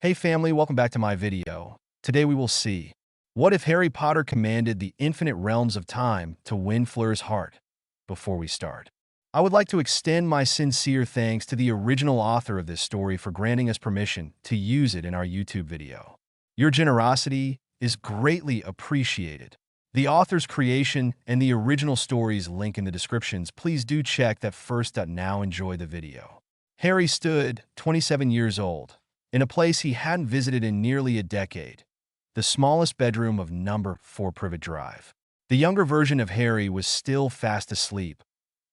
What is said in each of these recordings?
Hey family, welcome back to my video. Today we will see, what if Harry Potter commanded the infinite realms of time to win Fleur's heart? Before we start, I would like to extend my sincere thanks to the original author of this story for granting us permission to use it in our YouTube video. Your generosity is greatly appreciated. The author's creation and the original story's link in the descriptions. Please do check that first. Now enjoy the video. Harry stood, 27 years old, in a place he hadn't visited in nearly a decade, the smallest bedroom of number 4 Privet Drive. The younger version of Harry was still fast asleep,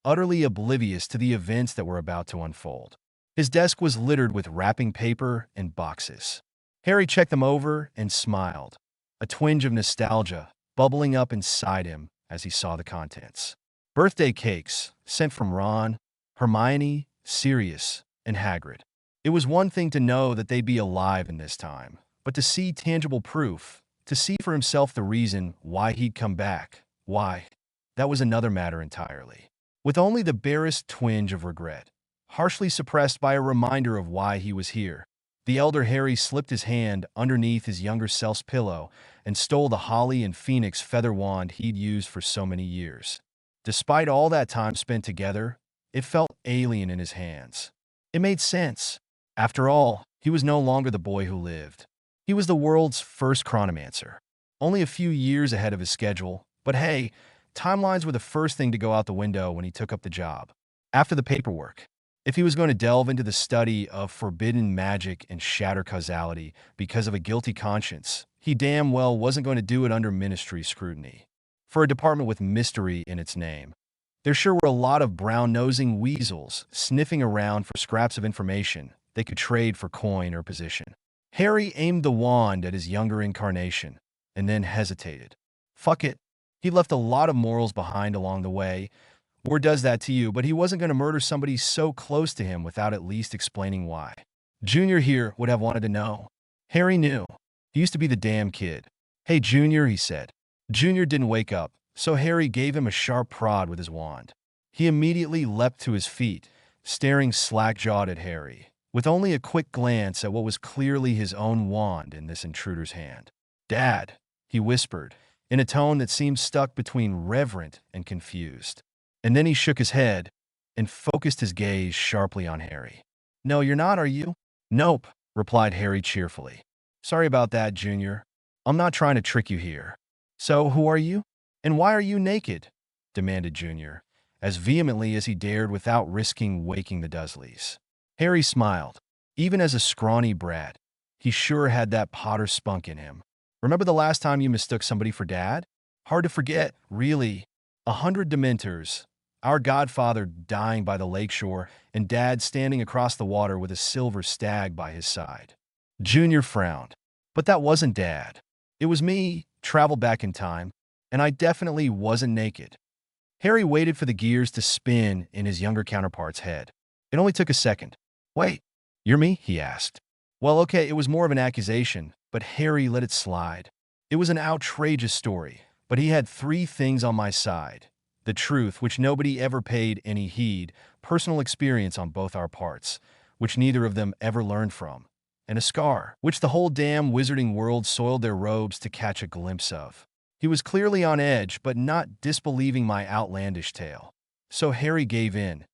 utterly oblivious to the events that were about to unfold. His desk was littered with wrapping paper and boxes. Harry checked them over and smiled, a twinge of nostalgia bubbling up inside him as he saw the contents. Birthday cakes sent from Ron, Hermione, Sirius, and Hagrid. It was one thing to know that they'd be alive in this time, but to see tangible proof, to see for himself the reason why he'd come back, that was another matter entirely. With only the barest twinge of regret, harshly suppressed by a reminder of why he was here, the elder Harry slipped his hand underneath his younger self's pillow and stole the holly and phoenix feather wand he'd used for so many years. Despite all that time spent together, it felt alien in his hands. It made sense. After all, he was no longer the boy who lived. He was the world's first chronomancer, only a few years ahead of his schedule, but hey, timelines were the first thing to go out the window when he took up the job. After the paperwork, if he was going to delve into the study of forbidden magic and shatter causality because of a guilty conscience, he damn well wasn't going to do it under ministry scrutiny. For a department with mystery in its name, there sure were a lot of brown-nosing weasels sniffing around for scraps of information they could trade for coin or position. Harry aimed the wand at his younger incarnation, and then hesitated. Fuck it. He left a lot of morals behind along the way. War does that to you, but he wasn't going to murder somebody so close to him without at least explaining why. Junior here would have wanted to know. Harry knew. He used to be the damn kid. Hey, Junior, he said. Junior didn't wake up, so Harry gave him a sharp prod with his wand. He immediately leapt to his feet, staring slack-jawed at Harry, with only a quick glance at what was clearly his own wand in this intruder's hand. Dad, he whispered, in a tone that seemed stuck between reverent and confused. And then he shook his head and focused his gaze sharply on Harry. No, you're not, are you? Nope, replied Harry cheerfully. Sorry about that, Junior. I'm not trying to trick you here. So, who are you? And why are you naked? Demanded Junior, as vehemently as he dared without risking waking the Dursleys. Harry smiled. Even as a scrawny brat, he sure had that Potter spunk in him. Remember the last time you mistook somebody for Dad? Hard to forget, really. 100 Dementors, our godfather dying by the lakeshore, and Dad standing across the water with a silver stag by his side. Junior frowned. But that wasn't Dad. It was me, traveled back in time, and I definitely wasn't naked. Harry waited for the gears to spin in his younger counterpart's head. It only took a second. Wait, you're me? He asked. Well, okay, it was more of an accusation, but Harry let it slide. It was an outrageous story, but he had 3 things on my side. The truth, which nobody ever paid any heed, personal experience on both our parts, which neither of them ever learned from, and a scar, which the whole damn wizarding world soiled their robes to catch a glimpse of. He was clearly on edge, but not disbelieving my outlandish tale. So Harry gave in,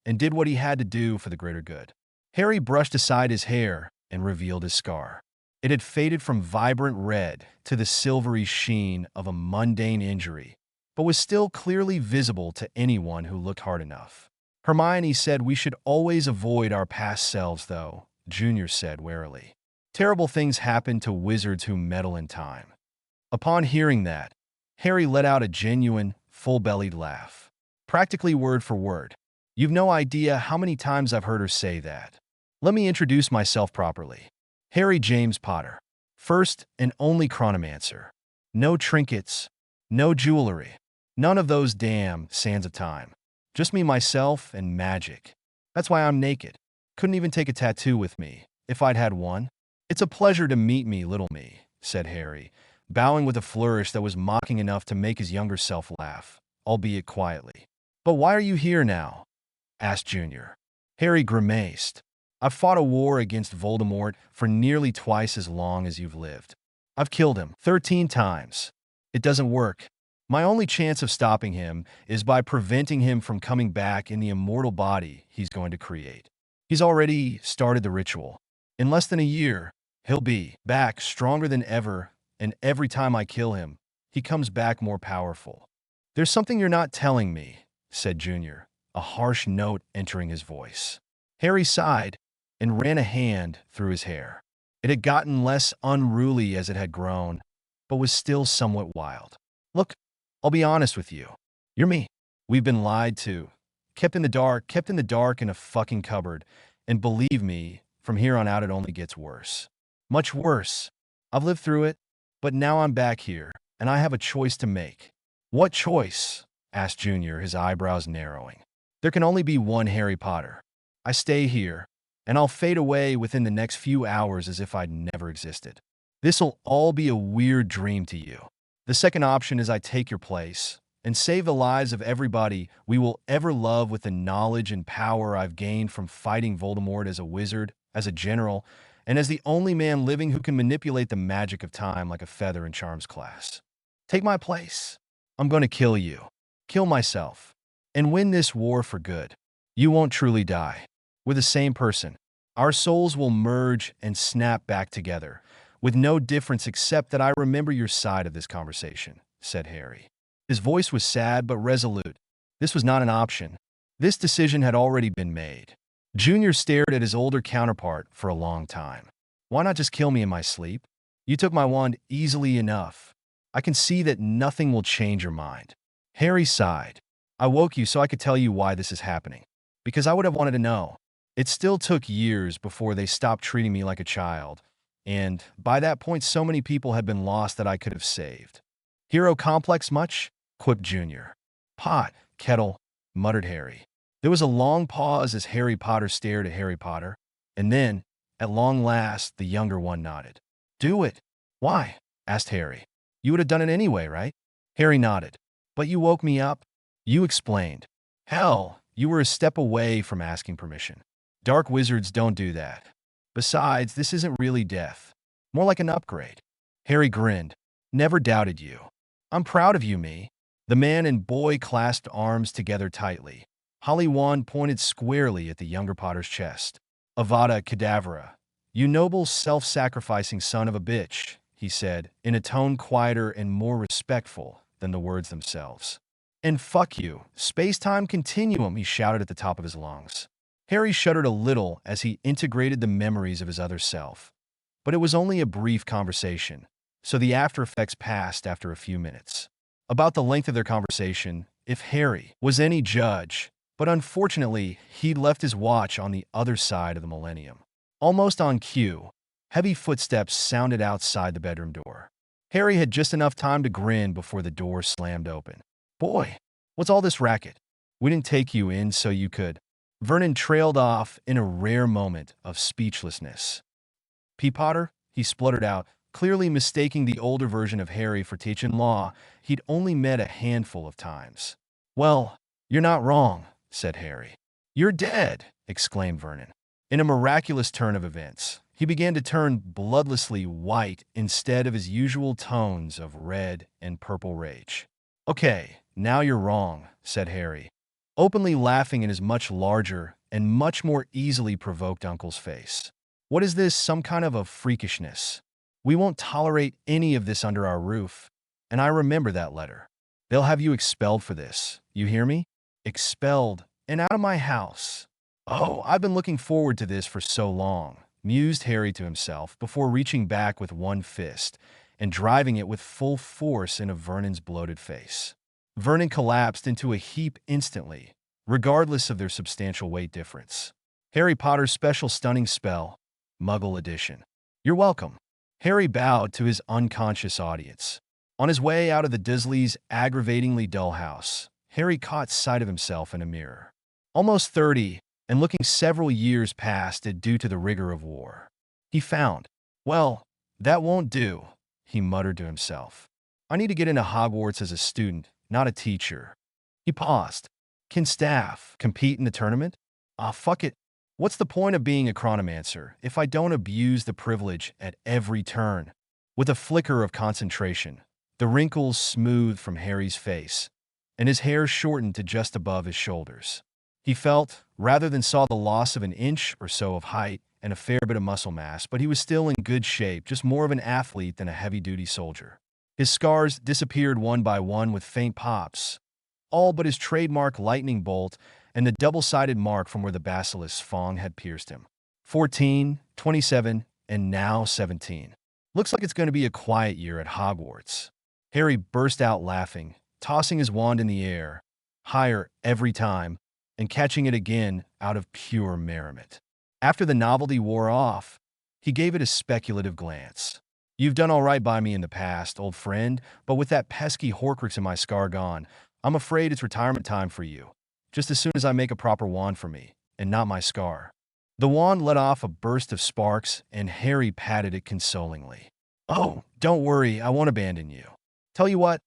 and did what he had to do for the greater good. Harry brushed aside his hair and revealed his scar. It had faded from vibrant red to the silvery sheen of a mundane injury, but was still clearly visible to anyone who looked hard enough. Hermione said we should always avoid our past selves, though, Junior said warily. Terrible things happen to wizards who meddle in time. Upon hearing that, Harry let out a genuine, full-bellied laugh. Practically word for word. You've no idea how many times I've heard her say that. Let me introduce myself properly. Harry James Potter. First and only chronomancer. No trinkets, no jewelry, none of those damn sands of time. Just me, myself, and magic. That's why I'm naked. Couldn't even take a tattoo with me, if I'd had one. It's a pleasure to meet me, little me, said Harry, bowing with a flourish that was mocking enough to make his younger self laugh, albeit quietly. But why are you here now? Asked Junior. Harry grimaced. I've fought a war against Voldemort for nearly twice as long as you've lived. I've killed him 13 times. It doesn't work. My only chance of stopping him is by preventing him from coming back in the immortal body he's going to create. He's already started the ritual. In less than a year, he'll be back stronger than ever, and every time I kill him, he comes back more powerful. There's something you're not telling me, said Junior, a harsh note entering his voice. Harry sighed and ran a hand through his hair. It had gotten less unruly as it had grown, but was still somewhat wild. Look, I'll be honest with you. You're me. We've been lied to, kept in the dark in a fucking cupboard, and believe me, from here on out it only gets worse. Much worse. I've lived through it, but now I'm back here, and I have a choice to make. What choice? Asked Junior, his eyebrows narrowing. There can only be one Harry Potter. I stay here, and I'll fade away within the next few hours as if I'd never existed. This'll all be a weird dream to you. The second option is I take your place and save the lives of everybody we will ever love with the knowledge and power I've gained from fighting Voldemort as a wizard, as a general, and as the only man living who can manipulate the magic of time like a feather in Charms class. Take my place. I'm going to kill you, kill myself, and win this war for good. You won't truly die. We're the same person. Our souls will merge and snap back together, with no difference except that I remember your side of this conversation, said Harry. His voice was sad but resolute. This was not an option. This decision had already been made. Junior stared at his older counterpart for a long time. Why not just kill me in my sleep? You took my wand easily enough. I can see that nothing will change your mind. Harry sighed. I woke you so I could tell you why this is happening. Because I would have wanted to know. It still took years before they stopped treating me like a child, and by that point so many people had been lost that I could have saved. Hero complex much? Quipped Junior. Pot, kettle, muttered Harry. There was a long pause as Harry Potter stared at Harry Potter, and then, at long last, the younger one nodded. Do it. Why? Asked Harry. You would have done it anyway, right? Harry nodded. But you woke me up. You explained. Hell, you were a step away from asking permission. Dark wizards don't do that. Besides, this isn't really death. More like an upgrade. Harry grinned. Never doubted you. I'm proud of you, me. The man and boy clasped arms together tightly. Holly wand pointed squarely at the younger Potter's chest. Avada Kedavra. You noble self-sacrificing son of a bitch, he said, in a tone quieter and more respectful than the words themselves. And fuck you, space-time continuum, he shouted at the top of his lungs. Harry shuddered a little as he integrated the memories of his other self. But it was only a brief conversation, so the after-effects passed after a few minutes. About the length of their conversation, if Harry was any judge, but unfortunately, he'd left his watch on the other side of the millennium. Almost on cue, heavy footsteps sounded outside the bedroom door. Harry had just enough time to grin before the door slammed open. Boy, what's all this racket? We didn't take you in so you could. Vernon trailed off in a rare moment of speechlessness. P. Potter, he spluttered out, clearly mistaking the older version of Harry for teach-in-law he'd only met a handful of times. Well, you're not wrong, said Harry. You're dead, exclaimed Vernon. In a miraculous turn of events, he began to turn bloodlessly white instead of his usual tones of red and purple rage. Okay, now you're wrong, said Harry, openly laughing in his much larger and much more easily provoked uncle's face. What is this, some kind of a freakishness? We won't tolerate any of this under our roof, and I remember that letter. They'll have you expelled for this, you hear me? Expelled and out of my house. Oh, I've been looking forward to this for so long, mused Harry to himself before reaching back with one fist and driving it with full force into Vernon's bloated face. Vernon collapsed into a heap instantly, regardless of their substantial weight difference. Harry Potter's special stunning spell, Muggle Edition. You're welcome. Harry bowed to his unconscious audience. On his way out of the Dursley's aggravatingly dull house, Harry caught sight of himself in a mirror. Almost 30, and looking several years past it due to the rigor of war. He found, well, that won't do, he muttered to himself. I need to get into Hogwarts as a student, not a teacher. He paused. Can staff compete in the tournament? Ah, fuck it. What's the point of being a chronomancer if I don't abuse the privilege at every turn? With a flicker of concentration, the wrinkles smoothed from Harry's face, and his hair shortened to just above his shoulders. He felt, rather than saw, the loss of an inch or so of height and a fair bit of muscle mass, but he was still in good shape, just more of an athlete than a heavy-duty soldier. His scars disappeared one by one with faint pops, all but his trademark lightning bolt and the double-sided mark from where the basilisk's fang had pierced him. 14, 27, and now 17. Looks like it's going to be a quiet year at Hogwarts. Harry burst out laughing, tossing his wand in the air, higher every time, and catching it again out of pure merriment. After the novelty wore off, he gave it a speculative glance. You've done all right by me in the past, old friend, but with that pesky Horcrux in my scar gone, I'm afraid it's retirement time for you, just as soon as I make a proper wand for me, and not my scar. The wand let off a burst of sparks, and Harry patted it consolingly. Oh, don't worry, I won't abandon you. Tell you what,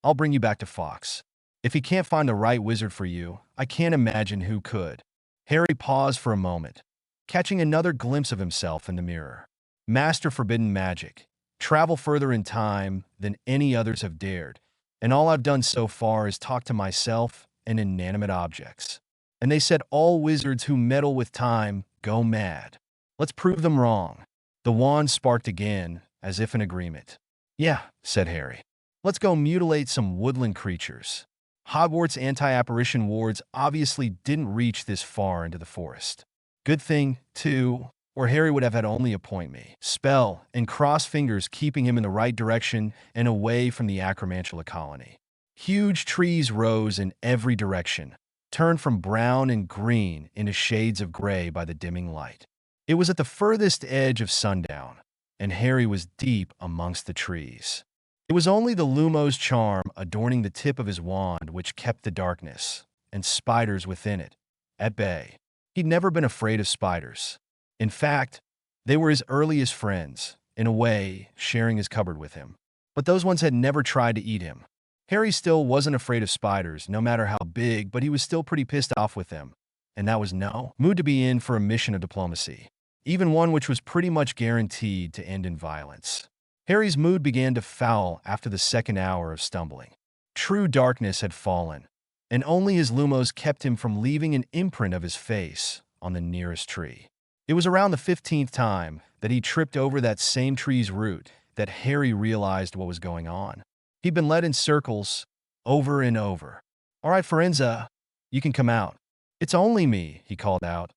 I'll bring you back to Fox. If he can't find the right wizard for you, I can't imagine who could. Harry paused for a moment, catching another glimpse of himself in the mirror. Master forbidden magic, travel further in time than any others have dared, and all I've done so far is talk to myself and inanimate objects. And they said all wizards who meddle with time go mad. Let's prove them wrong. The wand sparked again, as if in agreement. Yeah, said Harry. Let's go mutilate some woodland creatures. Hogwarts anti-apparition wards obviously didn't reach this far into the forest. Good thing, too, or Harry would have had only a point me, spell, and cross fingers keeping him in the right direction and away from the Acromantula colony. Huge trees rose in every direction, turned from brown and green into shades of gray by the dimming light. It was at the furthest edge of sundown, and Harry was deep amongst the trees. It was only the Lumo's charm adorning the tip of his wand which kept the darkness, and spiders within it, at bay. He'd never been afraid of spiders. In fact, they were his earliest friends, in a way, sharing his cupboard with him. But those ones had never tried to eat him. Harry still wasn't afraid of spiders, no matter how big, but he was still pretty pissed off with them. And that was no mood to be in for a mission of diplomacy, even one which was pretty much guaranteed to end in violence. Harry's mood began to foul after the second hour of stumbling. True darkness had fallen, and only his Lumos kept him from leaving an imprint of his face on the nearest tree. It was around the 15th time that he tripped over that same tree's root that Harry realized what was going on. He'd been led in circles, over and over. All right, Forenza, you can come out. It's only me, he called out,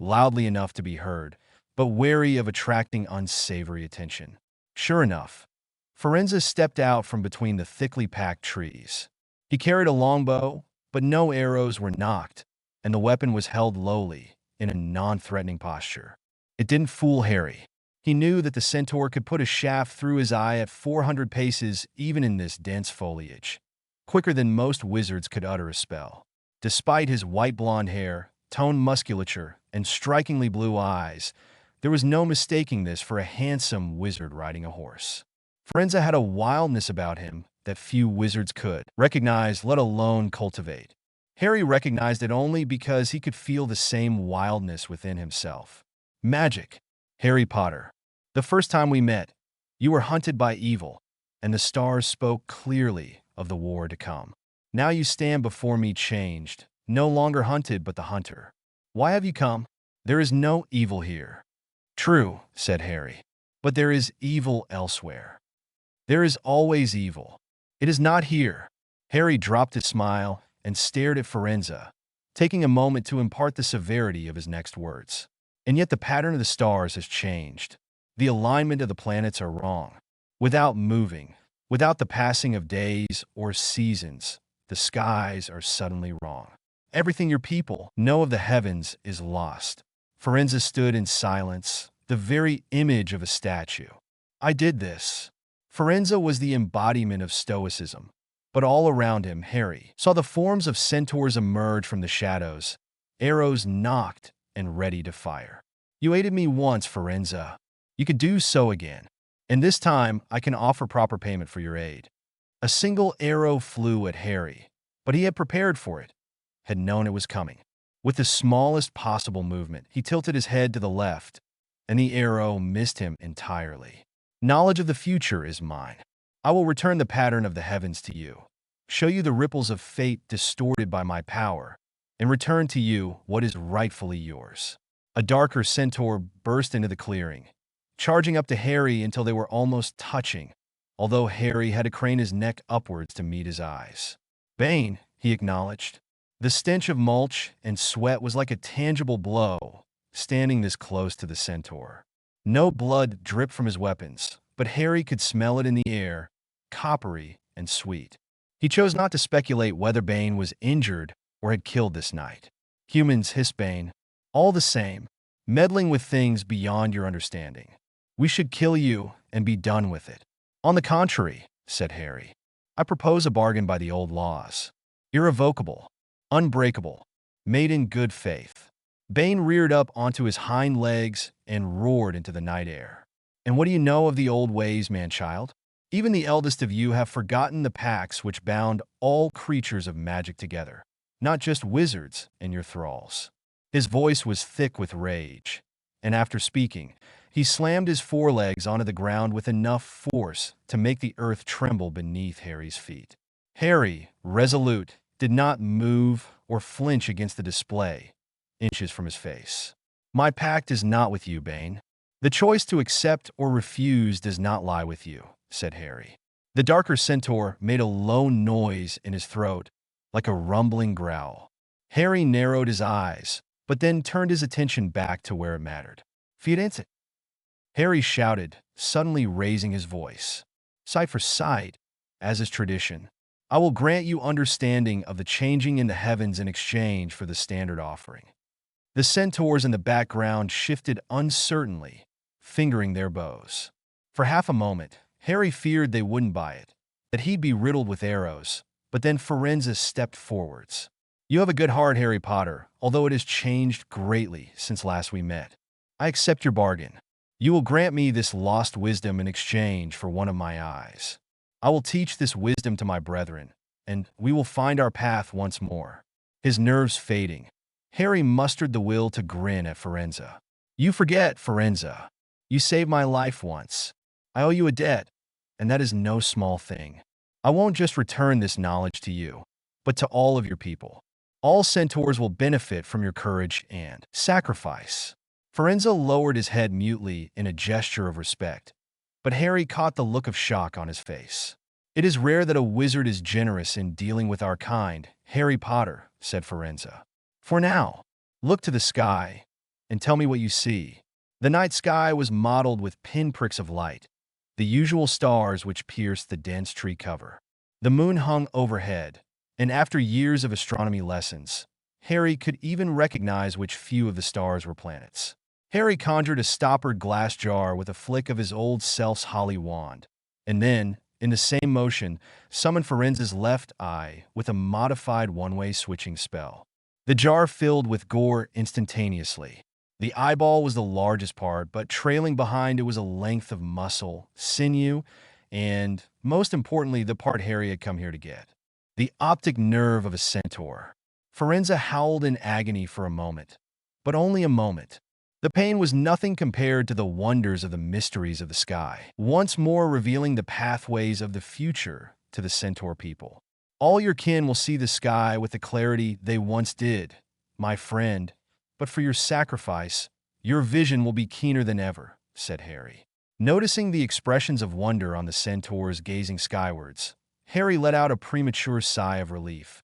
loudly enough to be heard, but wary of attracting unsavory attention. Sure enough, Forenza stepped out from between the thickly packed trees. He carried a longbow, but no arrows were nocked, and the weapon was held lowly, in a non-threatening posture. It didn't fool Harry. He knew that the centaur could put a shaft through his eye at 400 paces even in this dense foliage, quicker than most wizards could utter a spell. Despite his white blonde hair, toned musculature, and strikingly blue eyes, there was no mistaking this for a handsome wizard riding a horse. Forenza had a wildness about him that few wizards could recognize, let alone cultivate. Harry recognized it only because he could feel the same wildness within himself. Magic. Harry Potter. The first time we met, you were hunted by evil, and the stars spoke clearly of the war to come. Now you stand before me changed, no longer hunted but the hunter. Why have you come? There is no evil here. True, said Harry, but there is evil elsewhere. There is always evil. It is not here. Harry dropped his smile and stared at Forenza, taking a moment to impart the severity of his next words. And yet the pattern of the stars has changed. The alignment of the planets are wrong. Without moving, without the passing of days or seasons, the skies are suddenly wrong. Everything your people know of the heavens is lost. Forenza stood in silence, the very image of a statue. I did this. Forenza was the embodiment of stoicism, but all around him, Harry saw the forms of centaurs emerge from the shadows, arrows nocked and ready to fire. You aided me once, Forenza. You could do so again. And this time, I can offer proper payment for your aid. A single arrow flew at Harry, but he had prepared for it, had known it was coming. With the smallest possible movement, he tilted his head to the left, and the arrow missed him entirely. Knowledge of the future is mine. I will return the pattern of the heavens to you, show you the ripples of fate distorted by my power, and return to you what is rightfully yours. A darker centaur burst into the clearing, charging up to Harry until they were almost touching, although Harry had to crane his neck upwards to meet his eyes. "Bane," he acknowledged. The stench of mulch and sweat was like a tangible blow, standing this close to the centaur. No blood dripped from his weapons, but Harry could smell it in the air, coppery and sweet. He chose not to speculate whether Bane was injured or had killed this night. "Humans," hissed Bane, "all the same, meddling with things beyond your understanding. We should kill you and be done with it." "On the contrary," said Harry, "I propose a bargain by the old laws. Irrevocable, unbreakable, made in good faith." Bane reared up onto his hind legs and roared into the night air. "And what do you know of the old ways, man-child? Even the eldest of you have forgotten the pacts which bound all creatures of magic together, not just wizards and your thralls." His voice was thick with rage, and after speaking, he slammed his forelegs onto the ground with enough force to make the earth tremble beneath Harry's feet. Harry, resolute, did not move or flinch against the display, inches from his face. "My pact is not with you, Bane. The choice to accept or refuse does not lie with you," said Harry. The darker centaur made a low noise in his throat, like a rumbling growl. Harry narrowed his eyes, but then turned his attention back to where it mattered. "Firenze!" Harry shouted, suddenly raising his voice. "Sight for sight, as is tradition. I will grant you understanding of the changing in the heavens in exchange for the standard offering." The centaurs in the background shifted uncertainly, fingering their bows. For half a moment, Harry feared they wouldn't buy it, that he'd be riddled with arrows, but then Firenze stepped forwards. "You have a good heart, Harry Potter, although it has changed greatly since last we met. I accept your bargain. You will grant me this lost wisdom in exchange for one of my eyes. I will teach this wisdom to my brethren, and we will find our path once more." His nerves fading, Harry mustered the will to grin at Firenze. "You forget, Firenze. You saved my life once. I owe you a debt, and that is no small thing. I won't just return this knowledge to you, but to all of your people. All centaurs will benefit from your courage and sacrifice." Firenze lowered his head mutely in a gesture of respect, but Harry caught the look of shock on his face. "It is rare that a wizard is generous in dealing with our kind, Harry Potter," said Firenze. "For now, look to the sky and tell me what you see." The night sky was mottled with pinpricks of light, the usual stars which pierced the dense tree cover. The moon hung overhead, and after years of astronomy lessons, Harry could even recognize which few of the stars were planets. Harry conjured a stoppered glass jar with a flick of his old self's holly wand, and then, in the same motion, summoned Firenze's left eye with a modified one-way switching spell. The jar filled with gore instantaneously. The eyeball was the largest part, but trailing behind it was a length of muscle, sinew, and, most importantly, the part Harry had come here to get. The optic nerve of a centaur. Firenze howled in agony for a moment, but only a moment. The pain was nothing compared to the wonders of the mysteries of the sky, once more revealing the pathways of the future to the centaur people. "All your kin will see the sky with the clarity they once did, my friend, but for your sacrifice, your vision will be keener than ever," said Harry. Noticing the expressions of wonder on the centaurs gazing skywards, Harry let out a premature sigh of relief,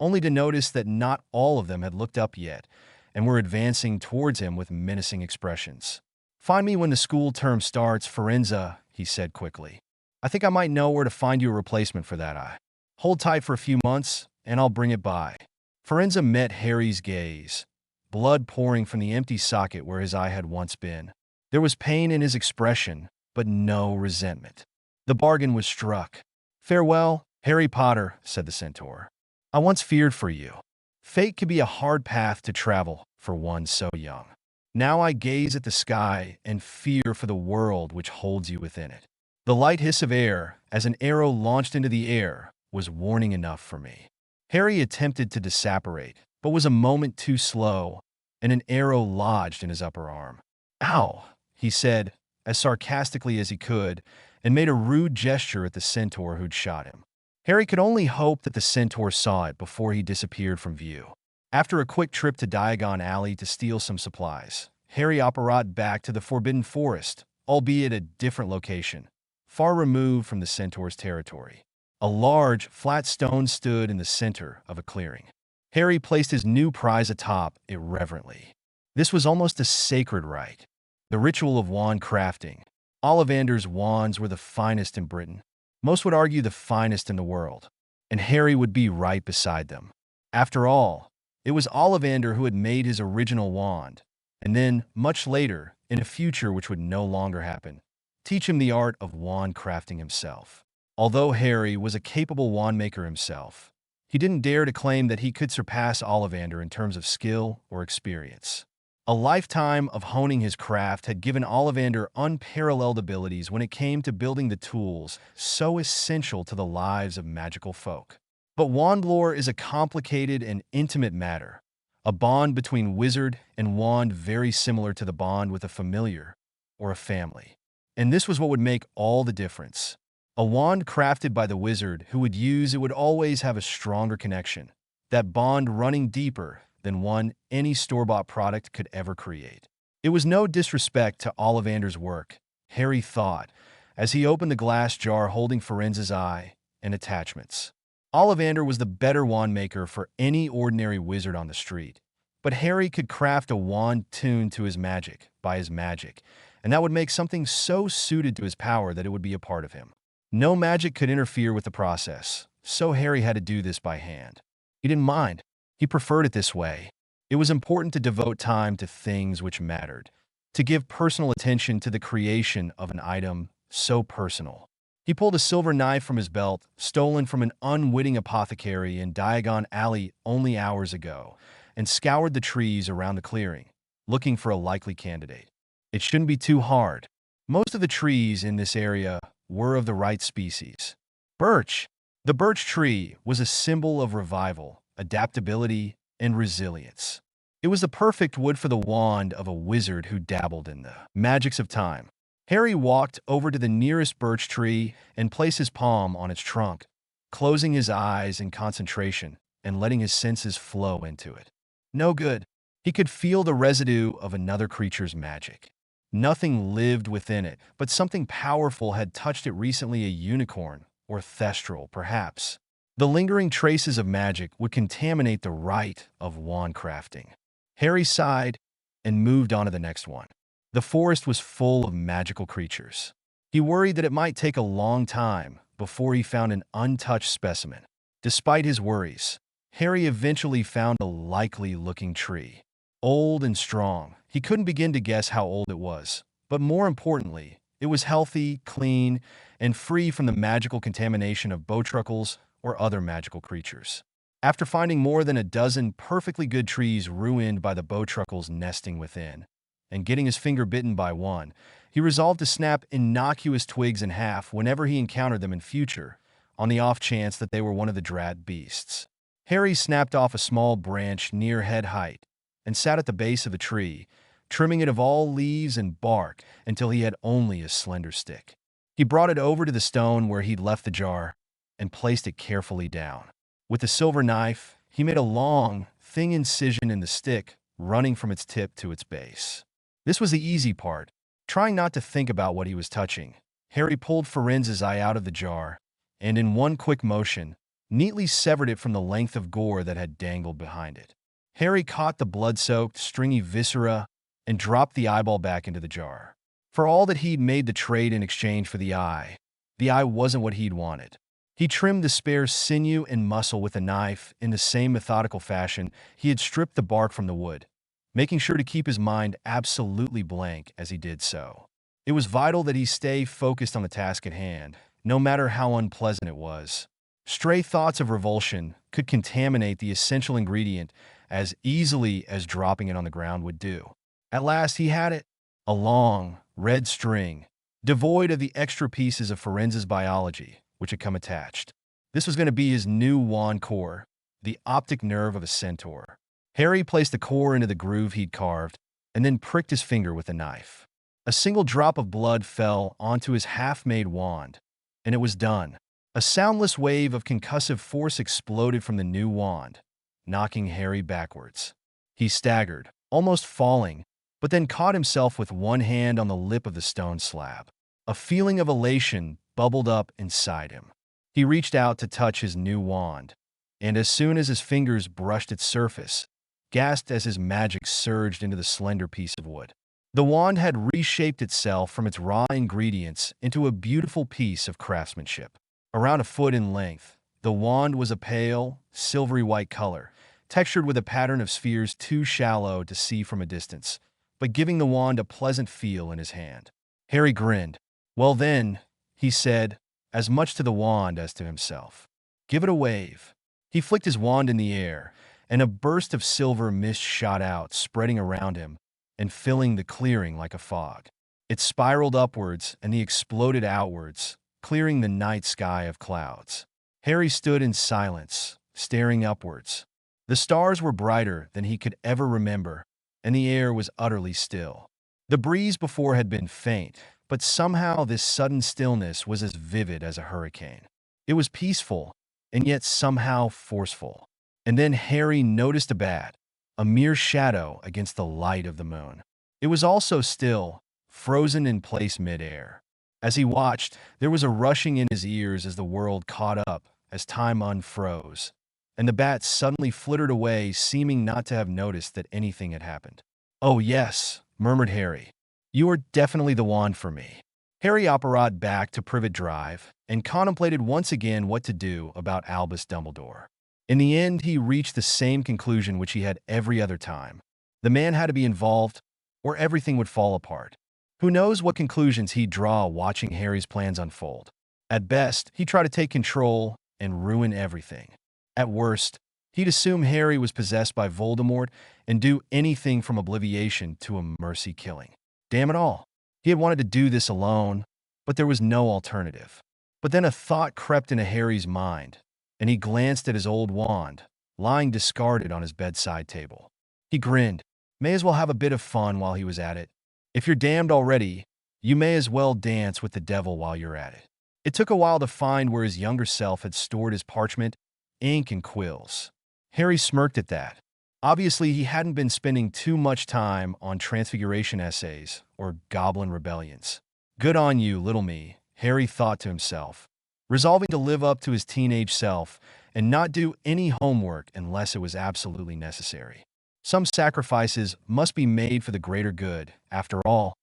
only to notice that not all of them had looked up yet and were advancing towards him with menacing expressions. "Find me when the school term starts, Firenze," he said quickly. "I think I might know where to find you a replacement for that eye. Hold tight for a few months, and I'll bring it by." Firenze met Harry's gaze, blood pouring from the empty socket where his eye had once been. There was pain in his expression, but no resentment. The bargain was struck. "Farewell, Harry Potter," said the centaur. "I once feared for you. Fate can be a hard path to travel for one so young. Now I gaze at the sky and fear for the world which holds you within it." The light hiss of air, as an arrow launched into the air, was warning enough for me. Harry attempted to disapparate, but was a moment too slow, and an arrow lodged in his upper arm. "Ow," he said, as sarcastically as he could, and made a rude gesture at the centaur who'd shot him. Harry could only hope that the centaur saw it before he disappeared from view. After a quick trip to Diagon Alley to steal some supplies, Harry apparat back to the Forbidden Forest, albeit a different location, far removed from the centaur's territory. A large, flat stone stood in the center of a clearing. Harry placed his new prize atop it reverently. This was almost a sacred rite. The ritual of wand crafting. Ollivander's wands were the finest in Britain. Most would argue the finest in the world. And Harry would be right beside them. After all, it was Ollivander who had made his original wand, and then, much later, in a future which would no longer happen, teach him the art of wand crafting himself. Although Harry was a capable wand maker himself, he didn't dare to claim that he could surpass Ollivander in terms of skill or experience. A lifetime of honing his craft had given Ollivander unparalleled abilities when it came to building the tools so essential to the lives of magical folk. But wand lore is a complicated and intimate matter, a bond between wizard and wand very similar to the bond with a familiar or a family. And this was what would make all the difference. A wand crafted by the wizard who would use it would always have a stronger connection, that bond running deeper than one any store-bought product could ever create. It was no disrespect to Ollivander's work, Harry thought, as he opened the glass jar holding Firenze's eye and attachments. Ollivander was the better wand maker for any ordinary wizard on the street, but Harry could craft a wand tuned to his magic, by his magic, and that would make something so suited to his power that it would be a part of him. No magic could interfere with the process, so Harry had to do this by hand. He didn't mind. He preferred it this way. It was important to devote time to things which mattered, to give personal attention to the creation of an item so personal. He pulled a silver knife from his belt, stolen from an unwitting apothecary in Diagon Alley only hours ago, and scoured the trees around the clearing, looking for a likely candidate. It shouldn't be too hard. Most of the trees in this area were of the right species. Birch. The birch tree was a symbol of revival, adaptability, and resilience. It was the perfect wood for the wand of a wizard who dabbled in the magics of time. Harry walked over to the nearest birch tree and placed his palm on its trunk, closing his eyes in concentration and letting his senses flow into it. No good. He could feel the residue of another creature's magic. Nothing lived within it, but something powerful had touched it recently, a unicorn, or thestral, perhaps. The lingering traces of magic would contaminate the rite of wand crafting. Harry sighed and moved on to the next one. The forest was full of magical creatures. He worried that it might take a long time before he found an untouched specimen. Despite his worries, Harry eventually found a likely-looking tree. Old and strong, he couldn't begin to guess how old it was, but more importantly, it was healthy, clean, and free from the magical contamination of bowtruckles or other magical creatures. After finding more than a dozen perfectly good trees ruined by the bowtruckles nesting within, and getting his finger bitten by one, he resolved to snap innocuous twigs in half whenever he encountered them in future, on the off chance that they were one of the drat beasts. Harry snapped off a small branch near head height and sat at the base of the tree, trimming it of all leaves and bark until he had only a slender stick. He brought it over to the stone where he'd left the jar and placed it carefully down. With the silver knife, he made a long, thin incision in the stick, running from its tip to its base. This was the easy part. Trying not to think about what he was touching, Harry pulled Firenze's eye out of the jar, and in one quick motion, neatly severed it from the length of gore that had dangled behind it. Harry caught the blood-soaked, stringy viscera and dropped the eyeball back into the jar. For all that he'd made the trade in exchange for the eye wasn't what he'd wanted. He trimmed the spare sinew and muscle with a knife in the same methodical fashion he had stripped the bark from the wood, making sure to keep his mind absolutely blank as he did so. It was vital that he stay focused on the task at hand, no matter how unpleasant it was. Stray thoughts of revulsion could contaminate the essential ingredient as easily as dropping it on the ground would do. At last he had it, a long, red string, devoid of the extra pieces of Firenze's biology, which had come attached. This was going to be his new wand core, the optic nerve of a centaur. Harry placed the core into the groove he'd carved and then pricked his finger with a knife. A single drop of blood fell onto his half-made wand, and it was done. A soundless wave of concussive force exploded from the new wand, knocking Harry backwards. He staggered, almost falling, but then caught himself with one hand on the lip of the stone slab. A feeling of elation bubbled up inside him. He reached out to touch his new wand, and as soon as his fingers brushed its surface, gasped as his magic surged into the slender piece of wood. The wand had reshaped itself from its raw ingredients into a beautiful piece of craftsmanship. Around a foot in length, the wand was a pale, silvery white color, textured with a pattern of spheres too shallow to see from a distance, but giving the wand a pleasant feel in his hand. Harry grinned. "Well then," he said, as much to the wand as to himself. "Give it a wave." He flicked his wand in the air, and a burst of silver mist shot out, spreading around him and filling the clearing like a fog. It spiraled upwards and then exploded outwards, clearing the night sky of clouds. Harry stood in silence, staring upwards. The stars were brighter than he could ever remember, and the air was utterly still. The breeze before had been faint, but somehow this sudden stillness was as vivid as a hurricane. It was peaceful, and yet somehow forceful. And then Harry noticed a bat, a mere shadow against the light of the moon. It was also still, frozen in place mid-air. As he watched, there was a rushing in his ears as the world caught up, as time unfroze, and the bat suddenly flittered away, seeming not to have noticed that anything had happened. "Oh yes," murmured Harry. "You are definitely the wand for me." Harry apparat back to Privet Drive and contemplated once again what to do about Albus Dumbledore. In the end, he reached the same conclusion which he had every other time. The man had to be involved, or everything would fall apart. Who knows what conclusions he'd draw watching Harry's plans unfold. At best, he'd try to take control and ruin everything. At worst, he'd assume Harry was possessed by Voldemort and do anything from obliviation to a mercy killing. Damn it all. He had wanted to do this alone, but there was no alternative. But then a thought crept into Harry's mind, and he glanced at his old wand, lying discarded on his bedside table. He grinned. May as well have a bit of fun while he was at it. If you're damned already, you may as well dance with the devil while you're at it. It took a while to find where his younger self had stored his parchment, ink, and quills. Harry smirked at that. Obviously, he hadn't been spending too much time on transfiguration essays or goblin rebellions. Good on you, little me, Harry thought to himself, resolving to live up to his teenage self and not do any homework unless it was absolutely necessary. Some sacrifices must be made for the greater good, after all,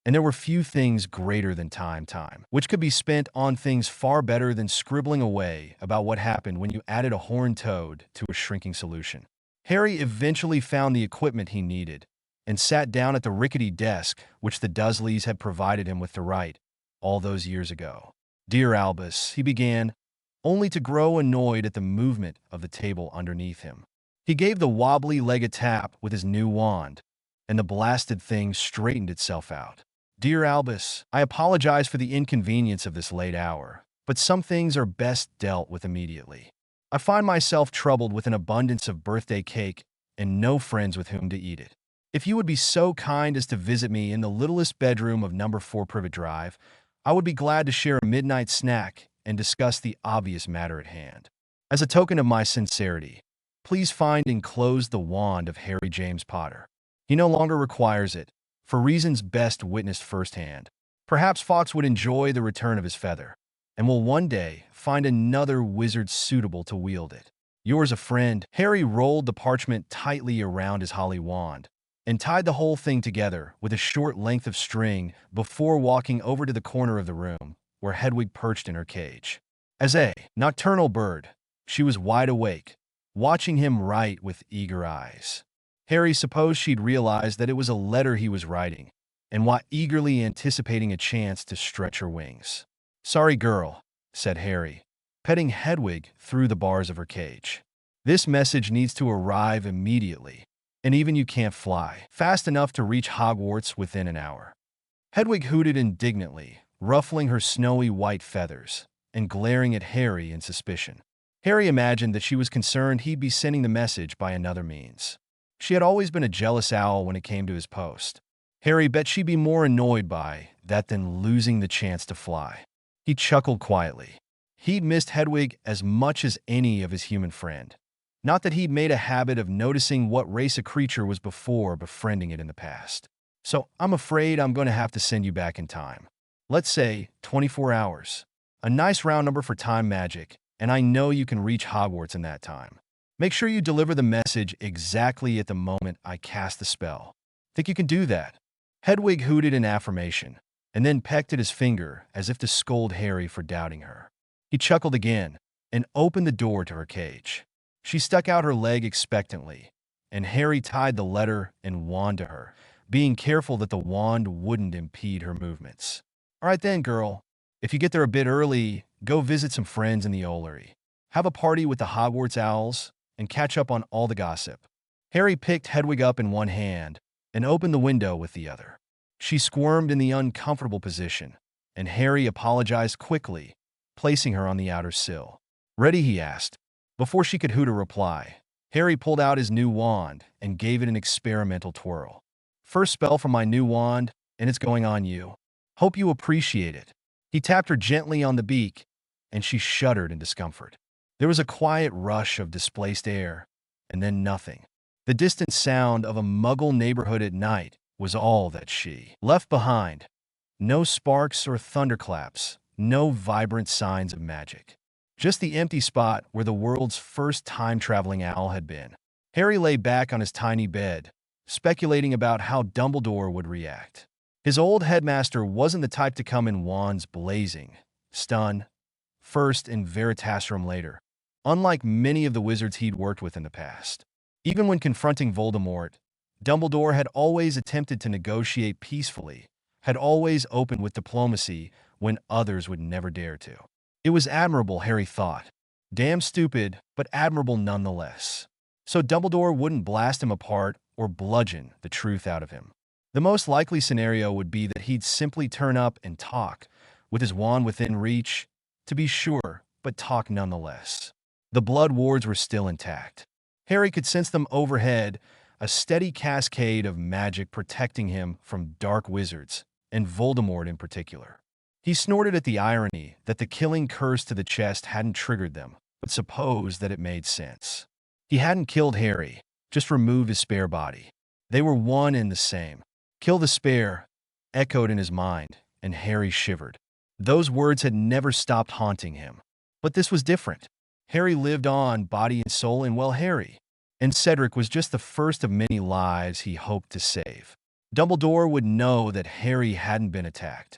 and there were few things greater than time, which could be spent on things far better than scribbling away about what happened when you added a horned toad to a shrinking solution. Harry eventually found the equipment he needed and sat down at the rickety desk which the Dursleys had provided him with to write all those years ago. "Dear Albus," he began, only to grow annoyed at the movement of the table underneath him. He gave the wobbly leg a tap with his new wand, and the blasted thing straightened itself out. "Dear Albus, I apologize for the inconvenience of this late hour, but some things are best dealt with immediately. I find myself troubled with an abundance of birthday cake and no friends with whom to eat it. If you would be so kind as to visit me in the littlest bedroom of number 4 Privet Drive, I would be glad to share a midnight snack and discuss the obvious matter at hand. As a token of my sincerity, please find enclosed the wand of Harry James Potter. He no longer requires it, for reasons best witnessed firsthand. Perhaps Fawkes would enjoy the return of his feather, and will one day find another wizard suitable to wield it. Yours a friend." Harry rolled the parchment tightly around his holly wand and tied the whole thing together with a short length of string before walking over to the corner of the room where Hedwig perched in her cage. As a nocturnal bird, she was wide awake, watching him write with eager eyes. Harry supposed she'd realized that it was a letter he was writing, and was eagerly anticipating a chance to stretch her wings. "Sorry, girl," said Harry, petting Hedwig through the bars of her cage. "This message needs to arrive immediately, and even you can't fly fast enough to reach Hogwarts within an hour." Hedwig hooted indignantly, ruffling her snowy white feathers and glaring at Harry in suspicion. Harry imagined that she was concerned he'd be sending the message by another means. She had always been a jealous owl when it came to his post. Harry bet she'd be more annoyed by that than losing the chance to fly. He chuckled quietly. He'd missed Hedwig as much as any of his human friend. Not that he'd made a habit of noticing what race a creature was before befriending it in the past. So I'm afraid I'm going to have to send you back in time. Let's say 24 hours. A nice round number for time magic, and I know you can reach Hogwarts in that time. Make sure you deliver the message exactly at the moment I cast the spell. Think you can do that? Hedwig hooted in affirmation, and then pecked at his finger as if to scold Harry for doubting her. He chuckled again and opened the door to her cage. She stuck out her leg expectantly, and Harry tied the letter and wand to her, being careful that the wand wouldn't impede her movements. All right then, girl. If you get there a bit early, go visit some friends in the Ollery. Have a party with the Hogwarts owls and catch up on all the gossip. Harry picked Hedwig up in one hand and opened the window with the other. She squirmed in the uncomfortable position, and Harry apologized quickly, placing her on the outer sill. Ready? He asked. Before she could hoot a reply, Harry pulled out his new wand and gave it an experimental twirl. First spell from my new wand, and it's going on you. Hope you appreciate it. He tapped her gently on the beak, and she shuddered in discomfort. There was a quiet rush of displaced air, and then nothing. The distant sound of a Muggle neighborhood at night was all that she left behind. No sparks or thunderclaps, no vibrant signs of magic. Just the empty spot where the world's first time-traveling owl had been. Harry lay back on his tiny bed, speculating about how Dumbledore would react. His old headmaster wasn't the type to come in wands blazing, stun, first and Veritaserum later, unlike many of the wizards he'd worked with in the past. Even when confronting Voldemort, Dumbledore had always attempted to negotiate peacefully, had always opened with diplomacy when others would never dare to. It was admirable, Harry thought. Damn stupid, but admirable nonetheless. So Dumbledore wouldn't blast him apart or bludgeon the truth out of him. The most likely scenario would be that he'd simply turn up and talk, with his wand within reach, to be sure, but talk nonetheless. The blood wards were still intact. Harry could sense them overhead, a steady cascade of magic protecting him from dark wizards, and Voldemort in particular. He snorted at the irony that the killing curse to the chest hadn't triggered them, but supposed that it made sense. He hadn't killed Harry, just removed his spare body. They were one and the same. Kill the spare, echoed in his mind, and Harry shivered. Those words had never stopped haunting him. But this was different. Harry lived on, body and soul, and well, Harry. And Cedric was just the first of many lives he hoped to save. Dumbledore would know that Harry hadn't been attacked,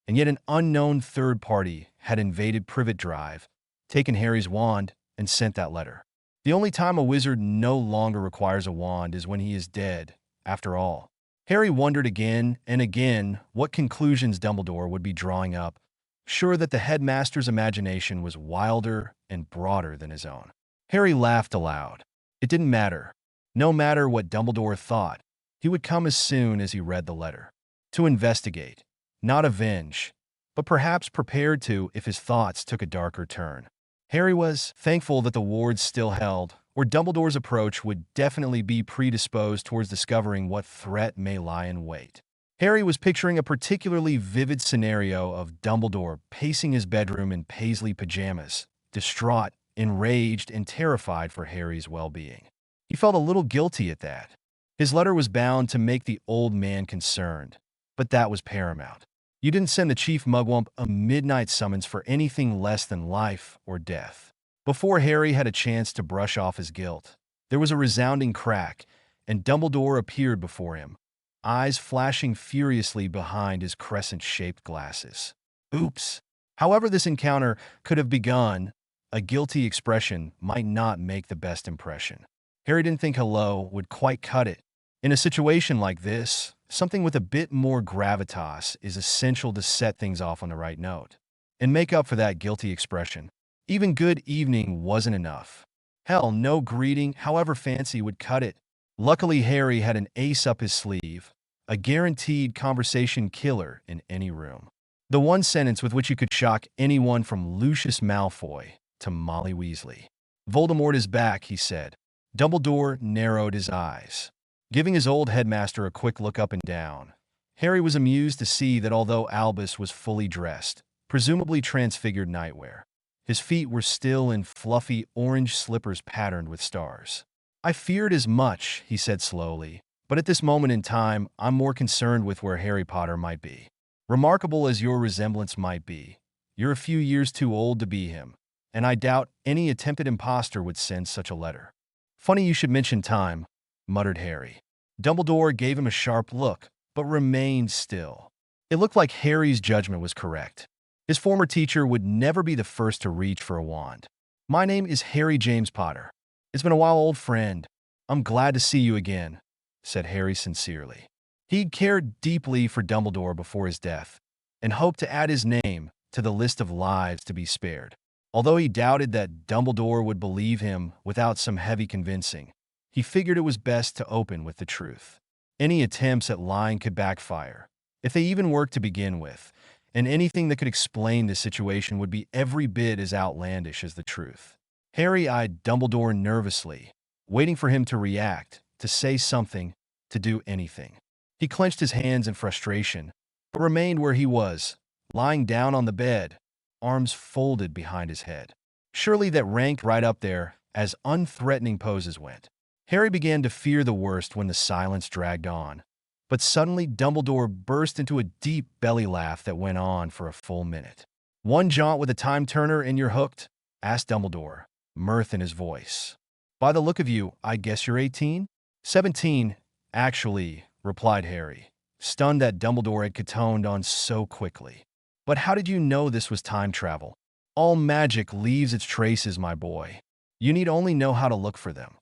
and yet an unknown third party had invaded Privet Drive, taken Harry's wand, and sent that letter. The only time a wizard no longer requires a wand is when he is dead, after all. Harry wondered again and again what conclusions Dumbledore would be drawing up, sure that the headmaster's imagination was wilder and broader than his own. Harry laughed aloud. It didn't matter. No matter what Dumbledore thought, he would come as soon as he read the letter. To investigate, not avenge, but perhaps prepared to if his thoughts took a darker turn. Harry was thankful that the wards still held, or Dumbledore's approach would definitely be predisposed towards discovering what threat may lie in wait. Harry was picturing a particularly vivid scenario of Dumbledore pacing his bedroom in paisley pajamas, distraught, enraged, and terrified for Harry's well-being. He felt a little guilty at that. His letter was bound to make the old man concerned, but that was paramount. You didn't send the Chief Mugwump a midnight summons for anything less than life or death. Before Harry had a chance to brush off his guilt, there was a resounding crack, and Dumbledore appeared before him, eyes flashing furiously behind his crescent-shaped glasses. Oops. However this encounter could have begun, a guilty expression might not make the best impression. Harry didn't think hello would quite cut it. In a situation like this, something with a bit more gravitas is essential to set things off on the right note and make up for that guilty expression. Even good evening wasn't enough. Hell, no greeting, however fancy, would cut it. Luckily, Harry had an ace up his sleeve, a guaranteed conversation killer in any room. The one sentence with which you could shock anyone from Lucius Malfoy to Molly Weasley. Voldemort is back, he said. Dumbledore narrowed his eyes, giving his old headmaster a quick look up and down. Harry was amused to see that although Albus was fully dressed, presumably transfigured nightwear, his feet were still in fluffy orange slippers patterned with stars. "I feared as much," he said slowly, "but at this moment in time, I'm more concerned with where Harry Potter might be. Remarkable as your resemblance might be, you're a few years too old to be him, and I doubt any attempted imposter would send such a letter." "Funny you should mention time," muttered Harry. Dumbledore gave him a sharp look, but remained still. It looked like Harry's judgment was correct. His former teacher would never be the first to reach for a wand. "My name is Harry James Potter. It's been a while, old friend. I'm glad to see you again," said Harry sincerely. He'd cared deeply for Dumbledore before his death, and hoped to add his name to the list of lives to be spared. Although he doubted that Dumbledore would believe him without some heavy convincing, he figured it was best to open with the truth. Any attempts at lying could backfire, if they even worked to begin with, and anything that could explain the situation would be every bit as outlandish as the truth. Harry eyed Dumbledore nervously, waiting for him to react, to say something, to do anything. He clenched his hands in frustration, but remained where he was, lying down on the bed, arms folded behind his head. Surely that ranked right up there as unthreatening poses went. Harry began to fear the worst when the silence dragged on, but suddenly Dumbledore burst into a deep belly laugh that went on for a full minute. "One jaunt with a time-turner and you're hooked?" asked Dumbledore, mirth in his voice. "By the look of you, I guess you're 18? 17, actually," replied Harry, stunned that Dumbledore had catoned on so quickly. "But how did you know this was time travel? All magic leaves its traces, my boy. You need only know how to look for them."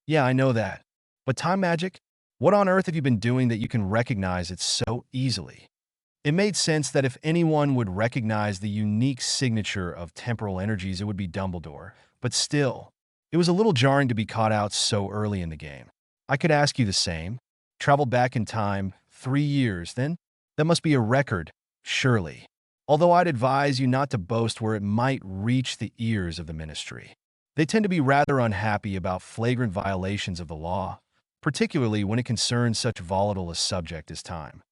"Yeah, I know that. But time magic? What on earth have you been doing that you can recognize it so easily?" It made sense that if anyone would recognize the unique signature of temporal energies, it would be Dumbledore. But still, it was a little jarring to be caught out so early in the game. "I could ask you the same. Traveled back in time 3 years, then? That must be a record, surely. Although I'd advise you not to boast where it might reach the ears of the Ministry. They tend to be rather unhappy about flagrant violations of the law, particularly when it concerns such volatile a subject as time."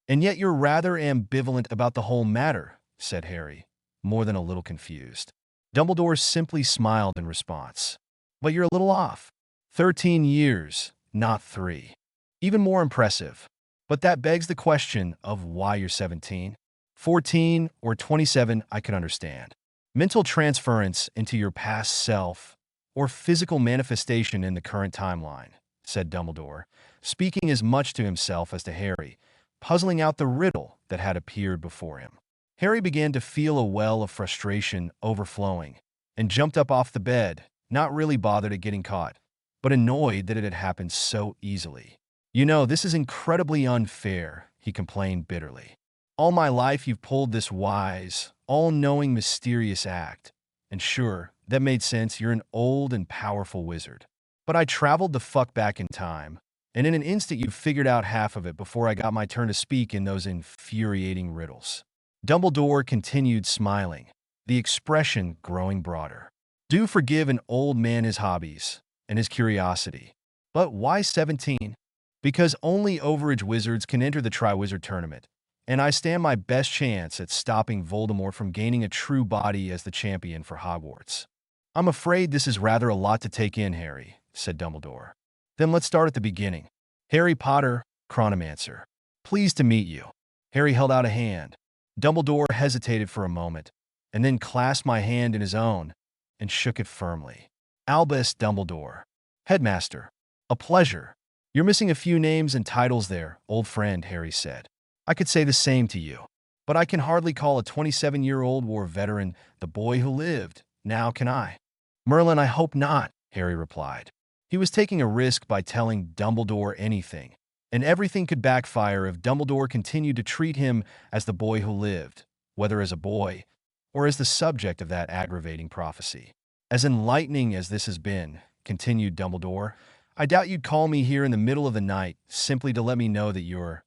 "And yet you're rather ambivalent about the whole matter," said Harry, more than a little confused. Dumbledore simply smiled in response. "But you're a little off. 13 years, not 3. Even more impressive. But that begs the question of why you're 17. 14 or 27 I could understand. Mental transference into your past self, or physical manifestation in the current timeline," said Dumbledore, speaking as much to himself as to Harry, puzzling out the riddle that had appeared before him. Harry began to feel a well of frustration overflowing, and jumped up off the bed, not really bothered at getting caught, but annoyed that it had happened so easily. "You know, this is incredibly unfair," he complained bitterly. "All my life you've pulled this wise, all-knowing, mysterious act. And sure, that made sense, you're an old and powerful wizard. But I traveled the fuck back in time, and in an instant you figured out half of it before I got my turn to speak in those infuriating riddles." Dumbledore continued smiling, the expression growing broader. "Do forgive an old man his hobbies and his curiosity. But why 17? Because only overage wizards can enter the Triwizard Tournament, and I stand my best chance at stopping Voldemort from gaining a true body as the champion for Hogwarts." "I'm afraid this is rather a lot to take in, Harry," said Dumbledore. "Then let's start at the beginning. Harry Potter, chronomancer. Pleased to meet you." Harry held out a hand. Dumbledore hesitated for a moment, and then clasped my hand in his own and shook it firmly. "Albus Dumbledore. Headmaster. A pleasure." "You're missing a few names and titles there, old friend," Harry said. "I could say the same to you. But I can hardly call a 27-year-old war veteran the boy who lived, now can I?" "Merlin, I hope not," Harry replied. He was taking a risk by telling Dumbledore anything, and everything could backfire if Dumbledore continued to treat him as the boy who lived, whether as a boy or as the subject of that aggravating prophecy. "As enlightening as this has been," continued Dumbledore, "I doubt you'd call me here in the middle of the night simply to let me know that you're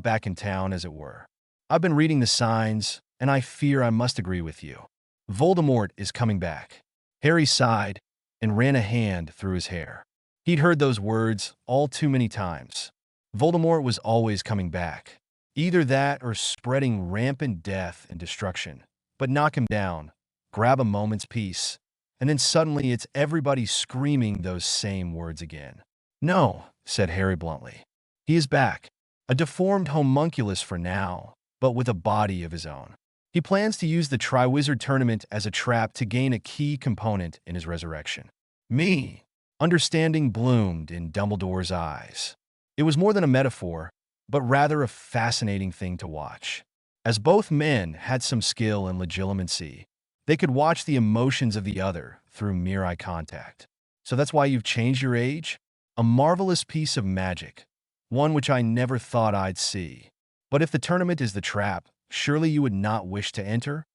back in town, as it were. I've been reading the signs, and I fear I must agree with you. Voldemort is coming back." Harry sighed, and ran a hand through his hair. He'd heard those words all too many times. Voldemort was always coming back. Either that or spreading rampant death and destruction. But knock him down, grab a moment's peace, and then suddenly it's everybody screaming those same words again. "No," said Harry bluntly. "He is back. A deformed homunculus for now, but with a body of his own. He plans to use the Triwizard Tournament as a trap to gain a key component in his resurrection." Me. Understanding bloomed in Dumbledore's eyes. It was more than a metaphor, but rather a fascinating thing to watch. As both men had some skill and legitimacy, they could watch the emotions of the other through mere eye contact. "So that's why you've changed your age? A marvelous piece of magic, one which I never thought I'd see. But if the tournament is the trap, surely you would not wish to enter?"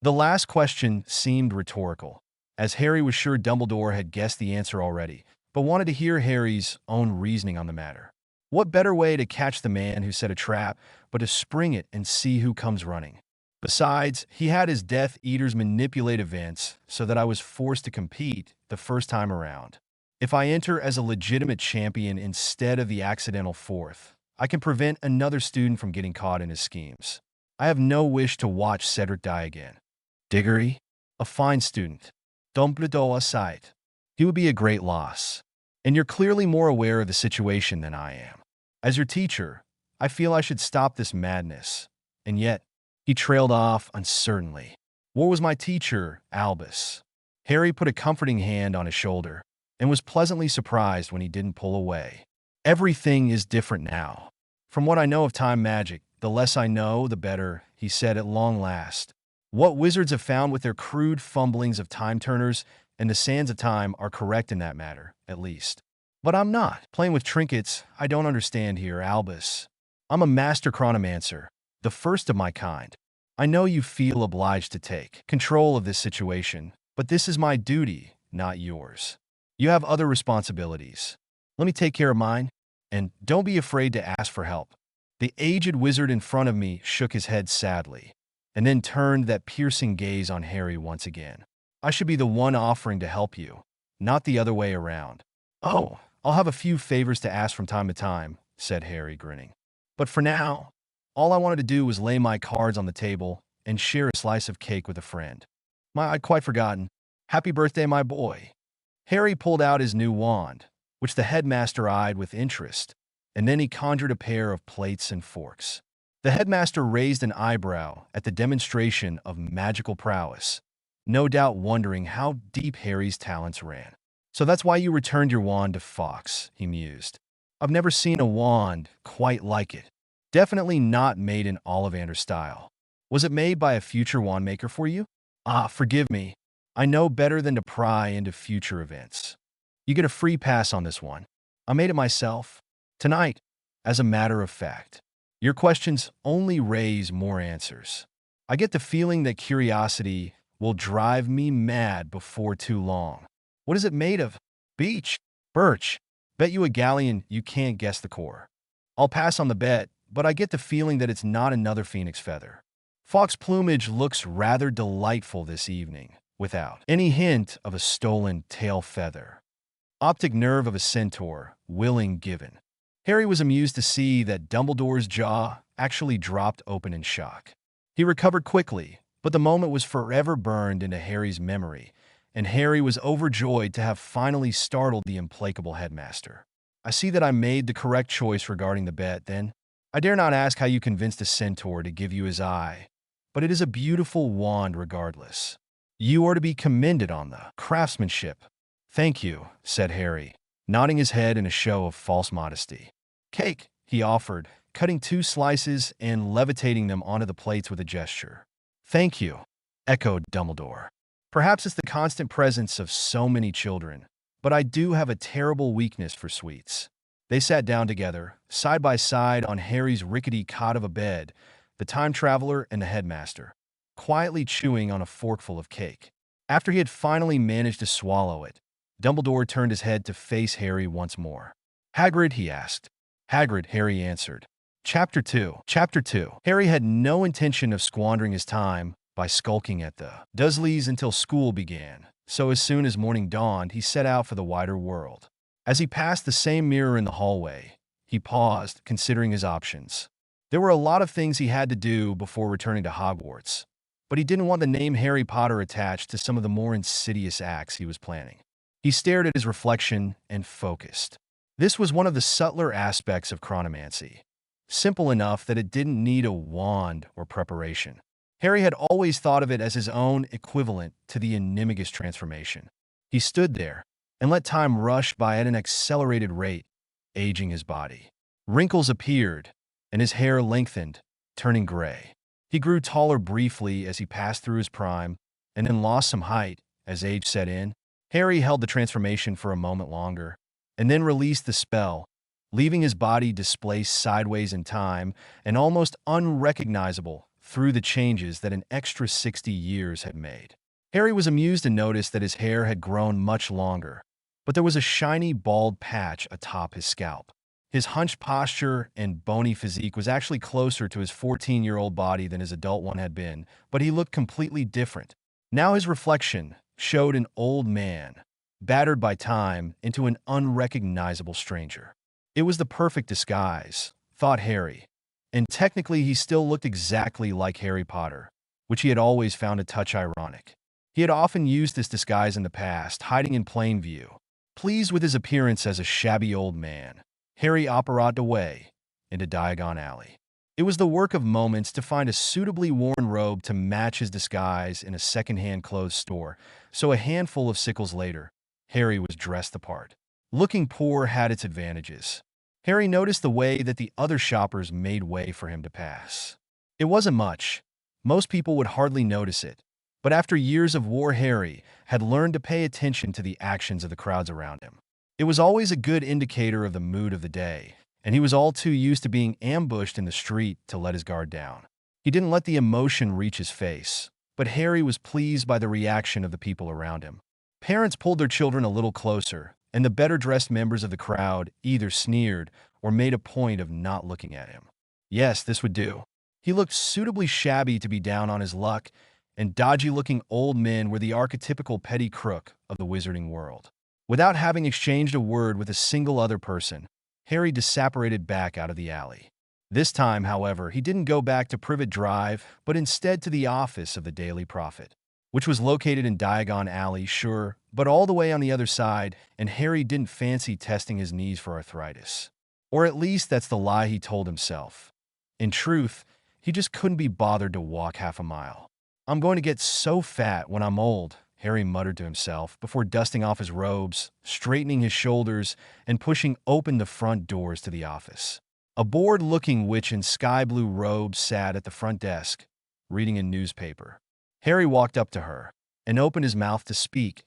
The last question seemed rhetorical, as Harry was sure Dumbledore had guessed the answer already, but wanted to hear Harry's own reasoning on the matter. What better way to catch the man who set a trap but to spring it and see who comes running? Besides, he had his Death Eaters manipulate events so that I was forced to compete the first time around. If I enter as a legitimate champion instead of the accidental fourth, I can prevent another student from getting caught in his schemes. I have no wish to watch Cedric die again. Diggory, a fine student. Dumbledore aside, he would be a great loss. And you're clearly more aware of the situation than I am. As your teacher, I feel I should stop this madness. And yet, he trailed off uncertainly. Where was my teacher, Albus? Harry put a comforting hand on his shoulder and was pleasantly surprised when he didn't pull away. Everything is different now. From what I know of time magic, the less I know, the better, he said at long last. What wizards have found with their crude fumblings of time-turners and the sands of time are correct in that matter, at least. But I'm not. Playing with trinkets, I don't understand here, Albus. I'm a master chronomancer, the first of my kind. I know you feel obliged to take control of this situation, but this is my duty, not yours. You have other responsibilities. Let me take care of mine, and don't be afraid to ask for help. The aged wizard in front of me shook his head sadly, and then turned that piercing gaze on Harry once again. I should be the one offering to help you, not the other way around. Oh, I'll have a few favors to ask from time to time, said Harry, grinning. But for now, all I wanted to do was lay my cards on the table and share a slice of cake with a friend. I'd quite forgotten. Happy birthday, my boy. Harry pulled out his new wand, which the headmaster eyed with interest, and then he conjured a pair of plates and forks. The headmaster raised an eyebrow at the demonstration of magical prowess, no doubt wondering how deep Harry's talents ran. So that's why you returned your wand to Fawkes, he mused. I've never seen a wand quite like it. Definitely not made in Ollivander style. Was it made by a future wand maker for you? Forgive me. I know better than to pry into future events. You get a free pass on this one. I made it myself. Tonight, as a matter of fact. Your questions only raise more answers. I get the feeling that curiosity will drive me mad before too long. What is it made of? Beech? Birch? Bet you a galleon you can't guess the core. I'll pass on the bet, but I get the feeling that it's not another phoenix feather. Fawkes' plumage looks rather delightful this evening, without any hint of a stolen tail feather. Optic nerve of a centaur, willing given. Harry was amused to see that Dumbledore's jaw actually dropped open in shock. He recovered quickly, but the moment was forever burned into Harry's memory, and Harry was overjoyed to have finally startled the implacable headmaster. I see that I made the correct choice regarding the bet, then. I dare not ask how you convinced a centaur to give you his eye, but it is a beautiful wand regardless. You are to be commended on the craftsmanship. Thank you, said Harry, nodding his head in a show of false modesty. Cake, he offered, cutting 2 slices and levitating them onto the plates with a gesture. Thank you, echoed Dumbledore. Perhaps it's the constant presence of so many children, but I do have a terrible weakness for sweets. They sat down together, side by side on Harry's rickety cot of a bed, the time traveler and the headmaster, quietly chewing on a forkful of cake. After he had finally managed to swallow it, Dumbledore turned his head to face Harry once more. Hagrid, he asked. Hagrid, Harry answered. Chapter 2. Harry had no intention of squandering his time by skulking at the Dursleys until school began, So as soon as morning dawned, he set out for the wider world. As he passed the same mirror in the hallway, he paused, considering his options. There were a lot of things he had to do before returning to Hogwarts, but he didn't want the name Harry Potter attached to some of the more insidious acts he was planning. He stared at his reflection and focused. This was one of the subtler aspects of chronomancy, simple enough that it didn't need a wand or preparation. Harry had always thought of it as his own equivalent to the Animagus transformation. He stood there and let time rush by at an accelerated rate, aging his body. Wrinkles appeared, and his hair lengthened, turning gray. He grew taller briefly as he passed through his prime, and then lost some height as age set in. Harry held the transformation for a moment longer, and then released the spell, leaving his body displaced sideways in time and almost unrecognizable through the changes that an extra 60 years had made. Harry was amused to notice that his hair had grown much longer, but there was a shiny bald patch atop his scalp. His hunched posture and bony physique was actually closer to his 14-year-old body than his adult one had been, but he looked completely different. Now his reflection showed an old man, battered by time, into an unrecognizable stranger. It was the perfect disguise, thought Harry, and technically he still looked exactly like Harry Potter, which he had always found a touch ironic. He had often used this disguise in the past, hiding in plain view. Pleased with his appearance as a shabby old man, Harry operated away into Diagon Alley. It was the work of moments to find a suitably worn robe to match his disguise in a second-hand clothes store, so a handful of cycles later, Harry was dressed the part. Looking poor had its advantages. Harry noticed the way that the other shoppers made way for him to pass. It wasn't much. Most people would hardly notice it. But after years of war, Harry had learned to pay attention to the actions of the crowds around him. It was always a good indicator of the mood of the day, and he was all too used to being ambushed in the street to let his guard down. He didn't let the emotion reach his face, but Harry was pleased by the reaction of the people around him. Parents pulled their children a little closer, and the better-dressed members of the crowd either sneered or made a point of not looking at him. Yes, this would do. He looked suitably shabby to be down on his luck, and dodgy-looking old men were the archetypical petty crook of the wizarding world. Without having exchanged a word with a single other person, Harry disapparated back out of the alley. This time, however, he didn't go back to Privet Drive, but instead to the office of the Daily Prophet, which was located in Diagon Alley, sure, but all the way on the other side, and Harry didn't fancy testing his knees for arthritis. Or at least that's the lie he told himself. In truth, he just couldn't be bothered to walk half a mile. "I'm going to get so fat when I'm old," Harry muttered to himself before dusting off his robes, straightening his shoulders, and pushing open the front doors to the office. A bored-looking witch in sky-blue robes sat at the front desk, reading a newspaper. Harry walked up to her and opened his mouth to speak,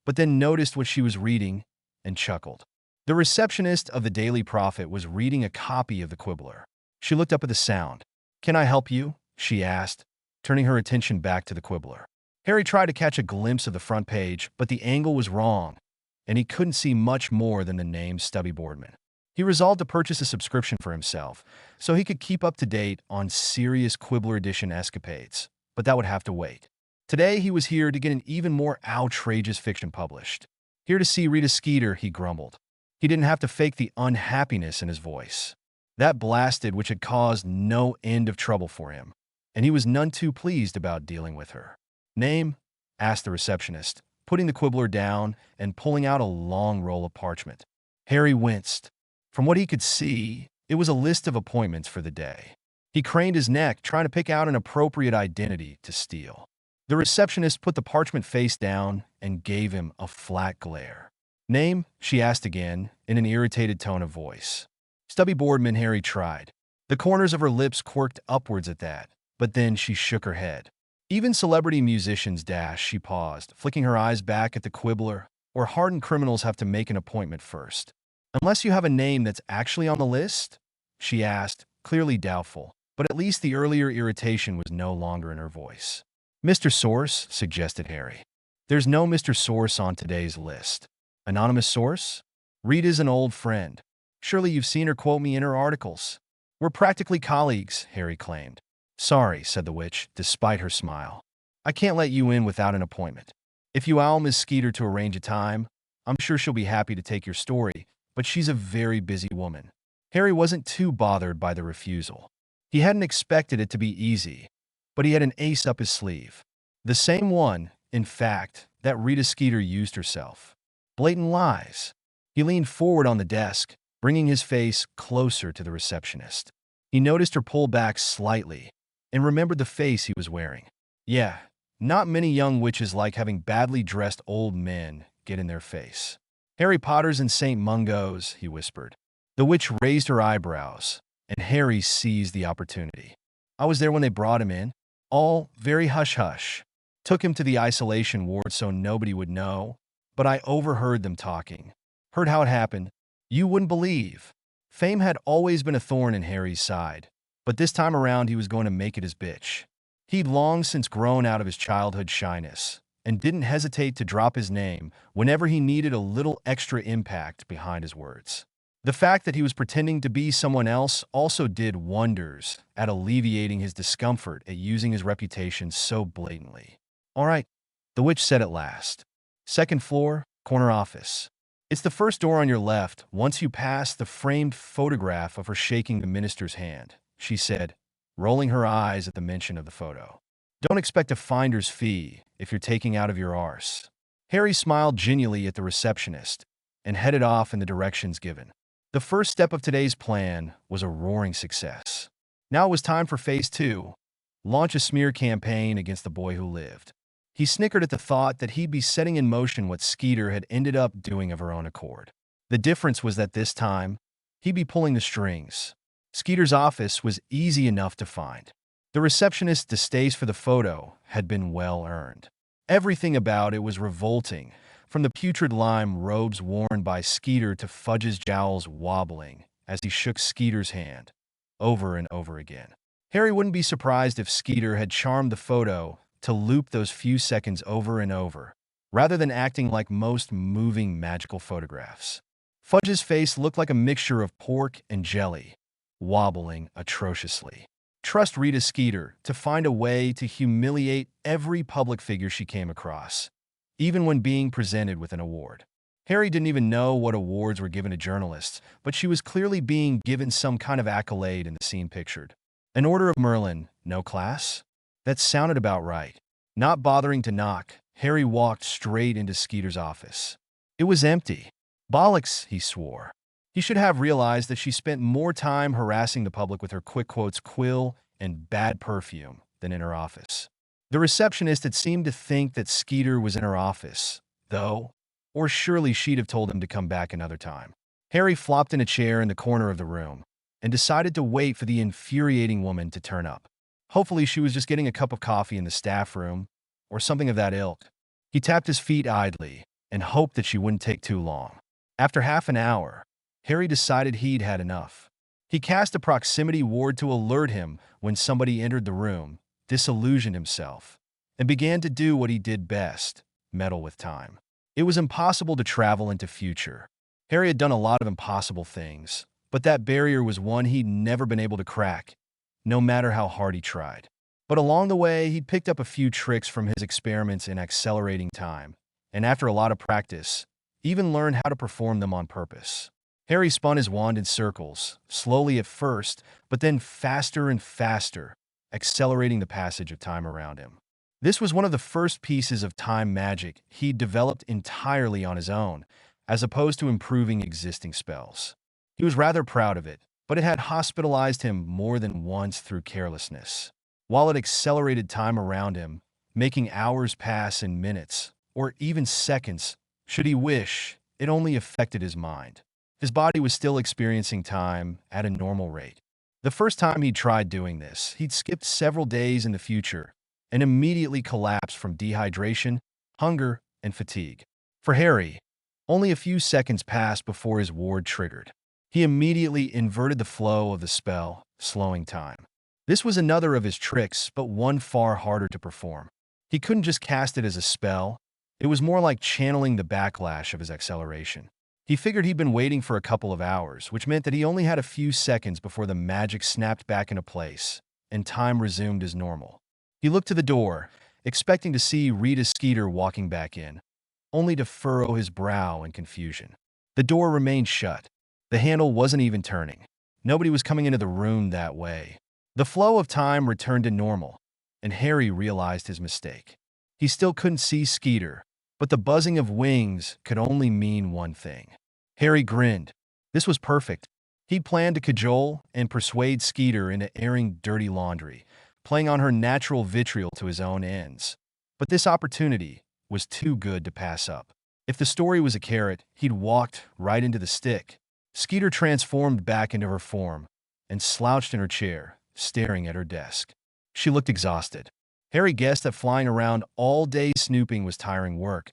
but then noticed what she was reading and chuckled. The receptionist of the Daily Prophet was reading a copy of the Quibbler. She looked up at the sound. "Can I help you?" she asked, turning her attention back to the Quibbler. Harry tried to catch a glimpse of the front page, but the angle was wrong, and he couldn't see much more than the name Stubby Boardman. He resolved to purchase a subscription for himself, so he could keep up to date on Sirius Quibbler Edition escapades, but that would have to wait. Today he was here to get an even more outrageous fiction published. Here to see Rita Skeeter, he grumbled. He didn't have to fake the unhappiness in his voice. That blasted which had caused no end of trouble for him, and he was none too pleased about dealing with her. "Name?" asked the receptionist, putting the Quibbler down and pulling out a long roll of parchment. Harry winced. From what he could see, it was a list of appointments for the day. He craned his neck, trying to pick out an appropriate identity to steal. The receptionist put the parchment face down and gave him a flat glare. "Name?" she asked again, in an irritated tone of voice. Stubby Boardman, Harry tried. The corners of her lips quirked upwards at that, but then she shook her head. "Even celebrity musicians dash," she paused, flicking her eyes back at the Quibbler, "or hardened criminals have to make an appointment first. Unless you have a name that's actually on the list?" she asked, clearly doubtful, but at least the earlier irritation was no longer in her voice. "Mr. Source," suggested Harry. "There's no Mr. Source on today's list." "Anonymous source?" "Rita's an old friend. Surely you've seen her quote me in her articles." "We're practically colleagues," Harry claimed. "Sorry," said the witch, despite her smile. "I can't let you in without an appointment." If you allow Miss Skeeter to arrange a time, I'm sure she'll be happy to take your story, but she's a very busy woman. Harry wasn't too bothered by the refusal. He hadn't expected it to be easy, but he had an ace up his sleeve. The same one, in fact, that Rita Skeeter used herself. Blatant lies. He leaned forward on the desk, bringing his face closer to the receptionist. He noticed her pull back slightly and remembered the face he was wearing. Yeah, not many young witches like having badly dressed old men get in their face. Harry Potter's and St. Mungo's, he whispered. The witch raised her eyebrows, and Harry seized the opportunity. I was there when they brought him in. All very hush-hush. Took him to the isolation ward so nobody would know, but I overheard them talking. Heard how it happened. You wouldn't believe. Fame had always been a thorn in Harry's side, but this time around he was going to make it his bitch. He'd long since grown out of his childhood shyness, and didn't hesitate to drop his name whenever he needed a little extra impact behind his words. The fact that he was pretending to be someone else also did wonders at alleviating his discomfort at using his reputation so blatantly. All right, the witch said at last. Second floor, corner office. It's the first door on your left once you pass the framed photograph of her shaking the minister's hand, she said, rolling her eyes at the mention of the photo. Don't expect a finder's fee if you're taking out of your arse. Harry smiled genially at the receptionist and headed off in the directions given. The first step of today's plan was a roaring success. Now it was time for phase 2, launch a smear campaign against the boy who lived. He snickered at the thought that he'd be setting in motion what Skeeter had ended up doing of her own accord. The difference was that this time, he'd be pulling the strings. Skeeter's office was easy enough to find. The receptionist's distaste for the photo had been well earned. Everything about it was revolting, from the putrid lime robes worn by Skeeter to Fudge's jowls wobbling as he shook Skeeter's hand, over and over again. Harry wouldn't be surprised if Skeeter had charmed the photo to loop those few seconds over and over, rather than acting like most moving magical photographs. Fudge's face looked like a mixture of pork and jelly, wobbling atrociously. Trust Rita Skeeter to find a way to humiliate every public figure she came across, even when being presented with an award. Harry didn't even know what awards were given to journalists, but she was clearly being given some kind of accolade in the scene pictured. An Order of Merlin, no class? That sounded about right. Not bothering to knock, Harry walked straight into Skeeter's office. It was empty. Bollocks, he swore. He should have realized that she spent more time harassing the public with her quick quotes quill and bad perfume than in her office. The receptionist had seemed to think that Skeeter was in her office, though, or surely she'd have told him to come back another time. Harry flopped in a chair in the corner of the room and decided to wait for the infuriating woman to turn up. Hopefully she was just getting a cup of coffee in the staff room, or something of that ilk. He tapped his feet idly and hoped that she wouldn't take too long. After half an hour, Harry decided he'd had enough. He cast a proximity ward to alert him when somebody entered the room, disillusioned himself, and began to do what he did best, meddle with time. It was impossible to travel into future. Harry had done a lot of impossible things, but that barrier was one he'd never been able to crack, no matter how hard he tried. But along the way, he'd picked up a few tricks from his experiments in accelerating time, and after a lot of practice, even learned how to perform them on purpose. Harry spun his wand in circles, slowly at first, but then faster and faster, accelerating the passage of time around him. This was one of the first pieces of time magic he'd developed entirely on his own, as opposed to improving existing spells. He was rather proud of it, but it had hospitalized him more than once through carelessness. While it accelerated time around him, making hours pass in minutes, or even seconds, should he wish, it only affected his mind. His body was still experiencing time at a normal rate. The first time he'd tried doing this, he'd skipped several days in the future and immediately collapsed from dehydration, hunger, and fatigue. For Harry, only a few seconds passed before his ward triggered. He immediately inverted the flow of the spell, slowing time. This was another of his tricks, but one far harder to perform. He couldn't just cast it as a spell. It was more like channeling the backlash of his acceleration. He figured he'd been waiting for a couple of hours, which meant that he only had a few seconds before the magic snapped back into place, and time resumed as normal. He looked to the door, expecting to see Rita Skeeter walking back in, only to furrow his brow in confusion. The door remained shut. The handle wasn't even turning. Nobody was coming into the room that way. The flow of time returned to normal, and Harry realized his mistake. He still couldn't see Skeeter, but the buzzing of wings could only mean one thing. Harry grinned. This was perfect. He'd planned to cajole and persuade Skeeter into airing dirty laundry, playing on her natural vitriol to his own ends. But this opportunity was too good to pass up. If the story was a carrot, he'd walked right into the stick. Skeeter transformed back into her form and slouched in her chair, staring at her desk. She looked exhausted. Harry guessed that flying around all day snooping was tiring work,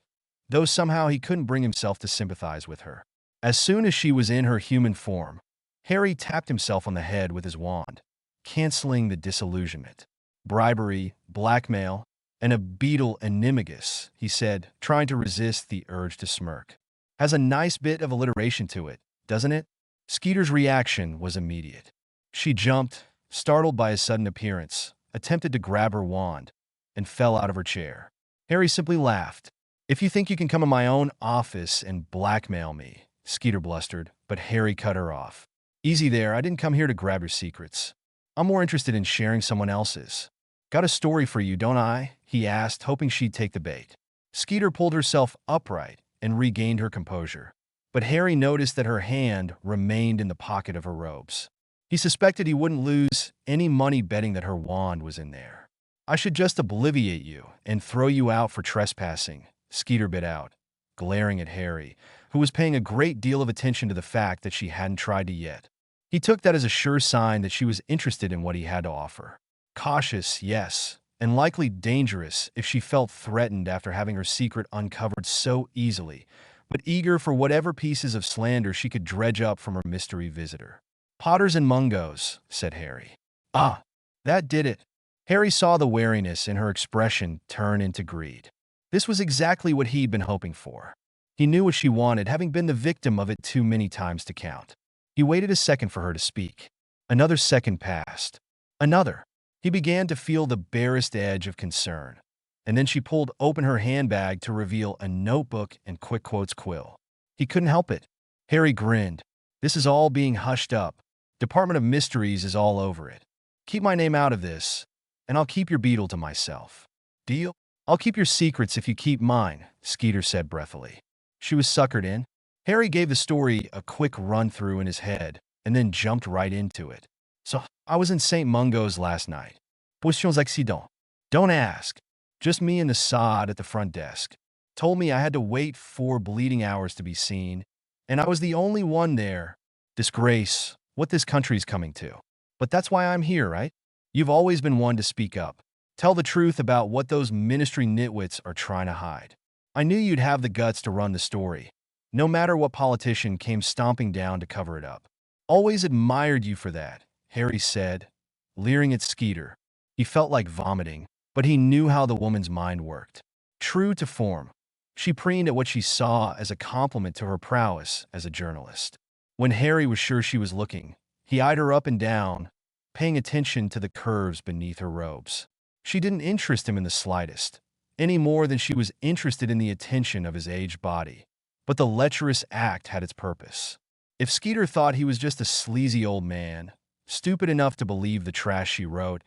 though somehow he couldn't bring himself to sympathize with her. As soon as she was in her human form, Harry tapped himself on the head with his wand, canceling the disillusionment. Bribery, blackmail, and a beetle animagus, he said, trying to resist the urge to smirk. Has a nice bit of alliteration to it, doesn't it? Skeeter's reaction was immediate. She jumped, startled by his sudden appearance, attempted to grab her wand, and fell out of her chair. Harry simply laughed. "If you think you can come in my own office and blackmail me," Skeeter blustered, but Harry cut her off. "Easy there, I didn't come here to grab your secrets. I'm more interested in sharing someone else's. Got a story for you, don't I?" he asked, hoping she'd take the bait. Skeeter pulled herself upright and regained her composure, but Harry noticed that her hand remained in the pocket of her robes. He suspected he wouldn't lose any money betting that her wand was in there. "I should just obliviate you and throw you out for trespassing," Skeeter bit out, glaring at Harry, who was paying a great deal of attention to the fact that she hadn't tried to yet. He took that as a sure sign that she was interested in what he had to offer. Cautious, yes, and likely dangerous if she felt threatened after having her secret uncovered so easily, but eager for whatever pieces of slander she could dredge up from her mystery visitor. "Potters and Mungos," said Harry. "Ah, that did it." Harry saw the wariness in her expression turn into greed. This was exactly what he'd been hoping for. He knew what she wanted, having been the victim of it too many times to count. He waited a second for her to speak. Another second passed. Another. He began to feel the barest edge of concern. And then she pulled open her handbag to reveal a notebook and quick quotes quill. He couldn't help it. Harry grinned. "This is all being hushed up. Department of Mysteries is all over it. Keep my name out of this, and I'll keep your beetle to myself. Deal?" "I'll keep your secrets if you keep mine," Skeeter said breathily. She was suckered in. Harry gave the story a quick run-through in his head and then jumped right into it. "So, I was in St. Mungo's last night. Potions accident. Don't ask. Just me and the sod at the front desk. Told me I had to wait 4 bleeding hours to be seen, and I was the only one there. Disgrace, what this country's coming to. But that's why I'm here, right? You've always been one to speak up. Tell the truth about what those ministry nitwits are trying to hide. I knew you'd have the guts to run the story, no matter what politician came stomping down to cover it up. Always admired you for that," Harry said, leering at Skeeter. He felt like vomiting, but he knew how the woman's mind worked. True to form, she preened at what she saw as a compliment to her prowess as a journalist. When Harry was sure she was looking, he eyed her up and down, paying attention to the curves beneath her robes. She didn't interest him in the slightest, any more than she was interested in the attention of his aged body. But the lecherous act had its purpose. If Skeeter thought he was just a sleazy old man, stupid enough to believe the trash she wrote,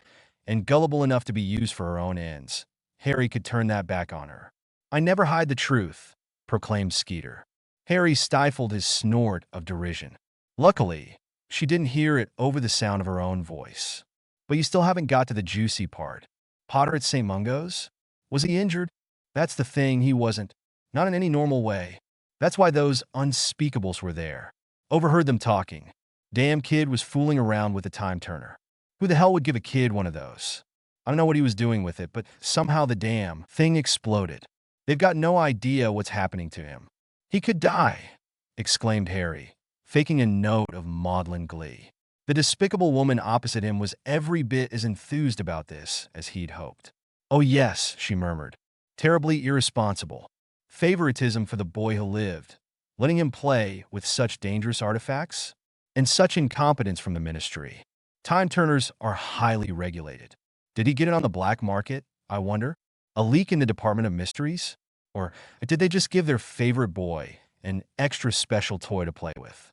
and gullible enough to be used for her own ends, Harry could turn that back on her. "I never hide the truth," proclaimed Skeeter. Harry stifled his snort of derision. Luckily, she didn't hear it over the sound of her own voice. "But you still haven't got to the juicy part. Potter at St. Mungo's? Was he injured?" "That's the thing, he wasn't. Not in any normal way. That's why those unspeakables were there. Overheard them talking. Damn kid was fooling around with a time turner. Who the hell would give a kid one of those? I don't know what he was doing with it, but somehow the damn thing exploded. They've got no idea what's happening to him." "He could die," exclaimed Harry, faking a note of maudlin glee. The despicable woman opposite him was every bit as enthused about this as he'd hoped. "Oh yes," she murmured. "Terribly irresponsible. Favoritism for the boy who lived. Letting him play with such dangerous artifacts? And such incompetence from the ministry. Time turners are highly regulated. Did he get it on the black market, I wonder?" A leak in the Department of Mysteries? Or did they just give their favorite boy an extra special toy to play with?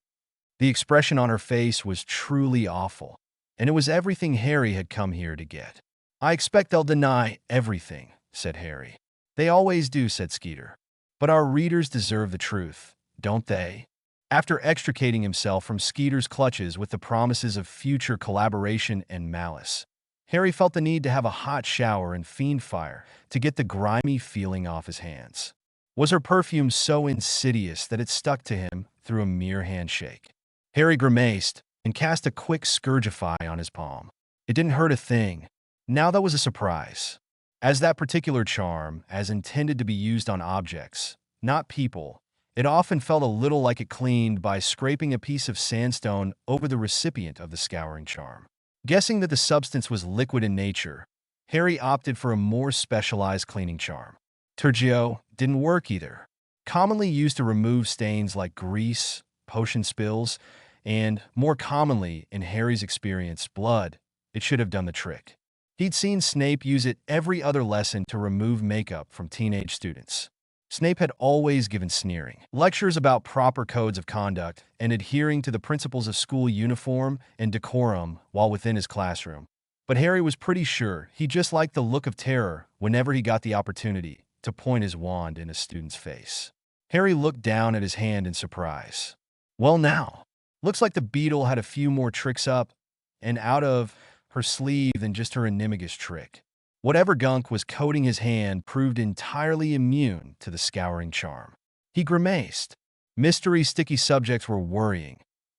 The expression on her face was truly awful, and it was everything Harry had come here to get. "I expect they'll deny everything," said Harry. "They always do," said Skeeter. "But our readers deserve the truth, don't they?" After extricating himself from Skeeter's clutches with the promises of future collaboration and malice, Harry felt the need to have a hot shower and fiend fire to get the grimy feeling off his hands. Was her perfume so insidious that it stuck to him through a mere handshake? Harry grimaced and cast a quick Scourgify on his palm. It didn't hurt a thing. Now that was a surprise, as that particular charm, as intended to be used on objects, not people, it often felt a little like it cleaned by scraping a piece of sandstone over the recipient of the scouring charm. Guessing that the substance was liquid in nature, Harry opted for a more specialized cleaning charm. Turgio didn't work either. Commonly used to remove stains like grease, potion spills, and, more commonly, in Harry's experience, blood, it should have done the trick. He'd seen Snape use it every other lesson to remove makeup from teenage students. Snape had always given sneering lectures about proper codes of conduct and adhering to the principles of school uniform and decorum while within his classroom. But Harry was pretty sure he just liked the look of terror whenever he got the opportunity to point his wand in a student's face. Harry looked down at his hand in surprise. Well now, looks like the beetle had a few more tricks up and out of her sleeve than just her animagus trick. Whatever gunk was coating his hand proved entirely immune to the scouring charm. He grimaced. Mystery sticky subjects were worrying,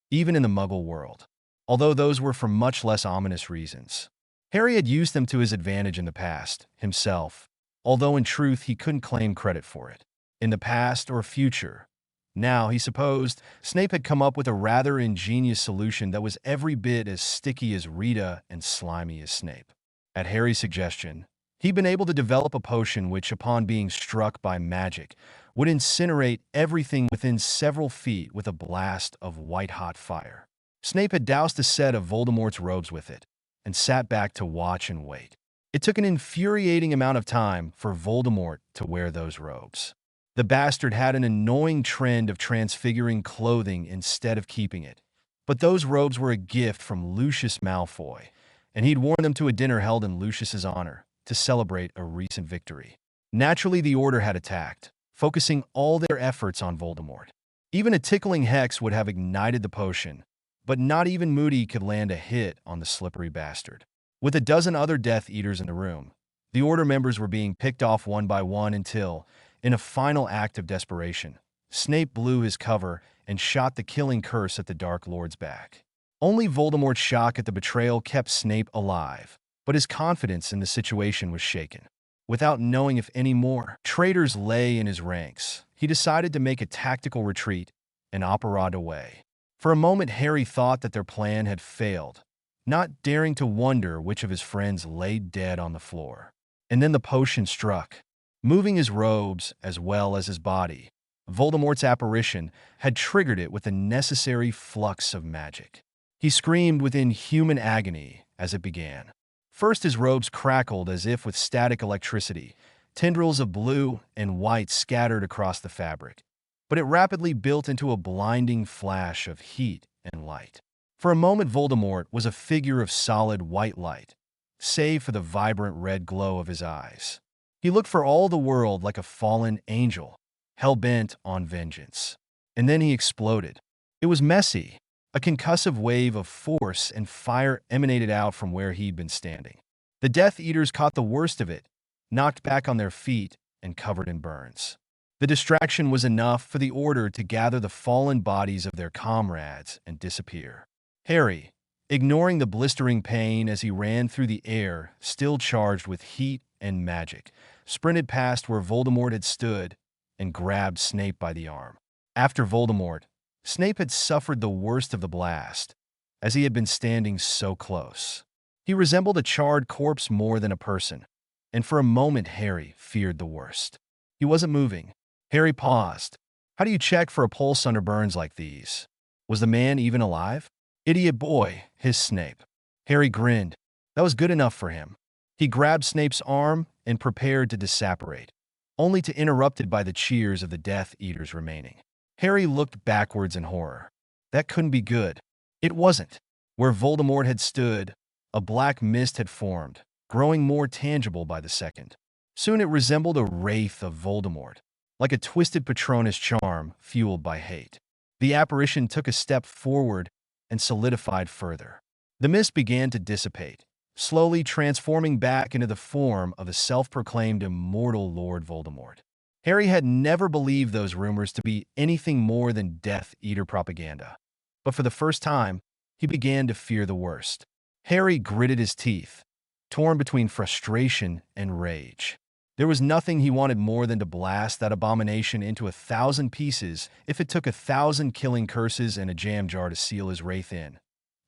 even in the Muggle world, although those were for much less ominous reasons. Harry had used them to his advantage in the past, himself, although in truth he couldn't claim credit for it. In the past or future. Now, he supposed, Snape had come up with a rather ingenious solution that was every bit as sticky as Rita and slimy as Snape. At Harry's suggestion, he'd been able to develop a potion which, upon being struck by magic, would incinerate everything within several feet with a blast of white-hot fire. Snape had doused a set of Voldemort's robes with it, and sat back to watch and wait. It took an infuriating amount of time for Voldemort to wear those robes. The bastard had an annoying trend of transfiguring clothing instead of keeping it, but those robes were a gift from Lucius Malfoy, and he'd worn them to a dinner held in Lucius's honor to celebrate a recent victory. Naturally, the Order had attacked, focusing all their efforts on Voldemort. Even a tickling hex would have ignited the potion, but not even Moody could land a hit on the slippery bastard. With a dozen other Death Eaters in the room, the Order members were being picked off one by one until, in a final act of desperation, Snape blew his cover and shot the killing curse at the Dark Lord's back. Only Voldemort's shock at the betrayal kept Snape alive, but his confidence in the situation was shaken. Without knowing if any more traitors lay in his ranks, he decided to make a tactical retreat and apparat away. For a moment, Harry thought that their plan had failed, not daring to wonder which of his friends lay dead on the floor. And then the potion struck. Moving his robes as well as his body, Voldemort's apparition had triggered it with a necessary flux of magic. He screamed with inhuman agony as it began. First, his robes crackled as if with static electricity. Tendrils of blue and white scattered across the fabric, but it rapidly built into a blinding flash of heat and light. For a moment, Voldemort was a figure of solid white light, save for the vibrant red glow of his eyes. He looked for all the world like a fallen angel, hell-bent on vengeance. And then he exploded. It was messy. A concussive wave of force and fire emanated out from where he'd been standing. The Death Eaters caught the worst of it, knocked back on their feet and covered in burns. The distraction was enough for the Order to gather the fallen bodies of their comrades and disappear. Harry, ignoring the blistering pain as he ran through the air, still charged with heat and magic, sprinted past where Voldemort had stood and grabbed Snape by the arm. After Voldemort, Snape had suffered the worst of the blast, as he had been standing so close. He resembled a charred corpse more than a person, and for a moment Harry feared the worst. He wasn't moving. Harry paused. How do you check for a pulse under burns like these? Was the man even alive? Idiot boy, hissed Snape. Harry grinned. That was good enough for him. He grabbed Snape's arm and prepared to disapparate, only to interrupted by the cheers of the Death Eaters remaining. Harry looked backwards in horror. That couldn't be good. It wasn't. Where Voldemort had stood, a black mist had formed, growing more tangible by the second. Soon it resembled a wraith of Voldemort, like a twisted Patronus charm fueled by hate. The apparition took a step forward and solidified further. The mist began to dissipate, slowly transforming back into the form of the self-proclaimed immortal Lord Voldemort. Harry had never believed those rumors to be anything more than Death Eater propaganda. But for the first time, he began to fear the worst. Harry gritted his teeth, torn between frustration and rage. There was nothing he wanted more than to blast that abomination into 1,000 pieces if it took 1,000 killing curses and a jam jar to seal his wraith in.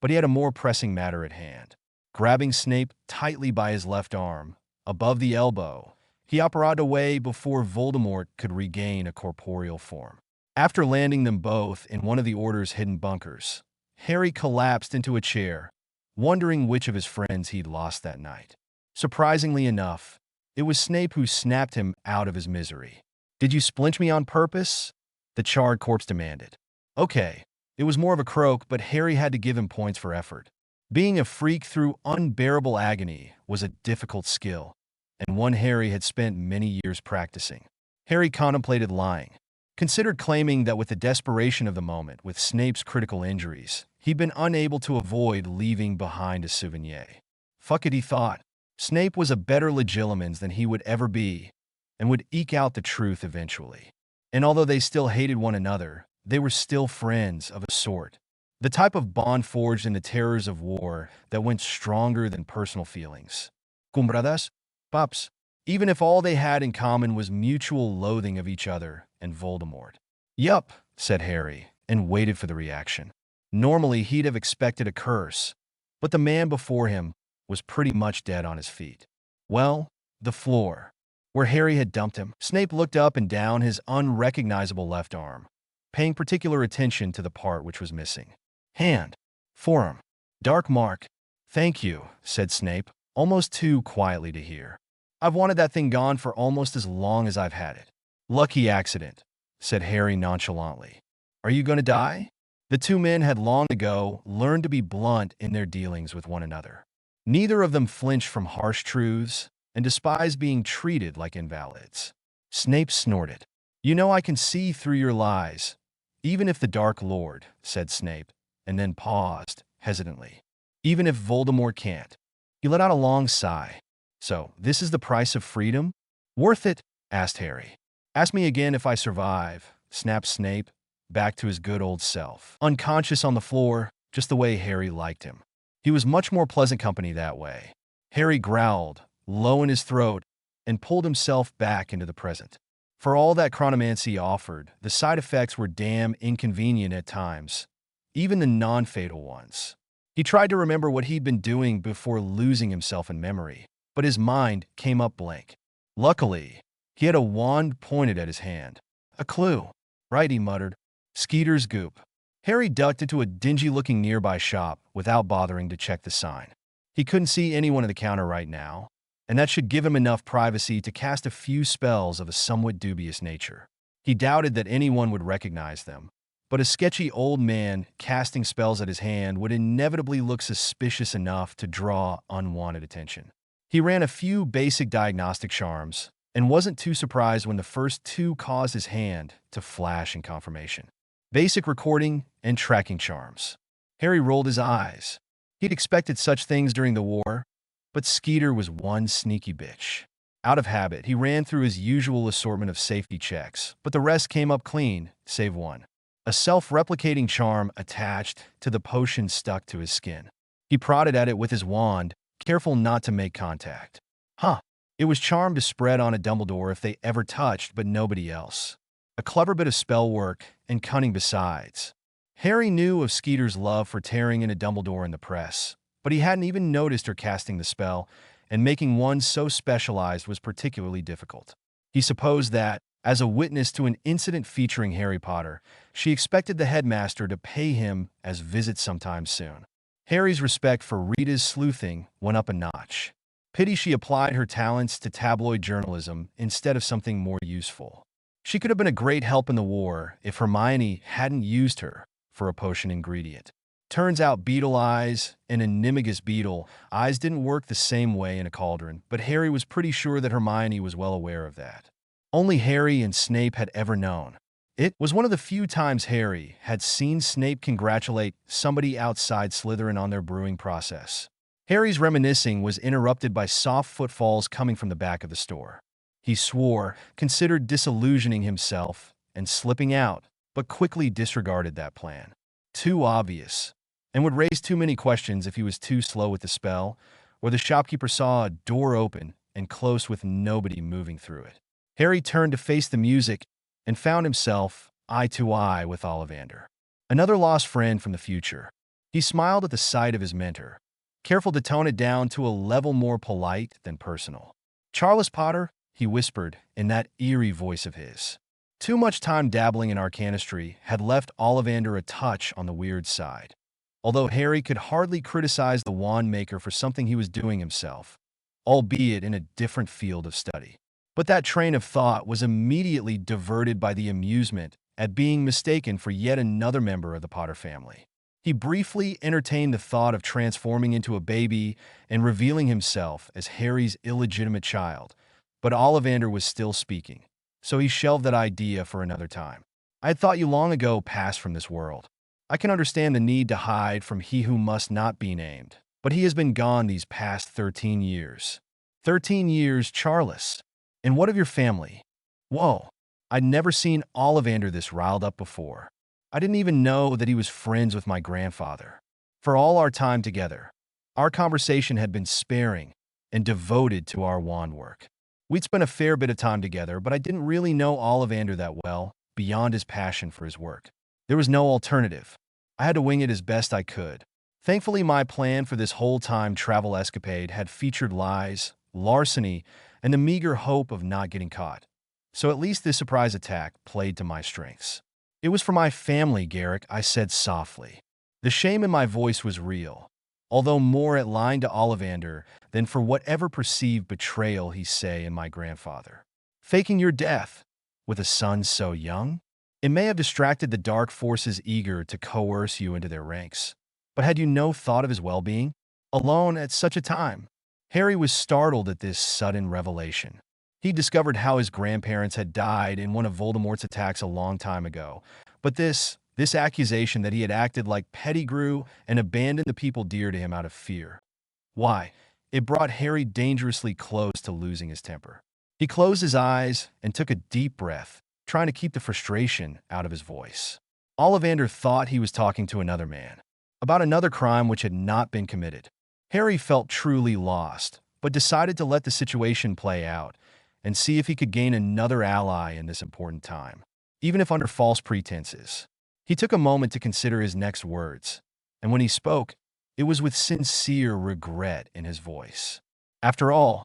But he had a more pressing matter at hand. Grabbing Snape tightly by his left arm, above the elbow, he apparated away before Voldemort could regain a corporeal form. After landing them both in one of the Order's hidden bunkers, Harry collapsed into a chair, wondering which of his friends he'd lost that night. Surprisingly enough, it was Snape who snapped him out of his misery. "Did you splinch me on purpose?" the charred corpse demanded. Okay, it was more of a croak, but Harry had to give him points for effort. Being a freak through unbearable agony was a difficult skill, and one Harry had spent many years practicing. Harry contemplated lying, considered claiming that with the desperation of the moment, with Snape's critical injuries, he'd been unable to avoid leaving behind a souvenir. Fuck it, he thought. Snape was a better Legilimens than he would ever be, and would eke out the truth eventually. And although they still hated one another, they were still friends of a sort. The type of bond forged in the terrors of war that went stronger than personal feelings. Cumbradas? Pups. Even if all they had in common was mutual loathing of each other and Voldemort. "Yup," said Harry, and waited for the reaction. Normally, he'd have expected a curse, but the man before him was pretty much dead on his feet. Well, the floor, where Harry had dumped him. Snape looked up and down his unrecognizable left arm, paying particular attention to the part which was missing. Hand. Forearm. Dark mark. "Thank you," said Snape, almost too quietly to hear. "I've wanted that thing gone for almost as long as I've had it." "Lucky accident," said Harry nonchalantly. "Are you going to die?" The two men had long ago learned to be blunt in their dealings with one another. Neither of them flinched from harsh truths and despised being treated like invalids. Snape snorted. "You know I can see through your lies, even if the Dark Lord," said Snape, and then paused, hesitantly. "Even if Voldemort can't." He let out a long sigh. "So, this is the price of freedom? Worth it?" asked Harry. "Ask me again if I survive," snapped Snape, back to his good old self. Unconscious on the floor, just the way Harry liked him. He was much more pleasant company that way. Harry growled, low in his throat, and pulled himself back into the present. For all that chronomancy offered, the side effects were damn inconvenient at times, even the non-fatal ones. He tried to remember what he'd been doing before losing himself in memory, but his mind came up blank. Luckily, he had a wand pointed at his hand. "A clue." "Right," he muttered. "Skeeter's goop." Harry ducked into a dingy-looking nearby shop without bothering to check the sign. He couldn't see anyone at the counter right now, and that should give him enough privacy to cast a few spells of a somewhat dubious nature. He doubted that anyone would recognize them, but a sketchy old man casting spells at his hand would inevitably look suspicious enough to draw unwanted attention. He ran a few basic diagnostic charms, and wasn't too surprised when the first two caused his hand to flash in confirmation. Basic recording and tracking charms. Harry rolled his eyes. He'd expected such things during the war, but Skeeter was one sneaky bitch. Out of habit, he ran through his usual assortment of safety checks, but the rest came up clean, save one. A self-replicating charm attached to the potion stuck to his skin. He prodded at it with his wand, careful not to make contact. It was charmed to spread on a Dumbledore if they ever touched, but nobody else. A clever bit of spell work, and cunning besides. Harry knew of Skeeter's love for tearing into Dumbledore in the press, but he hadn't even noticed her casting the spell, and making one so specialized was particularly difficult. He supposed that, as a witness to an incident featuring Harry Potter, she expected the headmaster to pay him as visit sometime soon. Harry's respect for Rita's sleuthing went up a notch. Pity she applied her talents to tabloid journalism instead of something more useful. She could have been a great help in the war if Hermione hadn't used her for a potion ingredient. Turns out beetle eyes and Animagus beetle eyes didn't work the same way in a cauldron, but Harry was pretty sure that Hermione was well aware of that. Only Harry and Snape had ever known. It was one of the few times Harry had seen Snape congratulate somebody outside Slytherin on their brewing process. Harry's reminiscing was interrupted by soft footfalls coming from the back of the store. He swore, considered disillusioning himself, and slipping out, but quickly disregarded that plan. Too obvious, and would raise too many questions if he was too slow with the spell, or the shopkeeper saw a door open and close with nobody moving through it. Harry turned to face the music and found himself eye to eye with Ollivander, another lost friend from the future. He smiled at the sight of his mentor, careful to tone it down to a level more polite than personal. "Charles Potter," he whispered in that eerie voice of his. Too much time dabbling in arcanistry had left Ollivander a touch on the weird side. Although Harry could hardly criticize the wand maker for something he was doing himself, albeit in a different field of study. But that train of thought was immediately diverted by the amusement at being mistaken for yet another member of the Potter family. He briefly entertained the thought of transforming into a baby and revealing himself as Harry's illegitimate child, but Ollivander was still speaking, so he shelved that idea for another time. "I had thought you long ago passed from this world. I can understand the need to hide from he who must not be named, but he has been gone these past 13 years. 13 years, Charles. And what of your family?" Whoa, I'd never seen Ollivander this riled up before. I didn't even know that he was friends with my grandfather. For all our time together, our conversation had been sparing and devoted to our wand work. We'd spent a fair bit of time together, but I didn't really know Ollivander that well, beyond his passion for his work. There was no alternative. I had to wing it as best I could. Thankfully, my plan for this whole time travel escapade had featured lies, larceny, and the meager hope of not getting caught. So at least this surprise attack played to my strengths. "It was for my family, Garrick," I said softly. The shame in my voice was real, although more at line to Ollivander than for whatever perceived betrayal he say in my grandfather. "Faking your death with a son so young? It may have distracted the dark forces eager to coerce you into their ranks. But had you no thought of his well-being? Alone at such a time?" Harry was startled at this sudden revelation. He discovered how his grandparents had died in one of Voldemort's attacks a long time ago. But this accusation that he had acted like Pettigrew and abandoned the people dear to him out of fear. Why, it brought Harry dangerously close to losing his temper. He closed his eyes and took a deep breath, trying to keep the frustration out of his voice. Ollivander thought he was talking to another man, about another crime which had not been committed. Harry felt truly lost, but decided to let the situation play out and see if he could gain another ally in this important time, even if under false pretenses. He took a moment to consider his next words, and when he spoke, it was with sincere regret in his voice. After all,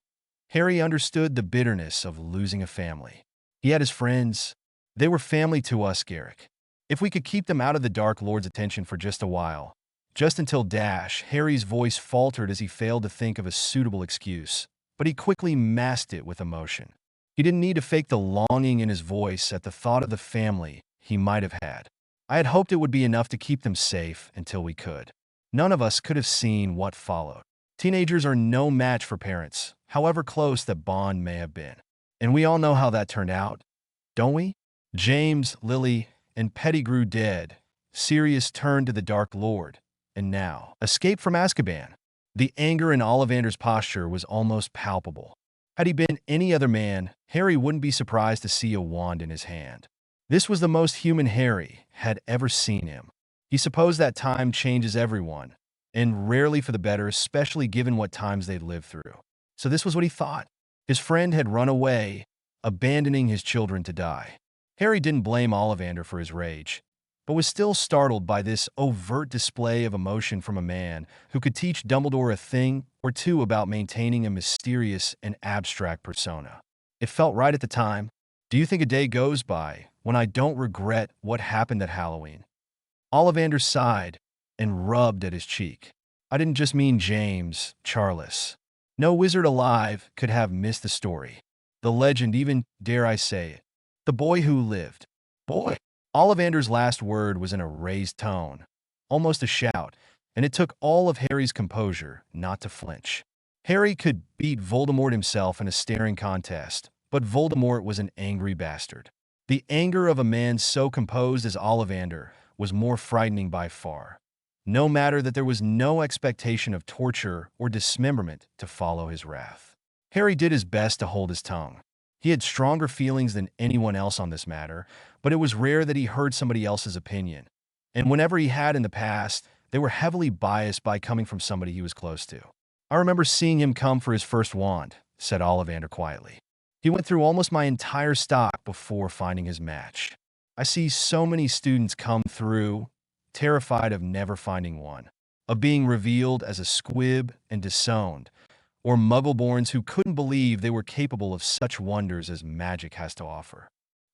Harry understood the bitterness of losing a family. He had his friends. They were family to us, Garrick. If we could keep them out of the Dark Lord's attention for just a while, just until Harry's voice faltered as he failed to think of a suitable excuse, but he quickly masked it with emotion. He didn't need to fake the longing in his voice at the thought of the family he might have had. I had hoped it would be enough to keep them safe until we could. None of us could have seen what followed. Teenagers are no match for parents, however close that bond may have been. And we all know how that turned out, don't we? James, Lily, and Pettigrew dead. Sirius turned to the Dark Lord. And now, escape from Azkaban. The anger in Ollivander's posture was almost palpable. Had he been any other man, Harry wouldn't be surprised to see a wand in his hand. This was the most human Harry had ever seen him. He supposed that time changes everyone, and rarely for the better, especially given what times they'd lived through. So this was what he thought. His friend had run away, abandoning his children to die. Harry didn't blame Ollivander for his rage, but was still startled by this overt display of emotion from a man who could teach Dumbledore a thing or two about maintaining a mysterious and abstract persona. It felt right at the time. "Do you think a day goes by when I don't regret what happened at Halloween?" Ollivander sighed and rubbed at his cheek. "I didn't just mean James, Charles. No wizard alive could have missed the story. The legend, even, dare I say it. The boy who lived. Boy. Ollivander's last word was in a raised tone, almost a shout, and it took all of Harry's composure not to flinch. Harry could beat Voldemort himself in a staring contest, but Voldemort was an angry bastard. The anger of a man so composed as Ollivander was more frightening by far, no matter that there was no expectation of torture or dismemberment to follow his wrath. Harry did his best to hold his tongue. He had stronger feelings than anyone else on this matter, but it was rare that he heard somebody else's opinion. And whenever he had in the past, they were heavily biased by coming from somebody he was close to. I remember seeing him come for his first wand, said Ollivander quietly. He went through almost my entire stock before finding his match. I see so many students come through, terrified of never finding one, of being revealed as a squib and disowned, or Muggleborns who couldn't believe they were capable of such wonders as magic has to offer.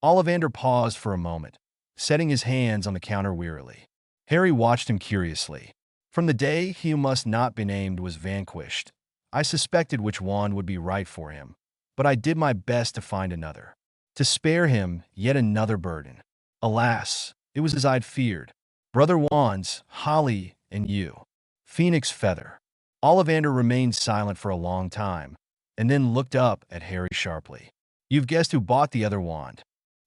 Ollivander paused for a moment, setting his hands on the counter wearily. Harry watched him curiously. From the day he who must not be named was vanquished, I suspected which wand would be right for him, but I did my best to find another, to spare him yet another burden. Alas, it was as I'd feared. Brother Wands, Holly, and you. Phoenix Feather. Ollivander remained silent for a long time, and then looked up at Harry sharply. You've guessed who bought the other wand.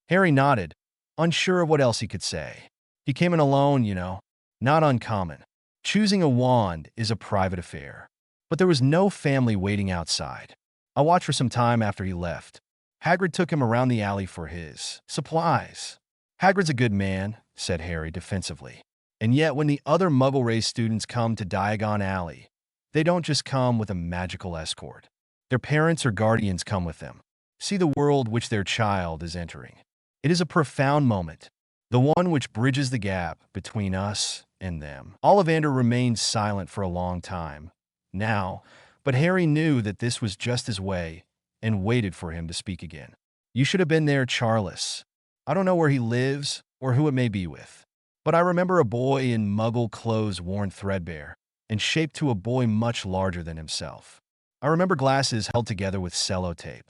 Harry nodded, unsure of what else he could say. He came in alone, you know. Not uncommon. Choosing a wand is a private affair. But there was no family waiting outside. I watched for some time after he left. Hagrid took him around the alley for his supplies. Hagrid's a good man, said Harry defensively. And yet when the other Muggle-raised students come to Diagon Alley, they don't just come with a magical escort. Their parents or guardians come with them. See the world which their child is entering. It is a profound moment, the one which bridges the gap between us and them. Ollivander remained silent for a long time now, but Harry knew that this was just his way and waited for him to speak again. You should have been there, Charles. I don't know where he lives or who it may be with, but I remember a boy in Muggle clothes worn threadbare and shaped to a boy much larger than himself. I remember glasses held together with sellotape,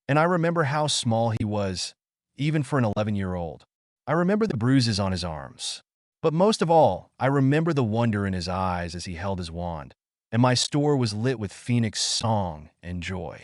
and I remember how small he was, even for an 11-year-old. I remember the bruises on his arms. But most of all, I remember the wonder in his eyes as he held his wand, and my store was lit with Phoenix song and joy.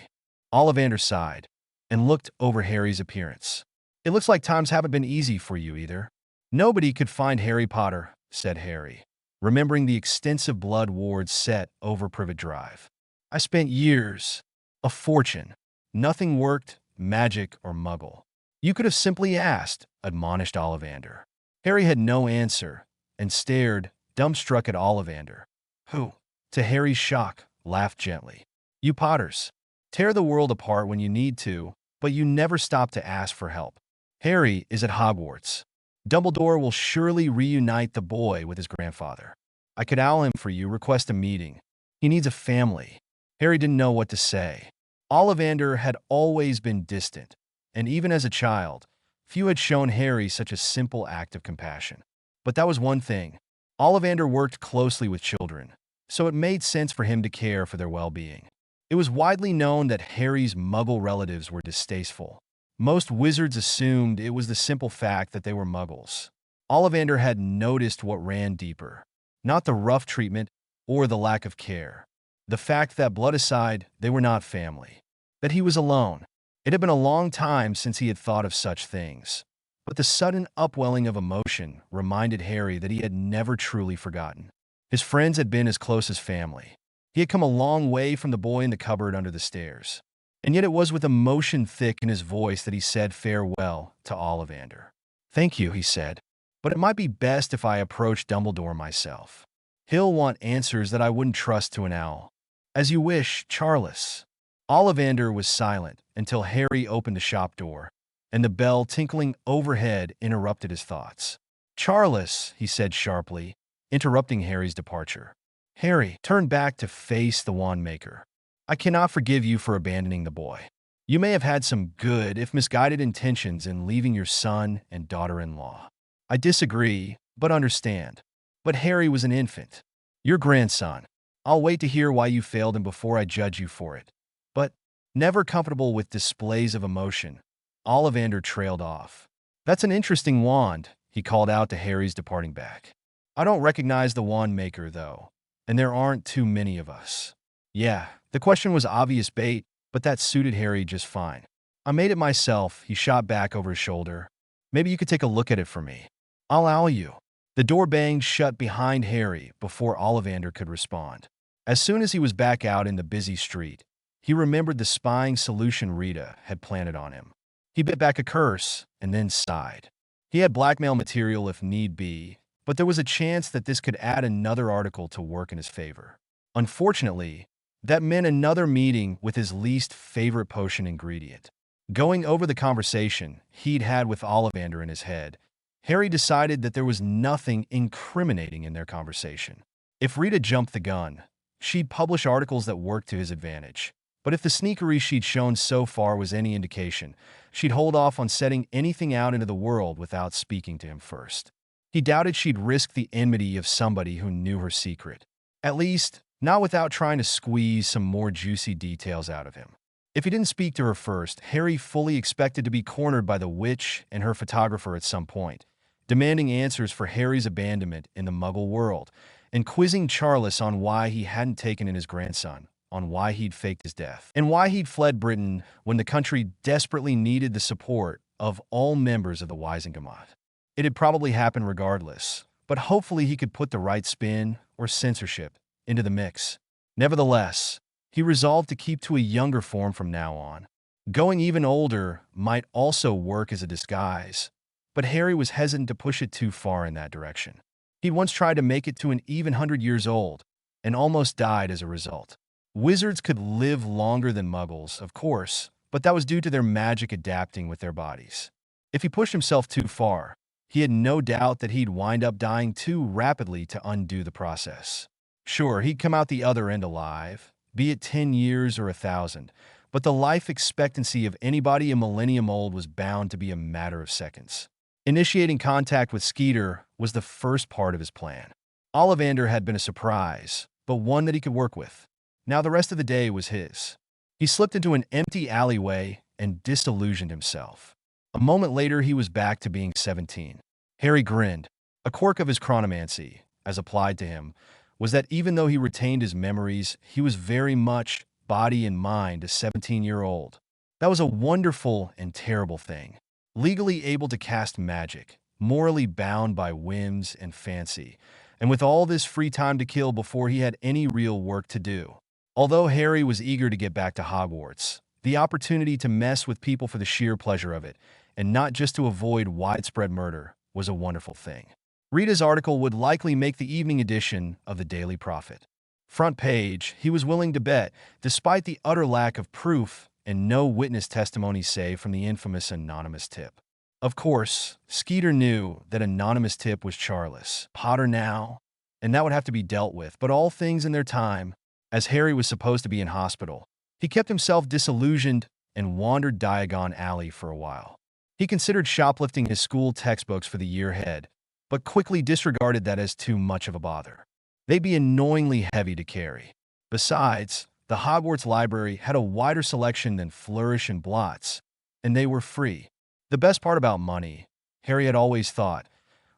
Ollivander sighed and looked over Harry's appearance. It looks like times haven't been easy for you either. Nobody could find Harry Potter, said Harry, remembering the extensive blood wards set over Privet Drive. I spent years, a fortune. Nothing worked, magic or Muggle. You could have simply asked, admonished Ollivander. Harry had no answer and stared, dumbstruck at Ollivander, who, to Harry's shock, laughed gently. You Potters tear the world apart when you need to, but you never stop to ask for help. Harry is at Hogwarts. Dumbledore will surely reunite the boy with his grandfather. I could owl him for you, request a meeting. He needs a family. Harry didn't know what to say. Ollivander had always been distant, and even as a child, few had shown Harry such a simple act of compassion. But that was one thing. Ollivander worked closely with children, so it made sense for him to care for their well-being. It was widely known that Harry's Muggle relatives were distasteful. Most wizards assumed it was the simple fact that they were Muggles. Ollivander had noticed what ran deeper, not the rough treatment or the lack of care. The fact that, blood aside, they were not family. That he was alone. It had been a long time since he had thought of such things. But the sudden upwelling of emotion reminded Harry that he had never truly forgotten. His friends had been as close as family. He had come a long way from the boy in the cupboard under the stairs. And yet it was with emotion thick in his voice that he said farewell to Ollivander. Thank you, he said, but it might be best if I approached Dumbledore myself. He'll want answers that I wouldn't trust to an owl. As you wish, Charles. Ollivander was silent until Harry opened the shop door, and the bell tinkling overhead interrupted his thoughts. Charles, he said sharply, interrupting Harry's departure. Harry turned back to face the wand maker. I cannot forgive you for abandoning the boy. You may have had some good, if misguided, intentions in leaving your son and daughter-in-law. I disagree, but understand. But Harry was an infant. Your grandson. I'll wait to hear why you failed him before I judge you for it. But, never comfortable with displays of emotion, Ollivander trailed off. That's an interesting wand, he called out to Harry's departing back. I don't recognize the wand maker, though, and there aren't too many of us. Yeah, the question was obvious bait, but that suited Harry just fine. I made it myself, he shot back over his shoulder. Maybe you could take a look at it for me. I'll allow you. The door banged shut behind Harry before Ollivander could respond. As soon as he was back out in the busy street, he remembered the spying solution Rita had planted on him. He bit back a curse and then sighed. He had blackmail material if need be, but there was a chance that this could add another article to work in his favor. Unfortunately, that meant another meeting with his least favorite potion ingredient. Going over the conversation he'd had with Ollivander in his head, Harry decided that there was nothing incriminating in their conversation. If Rita jumped the gun, she'd publish articles that worked to his advantage. But if the sneakery she'd shown so far was any indication, she'd hold off on setting anything out into the world without speaking to him first. He doubted she'd risk the enmity of somebody who knew her secret. At least, not without trying to squeeze some more juicy details out of him. If he didn't speak to her first, Harry fully expected to be cornered by the witch and her photographer at some point, demanding answers for Harry's abandonment in the Muggle world, and quizzing Charles on why he hadn't taken in his grandson, on why he'd faked his death, and why he'd fled Britain when the country desperately needed the support of all members of the Wisengamot. It had probably happened regardless, but hopefully he could put the right spin, or censorship, into the mix. Nevertheless, he resolved to keep to a younger form from now on. Going even older might also work as a disguise, but Harry was hesitant to push it too far in that direction. He'd once tried to make it to an even 100 years old, and almost died as a result. Wizards could live longer than Muggles, of course, but that was due to their magic adapting with their bodies. If he pushed himself too far, he had no doubt that he'd wind up dying too rapidly to undo the process. Sure, he'd come out the other end alive, be it 10 years or 1,000, but the life expectancy of anybody a millennium old was bound to be a matter of seconds. Initiating contact with Skeeter was the first part of his plan. Ollivander had been a surprise, but one that he could work with. Now the rest of the day was his. He slipped into an empty alleyway and disillusioned himself. A moment later, he was back to being 17. Harry grinned. A quirk of his chronomancy, as applied to him, was that even though he retained his memories, he was very much, body and mind, a 17-year-old. That was a wonderful and terrible thing. Legally able to cast magic, morally bound by whims and fancy, and with all this free time to kill before he had any real work to do. Although Harry was eager to get back to Hogwarts, the opportunity to mess with people for the sheer pleasure of it, and not just to avoid widespread murder, was a wonderful thing. Rita's article would likely make the evening edition of the Daily Prophet. Front page, he was willing to bet, despite the utter lack of proof and no witness testimony save from the infamous anonymous tip. Of course, Skeeter knew that anonymous tip was Charles Potter now, and that would have to be dealt with, but all things in their time. As Harry was supposed to be in hospital, he kept himself disillusioned and wandered Diagon Alley for a while. He considered shoplifting his school textbooks for the year ahead, but quickly disregarded that as too much of a bother. They'd be annoyingly heavy to carry. Besides, the Hogwarts library had a wider selection than Flourish and Blots, and they were free. The best part about money, Harry had always thought,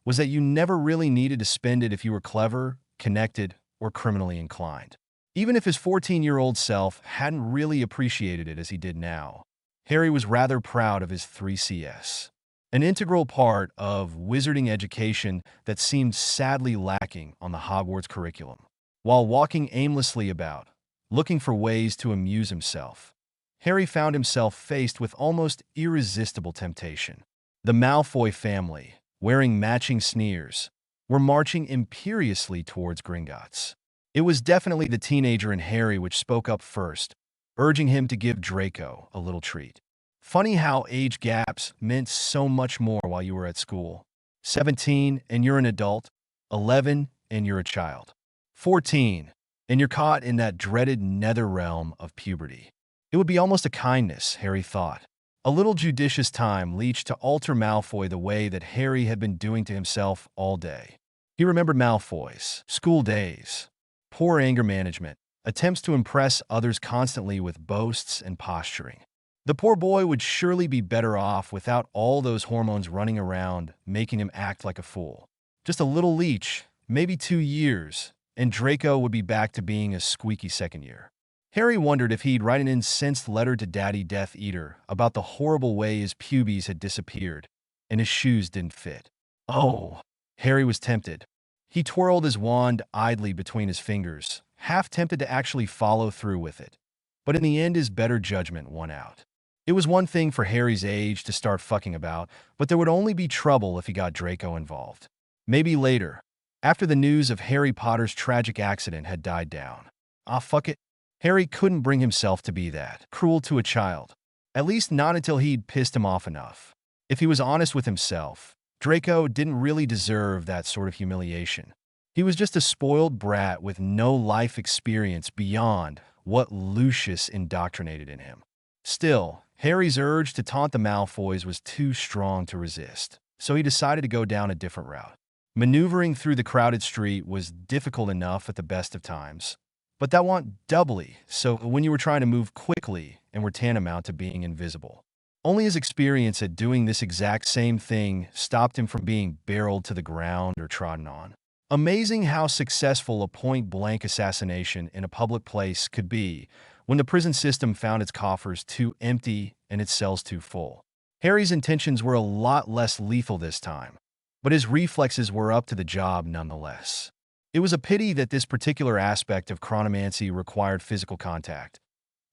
was that you never really needed to spend it if you were clever, connected, or criminally inclined. Even if his 14-year-old self hadn't really appreciated it as he did now, Harry was rather proud of his 3CS, an integral part of wizarding education that seemed sadly lacking on the Hogwarts curriculum. While walking aimlessly about, looking for ways to amuse himself, Harry found himself faced with almost irresistible temptation. The Malfoy family, wearing matching sneers, were marching imperiously towards Gringotts. It was definitely the teenager in Harry which spoke up first, urging him to give Draco a little treat. Funny how age gaps meant so much more while you were at school. 17 and you're an adult, 11 and you're a child, 14 and you're caught in that dreaded nether realm of puberty. It would be almost a kindness, Harry thought. A little judicious time leached to alter Malfoy the way that Harry had been doing to himself all day. He remembered Malfoy's school days. Poor anger management. Attempts to impress others constantly with boasts and posturing. The poor boy would surely be better off without all those hormones running around, making him act like a fool. Just a little leech, maybe 2 years, and Draco would be back to being a squeaky second year. Harry wondered if he'd write an incensed letter to Daddy Death Eater about the horrible way his pubes had disappeared and his shoes didn't fit. Oh, Harry was tempted. He twirled his wand idly between his fingers, half tempted to actually follow through with it. But in the end, his better judgment won out. It was one thing for Harry's age to start fucking about, but there would only be trouble if he got Draco involved. Maybe later, after the news of Harry Potter's tragic accident had died down. Ah, fuck it. Harry couldn't bring himself to be that cruel to a child. At least not until he'd pissed him off enough. If he was honest with himself, Draco didn't really deserve that sort of humiliation. He was just a spoiled brat with no life experience beyond what Lucius indoctrinated in him. Still, Harry's urge to taunt the Malfoys was too strong to resist, so he decided to go down a different route. Maneuvering through the crowded street was difficult enough at the best of times, but that went doubly so when you were trying to move quickly and were tantamount to being invisible. Only his experience at doing this exact same thing stopped him from being barreled to the ground or trodden on. Amazing how successful a point-blank assassination in a public place could be when the prison system found its coffers too empty and its cells too full. Harry's intentions were a lot less lethal this time, but his reflexes were up to the job nonetheless. It was a pity that this particular aspect of chronomancy required physical contact,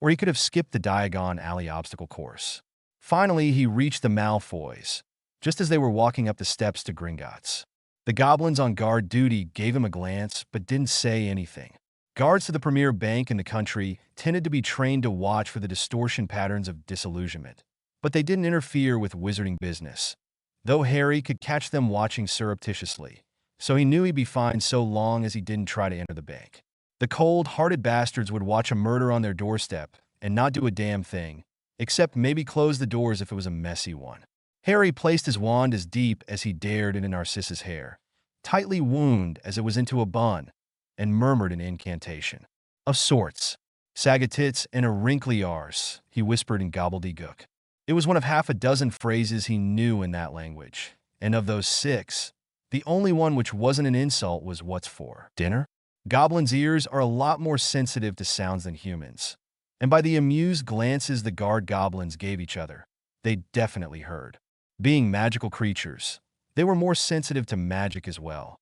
or he could have skipped the Diagon Alley obstacle course. Finally, he reached the Malfoys, just as they were walking up the steps to Gringotts. The goblins on guard duty gave him a glance, but didn't say anything. Guards to the premier bank in the country tended to be trained to watch for the distortion patterns of disillusionment, but they didn't interfere with wizarding business, though Harry could catch them watching surreptitiously, so he knew he'd be fine so long as he didn't try to enter the bank. The cold-hearted bastards would watch a murder on their doorstep and not do a damn thing, except maybe close the doors if it was a messy one. Harry placed his wand as deep as he dared into Narcissa's hair, tightly wound as it was into a bun, and murmured an incantation. Of sorts. Sagatits and a wrinkly arse, he whispered in gobbledygook. It was one of half a dozen phrases he knew in that language, and of those 6, the only one which wasn't an insult was "What's for dinner?" Goblins' ears are a lot more sensitive to sounds than humans, and by the amused glances the guard goblins gave each other, they definitely heard. Being magical creatures, they were more sensitive to magic as well,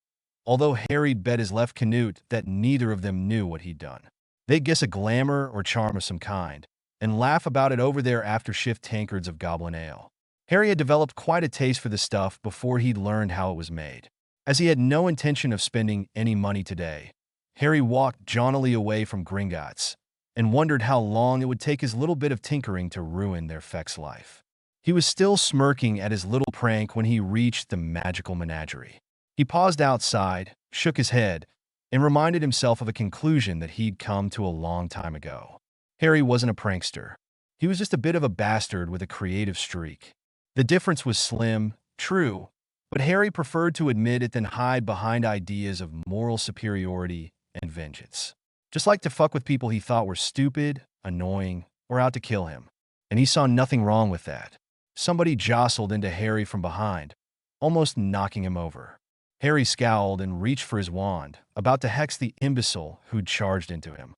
although Harry'd bet his left canute that neither of them knew what he'd done. They'd guess a glamour or charm of some kind, and laugh about it over their after-shift tankards of goblin ale. Harry had developed quite a taste for the stuff before he'd learned how it was made. As he had no intention of spending any money today, Harry walked jauntily away from Gringotts and wondered how long it would take his little bit of tinkering to ruin their Feck's life. He was still smirking at his little prank when he reached the magical menagerie. He paused outside, shook his head, and reminded himself of a conclusion that he'd come to a long time ago. Harry wasn't a prankster. He was just a bit of a bastard with a creative streak. The difference was slim, true, but Harry preferred to admit it than hide behind ideas of moral superiority and vengeance. Just like to fuck with people he thought were stupid, annoying, or out to kill him. And he saw nothing wrong with that. Somebody jostled into Harry from behind, almost knocking him over. Harry scowled and reached for his wand, about to hex the imbecile who'd charged into him,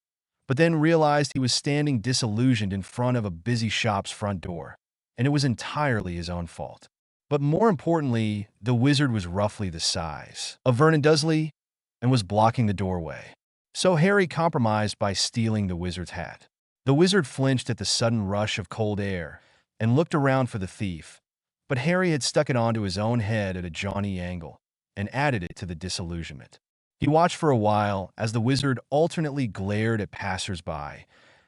but then realized he was standing disillusioned in front of a busy shop's front door, and it was entirely his own fault. But more importantly, the wizard was roughly the size of Vernon Dursley and was blocking the doorway. So Harry compromised by stealing the wizard's hat. The wizard flinched at the sudden rush of cold air and looked around for the thief, but Harry had stuck it onto his own head at a jaunty angle and added it to the disillusionment. He watched for a while as the wizard alternately glared at passers-by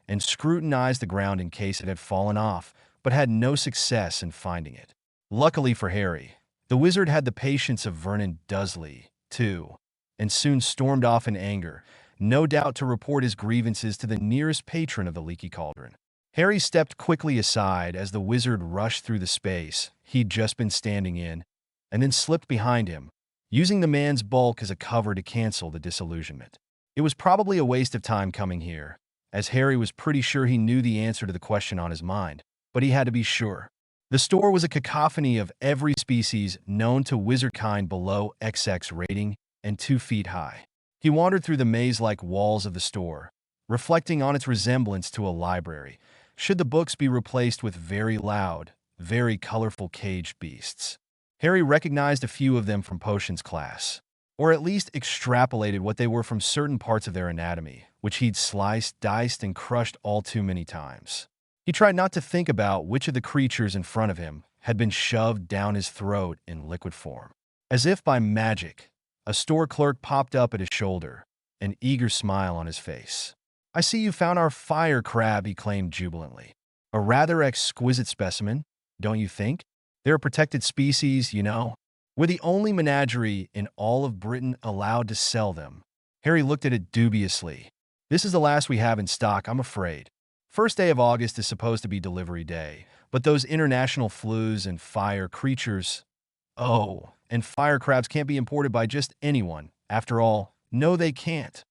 and scrutinized the ground in case it had fallen off, but had no success in finding it. Luckily for Harry, the wizard had the patience of Vernon Dursley, too, and soon stormed off in anger, no doubt to report his grievances to the nearest patron of the Leaky Cauldron. Harry stepped quickly aside as the wizard rushed through the space he'd just been standing in, and then slipped behind him, using the man's bulk as a cover to cancel the disillusionment. It was probably a waste of time coming here, as Harry was pretty sure he knew the answer to the question on his mind, but he had to be sure. The store was a cacophony of every species known to wizardkind below XX rating and 2 feet high. He wandered through the maze-like walls of the store, reflecting on its resemblance to a library, should the books be replaced with very loud, very colorful caged beasts. Harry recognized a few of them from potions class, or at least extrapolated what they were from certain parts of their anatomy, which he'd sliced, diced, and crushed all too many times. He tried not to think about which of the creatures in front of him had been shoved down his throat in liquid form. As if by magic, a store clerk popped up at his shoulder, an eager smile on his face. "I see you found our fire crab," he claimed jubilantly. "A rather exquisite specimen, don't you think? They're a protected species, you know. We're the only menagerie in all of Britain allowed to sell them." Harry looked at it dubiously. "This is the last we have in stock, I'm afraid. First day of August is supposed to be delivery day, but those international flues and fire creatures... Oh, and fire crabs can't be imported by just anyone. After all, no they can't.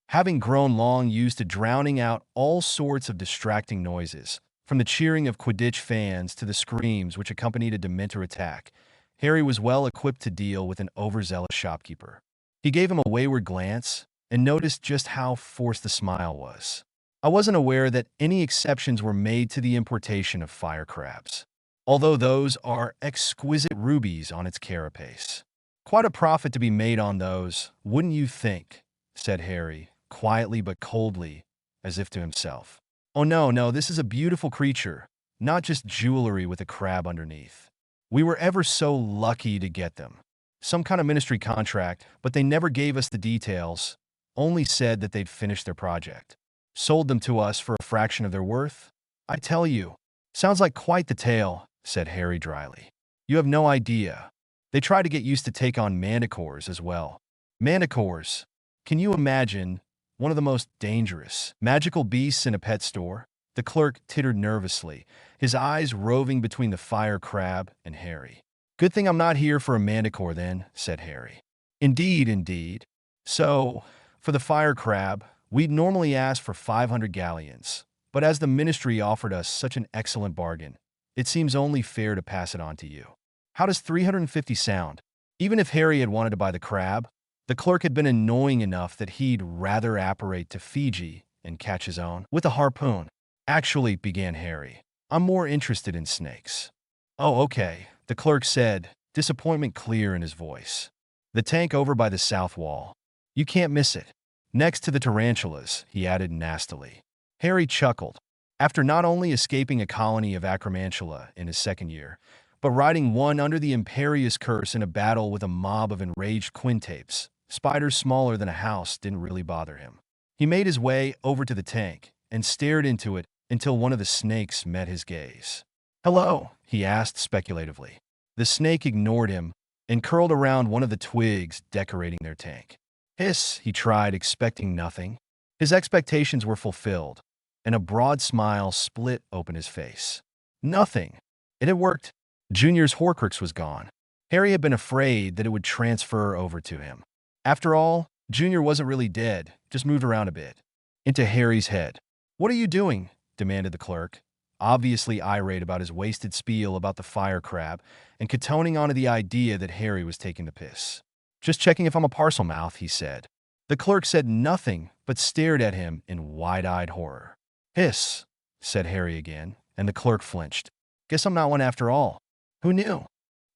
Having grown long used to drowning out all sorts of distracting noises, from the cheering of Quidditch fans to the screams which accompanied a Dementor attack, Harry was well equipped to deal with an overzealous shopkeeper. He gave him a wayward glance and noticed just how forced the smile was. "I wasn't aware that any exceptions were made to the importation of fire crabs, although those are exquisite rubies on its carapace. Quite a profit to be made on those, wouldn't you think?" said Harry, quietly but coldly, as if to himself. "Oh no, this is a beautiful creature, not just jewelry with a crab underneath. We were ever so lucky to get them. Some kind of ministry contract, but they never gave us the details, only said that they'd finished their project. Sold them to us for a fraction of their worth? I tell you." "Sounds like quite the tale," said Harry dryly. "You have no idea. They try to get used to take on manticores as well." "Manticores? Can you imagine one of the most dangerous magical beasts in a pet store?" The clerk tittered nervously, his eyes roving between the fire crab and Harry. "Good thing I'm not here for a manticore then," said Harry. Indeed. So, for the fire crab, we'd normally ask for 500 galleons, but as the ministry offered us such an excellent bargain, it seems only fair to pass it on to you. How does 350 sound?" Even if Harry had wanted to buy the crab, the clerk had been annoying enough that he'd rather apparate to Fiji and catch his own with a harpoon. "Actually," began Harry, "I'm more interested in snakes." "Oh, okay," the clerk said, disappointment clear in his voice. "The tank over by the south wall. You can't miss it. Next to the tarantulas," he added nastily. Harry chuckled. After not only escaping a colony of acromantula in his second year, but riding one under the imperious curse in a battle with a mob of enraged quintapes, spiders smaller than a house didn't really bother him. He made his way over to the tank and stared into it until one of the snakes met his gaze. "Hello?" he asked speculatively. The snake ignored him and curled around one of the twigs decorating their tank. "Hiss," he tried, expecting nothing. His expectations were fulfilled, and a broad smile split open his face. Nothing. It had worked. Junior's Horcrux was gone. Harry had been afraid that it would transfer over to him. After all, Junior wasn't really dead, just moved around a bit. Into Harry's head. "What are you doing?" demanded the clerk, obviously irate about his wasted spiel about the fire crab and kowtowing onto the idea that Harry was taking the piss. "Just checking if I'm a parcel mouth," he said. The clerk said nothing but stared at him in wide-eyed horror. "Hiss," said Harry again, and the clerk flinched. "Guess I'm not one after all. Who knew?"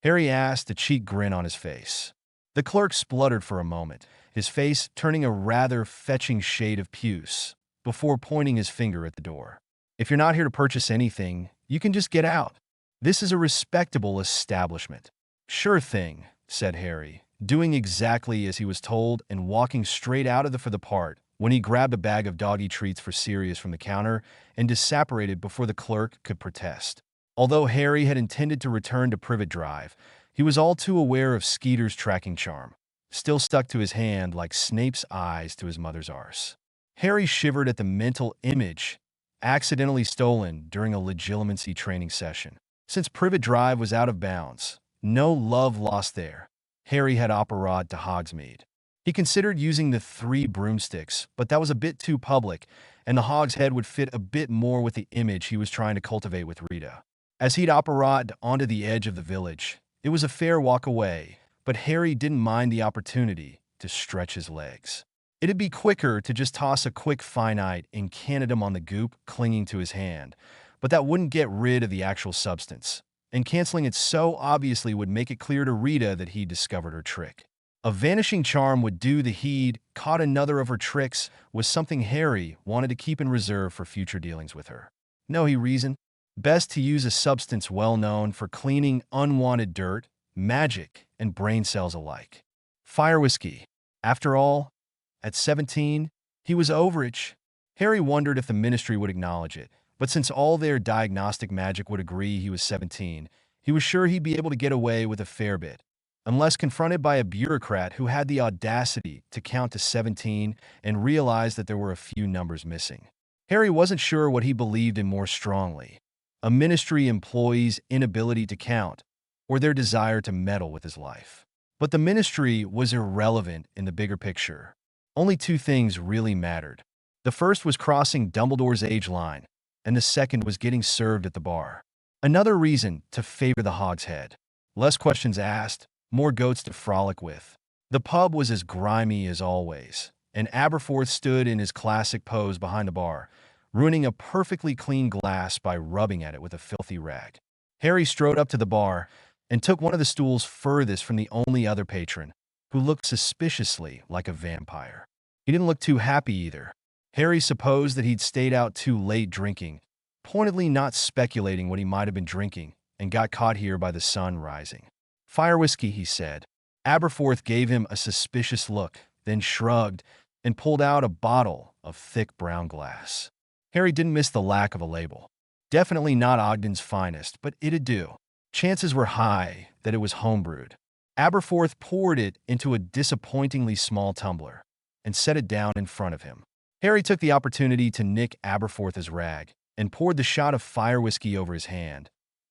Harry asked, a cheap grin on his face. The clerk spluttered for a moment, his face turning a rather fetching shade of puce, before pointing his finger at the door. "If you're not here to purchase anything, you can just get out. This is a respectable establishment." "Sure thing," said Harry, doing exactly as he was told and walking straight out of the for the part when he grabbed a bag of doggy treats for Sirius from the counter and disapparated before the clerk could protest. Although Harry had intended to return to Privet Drive, he was all too aware of Skeeter's tracking charm, still stuck to his hand like Snape's eyes to his mother's arse. Harry shivered at the mental image accidentally stolen during a legilimency training session. Since Privet Drive was out of bounds, no love lost there, Harry had apparat to Hogsmeade. He considered using the 3 broomsticks, but that was a bit too public, and the Hog's Head would fit a bit more with the image he was trying to cultivate with Rita. As he'd apparat onto the edge of the village, it was a fair walk away, but Harry didn't mind the opportunity to stretch his legs. It'd be quicker to just toss a quick finite incantatem on the goop clinging to his hand, but that wouldn't get rid of the actual substance, and canceling it so obviously would make it clear to Rita that he'd discovered her trick. A vanishing charm would do the he'd caught another of her tricks was something Harry wanted to keep in reserve for future dealings with her. No, he reasoned, best to use a substance well known for cleaning unwanted dirt, magic, and brain cells alike. Fire whiskey. After all, at 17, he was overage. Harry wondered if the Ministry would acknowledge it, but since all their diagnostic magic would agree he was 17, he was sure he'd be able to get away with a fair bit, unless confronted by a bureaucrat who had the audacity to count to 17 and realize that there were a few numbers missing. Harry wasn't sure what he believed in more strongly, a Ministry employee's inability to count or their desire to meddle with his life. But the Ministry was irrelevant in the bigger picture. Only 2 things really mattered. The first was crossing Dumbledore's age line, and the second was getting served at the bar. Another reason to favor the Hog's Head. Less questions asked, more goats to frolic with. The pub was as grimy as always, and Aberforth stood in his classic pose behind the bar, ruining a perfectly clean glass by rubbing at it with a filthy rag. Harry strode up to the bar and took one of the stools furthest from the only other patron, who looked suspiciously like a vampire. He didn't look too happy either. Harry supposed that he'd stayed out too late drinking, pointedly not speculating what he might have been drinking, and got caught here by the sun rising. Fire whiskey, he said. Aberforth gave him a suspicious look, then shrugged and pulled out a bottle of thick brown glass. Harry didn't miss the lack of a label. Definitely not Ogden's finest, but it'd do. Chances were high that it was homebrewed. Aberforth poured it into a disappointingly small tumbler and set it down in front of him. Harry took the opportunity to nick Aberforth's rag and poured the shot of fire whiskey over his hand,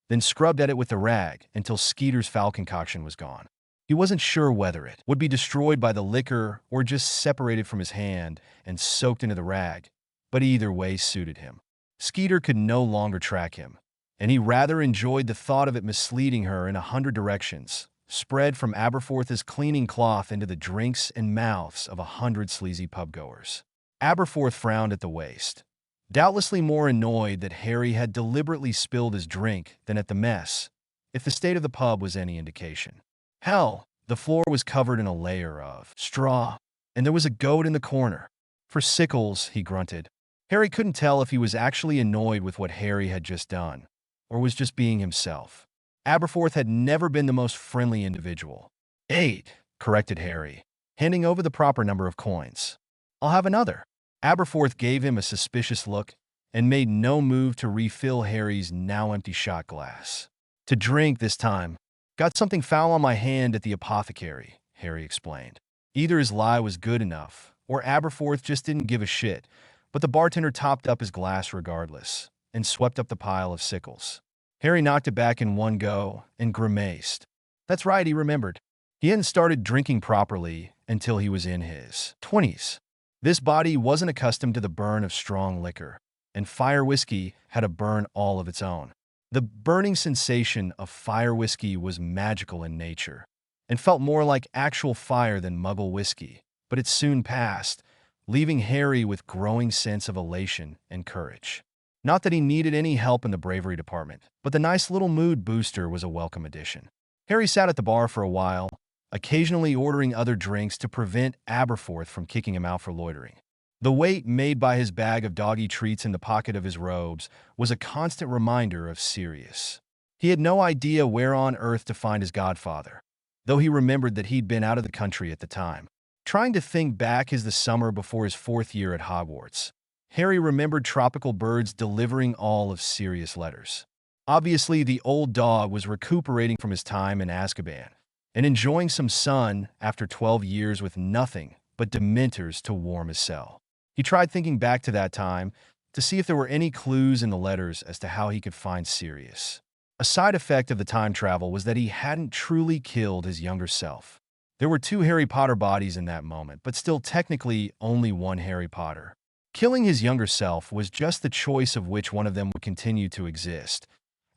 then scrubbed at it with the rag until Skeeter's foul concoction was gone. He wasn't sure whether it would be destroyed by the liquor or just separated from his hand and soaked into the rag, but either way suited him. Skeeter could no longer track him, and he rather enjoyed the thought of it misleading her in 100 directions, spread from Aberforth's cleaning cloth into the drinks and mouths of 100 sleazy pubgoers. Aberforth frowned at the waste, doubtlessly more annoyed that Harry had deliberately spilled his drink than at the mess, if the state of the pub was any indication. Hell, the floor was covered in a layer of straw, and there was a goat in the corner. For sickles, he grunted. Harry couldn't tell if he was actually annoyed with what Harry had just done, or was just being himself. Aberforth had never been the most friendly individual. 8, corrected Harry, handing over the proper number of coins. I'll have another. Aberforth gave him a suspicious look and made no move to refill Harry's now empty shot glass. To drink this time. Got something foul on my hand at the apothecary, Harry explained. Either his lie was good enough, or Aberforth just didn't give a shit, but the bartender topped up his glass regardless and swept up the pile of sickles. Harry knocked it back in one go and grimaced. That's right, he remembered. He hadn't started drinking properly until he was in his 20s. This body wasn't accustomed to the burn of strong liquor, and fire whiskey had a burn all of its own. The burning sensation of fire whiskey was magical in nature, and felt more like actual fire than muggle whiskey, but it soon passed, leaving Harry with growing sense of elation and courage. Not that he needed any help in the bravery department, but the nice little mood booster was a welcome addition. Harry sat at the bar for a while, occasionally ordering other drinks to prevent Aberforth from kicking him out for loitering. The weight made by his bag of doggy treats in the pocket of his robes was a constant reminder of Sirius. He had no idea where on earth to find his godfather, though he remembered that he'd been out of the country at the time. Trying to think back as the summer before his 4th year at Hogwarts, Harry remembered tropical birds delivering all of Sirius' letters. Obviously, the old dog was recuperating from his time in Azkaban and enjoying some sun after 12 years with nothing but dementors to warm his cell. He tried thinking back to that time to see if there were any clues in the letters as to how he could find Sirius. A side effect of the time travel was that he hadn't truly killed his younger self. There were two Harry Potter bodies in that moment, but still technically only one Harry Potter. Killing his younger self was just the choice of which one of them would continue to exist,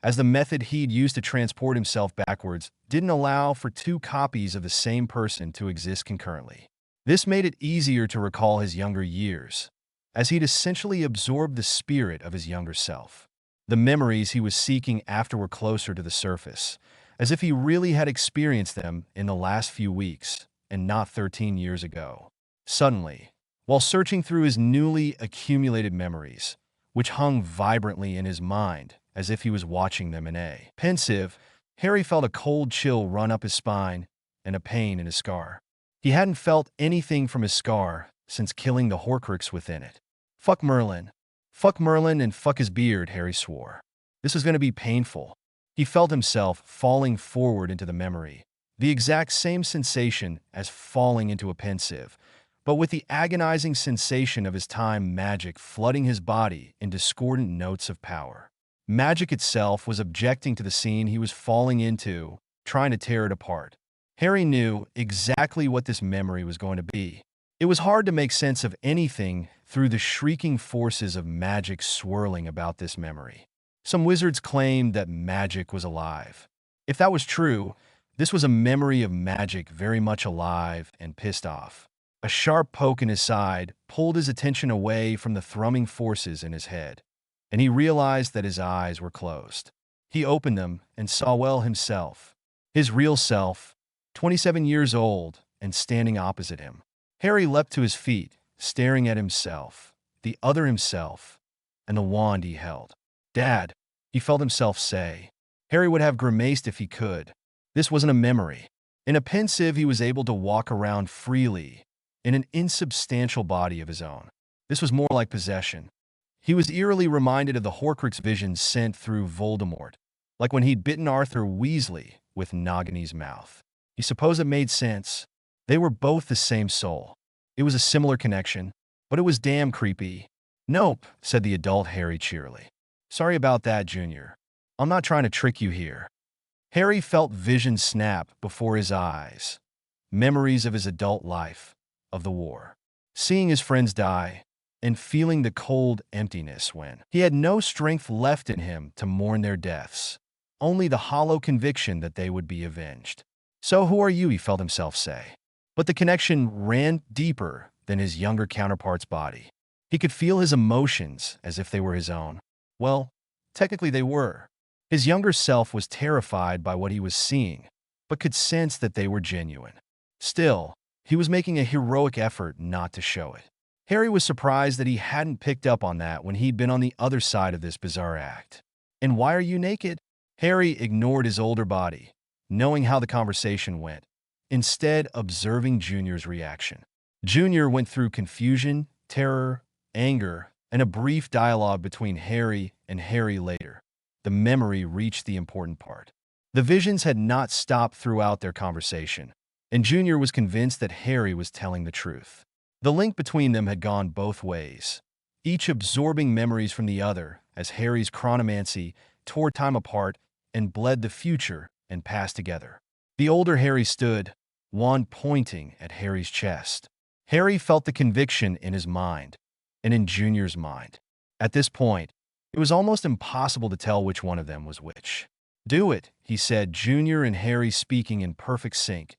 as the method he'd used to transport himself backwards didn't allow for two copies of the same person to exist concurrently. This made it easier to recall his younger years, as he'd essentially absorbed the spirit of his younger self. The memories he was seeking after were closer to the surface, as if he really had experienced them in the last few weeks and not 13 years ago. Suddenly, while searching through his newly accumulated memories, which hung vibrantly in his mind as if he was watching them in a pensive, Harry felt a cold chill run up his spine and a pain in his scar. He hadn't felt anything from his scar since killing the Horcrux within it. Fuck Merlin. Fuck Merlin and fuck his beard, Harry swore. This was going to be painful. He felt himself falling forward into the memory, the exact same sensation as falling into a pensive, but with the agonizing sensation of his time magic flooding his body in discordant notes of power. Magic itself was objecting to the scene he was falling into, trying to tear it apart. Harry knew exactly what this memory was going to be. It was hard to make sense of anything through the shrieking forces of magic swirling about this memory. Some wizards claimed that magic was alive. If that was true, this was a memory of magic very much alive and pissed off. A sharp poke in his side pulled his attention away from the thrumming forces in his head, and he realized that his eyes were closed. He opened them and saw well himself, his real self, 27 years old and standing opposite him. Harry leapt to his feet, staring at himself, the other himself, and the wand he held. "Dad," he felt himself say. Harry would have grimaced if he could. This wasn't a memory. In a pensive, he was able to walk around freely in an insubstantial body of his own. This was more like possession. He was eerily reminded of the Horcrux visions sent through Voldemort, like when he'd bitten Arthur Weasley with Nagini's mouth. He supposed it made sense. They were both the same soul. It was a similar connection, but it was damn creepy. "Nope," said the adult Harry cheerily. "Sorry about that, Junior. I'm not trying to trick you here." Harry felt visions snap before his eyes. Memories of his adult life, of the war, seeing his friends die, and feeling the cold emptiness when he had no strength left in him to mourn their deaths, only the hollow conviction that they would be avenged. "So who are you?" he felt himself say. But the connection ran deeper than his younger counterpart's body. He could feel his emotions as if they were his own. Well, technically they were. His younger self was terrified by what he was seeing, but could sense that they were genuine. Still, he was making a heroic effort not to show it. Harry was surprised that he hadn't picked up on that when he'd been on the other side of this bizarre act. "And why are you naked?" Harry ignored his older body, knowing how the conversation went, instead observing Junior's reaction. Junior went through confusion, terror, anger, and a brief dialogue between Harry and Harry later. The memory reached the important part. The visions had not stopped throughout their conversation, and Junior was convinced that Harry was telling the truth. The link between them had gone both ways, each absorbing memories from the other as Harry's chronomancy tore time apart and bled the future and past together. The older Harry stood, wand pointing at Harry's chest. Harry felt the conviction in his mind and in Junior's mind. At this point, it was almost impossible to tell which one of them was which. "Do it," he said, Junior and Harry speaking in perfect sync.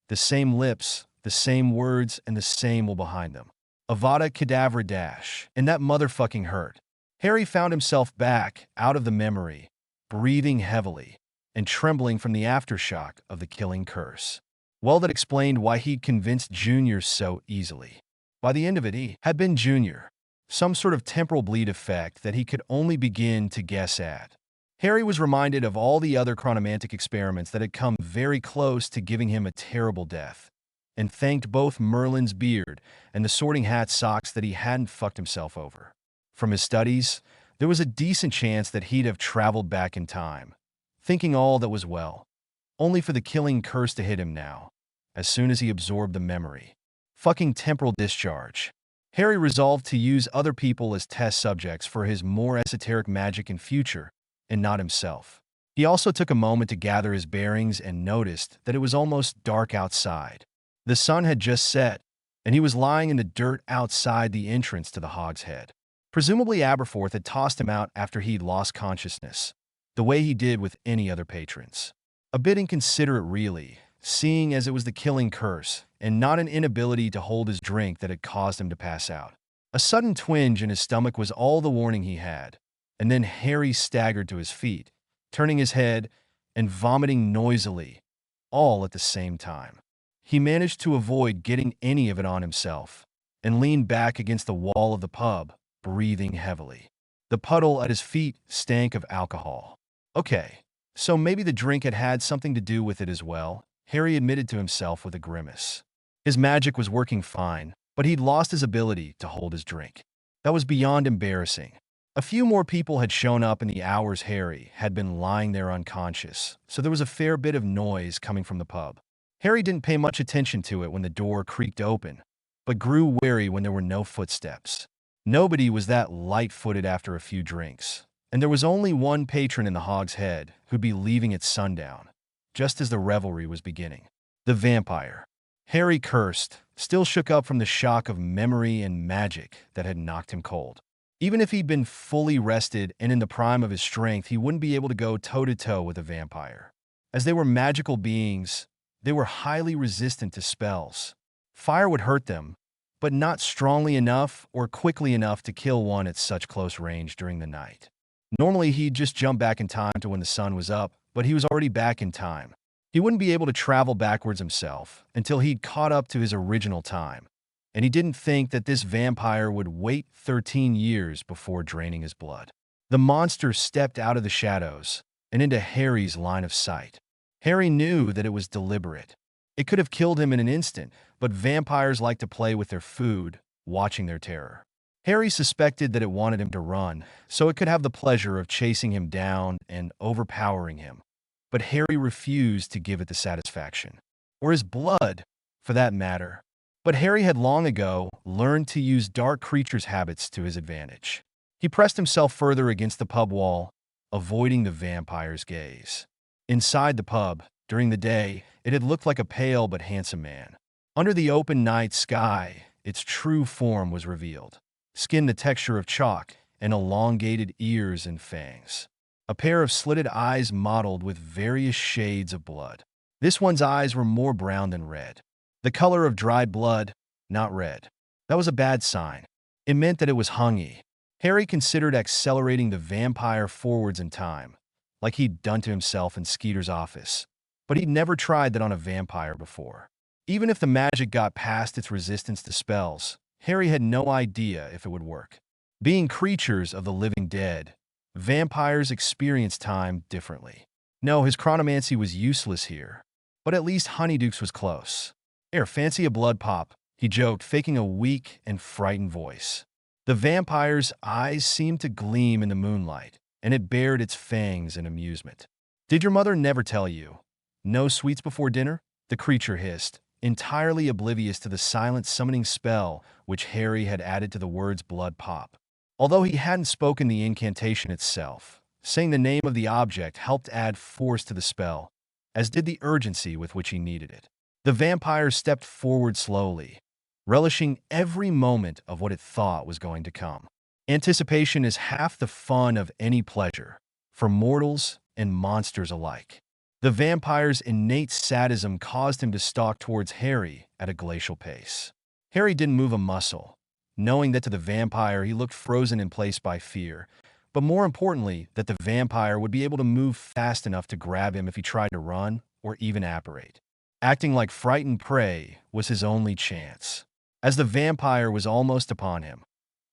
The same lips, the same words, and the same will behind them. Avada Kedavra dash. And that motherfucking hurt. Harry found himself back out of the memory, breathing heavily and trembling from the aftershock of the killing curse. Well, that explained why he'd convinced Junior so easily. By the end of it, he had been Junior. Some sort of temporal bleed effect that he could only begin to guess at. Harry was reminded of all the other chronomantic experiments that had come very close to giving him a terrible death, and thanked both Merlin's beard and the Sorting Hat socks that he hadn't fucked himself over. From his studies, there was a decent chance that he'd have traveled back in time, thinking all that was well, only for the killing curse to hit him now, as soon as he absorbed the memory. Fucking temporal discharge. Harry resolved to use other people as test subjects for his more esoteric magic in future, and not himself. He also took a moment to gather his bearings and noticed that it was almost dark outside. The sun had just set, and he was lying in the dirt outside the entrance to the Hog's Head. Presumably Aberforth had tossed him out after he'd lost consciousness, the way he did with any other patrons. A bit inconsiderate really, seeing as it was the killing curse, and not an inability to hold his drink that had caused him to pass out. A sudden twinge in his stomach was all the warning he had, and then Harry staggered to his feet, turning his head and vomiting noisily, all at the same time. He managed to avoid getting any of it on himself, and leaned back against the wall of the pub, breathing heavily. The puddle at his feet stank of alcohol. Okay, so maybe the drink had had something to do with it as well, Harry admitted to himself with a grimace. His magic was working fine, but he'd lost his ability to hold his drink. That was beyond embarrassing. A few more people had shown up in the hours Harry had been lying there unconscious, so there was a fair bit of noise coming from the pub. Harry didn't pay much attention to it when the door creaked open, but grew wary when there were no footsteps. Nobody was that light-footed after a few drinks, and there was only one patron in the Hog's Head who'd be leaving at sundown, just as the revelry was beginning. The vampire. Harry cursed, still shook up from the shock of memory and magic that had knocked him cold. Even if he'd been fully rested and in the prime of his strength, he wouldn't be able to go toe-to-toe with a vampire. As they were magical beings, they were highly resistant to spells. Fire would hurt them, but not strongly enough or quickly enough to kill one at such close range during the night. Normally, he'd just jump back in time to when the sun was up, but he was already back in time. He wouldn't be able to travel backwards himself until he'd caught up to his original time, and he didn't think that this vampire would wait 13 years before draining his blood. The monster stepped out of the shadows and into Harry's line of sight. Harry knew that it was deliberate. It could have killed him in an instant, but vampires like to play with their food, watching their terror. Harry suspected that it wanted him to run, so it could have the pleasure of chasing him down and overpowering him. But Harry refused to give it the satisfaction. Or his blood, for that matter. But Harry had long ago learned to use dark creatures' habits to his advantage. He pressed himself further against the pub wall, avoiding the vampire's gaze. Inside the pub, during the day, it had looked like a pale but handsome man. Under the open night sky, its true form was revealed. Skin the texture of chalk, and elongated ears and fangs. A pair of slitted eyes mottled with various shades of blood. This one's eyes were more brown than red. The color of dried blood, not red. That was a bad sign. It meant that it was hungry. Harry considered accelerating the vampire forwards in time, like he'd done to himself in Skeeter's office. But he'd never tried that on a vampire before. Even if the magic got past its resistance to spells, Harry had no idea if it would work. Being creatures of the living dead, vampires experience time differently. No, his chronomancy was useless here, but at least Honeydukes was close. Fancy a blood pop, he joked, faking a weak and frightened voice. The vampire's eyes seemed to gleam in the moonlight, and it bared its fangs in amusement. Did your mother never tell you? No sweets before dinner? The creature hissed, entirely oblivious to the silent summoning spell which Harry had added to the words blood pop. Although he hadn't spoken the incantation itself, saying the name of the object helped add force to the spell, as did the urgency with which he needed it. The vampire stepped forward slowly, relishing every moment of what it thought was going to come. Anticipation is half the fun of any pleasure, for mortals and monsters alike. The vampire's innate sadism caused him to stalk towards Harry at a glacial pace. Harry didn't move a muscle, knowing that to the vampire he looked frozen in place by fear, but more importantly, that the vampire would be able to move fast enough to grab him if he tried to run or even apparate. Acting like frightened prey was his only chance. As the vampire was almost upon him,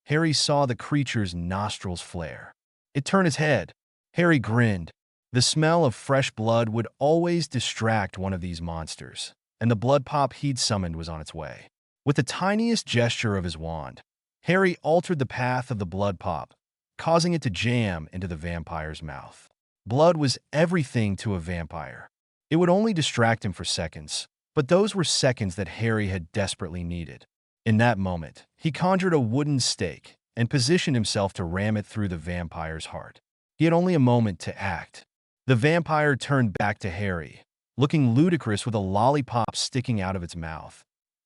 Harry saw the creature's nostrils flare. It turned his head. Harry grinned. The smell of fresh blood would always distract one of these monsters, and the blood pop he'd summoned was on its way. With the tiniest gesture of his wand, Harry altered the path of the blood pop, causing it to jam into the vampire's mouth. Blood was everything to a vampire. It would only distract him for seconds, but those were seconds that Harry had desperately needed. In that moment, he conjured a wooden stake and positioned himself to ram it through the vampire's heart. He had only a moment to act. The vampire turned back to Harry, looking ludicrous with a lollipop sticking out of its mouth,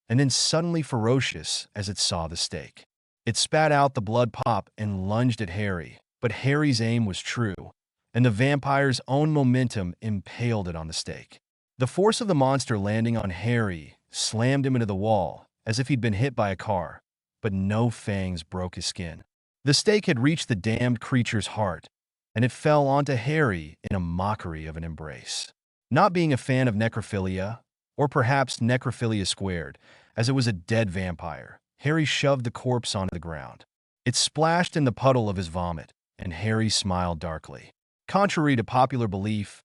and then suddenly ferocious as it saw the stake. It spat out the blood pop and lunged at Harry, but Harry's aim was true, and the vampire's own momentum impaled it on the stake. The force of the monster landing on Harry slammed him into the wall, as if he'd been hit by a car, but no fangs broke his skin. The stake had reached the damned creature's heart, and it fell onto Harry in a mockery of an embrace. Not being a fan of necrophilia, or perhaps necrophilia squared, as it was a dead vampire, Harry shoved the corpse onto the ground. It splashed in the puddle of his vomit, and Harry smiled darkly. Contrary to popular belief,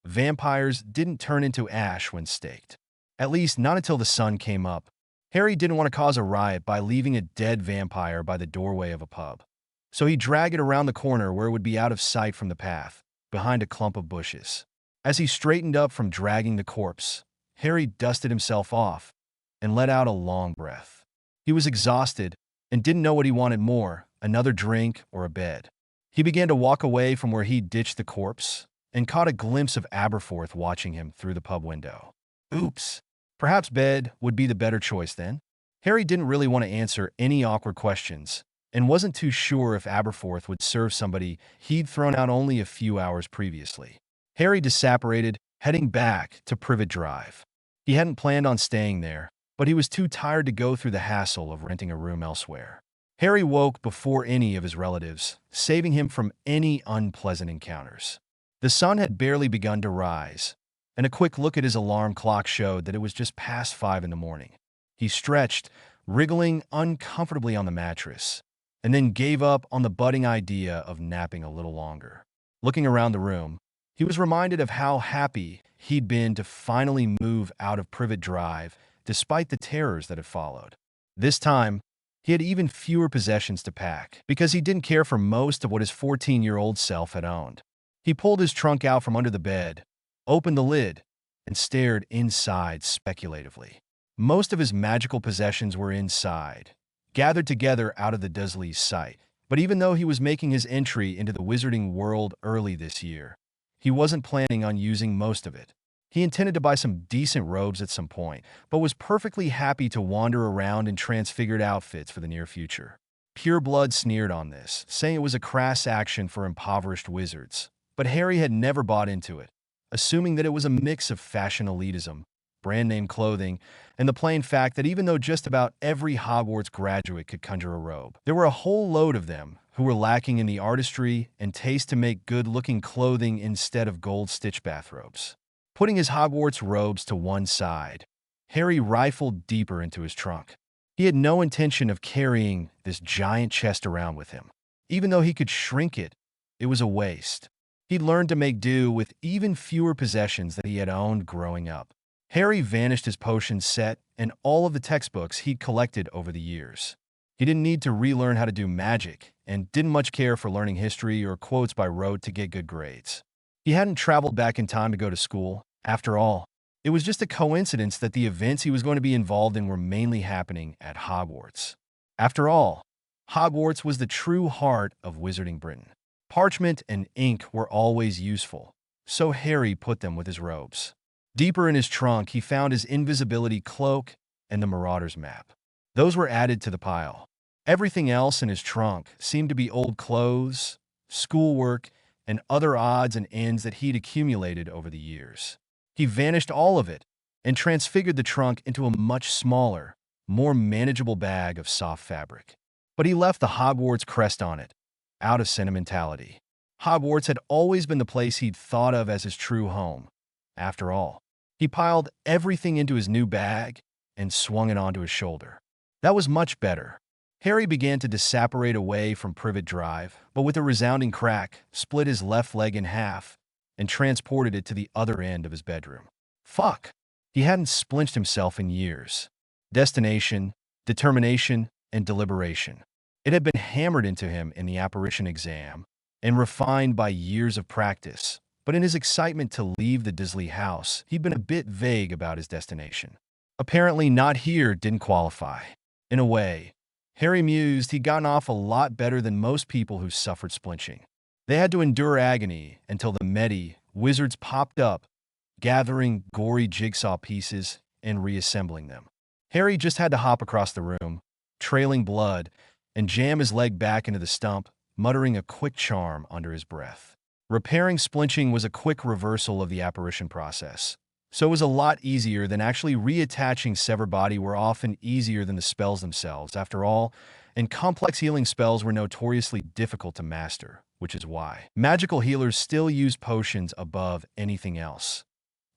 vampires didn't turn into ash when staked. At least not until the sun came up. Harry didn't want to cause a riot by leaving a dead vampire by the doorway of a pub. So he dragged it around the corner where it would be out of sight from the path, behind a clump of bushes. As he straightened up from dragging the corpse, Harry dusted himself off and let out a long breath. He was exhausted and didn't know what he wanted more, another drink or a bed. He began to walk away from where he'd ditched the corpse and caught a glimpse of Aberforth watching him through the pub window. Oops. Perhaps bed would be the better choice then? Harry didn't really want to answer any awkward questions and wasn't too sure if Aberforth would serve somebody he'd thrown out only a few hours previously. Harry disapparated, heading back to Privet Drive. He hadn't planned on staying there, but he was too tired to go through the hassle of renting a room elsewhere. Harry woke before any of his relatives, saving him from any unpleasant encounters. The sun had barely begun to rise, and a quick look at his alarm clock showed that it was just past 5 in the morning. He stretched, wriggling uncomfortably on the mattress, and then gave up on the budding idea of napping a little longer. Looking around the room, he was reminded of how happy he'd been to finally move out of Privet Drive despite the terrors that had followed. This time, he had even fewer possessions to pack because he didn't care for most of what his 14-year-old self had owned. He pulled his trunk out from under the bed, opened the lid, and stared inside speculatively. Most of his magical possessions were inside, gathered together out of the Dursley's sight. But even though he was making his entry into the wizarding world early this year, he wasn't planning on using most of it. He intended to buy some decent robes at some point, but was perfectly happy to wander around in transfigured outfits for the near future. Pure Blood sneered on this, saying it was a crass action for impoverished wizards. But Harry had never bought into it, assuming that it was a mix of fashion elitism, brand-name clothing, and the plain fact that even though just about every Hogwarts graduate could conjure a robe, there were a whole load of them who were lacking in the artistry and taste to make good-looking clothing instead of gold-stitched bathrobes. Putting his Hogwarts robes to one side, Harry rifled deeper into his trunk. He had no intention of carrying this giant chest around with him. Even though he could shrink it, it was a waste. He'd learned to make do with even fewer possessions that he had owned growing up. Harry vanished his potion set and all of the textbooks he'd collected over the years. He didn't need to relearn how to do magic and didn't much care for learning history or quotes by rote to get good grades. He hadn't traveled back in time to go to school. After all, it was just a coincidence that the events he was going to be involved in were mainly happening at Hogwarts. After all, Hogwarts was the true heart of Wizarding Britain. Parchment and ink were always useful, so Harry put them with his robes. Deeper in his trunk, he found his invisibility cloak and the Marauder's map. Those were added to the pile. Everything else in his trunk seemed to be old clothes, schoolwork, and other odds and ends that he'd accumulated over the years. He vanished all of it and transfigured the trunk into a much smaller, more manageable bag of soft fabric. But he left the Hogwarts crest on it, out of sentimentality. Hogwarts had always been the place he'd thought of as his true home. After all, he piled everything into his new bag and swung it onto his shoulder. That was much better. Harry began to disapparate away from Privet Drive, but with a resounding crack, split his left leg in half and transported it to the other end of his bedroom. Fuck! He hadn't splinched himself in years. Destination, determination, and deliberation. It had been hammered into him in the apparition exam and refined by years of practice, but in his excitement to leave the Dursley house, he'd been a bit vague about his destination. Apparently not here didn't qualify. In a way, Harry mused he'd gotten off a lot better than most people who suffered splinching. They had to endure agony until the Medi wizards popped up gathering gory jigsaw pieces and reassembling them. Harry just had to hop across the room, trailing blood, and jam his leg back into the stump, muttering a quick charm under his breath. Repairing splinching was a quick reversal of the apparition process, so it was a lot easier than actually reattaching severed body were often easier than the spells themselves, after all, and complex healing spells were notoriously difficult to master, which is why magical healers still use potions above anything else.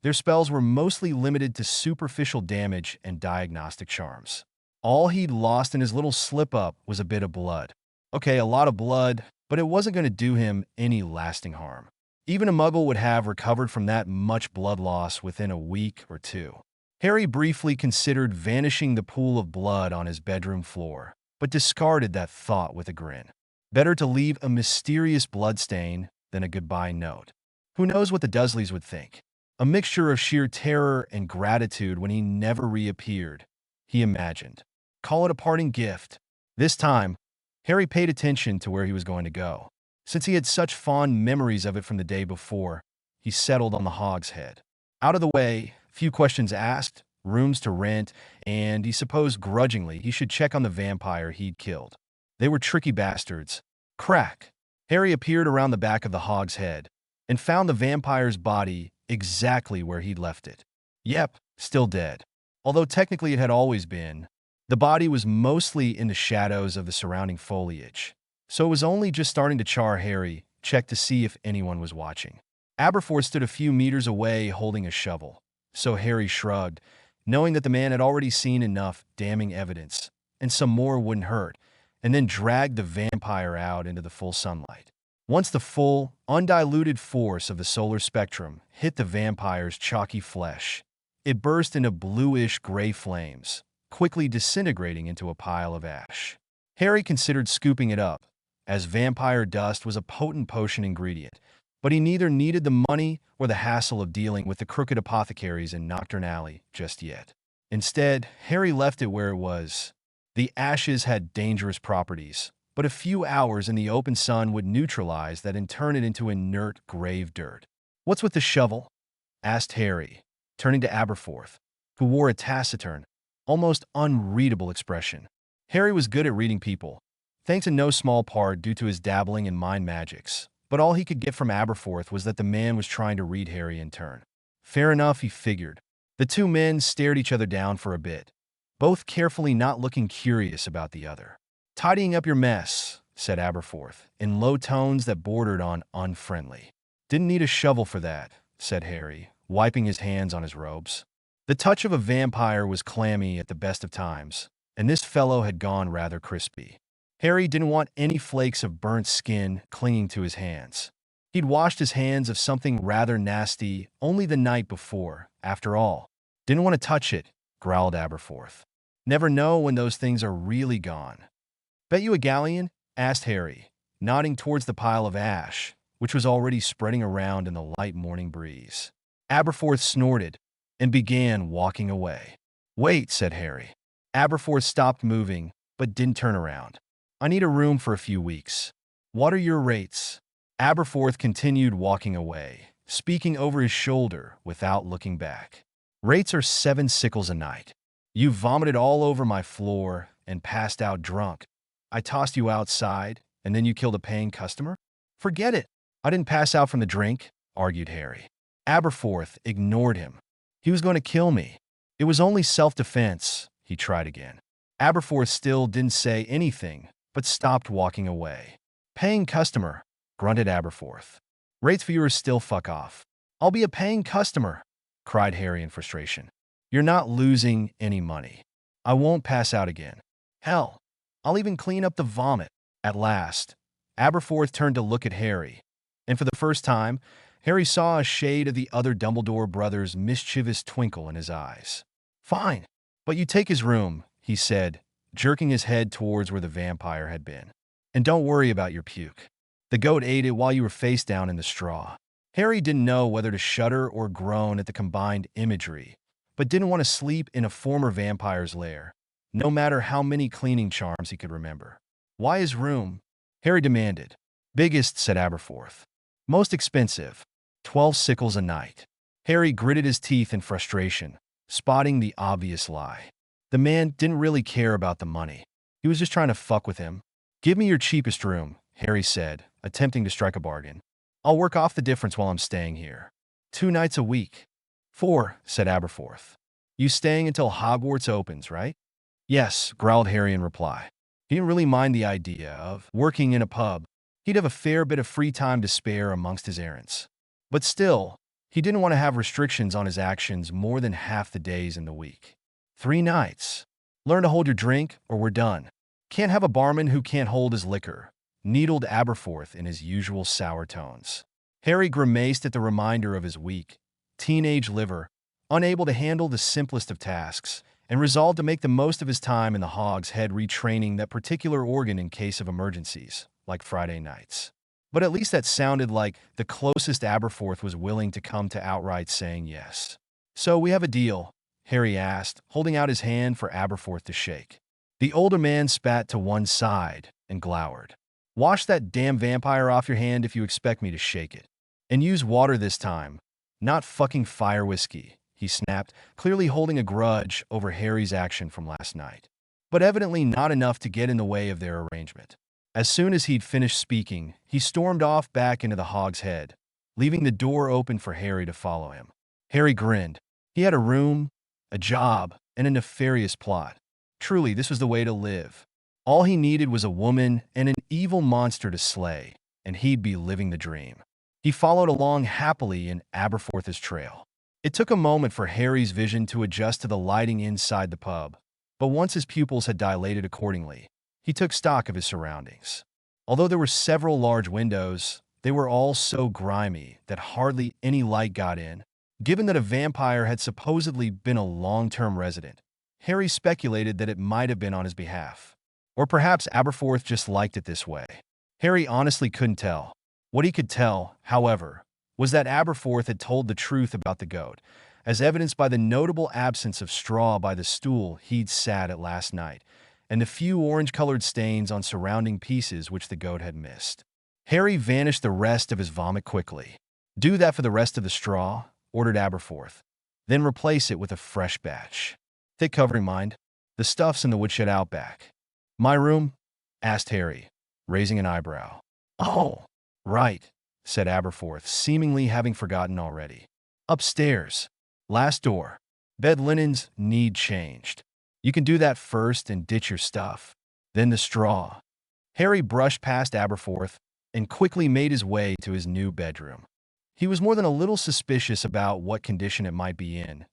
Their spells were mostly limited to superficial damage and diagnostic charms. All he'd lost in his little slip-up was a bit of blood. Okay, a lot of blood, but it wasn't going to do him any lasting harm. Even a muggle would have recovered from that much blood loss within a week or two. Harry briefly considered vanishing the pool of blood on his bedroom floor, but discarded that thought with a grin. Better to leave a mysterious bloodstain than a goodbye note. Who knows what the Dursleys would think? A mixture of sheer terror and gratitude when he never reappeared, he imagined. Call it a parting gift. This time, Harry paid attention to where he was going to go. Since he had such fond memories of it from the day before, he settled on the Hog's Head. Out of the way, few questions asked, rooms to rent, and he supposed grudgingly he should check on the vampire he'd killed. They were tricky bastards. Crack! Harry appeared around the back of the Hog's Head and found the vampire's body exactly where he'd left it. Yep, still dead. Although technically it had always been, the body was mostly in the shadows of the surrounding foliage, so it was only just starting to char. Harry checked to see if anyone was watching. Aberforth stood a few meters away holding a shovel, so Harry shrugged, knowing that the man had already seen enough damning evidence, and some more wouldn't hurt, and then dragged the vampire out into the full sunlight. Once the full, undiluted force of the solar spectrum hit the vampire's chalky flesh, it burst into bluish-gray flames, quickly disintegrating into a pile of ash. Harry considered scooping it up, as vampire dust was a potent potion ingredient, but he neither needed the money or the hassle of dealing with the crooked apothecaries in Nocturne Alley just yet. Instead, Harry left it where it was. The ashes had dangerous properties, but a few hours in the open sun would neutralize that and turn it into inert grave dirt. "What's with the shovel?" asked Harry, turning to Aberforth, who wore a taciturn, almost unreadable expression. Harry was good at reading people, thanks in no small part due to his dabbling in mind magics, but all he could get from Aberforth was that the man was trying to read Harry in turn. Fair enough, he figured. The two men stared each other down for a bit, both carefully not looking curious about the other. "Tidying up your mess," said Aberforth, in low tones that bordered on unfriendly. "Didn't need a shovel for that," said Harry, wiping his hands on his robes. The touch of a vampire was clammy at the best of times, and this fellow had gone rather crispy. Harry didn't want any flakes of burnt skin clinging to his hands. He'd washed his hands of something rather nasty only the night before, after all. "Didn't want to touch it," growled Aberforth. "Never know when those things are really gone." "Bet you a galleon?" asked Harry, nodding towards the pile of ash, which was already spreading around in the light morning breeze. Aberforth snorted and began walking away. "Wait," said Harry. Aberforth stopped moving, but didn't turn around. "I need a room for a few weeks. What are your rates?" Aberforth continued walking away, speaking over his shoulder without looking back. "Rates are 7 sickles a night. You vomited all over my floor and passed out drunk. I tossed you outside, and then you killed a paying customer?" "Forget it. I didn't pass out from the drink," argued Harry. Aberforth ignored him. "He was going to kill me. It was only self-defense," he tried again. Aberforth still didn't say anything, but stopped walking away. "Paying customer," grunted Aberforth. "Rates viewers still fuck off." "I'll be a paying customer," cried Harry in frustration. "You're not losing any money. I won't pass out again. Hell, I'll even clean up the vomit." At last, Aberforth turned to look at Harry, and for the first time, Harry saw a shade of the other Dumbledore brother's mischievous twinkle in his eyes. "Fine, but you take his room," he said, jerking his head towards where the vampire had been. "And don't worry about your puke. The goat ate it while you were face down in the straw." Harry didn't know whether to shudder or groan at the combined imagery, but didn't want to sleep in a former vampire's lair, no matter how many cleaning charms he could remember. "Why his room?" Harry demanded. "Biggest," said Aberforth. "Most expensive. 12 sickles a night." Harry gritted his teeth in frustration, spotting the obvious lie. The man didn't really care about the money. He was just trying to fuck with him. "Give me your cheapest room," Harry said, attempting to strike a bargain. "I'll work off the difference while I'm staying here. 2 nights a week." "4," said Aberforth. "You staying until Hogwarts opens, right?" "Yes," growled Harry in reply. He didn't really mind the idea of working in a pub. He'd have a fair bit of free time to spare amongst his errands. But still, he didn't want to have restrictions on his actions more than half the days in the week. 3 nights. Learn to hold your drink, or we're done. Can't have a barman who can't hold his liquor, needled Aberforth in his usual sour tones. Harry grimaced at the reminder of his weak, teenage liver, unable to handle the simplest of tasks, and resolved to make the most of his time in the Hog's Head retraining that particular organ in case of emergencies, like Friday nights. But at least that sounded like the closest Aberforth was willing to come to outright saying yes. "So we have a deal?" Harry asked, holding out his hand for Aberforth to shake. The older man spat to one side and glowered. "Wash that damn vampire off your hand if you expect me to shake it. And use water this time, not fucking fire whiskey," he snapped, clearly holding a grudge over Harry's action from last night. But evidently not enough to get in the way of their arrangement. As soon as he'd finished speaking, he stormed off back into the Hog's Head, leaving the door open for Harry to follow him. Harry grinned. He had a room, a job, and a nefarious plot. Truly, this was the way to live. All he needed was a woman and an evil monster to slay, and he'd be living the dream. He followed along happily in Aberforth's trail. It took a moment for Harry's vision to adjust to the lighting inside the pub, but once his pupils had dilated accordingly, he took stock of his surroundings. Although there were several large windows, they were all so grimy that hardly any light got in. Given that a vampire had supposedly been a long-term resident, Harry speculated that it might have been on his behalf. Or perhaps Aberforth just liked it this way. Harry honestly couldn't tell. What he could tell, however, was that Aberforth had told the truth about the goat, as evidenced by the notable absence of straw by the stool he'd sat at last night, and the few orange-colored stains on surrounding pieces which the goat had missed. Harry vanished the rest of his vomit quickly. "Do that for the rest of the straw," ordered Aberforth. "Then replace it with a fresh batch. Thick covering, mind. The stuff's in the woodshed out back." "My room?" asked Harry, raising an eyebrow. "Oh, right," said Aberforth, seemingly having forgotten already. "Upstairs. Last door. Bed linens need changed. You can do that first and ditch your stuff. Then the straw." Harry brushed past Aberforth and quickly made his way to his new bedroom. He was more than a little suspicious about what condition it might be in,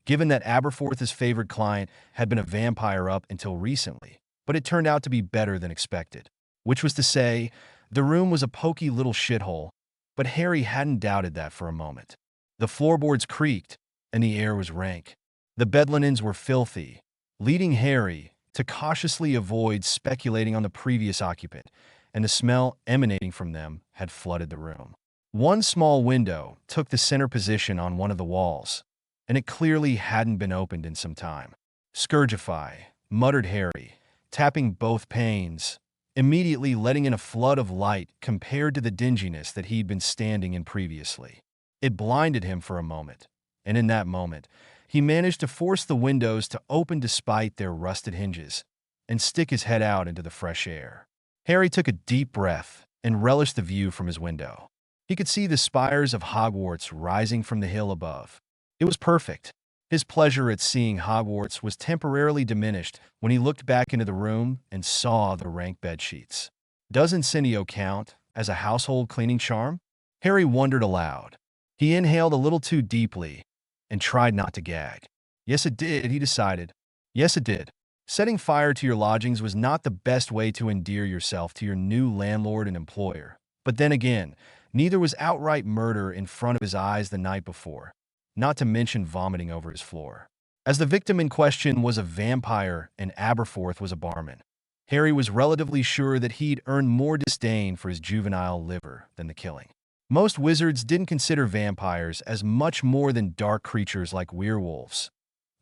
given that Aberforth's favorite client had been a vampire up until recently, but it turned out to be better than expected. Which was to say, the room was a poky little shithole, but Harry hadn't doubted that for a moment. The floorboards creaked, and the air was rank. The bed linens were filthy, leading Harry to cautiously avoid speculating on the previous occupant, and the smell emanating from them had flooded the room. One small window took the center position on one of the walls, and it clearly hadn't been opened in some time. "Scourgify," muttered Harry, tapping both panes, immediately letting in a flood of light compared to the dinginess that he'd been standing in previously. It blinded him for a moment, and in that moment, he managed to force the windows to open despite their rusted hinges, and stick his head out into the fresh air. Harry took a deep breath and relished the view from his window. He could see the spires of Hogwarts rising from the hill above. It was perfect. His pleasure at seeing Hogwarts was temporarily diminished when he looked back into the room and saw the rank bedsheets. Does incendio count as a household cleaning charm? Harry wondered aloud. He inhaled a little too deeply and tried not to gag. Yes, it did, he decided. Yes, it did. Setting fire to your lodgings was not the best way to endear yourself to your new landlord and employer. But then again, neither was outright murder in front of his eyes the night before, not to mention vomiting over his floor. As the victim in question was a vampire and Aberforth was a barman, Harry was relatively sure that he'd earned more disdain for his juvenile liver than the killing. Most wizards didn't consider vampires as much more than dark creatures like werewolves,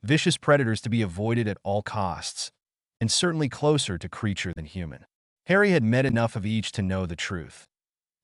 vicious predators to be avoided at all costs, and certainly closer to creature than human. Harry had met enough of each to know the truth.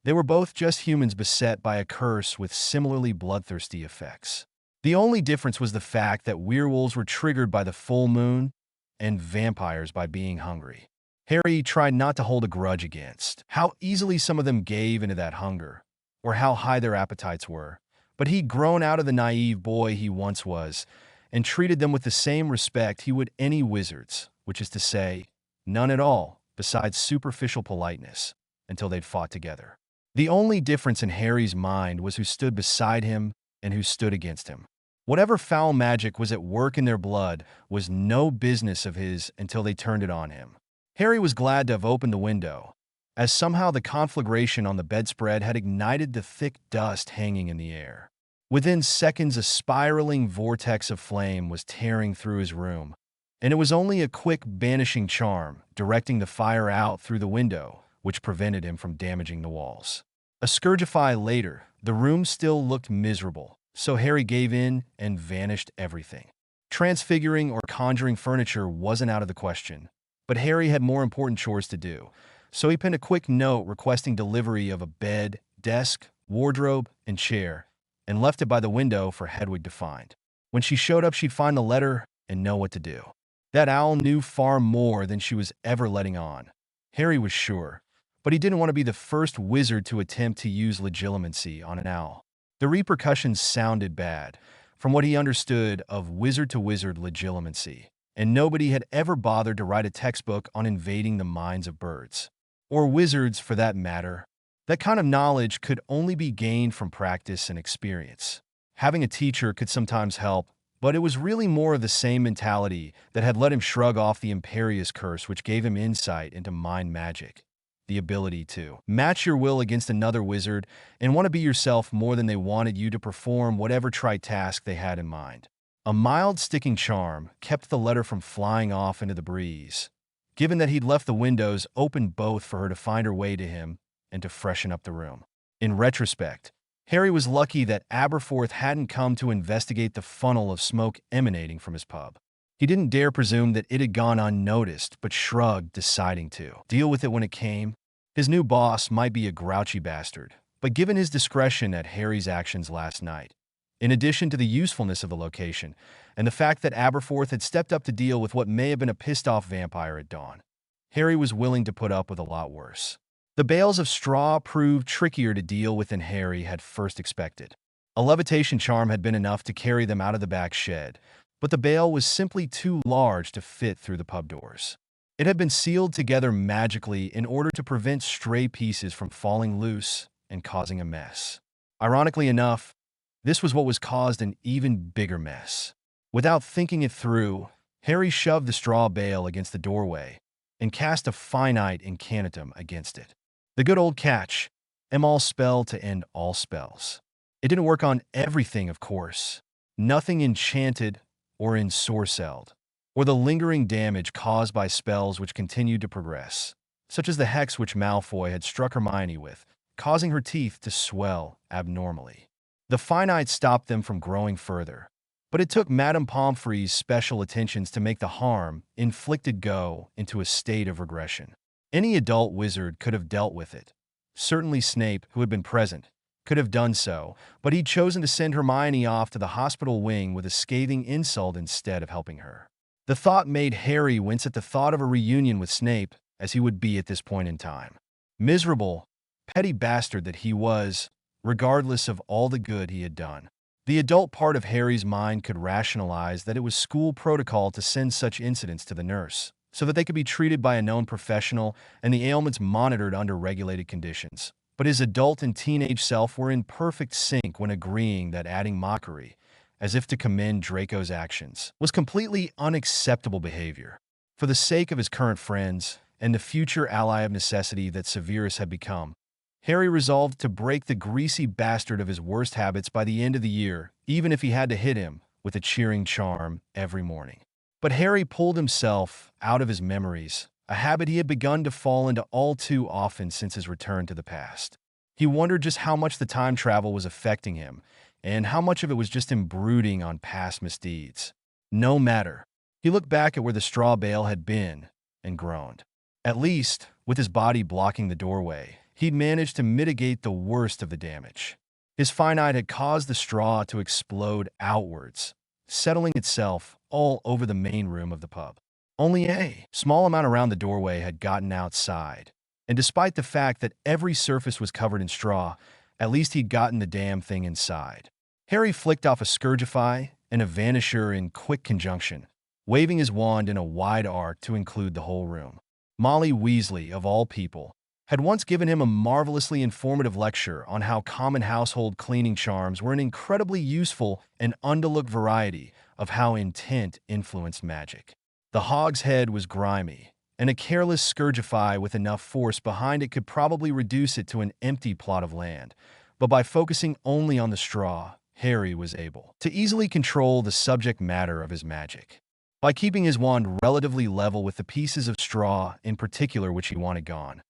They were both just humans beset by a curse with similarly bloodthirsty effects. The only difference was the fact that werewolves were triggered by the full moon and vampires by being hungry. Harry tried not to hold a grudge against how easily some of them gave into that hunger, or how high their appetites were, but he'd grown out of the naive boy he once was and treated them with the same respect he would any wizards, which is to say, none at all, besides superficial politeness, until they'd fought together. The only difference in Harry's mind was who stood beside him and who stood against him. Whatever foul magic was at work in their blood was no business of his until they turned it on him. Harry was glad to have opened the window, as somehow the conflagration on the bedspread had ignited the thick dust hanging in the air. Within seconds, a spiraling vortex of flame was tearing through his room, and it was only a quick banishing charm directing the fire out through the window, which prevented him from damaging the walls. A Scourgify later, the room still looked miserable, so Harry gave in and vanished everything. Transfiguring or conjuring furniture wasn't out of the question, but Harry had more important chores to do, so he penned a quick note requesting delivery of a bed, desk, wardrobe, and chair, and left it by the window for Hedwig to find. When she showed up, she'd find the letter and know what to do. That owl knew far more than she was ever letting on. Harry was sure, but he didn't want to be the first wizard to attempt to use legilimency on an owl. The repercussions sounded bad, from what he understood of wizard-to-wizard legilimency, and nobody had ever bothered to write a textbook on invading the minds of birds. Or wizards, for that matter. That kind of knowledge could only be gained from practice and experience. Having a teacher could sometimes help, but it was really more of the same mentality that had let him shrug off the imperious curse which gave him insight into mind magic. The ability to match your will against another wizard and want to be yourself more than they wanted you to perform whatever trite task they had in mind. A mild sticking charm kept the letter from flying off into the breeze, given that he'd left the windows open both for her to find her way to him and to freshen up the room. In retrospect, Harry was lucky that Aberforth hadn't come to investigate the funnel of smoke emanating from his pub. He didn't dare presume that it had gone unnoticed, but shrugged, deciding to deal with it when it came. His new boss might be a grouchy bastard, but given his discretion at Harry's actions last night, in addition to the usefulness of the location and the fact that Aberforth had stepped up to deal with what may have been a pissed-off vampire at dawn, Harry was willing to put up with a lot worse. The bales of straw proved trickier to deal with than Harry had first expected. A levitation charm had been enough to carry them out of the back shed, but the bale was simply too large to fit through the pub doors. It had been sealed together magically in order to prevent stray pieces from falling loose and causing a mess. Ironically enough, this was what was caused an even bigger mess. Without thinking it through, Harry shoved the straw bale against the doorway and cast a finite incantatem against it. The good old catch, all spell to end all spells. It didn't work on everything, of course. Nothing enchanted or ensorcelled, or the lingering damage caused by spells which continued to progress, such as the hex which Malfoy had struck Hermione with, causing her teeth to swell abnormally. The finite stopped them from growing further, but it took Madame Pomfrey's special attentions to make the harm inflicted go into a state of regression. Any adult wizard could have dealt with it. Certainly Snape, who had been present, could have done so, but he'd chosen to send Hermione off to the hospital wing with a scathing insult instead of helping her. The thought made Harry wince at the thought of a reunion with Snape, as he would be at this point in time. Miserable, petty bastard that he was, regardless of all the good he had done. The adult part of Harry's mind could rationalize that it was school protocol to send such incidents to the nurse, so that they could be treated by a known professional and the ailments monitored under regulated conditions. But his adult and teenage self were in perfect sync when agreeing that adding mockery, as if to commend Draco's actions, was completely unacceptable behavior. For the sake of his current friends and the future ally of necessity that Severus had become, Harry resolved to break the greasy bastard of his worst habits by the end of the year, even if he had to hit him with a cheering charm every morning. But Harry pulled himself out of his memories, a habit he had begun to fall into all too often since his return to the past. He wondered just how much the time travel was affecting him, and how much of it was just him brooding on past misdeeds. No matter. He looked back at where the straw bale had been and groaned. At least, with his body blocking the doorway, he'd managed to mitigate the worst of the damage. His finite had caused the straw to explode outwards, settling itself all over the main room of the pub. Only a small amount around the doorway had gotten outside, and despite the fact that every surface was covered in straw, at least he'd gotten the damn thing inside. Harry flicked off a Scourgify and a Vanisher in quick conjunction, waving his wand in a wide arc to include the whole room. Molly Weasley, of all people, had once given him a marvelously informative lecture on how common household cleaning charms were an incredibly useful and underlooked variety of how intent influenced magic. The hog's head was grimy, and a careless Scourgify with enough force behind it could probably reduce it to an empty plot of land, but by focusing only on the straw, Harry was able to easily control the subject matter of his magic. By keeping his wand relatively level with the pieces of straw in particular which he wanted gone,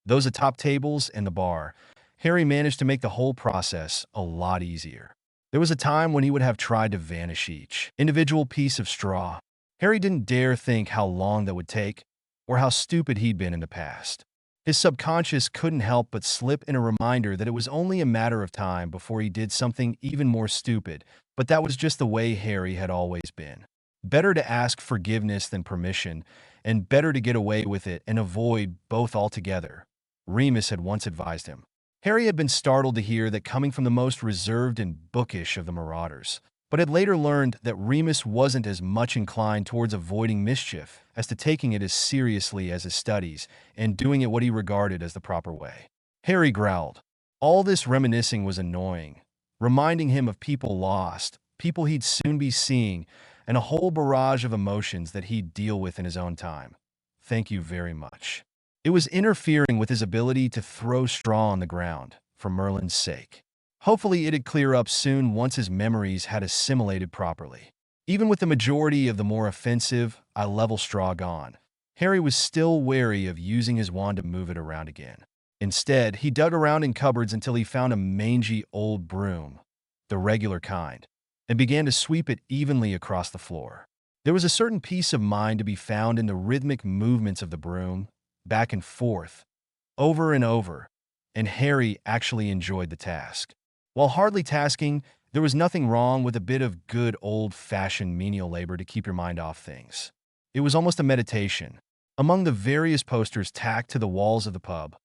those atop tables and the bar, Harry managed to make the whole process a lot easier. There was a time when he would have tried to vanish each individual piece of straw. Harry didn't dare think how long that would take, or how stupid he'd been in the past. His subconscious couldn't help but slip in a reminder that it was only a matter of time before he did something even more stupid, but that was just the way Harry had always been. Better to ask forgiveness than permission, and better to get away with it and avoid both altogether, Remus had once advised him. Harry had been startled to hear that coming from the most reserved and bookish of the Marauders, but had later learned that Remus wasn't as much inclined towards avoiding mischief as to taking it as seriously as his studies and doing it what he regarded as the proper way. Harry growled. All this reminiscing was annoying, reminding him of people lost, people he'd soon be seeing, and a whole barrage of emotions that he'd deal with in his own time. Thank you very much. It was interfering with his ability to throw straw on the ground, for Merlin's sake. Hopefully it'd clear up soon once his memories had assimilated properly. Even with the majority of the more offensive, eye-level straw gone, Harry was still wary of using his wand to move it around again. Instead, he dug around in cupboards until he found a mangy old broom, the regular kind, and began to sweep it evenly across the floor. There was a certain peace of mind to be found in the rhythmic movements of the broom, back and forth, over and over, and Harry actually enjoyed the task. While hardly tasking, there was nothing wrong with a bit of good old-fashioned menial labor to keep your mind off things. It was almost a meditation. Among the various posters tacked to the walls of the pub,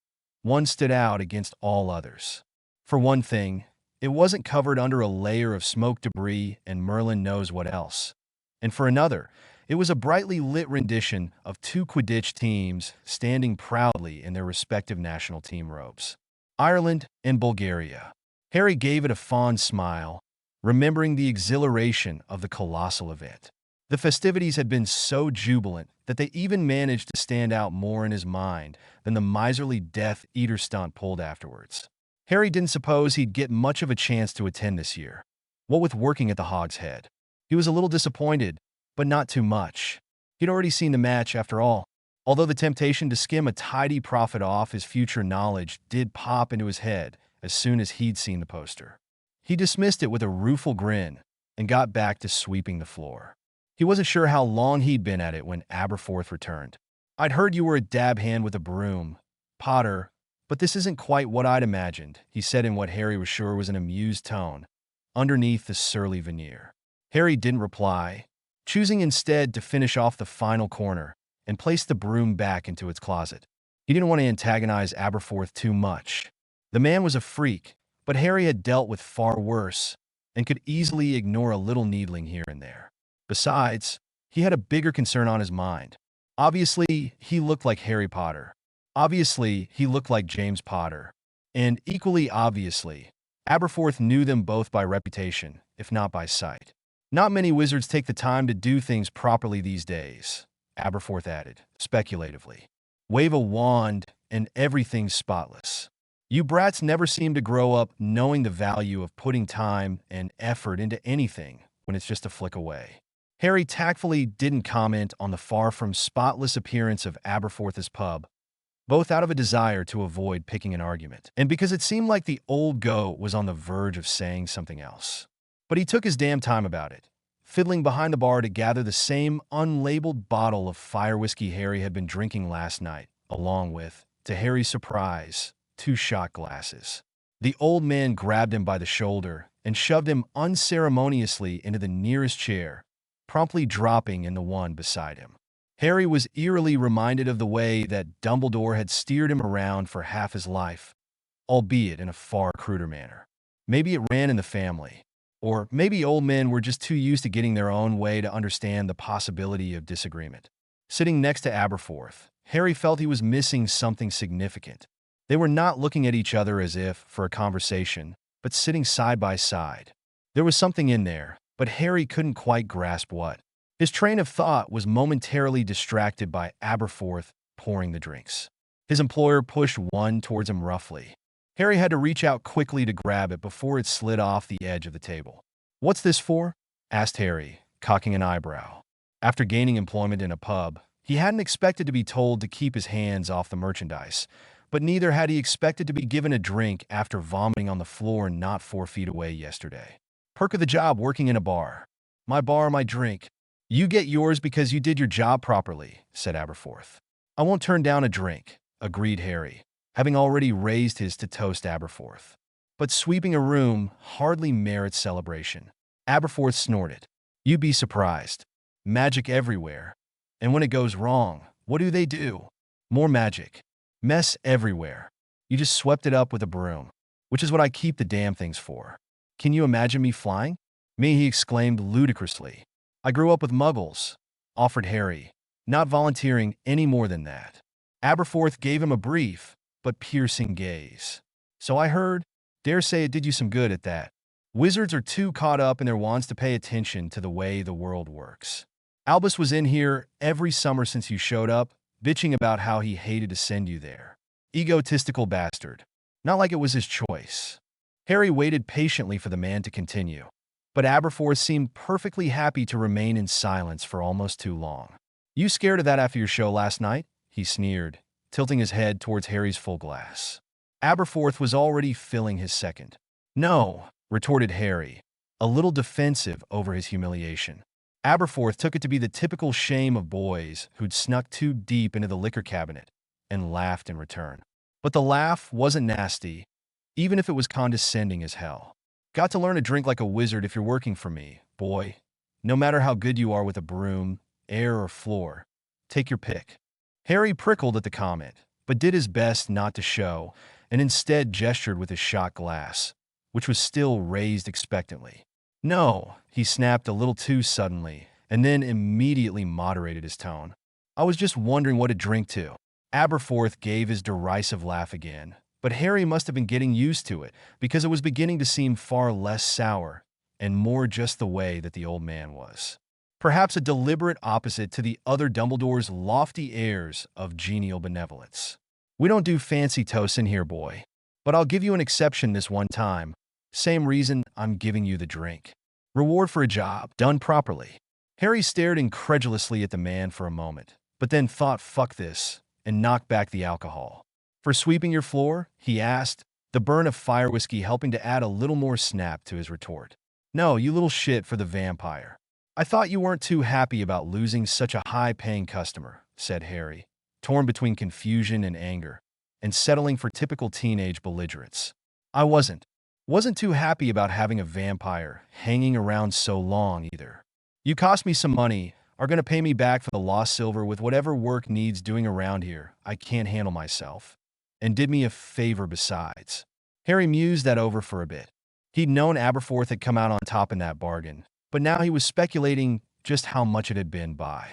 one stood out against all others. For one thing, it wasn't covered under a layer of smoke debris and Merlin knows what else. And for another, it was a brightly lit rendition of two Quidditch teams standing proudly in their respective national team robes. Ireland and Bulgaria. Harry gave it a fond smile, remembering the exhilaration of the colossal event. The festivities had been so jubilant that they even managed to stand out more in his mind than the miserly Death Eater stunt pulled afterwards. Harry didn't suppose he'd get much of a chance to attend this year. What with working at the Hog's Head, he was a little disappointed, but not too much. He'd already seen the match after all, although the temptation to skim a tidy profit off his future knowledge did pop into his head as soon as he'd seen the poster. He dismissed it with a rueful grin and got back to sweeping the floor. He wasn't sure how long he'd been at it when Aberforth returned. "I'd heard you were a dab hand with a broom, Potter, but this isn't quite what I'd imagined," he said in what Harry was sure was an amused tone, underneath the surly veneer. Harry didn't reply, choosing instead to finish off the final corner and place the broom back into its closet. He didn't want to antagonize Aberforth too much. The man was a freak, but Harry had dealt with far worse and could easily ignore a little needling here and there. Besides, he had a bigger concern on his mind. Obviously, he looked like Harry Potter. Obviously, he looked like James Potter. And equally obviously, Aberforth knew them both by reputation, if not by sight. Not many wizards take the time to do things properly these days, Aberforth added, speculatively. Wave a wand and everything's spotless. You brats never seem to grow up knowing the value of putting time and effort into anything when it's just a flick away. Harry tactfully didn't comment on the far from spotless appearance of Aberforth's pub, both out of a desire to avoid picking an argument, and because it seemed like the old goat was on the verge of saying something else. But he took his damn time about it, fiddling behind the bar to gather the same unlabeled bottle of fire whiskey Harry had been drinking last night, along with, to Harry's surprise, 2 shot glasses. The old man grabbed him by the shoulder and shoved him unceremoniously into the nearest chair, promptly dropping in the one beside him. Harry was eerily reminded of the way that Dumbledore had steered him around for half his life, albeit in a far cruder manner. Maybe it ran in the family, or maybe old men were just too used to getting their own way to understand the possibility of disagreement. Sitting next to Aberforth, Harry felt he was missing something significant. They were not looking at each other as if for a conversation, but sitting side by side. There was something in there, but Harry couldn't quite grasp what. His train of thought was momentarily distracted by Aberforth pouring the drinks. His employer pushed one towards him roughly. Harry had to reach out quickly to grab it before it slid off the edge of the table. "What's this for?" asked Harry, cocking an eyebrow. After gaining employment in a pub, he hadn't expected to be told to keep his hands off the merchandise, but neither had he expected to be given a drink after vomiting on the floor not 4 feet away yesterday. Perk of the job working in a bar. My bar, my drink. You get yours because you did your job properly, said Aberforth. I won't turn down a drink, agreed Harry, having already raised his to toast Aberforth. But sweeping a room hardly merits celebration. Aberforth snorted. You'd be surprised. Magic everywhere. And when it goes wrong, what do? More magic. Mess everywhere. You just swept it up with a broom, which is what I keep the damn things for. Can you imagine me flying? Me, he exclaimed ludicrously. I grew up with muggles, offered Harry, not volunteering any more than that. Aberforth gave him a brief but piercing gaze. So I heard, dare say it did you some good at that. Wizards are too caught up in their wands to pay attention to the way the world works. Albus was in here every summer since you showed up, bitching about how he hated to send you there. Egotistical bastard. Not like it was his choice. Harry waited patiently for the man to continue, but Aberforth seemed perfectly happy to remain in silence for almost too long. You scared of that after your show last night? He sneered, tilting his head towards Harry's full glass. Aberforth was already filling his second. No, retorted Harry, a little defensive over his humiliation. Aberforth took it to be the typical shame of boys who'd snuck too deep into the liquor cabinet and laughed in return. But the laugh wasn't nasty, even if it was condescending as hell. Got to learn to drink like a wizard if you're working for me, boy. No matter how good you are with a broom, air, or floor, take your pick. Harry prickled at the comment, but did his best not to show, and instead gestured with his shot glass, which was still raised expectantly. No, he snapped a little too suddenly, and then immediately moderated his tone. I was just wondering what to drink to. Aberforth gave his derisive laugh again, but Harry must have been getting used to it, because it was beginning to seem far less sour and more just the way that the old man was. Perhaps a deliberate opposite to the other Dumbledore's lofty airs of genial benevolence. We don't do fancy toasts in here, boy, but I'll give you an exception this one time. Same reason I'm giving you the drink. Reward for a job done properly. Harry stared incredulously at the man for a moment, but then thought fuck this and knocked back the alcohol. For sweeping your floor? He asked, the burn of fire whiskey helping to add a little more snap to his retort. No, you little shit for the vampire. I thought you weren't too happy about losing such a high-paying customer, said Harry, torn between confusion and anger, and settling for typical teenage belligerence. I wasn't too happy about having a vampire hanging around so long either. You cost me some money, are going to pay me back for the lost silver with whatever work needs doing around here. I can't handle myself. And did me a favor besides. Harry mused that over for a bit. He'd known Aberforth had come out on top in that bargain, but now he was speculating just how much it had been by.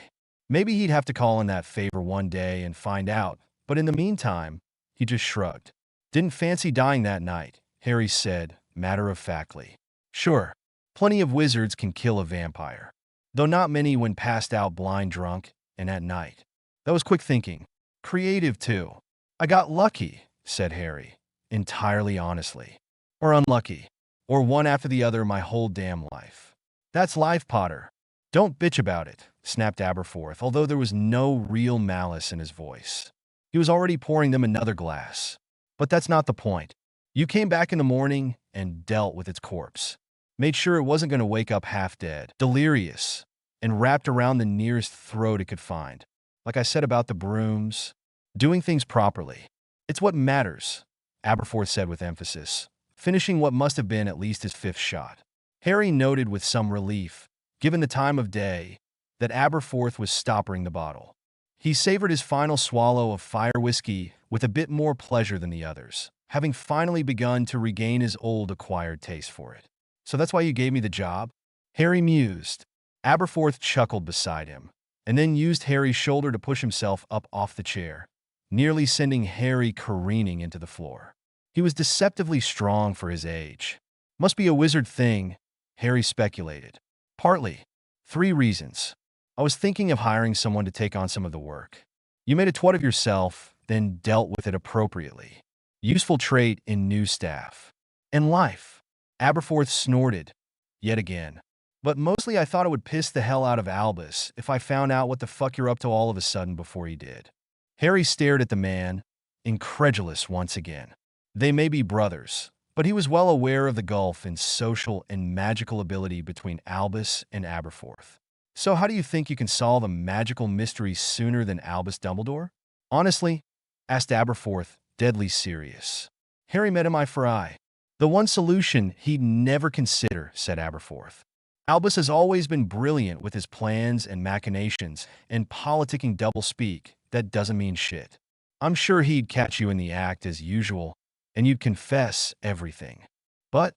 Maybe he'd have to call in that favor one day and find out, but in the meantime, he just shrugged. Didn't fancy dying that night, Harry said, matter-of-factly. Sure, plenty of wizards can kill a vampire, though not many when passed out blind drunk and at night. That was quick thinking. Creative, too. I got lucky, said Harry, entirely honestly. Or unlucky. Or one after the other my whole damn life. That's life, Potter. Don't bitch about it, snapped Aberforth, although there was no real malice in his voice. He was already pouring them another glass. But that's not the point. You came back in the morning and dealt with its corpse. Made sure it wasn't going to wake up half dead, delirious, and wrapped around the nearest throat it could find. Like I said about the brooms, doing things properly. It's what matters. Aberforth said with emphasis, finishing what must have been at least his fifth shot. Harry noted with some relief, given the time of day, that Aberforth was stoppering the bottle. He savored his final swallow of fire whiskey with a bit more pleasure than the others, having finally begun to regain his old acquired taste for it. So that's why you gave me the job? Harry mused. Aberforth chuckled beside him, and then used Harry's shoulder to push himself up off the chair, nearly sending Harry careening into the floor. He was deceptively strong for his age. Must be a wizard thing, Harry speculated. Partly. 3 reasons. I was thinking of hiring someone to take on some of the work. You made a twat of yourself, then dealt with it appropriately. Useful trait in new staff. And life. Aberforth snorted, yet again. But mostly I thought it would piss the hell out of Albus if I found out what the fuck you're up to all of a sudden before he did. Harry stared at the man, incredulous once again. They may be brothers, but he was well aware of the gulf in social and magical ability between Albus and Aberforth. So how do you think you can solve a magical mystery sooner than Albus Dumbledore? Honestly, asked Aberforth, deadly serious. Harry met him eye for eye. The one solution he'd never consider, said Aberforth. Albus has always been brilliant with his plans and machinations, and politicking doublespeak, that doesn't mean shit. I'm sure he'd catch you in the act as usual, and you'd confess everything. But,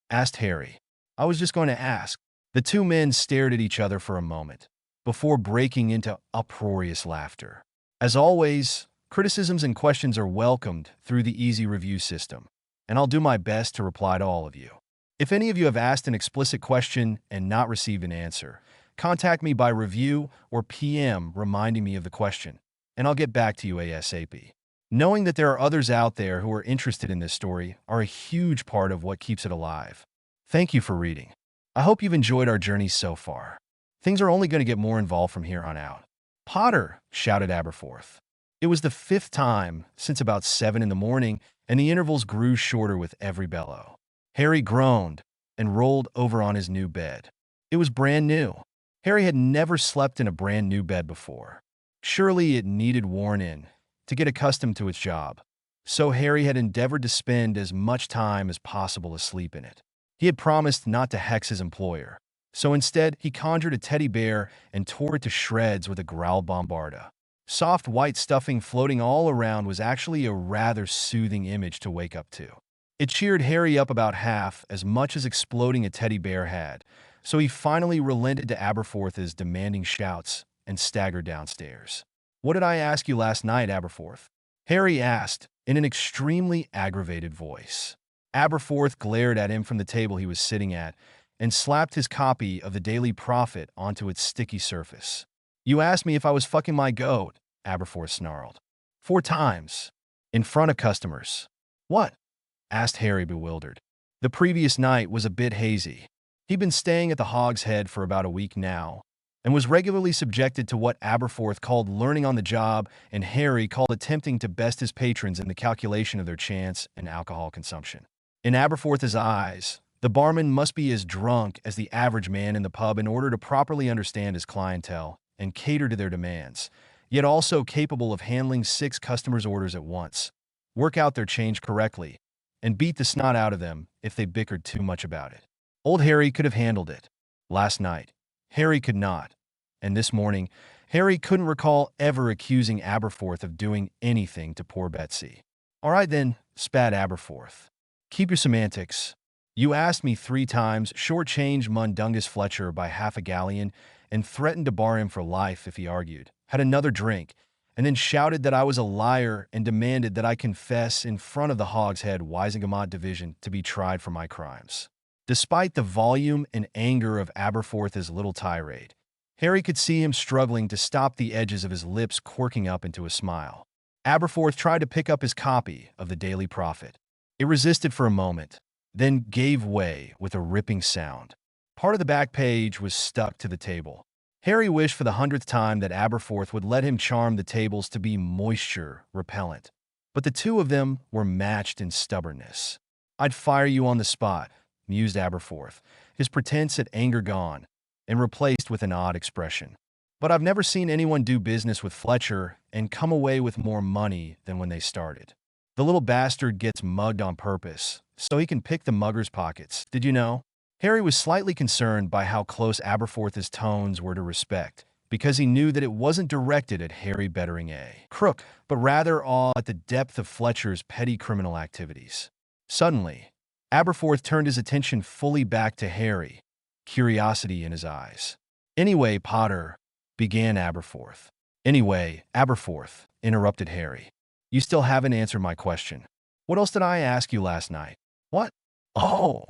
asked Harry, I was just going to ask. The 2 men stared at each other for a moment, before breaking into uproarious laughter. As always, criticisms and questions are welcomed through the easy review system, and I'll do my best to reply to all of you. If any of you have asked an explicit question and not received an answer, contact me by review or PM reminding me of the question, and I'll get back to you ASAP. Knowing that there are others out there who are interested in this story are a huge part of what keeps it alive. Thank you for reading. I hope you've enjoyed our journey so far. Things are only going to get more involved from here on out. Potter, shouted Aberforth. It was the 5th time since about 7 in the morning, and the intervals grew shorter with every bellow. Harry groaned and rolled over on his new bed. It was brand new. Harry had never slept in a brand new bed before. Surely it needed worn in to get accustomed to its job. So Harry had endeavored to spend as much time as possible asleep in it. He had promised not to hex his employer, so instead he conjured a teddy bear and tore it to shreds with a growl bombarda. Soft white stuffing floating all around was actually a rather soothing image to wake up to. It cheered Harry up about half as much as exploding a teddy bear had, so he finally relented to Aberforth's demanding shouts and staggered downstairs. What did I ask you last night, Aberforth? Harry asked in an extremely aggravated voice. Aberforth glared at him from the table he was sitting at and slapped his copy of the Daily Prophet onto its sticky surface. You asked me if I was fucking my goat, Aberforth snarled. 4 times. In front of customers. What? Asked Harry, bewildered. The previous night was a bit hazy. He'd been staying at the Hog's Head for about a week now, and was regularly subjected to what Aberforth called learning on the job and Harry called attempting to best his patrons in the calculation of their chance and alcohol consumption. In Aberforth's eyes, the barman must be as drunk as the average man in the pub in order to properly understand his clientele and cater to their demands, yet also capable of handling 6 customers' orders at once, work out their change correctly, and beat the snot out of them if they bickered too much about it. Old Harry could have handled it. Last night, Harry could not, and this morning, Harry couldn't recall ever accusing Aberforth of doing anything to poor Betsy. All right then, spat Aberforth. Keep your semantics. You asked me 3 times, shortchanged Mundungus Fletcher by half a galleon, and threatened to bar him for life if he argued, had another drink, and then shouted that I was a liar and demanded that I confess in front of the Hog's Head Wisingamot Division to be tried for my crimes. Despite the volume and anger of Aberforth's little tirade, Harry could see him struggling to stop the edges of his lips quirking up into a smile. Aberforth tried to pick up his copy of the Daily Prophet. It resisted for a moment, then gave way with a ripping sound. Part of the back page was stuck to the table. Harry wished for the 100th time that Aberforth would let him charm the tables to be moisture repellent, but the 2 of them were matched in stubbornness. I'd fire you on the spot, mused Aberforth, his pretense at anger gone, and replaced with an odd expression. But I've never seen anyone do business with Fletcher and come away with more money than when they started. The little bastard gets mugged on purpose, so he can pick the mugger's pockets. Did you know? Harry was slightly concerned by how close Aberforth's tones were to respect, because he knew that it wasn't directed at Harry bettering a crook, but rather awe at the depth of Fletcher's petty criminal activities. Suddenly, Aberforth turned his attention fully back to Harry, curiosity in his eyes. "Anyway, Potter," began Aberforth. "Anyway, Aberforth," interrupted Harry. "You still haven't answered my question. What else did I ask you last night?" "What?" "Oh,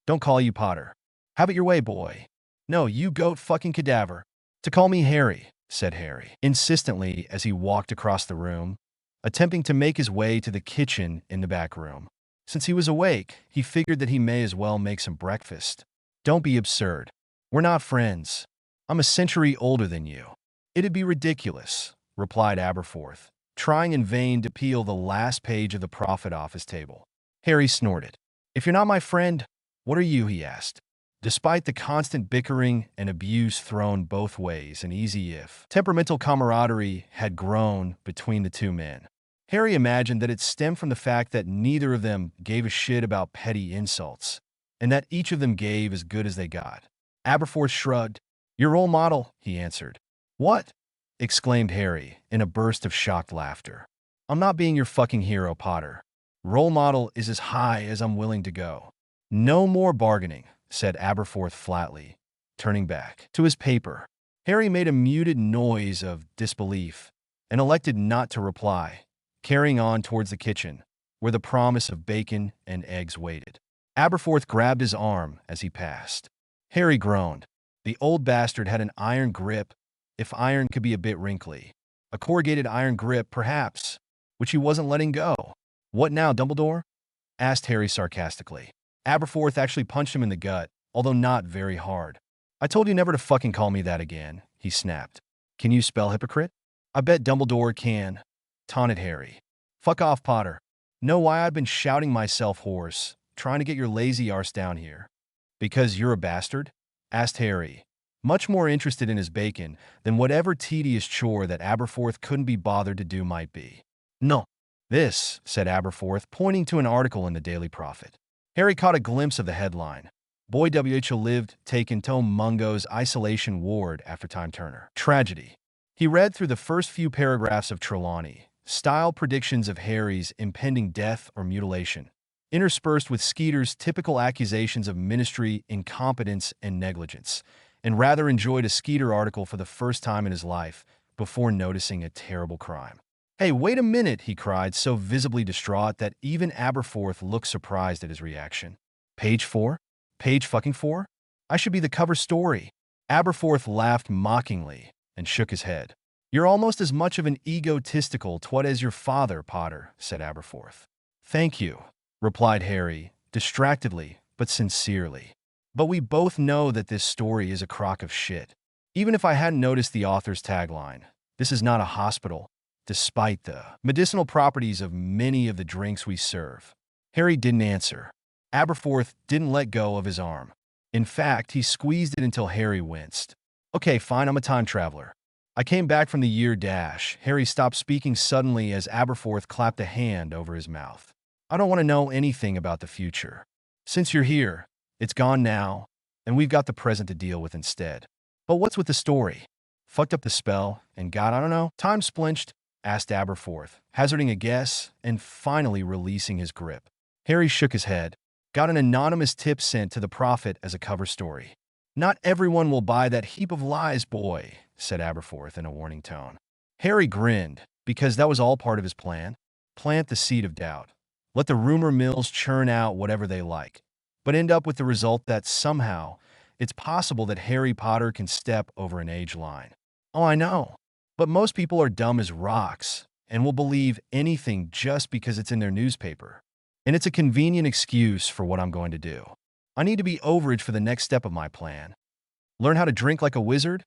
don't call you Potter. Have it your way, boy." "No, you goat fucking cadaver." "To call me Harry," said Harry, insistently as he walked across the room, attempting to make his way to the kitchen in the back room. Since he was awake, he figured that he may as well make some breakfast. "Don't be absurd. We're not friends. I'm a century older than you." "It'd be ridiculous," replied Aberforth, trying in vain to peel the last page of the Prophet off his table. Harry snorted. "If you're not my friend, what are you?" he asked. Despite the constant bickering and abuse thrown both ways, an easy if temperamental camaraderie had grown between the two men. Harry imagined that it stemmed from the fact that neither of them gave a shit about petty insults, and that each of them gave as good as they got. Aberforth shrugged. "Your role model," he answered. "What?" exclaimed Harry in a burst of shocked laughter. "I'm not being your fucking hero, Potter. Role model is as high as I'm willing to go." "No more bargaining," said Aberforth flatly, turning back to his paper. Harry made a muted noise of disbelief and elected not to reply, carrying on towards the kitchen, where the promise of bacon and eggs waited. Aberforth grabbed his arm as he passed. Harry groaned. The old bastard had an iron grip, if iron could be a bit wrinkly. A corrugated iron grip, perhaps, which he wasn't letting go. "What now, Dumbledore?" asked Harry sarcastically. Aberforth actually punched him in the gut, although not very hard. "I told you never to fucking call me that again," he snapped. "Can you spell hypocrite?" "I bet Dumbledore can," taunted Harry. "Fuck off, Potter. Know why I've been shouting myself hoarse, trying to get your lazy arse down here?" "Because you're a bastard?" asked Harry, much more interested in his bacon than whatever tedious chore that Aberforth couldn't be bothered to do might be. "No." "This," said Aberforth, pointing to an article in the Daily Prophet. Harry caught a glimpse of the headline. "Boy WH lived taken to Mungo's isolation ward after Time Turner. Tragedy." He read through the first few paragraphs of Trelawney-style predictions of Harry's impending death or mutilation, interspersed with Skeeter's typical accusations of ministry, incompetence, and negligence, and rather enjoyed a Skeeter article for the first time in his life before noticing a terrible crime. "Hey, wait a minute," he cried, so visibly distraught that even Aberforth looked surprised at his reaction. "Page 4? Page fucking 4? I should be the cover story." Aberforth laughed mockingly and shook his head. "You're almost as much of an egotistical twat as your father, Potter," said Aberforth. "Thank you," replied Harry, distractedly but sincerely. "But we both know that this story is a crock of shit. Even if I hadn't noticed the author's tagline, 'This is not a hospital,' despite the medicinal properties of many of the drinks we serve." Harry didn't answer. Aberforth didn't let go of his arm. In fact, he squeezed it until Harry winced. "Okay, fine, I'm a time traveler. I came back from the year dash." Harry stopped speaking suddenly as Aberforth clapped a hand over his mouth. "I don't want to know anything about the future. Since you're here, it's gone now, and we've got the present to deal with instead." "But what's with the story? Fucked up the spell, and got, I don't know, time splinched?" asked Aberforth, hazarding a guess and finally releasing his grip. Harry shook his head. "Got an anonymous tip sent to the Prophet as a cover story." "Not everyone will buy that heap of lies, boy," said Aberforth in a warning tone. Harry grinned, because that was all part of his plan. Plant the seed of doubt. Let the rumor mills churn out whatever they like, but end up with the result that somehow it's possible that Harry Potter can step over an age line. "Oh, I know. But most people are dumb as rocks and will believe anything just because it's in their newspaper. And it's a convenient excuse for what I'm going to do. I need to be overage for the next step of my plan." "Learn how to drink like a wizard?"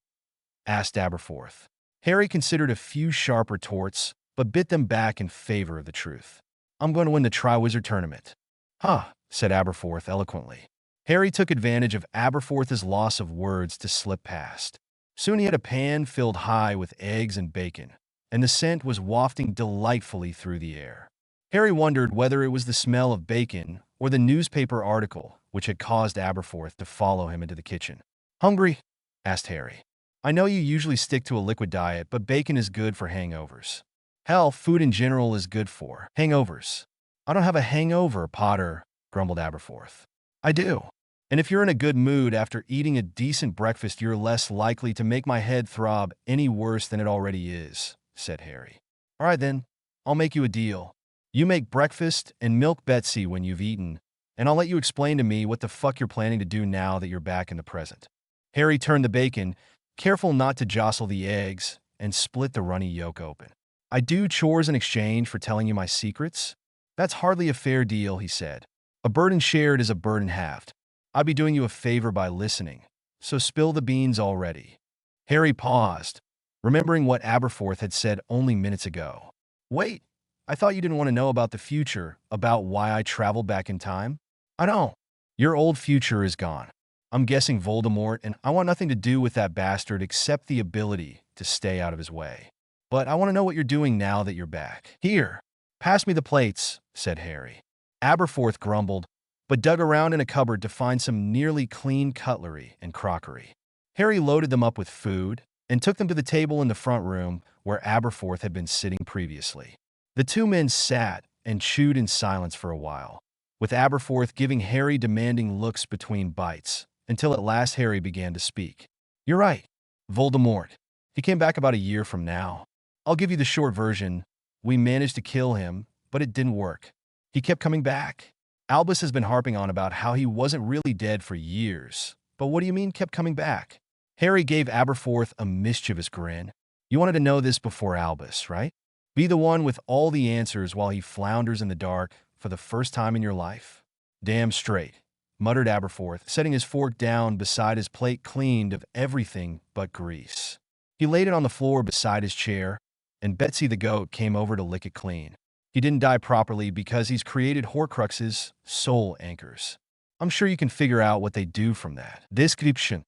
asked Aberforth. Harry considered a few sharp retorts, but bit them back in favor of the truth. "I'm going to win the Triwizard Tournament." "Huh," said Aberforth eloquently. Harry took advantage of Aberforth's loss of words to slip past. Soon he had a pan filled high with eggs and bacon, and the scent was wafting delightfully through the air. Harry wondered whether it was the smell of bacon or the newspaper article which had caused Aberforth to follow him into the kitchen. "Hungry?" asked Harry. "I know you usually stick to a liquid diet, but bacon is good for hangovers. Hell, food in general is good for hangovers." "I don't have a hangover, Potter," grumbled Aberforth. "I do. And if you're in a good mood after eating a decent breakfast, you're less likely to make my head throb any worse than it already is," said Harry. "All right then, I'll make you a deal. You make breakfast and milk Betsy when you've eaten, and I'll let you explain to me what the fuck you're planning to do now that you're back in the present." Harry turned the bacon, careful not to jostle the eggs, and split the runny yolk open. "I do chores in exchange for telling you my secrets? That's hardly a fair deal," he said. "A burden shared is a burden halved. I'd be doing you a favor by listening, so spill the beans already." Harry paused, remembering what Aberforth had said only minutes ago. "Wait, I thought you didn't want to know about the future, about why I traveled back in time?" "I don't. Your old future is gone. I'm guessing Voldemort, and I want nothing to do with that bastard except the ability to stay out of his way. But I want to know what you're doing now that you're back." "Here, pass me the plates," said Harry. Aberforth grumbled, but dug around in a cupboard to find some nearly clean cutlery and crockery. Harry loaded them up with food and took them to the table in the front room where Aberforth had been sitting previously. The two men sat and chewed in silence for a while, with Aberforth giving Harry demanding looks between bites, until at last Harry began to speak. "You're right. Voldemort. He came back about a year from now. I'll give you the short version. We managed to kill him, but it didn't work. He kept coming back. Albus has been harping on about how he wasn't really dead for years. But what do you mean kept coming back?" Harry gave Aberforth a mischievous grin. "You wanted to know this before Albus, right? Be the one with all the answers while he flounders in the dark for the first time in your life?" "Damn straight," muttered Aberforth, setting his fork down beside his plate cleaned of everything but grease. He laid it on the floor beside his chair, and Betsy the goat came over to lick it clean. "He didn't die properly because he's created Horcruxes, soul anchors. I'm sure you can figure out what they do from that description."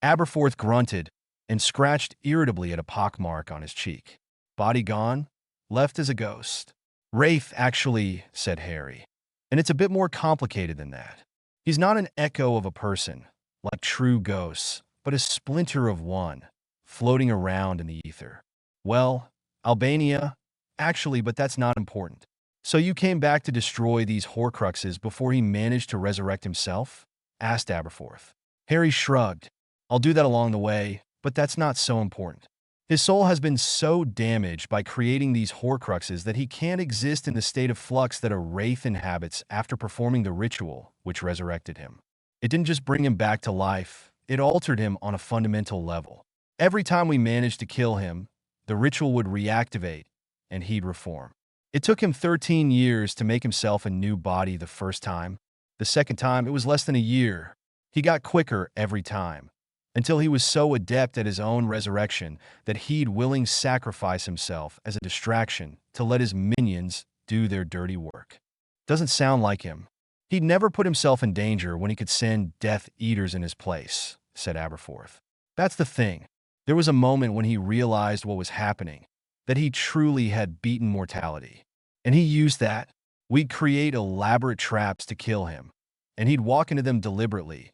Aberforth grunted and scratched irritably at a pockmark on his cheek. "Body gone, left as a ghost." "Wraith, actually," said Harry. "And it's a bit more complicated than that. He's not an echo of a person, like true ghosts, but a splinter of one, floating around in the ether." "Well, Albania, actually, but that's not important. So you came back to destroy these Horcruxes before he managed to resurrect himself?" asked Aberforth. Harry shrugged. "I'll do that along the way, but that's not so important. His soul has been so damaged by creating these Horcruxes that he can't exist in the state of flux that a wraith inhabits after performing the ritual which resurrected him. It didn't just bring him back to life, it altered him on a fundamental level. Every time we managed to kill him, the ritual would reactivate, and he'd reform. It took him 13 years to make himself a new body the first time. The second time, it was less than a year. He got quicker every time, until he was so adept at his own resurrection that he'd willing sacrifice himself as a distraction to let his minions do their dirty work. Doesn't sound like him. He'd never put himself in danger when he could send Death Eaters in his place," said Aberforth. "That's the thing. There was a moment when he realized what was happening, that he truly had beaten mortality. And he used that. We'd create elaborate traps to kill him, and he'd walk into them deliberately,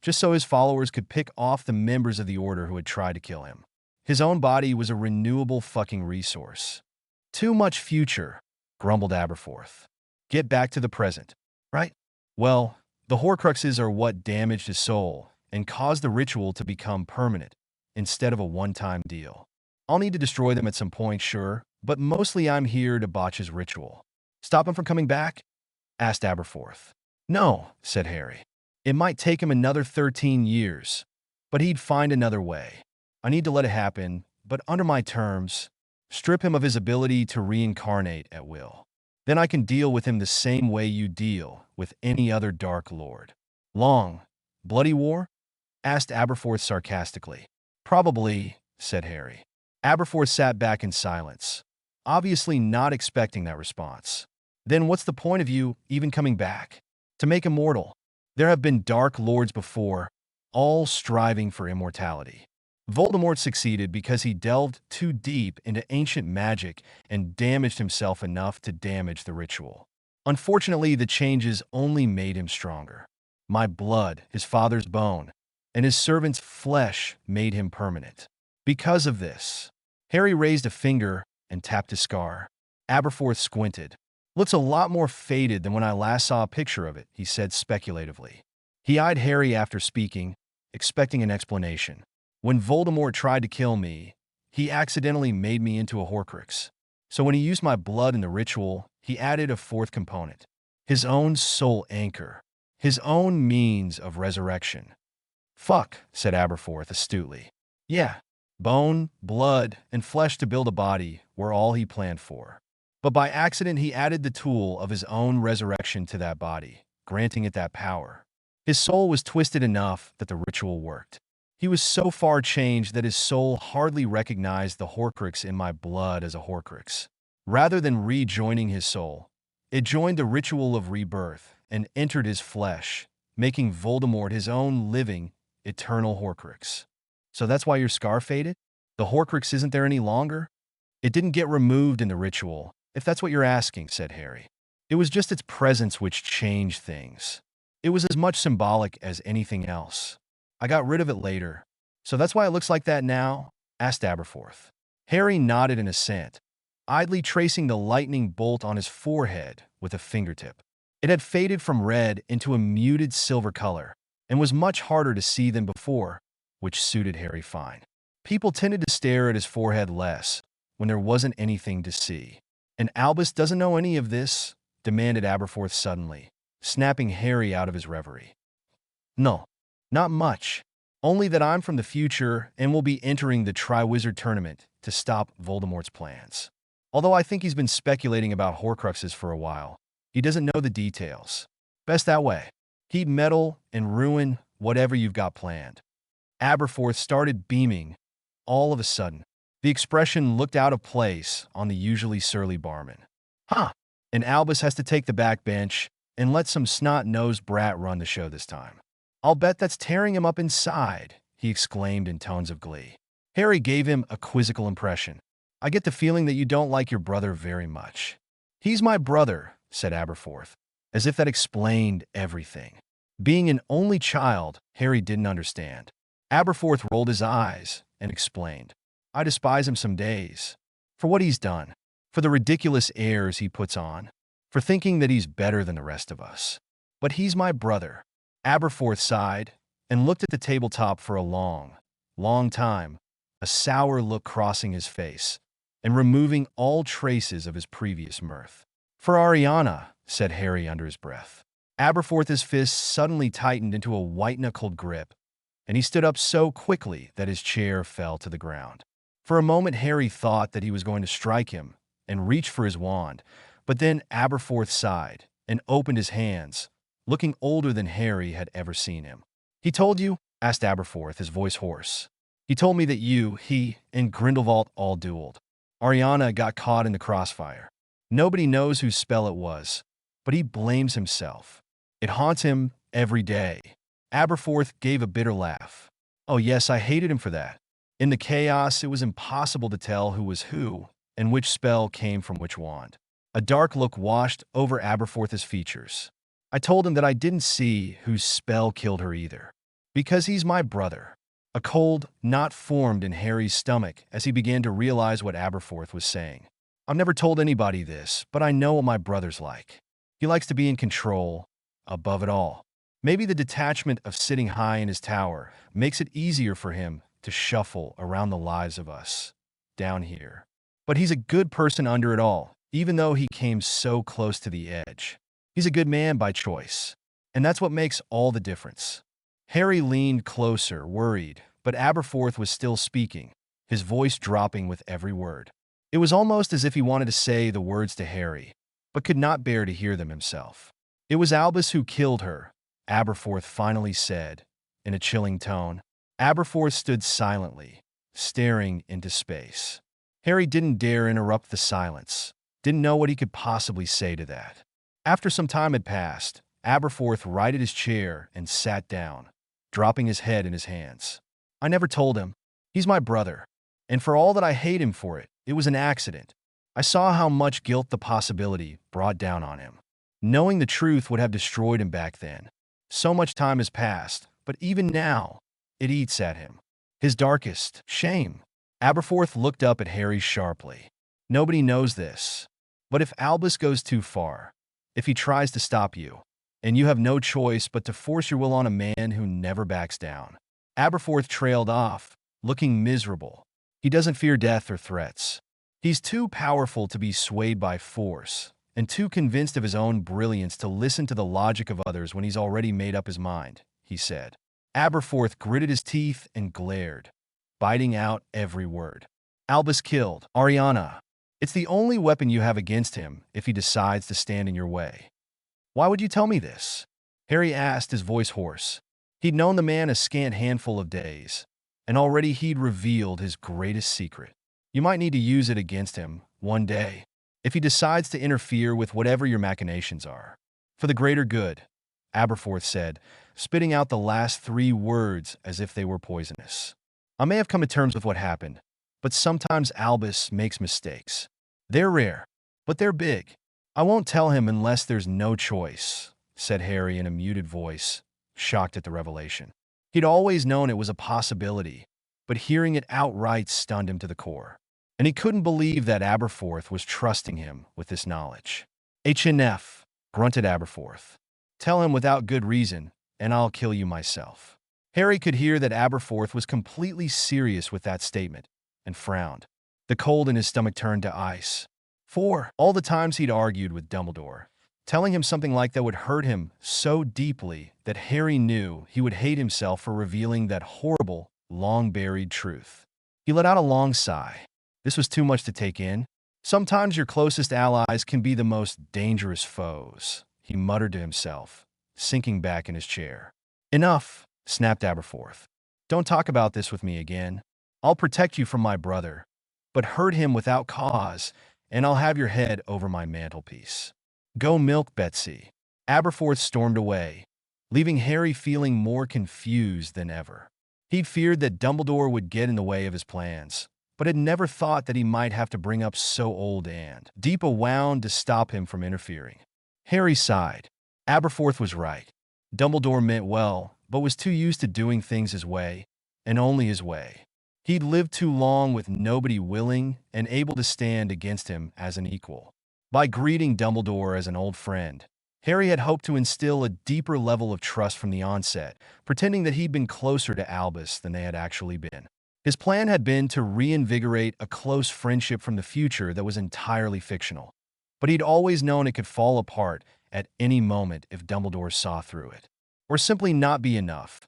just so his followers could pick off the members of the Order who had tried to kill him. His own body was a renewable fucking resource." "Too much future," grumbled Aberforth. "Get back to the present, right? Well, the Horcruxes are what damaged his soul and caused the ritual to become permanent, instead of a one-time deal. I'll need to destroy them at some point, sure, but mostly I'm here to botch his ritual." "Stop him from coming back?" asked Aberforth. "No," said Harry. "It might take him another 13 years, but he'd find another way. I need to let it happen, but under my terms, strip him of his ability to reincarnate at will. Then I can deal with him the same way you deal with any other Dark Lord." "Long, bloody war?" asked Aberforth sarcastically. "Probably," said Harry. Aberforth sat back in silence, obviously not expecting that response. "Then what's the point of you even coming back? To make immortal? There have been Dark Lords before, all striving for immortality. Voldemort succeeded because he delved too deep into ancient magic and damaged himself enough to damage the ritual. Unfortunately, the changes only made him stronger. My blood, his father's bone, and his servant's flesh made him permanent. Because of this, Harry raised a finger and tapped his scar. Aberforth squinted. "Looks a lot more faded than when I last saw a picture of it," he said speculatively. He eyed Harry after speaking, expecting an explanation. "When Voldemort tried to kill me, he accidentally made me into a Horcrux. So when he used my blood in the ritual, he added a fourth component. His own soul anchor. His own means of resurrection." "Fuck," said Aberforth astutely. "Yeah, bone, blood, and flesh to build a body were all he planned for. But by accident he added the tool of his own resurrection to that body, granting it that power. His soul was twisted enough that the ritual worked. He was so far changed that his soul hardly recognized the Horcrux in my blood as a Horcrux. Rather than rejoining his soul, it joined the ritual of rebirth and entered his flesh, making Voldemort his own living, eternal Horcrux. So that's why your scar faded? The Horcrux isn't there any longer?" "It didn't get removed in the ritual, if that's what you're asking," said Harry. "It was just its presence which changed things. It was as much symbolic as anything else. I got rid of it later. So that's why it looks like that now?" asked Aberforth. Harry nodded in assent, idly tracing the lightning bolt on his forehead with a fingertip. It had faded from red into a muted silver color, and was much harder to see than before, which suited Harry fine. People tended to stare at his forehead less when there wasn't anything to see. "And Albus doesn't know any of this?" demanded Aberforth suddenly, snapping Harry out of his reverie. "No, not much. Only that I'm from the future and will be entering the Triwizard Tournament to stop Voldemort's plans. Although I think he's been speculating about Horcruxes for a while, he doesn't know the details. Best that way. He'd meddle and ruin whatever you've got planned." Aberforth started beaming. All of a sudden, the expression looked out of place on the usually surly barman. "Huh, and Albus has to take the back bench and let some snot-nosed brat run the show this time. I'll bet that's tearing him up inside," he exclaimed in tones of glee. Harry gave him a quizzical impression. "I get the feeling that you don't like your brother very much." "He's my brother," said Aberforth, as if that explained everything. Being an only child, Harry didn't understand. Aberforth rolled his eyes and explained, "I despise him some days. For what he's done. For the ridiculous airs he puts on. For thinking that he's better than the rest of us. But he's my brother." Aberforth sighed and looked at the tabletop for a long, long time, a sour look crossing his face and removing all traces of his previous mirth. "For Ariana," said Harry under his breath. Aberforth's fist suddenly tightened into a white-knuckled grip, and he stood up so quickly that his chair fell to the ground. For a moment, Harry thought that he was going to strike him and reach for his wand, but then Aberforth sighed and opened his hands, looking older than Harry had ever seen him. "He told you?" asked Aberforth, his voice hoarse. "He told me that he, and Grindelwald all dueled. Ariana got caught in the crossfire. Nobody knows whose spell it was, but he blames himself. It haunts him every day." Aberforth gave a bitter laugh. "Oh yes, I hated him for that. In the chaos, it was impossible to tell who was who and which spell came from which wand." A dark look washed over Aberforth's features. "I told him that I didn't see whose spell killed her either. Because he's my brother." A cold knot formed in Harry's stomach as he began to realize what Aberforth was saying. "I've never told anybody this, but I know what my brother's like. He likes to be in control, above it all. Maybe the detachment of sitting high in his tower makes it easier for him to shuffle around the lives of us, down here. But he's a good person under it all, even though he came so close to the edge. He's a good man by choice. And that's what makes all the difference." Harry leaned closer, worried, but Aberforth was still speaking, his voice dropping with every word. It was almost as if he wanted to say the words to Harry, but could not bear to hear them himself. "It was Albus who killed her," Aberforth finally said, in a chilling tone. Aberforth stood silently, staring into space. Harry didn't dare interrupt the silence, didn't know what he could possibly say to that. After some time had passed, Aberforth righted his chair and sat down, dropping his head in his hands. "I never told him. He's my brother, and for all that I hate him for it, it was an accident. I saw how much guilt the possibility brought down on him. Knowing the truth would have destroyed him back then. So much time has passed, but even now, it eats at him. His darkest shame. Aberforth looked up at Harry sharply. Nobody knows this, but if Albus goes too far, if he tries to stop you, and you have no choice but to force your will on a man who never backs down. Aberforth trailed off, looking miserable. He doesn't fear death or threats. He's too powerful to be swayed by force, and too convinced of his own brilliance to listen to the logic of others when he's already made up his mind, he said. Aberforth gritted his teeth and glared, biting out every word. Albus killed Ariana. It's the only weapon you have against him if he decides to stand in your way. Why would you tell me this? Harry asked, his voice hoarse. He'd known the man a scant handful of days, and already he'd revealed his greatest secret. You might need to use it against him one day, if he decides to interfere with whatever your machinations are. For the greater good, Aberforth said, spitting out the last 3 words as if they were poisonous. I may have come to terms with what happened, but sometimes Albus makes mistakes. They're rare, but they're big. I won't tell him unless there's no choice, said Harry in a muted voice, shocked at the revelation. He'd always known it was a possibility, but hearing it outright stunned him to the core. And he couldn't believe that Aberforth was trusting him with this knowledge. HNF, grunted Aberforth. Tell him without good reason, and I'll kill you myself. Harry could hear that Aberforth was completely serious with that statement, and frowned. The cold in his stomach turned to ice. For all the times he'd argued with Dumbledore, telling him something like that would hurt him so deeply that Harry knew he would hate himself for revealing that horrible, long-buried truth. He let out a long sigh. This was too much to take in. Sometimes your closest allies can be the most dangerous foes, he muttered to himself, sinking back in his chair. Enough, snapped Aberforth. Don't talk about this with me again. I'll protect you from my brother, but hurt him without cause, and I'll have your head over my mantelpiece. Go milk Betsy. Aberforth stormed away, leaving Harry feeling more confused than ever. He'd feared that Dumbledore would get in the way of his plans, but had never thought that he might have to bring up so old and deep a wound to stop him from interfering. Harry sighed. Aberforth was right. Dumbledore meant well, but was too used to doing things his way, and only his way. He'd lived too long with nobody willing and able to stand against him as an equal. By greeting Dumbledore as an old friend, Harry had hoped to instill a deeper level of trust from the onset, pretending that he'd been closer to Albus than they had actually been. His plan had been to reinvigorate a close friendship from the future that was entirely fictional, but he'd always known it could fall apart at any moment if Dumbledore saw through it, or simply not be enough,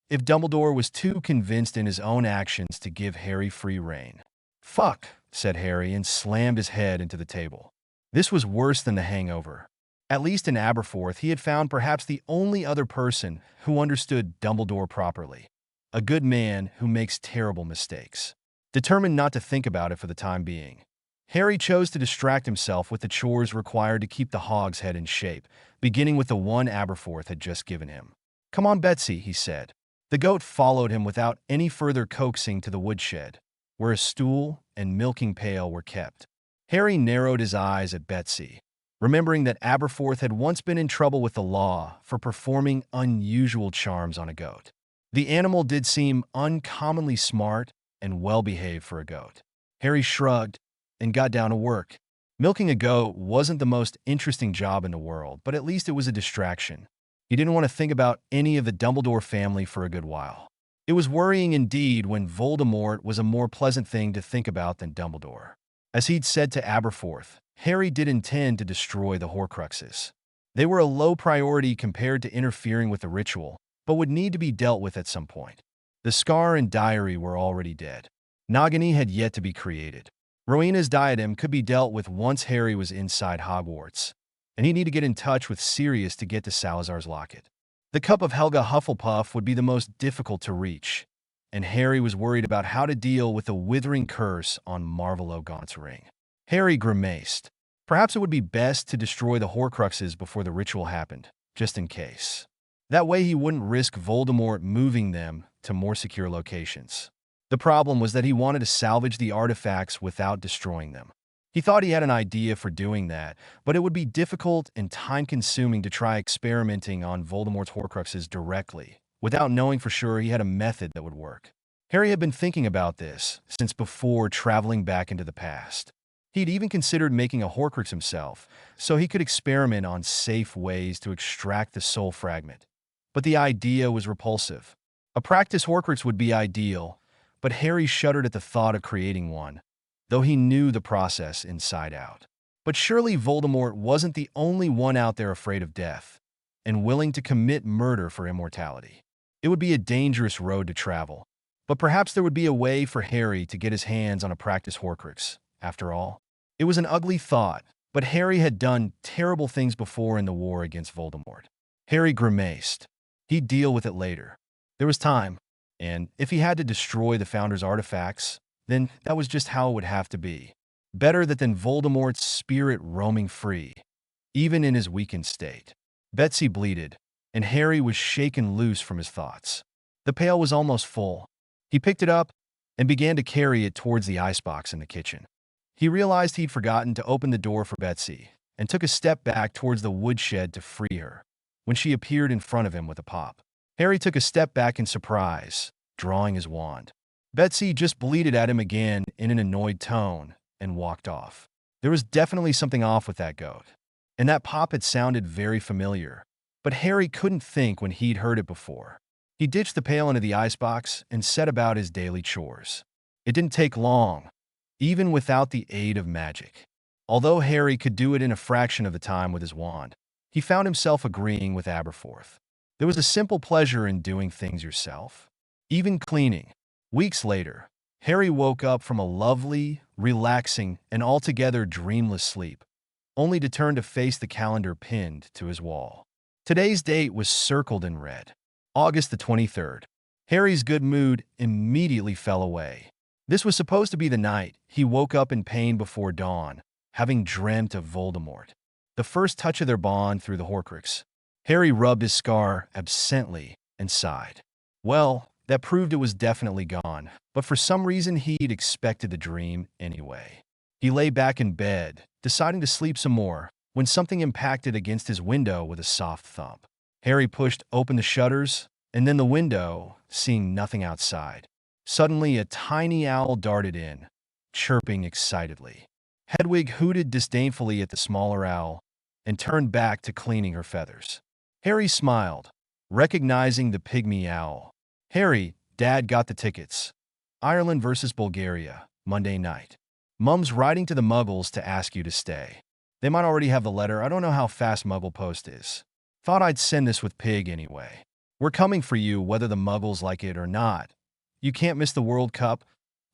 if Dumbledore was too convinced in his own actions to give Harry free rein. Fuck, said Harry and slammed his head into the table. This was worse than the hangover. At least in Aberforth, he had found perhaps the only other person who understood Dumbledore properly. A good man who makes terrible mistakes. Determined not to think about it for the time being, Harry chose to distract himself with the chores required to keep the hog's head in shape, beginning with the one Aberforth had just given him. Come on, Betsy, he said. The goat followed him without any further coaxing to the woodshed, where a stool and milking pail were kept. Harry narrowed his eyes at Betsy, remembering that Aberforth had once been in trouble with the law for performing unusual charms on a goat. The animal did seem uncommonly smart and well-behaved for a goat. Harry shrugged and got down to work. Milking a goat wasn't the most interesting job in the world, but at least it was a distraction. He didn't want to think about any of the Dumbledore family for a good while. It was worrying indeed when Voldemort was a more pleasant thing to think about than Dumbledore. As he'd said to Aberforth, Harry did intend to destroy the Horcruxes. They were a low priority compared to interfering with the ritual, but would need to be dealt with at some point. The scar and diary were already dead. Nagini had yet to be created. Rowena's diadem could be dealt with once Harry was inside Hogwarts, and he'd need to get in touch with Sirius to get to Salazar's locket. The cup of Helga Hufflepuff would be the most difficult to reach, and Harry was worried about how to deal with the withering curse on Marvolo Gaunt's ring. Harry grimaced. Perhaps it would be best to destroy the Horcruxes before the ritual happened, just in case. That way he wouldn't risk Voldemort moving them to more secure locations. The problem was that he wanted to salvage the artifacts without destroying them. He thought he had an idea for doing that, but it would be difficult and time-consuming to try experimenting on Voldemort's Horcruxes directly, without knowing for sure he had a method that would work. Harry had been thinking about this since before traveling back into the past. He'd even considered making a Horcrux himself, so he could experiment on safe ways to extract the soul fragment. But the idea was repulsive. A practice Horcrux would be ideal, but Harry shuddered at the thought of creating one, though he knew the process inside out. But surely Voldemort wasn't the only one out there afraid of death and willing to commit murder for immortality. It would be a dangerous road to travel, but perhaps there would be a way for Harry to get his hands on a practice Horcrux, after all. It was an ugly thought, but Harry had done terrible things before in the war against Voldemort. Harry grimaced. He'd deal with it later. There was time, and if he had to destroy the Founder's artifacts, then that was just how it would have to be. Better that than Voldemort's spirit roaming free, even in his weakened state. Betsy bleated, and Harry was shaken loose from his thoughts. The pail was almost full. He picked it up and began to carry it towards the icebox in the kitchen. He realized he'd forgotten to open the door for Betsy and took a step back towards the woodshed to free her when she appeared in front of him with a pop. Harry took a step back in surprise, drawing his wand. Betsy just bleated at him again in an annoyed tone and walked off. There was definitely something off with that goat, and that pop had sounded very familiar, but Harry couldn't think when he'd heard it before. He ditched the pail into the icebox and set about his daily chores. It didn't take long, even without the aid of magic. Although Harry could do it in a fraction of the time with his wand, he found himself agreeing with Aberforth. There was a simple pleasure in doing things yourself, even cleaning. Weeks later, Harry woke up from a lovely, relaxing, and altogether dreamless sleep, only to turn to face the calendar pinned to his wall. Today's date was circled in red. August the 23rd. Harry's good mood immediately fell away. This was supposed to be the night he woke up in pain before dawn, having dreamt of Voldemort. The first touch of their bond through the Horcrux. Harry rubbed his scar absently and sighed. Well, that proved it was definitely gone, but for some reason he'd expected the dream anyway. He lay back in bed, deciding to sleep some more, when something impacted against his window with a soft thump. Harry pushed open the shutters, and then the window, seeing nothing outside. Suddenly, a tiny owl darted in, chirping excitedly. Hedwig hooted disdainfully at the smaller owl and turned back to cleaning her feathers. Harry smiled, recognizing the pygmy owl. Harry, Dad got the tickets. Ireland versus Bulgaria, Monday night. Mum's writing to the Muggles to ask you to stay. They might already have the letter. I don't know how fast Muggle Post is. Thought I'd send this with Pig anyway. We're coming for you whether the Muggles like it or not. You can't miss the World Cup.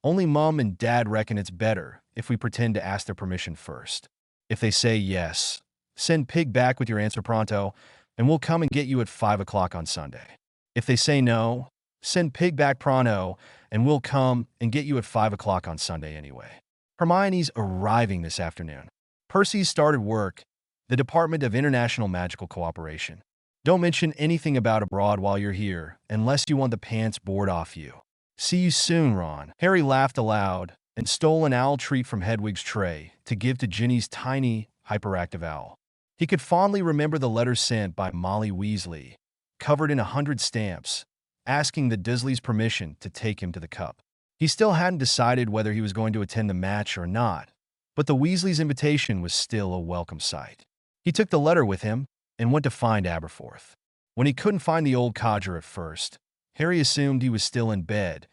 Only Mum and Dad reckon it's better if we pretend to ask their permission first. If they say yes, send Pig back with your answer pronto, and we'll come and get you at 5 o'clock on Sunday. If they say no, send Pig back pronto, and we'll come and get you at 5 o'clock on Sunday anyway. Hermione's arriving this afternoon. Percy's started work, the Department of International Magical Cooperation. Don't mention anything about abroad while you're here, unless you want the pants bored off you. See you soon, Ron. Harry laughed aloud and stole an owl treat from Hedwig's tray to give to Ginny's tiny, hyperactive owl. He could fondly remember the letter sent by Molly Weasley, covered in 100 stamps, asking the Dursleys' permission to take him to the cup. He still hadn't decided whether he was going to attend the match or not, but the Weasleys' invitation was still a welcome sight. He took the letter with him and went to find Aberforth. When he couldn't find the old codger at first, Harry assumed he was still in bed,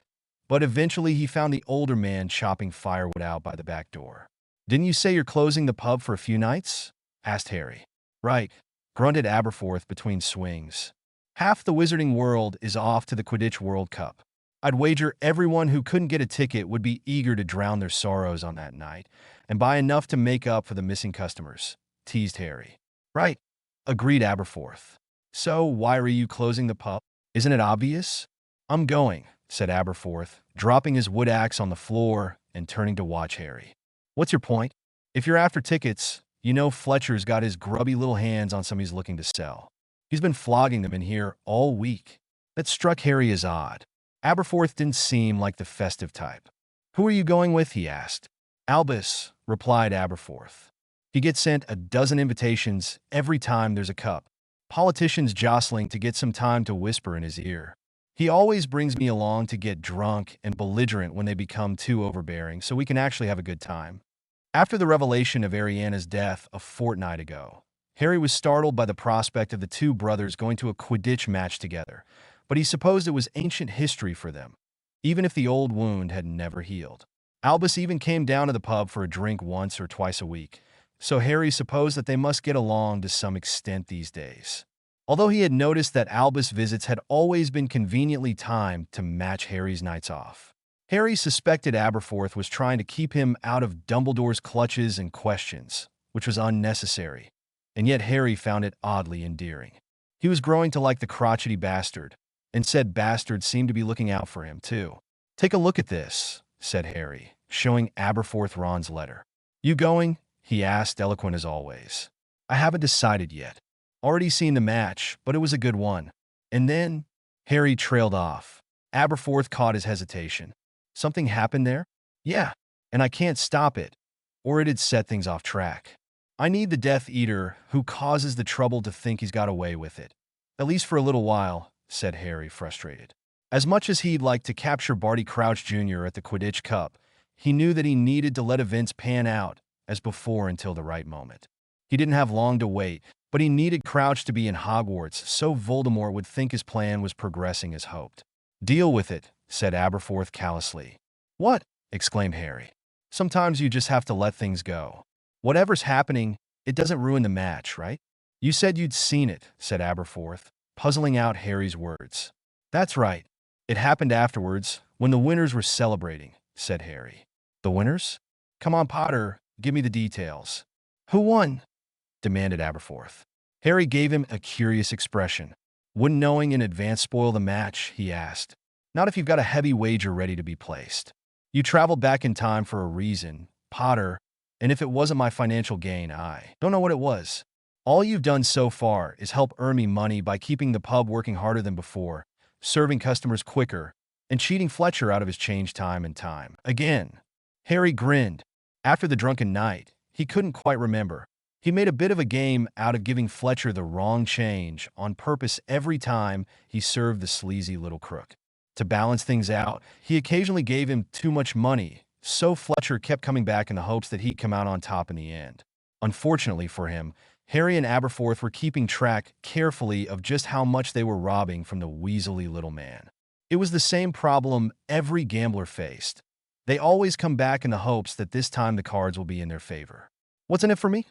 but eventually he found the older man chopping firewood out by the back door. "Didn't you say you're closing the pub for a few nights?" asked Harry. "Right," grunted Aberforth between swings. "Half the wizarding world is off to the Quidditch World Cup. I'd wager everyone who couldn't get a ticket would be eager to drown their sorrows on that night and buy enough to make up for the missing customers," teased Harry. "Right," agreed Aberforth. "So why are you closing the pub? Isn't it obvious?" "I'm going," said Aberforth, dropping his wood axe on the floor and turning to watch Harry. "What's your point? If you're after tickets, you know Fletcher's got his grubby little hands on some he's looking to sell. He's been flogging them in here all week." That struck Harry as odd. Aberforth didn't seem like the festive type. "Who are you going with?" he asked. "Albus," replied Aberforth. "He gets sent a dozen invitations every time there's a cup. Politicians jostling to get some time to whisper in his ear. He always brings me along to get drunk and belligerent when they become too overbearing, so we can actually have a good time." After the revelation of Ariana's death a fortnight ago, Harry was startled by the prospect of the two brothers going to a Quidditch match together, but he supposed it was ancient history for them, even if the old wound had never healed. Albus even came down to the pub for a drink once or twice a week, so Harry supposed that they must get along to some extent these days. Although he had noticed that Albus' visits had always been conveniently timed to match Harry's nights off, Harry suspected Aberforth was trying to keep him out of Dumbledore's clutches and questions, which was unnecessary, and yet Harry found it oddly endearing. He was growing to like the crotchety bastard, and said bastard seemed to be looking out for him, too. "Take a look at this," said Harry, showing Aberforth Ron's letter. "You going?" he asked, eloquent as always. "I haven't decided yet. Already seen the match, but it was a good one." And then Harry trailed off. Aberforth caught his hesitation. "Something happened there?" "Yeah, and I can't stop it, or it'd set things off track. I need the Death Eater who causes the trouble to think he's got away with it. At least for a little while," said Harry, frustrated. As much as he'd like to capture Barty Crouch Jr. at the Quidditch Cup, he knew that he needed to let events pan out as before until the right moment. He didn't have long to wait, but he needed Crouch to be in Hogwarts so Voldemort would think his plan was progressing as hoped. "Deal with it," said Aberforth callously. "What?" exclaimed Harry. "Sometimes you just have to let things go. Whatever's happening, it doesn't ruin the match, right?" "You said you'd seen it," said Aberforth, puzzling out Harry's words. "That's right. It happened afterwards, when the winners were celebrating," said Harry. "The winners? Come on, Potter, give me the details." "Who won?" demanded Aberforth. Harry gave him a curious expression. "Wouldn't knowing in advance spoil the match?" he asked. "Not if you've got a heavy wager ready to be placed. You traveled back in time for a reason, Potter, and if it wasn't my financial gain, I don't know what it was. All you've done so far is help earn me money by keeping the pub working harder than before, serving customers quicker, and cheating Fletcher out of his change time and time again." Harry grinned. After the drunken night, he couldn't quite remember. He made a bit of a game out of giving Fletcher the wrong change on purpose every time he served the sleazy little crook. To balance things out, he occasionally gave him too much money, so Fletcher kept coming back in the hopes that he'd come out on top in the end. Unfortunately for him, Harry and Aberforth were keeping track carefully of just how much they were robbing from the weaselly little man. It was the same problem every gambler faced. They always come back in the hopes that this time the cards will be in their favor. "What's in it for me?"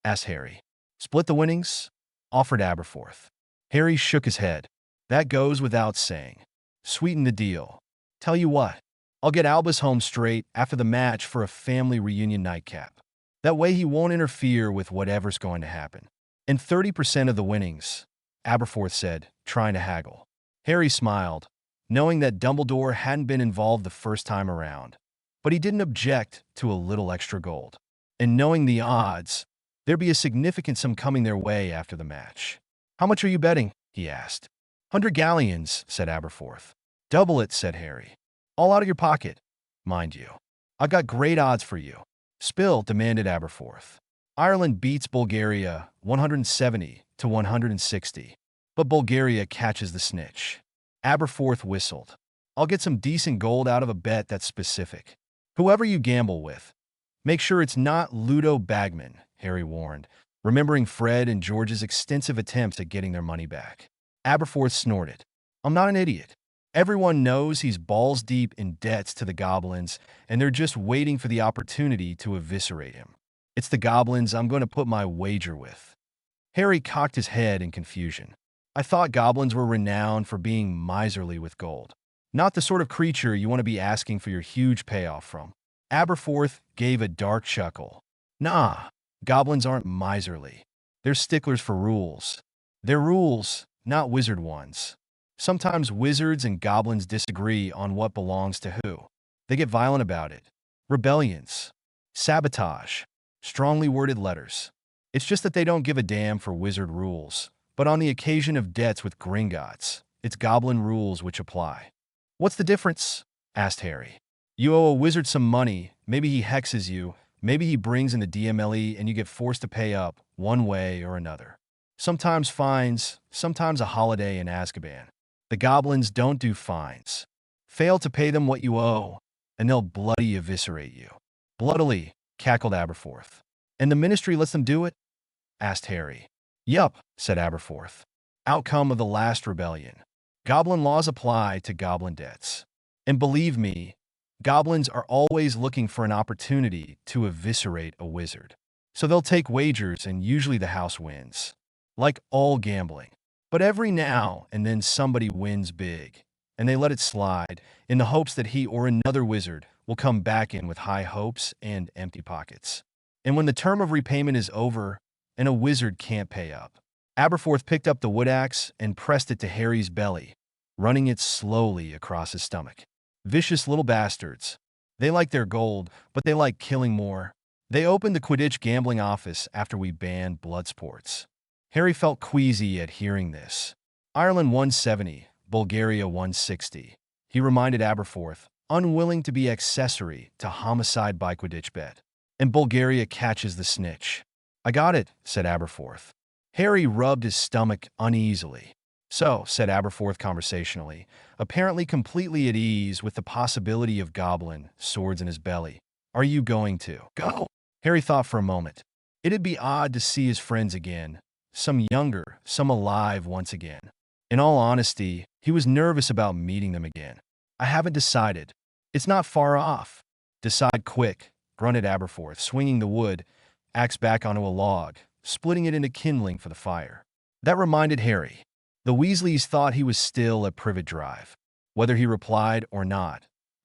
asked Harry. "Split the winnings?" offered Aberforth. Harry shook his head. "That goes without saying. Sweeten the deal. Tell you what, I'll get Albus home straight after the match for a family reunion nightcap. That way he won't interfere with whatever's going to happen. And 30% of the winnings," Aberforth said, trying to haggle. Harry smiled, knowing that Dumbledore hadn't been involved the first time around, but he didn't object to a little extra gold. And knowing the odds, there'd be a significant sum coming their way after the match. "How much are you betting?" he asked. "100 galleons," said Aberforth. "Double it," said Harry. "All out of your pocket, mind you. I've got great odds for you." "Spill," demanded Aberforth. "Ireland beats Bulgaria 170 to 160, but Bulgaria catches the snitch." Aberforth whistled. "I'll get some decent gold out of a bet that's specific. Whoever you gamble with, make sure it's not Ludo Bagman," Harry warned, remembering Fred and George's extensive attempts at getting their money back. Aberforth snorted. "I'm not an idiot. Everyone knows he's balls deep in debts to the goblins, and they're just waiting for the opportunity to eviscerate him. It's the goblins I'm going to put my wager with." Harry cocked his head in confusion. "I thought goblins were renowned for being miserly with gold. Not the sort of creature you want to be asking for your huge payoff from." Aberforth gave a dark chuckle. "Nah, goblins aren't miserly. They're sticklers for rules. They're rules, not wizard ones. Sometimes wizards and goblins disagree on what belongs to who. They get violent about it. Rebellions. Sabotage. Strongly worded letters. It's just that they don't give a damn for wizard rules. But on the occasion of debts with Gringotts, it's goblin rules which apply." What's the difference? Asked Harry. You owe a wizard some money, maybe he hexes you, maybe he brings in the DMLE and you get forced to pay up, one way or another. Sometimes fines, sometimes a holiday in Azkaban. The goblins don't do fines. Fail to pay them what you owe, and they'll bloody eviscerate you. Bloodily, cackled Aberforth. And the ministry lets them do it? Asked Harry. Yup, said Aberforth. Outcome of the last rebellion. Goblin laws apply to goblin debts. And believe me, goblins are always looking for an opportunity to eviscerate a wizard. So they'll take wagers and usually the house wins. Like all gambling. But every now and then somebody wins big, and they let it slide in the hopes that he or another wizard will come back in with high hopes and empty pockets. And when the term of repayment is over and a wizard can't pay up, Aberforth picked up the wood axe and pressed it to Harry's belly, running it slowly across his stomach. Vicious little bastards. They like their gold, but they like killing more. They opened the Quidditch gambling office after we banned blood sports. Harry felt queasy at hearing this. Ireland 170, Bulgaria 160. He reminded Aberforth, unwilling to be accessory to homicide by Quidditch bet. And Bulgaria catches the snitch. I got it, said Aberforth. Harry rubbed his stomach uneasily. So, said Aberforth conversationally, apparently completely at ease with the possibility of goblin swords in his belly. Are you going to go? Harry thought for a moment. It'd be odd to see his friends again. Some younger, some alive once again. In all honesty, he was nervous about meeting them again. I haven't decided. It's not far off. Decide quick, grunted Aberforth, swinging the wood axe back onto a log, splitting it into kindling for the fire. That reminded Harry. The Weasleys thought he was still at Privet Drive. Whether he replied or not,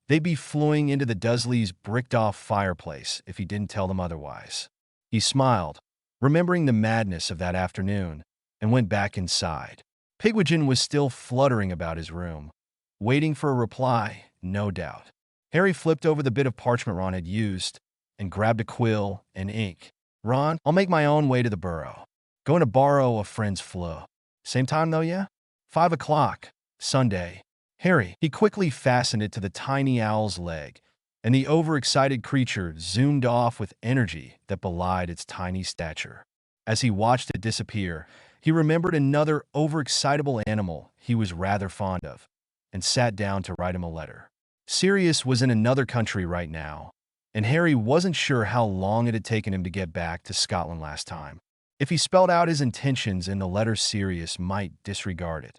they'd be fleeing into the Dursleys' bricked-off fireplace if he didn't tell them otherwise. He smiled, remembering the madness of that afternoon, and went back inside. Pigwidgeon was still fluttering about his room, waiting for a reply, no doubt. Harry flipped over the bit of parchment Ron had used and grabbed a quill and ink. Ron, I'll make my own way to the Burrow. Going to borrow a friend's flu. Same time though, yeah? 5 o'clock, Sunday. Harry, he quickly fastened it to the tiny owl's leg, and the overexcited creature zoomed off with energy that belied its tiny stature. As he watched it disappear, he remembered another overexcitable animal he was rather fond of, and sat down to write him a letter. Sirius was in another country right now, and Harry wasn't sure how long it had taken him to get back to Scotland last time. If he spelled out his intentions in the letter, Sirius might disregard it.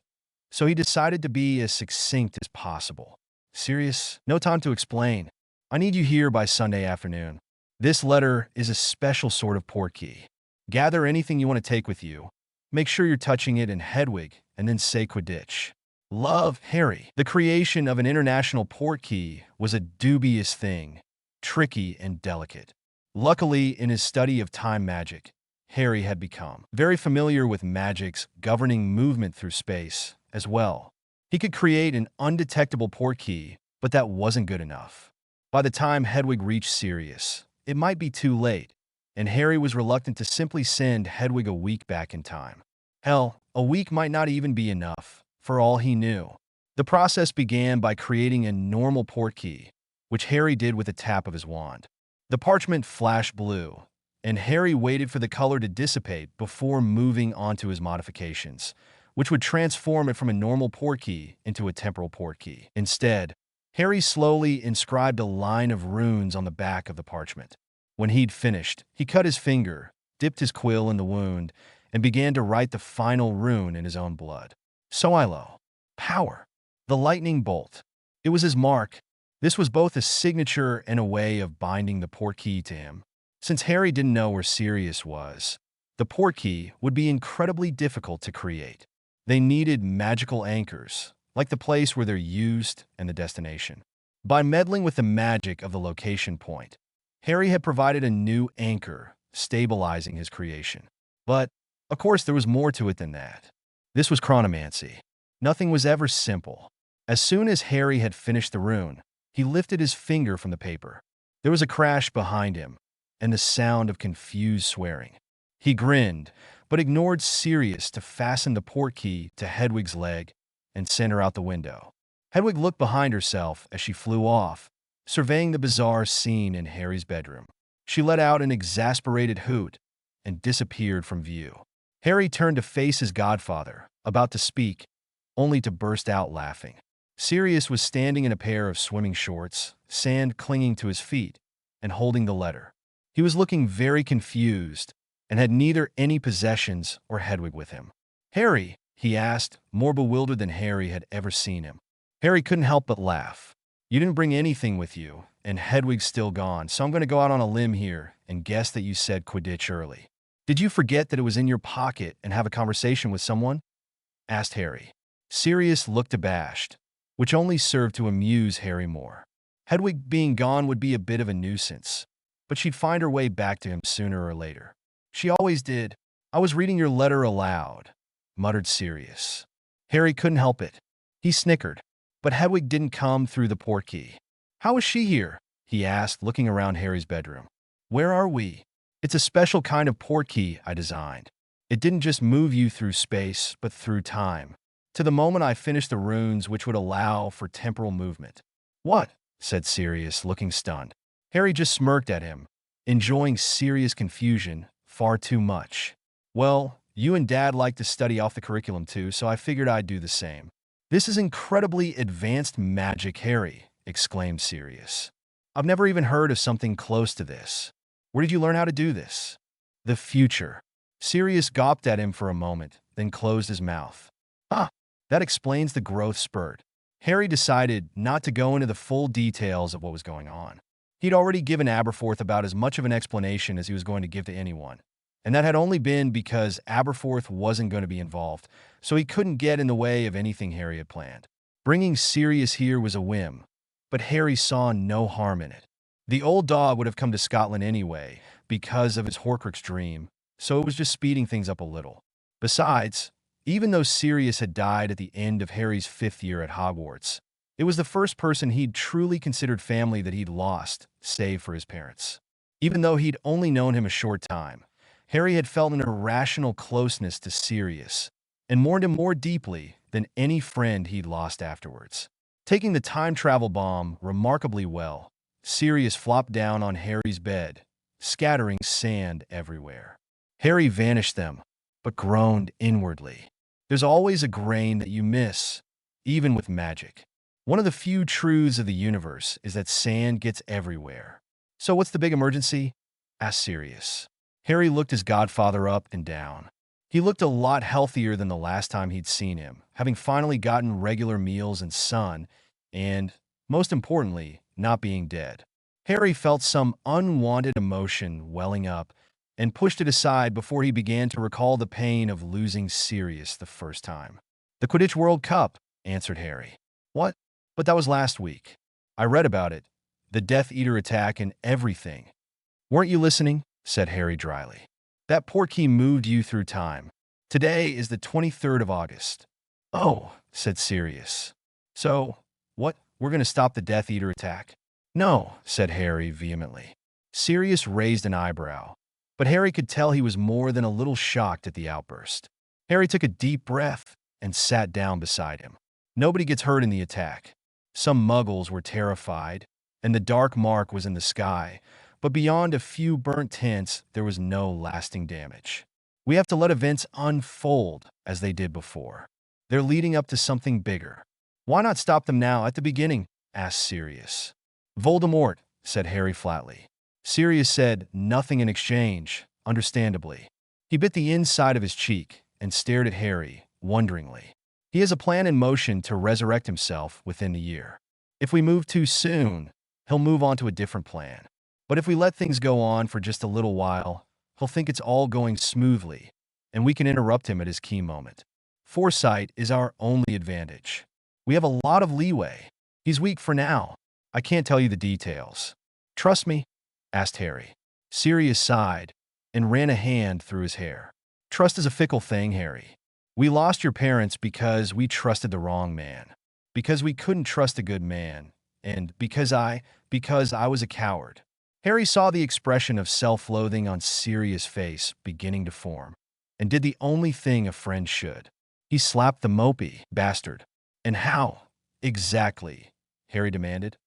So he decided to be as succinct as possible. Sirius, no time to explain. I need you here by Sunday afternoon. This letter is a special sort of portkey. Gather anything you want to take with you. Make sure you're touching it in Hedwig, and then say Quidditch. Love, Harry. The creation of an international portkey was a dubious thing, tricky and delicate. Luckily, in his study of time magic, Harry had become very familiar with magic's governing movement through space as well. He could create an undetectable portkey, but that wasn't good enough. By the time Hedwig reached Sirius, it might be too late, and Harry was reluctant to simply send Hedwig a week back in time. Hell, a week might not even be enough, for all he knew. The process began by creating a normal portkey, which Harry did with a tap of his wand. The parchment flashed blue, and Harry waited for the color to dissipate before moving on to his modifications, which would transform it from a normal portkey into a temporal portkey. Instead, Harry slowly inscribed a line of runes on the back of the parchment. When he'd finished, he cut his finger, dipped his quill in the wound, and began to write the final rune in his own blood. Soilo. Power. The lightning bolt. It was his mark. This was both a signature and a way of binding the portkey to him. Since Harry didn't know where Sirius was, the portkey would be incredibly difficult to create. They needed magical anchors, like the place where they're used and the destination. By meddling with the magic of the location point, Harry had provided a new anchor, stabilizing his creation. But, of course, there was more to it than that. This was chronomancy. Nothing was ever simple. As soon as Harry had finished the rune, he lifted his finger from the paper. There was a crash behind him, and the sound of confused swearing. He grinned, but ignored Sirius to fasten the portkey to Hedwig's leg and send her out the window. Hedwig looked behind herself as she flew off, surveying the bizarre scene in Harry's bedroom. She let out an exasperated hoot and disappeared from view. Harry turned to face his godfather, about to speak, only to burst out laughing. Sirius was standing in a pair of swimming shorts, sand clinging to his feet, and holding the letter. He was looking very confused and had neither any possessions or Hedwig with him. "Harry?" he asked, more bewildered than Harry had ever seen him. Harry couldn't help but laugh. "You didn't bring anything with you, and Hedwig's still gone, so I'm going to go out on a limb here and guess that you said Quidditch early. Did you forget that it was in your pocket and have a conversation with someone?" asked Harry. Sirius looked abashed, which only served to amuse Harry more. Hedwig being gone would be a bit of a nuisance, but she'd find her way back to him sooner or later. She always did. "I was reading your letter aloud," muttered Sirius. Harry couldn't help it. He snickered, but Hedwig didn't come through the portkey. "How is she here?" he asked, looking around Harry's bedroom. "Where are we?" "It's a special kind of portkey I designed. It didn't just move you through space, but through time, to the moment I finished the runes which would allow for temporal movement." "What?" said Sirius, looking stunned. Harry just smirked at him, enjoying Sirius' confusion far too much. "Well, you and Dad like to study off the curriculum too, so I figured I'd do the same." "This is incredibly advanced magic, Harry," exclaimed Sirius. "I've never even heard of something close to this. Where did you learn how to do this?" "The future." Sirius gawped at him for a moment, then closed his mouth. "Ah, that explains the growth spurt." Harry decided not to go into the full details of what was going on. He'd already given Aberforth about as much of an explanation as he was going to give to anyone, and that had only been because Aberforth wasn't going to be involved, so he couldn't get in the way of anything Harry had planned. Bringing Sirius here was a whim, but Harry saw no harm in it. The old dog would have come to Scotland anyway because of his Horcrux dream, so it was just speeding things up a little. Besides, even though Sirius had died at the end of Harry's 5th year at Hogwarts, it was the first person he'd truly considered family that he'd lost, save for his parents. Even though he'd only known him a short time, Harry had felt an irrational closeness to Sirius and mourned him more deeply than any friend he'd lost afterwards. Taking the time travel bomb remarkably well, Sirius flopped down on Harry's bed, scattering sand everywhere. Harry vanished them, but groaned inwardly. There's always a grain that you miss, even with magic. One of the few truths of the universe is that sand gets everywhere. "So what's the big emergency?" asked Sirius. Harry looked his godfather up and down. He looked a lot healthier than the last time he'd seen him, having finally gotten regular meals and sun, and, most importantly, not being dead. Harry felt some unwanted emotion welling up and pushed it aside before he began to recall the pain of losing Sirius the first time. "The Quidditch World Cup," answered Harry. "What? But that was last week. I read about it. The Death Eater attack and everything." "Weren't you listening?" said Harry dryly. "That portkey moved you through time. Today is the 23rd of August. "Oh," said Sirius. "So, what? We're going to stop the Death Eater attack?" "No," said Harry vehemently. Sirius raised an eyebrow, but Harry could tell he was more than a little shocked at the outburst. Harry took a deep breath and sat down beside him. "Nobody gets hurt in the attack. Some muggles were terrified, and the dark mark was in the sky, but beyond a few burnt tents, there was no lasting damage. We have to let events unfold as they did before. They're leading up to something bigger." "Why not stop them now, at the beginning?" asked Sirius. "Voldemort," said Harry flatly. Sirius said nothing in exchange, understandably. He bit the inside of his cheek and stared at Harry, wonderingly. "He has a plan in motion to resurrect himself within the year. If we move too soon, he'll move on to a different plan. But if we let things go on for just a little while, he'll think it's all going smoothly, and we can interrupt him at his key moment. Foresight is our only advantage. We have a lot of leeway. He's weak for now. I can't tell you the details. Trust me?" asked Harry. Sirius sighed and ran a hand through his hair. "Trust is a fickle thing, Harry. We lost your parents because we trusted the wrong man, because we couldn't trust a good man, and because I was a coward." Harry saw the expression of self-loathing on Sirius' face beginning to form, and did the only thing a friend should. He slapped the mopey bastard. "And how?" Exactly, Harry demanded.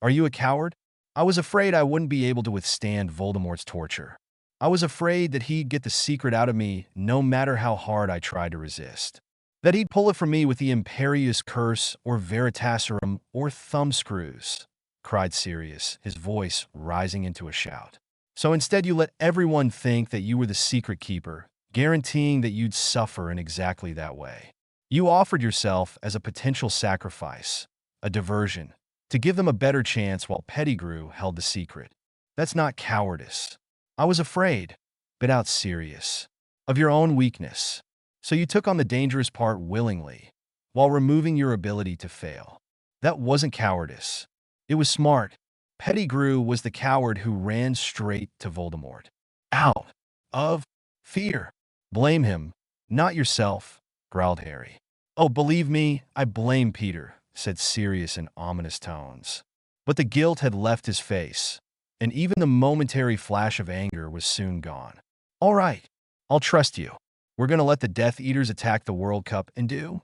Are you a coward? I was afraid I wouldn't be able to withstand Voldemort's torture. I was afraid that he'd get the secret out of me no matter how hard I tried to resist. That he'd pull it from me with the Imperious Curse or Veritaserum or thumbscrews, cried Sirius, his voice rising into a shout. So instead you let everyone think that you were the secret keeper, guaranteeing that you'd suffer in exactly that way. You offered yourself as a potential sacrifice, a diversion, to give them a better chance while Pettigrew held the secret. That's not cowardice. I was afraid, bit out Sirius, of your own weakness. So you took on the dangerous part willingly, while removing your ability to fail. That wasn't cowardice. It was smart. Pettigrew was the coward who ran straight to Voldemort. Out of fear. Blame him, not yourself, growled Harry. Oh, believe me, I blame Peter, said Sirius in ominous tones. But the guilt had left his face, and even the momentary flash of anger was soon gone. All right, I'll trust you. We're going to let the Death Eaters attack the World Cup and do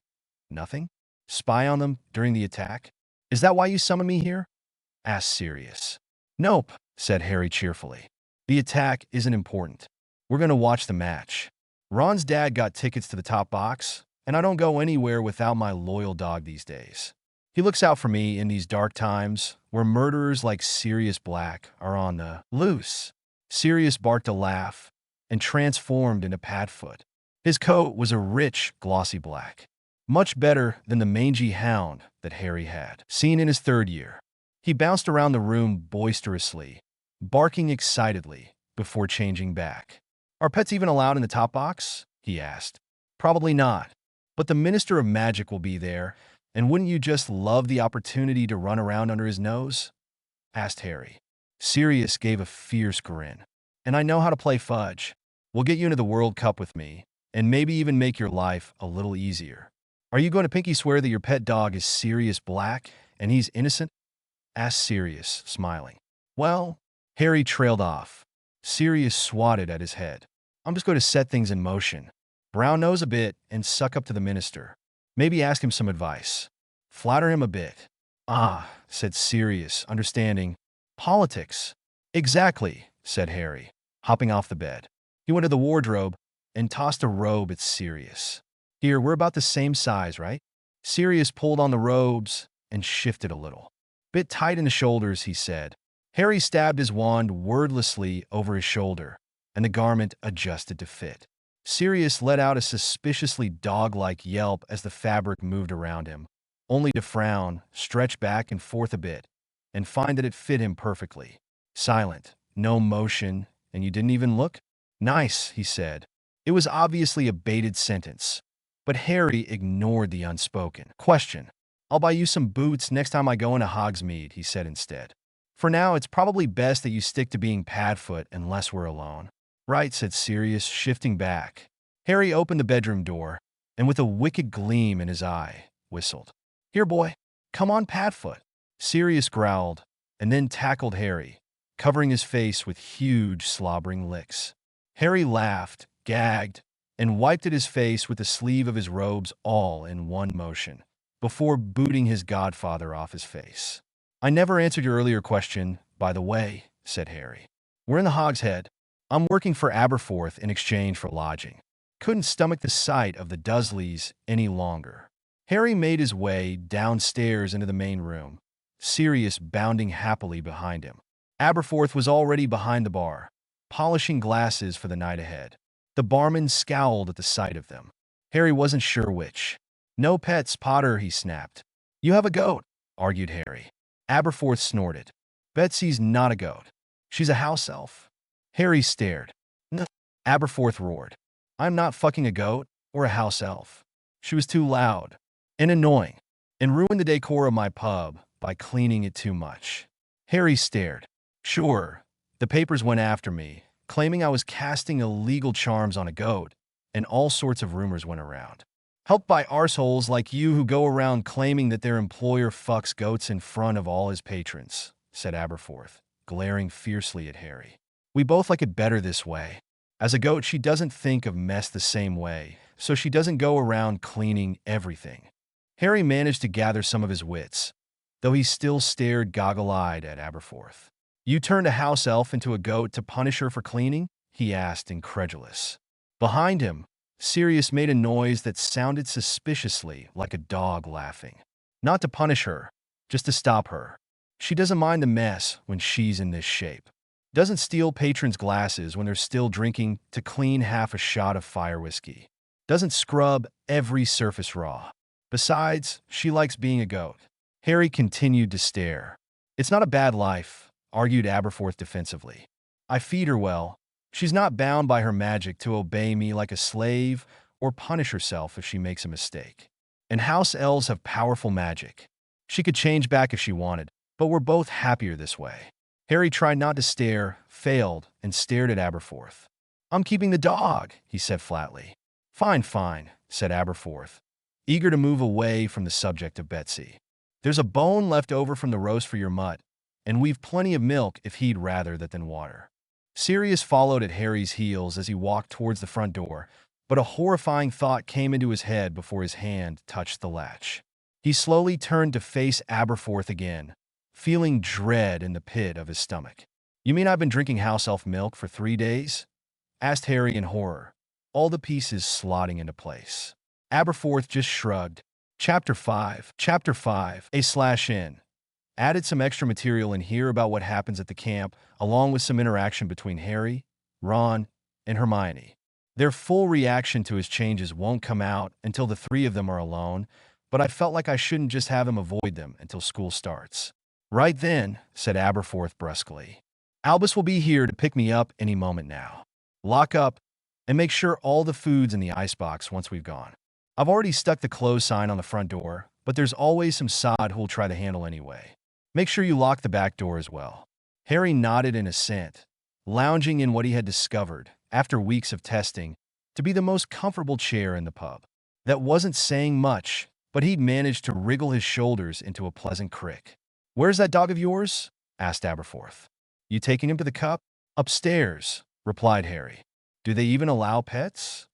nothing? Spy on them during the attack? Is that why you summoned me here? Asked Sirius. Nope, said Harry cheerfully. The attack isn't important. We're going to watch the match. Ron's dad got tickets to the top box, and I don't go anywhere without my loyal dog these days. He looks out for me in these dark times where murderers like Sirius Black are on the loose. Sirius barked a laugh and transformed into Padfoot. His coat was a rich, glossy black, much better than the mangy hound that Harry had seen in his third year. He bounced around the room boisterously, barking excitedly before changing back. Are pets even allowed in the top box? He asked. Probably not, but the Minister of Magic will be there, and wouldn't you just love the opportunity to run around under his nose? Asked Harry. Sirius gave a fierce grin. And I know how to play fudge. We'll get you into the World Cup with me, and maybe even make your life a little easier. Are you going to pinky swear that your pet dog is Sirius Black and he's innocent? Asked Sirius, smiling. Well, Harry trailed off. Sirius swatted at his head. I'm just going to set things in motion. Brown nose a bit and suck up to the minister. Maybe ask him some advice. Flatter him a bit. Ah, said Sirius, understanding. Politics. Exactly, said Harry, hopping off the bed. He went to the wardrobe and tossed a robe at Sirius. Here, we're about the same size, right? Sirius pulled on the robes and shifted a little. Bit tight in the shoulders, he said. Harry stabbed his wand wordlessly over his shoulder, and the garment adjusted to fit. Sirius let out a suspiciously dog-like yelp as the fabric moved around him, only to frown, stretch back and forth a bit, and find that it fit him perfectly. Silent, no motion, and you didn't even look? Nice, he said. It was obviously a baited sentence, but Harry ignored the unspoken question. I'll buy you some boots next time I go into Hogsmeade, he said instead. For now, it's probably best that you stick to being Padfoot unless we're alone. Right, said Sirius, shifting back. Harry opened the bedroom door, and with a wicked gleam in his eye, whistled. Here, boy, come on, Padfoot. Sirius growled, and then tackled Harry, covering his face with huge slobbering licks. Harry laughed, gagged, and wiped at his face with the sleeve of his robes all in one motion, before booting his godfather off his face. I never answered your earlier question, by the way, said Harry. We're in the Hogshead. I'm working for Aberforth in exchange for lodging. Couldn't stomach the sight of the Dursleys any longer. Harry made his way downstairs into the main room, Sirius bounding happily behind him. Aberforth was already behind the bar, polishing glasses for the night ahead. The barman scowled at the sight of them. Harry wasn't sure which. No pets, Potter, he snapped. You have a goat, argued Harry. Aberforth snorted. Betsy's not a goat. She's a house elf. Harry stared. No, Aberforth roared. I'm not fucking a goat or a house elf. She was too loud and annoying and ruined the decor of my pub by cleaning it too much. Harry stared. Sure, the papers went after me, claiming I was casting illegal charms on a goat, and all sorts of rumors went around. Helped by arseholes like you who go around claiming that their employer fucks goats in front of all his patrons, said Aberforth, glaring fiercely at Harry. We both like it better this way. As a goat, she doesn't think of mess the same way, so she doesn't go around cleaning everything. Harry managed to gather some of his wits, though he still stared goggle-eyed at Aberforth. "You turned a house elf into a goat to punish her for cleaning?" he asked, incredulous. Behind him, Sirius made a noise that sounded suspiciously like a dog laughing. "Not to punish her, just to stop her. She doesn't mind the mess when she's in this shape. Doesn't steal patrons' glasses when they're still drinking to clean half a shot of fire whiskey. Doesn't scrub every surface raw. Besides, she likes being a goat." Harry continued to stare. "It's not a bad life," argued Aberforth defensively. "I feed her well. She's not bound by her magic to obey me like a slave or punish herself if she makes a mistake. And house elves have powerful magic. She could change back if she wanted, but we're both happier this way." Harry tried not to stare, failed, and stared at Aberforth. "I'm keeping the dog," he said flatly. "Fine, fine," said Aberforth, eager to move away from the subject of Betsy. "There's a bone left over from the roast for your mutt, and we've plenty of milk if he'd rather that than water." Sirius followed at Harry's heels as he walked towards the front door, but a horrifying thought came into his head before his hand touched the latch. He slowly turned to face Aberforth again, feeling dread in the pit of his stomach. "You mean I've been drinking house elf milk for 3 days?" asked Harry in horror, all the pieces slotting into place. Aberforth just shrugged. Chapter 5 A/N added some extra material in here about what happens at the camp, along with some interaction between Harry, Ron, and Hermione. Their full reaction to his changes won't come out until the three of them are alone, but I felt like I shouldn't just have him avoid them until school starts. "Right then," said Aberforth brusquely. "Albus will be here to pick me up any moment now. Lock up and make sure all the food's in the icebox once we've gone. I've already stuck the close sign on the front door, but there's always some sod who'll try to handle anyway. Make sure you lock the back door as well." Harry nodded in assent, lounging in what he had discovered, after weeks of testing, to be the most comfortable chair in the pub. That wasn't saying much, but he'd managed to wriggle his shoulders into a pleasant crick. "Where's that dog of yours?" asked Aberforth. "You taking him to the cup?" "Upstairs," replied Harry. "Do they even allow pets?"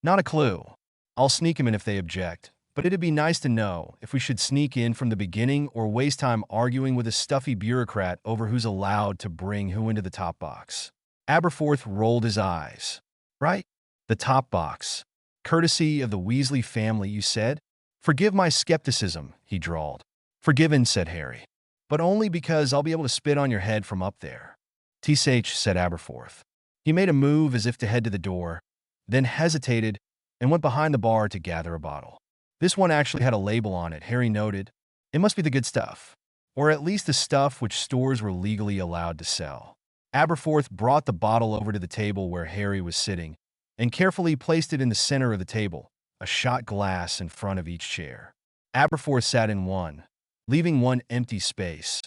"Not a clue. I'll sneak him in if they object, but it'd be nice to know if we should sneak in from the beginning or waste time arguing with a stuffy bureaucrat over who's allowed to bring who into the top box." Aberforth rolled his eyes. "Right? The top box. Courtesy of the Weasley family, you said?" "Forgive my skepticism," he drawled. "Forgiven," said Harry. "But only because I'll be able to spit on your head from up there." "Tsh," said Aberforth. He made a move as if to head to the door, then hesitated and went behind the bar to gather a bottle. This one actually had a label on it, Harry noted. It must be the good stuff, or at least the stuff which stores were legally allowed to sell. Aberforth brought the bottle over to the table where Harry was sitting and carefully placed it in the center of the table, a shot glass in front of each chair. Aberforth sat in one, leaving one empty space,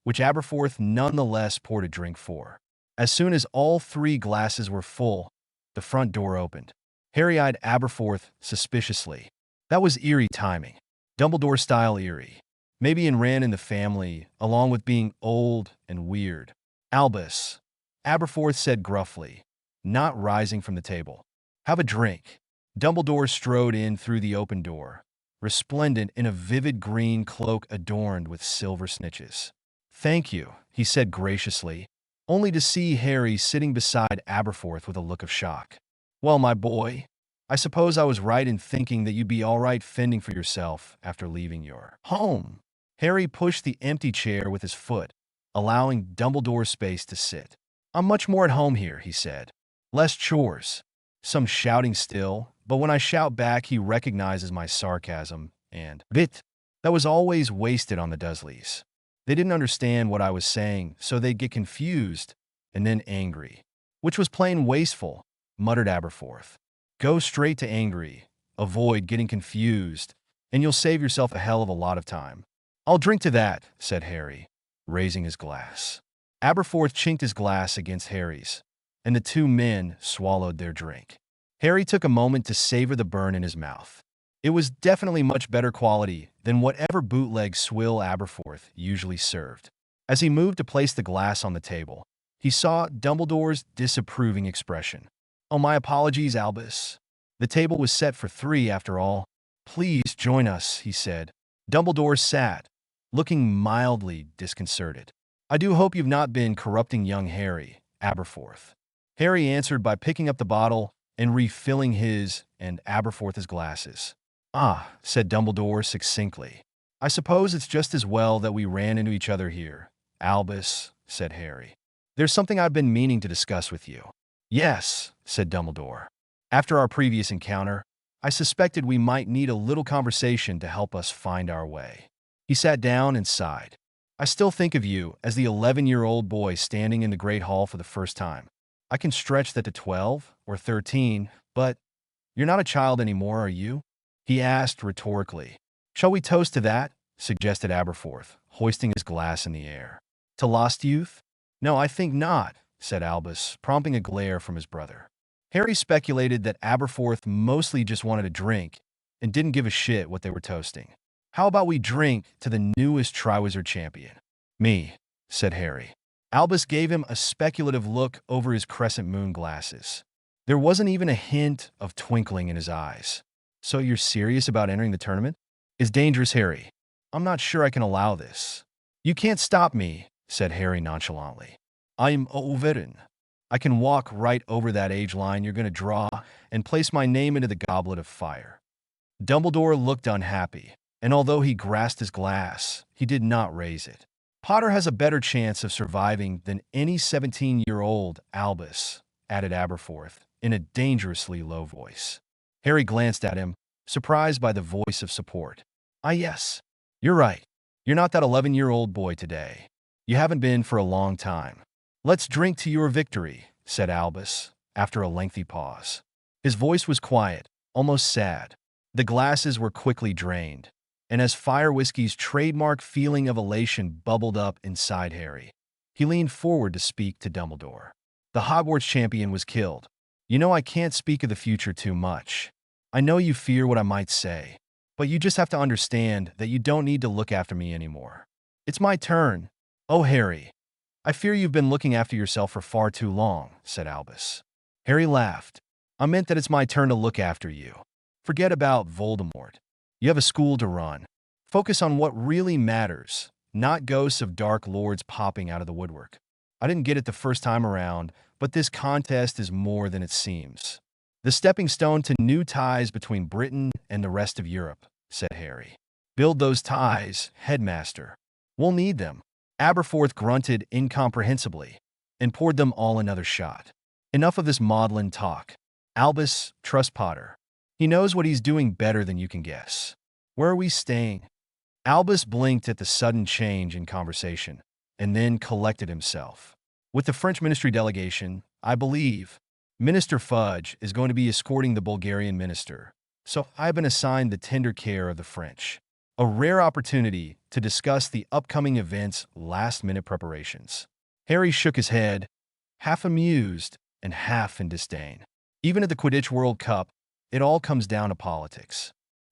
which Aberforth nonetheless poured a drink for. As soon as all 3 glasses were full, the front door opened. Harry eyed Aberforth suspiciously. That was eerie timing. Dumbledore-style eerie. Maybe it ran in the family, along with being old and weird. "Albus," Aberforth said gruffly, not rising from the table. "Have a drink." Dumbledore strode in through the open door, resplendent in a vivid green cloak adorned with silver snitches. "Thank you," he said graciously, only to see Harry sitting beside Aberforth with a look of shock. "Well, my boy, I suppose I was right in thinking that you'd be all right fending for yourself after leaving your home." Harry pushed the empty chair with his foot, allowing Dumbledore space to sit. "I'm much more at home here," he said. "Less chores." Some shouting still, but when I shout back he recognizes my sarcasm, and bit that was always wasted on the Dursleys. They didn't understand what I was saying, so they'd get confused and then angry, which was plain wasteful, muttered Aberforth. "Go straight to angry, avoid getting confused, and you'll save yourself a hell of a lot of time." "I'll drink to that," said Harry, raising his glass. Aberforth chinked his glass against Harry's, and the 2 men swallowed their drink. Harry took a moment to savor the burn in his mouth. It was definitely much better quality than whatever bootleg swill Aberforth usually served. As he moved to place the glass on the table, he saw Dumbledore's disapproving expression. "Oh, my apologies, Albus. The table was set for 3 after all. Please join us, he said. Dumbledore sat, looking mildly disconcerted. I do hope you've not been corrupting young Harry, Aberforth. Harry answered by picking up the bottle and refilling his and Aberforth's glasses. Ah, said Dumbledore succinctly. I suppose it's just as well that we ran into each other here. Albus, said Harry. There's something I've been meaning to discuss with you. Yes, said Dumbledore. After our previous encounter, I suspected we might need a little conversation to help us find our way. He sat down and sighed. I still think of you as the 11-year-old boy standing in the Great Hall for the first time. I can stretch that to 12 or 13, but you're not a child anymore, are you? He asked rhetorically. Shall we toast to that? Suggested Aberforth, hoisting his glass in the air. To lost youth? No, I think not, said Albus, prompting a glare from his brother. Harry speculated that Aberforth mostly just wanted a drink and didn't give a shit what they were toasting. How about we drink to the newest Triwizard champion? Me, said Harry. Albus gave him a speculative look over his crescent moon glasses. There wasn't even a hint of twinkling in his eyes. So you're serious about entering the tournament? It's dangerous, Harry. I'm not sure I can allow this. You can't stop me, said Harry nonchalantly. I'm Ollivander. I can walk right over that age line you're going to draw and place my name into the goblet of fire. Dumbledore looked unhappy, and although he grasped his glass, he did not raise it. Potter has a better chance of surviving than any 17-year-old Albus, added Aberforth, in a dangerously low voice. Harry glanced at him, surprised by the voice of support. Ah, yes. You're right. You're not that 11-year-old boy today. You haven't been for a long time. Let's drink to your victory, said Albus, after a lengthy pause. His voice was quiet, almost sad. The glasses were quickly drained, and as fire whiskey's trademark feeling of elation bubbled up inside Harry, he leaned forward to speak to Dumbledore. The Hogwarts champion was killed. You know I can't speak of the future too much. I know you fear what I might say, but you just have to understand that you don't need to look after me anymore. It's my turn. Oh, Harry. I fear you've been looking after yourself for far too long, said Albus. Harry laughed. I meant that it's my turn to look after you. Forget about Voldemort. You have a school to run. Focus on what really matters, not ghosts of dark lords popping out of the woodwork. I didn't get it the first time around, but this contest is more than it seems. The stepping stone to new ties between Britain and the rest of Europe, said Harry. Build those ties, headmaster. We'll need them. Aberforth grunted incomprehensibly and poured them all another shot. Enough of this maudlin talk. Albus, trust Potter. He knows what he's doing better than you can guess. Where are we staying? Albus blinked at the sudden change in conversation and then collected himself. With the French ministry delegation, I believe, Minister Fudge is going to be escorting the Bulgarian minister, so I've been assigned the tender care of the French. A rare opportunity to discuss the upcoming event's last-minute preparations. Harry shook his head, half amused and half in disdain. Even at the Quidditch World Cup, it all comes down to politics.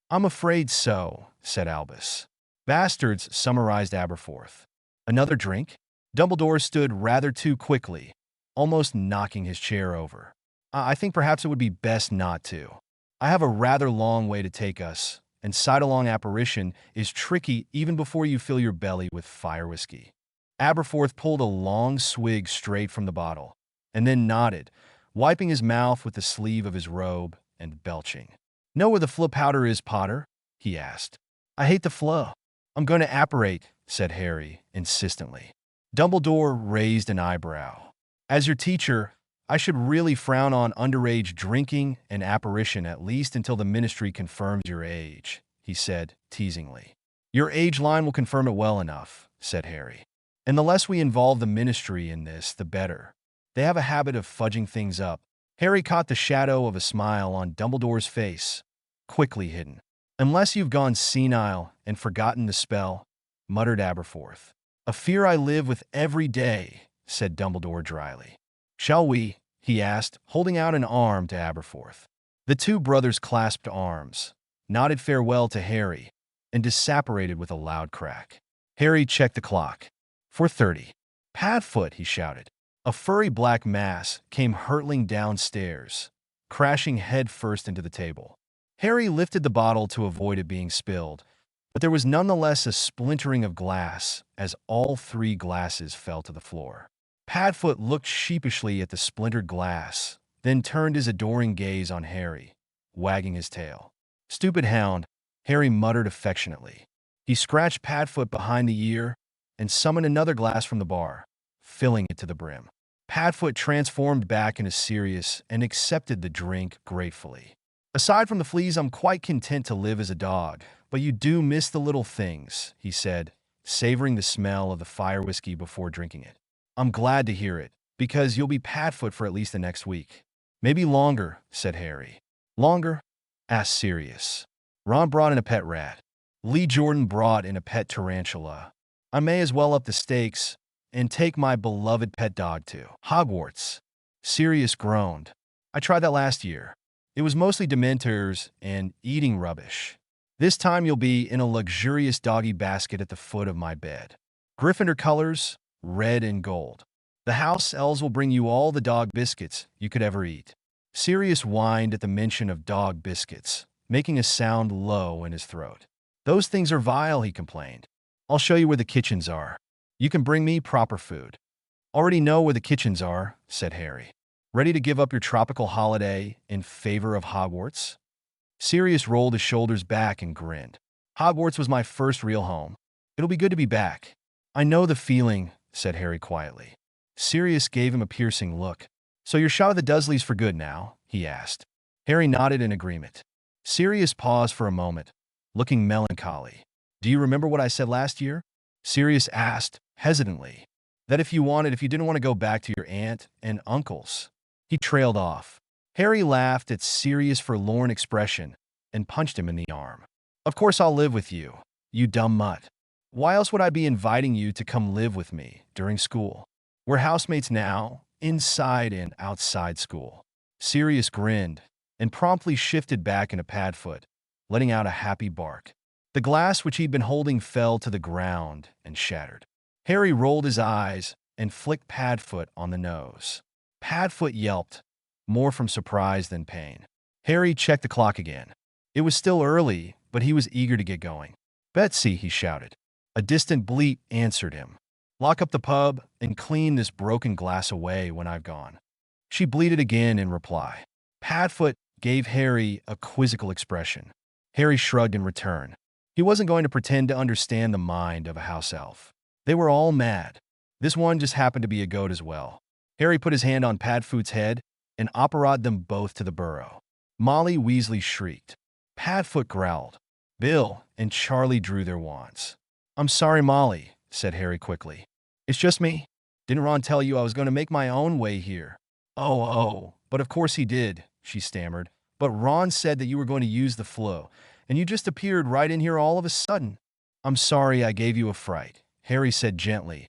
I'm afraid so, said Albus. Bastards, summarized Aberforth. Another drink? Dumbledore stood rather too quickly, almost knocking his chair over. I think perhaps it would be best not to. I have a rather long way to take us, and sidelong apparition is tricky even before you fill your belly with fire whiskey. Aberforth pulled a long swig straight from the bottle, and then nodded, wiping his mouth with the sleeve of his robe and belching. Know where the flow powder is, Potter? He asked. I hate the flow. I'm going to apparate, said Harry insistently. Dumbledore raised an eyebrow. As your teacher, I should really frown on underage drinking and apparition at least until the ministry confirms your age, he said teasingly. Your age line will confirm it well enough, said Harry. And the less we involve the ministry in this, the better. They have a habit of fudging things up. Harry caught the shadow of a smile on Dumbledore's face, quickly hidden. Unless you've gone senile and forgotten the spell, muttered Aberforth. A fear I live with every day, said Dumbledore dryly. Shall we? He asked, holding out an arm to Aberforth. The two brothers clasped arms, nodded farewell to Harry, and disapparated with a loud crack. Harry checked the clock. 4:30. Padfoot, he shouted. A furry black mass came hurtling downstairs, crashing head first into the table. Harry lifted the bottle to avoid it being spilled, but there was nonetheless a splintering of glass as all 3 glasses fell to the floor. Padfoot looked sheepishly at the splintered glass, then turned his adoring gaze on Harry, wagging his tail. "Stupid hound," Harry muttered affectionately. He scratched Padfoot behind the ear and summoned another glass from the bar, filling it to the brim. Padfoot transformed back into Sirius and accepted the drink gratefully. "Aside from the fleas, I'm quite content to live as a dog, but you do miss the little things," he said, savoring the smell of the fire whiskey before drinking it. "I'm glad to hear it, because you'll be Padfoot for at least the next week." "Maybe longer," said Harry. "Longer?" asked Sirius. "Ron brought in a pet rat. Lee Jordan brought in a pet tarantula. I may as well up the stakes and take my beloved pet dog to Hogwarts." Sirius groaned. "I tried that last year. It was mostly Dementors and eating rubbish. This time you'll be in a luxurious doggy basket at the foot of my bed. Gryffindor colors, red and gold. The house elves will bring you all the dog biscuits you could ever eat." Sirius whined at the mention of dog biscuits, making a sound low in his throat. "Those things are vile," he complained. "I'll show you where the kitchens are. You can bring me proper food." "Already know where the kitchens are," said Harry. "Ready to give up your tropical holiday in favor of Hogwarts?" Sirius rolled his shoulders back and grinned. "Hogwarts was my first real home. It'll be good to be back." "I know the feeling," said Harry quietly. Sirius gave him a piercing look. "So you're shot of the Dursleys for good now?" he asked. Harry nodded in agreement. Sirius paused for a moment, looking melancholy. "Do you remember what I said last year?" Sirius asked, hesitantly. "That if you didn't want to go back to your aunt and uncle's." He trailed off. Harry laughed at Sirius' forlorn expression and punched him in the arm. "Of course I'll live with you, you dumb mutt. Why else would I be inviting you to come live with me during school? We're housemates now, inside and outside school." Sirius grinned and promptly shifted back into Padfoot, letting out a happy bark. The glass which he'd been holding fell to the ground and shattered. Harry rolled his eyes and flicked Padfoot on the nose. Padfoot yelped, more from surprise than pain. Harry checked the clock again. It was still early, but he was eager to get going. "Betsy," he shouted. A distant bleat answered him. "Lock up the pub and clean this broken glass away when I've gone." She bleated again in reply. Padfoot gave Harry a quizzical expression. Harry shrugged in return. He wasn't going to pretend to understand the mind of a house elf. They were all mad. This one just happened to be a goat as well. Harry put his hand on Padfoot's head and operated them both to the burrow. Molly Weasley shrieked. Padfoot growled. Bill and Charlie drew their wands. "I'm sorry, Molly," said Harry quickly. "It's just me. Didn't Ron tell you I was going to make my own way here?" Oh, but of course he did," she stammered. "But Ron said that you were going to use the flow, and you just appeared right in here all of a sudden." "I'm sorry I gave you a fright," Harry said gently,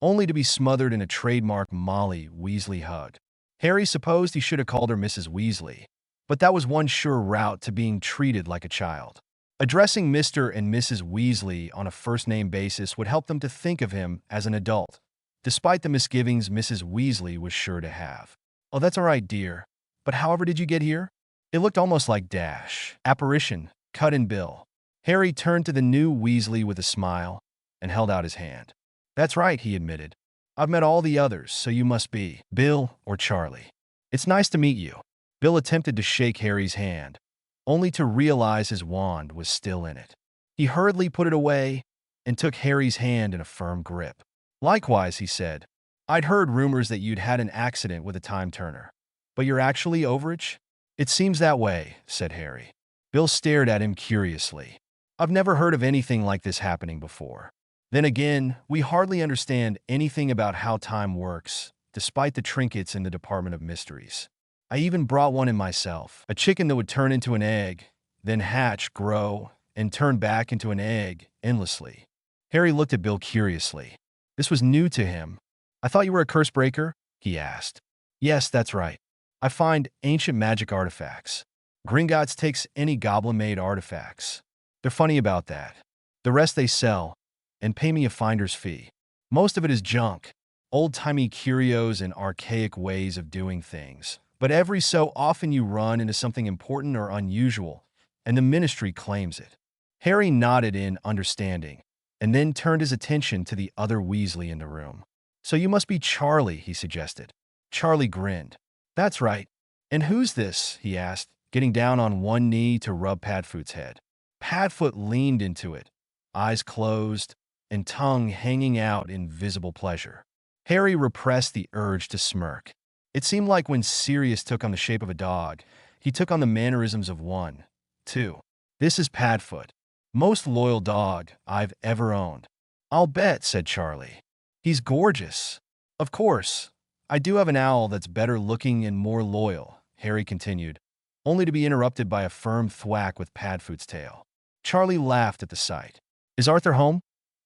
only to be smothered in a trademark Molly Weasley hug. Harry supposed he should have called her Mrs. Weasley, but that was one sure route to being treated like a child. Addressing Mr. and Mrs. Weasley on a first-name basis would help them to think of him as an adult, despite the misgivings Mrs. Weasley was sure to have. "Oh, that's all right, dear. But however did you get here?" It looked almost like Dash, Apparition, Cut and Bill. Harry turned to the new Weasley with a smile and held out his hand. "That's right," he admitted. "I've met all the others, so you must be Bill or Charlie. It's nice to meet you." Bill attempted to shake Harry's hand, only to realize his wand was still in it. He hurriedly put it away and took Harry's hand in a firm grip. "Likewise," he said. "I'd heard rumors that you'd had an accident with a time-turner. But you're actually Overage?" "It seems that way," said Harry. Bill stared at him curiously. "I've never heard of anything like this happening before. Then again, we hardly understand anything about how time works, despite the trinkets in the Department of Mysteries. I even brought one in myself, a chicken that would turn into an egg, then hatch, grow, and turn back into an egg endlessly." Harry looked at Bill curiously. This was new to him. "I thought you were a curse breaker?" he asked. "Yes, that's right. I find ancient magic artifacts. Gringotts takes any goblin-made artifacts. They're funny about that. The rest they sell and pay me a finder's fee. Most of it is junk, old-timey curios and archaic ways of doing things. But every so often you run into something important or unusual, and the ministry claims it. Harry nodded in understanding, and then turned his attention to the other Weasley in the room. So you must be Charlie, he suggested. Charlie grinned. That's right. And who's this? He asked, getting down on one knee to rub Padfoot's head. Padfoot leaned into it, eyes closed, and tongue hanging out in visible pleasure. Harry repressed the urge to smirk. It seemed like when Sirius took on the shape of a dog, he took on the mannerisms of one, too. This is Padfoot. Most loyal dog I've ever owned. I'll bet, said Charlie. He's gorgeous. Of course. I do have an owl that's better looking and more loyal, Harry continued, only to be interrupted by a firm thwack with Padfoot's tail. Charlie laughed at the sight. Is Arthur home?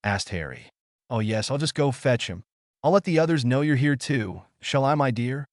Asked Harry. Oh yes, I'll just go fetch him. I'll let the others know you're here too. Shall I, my dear?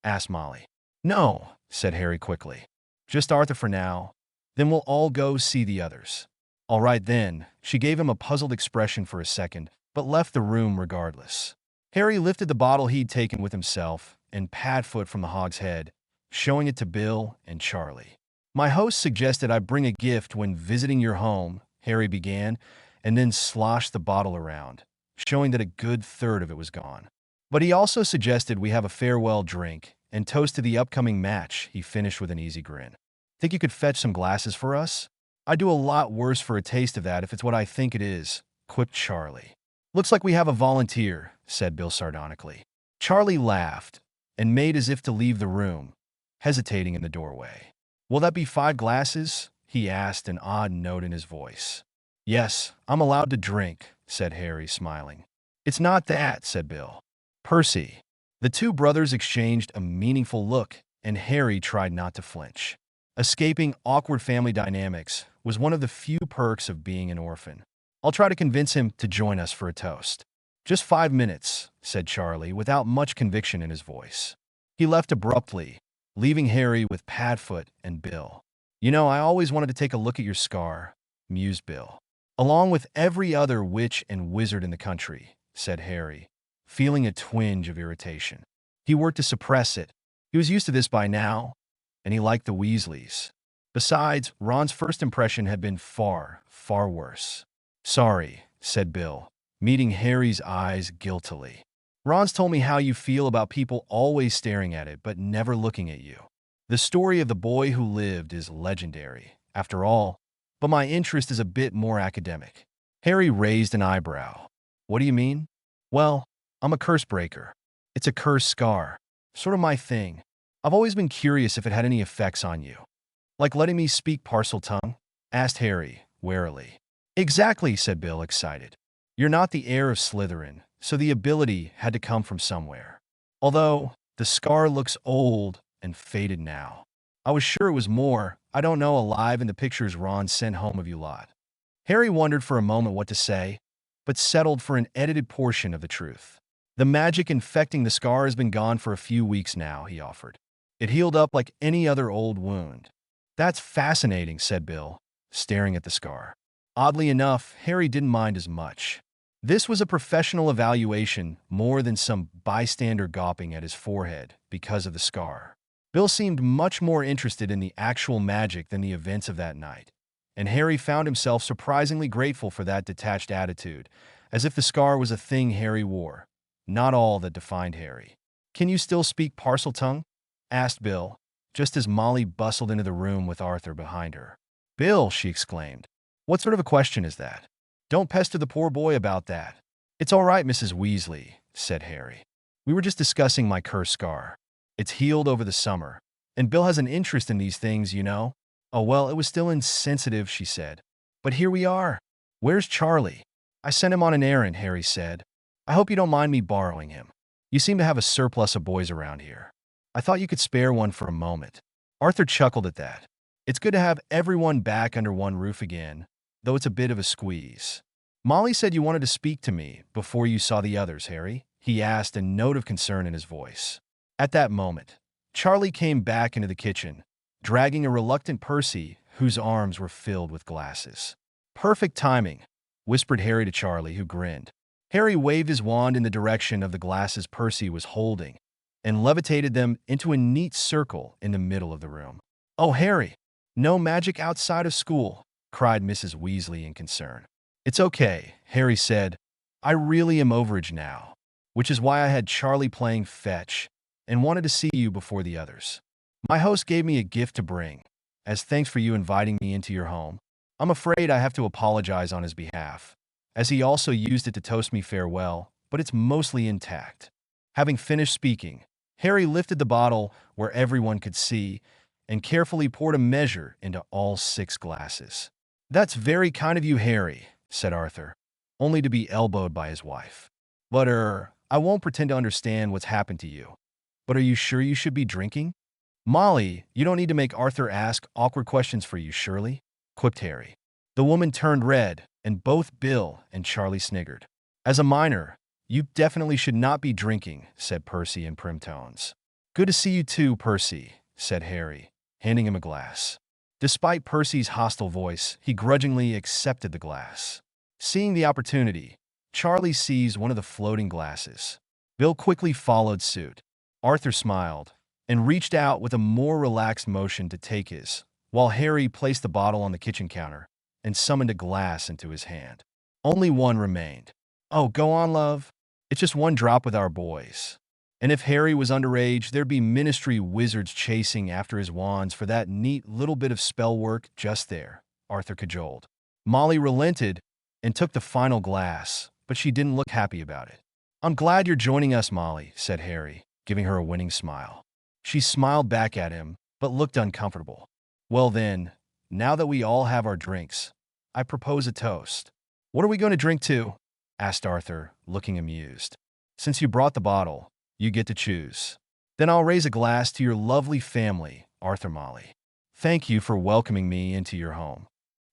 Asked Molly. No, said Harry quickly. Just Arthur for now. Then we'll all go see the others. All right then. She gave him a puzzled expression for a second, but left the room regardless. Harry lifted the bottle he'd taken with himself and Padfoot from the hog's head, showing it to Bill and Charlie. My host suggested I bring a gift when visiting your home, Harry began, and then sloshed the bottle around, showing that a good third of it was gone. But he also suggested we have a farewell drink and toast to the upcoming match, he finished with an easy grin. Think you could fetch some glasses for us? I'd do a lot worse for a taste of that if it's what I think it is, quipped Charlie. Looks like we have a volunteer, said Bill sardonically. Charlie laughed and made as if to leave the room, hesitating in the doorway. Will that be 5 glasses? He asked, an odd note in his voice. Yes, I'm allowed to drink, said Harry, smiling. It's not that, said Bill. Percy. The two brothers exchanged a meaningful look, and Harry tried not to flinch. Escaping awkward family dynamics was one of the few perks of being an orphan. I'll try to convince him to join us for a toast. Just 5 minutes, said Charlie, without much conviction in his voice. He left abruptly, leaving Harry with Padfoot and Bill. You know, I always wanted to take a look at your scar, mused Bill. Along with every other witch and wizard in the country, said Harry, feeling a twinge of irritation. He worked to suppress it. He was used to this by now, and he liked the Weasleys. Besides, Ron's first impression had been far, far worse. Sorry, said Bill, meeting Harry's eyes guiltily. Ron's told me how you feel about people always staring at it but never looking at you. The story of the boy who lived is legendary, after all, but my interest is a bit more academic. Harry raised an eyebrow. What do you mean? Well, I'm a curse breaker. It's a curse scar. Sort of my thing. I've always been curious if it had any effects on you. Like letting me speak parcel tongue? Asked Harry, warily. Exactly, said Bill, excited. You're not the heir of Slytherin, so the ability had to come from somewhere. Although, the scar looks old and faded now. I was sure it was more, I don't know, alive in the pictures Ron sent home of you lot. Harry wondered for a moment what to say, but settled for an edited portion of the truth. The magic infecting the scar has been gone for a few weeks now, he offered. It healed up like any other old wound. That's fascinating, said Bill, staring at the scar. Oddly enough, Harry didn't mind as much. This was a professional evaluation more than some bystander gawping at his forehead because of the scar. Bill seemed much more interested in the actual magic than the events of that night, and Harry found himself surprisingly grateful for that detached attitude, as if the scar was a thing Harry wore, not all that defined Harry. Can you still speak parcel tongue? Asked Bill, just as Molly bustled into the room with Arthur behind her. Bill, she exclaimed. What sort of a question is that? Don't pester the poor boy about that. It's all right, Mrs. Weasley, said Harry. We were just discussing my cursed scar. It's healed over the summer, and Bill has an interest in these things, you know. Oh, well, it was still insensitive, she said. But here we are. Where's Charlie? I sent him on an errand, Harry said. I hope you don't mind me borrowing him. You seem to have a surplus of boys around here. I thought you could spare one for a moment. Arthur chuckled at that. It's good to have everyone back under one roof again, though it's a bit of a squeeze. Molly said you wanted to speak to me before you saw the others, Harry, he asked, a note of concern in his voice. At that moment, Charlie came back into the kitchen, dragging a reluctant Percy whose arms were filled with glasses. Perfect timing, whispered Harry to Charlie, who grinned. Harry waved his wand in the direction of the glasses Percy was holding and levitated them into a neat circle in the middle of the room. Oh, Harry, No magic outside of school, cried Mrs. Weasley in concern. It's okay, Harry said. I really am overage now, which is why I had Charlie playing fetch and wanted to see you before the others. My host gave me a gift to bring, as thanks for you inviting me into your home. I'm afraid I have to apologize on his behalf, as he also used it to toast me farewell, but it's mostly intact. Having finished speaking, Harry lifted the bottle where everyone could see and carefully poured a measure into all 6 glasses. That's very kind of you, Harry, said Arthur, only to be elbowed by his wife. But, I won't pretend to understand what's happened to you. But are you sure you should be drinking? Molly, you don't need to make Arthur ask awkward questions for you, surely? Quipped Harry. The woman turned red, and both Bill and Charlie sniggered. As a minor, you definitely should not be drinking, said Percy in prim tones. Good to see you too, Percy, said Harry, handing him a glass. Despite Percy's hostile voice, he grudgingly accepted the glass. Seeing the opportunity, Charlie seized one of the floating glasses. Bill quickly followed suit. Arthur smiled and reached out with a more relaxed motion to take his, while Harry placed the bottle on the kitchen counter and summoned a glass into his hand. Only one remained. Oh, go on, love. It's just one drop with our boys. And if Harry was underage, there'd be ministry wizards chasing after his wands for that neat little bit of spell work just there, Arthur cajoled. Molly relented and took the final glass, but she didn't look happy about it. I'm glad you're joining us, Molly, said Harry, giving her a winning smile. She smiled back at him, but looked uncomfortable. Well then, now that we all have our drinks, I propose a toast. What are we going to drink to? Asked Arthur, looking amused. Since you brought the bottle, you get to choose. Then I'll raise a glass to your lovely family, Arthur Molly. Thank you for welcoming me into your home.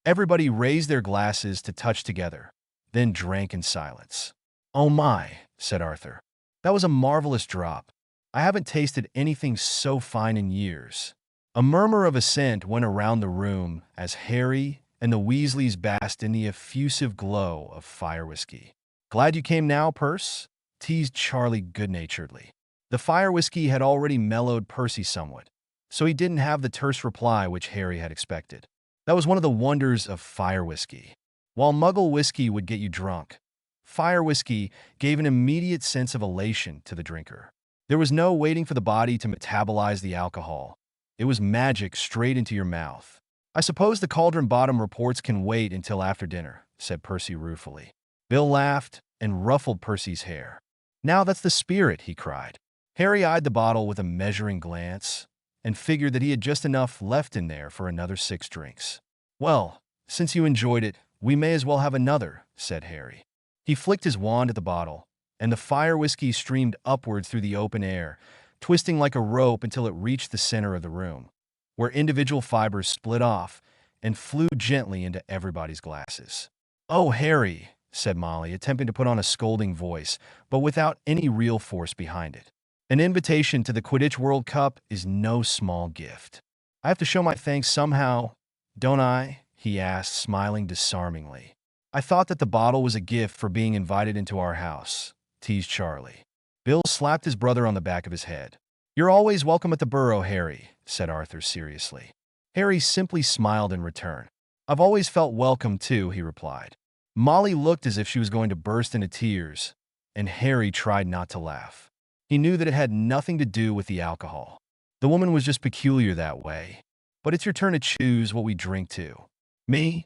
Everybody raised their glasses to touch together, then drank in silence. Oh my, said Arthur. That was a marvelous drop. I haven't tasted anything so fine in years. A murmur of assent went around the room as Harry and the Weasleys basked in the effusive glow of fire whiskey. Glad you came now, Perce? Teased Charlie good-naturedly. The fire whiskey had already mellowed Percy somewhat, so he didn't have the terse reply which Harry had expected. That was one of the wonders of fire whiskey. While Muggle whiskey would get you drunk, fire whiskey gave an immediate sense of elation to the drinker. There was no waiting for the body to metabolize the alcohol. It was magic straight into your mouth. I suppose the Cauldron Bottom reports can wait until after dinner, said Percy ruefully. Bill laughed and ruffled Percy's hair. Now that's the spirit, he cried. Harry eyed the bottle with a measuring glance and figured that he had just enough left in there for another 6 drinks. Well, since you enjoyed it, we may as well have another, said Harry. He flicked his wand at the bottle, and the fire whiskey streamed upwards through the open air, twisting like a rope until it reached the center of the room, where individual fibers split off and flew gently into everybody's glasses. Oh, Harry, said Molly, attempting to put on a scolding voice, but without any real force behind it. An invitation to the Quidditch World Cup is no small gift. I have to show my thanks somehow, don't I? He asked, smiling disarmingly. I thought that the bottle was a gift for being invited into our house, teased Charlie. Bill slapped his brother on the back of his head. You're always welcome at the Burrow, Harry, said Arthur seriously. Harry simply smiled in return. I've always felt welcome too, he replied. Molly looked as if she was going to burst into tears, and Harry tried not to laugh. He knew that it had nothing to do with the alcohol. The woman was just peculiar that way. But it's your turn to choose what we drink to. Me?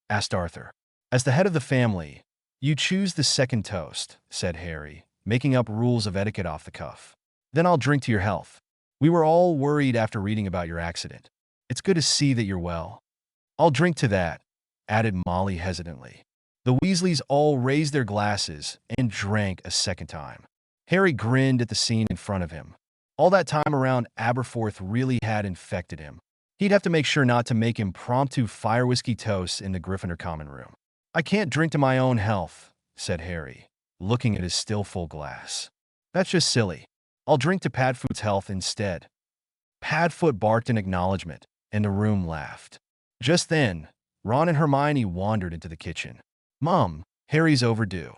Asked Arthur. As the head of the family, you choose the second toast, said Harry, making up rules of etiquette off the cuff. Then I'll drink to your health. We were all worried after reading about your accident. It's good to see that you're well. I'll drink to that, added Molly hesitantly. The Weasleys all raised their glasses and drank a second time. Harry grinned at the scene in front of him. All that time around Aberforth really had infected him. He'd have to make sure not to make impromptu fire whiskey toasts in the Gryffindor common room. I can't drink to my own health, said Harry, looking at his still full glass. That's just silly. I'll drink to Padfoot's health instead. Padfoot barked in acknowledgement, and the room laughed. Just then, Ron and Hermione wandered into the kitchen. Mom, Harry's overdue.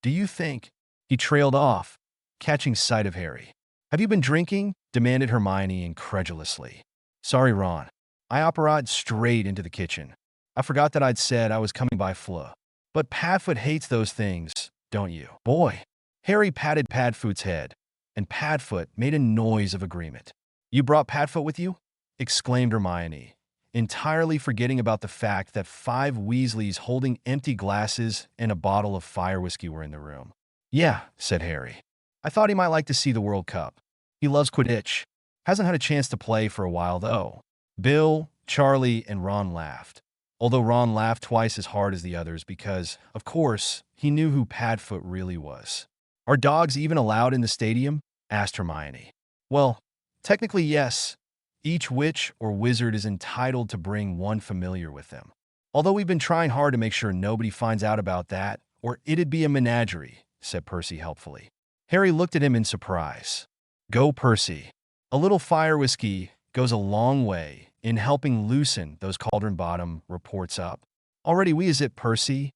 Do you think? He trailed off, catching sight of Harry. Have you been drinking? Demanded Hermione incredulously. Sorry, Ron. I operated straight into the kitchen. I forgot that I'd said I was coming by Flo. But Padfoot hates those things, don't you? Boy. Harry patted Padfoot's head, and Padfoot made a noise of agreement. You brought Padfoot with you? Exclaimed Hermione, entirely forgetting about the fact that 5 Weasleys holding empty glasses and a bottle of fire whiskey were in the room. Yeah, said Harry. I thought he might like to see the World Cup. He loves Quidditch. Hasn't had a chance to play for a while, though. Bill, Charlie, and Ron laughed. Although Ron laughed twice as hard as the others because, of course, he knew who Padfoot really was. Are dogs even allowed in the stadium? Asked Hermione. Well, technically yes. Each witch or wizard is entitled to bring one familiar with them. Although we've been trying hard to make sure nobody finds out about that, or it'd be a menagerie, said Percy helpfully. Harry looked at him in surprise. Go, Percy. A little fire whiskey goes a long way in helping loosen those cauldron-bottom reports up. Already we is it, Percy?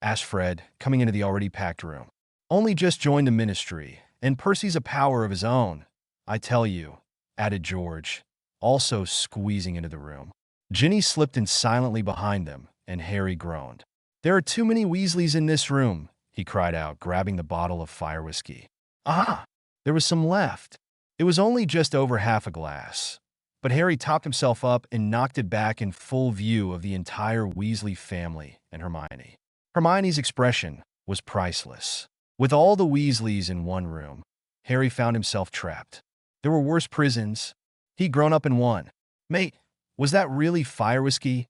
Asked Fred, coming into the already packed room. Only just joined the ministry, and Percy's a power of his own. I tell you, added George, also squeezing into the room. Ginny slipped in silently behind them, and Harry groaned. There are too many Weasleys in this room, he cried out, grabbing the bottle of fire whiskey. Ah! There was some left. It was only just over half a glass. But Harry topped himself up and knocked it back in full view of the entire Weasley family and Hermione. Hermione's expression was priceless. With all the Weasleys in one room, Harry found himself trapped. There were worse prisons. He'd grown up in one. Mate, was that really fire whiskey?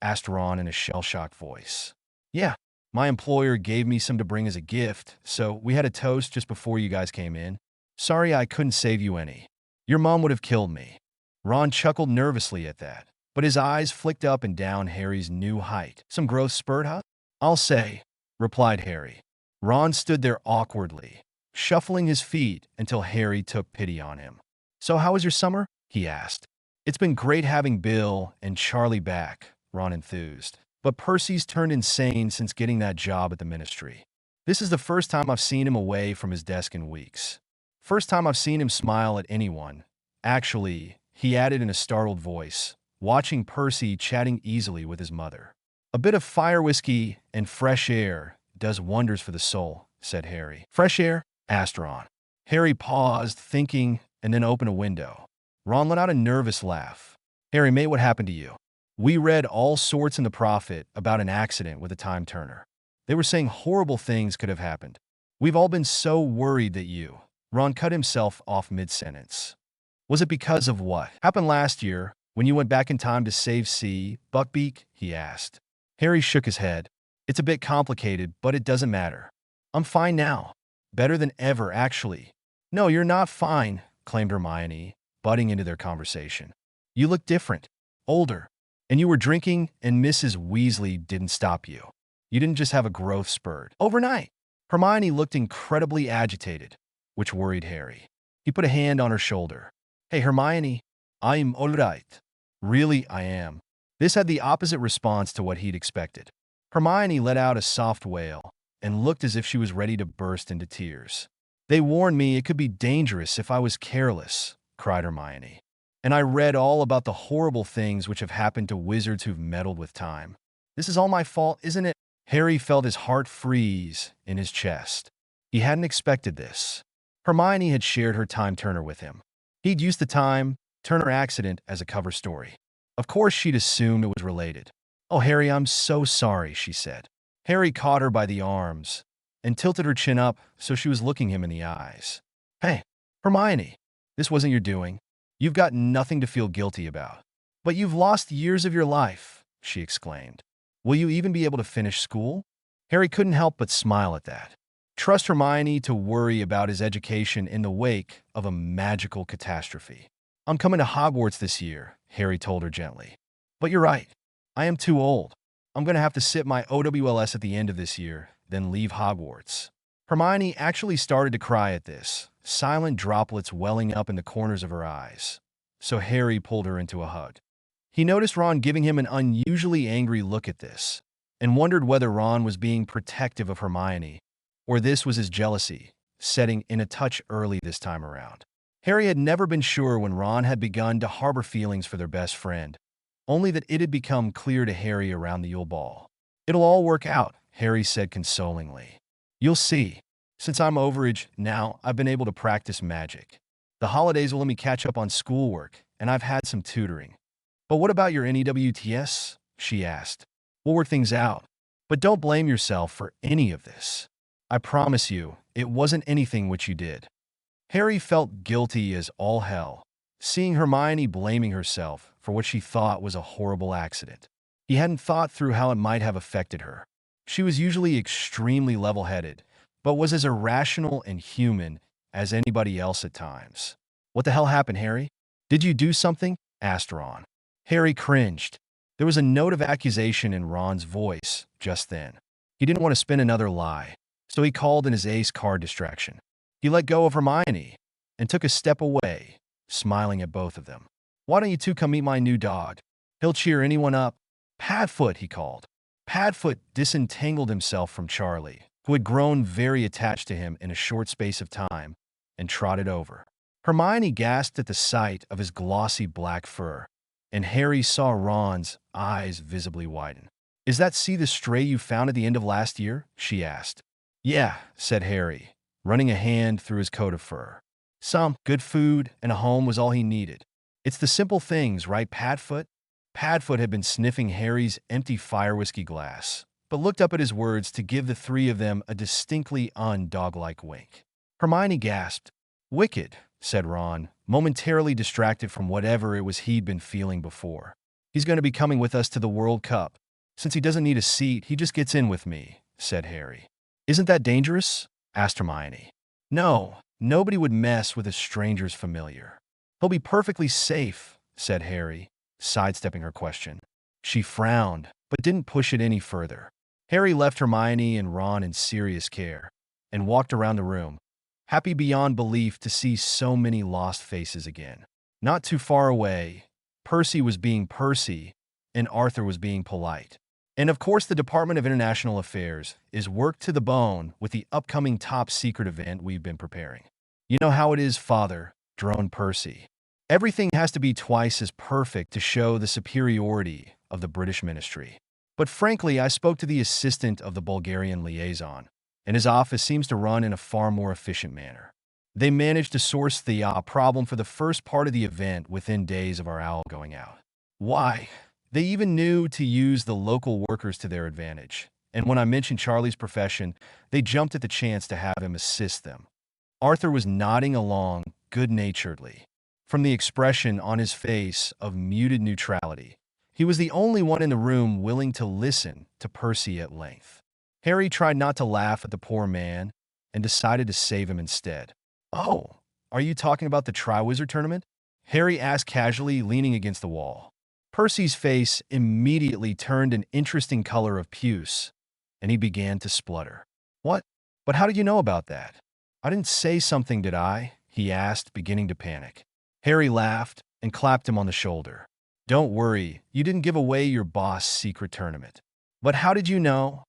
Asked Ron in a shell-shocked voice. Yeah, my employer gave me some to bring as a gift, so we had a toast just before you guys came in. Sorry I couldn't save you any. Your mom would have killed me. Ron chuckled nervously at that, but his eyes flicked up and down Harry's new height. Some growth spurt, huh? I'll say, replied Harry. Ron stood there awkwardly, shuffling his feet until Harry took pity on him. So how was your summer? He asked. It's been great having Bill and Charlie back, Ron enthused. But Percy's turned insane since getting that job at the ministry. This is the first time I've seen him away from his desk in weeks. First time I've seen him smile at anyone. Actually, he added in a startled voice, watching Percy chatting easily with his mother. A bit of fire whiskey and fresh air does wonders for the soul, said Harry. Fresh air? Asked Ron. Harry paused, thinking, and then opened a window. Ron let out a nervous laugh. Harry, mate, what happened to you? We read all sorts in the Prophet about an accident with a time turner. They were saying horrible things could have happened. We've all been so worried that you... Ron cut himself off mid-sentence. Was it because of what happened last year when you went back in time to save C. Buckbeak? He asked. Harry shook his head. It's a bit complicated, but it doesn't matter. I'm fine now. Better than ever, actually. No, you're not fine, claimed Hermione, butting into their conversation. You look different. Older. And you were drinking, and Mrs. Weasley didn't stop you. You didn't just have a growth spurt. Overnight. Hermione looked incredibly agitated, which worried Harry. He put a hand on her shoulder. Hey, Hermione, I'm all right. Really, I am. This had the opposite response to what he'd expected. Hermione let out a soft wail and looked as if she was ready to burst into tears. They warned me it could be dangerous if I was careless, cried Hermione. And I read all about the horrible things which have happened to wizards who've meddled with time. This is all my fault, isn't it? Harry felt his heart freeze in his chest. He hadn't expected this. Hermione had shared her time turner with him. He'd used the time turner accident as a cover story. Of course, she'd assumed it was related. Oh, Harry, I'm so sorry, she said. Harry caught her by the arms and tilted her chin up so she was looking him in the eyes. Hey, Hermione, this wasn't your doing. You've got nothing to feel guilty about. But you've lost years of your life, she exclaimed. Will you even be able to finish school? Harry couldn't help but smile at that. Trust Hermione to worry about his education in the wake of a magical catastrophe. I'm coming to Hogwarts this year, Harry told her gently. But you're right. I am too old. I'm going to have to sit my OWLS at the end of this year, then leave Hogwarts. Hermione actually started to cry at this, silent droplets welling up in the corners of her eyes. So Harry pulled her into a hug. He noticed Ron giving him an unusually angry look at this, and wondered whether Ron was being protective of Hermione, or this was his jealousy, setting in a touch early this time around. Harry had never been sure when Ron had begun to harbor feelings for their best friend, only that it had become clear to Harry around the Yule Ball. "It'll all work out," Harry said consolingly. "You'll see. Since I'm overage now, I've been able to practice magic. The holidays will let me catch up on schoolwork, and I've had some tutoring." "But what about your NEWTS?" she asked. "We'll work things out. But don't blame yourself for any of this. I promise you, it wasn't anything which you did." Harry felt guilty as all hell, seeing Hermione blaming herself for what she thought was a horrible accident. He hadn't thought through how it might have affected her. She was usually extremely level-headed, but was as irrational and human as anybody else at times. "What the hell happened, Harry? Did you do something?" asked Ron. Harry cringed. There was a note of accusation in Ron's voice just then. He didn't want to spin another lie, so he called in his ace card distraction. He let go of Hermione and took a step away, smiling at both of them. "Why don't you two come meet my new dog? He'll cheer anyone up." "Padfoot," he called. Padfoot disentangled himself from Charlie, who had grown very attached to him in a short space of time, and trotted over. Hermione gasped at the sight of his glossy black fur, and Harry saw Ron's eyes visibly widen. "Is that the stray you found at the end of last year?" she asked. "Yeah," said Harry, running a hand through his coat of fur. "Some good food and a home was all he needed. It's the simple things, right, Padfoot?" Padfoot had been sniffing Harry's empty fire whiskey glass, but looked up at his words to give the three of them a distinctly undog-like wink. Hermione gasped. "Wicked," said Ron, momentarily distracted from whatever it was he'd been feeling before. "He's going to be coming with us to the World Cup. Since he doesn't need a seat, he just gets in with me," said Harry. "Isn't that dangerous?" asked Hermione. "No, nobody would mess with a stranger's familiar. He'll be perfectly safe," said Harry, sidestepping her question. She frowned, but didn't push it any further. Harry left Hermione and Ron in serious care, and walked around the room, happy beyond belief to see so many lost faces again. Not too far away, Percy was being Percy, and Arthur was being polite. And of course the Department of International Affairs is worked to the bone with the upcoming top-secret event we've been preparing. "You know how it is, Father," droned Percy. "Everything has to be twice as perfect to show the superiority of the British ministry. But frankly, I spoke to the assistant of the Bulgarian liaison, and his office seems to run in a far more efficient manner. They managed to source the problem for the first part of the event within days of our owl going out. Why, they even knew to use the local workers to their advantage, and when I mentioned Charlie's profession, they jumped at the chance to have him assist them." Arthur was nodding along good-naturedly. From the expression on his face of muted neutrality, he was the only one in the room willing to listen to Percy at length. Harry tried not to laugh at the poor man and decided to save him instead. "Oh, are you talking about the Triwizard Tournament?" Harry asked casually, leaning against the wall. Percy's face immediately turned an interesting color of puce, and he began to splutter. "What? But how did you know about that? I didn't say something, did I?" he asked, beginning to panic. Harry laughed and clapped him on the shoulder. "Don't worry, you didn't give away your boss' secret tournament." "But how did you know?"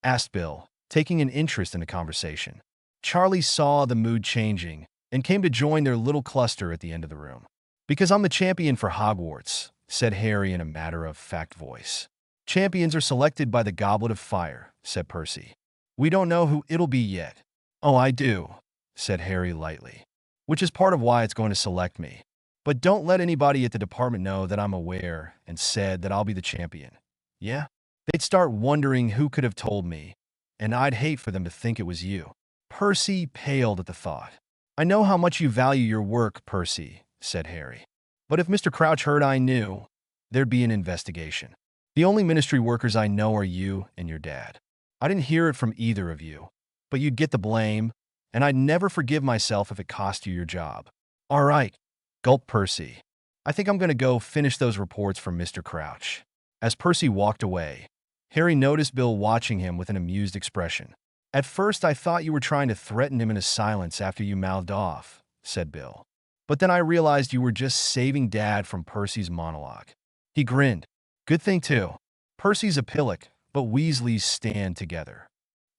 asked Bill, taking an interest in the conversation. Charlie saw the mood changing and came to join their little cluster at the end of the room. "Because I'm the champion for Hogwarts," said Harry in a matter-of-fact voice. "Champions are selected by the Goblet of Fire," said Percy. "We don't know who it'll be yet." "Oh, I do," said Harry lightly. "Which is part of why it's going to select me. But don't let anybody at the department know that I'm aware and said that I'll be the champion. Yeah? They'd start wondering who could have told me, and I'd hate for them to think it was you." Percy paled at the thought. "I know how much you value your work, Percy," said Harry. "But if Mr. Crouch heard I knew, there'd be an investigation. The only ministry workers I know are you and your dad. I didn't hear it from either of you, but you'd get the blame, and I'd never forgive myself if it cost you your job." "All right," gulped Percy. "I think I'm going to go finish those reports for Mr. Crouch." As Percy walked away, Harry noticed Bill watching him with an amused expression. "At first I thought you were trying to threaten him into silence after you mouthed off," said Bill. "But then I realized you were just saving Dad from Percy's monologue." He grinned. "Good thing, too. Percy's a pillock, but Weasleys stand together.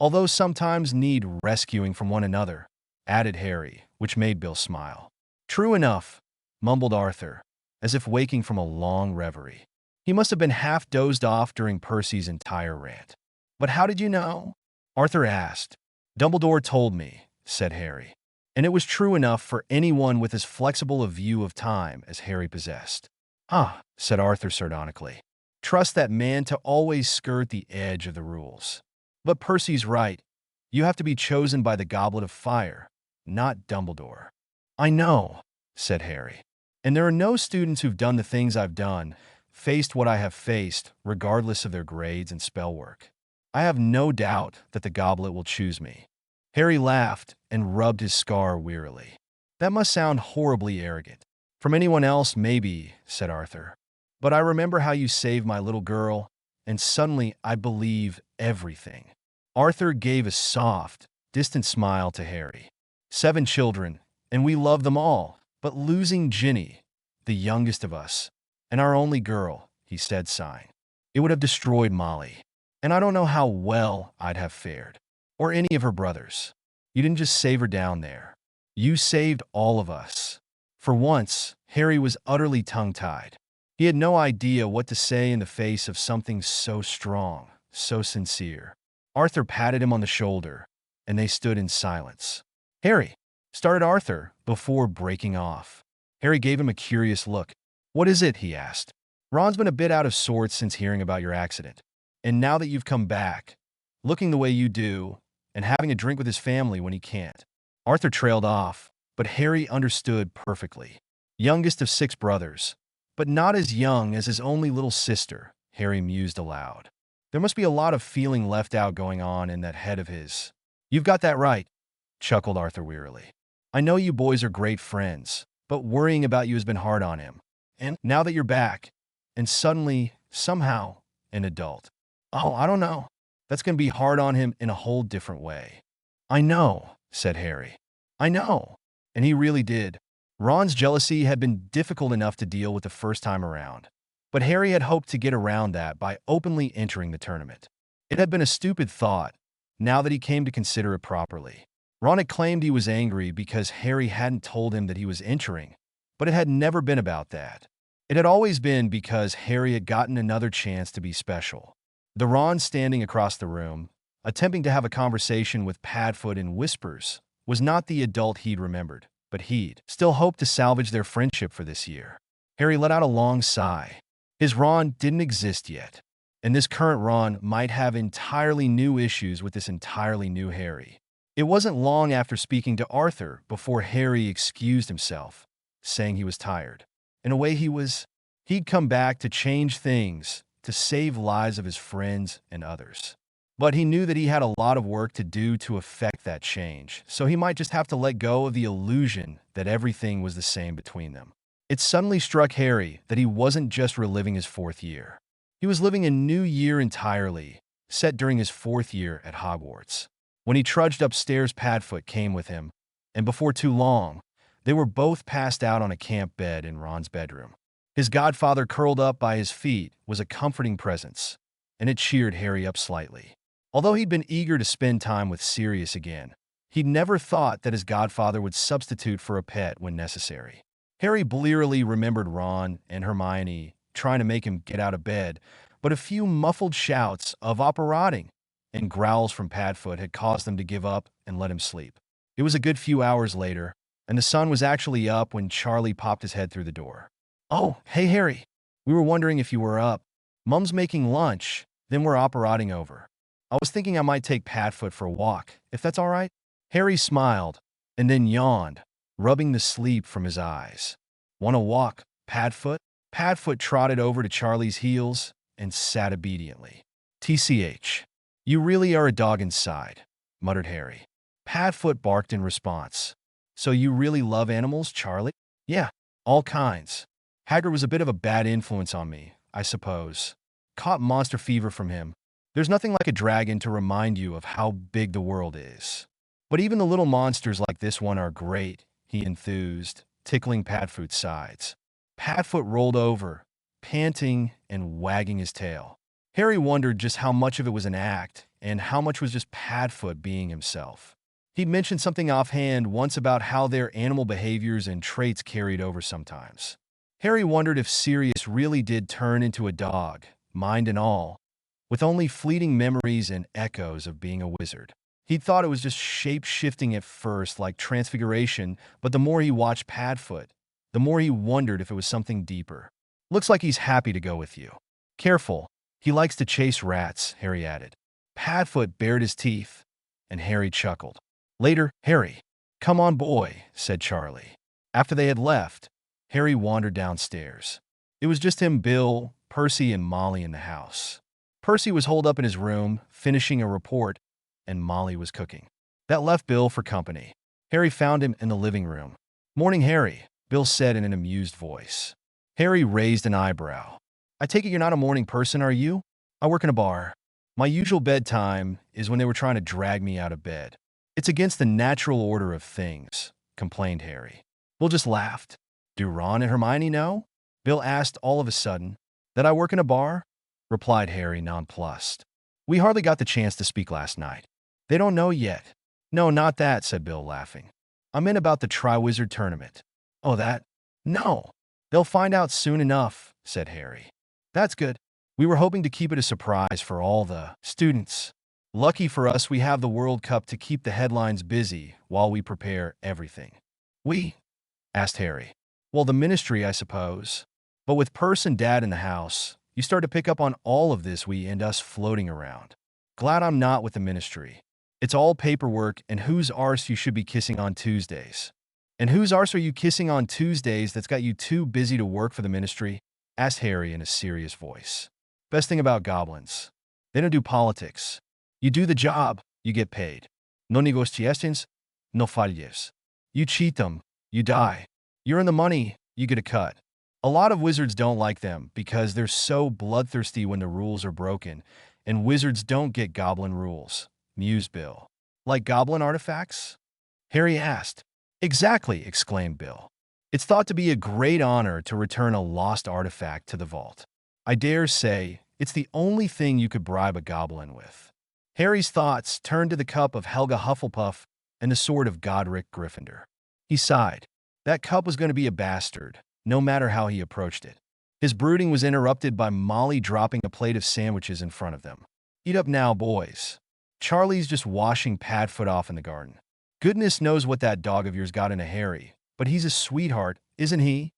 Although sometimes need rescuing from one another," added Harry, which made Bill smile. "True enough," mumbled Arthur, as if waking from a long reverie. He must have been half dozed off during Percy's entire rant. But how did you know? Arthur asked. Dumbledore told me, said Harry. And it was true enough for anyone with as flexible a view of time as Harry possessed. Ah, said Arthur sardonically. Trust that man to always skirt the edge of the rules. But Percy's right. You have to be chosen by the Goblet of Fire, not Dumbledore. I know, said Harry. And there are no students who've done the things I've done, faced what I have faced, regardless of their grades and spell work. I have no doubt that the goblet will choose me. Harry laughed and rubbed his scar wearily. That must sound horribly arrogant. From anyone else, maybe, said Arthur. But I remember how you saved my little girl, and suddenly I believe everything. Arthur gave a soft, distant smile to Harry. 7 children, and we love them all, but losing Ginny, the youngest of us, and our only girl, he said, sighing. It would have destroyed Molly, and I don't know how well I'd have fared. Or any of her brothers. You didn't just save her down there. You saved all of us. For once, Harry was utterly tongue-tied. He had no idea what to say in the face of something so strong, so sincere. Arthur patted him on the shoulder, and they stood in silence. Harry, started Arthur before breaking off. Harry gave him a curious look. What is it? He asked. Ron's been a bit out of sorts since hearing about your accident. And now that you've come back, looking the way you do, and having a drink with his family when he can't. Arthur trailed off, but Harry understood perfectly. Youngest of 6 brothers, but not as young as his only little sister, Harry mused aloud. There must be a lot of feeling left out going on in that head of his. You've got that right, chuckled Arthur wearily. I know you boys are great friends, but worrying about you has been hard on him. And now that you're back, and suddenly, somehow, an adult. Oh, I don't know. That's going to be hard on him in a whole different way. I know, said Harry. I know. And he really did. Ron's jealousy had been difficult enough to deal with the first time around. But Harry had hoped to get around that by openly entering the tournament. It had been a stupid thought, now that he came to consider it properly. Ron had claimed he was angry because Harry hadn't told him that he was entering, but it had never been about that. It had always been because Harry had gotten another chance to be special. The Ron standing across the room, attempting to have a conversation with Padfoot in whispers, was not the adult he'd remembered, but he'd still hoped to salvage their friendship for this year. Harry let out a long sigh. His Ron didn't exist yet, and this current Ron might have entirely new issues with this entirely new Harry. It wasn't long after speaking to Arthur before Harry excused himself, saying he was tired. In a way, he'd come back to change things, to save lives of his friends and others. But he knew that he had a lot of work to do to effect that change, so he might just have to let go of the illusion that everything was the same between them. It suddenly struck Harry that he wasn't just reliving his 4th year. He was living a new year entirely, set during his 4th year at Hogwarts. When he trudged upstairs, Padfoot came with him, and before too long, they were both passed out on a camp bed in Ron's bedroom. His godfather curled up by his feet was a comforting presence, and it cheered Harry up slightly. Although he'd been eager to spend time with Sirius again, he'd never thought that his godfather would substitute for a pet when necessary. Harry blearily remembered Ron and Hermione trying to make him get out of bed, but a few muffled shouts of operating and growls from Padfoot had caused them to give up and let him sleep. It was a good few hours later, and the sun was actually up when Charlie popped his head through the door. Oh, hey Harry, we were wondering if you were up. Mum's making lunch, then we're operating over. I was thinking I might take Padfoot for a walk, if that's all right. Harry smiled, and then yawned, rubbing the sleep from his eyes. Want to walk, Padfoot? Padfoot trotted over to Charlie's heels and sat obediently. TCH. You really are a dog inside, muttered Harry. Padfoot barked in response. So you really love animals, Charlie? Yeah, all kinds. Hagrid was a bit of a bad influence on me, I suppose. Caught monster fever from him. There's nothing like a dragon to remind you of how big the world is. But even the little monsters like this one are great, he enthused, tickling Padfoot's sides. Padfoot rolled over, panting and wagging his tail. Harry wondered just how much of it was an act and how much was just Padfoot being himself. He'd mentioned something offhand once about how their animal behaviors and traits carried over sometimes. Harry wondered if Sirius really did turn into a dog, mind and all, with only fleeting memories and echoes of being a wizard. He'd thought it was just shape-shifting at first, like transfiguration, but the more he watched Padfoot, the more he wondered if it was something deeper. Looks like he's happy to go with you. Careful, he likes to chase rats, Harry added. Padfoot bared his teeth, and Harry chuckled. Later, Harry. Come on, boy, said Charlie. After they had left, Harry wandered downstairs. It was just him, Bill, Percy, and Molly in the house. Percy was holed up in his room, finishing a report, and Molly was cooking. That left Bill for company. Harry found him in the living room. Morning, Harry, Bill said in an amused voice. Harry raised an eyebrow. I take it you're not a morning person, are you? I work in a bar. My usual bedtime is when they were trying to drag me out of bed. It's against the natural order of things, complained Harry. Bill just laughed. Do Ron and Hermione know? Bill asked all of a sudden. That I work in a bar? Replied Harry, nonplussed. We hardly got the chance to speak last night. They don't know yet. No, not that, said Bill, laughing. I meant about the Triwizard Tournament. Oh, that? No. They'll find out soon enough, said Harry. That's good. We were hoping to keep it a surprise for all the students. Lucky for us, we have the World Cup to keep the headlines busy while we prepare everything. We? Asked Harry. Well, the ministry, I suppose. But with Percy and Dad in the house, you start to pick up on all of this we and us floating around. Glad I'm not with the ministry. It's all paperwork and whose arse you should be kissing on Tuesdays. And whose arse are you kissing on Tuesdays that's got you too busy to work for the ministry? Asked Harry in a serious voice. Best thing about goblins. They don't do politics. You do the job, you get paid. No negociations, no falles. You cheat them, you die. You earn the money, you get a cut. A lot of wizards don't like them because they're so bloodthirsty when the rules are broken, and wizards don't get goblin rules, mused Bill. Like goblin artifacts? Harry asked. Exactly, exclaimed Bill. It's thought to be a great honor to return a lost artifact to the vault. I dare say it's the only thing you could bribe a goblin with. Harry's thoughts turned to the cup of Helga Hufflepuff and the sword of Godric Gryffindor. He sighed. That cup was going to be a bastard, no matter how he approached it. His brooding was interrupted by Molly dropping a plate of sandwiches in front of them. Eat up now, boys. Charlie's just washing Padfoot off in the garden. Goodness knows what that dog of yours got into Harry, but he's a sweetheart, isn't he?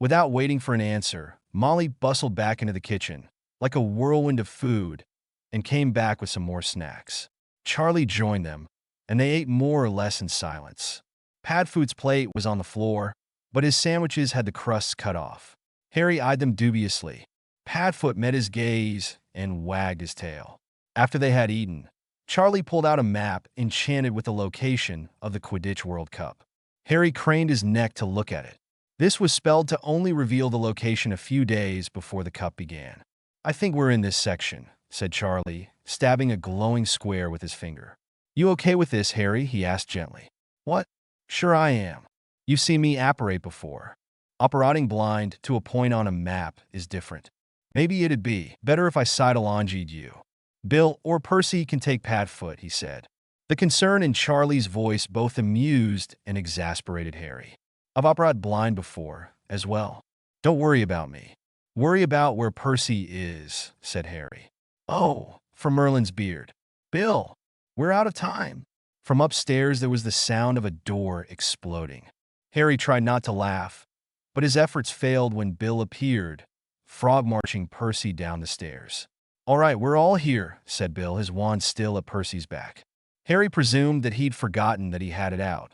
Without waiting for an answer, Molly bustled back into the kitchen, like a whirlwind of food, and came back with some more snacks. Charlie joined them, and they ate more or less in silence. Padfoot's plate was on the floor, but his sandwiches had the crusts cut off. Harry eyed them dubiously. Padfoot met his gaze and wagged his tail. After they had eaten, Charlie pulled out a map enchanted with the location of the Quidditch World Cup. Harry craned his neck to look at it. This was spelled to only reveal the location a few days before the cup began. I think we're in this section, said Charlie, stabbing a glowing square with his finger. You okay with this, Harry? He asked gently. What? Sure I am. You've seen me apparate before. Operating blind to a point on a map is different. Maybe it'd be better if I side-alongied you. Bill or Percy can take Padfoot, he said. The concern in Charlie's voice both amused and exasperated Harry. I've operated blind before, as well. Don't worry about me. Worry about where Percy is, said Harry. Oh, from Merlin's beard. Bill, we're out of time. From upstairs there was the sound of a door exploding. Harry tried not to laugh, but his efforts failed when Bill appeared, frog-marching Percy down the stairs. All right, we're all here, said Bill, his wand still at Percy's back. Harry presumed that he'd forgotten that he had it out,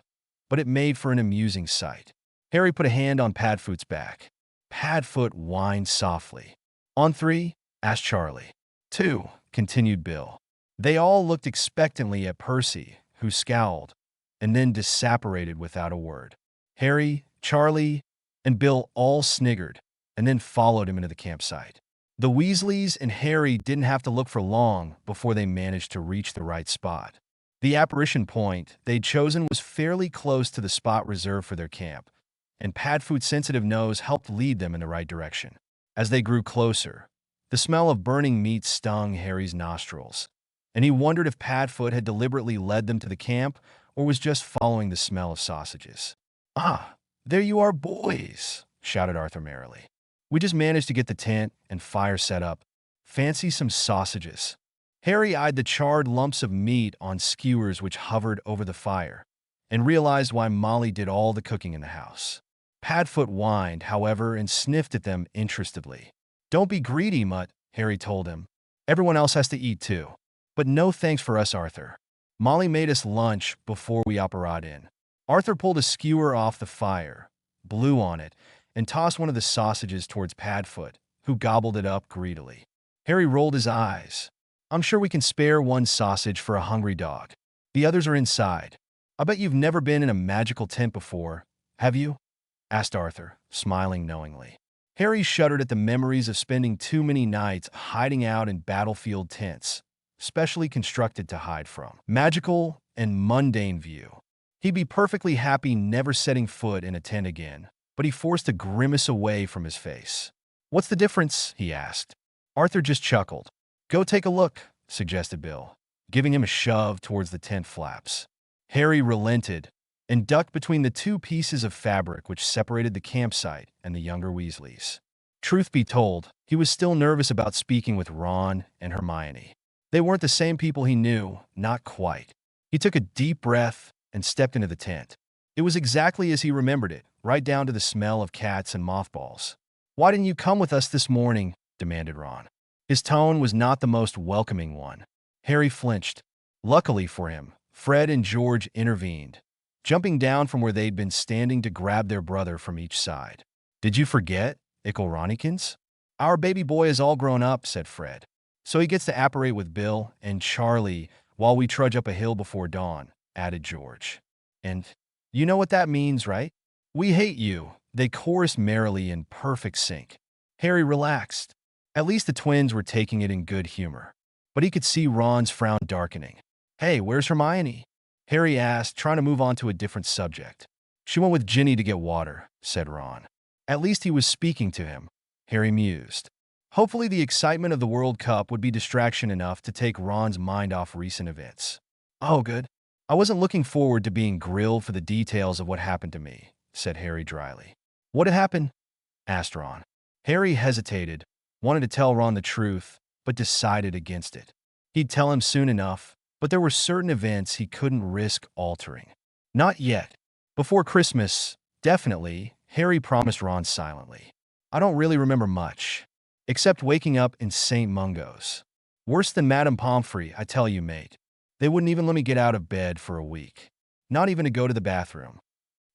but it made for an amusing sight. Harry put a hand on Padfoot's back. Padfoot whined softly. On 3? Asked Charlie. 2, continued Bill. They all looked expectantly at Percy, who scowled, and then disapparated without a word. Harry, Charlie, and Bill all sniggered, and then followed him into the campsite. The Weasleys and Harry didn't have to look for long before they managed to reach the right spot. The apparition point they'd chosen was fairly close to the spot reserved for their camp, and Padfoot's sensitive nose helped lead them in the right direction. As they grew closer, the smell of burning meat stung Harry's nostrils, and he wondered if Padfoot had deliberately led them to the camp or was just following the smell of sausages. Ah, there you are, boys, shouted Arthur merrily. We just managed to get the tent and fire set up. Fancy some sausages. Harry eyed the charred lumps of meat on skewers which hovered over the fire, and realized why Molly did all the cooking in the house. Padfoot whined, however, and sniffed at them interestedly. Don't be greedy, Mutt, Harry told him. Everyone else has to eat too. But no thanks for us, Arthur. Molly made us lunch before we operated in. Arthur pulled a skewer off the fire, blew on it, and tossed one of the sausages towards Padfoot, who gobbled it up greedily. Harry rolled his eyes. I'm sure we can spare one sausage for a hungry dog. The others are inside. I bet you've never been in a magical tent before, have you? Asked Arthur, smiling knowingly. Harry shuddered at the memories of spending too many nights hiding out in battlefield tents, specially constructed to hide from magical and mundane view. He'd be perfectly happy never setting foot in a tent again, but he forced a grimace away from his face. What's the difference? He asked. Arthur just chuckled. Go take a look, suggested Bill, giving him a shove towards the tent flaps. Harry relented and ducked between the two pieces of fabric which separated the campsite and the younger Weasleys. Truth be told, he was still nervous about speaking with Ron and Hermione. They weren't the same people he knew, not quite. He took a deep breath and stepped into the tent. It was exactly as he remembered it, right down to the smell of cats and mothballs. Why didn't you come with us this morning? Demanded Ron. His tone was not the most welcoming one. Harry flinched. Luckily for him, Fred and George intervened, jumping down from where they'd been standing to grab their brother from each side. Did you forget, Ickelronikins? Our baby boy is all grown up, said Fred. So he gets to apparate with Bill and Charlie while we trudge up a hill before dawn, added George. And you know what that means, right? We hate you, they chorused merrily in perfect sync. Harry relaxed. At least the twins were taking it in good humor. But he could see Ron's frown darkening. Hey, where's Hermione? Harry asked, trying to move on to a different subject. She went with Ginny to get water, said Ron. At least he was speaking to him, Harry mused. Hopefully the excitement of the World Cup would be distraction enough to take Ron's mind off recent events. Oh, good. I wasn't looking forward to being grilled for the details of what happened to me, said Harry dryly. What had happened? Asked Ron. Harry hesitated, wanted to tell Ron the truth, but decided against it. He'd tell him soon enough, but there were certain events he couldn't risk altering. Not yet. Before Christmas, definitely, Harry promised Ron silently. I don't really remember much, except waking up in St. Mungo's. Worse than Madame Pomfrey, I tell you, mate. They wouldn't even let me get out of bed for a week. Not even to go to the bathroom.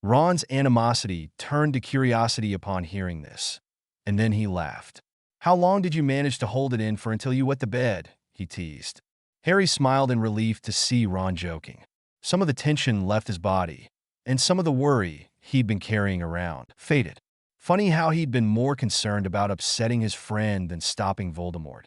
Ron's animosity turned to curiosity upon hearing this, and then he laughed. How long did you manage to hold it in for until you wet the bed? He teased. Harry smiled in relief to see Ron joking. Some of the tension left his body, and some of the worry he'd been carrying around faded. Funny how he'd been more concerned about upsetting his friend than stopping Voldemort,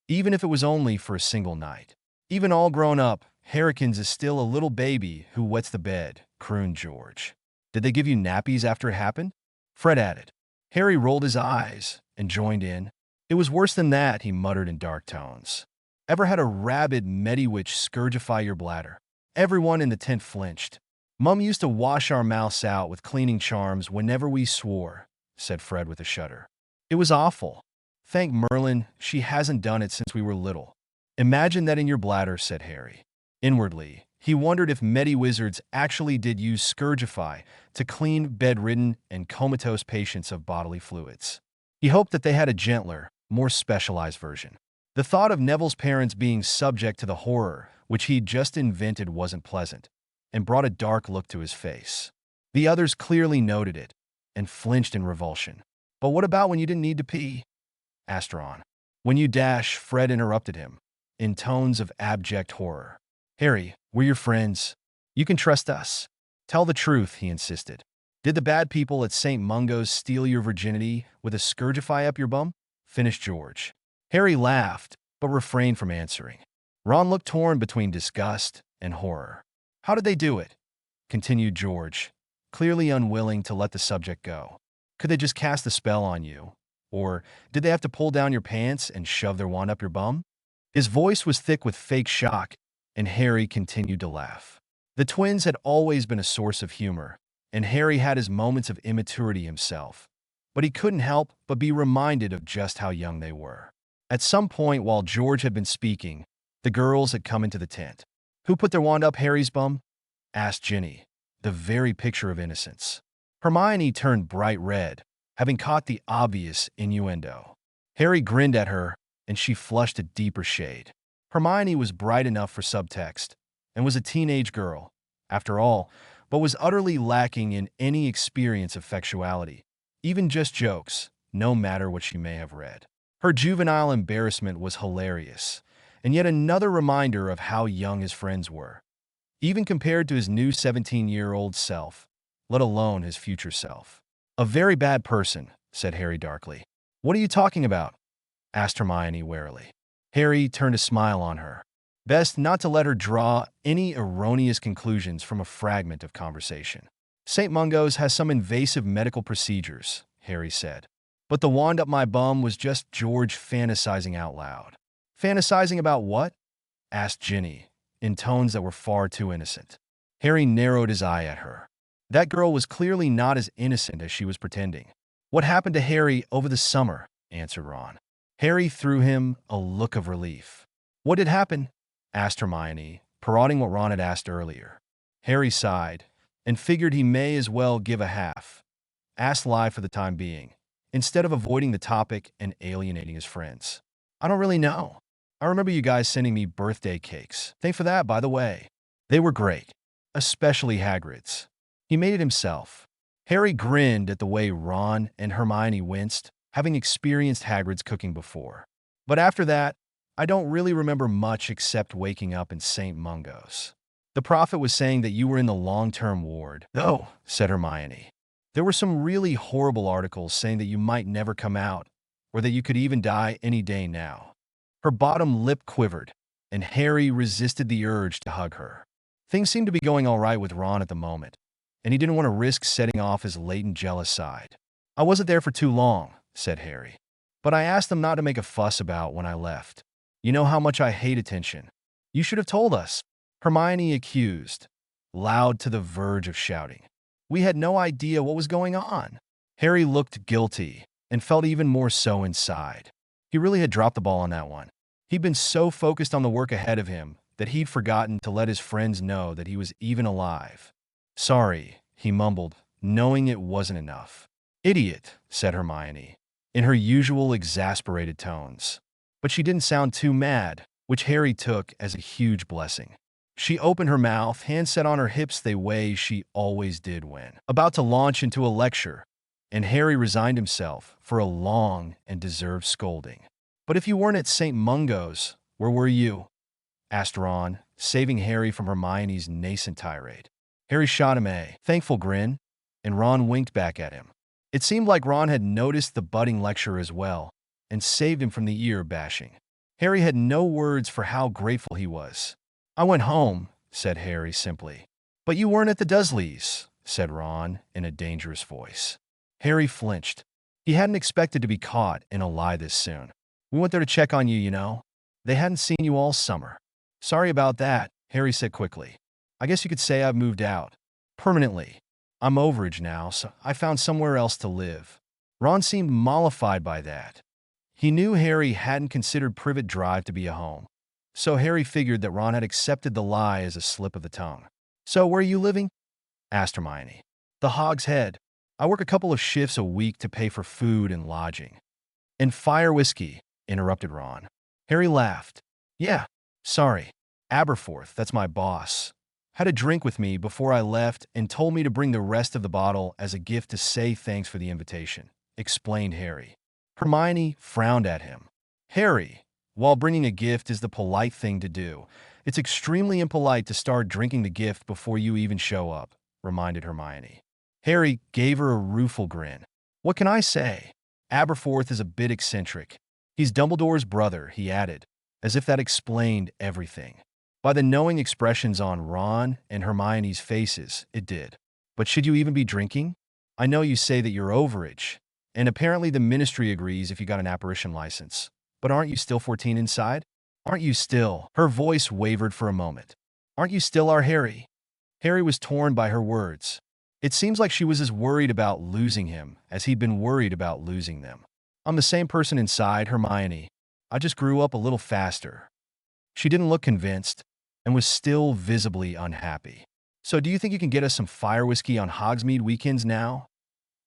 even if it was only for a single night. Even all grown up, Harrikins is still a little baby who wets the bed, crooned George. Did they give you nappies after it happened? Fred added. Harry rolled his eyes and joined in. It was worse than that, he muttered in dark tones. Ever had a rabid mediwitch scourgify your bladder? Everyone in the tent flinched. Mum used to wash our mouths out with cleaning charms whenever we swore, said Fred with a shudder. It was awful. Thank Merlin, she hasn't done it since we were little. Imagine that in your bladder, said Harry. Inwardly, he wondered if Mediwizards actually did use Scourgify to clean bedridden and comatose patients of bodily fluids. He hoped that they had a gentler, more specialized version. The thought of Neville's parents being subject to the horror which he'd just invented wasn't pleasant, and brought a dark look to his face. The others clearly noted it, and flinched in revulsion. But what about when you didn't need to pee? Asked Ron. When you dash, Fred interrupted him, in tones of abject horror. Harry, we're your friends. You can trust us. Tell the truth, he insisted. Did the bad people at St. Mungo's steal your virginity with a Scourgify up your bum? Finished George. Harry laughed, but refrained from answering. Ron looked torn between disgust and horror. How did they do it? Continued George, clearly unwilling to let the subject go. Could they just cast a spell on you? Or did they have to pull down your pants and shove their wand up your bum? His voice was thick with fake shock, and Harry continued to laugh. The twins had always been a source of humor, and Harry had his moments of immaturity himself. but he couldn't help but be reminded of just how young they were. At some point while George had been speaking, the girls had come into the tent. "Who put their wand up Harry's bum?" asked Ginny, the very picture of innocence. Hermione turned bright red, having caught the obvious innuendo. Harry grinned at her, and she flushed a deeper shade. Hermione was bright enough for subtext, and was a teenage girl, after all, but was utterly lacking in any experience of sexuality, even just jokes, no matter what she may have read. Her juvenile embarrassment was hilarious, and yet another reminder of how young his friends were, even compared to his new 17-year-old self, let alone his future self. "A very bad person," said Harry darkly. "What are you talking about?" asked Hermione warily. Harry turned a smile on her. Best not to let her draw any erroneous conclusions from a fragment of conversation. "St. Mungo's has some invasive medical procedures," Harry said. "But the wand up my bum was just George fantasizing out loud." "Fantasizing about what?" asked Ginny, in tones that were far too innocent. Harry narrowed his eye at her. That girl was clearly not as innocent as she was pretending. "What happened to Harry over the summer?" answered Ron. Harry threw him a look of relief. "What did happen?" asked Hermione, parroting what Ron had asked earlier. Harry sighed, and figured he may as well give a half-assed lie for the time being, instead of avoiding the topic and alienating his friends. "I don't really know. I remember you guys sending me birthday cakes. Thanks for that, by the way. They were great, especially Hagrid's. He made it himself." Harry grinned at the way Ron and Hermione winced, having experienced Hagrid's cooking before. "But after that, I don't really remember much except waking up in St. Mungo's. The prophet was saying that you were in the long-term ward, though," said Hermione. "There were some really horrible articles saying that you might never come out, or that you could even die any day now." Her bottom lip quivered, and Harry resisted the urge to hug her. Things seemed to be going all right with Ron at the moment, and he didn't want to risk setting off his latent jealous side. "I wasn't there for too long," said Harry. "But I asked them not to make a fuss about when I left. You know how much I hate attention. You should have told us," Hermione accused, loud to the verge of shouting. "We had no idea what was going on." Harry looked guilty, and felt even more so inside. He really had dropped the ball on that one. He'd been so focused on the work ahead of him that he'd forgotten to let his friends know that he was even alive. "Sorry," he mumbled, knowing it wasn't enough. "Idiot," said Hermione, in her usual exasperated tones. But she didn't sound too mad, which Harry took as a huge blessing. She opened her mouth, hands set on her hips the way she always did when about to launch into a lecture, and Harry resigned himself for a long and deserved scolding. "But if you weren't at St. Mungo's, where were you?" asked Ron, saving Harry from Hermione's nascent tirade. Harry shot him a thankful grin, and Ron winked back at him. It seemed like Ron had noticed the budding lecturer as well, and saved him from the ear bashing. Harry had no words for how grateful he was. "I went home," said Harry simply. "But you weren't at the Dursleys," said Ron in a dangerous voice. Harry flinched. He hadn't expected to be caught in a lie this soon. "We went there to check on you, you know. They hadn't seen you all summer." "Sorry about that," Harry said quickly. "I guess you could say I've moved out. Permanently. I'm overage now, so I found somewhere else to live." Ron seemed mollified by that. He knew Harry hadn't considered Privet Drive to be a home, so Harry figured that Ron had accepted the lie as a slip of the tongue. "So where are you living?" asked Hermione. "The Hog's Head. I work a couple of shifts a week to pay for food and lodging." "And fire whiskey," interrupted Ron. Harry laughed. "Yeah, sorry. Aberforth, that's my boss, had a drink with me before I left and told me to bring the rest of the bottle as a gift to say thanks for the invitation," explained Harry. Hermione frowned at him. "Harry, while bringing a gift is the polite thing to do, it's extremely impolite to start drinking the gift before you even show up," reminded Hermione. Harry gave her a rueful grin. "What can I say? Aberforth is a bit eccentric. He's Dumbledore's brother," he added, as if that explained everything. By the knowing expressions on Ron and Hermione's faces, it did. "But should you even be drinking? I know you say that you're overage, and apparently the ministry agrees if you got an apparition license. But aren't you still 14 inside? Aren't you still?" Her voice wavered for a moment. "Aren't you still our Harry?" Harry was torn by her words. It seems like she was as worried about losing him as he'd been worried about losing them. I'm the same person inside, Hermione. I just grew up a little faster. She didn't look convinced and was still visibly unhappy. So do you think you can get us some fire whiskey on Hogsmeade weekends now?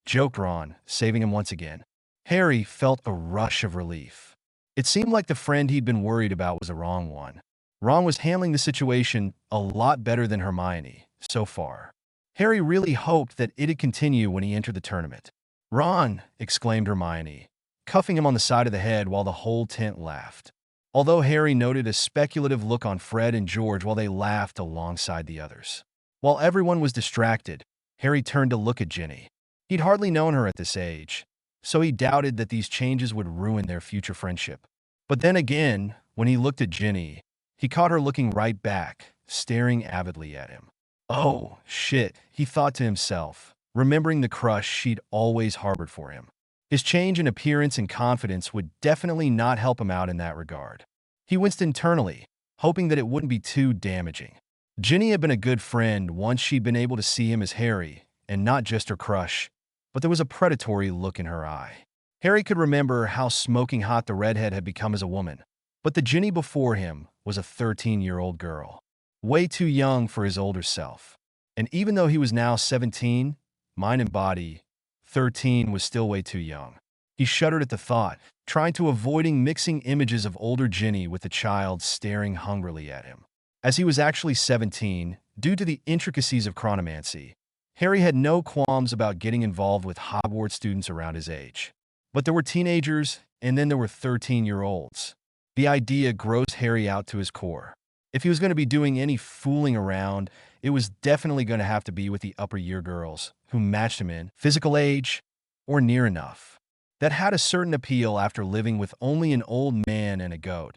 Joked Ron, saving him once again. Harry felt a rush of relief. It seemed like the friend he'd been worried about was the wrong one. Ron was handling the situation a lot better than Hermione, so far. Harry really hoped that it'd continue when he entered the tournament. "Ron!" exclaimed Hermione, cuffing him on the side of the head while the whole tent laughed. Although Harry noted a speculative look on Fred and George while they laughed alongside the others. While everyone was distracted, Harry turned to look at Ginny. He'd hardly known her at this age, so he doubted that these changes would ruin their future friendship. But then again, when he looked at Ginny, he caught her looking right back, staring avidly at him. Oh, shit, he thought to himself, remembering the crush she'd always harbored for him. His change in appearance and confidence would definitely not help him out in that regard. He winced internally, hoping that it wouldn't be too damaging. Ginny had been a good friend once she'd been able to see him as Harry, and not just her crush, but there was a predatory look in her eye. Harry could remember how smoking hot the redhead had become as a woman, but the Ginny before him was a 13-year-old girl, way too young for his older self. And even though he was now 17, mind and body, 13 was still way too young. He shuddered at the thought, trying to avoiding mixing images of older Ginny with the child staring hungrily at him. As he was actually 17, due to the intricacies of chronomancy, Harry had no qualms about getting involved with Hogwarts students around his age. But there were teenagers, and then there were 13-year-olds. The idea grossed Harry out to his core. If he was going to be doing any fooling around, it was definitely going to have to be with the upper-year girls, who matched him in physical age or near enough. That had a certain appeal after living with only an old man and a goat,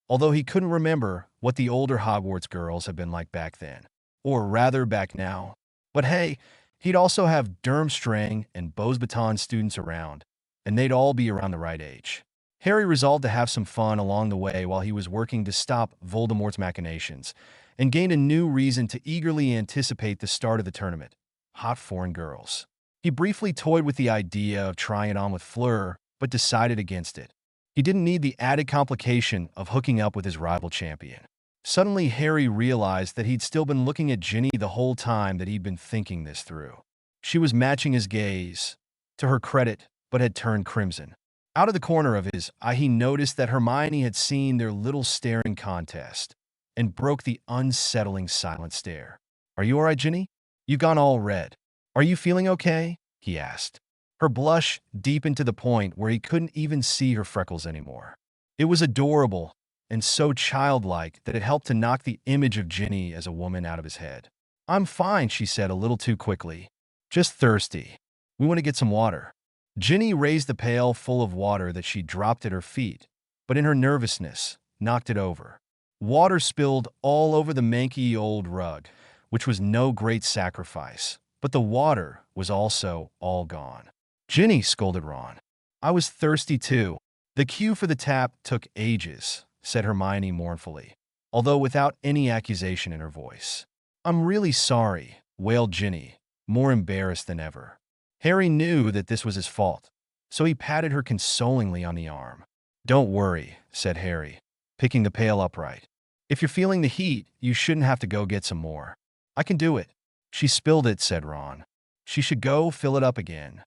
although he couldn't remember what the older Hogwarts girls had been like back then, or rather back now. But hey, he'd also have Durmstrang and Beauxbatons students around, and they'd all be around the right age. Harry resolved to have some fun along the way while he was working to stop Voldemort's machinations, and gained a new reason to eagerly anticipate the start of the tournament: hot foreign girls. He briefly toyed with the idea of trying it on with Fleur, but decided against it. He didn't need the added complication of hooking up with his rival champion. Suddenly, Harry realized that he'd still been looking at Ginny the whole time that he'd been thinking this through. She was matching his gaze, to her credit, but had turned crimson. Out of the corner of his eye, he noticed that Hermione had seen their little staring contest and broke the unsettling silent stare. "Are you all right, Ginny? You've gone all red. Are you feeling okay?" he asked. Her blush deepened to the point where he couldn't even see her freckles anymore. It was adorable and so childlike that it helped to knock the image of Ginny as a woman out of his head. "I'm fine," she said a little too quickly. "Just thirsty. We want to get some water." Ginny raised the pail full of water that she dropped at her feet, but in her nervousness, knocked it over. Water spilled all over the manky old rug, which was no great sacrifice, but the water was also all gone. "Ginny," scolded Ron. "I was thirsty too." "The queue for the tap took ages," said Hermione mournfully, although without any accusation in her voice. "I'm really sorry," wailed Ginny, more embarrassed than ever. Harry knew that this was his fault, so he patted her consolingly on the arm. "Don't worry," said Harry, picking the pail upright. "If you're feeling the heat, you shouldn't have to go get some more. I can do it." "She spilled it," said Ron. "She should go fill it up again."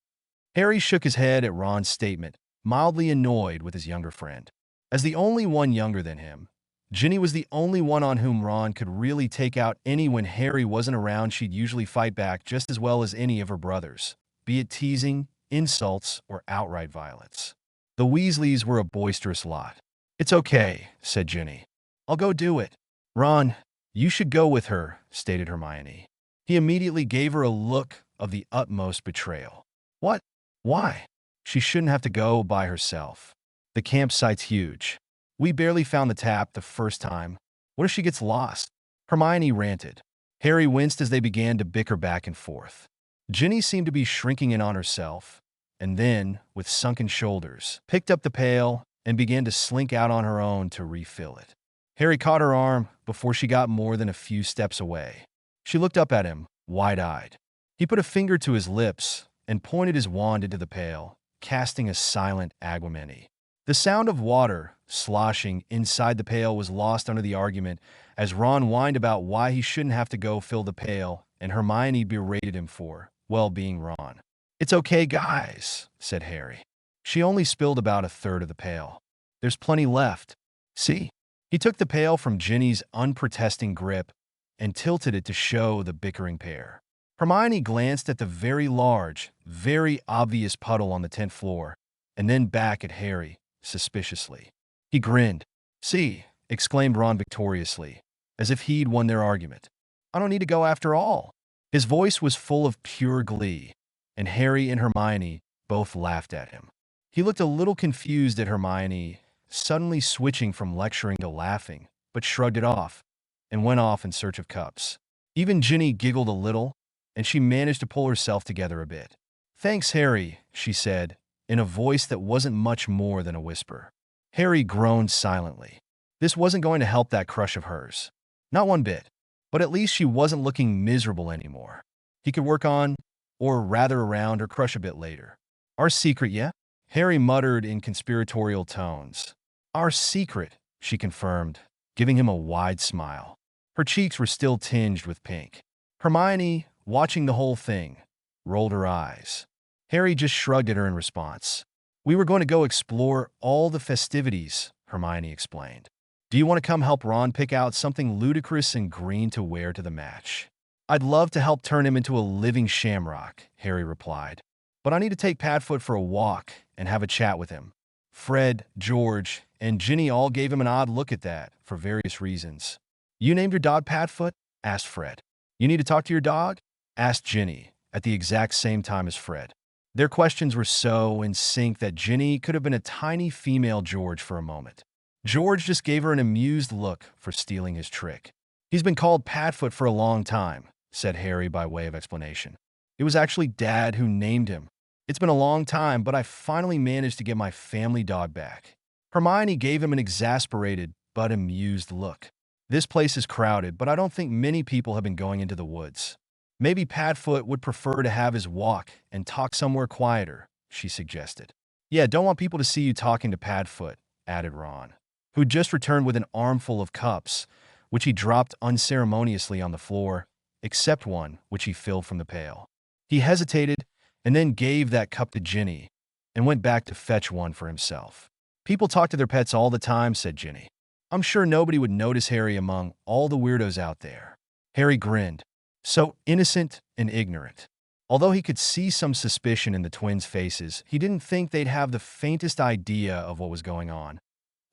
Harry shook his head at Ron's statement, mildly annoyed with his younger friend. As the only one younger than him, Ginny was the only one on whom Ron could really take out any. When Harry wasn't around, she'd usually fight back just as well as any of her brothers, be it teasing, insults, or outright violence. The Weasleys were a boisterous lot. "It's okay," said Ginny. "I'll go do it." "Ron, you should go with her," stated Hermione. He immediately gave her a look of the utmost betrayal. "What? Why? She shouldn't have to go by herself. The campsite's huge. We barely found the tap the first time. What if she gets lost?" Hermione ranted. Harry winced as they began to bicker back and forth. Ginny seemed to be shrinking in on herself, and then, with sunken shoulders, picked up the pail and began to slink out on her own to refill it. Harry caught her arm before she got more than a few steps away. She looked up at him, wide-eyed. He put a finger to his lips and pointed his wand into the pail, casting a silent agumeni. The sound of water sloshing inside the pail was lost under the argument as Ron whined about why he shouldn't have to go fill the pail, and Hermione berated him for, well, being Ron. "It's okay, guys," said Harry. "She only spilled about a third of the pail. There's plenty left. See?" He took the pail from Ginny's unprotesting grip and tilted it to show the bickering pair. Hermione glanced at the very large, very obvious puddle on the 10th floor, and then back at Harry, suspiciously. He grinned. "See," exclaimed Ron victoriously, as if he'd won their argument. "I don't need to go after all." His voice was full of pure glee, and Harry and Hermione both laughed at him. He looked a little confused at Hermione, suddenly switching from lecturing to laughing, but shrugged it off and went off in search of cups. Even Ginny giggled a little, and she managed to pull herself together a bit. "Thanks, Harry," she said, in a voice that wasn't much more than a whisper. Harry groaned silently. This wasn't going to help that crush of hers. Not one bit. But at least she wasn't looking miserable anymore. He could work on, or rather around, her crush a bit later. "Our secret, yeah?" Harry muttered in conspiratorial tones. "Our secret," she confirmed, giving him a wide smile. Her cheeks were still tinged with pink. Hermione, watching the whole thing, rolled her eyes. Harry just shrugged at her in response. "We were going to go explore all the festivities," Hermione explained. "Do you want to come help Ron pick out something ludicrous and green to wear to the match?" "I'd love to help turn him into a living shamrock," Harry replied. "But I need to take Padfoot for a walk and have a chat with him." Fred, George, and Ginny all gave him an odd look at that, for various reasons. "You named your dog Padfoot?" asked Fred. "You need to talk to your dog?" asked Ginny, at the exact same time as Fred. Their questions were so in sync that Ginny could have been a tiny female George for a moment. George just gave her an amused look for stealing his trick. "He's been called Padfoot for a long time," said Harry by way of explanation. "It was actually Dad who named him. It's been a long time, but I finally managed to get my family dog back." Hermione gave him an exasperated but amused look. "This place is crowded, but I don't think many people have been going into the woods. Maybe Padfoot would prefer to have his walk and talk somewhere quieter," she suggested. "Yeah, don't want people to see you talking to Padfoot," added Ron, who'd just returned with an armful of cups, which he dropped unceremoniously on the floor, except one which he filled from the pail. He hesitated and then gave that cup to Ginny and went back to fetch one for himself. "People talk to their pets all the time," said Ginny. "I'm sure nobody would notice Harry among all the weirdos out there." Harry grinned. So innocent and ignorant. Although he could see some suspicion in the twins' faces, he didn't think they'd have the faintest idea of what was going on,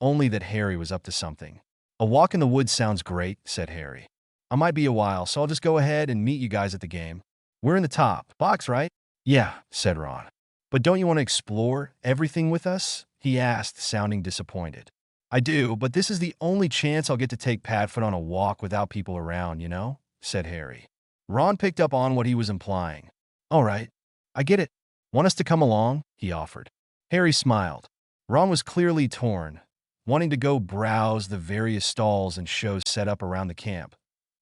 only that Harry was up to something. "A walk in the woods sounds great," said Harry. "I might be a while, so I'll just go ahead and meet you guys at the game. We're in the top box, right?" "Yeah," said Ron. "But don't you want to explore everything with us?" he asked, sounding disappointed. "I do, but this is the only chance I'll get to take Padfoot on a walk without people around, you know?" said Harry. Ron picked up on what he was implying. "All right, I get it. Want us to come along?" he offered. Harry smiled. Ron was clearly torn, wanting to go browse the various stalls and shows set up around the camp,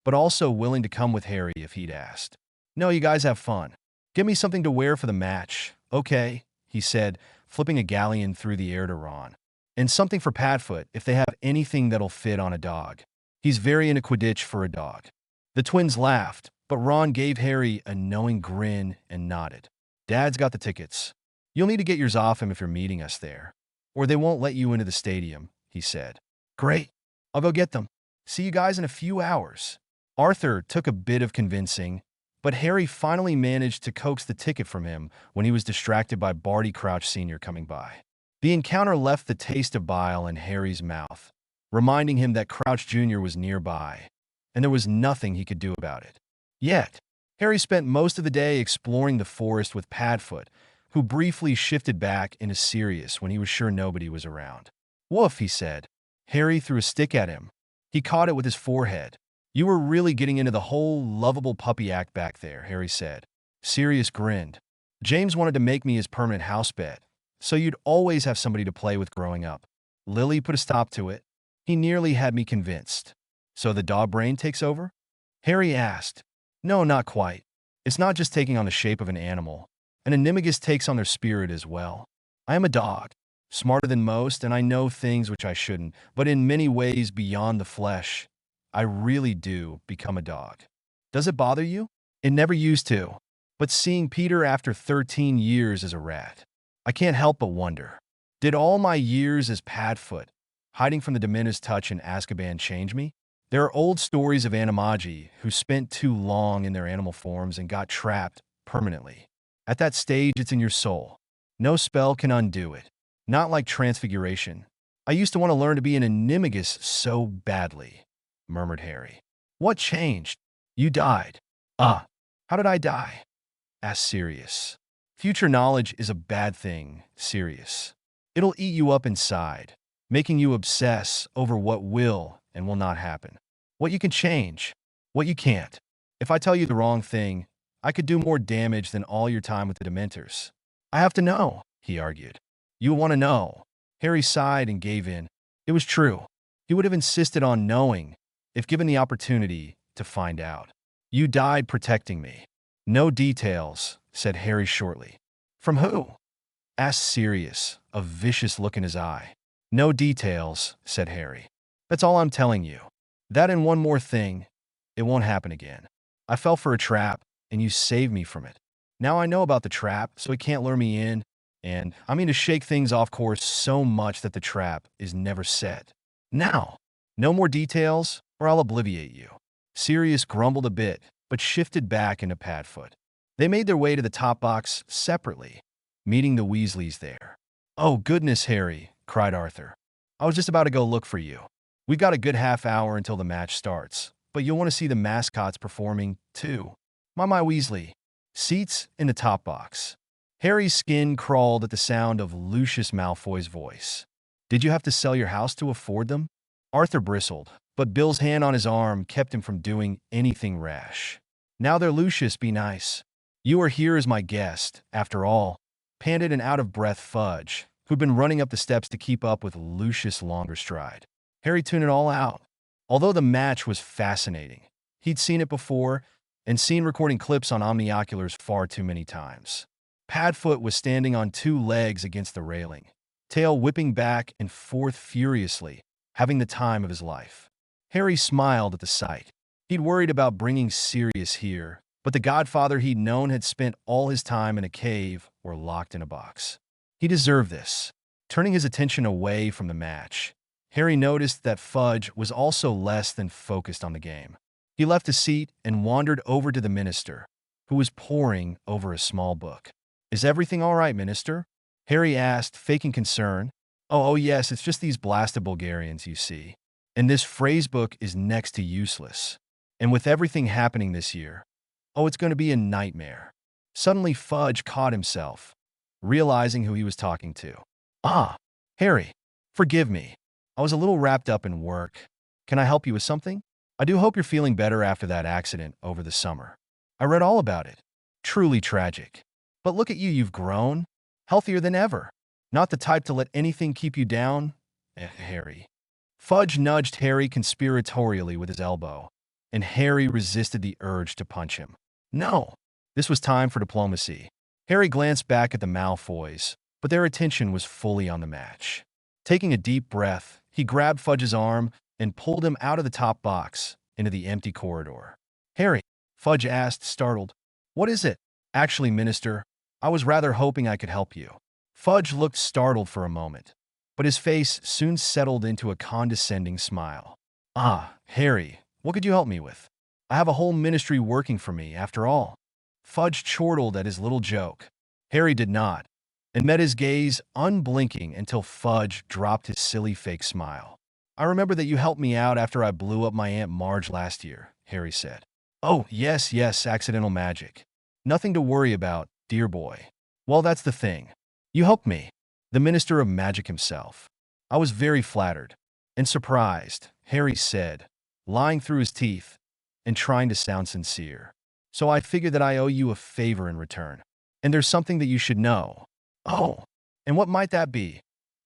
but also willing to come with Harry if he'd asked. "No, you guys have fun. Get me something to wear for the match." "Okay," he said, flipping a galleon through the air to Ron. "And something for Padfoot if they have anything that'll fit on a dog. He's very into Quidditch for a dog." The twins laughed, but Ron gave Harry a knowing grin and nodded. "Dad's got the tickets. You'll need to get yours off him if you're meeting us there, or they won't let you into the stadium," he said. "Great. I'll go get them. See you guys in a few hours." Arthur took a bit of convincing, but Harry finally managed to coax the ticket from him when he was distracted by Barty Crouch Sr. coming by. The encounter left the taste of bile in Harry's mouth, reminding him that Crouch Jr. was nearby, and there was nothing he could do about it. Yet, Harry spent most of the day exploring the forest with Padfoot, who briefly shifted back into Sirius when he was sure nobody was around. "Woof," he said. Harry threw a stick at him. He caught it with his forehead. "You were really getting into the whole lovable puppy act back there," Harry said. Sirius grinned. "James wanted to make me his permanent house pet, so you'd always have somebody to play with growing up. Lily put a stop to it. He nearly had me convinced." "So the dog brain takes over?" Harry asked. "No, not quite. It's not just taking on the shape of an animal. An animagus takes on their spirit as well. I am a dog, smarter than most, and I know things which I shouldn't, but in many ways beyond the flesh, I really do become a dog. Does it bother you? It never used to. But seeing Peter after 13 years as a rat, I can't help but wonder, did all my years as Padfoot, hiding from the Dementor's touch in Azkaban, change me? There are old stories of animagi who spent too long in their animal forms and got trapped permanently. At that stage, it's in your soul. No spell can undo it. Not like transfiguration. I used to want to learn to be an animagus so badly, murmured Harry. What changed? You died. How did I die? Asked Sirius. Future knowledge is a bad thing, Sirius. It'll eat you up inside, making you obsess over what will and will not happen. What you can change, what you can't. If I tell you the wrong thing, I could do more damage than all your time with the Dementors. I have to know, he argued. You want to know. Harry sighed and gave in. It was true. He would have insisted on knowing, if given the opportunity to find out. You died protecting me. No details, said Harry shortly. From who? Asked Sirius, a vicious look in his eye. No details, said Harry. That's all I'm telling you. That and one more thing. It won't happen again. I fell for a trap, and you saved me from it. Now I know about the trap, so it can't lure me in, and I mean to shake things off course so much that the trap is never set. Now, no more details, or I'll obliviate you. Sirius grumbled a bit, but shifted back into Padfoot. They made their way to the top box separately, meeting the Weasleys there. Oh, goodness, Harry, cried Arthur. I was just about to go look for you. We've got a good half hour until the match starts, but you'll want to see the mascots performing, too. My Weasley. Seats in the top box. Harry's skin crawled at the sound of Lucius Malfoy's voice. Did you have to sell your house to afford them? Arthur bristled, but Bill's hand on his arm kept him from doing anything rash. Now there, Lucius, be nice. You are here as my guest, after all, panted an out-of-breath Fudge, who'd been running up the steps to keep up with Lucius' longer stride. Harry tuned it all out. Although the match was fascinating, he'd seen it before and seen recording clips on omnioculars far too many times. Padfoot was standing on two legs against the railing, tail whipping back and forth furiously, having the time of his life. Harry smiled at the sight. He'd worried about bringing Sirius here, but the godfather he'd known had spent all his time in a cave or locked in a box. He deserved this. Turning his attention away from the match, Harry noticed that Fudge was also less than focused on the game. He left his seat and wandered over to the minister, who was poring over a small book. Is everything all right, minister? Harry asked, faking concern. Oh, yes, it's just these blasted Bulgarians, you see. And this phrase book is next to useless. And with everything happening this year, it's going to be a nightmare. Suddenly, Fudge caught himself, realizing who he was talking to. Harry, forgive me. I was a little wrapped up in work. Can I help you with something? I do hope you're feeling better after that accident over the summer. I read all about it. Truly tragic. But look at you, you've grown. Healthier than ever. Not the type to let anything keep you down, Harry. Fudge nudged Harry conspiratorially with his elbow, and Harry resisted the urge to punch him. No, this was time for diplomacy. Harry glanced back at the Malfoys, but their attention was fully on the match. Taking a deep breath, he grabbed Fudge's arm and pulled him out of the top box into the empty corridor. Harry, Fudge asked, startled. What is it? Actually, minister, I was rather hoping I could help you. Fudge looked startled for a moment, but his face soon settled into a condescending smile. Harry, what could you help me with? I have a whole ministry working for me, after all. Fudge chortled at his little joke. Harry did not, and met his gaze unblinking until Fudge dropped his silly fake smile. I remember that you helped me out after I blew up my Aunt Marge last year, Harry said. Oh, yes, accidental magic. Nothing to worry about, dear boy. Well, that's the thing. You helped me, the Minister of Magic himself. I was very flattered and surprised, Harry said, lying through his teeth and trying to sound sincere. So I figured that I owe you a favor in return. And there's something that you should know. Oh, and what might that be?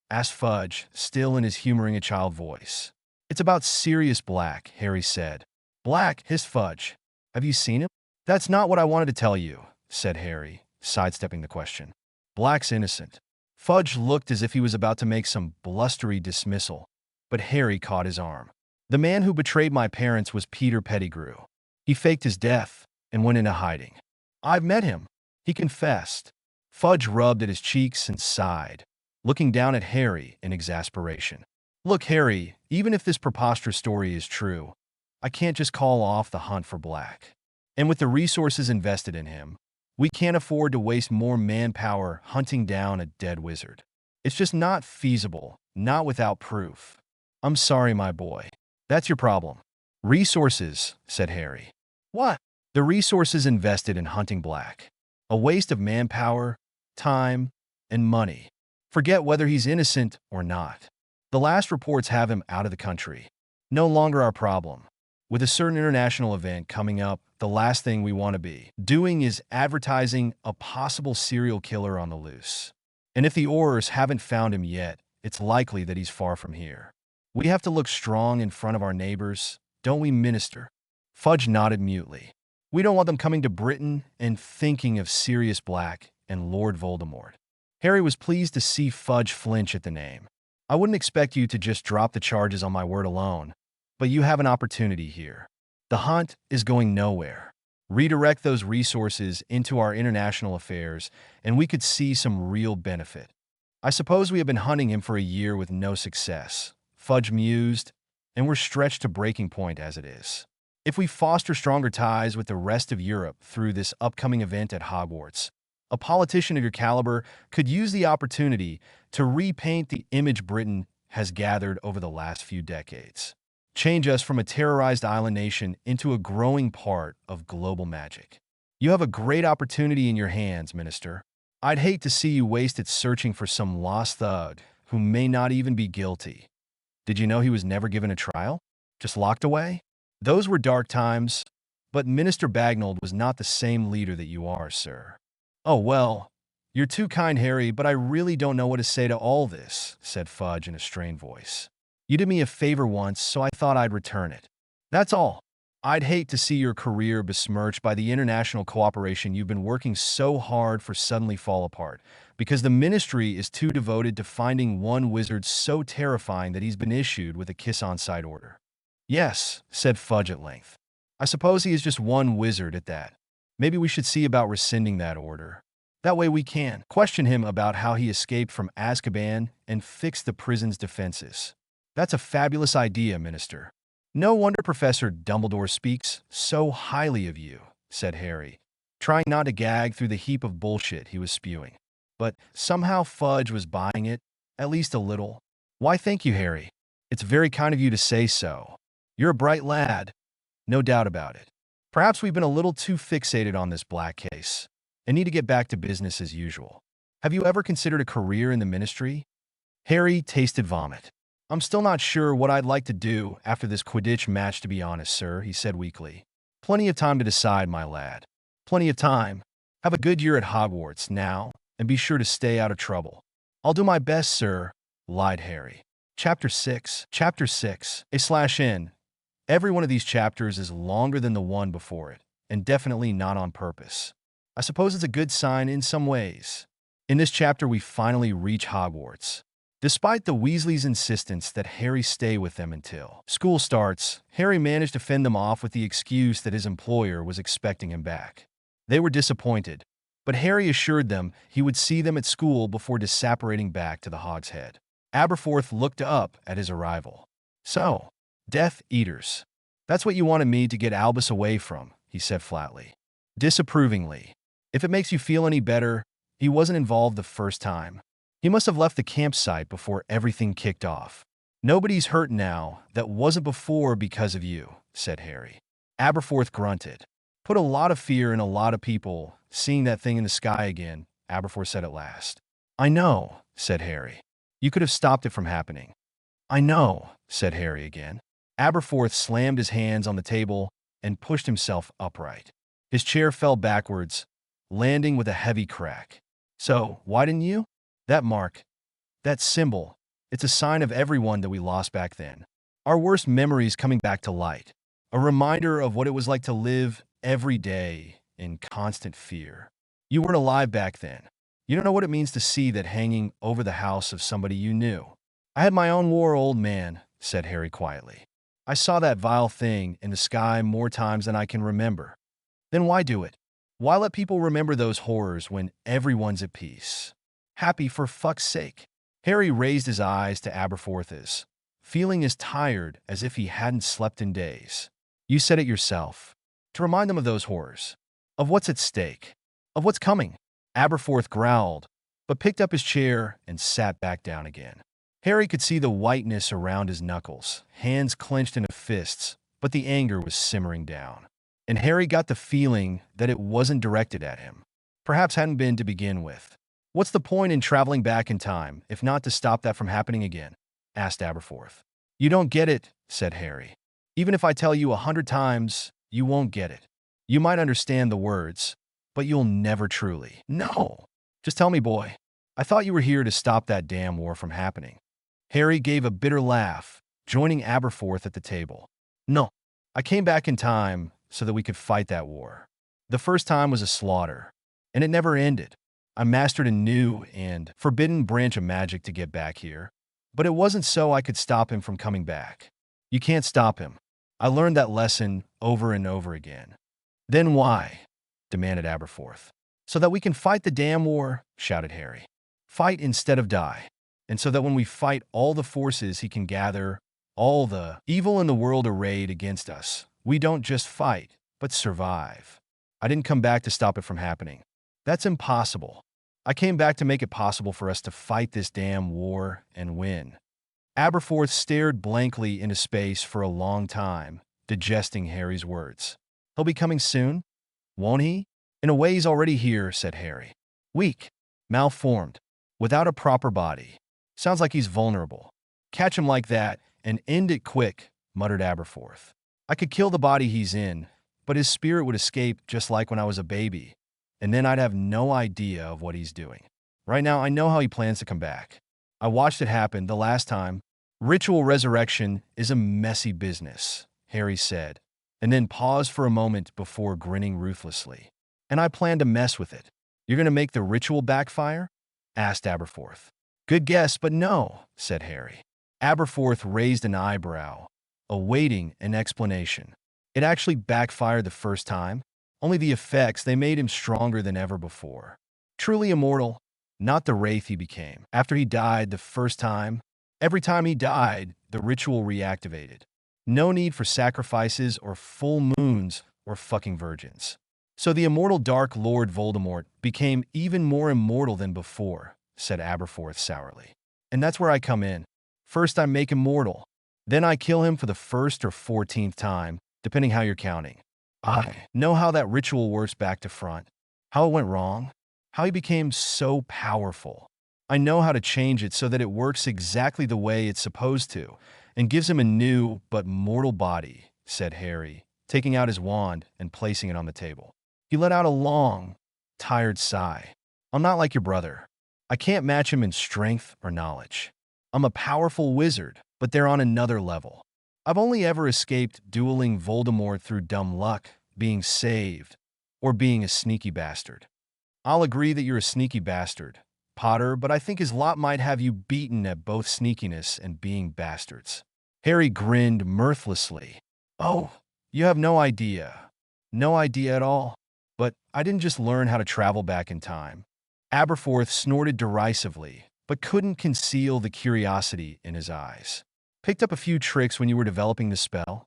Asked Fudge, still in his humoring a child voice. It's about Sirius Black, Harry said. Black, hissed Fudge. Have you seen him? That's not what I wanted to tell you, said Harry, sidestepping the question. Black's innocent. Fudge looked as if he was about to make some blustery dismissal, but Harry caught his arm. The man who betrayed my parents was Peter Pettigrew. He faked his death and went into hiding. I've met him, he confessed. Fudge rubbed at his cheeks and sighed, looking down at Harry in exasperation. Look, Harry, even if this preposterous story is true, I can't just call off the hunt for Black. And with the resources invested in him, we can't afford to waste more manpower hunting down a dead wizard. It's just not feasible, not without proof. I'm sorry, my boy. That's your problem. Resources, said Harry. What? The resources invested in hunting Black. A waste of manpower, time, and money. Forget whether he's innocent or not. The last reports have him out of the country. No longer our problem. With a certain international event coming up, the last thing we want to be doing is advertising a possible serial killer on the loose. And if the Aurors haven't found him yet, it's likely that he's far from here. We have to look strong in front of our neighbors, don't we, Minister? Fudge nodded mutely. We don't want them coming to Britain and thinking of Sirius Black and Lord Voldemort. Harry was pleased to see Fudge flinch at the name. I wouldn't expect you to just drop the charges on my word alone, but you have an opportunity here. The hunt is going nowhere. Redirect those resources into our international affairs, and we could see some real benefit. I suppose we have been hunting him for a year with no success, Fudge mused, and we're stretched to breaking point as it is. If we foster stronger ties with the rest of Europe through this upcoming event at Hogwarts, a politician of your caliber could use the opportunity to repaint the image Britain has gathered over the last few decades. Change us from a terrorized island nation into a growing part of global magic. You have a great opportunity in your hands, Minister. I'd hate to see you waste it searching for some lost thug who may not even be guilty. Did you know he was never given a trial? Just locked away? Those were dark times, but Minister Bagnold was not the same leader that you are, sir. Oh, well, you're too kind, Harry, but I really don't know what to say to all this, said Fudge in a strained voice. You did me a favor once, so I thought I'd return it. That's all. I'd hate to see your career besmirched by the international cooperation you've been working so hard for suddenly fall apart, because the Ministry is too devoted to finding one wizard so terrifying that he's been issued with a kiss-on-sight order. Yes, said Fudge at length. I suppose he is just one wizard at that. Maybe we should see about rescinding that order. That way we can question him about how he escaped from Azkaban and fix the prison's defenses. That's a fabulous idea, Minister. No wonder Professor Dumbledore speaks so highly of you, said Harry, trying not to gag through the heap of bullshit he was spewing. But somehow Fudge was buying it, at least a little. Why, thank you, Harry. It's very kind of you to say so. You're a bright lad, no doubt about it. Perhaps we've been a little too fixated on this Black case and need to get back to business as usual. Have you ever considered a career in the Ministry? Harry tasted vomit. I'm still not sure what I'd like to do after this Quidditch match, to be honest, sir, he said weakly. Plenty of time to decide, my lad. Plenty of time. Have a good year at Hogwarts now, and be sure to stay out of trouble. I'll do my best, sir, lied Harry. Chapter 6. A/N. Every one of these chapters is longer than the one before it, and definitely not on purpose. I suppose it's a good sign in some ways. In this chapter, we finally reach Hogwarts. Despite the Weasleys' insistence that Harry stay with them until school starts, Harry managed to fend them off with the excuse that his employer was expecting him back. They were disappointed, but Harry assured them he would see them at school before disapparating back to the Hog's Head. Aberforth looked up at his arrival. So, Death Eaters. That's what you wanted me to get Albus away from, he said flatly. Disapprovingly. If it makes you feel any better, he wasn't involved the first time. He must have left the campsite before everything kicked off. Nobody's hurt now that wasn't before because of you, said Harry. Aberforth grunted. Put a lot of fear in a lot of people seeing that thing in the sky again, Aberforth said at last. I know, said Harry. You could have stopped it from happening. I know, said Harry again. Aberforth slammed his hands on the table and pushed himself upright. His chair fell backwards, landing with a heavy crack. So, why didn't you? That mark, that symbol, it's a sign of everyone that we lost back then. Our worst memories coming back to light. A reminder of what it was like to live every day in constant fear. You weren't alive back then. You don't know what it means to see that hanging over the house of somebody you knew. I had my own war, old man, said Harry quietly. I saw that vile thing in the sky more times than I can remember. Then why do it? Why let people remember those horrors when everyone's at peace? Happy for fuck's sake. Harry raised his eyes to Aberforth's, feeling as tired as if he hadn't slept in days. You said it yourself. To remind them of those horrors. Of what's at stake. Of what's coming. Aberforth growled, but picked up his chair and sat back down again. Harry could see the whiteness around his knuckles, hands clenched into fists, but the anger was simmering down. And Harry got the feeling that it wasn't directed at him. Perhaps hadn't been to begin with. What's the point in traveling back in time, if not to stop that from happening again? Asked Aberforth. You don't get it, said Harry. Even if I tell you 100 times, you won't get it. You might understand the words, but you'll never truly. No. Just tell me, boy. I thought you were here to stop that damn war from happening. Harry gave a bitter laugh, joining Aberforth at the table. No. I came back in time so that we could fight that war. The first time was a slaughter, and it never ended. I mastered a new and forbidden branch of magic to get back here, but it wasn't so I could stop him from coming back. You can't stop him. I learned that lesson over and over again. Then why? Demanded Aberforth. So that we can fight the damn war, shouted Harry. Fight instead of die. And so that when we fight all the forces he can gather, all the evil in the world arrayed against us, we don't just fight, but survive. I didn't come back to stop it from happening. That's impossible. I came back to make it possible for us to fight this damn war and win. Aberforth stared blankly into space for a long time, digesting Harry's words. He'll be coming soon, won't he? In a way, he's already here, said Harry. Weak, malformed, without a proper body. Sounds like he's vulnerable. Catch him like that and end it quick, muttered Aberforth. I could kill the body he's in, but his spirit would escape just like when I was a baby, and then I'd have no idea of what he's doing. Right now, I know how he plans to come back. I watched it happen the last time. Ritual resurrection is a messy business, Harry said, and then paused for a moment before grinning ruthlessly. And I plan to mess with it. You're going to make the ritual backfire? Asked Aberforth. Good guess, but no, said Harry. Aberforth raised an eyebrow, awaiting an explanation. It actually backfired the first time. Only the effects, they made him stronger than ever before. Truly immortal, not the wraith he became. After he died the first time, every time he died, the ritual reactivated. No need for sacrifices or full moons or fucking virgins. So the immortal Dark Lord Voldemort became even more immortal than before, said Aberforth sourly. And that's where I come in. First I make him mortal. Then I kill him for the first or 14th time, depending how you're counting. I know how that ritual works back to front, how it went wrong, how he became so powerful. I know how to change it so that it works exactly the way it's supposed to, and gives him a new but mortal body, said Harry, taking out his wand and placing it on the table. He let out a long, tired sigh. I'm not like your brother. I can't match him in strength or knowledge. I'm a powerful wizard, but they're on another level. I've only ever escaped dueling Voldemort through dumb luck, being saved, or being a sneaky bastard. I'll agree that you're a sneaky bastard, Potter, but I think his lot might have you beaten at both sneakiness and being bastards. Harry grinned mirthlessly. Oh, you have no idea. No idea at all. But I didn't just learn how to travel back in time. Aberforth snorted derisively, but couldn't conceal the curiosity in his eyes. Picked up a few tricks when you were developing the spell?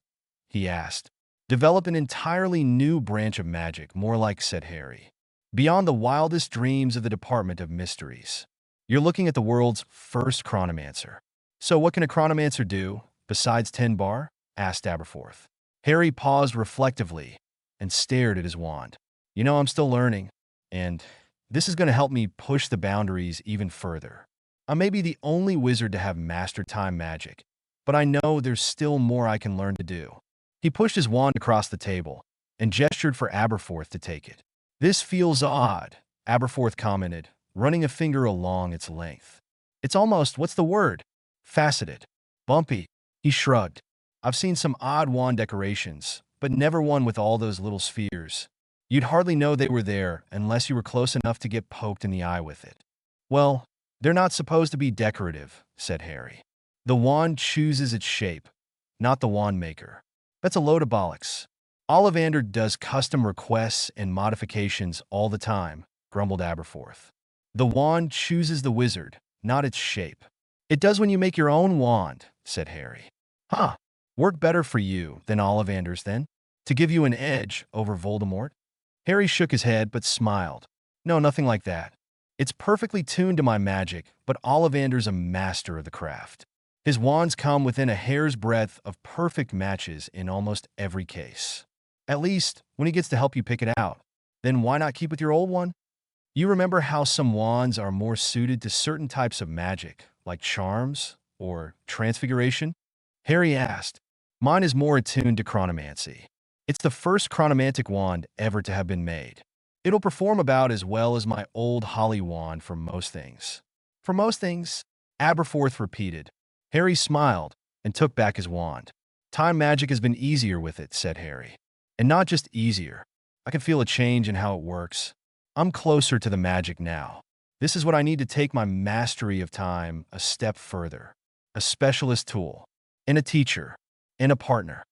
He asked. Develop an entirely new branch of magic, more like, said Harry. Beyond the wildest dreams of the Department of Mysteries. You're looking at the world's first chronomancer. So what can a chronomancer do, besides 10 bar? Asked Aberforth. Harry paused reflectively and stared at his wand. You know, I'm still learning, and this is going to help me push the boundaries even further. I may be the only wizard to have mastered time magic, but I know there's still more I can learn to do. He pushed his wand across the table and gestured for Aberforth to take it. This feels odd, Aberforth commented, running a finger along its length. It's almost, what's the word? Faceted. Bumpy. He shrugged. I've seen some odd wand decorations, but never one with all those little spheres. You'd hardly know they were there unless you were close enough to get poked in the eye with it. Well, they're not supposed to be decorative, said Harry. The wand chooses its shape, not the wand maker. That's a load of bollocks. Ollivander does custom requests and modifications all the time, grumbled Aberforth. The wand chooses the wizard, not its shape. It does when you make your own wand, said Harry. Huh. Work better for you than Ollivander's then? To give you an edge over Voldemort? Harry shook his head but smiled. No, nothing like that. It's perfectly tuned to my magic, but Ollivander's a master of the craft. His wands come within a hair's breadth of perfect matches in almost every case. At least, when he gets to help you pick it out. Then why not keep with your old one? You remember how some wands are more suited to certain types of magic, like charms or transfiguration? Harry asked. Mine is more attuned to chronomancy. It's the first chronomantic wand ever to have been made. It'll perform about as well as my old holly wand for most things. For most things, Aberforth repeated. Harry smiled and took back his wand. Time magic has been easier with it, said Harry. And not just easier. I can feel a change in how it works. I'm closer to the magic now. This is what I need to take my mastery of time a step further. A specialist tool, and a teacher, and a partner.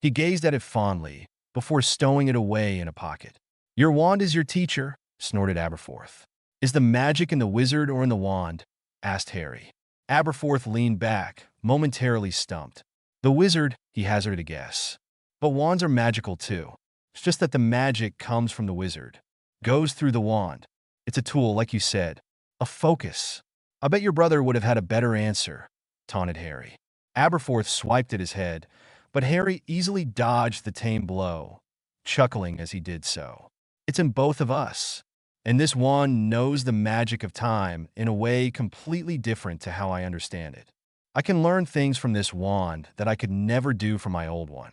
He gazed at it fondly before stowing it away in a pocket. Your wand is your teacher, snorted Aberforth. Is the magic in the wizard or in the wand? Asked Harry. Aberforth leaned back, momentarily stumped. The wizard, he hazarded a guess. But wands are magical too. It's just that the magic comes from the wizard. Goes through the wand. It's a tool, like you said. A focus. I bet your brother would have had a better answer, taunted Harry. Aberforth swiped at his head, but Harry easily dodged the tame blow, chuckling as he did so. It's in both of us. And this wand knows the magic of time in a way completely different to how I understand it. I can learn things from this wand that I could never do from my old one.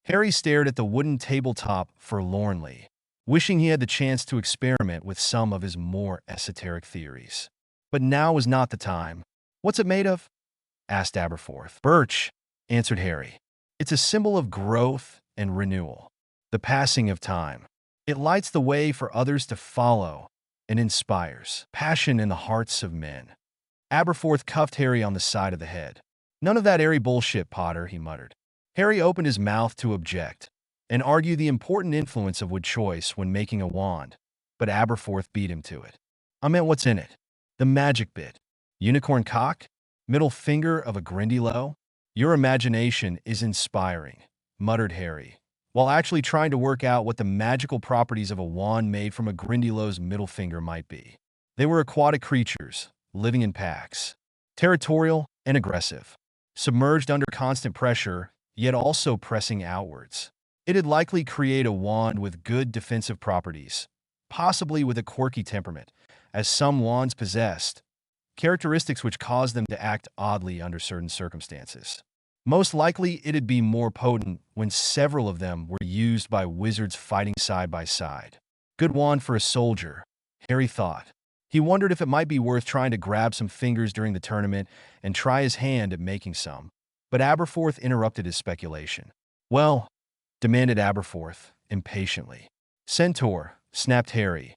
Harry stared at the wooden tabletop forlornly, wishing he had the chance to experiment with some of his more esoteric theories. But now was not the time. What's it made of? Asked Aberforth. Birch, answered Harry. It's a symbol of growth and renewal, the passing of time. It lights the way for others to follow and inspires passion in the hearts of men. Aberforth cuffed Harry on the side of the head. None of that airy bullshit, Potter, he muttered. Harry opened his mouth to object and argue the important influence of wood choice when making a wand, but Aberforth beat him to it. I meant what's in it. The magic bit. Unicorn cock? Middle finger of a Grindylow? Your imagination is inspiring, muttered Harry, while actually trying to work out what the magical properties of a wand made from a Grindylow's middle finger might be. They were aquatic creatures, living in packs, territorial and aggressive, submerged under constant pressure, yet also pressing outwards. It'd likely create a wand with good defensive properties, possibly with a quirky temperament, as some wands possessed, characteristics which caused them to act oddly under certain circumstances. Most likely, it'd be more potent when several of them were used by wizards fighting side by side. Good wand for a soldier, Harry thought. He wondered if it might be worth trying to grab some fingers during the tournament and try his hand at making some. But Aberforth interrupted his speculation. Well, demanded Aberforth, impatiently. Centaur, snapped Harry,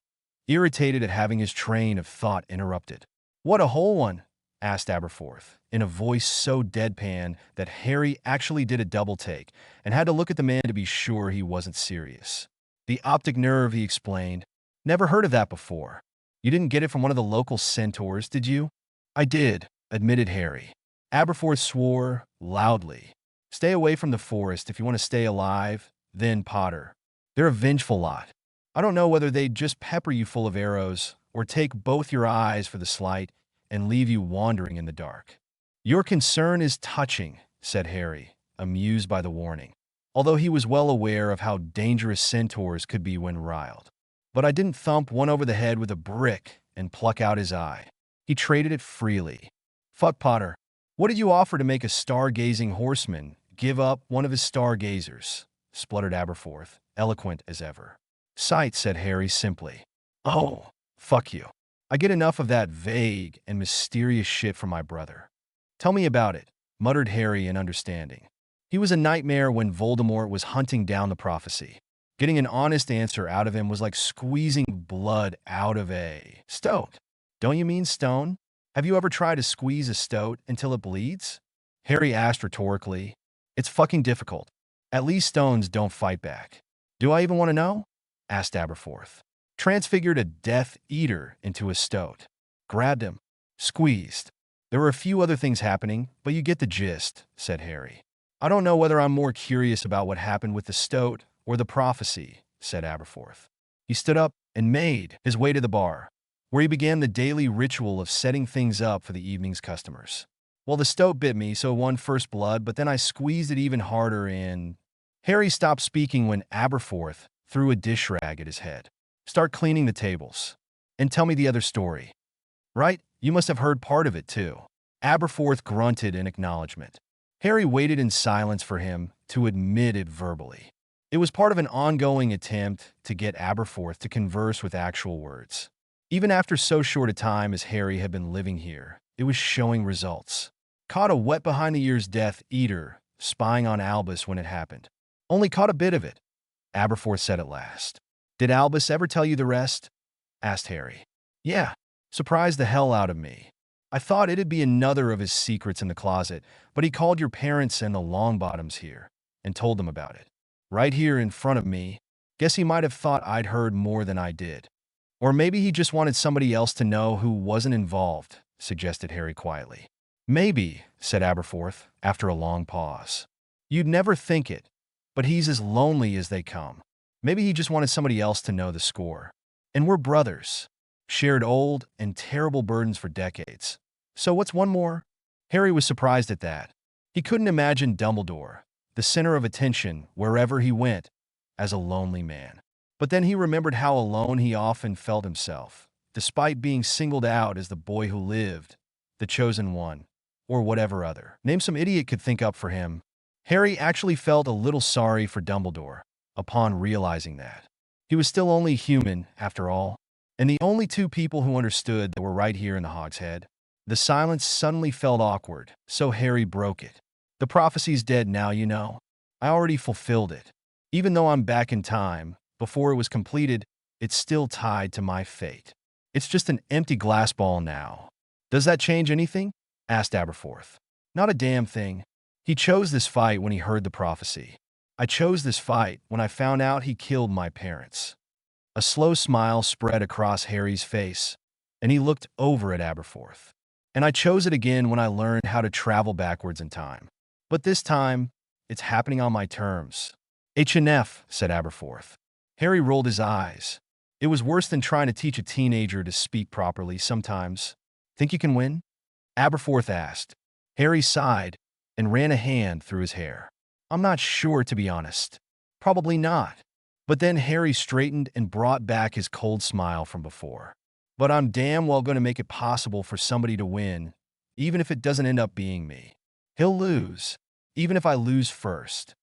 irritated at having his train of thought interrupted. What a whole one, asked Aberforth, in a voice so deadpan that Harry actually did a double take and had to look at the man to be sure he wasn't serious. The optic nerve, he explained. Never heard of that before. You didn't get it from one of the local centaurs, did you? I did, admitted Harry. Aberforth swore loudly. Stay away from the forest if you want to stay alive, then Potter. They're a vengeful lot. I don't know whether they'd just pepper you full of arrows or take both your eyes for the slight and leave you wandering in the dark. Your concern is touching, said Harry, amused by the warning, although he was well aware of how dangerous centaurs could be when riled. But I didn't thump one over the head with a brick and pluck out his eye. He traded it freely. Fuck Potter. What did you offer to make a stargazing horseman give up one of his stargazers? Spluttered Aberforth, eloquent as ever. Sight, said Harry simply. Oh, fuck you. I get enough of that vague and mysterious shit from my brother. Tell me about it, muttered Harry in understanding. He was a nightmare when Voldemort was hunting down the prophecy. Getting an honest answer out of him was like squeezing blood out of a stoat. Don't you mean stone? Have you ever tried to squeeze a stoat until it bleeds? Harry asked rhetorically. It's fucking difficult. At least stones don't fight back. Do I even want to know? Asked Aberforth. Transfigured a Death Eater into a stoat. Grabbed him. Squeezed. There were a few other things happening, but you get the gist, said Harry. I don't know whether I'm more curious about what happened with the stoat or the prophecy, said Aberforth. He stood up and made his way to the bar, where he began the daily ritual of setting things up for the evening's customers. Well, the stoat bit me, so it won first blood, but then I squeezed it even harder and… Harry stopped speaking when Aberforth threw a dish rag at his head. Start cleaning the tables. And tell me the other story. Right? You must have heard part of it, too. Aberforth grunted in acknowledgement. Harry waited in silence for him to admit it verbally. It was part of an ongoing attempt to get Aberforth to converse with actual words. Even after so short a time as Harry had been living here, it was showing results. Caught a wet-behind-the-ears Death Eater spying on Albus when it happened. Only caught a bit of it, Aberforth said at last. Did Albus ever tell you the rest? Asked Harry. Yeah. Surprised the hell out of me. I thought it'd be another of his secrets in the closet, but he called your parents and the Longbottoms here and told them about it. Right here in front of me. Guess he might have thought I'd heard more than I did. Or maybe he just wanted somebody else to know who wasn't involved, suggested Harry quietly. Maybe, said Aberforth, after a long pause. You'd never think it, but he's as lonely as they come. Maybe he just wanted somebody else to know the score. And we're brothers. Shared old and terrible burdens for decades. So what's one more? Harry was surprised at that. He couldn't imagine Dumbledore, the center of attention wherever he went, as a lonely man. But then he remembered how alone he often felt himself, despite being singled out as the boy who lived, the chosen one, or whatever other name some idiot could think up for him. Harry actually felt a little sorry for Dumbledore upon realizing that. He was still only human, after all, and the only two people who understood that were right here in the Hog's Head. The silence suddenly felt awkward, so Harry broke it. The prophecy's dead now, you know. I already fulfilled it. Even though I'm back in time, before it was completed, it's still tied to my fate. It's just an empty glass ball now. Does that change anything? Asked Aberforth. Not a damn thing. He chose this fight when he heard the prophecy. I chose this fight when I found out he killed my parents. A slow smile spread across Harry's face, and he looked over at Aberforth. And I chose it again when I learned how to travel backwards in time. But this time, it's happening on my terms. HNF, said Aberforth. Harry rolled his eyes. It was worse than trying to teach a teenager to speak properly sometimes. Think you can win? Aberforth asked. Harry sighed and ran a hand through his hair. I'm not sure, to be honest. Probably not. But then Harry straightened and brought back his cold smile from before. But I'm damn well going to make it possible for somebody to win, even if it doesn't end up being me. He'll lose, even if I lose first.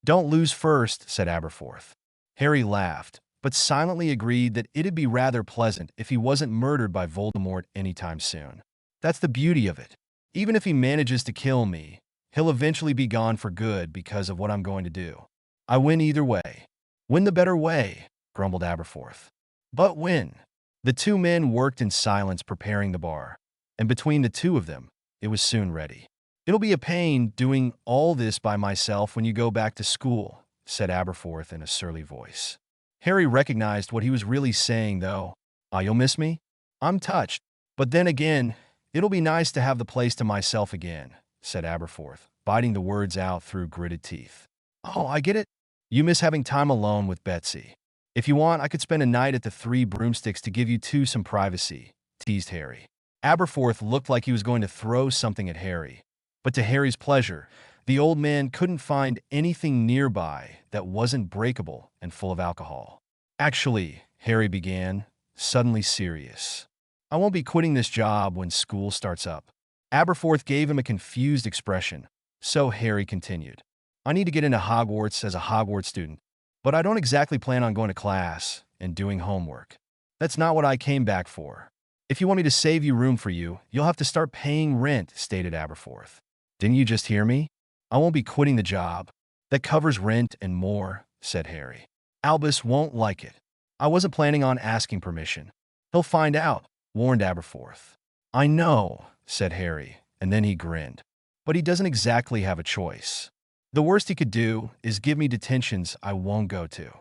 Don't lose first, said Aberforth. Harry laughed, but silently agreed that it'd be rather pleasant if he wasn't murdered by Voldemort anytime soon. That's the beauty of it. Even if he manages to kill me, he'll eventually be gone for good because of what I'm going to do. I win either way. Win the better way, grumbled Aberforth. But win. The two men worked in silence preparing the bar, and between the two of them, it was soon ready. It'll be a pain doing all this by myself when you go back to school, said Aberforth in a surly voice. Harry recognized what he was really saying, though. You'll miss me? I'm touched. But then again, it'll be nice to have the place to myself again, said Aberforth, biting the words out through gritted teeth. Oh, I get it. You miss having time alone with Betsy. If you want, I could spend a night at the Three Broomsticks to give you two some privacy, teased Harry. Aberforth looked like he was going to throw something at Harry, but to Harry's pleasure, the old man couldn't find anything nearby that wasn't breakable and full of alcohol. Actually, Harry began, suddenly serious. I won't be quitting this job when school starts up. Aberforth gave him a confused expression, so Harry continued. I need to get into Hogwarts as a Hogwarts student, but I don't exactly plan on going to class and doing homework. That's not what I came back for. If you want me to save you room for you, you'll have to start paying rent, stated Aberforth. Didn't you just hear me? I won't be quitting the job. That covers rent and more, said Harry. Albus won't like it. I wasn't planning on asking permission. He'll find out, warned Aberforth. I know, said Harry, and then he grinned. But he doesn't exactly have a choice. The worst he could do is give me detentions I won't go to.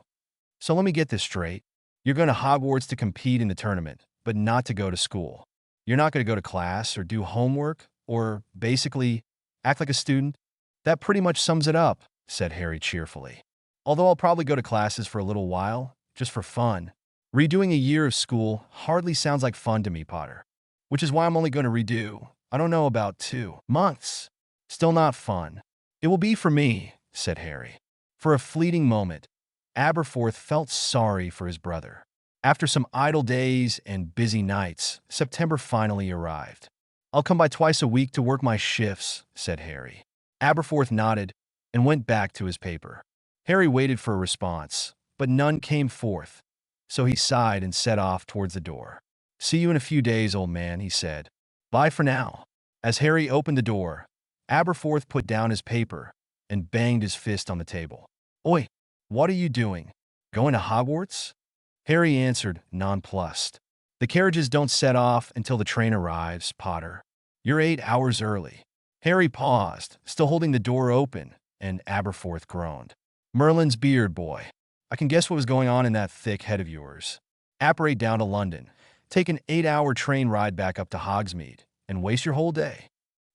So let me get this straight. You're going to Hogwarts to compete in the tournament, but not to go to school. You're not going to go to class or do homework or, basically, act like a student? That pretty much sums it up, said Harry cheerfully. Although I'll probably go to classes for a little while, just for fun. Redoing a year of school hardly sounds like fun to me, Potter. Which is why I'm only going to redo, I don't know, about 2 months. Still not fun. It will be for me, said Harry. For a fleeting moment, Aberforth felt sorry for his brother. After some idle days and busy nights, September finally arrived. I'll come by twice a week to work my shifts, said Harry. Aberforth nodded and went back to his paper. Harry waited for a response, but none came forth, so he sighed and set off towards the door. See you in a few days, old man, he said. Bye for now. As Harry opened the door, Aberforth put down his paper and banged his fist on the table. Oi, what are you doing? Going to Hogwarts? Harry answered, nonplussed. The carriages don't set off until the train arrives, Potter. You're 8 hours early. Harry paused, still holding the door open, and Aberforth groaned. Merlin's beard, boy. I can guess what was going on in that thick head of yours. Apparate down to London, take an 8-hour train ride back up to Hogsmeade, and waste your whole day.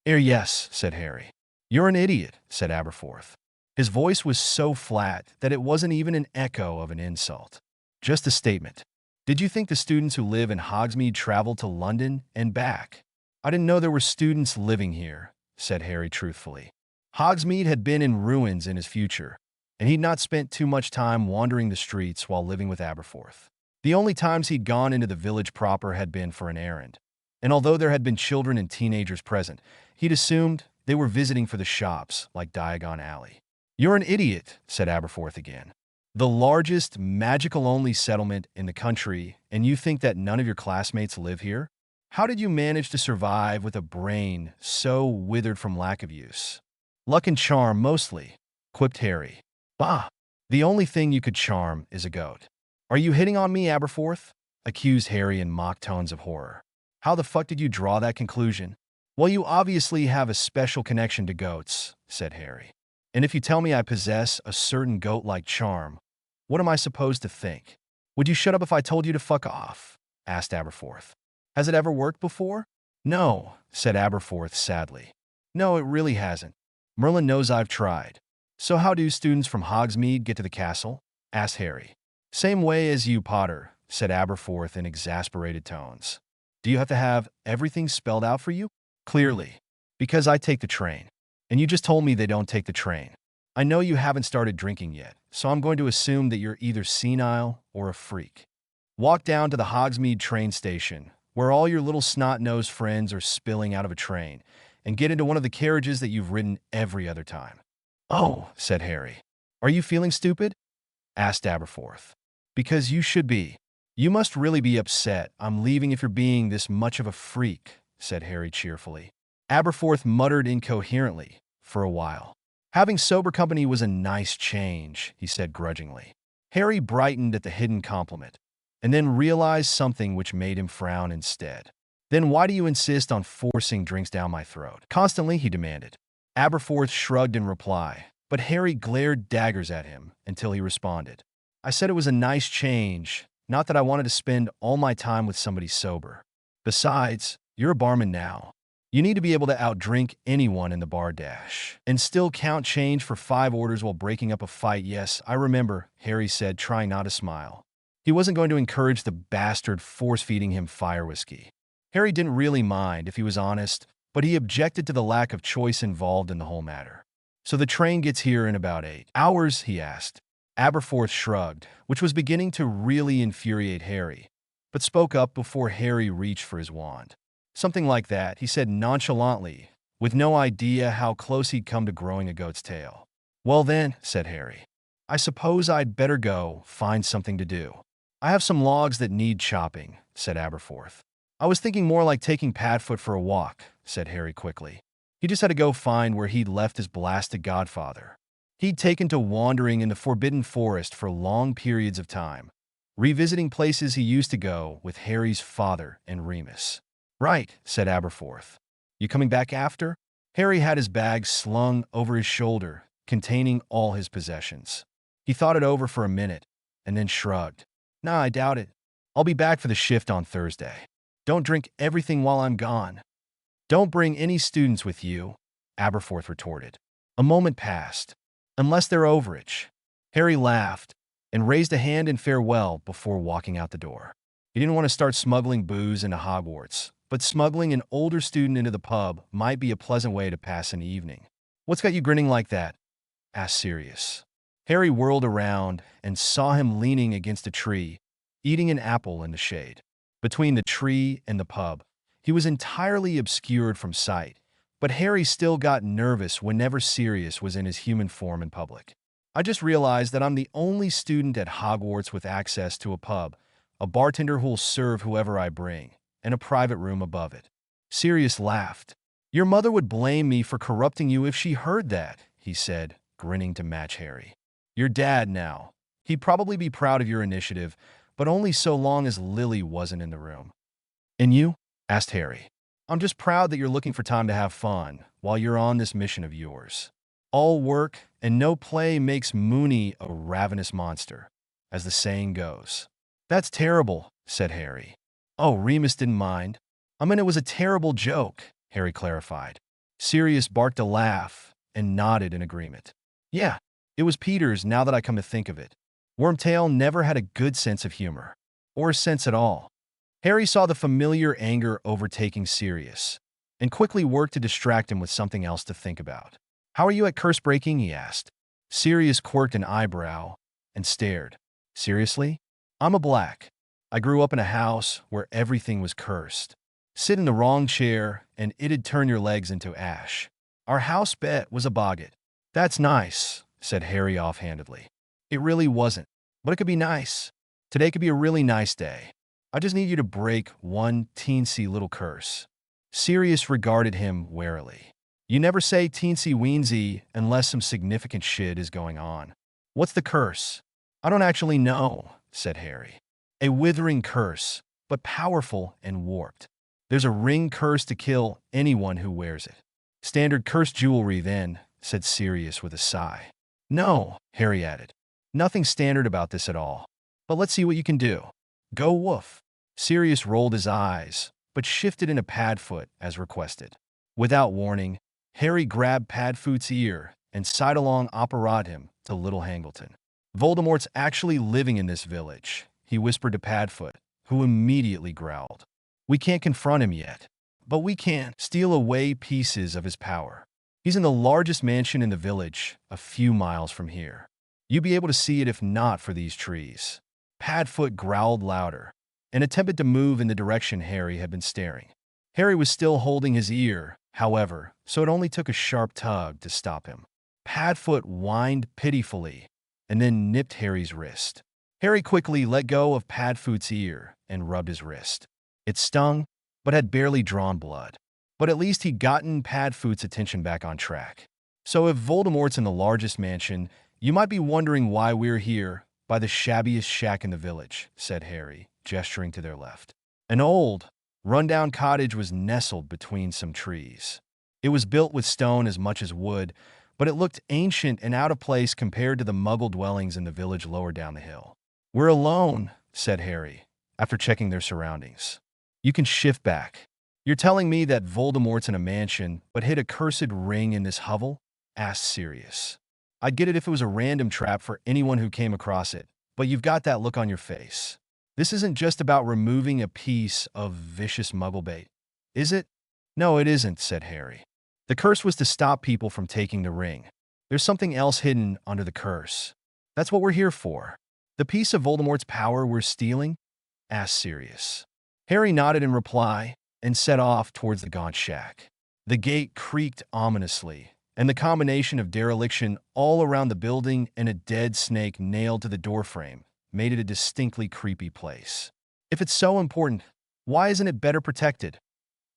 Yes, said Harry. You're an idiot, said Aberforth. His voice was so flat that it wasn't even an echo of an insult. Just a statement. Did you think the students who live in Hogsmeade travel to London and back? I didn't know there were students living here, said Harry truthfully. Hogsmeade had been in ruins in his future, and he'd not spent too much time wandering the streets while living with Aberforth. The only times he'd gone into the village proper had been for an errand, and although there had been children and teenagers present, he'd assumed they were visiting for the shops like Diagon Alley. You're an idiot, said Aberforth again. The largest magical-only settlement in the country, and you think that none of your classmates live here? How did you manage to survive with a brain so withered from lack of use? Luck and charm, mostly, quipped Harry. Bah! The only thing you could charm is a goat. Are you hitting on me, Aberforth? Accused Harry in mock tones of horror. How the fuck did you draw that conclusion? Well, you obviously have a special connection to goats, said Harry. And if you tell me I possess a certain goat-like charm, what am I supposed to think? Would you shut up if I told you to fuck off? Asked Aberforth. Has it ever worked before? No, said Aberforth sadly. No, it really hasn't. Merlin knows I've tried. So how do students from Hogsmeade get to the castle? Asked Harry. Same way as you, Potter, said Aberforth in exasperated tones. Do you have to have everything spelled out for you? Clearly. Because I take the train. And you just told me they don't take the train. I know you haven't started drinking yet, so I'm going to assume that you're either senile or a freak. Walk down to the Hogsmeade train station, where all your little snot-nosed friends are spilling out of a train, and get into one of the carriages that you've ridden every other time. Oh, said Harry. Are you feeling stupid? Asked Aberforth. Because you should be. You must really be upset I'm leaving if you're being this much of a freak, said Harry cheerfully. Aberforth muttered incoherently for a while. Having sober company was a nice change, he said grudgingly. Harry brightened at the hidden compliment, and then realized something which made him frown instead. Then why do you insist on forcing drinks down my throat? Constantly, he demanded. Aberforth shrugged in reply, but Harry glared daggers at him until he responded. I said it was a nice change, not that I wanted to spend all my time with somebody sober. Besides, you're a barman now. You need to be able to outdrink anyone in the bar dash and still count change for 5 orders while breaking up a fight. Yes, I remember, Harry said, trying not to smile. He wasn't going to encourage the bastard force-feeding him fire whiskey. Harry didn't really mind, if he was honest, but he objected to the lack of choice involved in the whole matter. So the train gets here in about 8 hours, he asked. Aberforth shrugged, which was beginning to really infuriate Harry, but spoke up before Harry reached for his wand. Something like that, he said nonchalantly, with no idea how close he'd come to growing a goat's tail. Well then, said Harry, I suppose I'd better go find something to do. I have some logs that need chopping, said Aberforth. I was thinking more like taking Padfoot for a walk, said Harry quickly. He just had to go find where he'd left his blasted godfather. He'd taken to wandering in the Forbidden Forest for long periods of time, revisiting places he used to go with Harry's father and Remus. "Right," said Aberforth. "You coming back after?" Harry had his bag slung over his shoulder, containing all his possessions. He thought it over for a minute, and then shrugged. "Nah, I doubt it. I'll be back for the shift on Thursday. Don't drink everything while I'm gone." "Don't bring any students with you," Aberforth retorted. A moment passed. "Unless they're overage." Harry laughed and raised a hand in farewell before walking out the door. He didn't want to start smuggling booze into Hogwarts, but smuggling an older student into the pub might be a pleasant way to pass an evening. "What's got you grinning like that?" asked Sirius. Harry whirled around and saw him leaning against a tree, eating an apple in the shade. Between the tree and the pub, he was entirely obscured from sight, but Harry still got nervous whenever Sirius was in his human form in public. "I just realized that I'm the only student at Hogwarts with access to a pub, a bartender who'll serve whoever I bring, and a private room above it." Sirius laughed. "Your mother would blame me for corrupting you if she heard that," he said, grinning to match Harry. "Your dad now. He'd probably be proud of your initiative, but only so long as Lily wasn't in the room." "And you?" asked Harry. "I'm just proud that you're looking for time to have fun while you're on this mission of yours. All work and no play makes Moony a ravenous monster, as the saying goes." "That's terrible," said Harry. "Oh, Remus didn't mind. I mean, it was a terrible joke," Harry clarified. Sirius barked a laugh and nodded in agreement. "Yeah, it was Peter's now that I come to think of it. Wormtail never had a good sense of humor. Or sense at all." Harry saw the familiar anger overtaking Sirius, and quickly worked to distract him with something else to think about. "How are you at curse breaking?" he asked. Sirius quirked an eyebrow and stared. "Seriously? I'm a black. I grew up in a house where everything was cursed. Sit in the wrong chair and it'd turn your legs into ash. Our house bet was a boggart." "That's nice," said Harry offhandedly. "It really wasn't, but it could be nice. Today could be a really nice day. I just need you to break one teensy little curse." Sirius regarded him warily. "You never say teensy weensy unless some significant shit is going on. What's the curse?" "I don't actually know," said Harry. "A withering curse, but powerful and warped. There's a ring curse to kill anyone who wears it." "Standard curse jewelry, then," said Sirius with a sigh. "No," Harry added. "Nothing standard about this at all. But let's see what you can do. Go woof." Sirius rolled his eyes, but shifted into Padfoot as requested. Without warning, Harry grabbed Padfoot's ear and sidelong operated him to Little Hangleton. "Voldemort's actually living in this village," he whispered to Padfoot, who immediately growled. "We can't confront him yet, but we can steal away pieces of his power. He's in the largest mansion in the village, a few miles from here. You'd be able to see it if not for these trees." Padfoot growled louder and attempted to move in the direction Harry had been staring. Harry was still holding his ear, however, so it only took a sharp tug to stop him. Padfoot whined pitifully and then nipped Harry's wrist. Harry quickly let go of Padfoot's ear and rubbed his wrist. It stung, but had barely drawn blood. But at least he'd gotten Padfoot's attention back on track. "So if Voldemort's in the largest mansion, you might be wondering why we're here by the shabbiest shack in the village," said Harry, gesturing to their left. An old, rundown cottage was nestled between some trees. It was built with stone as much as wood, but it looked ancient and out of place compared to the Muggle dwellings in the village lower down the hill. "We're alone," said Harry, after checking their surroundings. "You can shift back." "You're telling me that Voldemort's in a mansion, but hid a cursed ring in this hovel?" asked Sirius. "I'd get it if it was a random trap for anyone who came across it, but you've got that look on your face. This isn't just about removing a piece of vicious Muggle bait, is it?" "No, it isn't," said Harry. "The curse was to stop people from taking the ring. There's something else hidden under the curse. That's what we're here for." "The piece of Voldemort's power we're stealing?" asked Sirius. Harry nodded in reply and set off towards the gaunt shack. The gate creaked ominously, and the combination of dereliction all around the building and a dead snake nailed to the doorframe made it a distinctly creepy place. "If it's so important, why isn't it better protected?"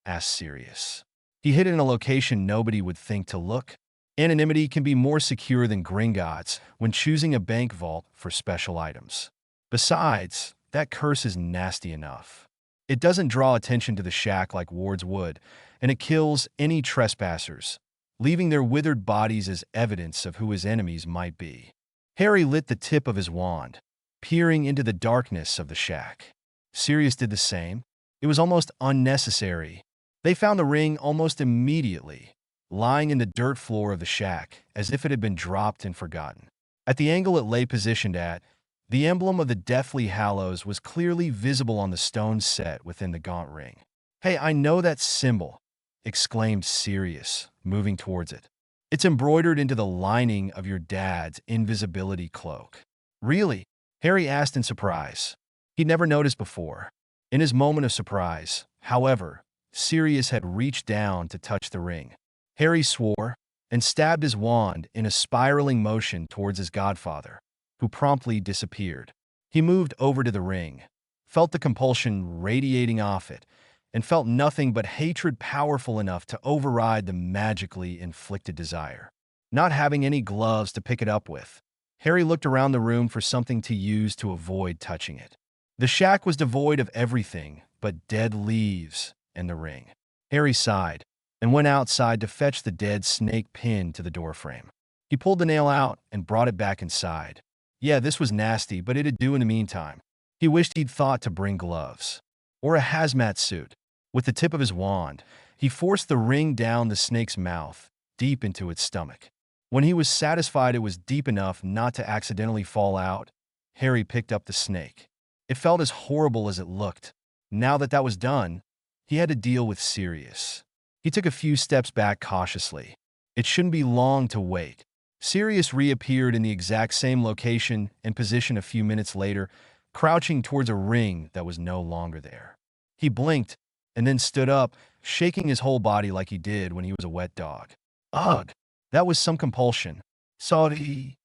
asked Sirius. "He hid it in a location nobody would think to look," Anonymity can be more secure than Gringotts when choosing a bank vault for special items. Besides, that curse is nasty enough. It doesn't draw attention to the shack like wards would, and it kills any trespassers, leaving their withered bodies as evidence of who his enemies might be. Harry lit the tip of his wand, peering into the darkness of the shack. Sirius did the same. It was almost unnecessary. They found the ring almost immediately, lying in the dirt floor of the shack, as if it had been dropped and forgotten. At the angle it lay positioned at, the emblem of the Deathly Hallows was clearly visible on the stone set within the gaunt ring. "Hey, I know that symbol," exclaimed Sirius, moving towards it. "It's embroidered into the lining of your dad's invisibility cloak." "Really?" Harry asked in surprise. He'd never noticed before. In his moment of surprise, however, Sirius had reached down to touch the ring. Harry swore and stabbed his wand in a spiraling motion towards his godfather, who promptly disappeared. He moved over to the ring, felt the compulsion radiating off it, and felt nothing but hatred powerful enough to override the magically inflicted desire. Not having any gloves to pick it up with, Harry looked around the room for something to use to avoid touching it. The shack was devoid of everything but dead leaves and the ring. Harry sighed and went outside to fetch the dead snake pinned to the doorframe. He pulled the nail out and brought it back inside. Yeah, this was nasty, but it'd do in the meantime. He wished he'd thought to bring gloves. Or a hazmat suit. With the tip of his wand, he forced the ring down the snake's mouth, deep into its stomach. When he was satisfied it was deep enough not to accidentally fall out, Harry picked up the snake. It felt as horrible as it looked. Now that that was done, he had to deal with Sirius. He took a few steps back cautiously. It shouldn't be long to wait. Sirius reappeared in the exact same location and position a few minutes later, crouching towards a ring that was no longer there. He blinked and then stood up, shaking his whole body like he did when he was a wet dog. "Ugh, that was some compulsion. Sorry."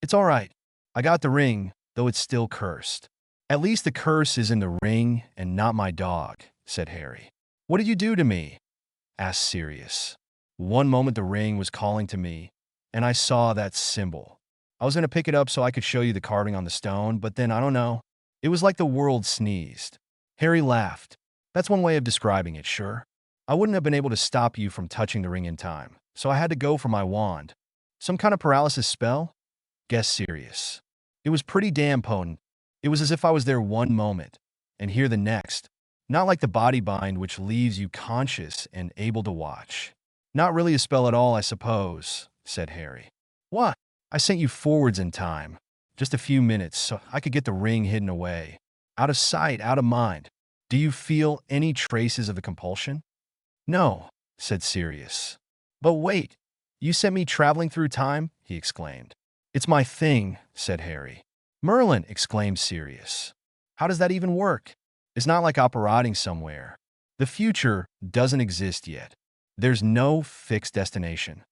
"It's all right. I got the ring, though it's still cursed." "At least the curse is in the ring and not my dog," said Harry. "What did you do to me?" asked Sirius. "One moment the ring was calling to me, and I saw that symbol. I was going to pick it up so I could show you the carving on the stone, but then, I don't know. It was like the world sneezed." Harry laughed. "That's one way of describing it, sure. I wouldn't have been able to stop you from touching the ring in time, so I had to go for my wand." "Some kind of paralysis spell?" guessed Sirius. "It was pretty damn potent. It was as if I was there one moment, and here the next. Not like the body bind, which leaves you conscious and able to watch." "Not really a spell at all, I suppose," said Harry. "What? I sent you forwards in time. Just a few minutes, so I could get the ring hidden away. Out of sight, out of mind. Do you feel any traces of the compulsion?" "No," said Sirius. "But wait, you sent me traveling through time?" he exclaimed. "It's my thing," said Harry. "Merlin," exclaimed Sirius. "How does that even work?" "It's not like operating somewhere. The future doesn't exist yet. There's no fixed destination."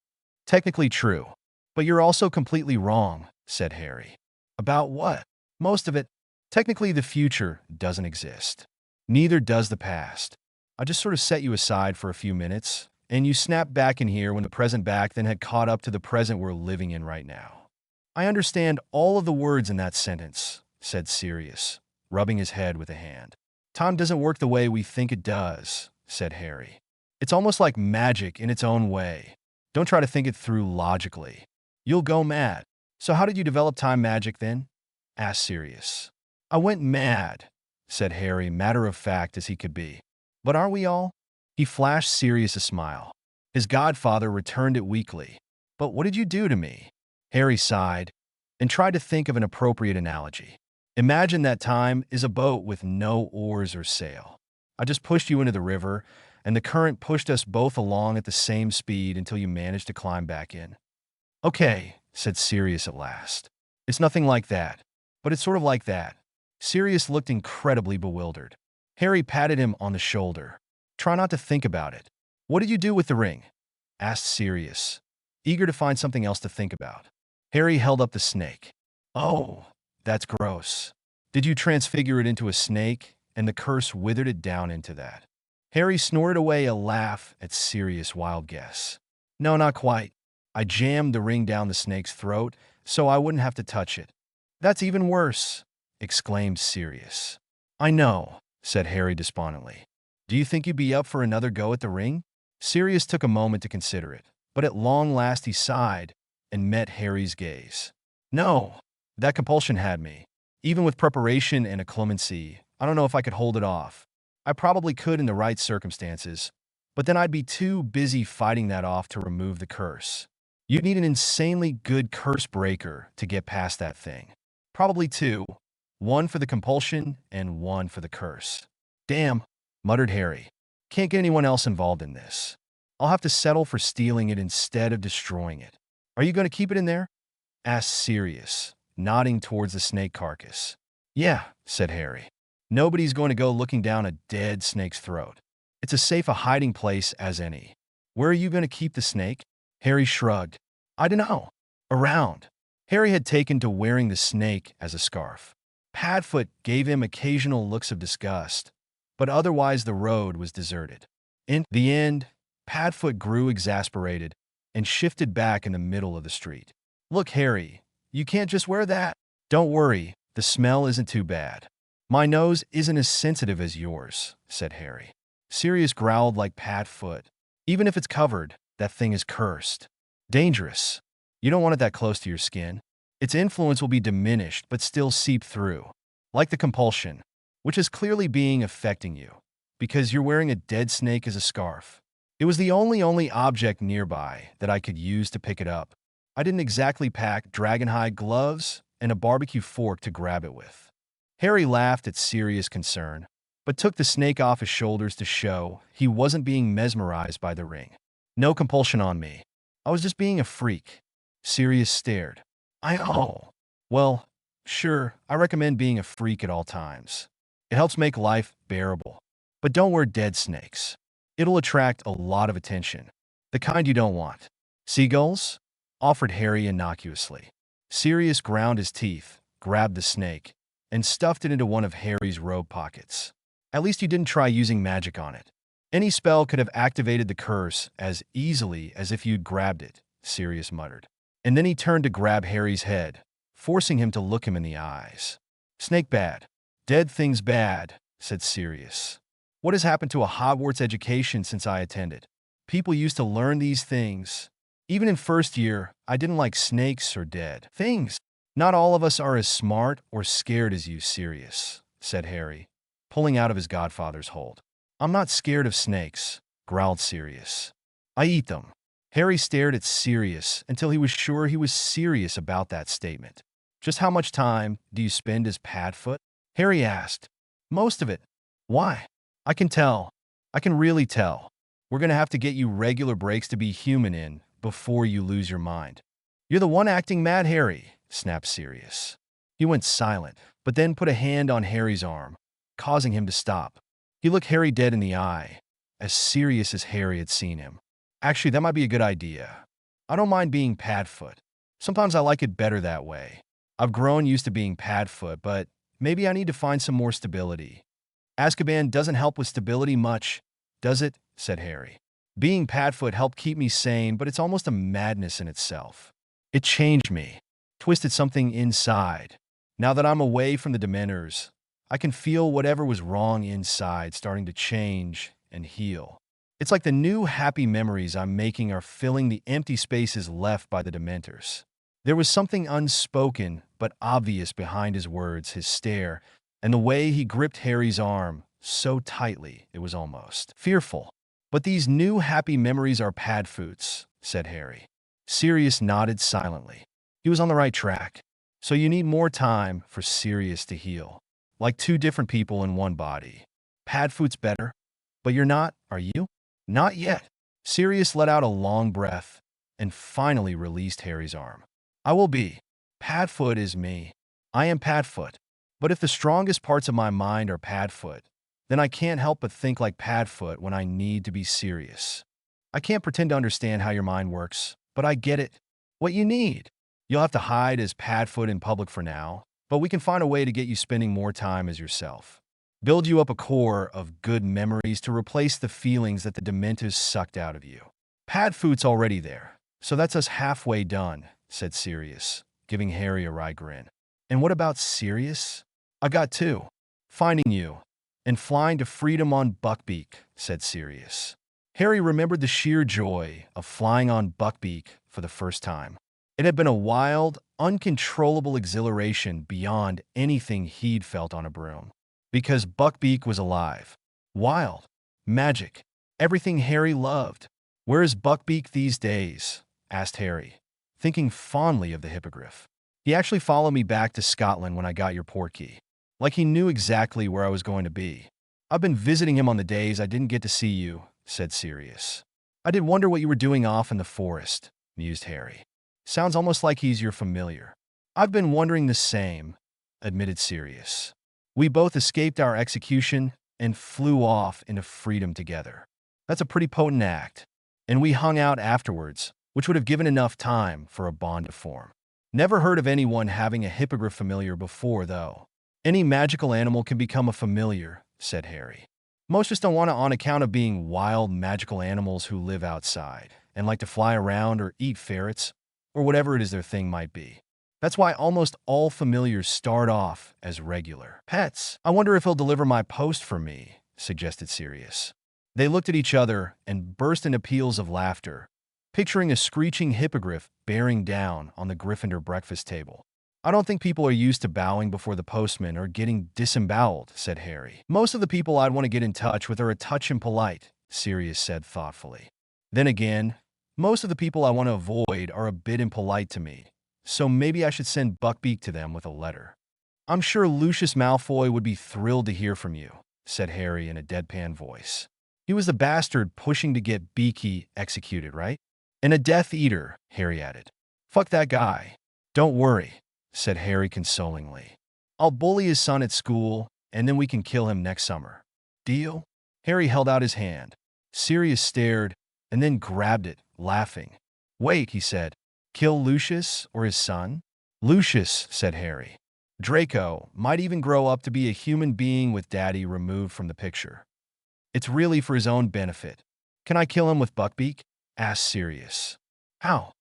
"Technically true, but you're also completely wrong," said Harry. "About what?" "Most of it. Technically the future doesn't exist. Neither does the past. I just sort of set you aside for a few minutes, and you snapped back in here when the present back then had caught up to the present we're living in right now." "I understand all of the words in that sentence," said Sirius, rubbing his head with a hand. "Time doesn't work the way we think it does," said Harry. "It's almost like magic in its own way. Don't try to think it through logically. You'll go mad." "So how did you develop time magic then?" asked Sirius. "I went mad," said Harry, matter of fact as he could be. "But aren't we all?" He flashed Sirius a smile. His godfather returned it weakly. "But what did you do to me?" Harry sighed and tried to think of an appropriate analogy. "Imagine that time is a boat with no oars or sail. I just pushed you into the river, and the current pushed us both along at the same speed until you managed to climb back in." "Okay," said Sirius at last. "It's nothing like that, but it's sort of like that." Sirius looked incredibly bewildered. Harry patted him on the shoulder. "Try not to think about it." "What did you do with the ring?" asked Sirius, eager to find something else to think about. Harry held up the snake. "Oh, that's gross. Did you transfigure it into a snake, and the curse withered it down into that?" Harry snorted away a laugh at Sirius' wild guess. "No, not quite. I jammed the ring down the snake's throat so I wouldn't have to touch it. That's even worse, exclaimed Sirius. I know, said Harry despondently. Do you think you'd be up for another go at the ring? Sirius took a moment to consider it, but at long last he sighed and met Harry's gaze. No, that compulsion had me. Even with preparation and a clemency, I don't know if I could hold it off. I probably could in the right circumstances, but then I'd be too busy fighting that off to remove the curse. You'd need an insanely good curse breaker to get past that thing. Probably two. One for the compulsion and one for the curse. Damn, muttered Harry. Can't get anyone else involved in this. I'll have to settle for stealing it instead of destroying it. Are you going to keep it in there? Asked Sirius, nodding towards the snake carcass. Yeah, said Harry. Nobody's going to go looking down a dead snake's throat. It's as safe a hiding place as any. Where are you going to keep the snake? Harry shrugged. I don't know. Around. Harry had taken to wearing the snake as a scarf. Padfoot gave him occasional looks of disgust, but otherwise the road was deserted. In the end, Padfoot grew exasperated and shifted back in the middle of the street. Look, Harry, you can't just wear that. Don't worry, the smell isn't too bad. My nose isn't as sensitive as yours, said Harry. Sirius growled like Padfoot. Even if it's covered, that thing is cursed. Dangerous. You don't want it that close to your skin. Its influence will be diminished but still seep through. Like the compulsion, which is clearly being affecting you, because you're wearing a dead snake as a scarf. It was the only object nearby that I could use to pick it up. I didn't exactly pack dragonhide gloves and a barbecue fork to grab it with. Harry laughed at Sirius' concern, but took the snake off his shoulders to show he wasn't being mesmerized by the ring. No compulsion on me. I was just being a freak. Sirius stared. Well, sure, I recommend being a freak at all times. It helps make life bearable. But don't wear dead snakes. It'll attract a lot of attention. The kind you don't want. Seagulls? Offered Harry innocuously. Sirius ground his teeth, grabbed the snake, and stuffed it into one of Harry's robe pockets. At least you didn't try using magic on it. Any spell could have activated the curse as easily as if you'd grabbed it, Sirius muttered. And then he turned to grab Harry's head, forcing him to look him in the eyes. Snake bad. Dead things bad, said Sirius. What has happened to a Hogwarts education since I attended? People used to learn these things. Even in first year, I didn't like snakes or dead things. Not all of us are as smart or scared as you, Sirius, said Harry, pulling out of his godfather's hold. I'm not scared of snakes, growled Sirius. I eat them. Harry stared at Sirius until he was sure he was serious about that statement. Just how much time do you spend as Padfoot? Harry asked. Most of it. Why? I can tell. I can really tell. We're going to have to get you regular breaks to be human in before you lose your mind. You're the one acting mad, Harry, snapped Sirius. He went silent, but then put a hand on Harry's arm, causing him to stop. He looked Harry dead in the eye, as serious as Harry had seen him. Actually, that might be a good idea. I don't mind being Padfoot. Sometimes I like it better that way. I've grown used to being Padfoot, but maybe I need to find some more stability. Azkaban doesn't help with stability much, does it? Said Harry. Being Padfoot helped keep me sane, but it's almost a madness in itself. It changed me, twisted something inside. Now that I'm away from the Dementors, I can feel whatever was wrong inside starting to change and heal. It's like the new happy memories I'm making are filling the empty spaces left by the Dementors. There was something unspoken but obvious behind his words, his stare, and the way he gripped Harry's arm so tightly it was almost fearful. But these new happy memories are Padfoots, said Harry. Sirius nodded silently. He was on the right track. So you need more time for Sirius to heal. Like two different people in one body. Padfoot's better. But you're not, are you? Not yet. Sirius let out a long breath and finally released Harry's arm. I will be. Padfoot is me. I am Padfoot. But if the strongest parts of my mind are Padfoot, then I can't help but think like Padfoot when I need to be serious. I can't pretend to understand how your mind works, but I get it. What you need. You'll have to hide as Padfoot in public for now, but we can find a way to get you spending more time as yourself. Build you up a core of good memories to replace the feelings that the Dementors sucked out of you. Padfoot's already there, So that's us halfway done, said Sirius, giving Harry a wry grin. And what about Sirius? I got two. Finding you and flying to freedom on Buckbeak, said Sirius. Harry remembered the sheer joy of flying on Buckbeak for the first time. It had been a wild, uncontrollable exhilaration beyond anything he'd felt on a broom. Because Buckbeak was alive. Wild. Magic. Everything Harry loved. Where is Buckbeak these days? Asked Harry, thinking fondly of the hippogriff. He actually followed me back to Scotland when I got your portkey. Like he knew exactly where I was going to be. I've been visiting him on the days I didn't get to see you, said Sirius. I did wonder what you were doing off in the forest, mused Harry. Sounds almost like he's your familiar. I've been wondering the same, admitted Sirius. We both escaped our execution and flew off into freedom together. That's a pretty potent act. And we hung out afterwards, which would have given enough time for a bond to form. Never heard of anyone having a hippogriff familiar before, though. Any magical animal can become a familiar, said Harry. Most just don't want to on account of being wild magical animals who live outside and like to fly around or eat ferrets or whatever it is their thing might be. That's why almost all familiars start off as regular pets. I wonder if he'll deliver my post for me, suggested Sirius. They looked at each other and burst into peals of laughter, picturing a screeching hippogriff bearing down on the Gryffindor breakfast table. I don't think people are used to bowing before the postman or getting disemboweled, said Harry. Most of the people I'd want to get in touch with are a touch impolite, Sirius said thoughtfully. Then again, most of the people I want to avoid are a bit impolite to me, so maybe I should send Buckbeak to them with a letter. I'm sure Lucius Malfoy would be thrilled to hear from you, said Harry in a deadpan voice. He was the bastard pushing to get Beaky executed, right? And a Death Eater, Harry added. Fuck that guy. Don't worry, said Harry consolingly. I'll bully his son at school, and then we can kill him next summer. Deal? Harry held out his hand. Sirius stared, and then grabbed it, laughing. Wait, he said. Kill Lucius or his son? Lucius, said Harry. Draco might even grow up to be a human being with Daddy removed from the picture. It's really for his own benefit. Can I kill him with Buckbeak? Asked Sirius. How?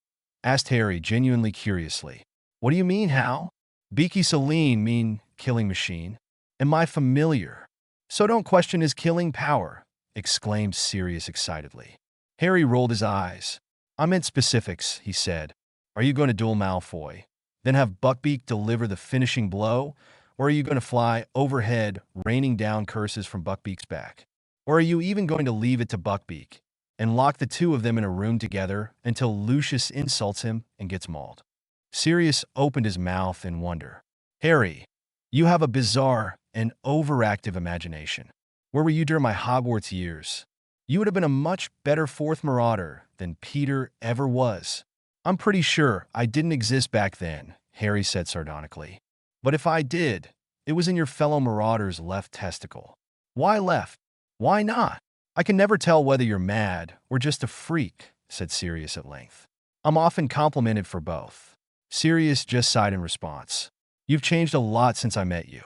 Asked Harry, genuinely curiously. What do you mean, how? Beaky Celine mean killing machine. Am I familiar? So don't question his killing power, exclaimed Sirius excitedly. Harry rolled his eyes. I meant specifics, he said. Are you going to duel Malfoy, then have Buckbeak deliver the finishing blow? Or are you going to fly overhead, raining down curses from Buckbeak's back? Or are you even going to leave it to Buckbeak and lock the two of them in a room together until Lucius insults him and gets mauled? Sirius opened his mouth in wonder. Harry, you have a bizarre and overactive imagination. Where were you during my Hogwarts years? You would have been a much better fourth marauder than Peter ever was. I'm pretty sure I didn't exist back then, Harry said sardonically. But if I did, it was in your fellow marauder's left testicle. Why left? Why not? I can never tell whether you're mad or just a freak, said Sirius at length. I'm often complimented for both. Sirius just sighed in response. You've changed a lot since I met you.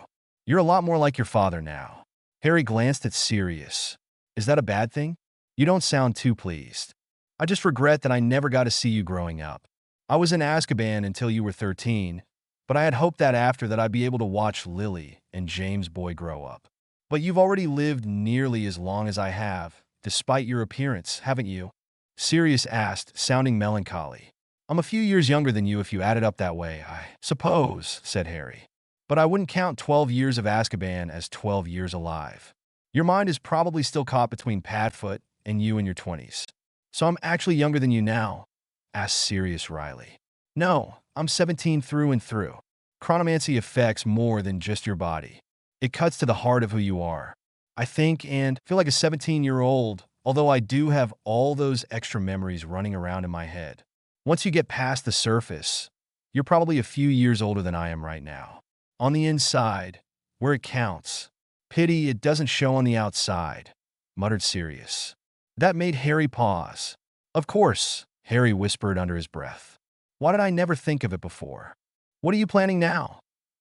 You're a lot more like your father now. Harry glanced at Sirius. Is that a bad thing? You don't sound too pleased. I just regret that I never got to see you growing up. I was in Azkaban until you were 13, but I had hoped that after that I'd be able to watch Lily and James Boy grow up. But you've already lived nearly as long as I have, despite your appearance, haven't you? Sirius asked, sounding melancholy. I'm a few years younger than you if you add it up that way, I suppose, said Harry. But I wouldn't count 12 years of Azkaban as 12 years alive. Your mind is probably still caught between Padfoot and you in your 20s. So I'm actually younger than you now, asked Sirius wryly. No, I'm 17 through and through. Chronomancy affects more than just your body. It cuts to the heart of who you are. I think and feel like a 17-year-old, although I do have all those extra memories running around in my head. Once you get past the surface, you're probably a few years older than I am right now. On the inside, where it counts. Pity it doesn't show on the outside, muttered Sirius. That made Harry pause. Of course, Harry whispered under his breath. Why did I never think of it before? What are you planning now?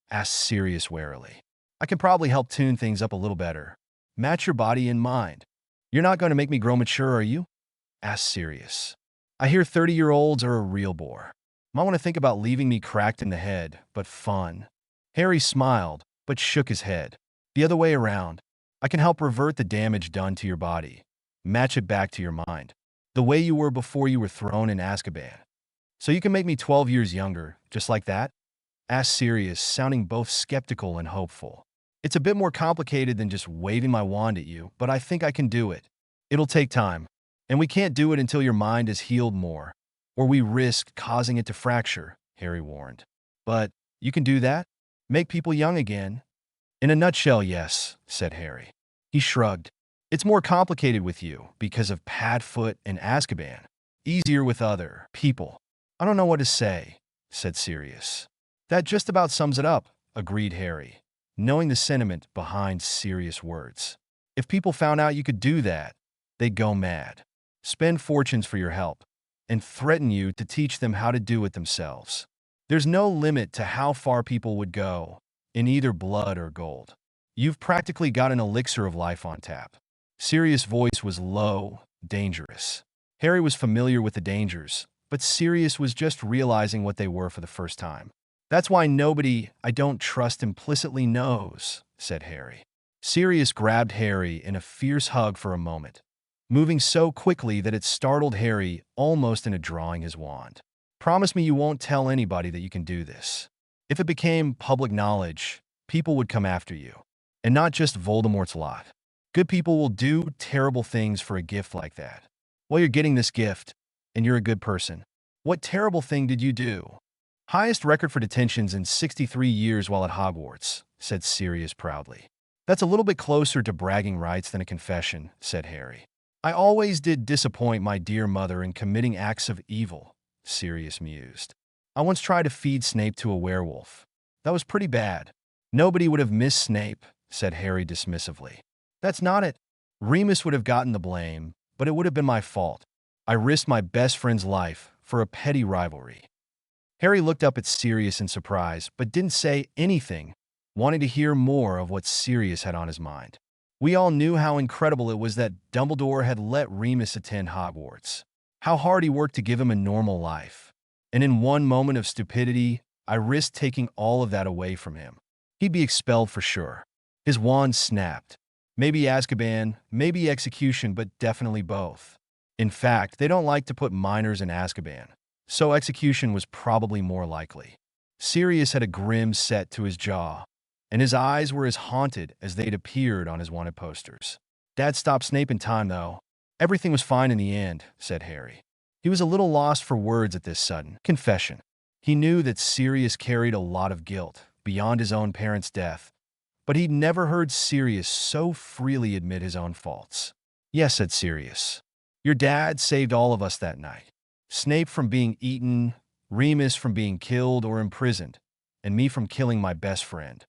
Asked Sirius warily. I can probably help tune things up a little better. Match your body and mind. You're not going to make me grow mature, are you? Asked Sirius. I hear 30-year-olds are a real bore. Might want to think about leaving me cracked in the head, but fun. Harry smiled, but shook his head. The other way around. I can help revert the damage done to your body. Match it back to your mind. The way you were before you were thrown in Azkaban. So you can make me 12 years younger, just like that? Asked Sirius, sounding both skeptical and hopeful. It's a bit more complicated than just waving my wand at you, but I think I can do it. It'll take time. And we can't do it until your mind is healed more, or we risk causing it to fracture, Harry warned. But you can do that? Make people young again? In a nutshell, yes, said Harry. He shrugged. It's more complicated with you because of Padfoot and Azkaban. Easier with other people. I don't know what to say, said Sirius. That just about sums it up, agreed Harry, knowing the sentiment behind Sirius' words. If people found out you could do that, they'd go mad, spend fortunes for your help, and threaten you to teach them how to do it themselves. There's no limit to how far people would go, in either blood or gold. You've practically got an elixir of life on tap. Sirius' voice was low, dangerous. Harry was familiar with the dangers, but Sirius was just realizing what they were for the first time. That's why nobody I don't trust implicitly knows, said Harry. Sirius grabbed Harry in a fierce hug for a moment, moving so quickly that it startled Harry almost into drawing his wand. Promise me you won't tell anybody that you can do this. If it became public knowledge, people would come after you. And not just Voldemort's lot. Good people will do terrible things for a gift like that. Well, you're getting this gift, and you're a good person. What terrible thing did you do? Highest record for detentions in 63 years while at Hogwarts, said Sirius proudly. That's a little bit closer to bragging rights than a confession, said Harry. I always did disappoint my dear mother in committing acts of evil, Sirius mused. I once tried to feed Snape to a werewolf. That was pretty bad. Nobody would have missed Snape, said Harry dismissively. That's not it. Remus would have gotten the blame, but it would have been my fault. I risked my best friend's life for a petty rivalry. Harry looked up at Sirius in surprise, but didn't say anything, wanting to hear more of what Sirius had on his mind. We all knew how incredible it was that Dumbledore had let Remus attend Hogwarts, how hard he worked to give him a normal life. And in one moment of stupidity, I risked taking all of that away from him. He'd be expelled for sure. His wand snapped. Maybe Azkaban, maybe execution, but definitely both. In fact, they don't like to put minors in Azkaban, so execution was probably more likely. Sirius had a grim set to his jaw, and his eyes were as haunted as they'd appeared on his wanted posters. Dad stopped Snape in time, though. Everything was fine in the end, said Harry. He was a little lost for words at this sudden confession. He knew that Sirius carried a lot of guilt beyond his own parents' death, but he'd never heard Sirius so freely admit his own faults. Yes, said Sirius. Your dad saved all of us that night. Snape from being eaten, Remus from being killed or imprisoned, and me from killing my best friend.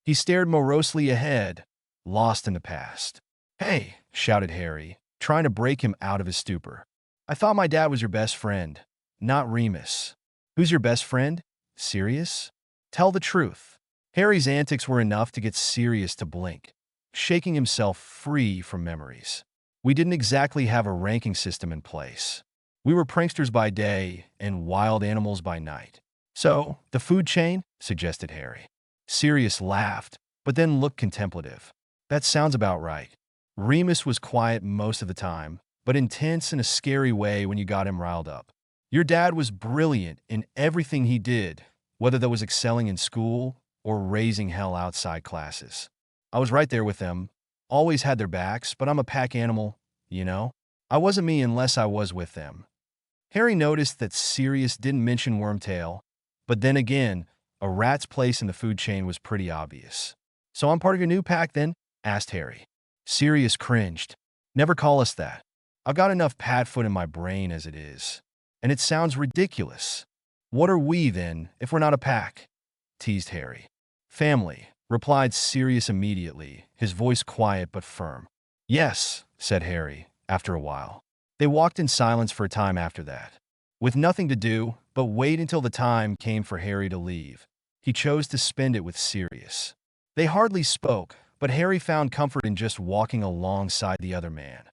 He stared morosely ahead, lost in the past. Hey, shouted Harry, trying to break him out of his stupor. I thought my dad was your best friend, not Remus. Who's your best friend? Sirius? Tell the truth. Harry's antics were enough to get Sirius to blink, shaking himself free from memories. We didn't exactly have a ranking system in place. We were pranksters by day and wild animals by night. So, the food chain? Suggested Harry. Sirius laughed, but then looked contemplative. That sounds about right. Remus was quiet most of the time, but intense in a scary way when you got him riled up. Your dad was brilliant in everything he did, whether that was excelling in school or raising hell outside classes. I was right there with them, always had their backs, but I'm a pack animal, you know? I wasn't me unless I was with them. Harry noticed that Sirius didn't mention Wormtail, but then again, a rat's place in the food chain was pretty obvious. So I'm part of your new pack then? Asked Harry. Sirius cringed. Never call us that. I've got enough Padfoot in my brain as it is. And it sounds ridiculous. What are we then, if we're not a pack? Teased Harry. Family, replied Sirius immediately, his voice quiet but firm. Yes, said Harry, after a while. They walked in silence for a time after that, with nothing to do but wait until the time came for Harry to leave. He chose to spend it with Sirius. They hardly spoke, but Harry found comfort in just walking alongside the other man.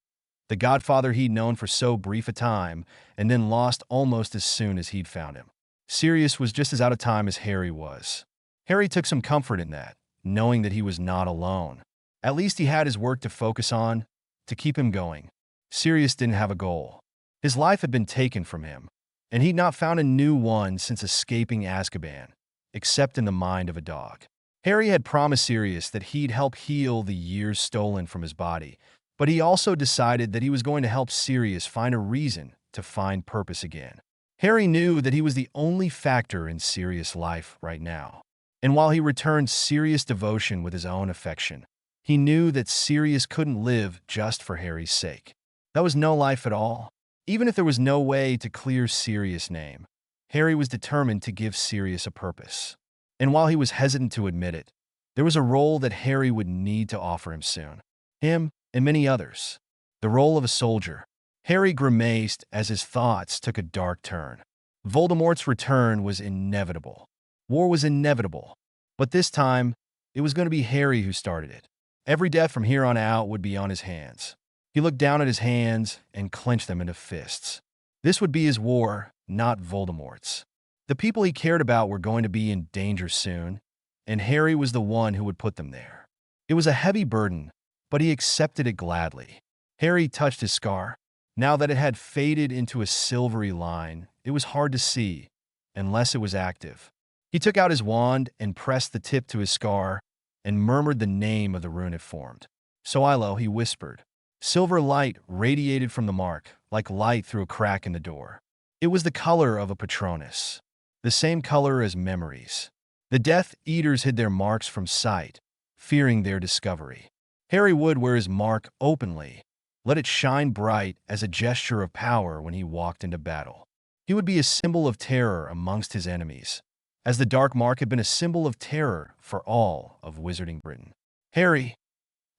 the godfather he'd known for so brief a time and then lost almost as soon as he'd found him. Sirius was just as out of time as Harry was. Harry took some comfort in that, knowing that he was not alone. At least he had his work to focus on, to keep him going. Sirius didn't have a goal. His life had been taken from him, and he'd not found a new one since escaping Azkaban, except in the mind of a dog. Harry had promised Sirius that he'd help heal the years stolen from his body, but he also decided that he was going to help Sirius find a reason to find purpose again. Harry knew that he was the only factor in Sirius' life right now. And while he returned Sirius' devotion with his own affection, he knew that Sirius couldn't live just for Harry's sake. That was no life at all. Even if there was no way to clear Sirius' name, Harry was determined to give Sirius a purpose. And while he was hesitant to admit it, there was a role that Harry would need to offer him soon. Him and many others. The role of a soldier. Harry grimaced as his thoughts took a dark turn. Voldemort's return was inevitable. War was inevitable. But this time, it was going to be Harry who started it. Every death from here on out would be on his hands. He looked down at his hands and clenched them into fists. This would be his war, not Voldemort's. The people he cared about were going to be in danger soon, and Harry was the one who would put them there. It was a heavy burden, but he accepted it gladly. Harry touched his scar. Now that it had faded into a silvery line, it was hard to see, unless it was active. He took out his wand and pressed the tip to his scar and murmured the name of the rune it formed. Soilo, he whispered. Silver light radiated from the mark, like light through a crack in the door. It was the color of a Patronus, the same color as memories. The Death Eaters hid their marks from sight, fearing their discovery. Harry would wear his mark openly, let it shine bright as a gesture of power when he walked into battle. He would be a symbol of terror amongst his enemies, as the dark mark had been a symbol of terror for all of Wizarding Britain. Harry,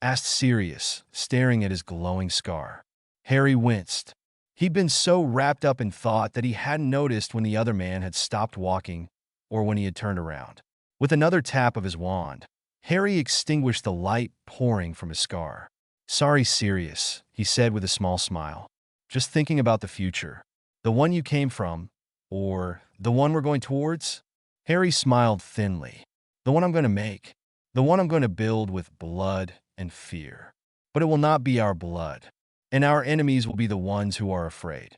asked Sirius, staring at his glowing scar. Harry winced. He'd been so wrapped up in thought that he hadn't noticed when the other man had stopped walking or when he had turned around. With another tap of his wand, Harry extinguished the light pouring from his scar. Sorry, Sirius, he said with a small smile. Just thinking about the future. The one you came from, or the one we're going towards? Harry smiled thinly. The one I'm going to make. The one I'm going to build with blood and fear. But it will not be our blood, and our enemies will be the ones who are afraid.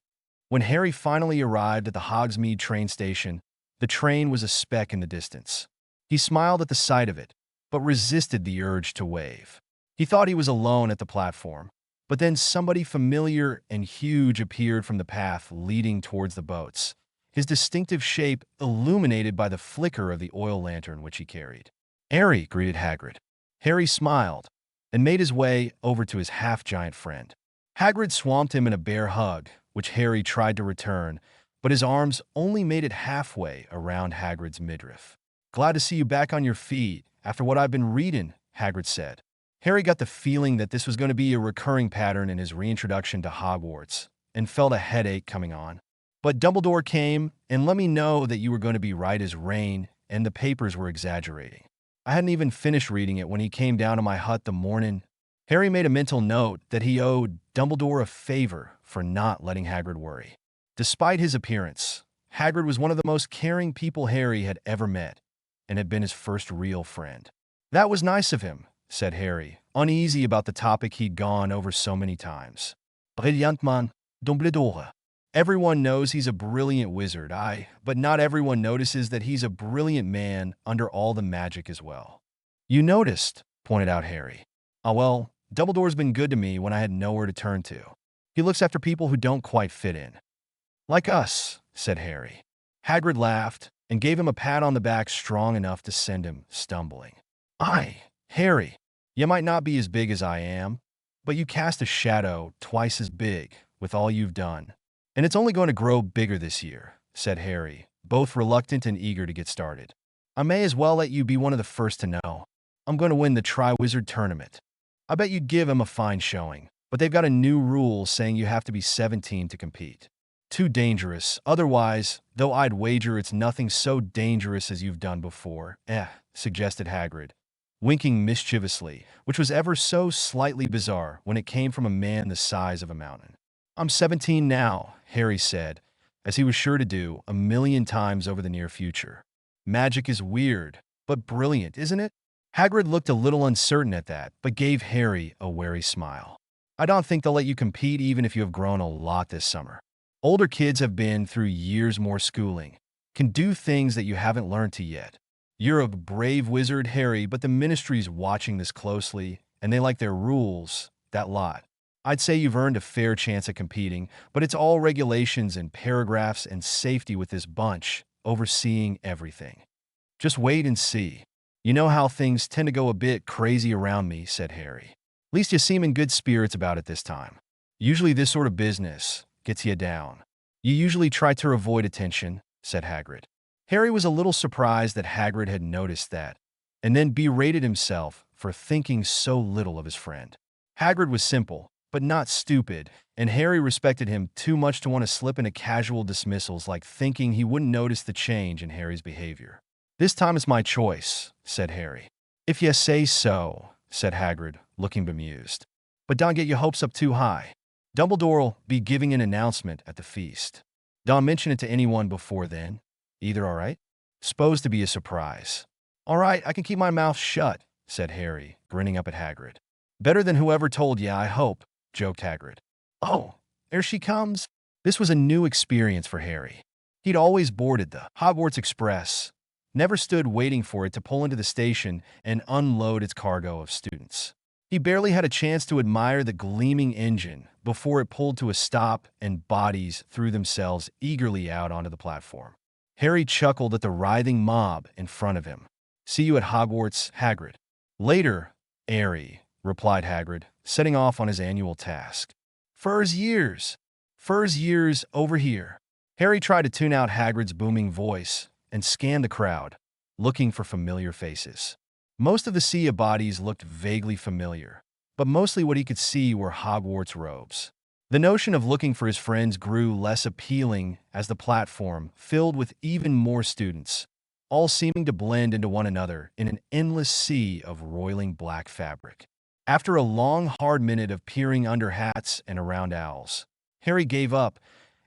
When Harry finally arrived at the Hogsmeade train station, the train was a speck in the distance. He smiled at the sight of it, but resisted the urge to wave. He thought he was alone at the platform, but then somebody familiar and huge appeared from the path leading towards the boats, his distinctive shape illuminated by the flicker of the oil lantern which he carried. Harry, greeted Hagrid. Harry smiled and made his way over to his half-giant friend. Hagrid swamped him in a bear hug, which Harry tried to return, but his arms only made it halfway around Hagrid's midriff. Glad to see you back on your feet after what I've been reading, Hagrid said. Harry got the feeling that this was going to be a recurring pattern in his reintroduction to Hogwarts, and felt a headache coming on. But Dumbledore came and let me know that you were going to be right as rain, and the papers were exaggerating. I hadn't even finished reading it when he came down to my hut the morning. Harry made a mental note that he owed Dumbledore a favor for not letting Hagrid worry. Despite his appearance, Hagrid was one of the most caring people Harry had ever met, and had been his first real friend. That was nice of him, said Harry, uneasy about the topic he'd gone over so many times. Brillantement, Dumbledore. Everyone knows he's a brilliant wizard, but not everyone notices that he's a brilliant man under all the magic as well. You noticed, pointed out Harry. Well, Dumbledore's been good to me when I had nowhere to turn to. He looks after people who don't quite fit in. Like us, said Harry. Hagrid laughed and gave him a pat on the back strong enough to send him stumbling. Harry, you might not be as big as I am, but you cast a shadow twice as big with all you've done. And it's only going to grow bigger this year, said Harry, both reluctant and eager to get started. I may as well let you be one of the first to know. I'm going to win the Triwizard Tournament. I bet you'd give him a fine showing, but they've got a new rule saying you have to be 17 to compete. Too dangerous. Otherwise, though I'd wager it's nothing so dangerous as you've done before, suggested Hagrid. winking mischievously, which was ever so slightly bizarre when it came from a man the size of a mountain. "I'm 17 now," Harry said, as he was sure to do 1,000,000 times over the near future. "Magic is weird, but brilliant, isn't it?" Hagrid looked a little uncertain at that, but gave Harry a wary smile. "I don't think they'll let you compete even if you have grown a lot this summer. Older kids have been through years more schooling, can do things that you haven't learned to yet. You're a brave wizard, Harry, but the Ministry's watching this closely, and they like their rules, that lot. I'd say you've earned a fair chance at competing, but it's all regulations and paragraphs and safety with this bunch, overseeing everything. Just wait and see. You know how things tend to go a bit crazy around me," said Harry. "At least you seem in good spirits about it this time. Usually this sort of business gets you down. You usually try to avoid attention," said Hagrid. Harry was a little surprised that Hagrid had noticed that, and then berated himself for thinking so little of his friend. Hagrid was simple, but not stupid, and Harry respected him too much to want to slip into casual dismissals like thinking he wouldn't notice the change in Harry's behavior. "This time it's my choice," said Harry. "If you say so," said Hagrid, looking bemused. "But don't get your hopes up too high. Dumbledore'll be giving an announcement at the feast. Don't mention it to anyone before then. Either, all right? Supposed to be a surprise." "All right, I can keep my mouth shut," said Harry, grinning up at Hagrid. "Better than whoever told you, I hope," joked Hagrid. "Oh, there she comes." This was a new experience for Harry. He'd always boarded the Hogwarts Express, never stood waiting for it to pull into the station and unload its cargo of students. He barely had a chance to admire the gleaming engine before it pulled to a stop and bodies threw themselves eagerly out onto the platform. Harry chuckled at the writhing mob in front of him. "See you at Hogwarts, Hagrid." "Later, Airy," replied Hagrid, setting off on his annual task. Furs years over here." Harry tried to tune out Hagrid's booming voice and scanned the crowd, looking for familiar faces. Most of the sea of bodies looked vaguely familiar, but mostly what he could see were Hogwarts robes. The notion of looking for his friends grew less appealing as the platform filled with even more students, all seeming to blend into one another in an endless sea of roiling black fabric. After a long, hard minute of peering under hats and around owls, Harry gave up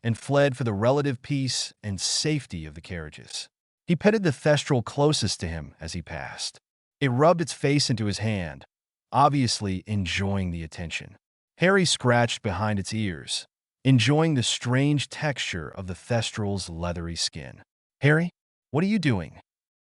and fled for the relative peace and safety of the carriages. He petted the thestral closest to him as he passed. It rubbed its face into his hand, obviously enjoying the attention. Harry scratched behind its ears, enjoying the strange texture of the thestral's leathery skin. "Harry, what are you doing?"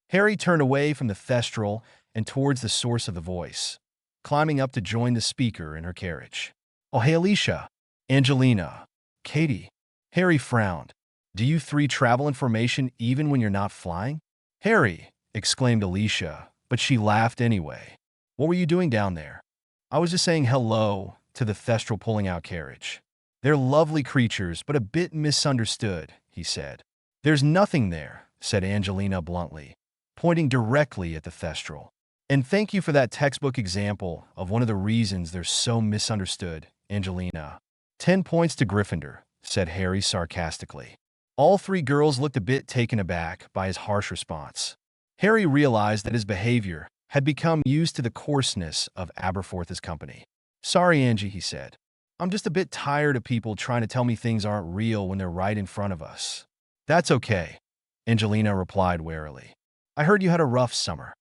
Harry turned away from the thestral and towards the source of the voice, climbing up to join the speaker in her carriage. "Oh, hey, Alicia, Angelina, Katie." Harry frowned. "Do you three travel in formation even when you're not flying?" "Harry," exclaimed Alicia, but she laughed anyway. "What were you doing down there?" "I was just saying hello to the thestral pulling out carriage. They're lovely creatures, but a bit misunderstood," he said. "There's nothing there," said Angelina bluntly, pointing directly at the thestral. "And thank you for that textbook example of one of the reasons they're so misunderstood, Angelina." 10 points to Gryffindor," said Harry sarcastically. All three girls looked a bit taken aback by his harsh response. Harry realized that his behavior had become used to the coarseness of Aberforth's company. "Sorry, Angie," he said. "I'm just a bit tired of people trying to tell me things aren't real when they're right in front of us." "That's okay," Angelina replied warily. "I heard you had a rough summer."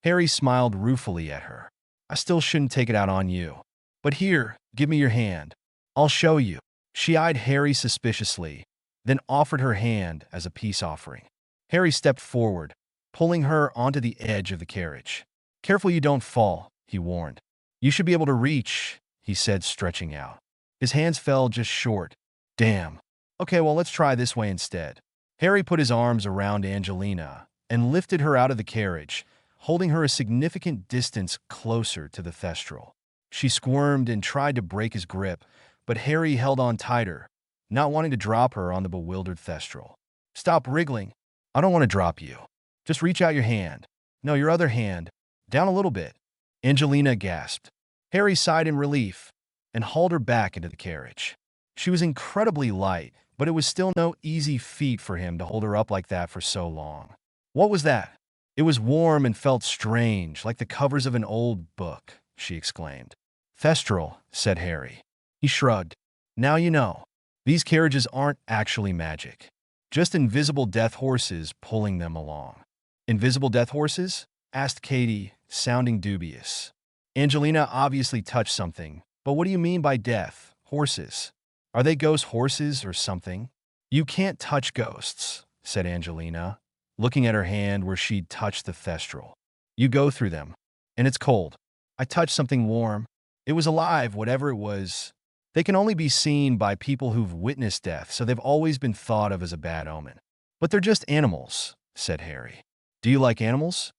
Harry smiled ruefully at her. "I still shouldn't take it out on you. But here, give me your hand. I'll show you." She eyed Harry suspiciously, then offered her hand as a peace offering. Harry stepped forward, pulling her onto the edge of the carriage. "Careful you don't fall," he warned. "You should be able to reach," he said, stretching out. His hands fell just short. "Damn. Okay, well, let's try this way instead." Harry put his arms around Angelina and lifted her out of the carriage, holding her a significant distance closer to the thestral. She squirmed and tried to break his grip, but Harry held on tighter, not wanting to drop her on the bewildered thestral. "Stop wriggling. I don't want to drop you. Just reach out your hand. No, your other hand. Down a little bit." Angelina gasped. Harry sighed in relief and hauled her back into the carriage. She was incredibly light, but it was still no easy feat for him to hold her up like that for so long. "What was that?" It was warm and felt strange, like the covers of an old book, she exclaimed. Thestral, said Harry. He shrugged. Now you know. These carriages aren't actually magic. Just invisible death horses pulling them along. Invisible death horses? Asked Katie, sounding dubious. Angelina obviously touched something. But what do you mean by death horses? Are they ghost horses or something? You can't touch ghosts, said Angelina, looking at her hand where she'd touched the thestral. You go through them, and it's cold. I touched something warm. It was alive, whatever it was. They can only be seen by people who've witnessed death, so they've always been thought of as a bad omen. But they're just animals, said Harry. Do you like animals?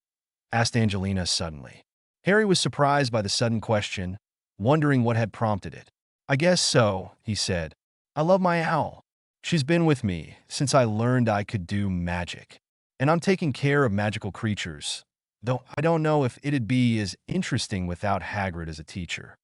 Asked Angelina suddenly. Harry was surprised by the sudden question, wondering what had prompted it. I guess so, he said. I love my owl. She's been with me since I learned I could do magic. And I'm taking care of magical creatures, though I don't know if it'd be as interesting without Hagrid as a teacher.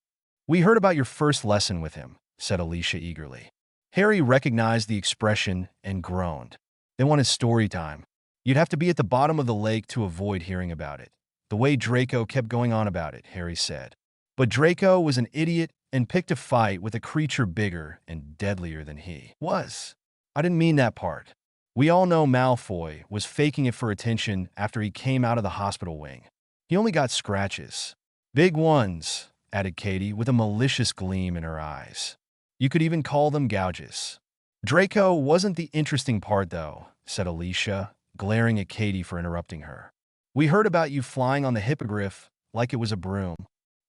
We heard about your first lesson with him, said Alicia eagerly. Harry recognized the expression and groaned. They wanted story time. You'd have to be at the bottom of the lake to avoid hearing about it. The way Draco kept going on about it, Harry said. But Draco was an idiot and picked a fight with a creature bigger and deadlier than he was. I didn't mean that part. We all know Malfoy was faking it for attention after he came out of the hospital wing. He only got scratches. Big ones, added Katie with a malicious gleam in her eyes. You could even call them gouges. Draco wasn't the interesting part, though, said Alicia, glaring at Katie for interrupting her. We heard about you flying on the hippogriff like it was a broom.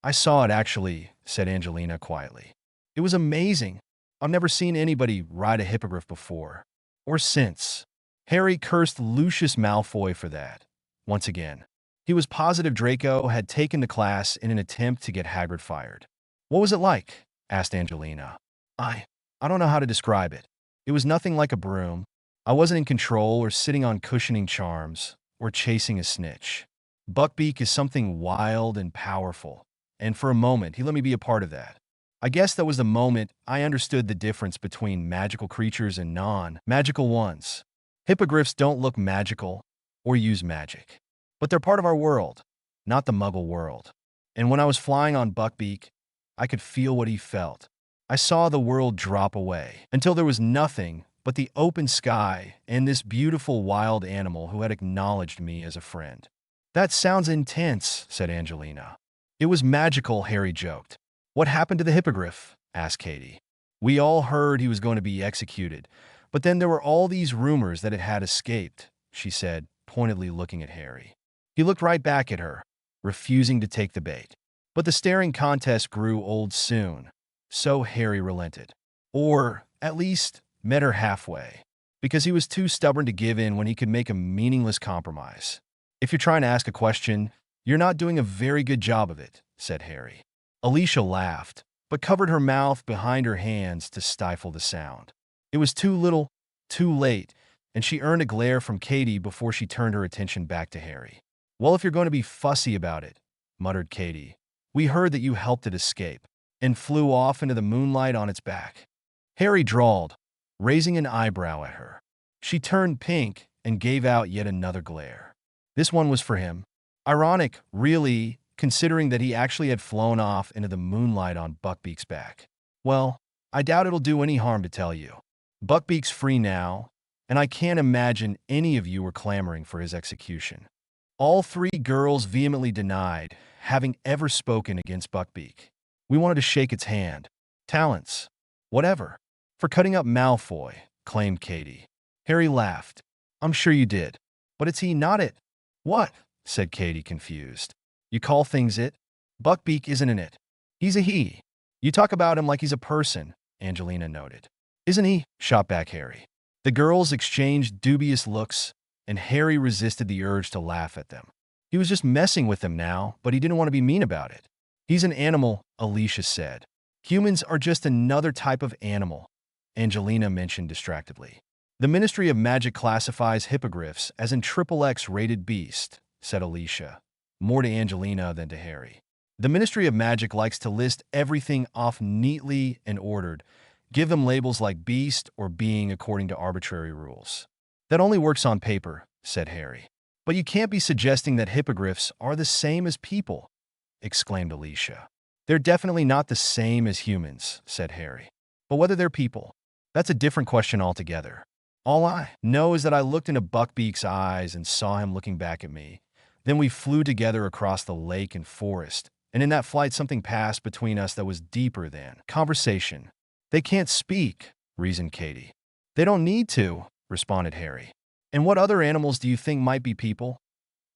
I saw it, actually, said Angelina quietly. It was amazing. I've never seen anybody ride a hippogriff before. Or since. Harry cursed Lucius Malfoy for that. Once again. He was positive Draco had taken the class in an attempt to get Hagrid fired. What was it like? Asked Angelina. I don't know how to describe it. It was nothing like a broom. I wasn't in control or sitting on cushioning charms or chasing a snitch. Buckbeak is something wild and powerful. And for a moment, he let me be a part of that. I guess that was the moment I understood the difference between magical creatures and non-magical ones. Hippogriffs don't look magical or use magic. But they're part of our world, not the Muggle world. And when I was flying on Buckbeak, I could feel what he felt. I saw the world drop away until there was nothing but the open sky and this beautiful wild animal who had acknowledged me as a friend. That sounds intense, said Angelina. It was magical, Harry joked. What happened to the hippogriff? Asked Katie. We all heard he was going to be executed, but then there were all these rumors that it had escaped, she said, pointedly looking at Harry. He looked right back at her, refusing to take the bait. But the staring contest grew old soon, so Harry relented. Or, at least, met her halfway, because he was too stubborn to give in when he could make a meaningless compromise. If you're trying to ask a question, you're not doing a very good job of it, said Harry. Alicia laughed, but covered her mouth behind her hands to stifle the sound. It was too little, too late, and she earned a glare from Katie before she turned her attention back to Harry. Well, if you're going to be fussy about it, muttered Katie, we heard that you helped it escape and flew off into the moonlight on its back. Harry drawled, raising an eyebrow at her. She turned pink and gave out yet another glare. This one was for him. Ironic, really, considering that he actually had flown off into the moonlight on Buckbeak's back. Well, I doubt it'll do any harm to tell you. Buckbeak's free now, and I can't imagine any of you were clamoring for his execution. All three girls vehemently denied having ever spoken against Buckbeak. We wanted to shake its hand. Talents. Whatever. For cutting up Malfoy, claimed Katie. Harry laughed. I'm sure you did. But it's he, not it. What? Said Katie, confused. You call things it? Buckbeak isn't an it. He's a he. You talk about him like he's a person, Angelina noted. Isn't he? Shot back Harry. The girls exchanged dubious looks, and Harry resisted the urge to laugh at them. He was just messing with them now, but he didn't want to be mean about it. He's an animal, Alicia said. Humans are just another type of animal, Angelina mentioned distractedly. The Ministry of Magic classifies hippogriffs as an XXX rated beast, said Alicia, more to Angelina than to Harry. The Ministry of Magic likes to list everything off neatly and ordered, give them labels like beast or being according to arbitrary rules. That only works on paper, said Harry. But you can't be suggesting that hippogriffs are the same as people, exclaimed Alicia. They're definitely not the same as humans, said Harry. But whether they're people, that's a different question altogether. All I know is that I looked into Buckbeak's eyes and saw him looking back at me. Then we flew together across the lake and forest, and in that flight something passed between us that was deeper than conversation. They can't speak, reasoned Katie. They don't need to, responded Harry. And what other animals do you think might be people?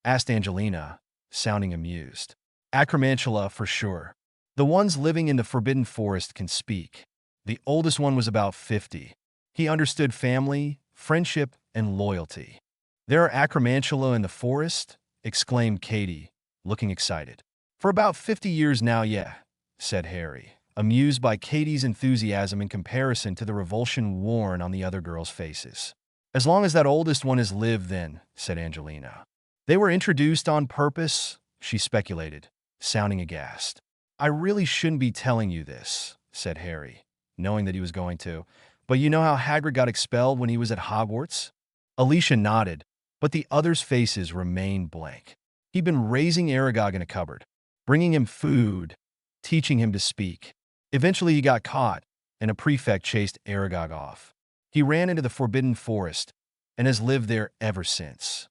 Asked Angelina, sounding amused. Acromantula, for sure. The ones living in the Forbidden Forest can speak. The oldest one was about 50. He understood family, friendship, and loyalty. There are acromantula in the forest? Exclaimed Katie, looking excited. For about 50 years now, yeah, said Harry, amused by Katie's enthusiasm in comparison to the revulsion worn on the other girls' faces. As long as that oldest one has lived then, said Angelina. They were introduced on purpose, she speculated, sounding aghast. I really shouldn't be telling you this, said Harry, knowing that he was going to. But you know how Hagrid got expelled when he was at Hogwarts? Alicia nodded, but the others' faces remained blank. He'd been raising Aragog in a cupboard, bringing him food, teaching him to speak. Eventually he got caught, and a prefect chased Aragog off. He ran into the Forbidden Forest and has lived there ever since.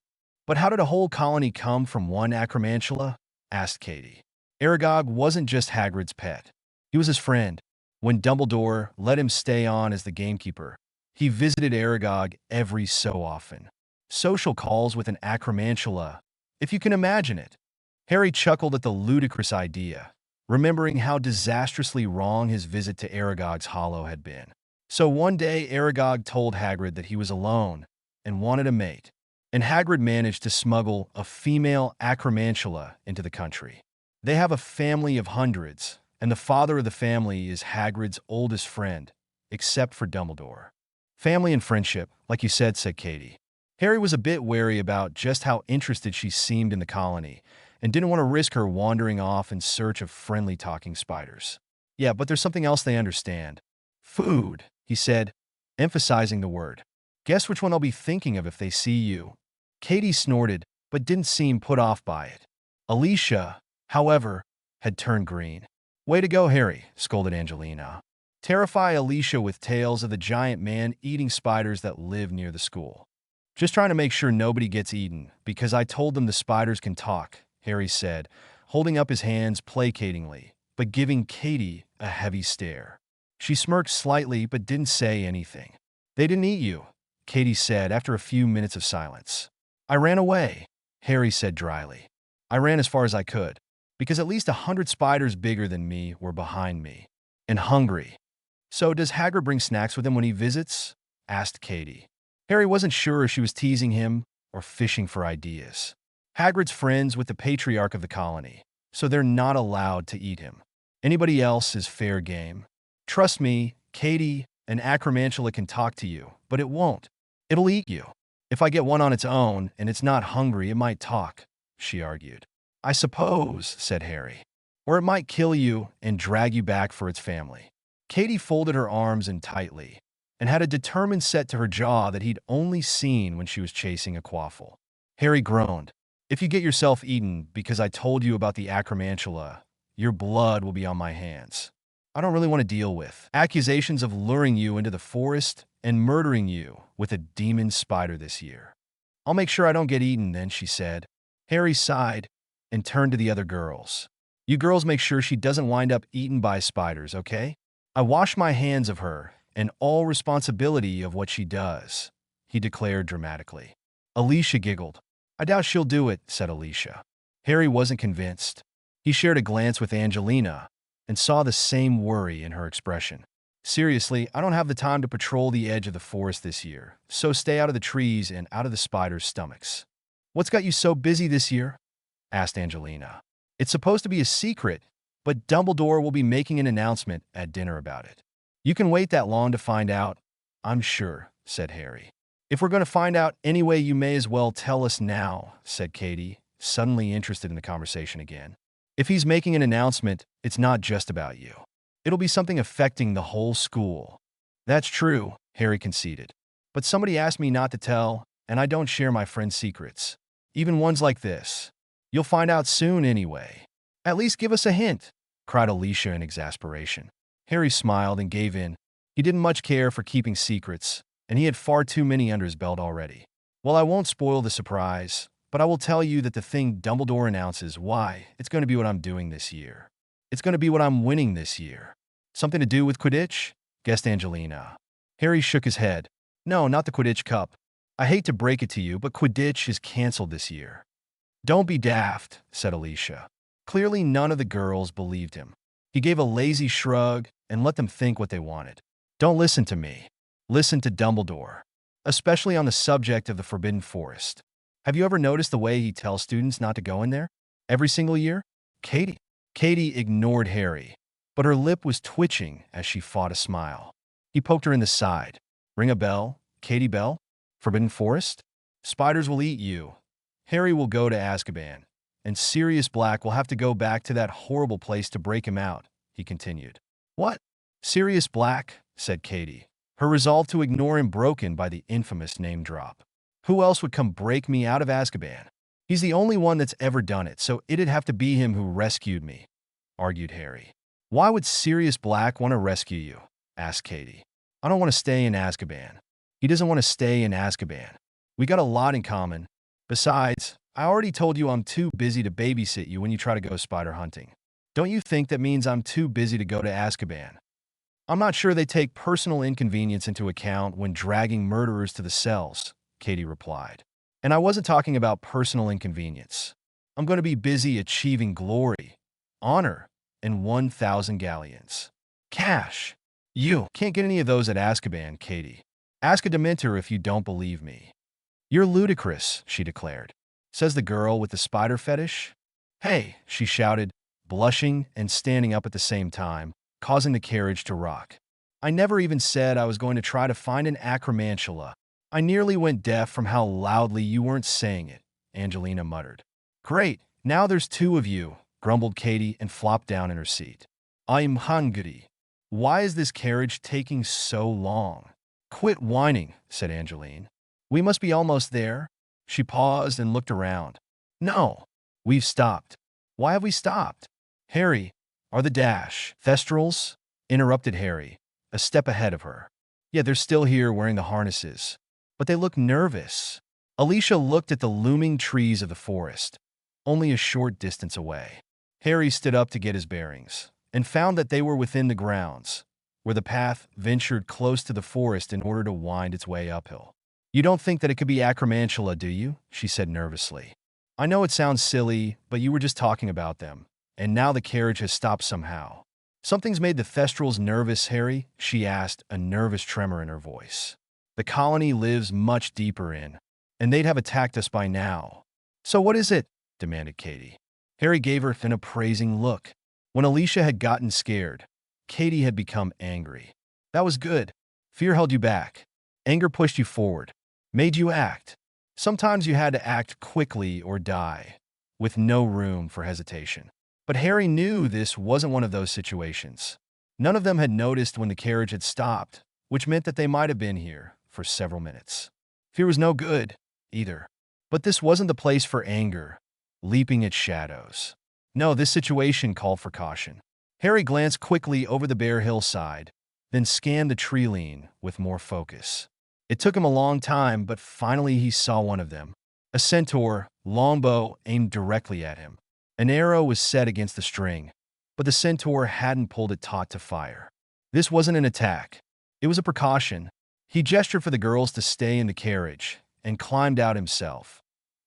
But how did a whole colony come from one acromantula? Asked Katie. Aragog wasn't just Hagrid's pet. He was his friend. When Dumbledore let him stay on as the gamekeeper, he visited Aragog every so often. Social calls with an acromantula, if you can imagine it. Harry chuckled at the ludicrous idea, remembering how disastrously wrong his visit to Aragog's hollow had been. So one day Aragog told Hagrid that he was alone and wanted a mate, and Hagrid managed to smuggle a female acromantula into the country. They have a family of hundreds, and the father of the family is Hagrid's oldest friend, except for Dumbledore. Family and friendship, like you said Katie. Harry was a bit wary about just how interested she seemed in the colony, and didn't want to risk her wandering off in search of friendly talking spiders. Yeah, but there's something else they understand. Food, he said, emphasizing the word. Guess which one I'll be thinking of if they see you. Katie snorted, but didn't seem put off by it. Alicia, however, had turned green. Way to go, Harry, scolded Angelina. Terrify Alicia with tales of the giant man-eating spiders that live near the school. Just trying to make sure nobody gets eaten, because I told them the spiders can talk, Harry said, holding up his hands placatingly, but giving Katie a heavy stare. She smirked slightly but didn't say anything. They didn't eat you, Katie said after a few minutes of silence. I ran away, Harry said dryly. I ran as far as I could, because at least 100 spiders bigger than me were behind me, and hungry. So does Hagrid bring snacks with him when he visits? Asked Katie. Harry wasn't sure if she was teasing him or fishing for ideas. Hagrid's friends with the patriarch of the colony, so they're not allowed to eat him. Anybody else is fair game. Trust me, Katie, an acromantula can talk to you, but it won't. It'll eat you. If I get one on its own and it's not hungry, it might talk, she argued. I suppose, said Harry. Or it might kill you and drag you back for its family. Katie folded her arms in tightly and had a determined set to her jaw that he'd only seen when she was chasing a quaffle. Harry groaned. If you get yourself eaten because I told you about the acromantula, your blood will be on my hands. I don't really want to deal with accusations of luring you into the forest and murdering you with a demon spider this year. I'll make sure I don't get eaten then, she said. Harry sighed and turned to the other girls. You girls make sure she doesn't wind up eaten by spiders, okay? I wash my hands of her and all responsibility of what she does, he declared dramatically. Alicia giggled. I doubt she'll do it, said Alicia. Harry wasn't convinced. He shared a glance with Angelina and saw the same worry in her expression. Seriously, I don't have the time to patrol the edge of the forest this year, so stay out of the trees and out of the spiders' stomachs. What's got you so busy this year? Asked Angelina. It's supposed to be a secret, but Dumbledore will be making an announcement at dinner about it. You can wait that long to find out, I'm sure, said Harry. If we're going to find out anyway, you may as well tell us now, said Katie, suddenly interested in the conversation again. If he's making an announcement, it's not just about you. It'll be something affecting the whole school. That's true, Harry conceded. But somebody asked me not to tell, and I don't share my friends' secrets. even ones like this. You'll find out soon anyway. At least give us a hint, cried Alicia in exasperation. Harry smiled and gave in. He didn't much care for keeping secrets, and he had far too many under his belt already. Well, I won't spoil the surprise, but I will tell you that the thing Dumbledore announces, why, it's going to be what I'm doing this year. It's going to be what I'm winning this year. Something to do with Quidditch? Guessed Angelina. Harry shook his head. No, not the Quidditch Cup. I hate to break it to you, but Quidditch is canceled this year. Don't be daft, said Alicia. Clearly none of the girls believed him. He gave a lazy shrug and let them think what they wanted. Don't listen to me. Listen to Dumbledore, especially on the subject of the Forbidden Forest. Have you ever noticed the way he tells students not to go in there? Every single year? Katie ignored Harry, but her lip was twitching as she fought a smile. He poked her in the side. Ring a bell, Katie Bell? Forbidden Forest? Spiders will eat you. Harry will go to Azkaban, and Sirius Black will have to go back to that horrible place to break him out, he continued. What? Sirius Black, said Katie, her resolve to ignore him broken by the infamous name drop. Who else would come break me out of Azkaban? He's the only one that's ever done it, so it'd have to be him who rescued me, argued Harry. Why would Sirius Black want to rescue you? Asked Katie. I don't want to stay in Azkaban. He doesn't want to stay in Azkaban. We got a lot in common. Besides, I already told you I'm too busy to babysit you when you try to go spider hunting. Don't you think that means I'm too busy to go to Azkaban? I'm not sure they take personal inconvenience into account when dragging murderers to the cells, Katie replied. And I wasn't talking about personal inconvenience. I'm going to be busy achieving glory, honor, and 1,000 galleons. Cash. You can't get any of those at Azkaban, Katie. Ask a Dementor if you don't believe me. You're ludicrous, she declared. Says the girl with the spider fetish. Hey, she shouted, blushing and standing up at the same time, causing the carriage to rock. I never even said I was going to try to find an acromantula. I nearly went deaf from how loudly you weren't saying it, Angelina muttered. Great, now there's two of you, grumbled Katie and flopped down in her seat. I'm hungry. Why is this carriage taking so long? Quit whining, said Angeline. We must be almost there. She paused and looked around. No, we've stopped. Why have we stopped? Harry, are the Thestrals? Interrupted Harry, a step ahead of her. Yeah, they're still here wearing the harnesses. But they look nervous. Alicia looked at the looming trees of the forest, only a short distance away. Harry stood up to get his bearings, and found that they were within the grounds, where the path ventured close to the forest in order to wind its way uphill. You don't think that it could be acromantula, do you? She said nervously. I know it sounds silly, but you were just talking about them, and now the carriage has stopped somehow. Something's made the Thestrals nervous, Harry? She asked, a nervous tremor in her voice. The colony lives much deeper in, and they'd have attacked us by now. So what is it? Demanded Katie. Harry gave her an appraising look. When Alicia had gotten scared, Katie had become angry. That was good. Fear held you back. Anger pushed you forward, made you act. Sometimes you had to act quickly or die, with no room for hesitation. But Harry knew this wasn't one of those situations. None of them had noticed when the carriage had stopped, which meant that they might have been here for several minutes. Fear was no good, either. But this wasn't the place for anger, leaping at shadows. No, this situation called for caution. Harry glanced quickly over the bare hillside, then scanned the tree line with more focus. It took him a long time, but finally he saw one of them. A centaur, longbow aimed directly at him. An arrow was set against the string, but the centaur hadn't pulled it taut to fire. This wasn't an attack. It was a precaution. He gestured for the girls to stay in the carriage and climbed out himself,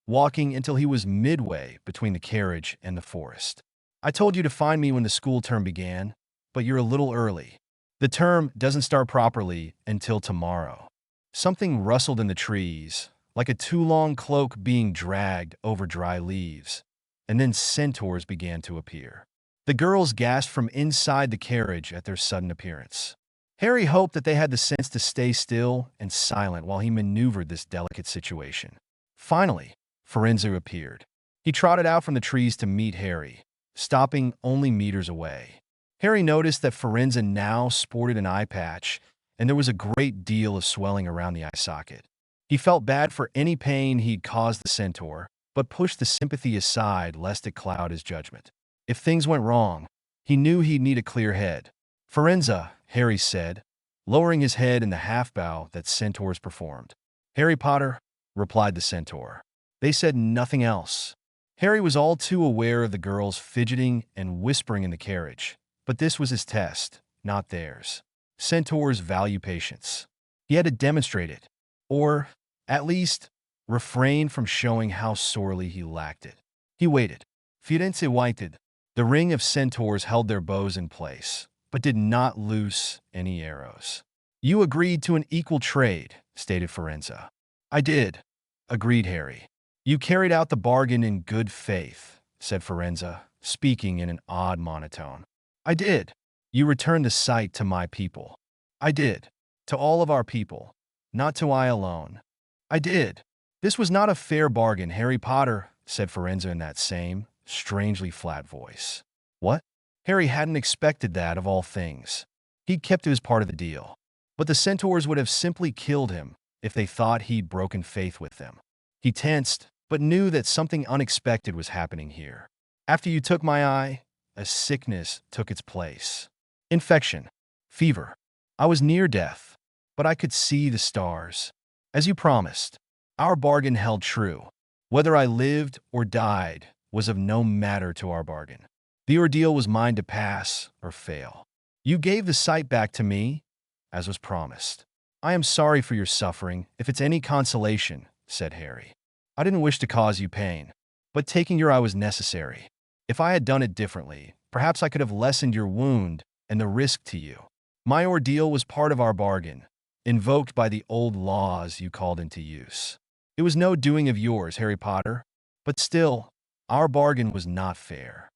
walking until he was midway between the carriage and the forest. I told you to find me when the school term began, but you're a little early. The term doesn't start properly until tomorrow. Something rustled in the trees, like a too-long cloak being dragged over dry leaves, and then centaurs began to appear. The girls gasped from inside the carriage at their sudden appearance. Harry hoped that they had the sense to stay still and silent while he maneuvered this delicate situation. Finally, Firenze appeared. He trotted out from the trees to meet Harry, stopping only meters away. Harry noticed that Firenze now sported an eye patch, and there was a great deal of swelling around the eye socket. He felt bad for any pain he'd caused the centaur, but pushed the sympathy aside lest it cloud his judgment. If things went wrong, he knew he'd need a clear head. "Firenze," Harry said, lowering his head in the half-bow that centaurs performed. "Harry Potter," replied the centaur. They said nothing else. Harry was all too aware of the girls fidgeting and whispering in the carriage, but this was his test, not theirs. Centaurs value patience. He had to demonstrate it, or, at least, refrain from showing how sorely he lacked it. He waited. Firenze waited. The ring of centaurs held their bows in place, but did not loose any arrows. "You agreed to an equal trade," stated Firenze. "I did," agreed Harry. "You carried out the bargain in good faith," said Firenze, speaking in an odd monotone. "I did." "You returned the sight to my people." "I did." "To all of our people, not to I alone." "I did." "This was not a fair bargain, Harry Potter," said Firenze in that same, strangely flat voice. What? Harry hadn't expected that of all things. He'd kept to his part of the deal. But the centaurs would have simply killed him if they thought he'd broken faith with them. He tensed, but knew that something unexpected was happening here. "After you took my eye, a sickness took its place. Infection. Fever. I was near death, but I could see the stars. As you promised, our bargain held true. Whether I lived or died was of no matter to our bargain. The ordeal was mine to pass or fail. You gave the sight back to me, as was promised. I am sorry for your suffering, if it's any consolation," said Harry. "I didn't wish to cause you pain, but taking your eye was necessary. If I had done it differently, perhaps I could have lessened your wound and the risk to you. My ordeal was part of our bargain, invoked by the old laws you called into use. It was no doing of yours, Harry Potter, but still, our bargain was not fair."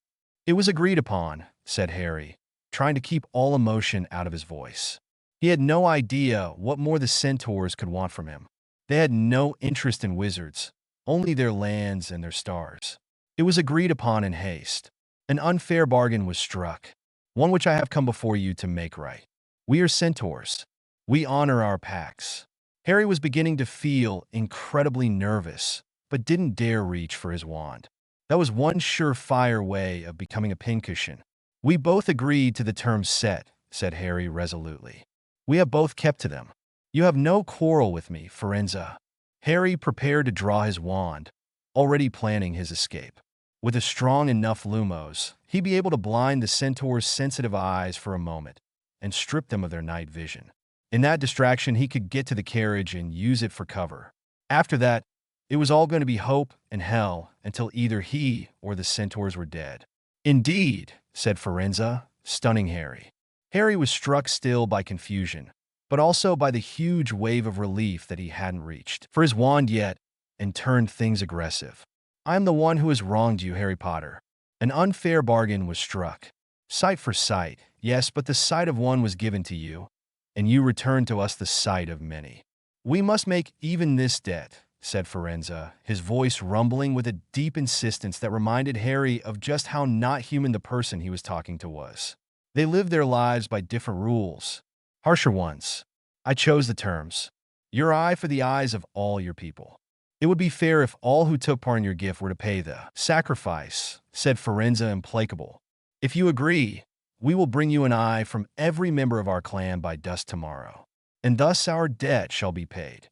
"It was agreed upon," said Harry, trying to keep all emotion out of his voice. He had no idea what more the centaurs could want from him. They had no interest in wizards, only their lands and their stars. "It was agreed upon in haste. An unfair bargain was struck, one which I have come before you to make right. We are centaurs. We honor our pacts." Harry was beginning to feel incredibly nervous, but didn't dare reach for his wand. That was one surefire way of becoming a pincushion. "We both agreed to the terms set," said Harry resolutely. "We have both kept to them. You have no quarrel with me, Firenze." Harry prepared to draw his wand, already planning his escape. With a strong enough lumos, he'd be able to blind the centaur's sensitive eyes for a moment and strip them of their night vision. In that distraction, he could get to the carriage and use it for cover. After that, it was all going to be hope and hell until either he or the centaurs were dead. "Indeed," said Firenze, stunning Harry. Harry was struck still by confusion, but also by the huge wave of relief that he hadn't reached for his wand yet and turned things aggressive. "I am the one who has wronged you, Harry Potter. An unfair bargain was struck. Sight for sight, yes, but the sight of one was given to you, and you returned to us the sight of many. We must make even this debt," said Firenze, his voice rumbling with a deep insistence that reminded Harry of just how not human the person he was talking to was. "They lived their lives by different rules, harsher ones. I chose the terms. Your eye for the eyes of all your people. It would be fair if all who took part in your gift were to pay the sacrifice," said Firenze, implacable. "If you agree, we will bring you an eye from every member of our clan by dusk tomorrow, and thus our debt shall be paid."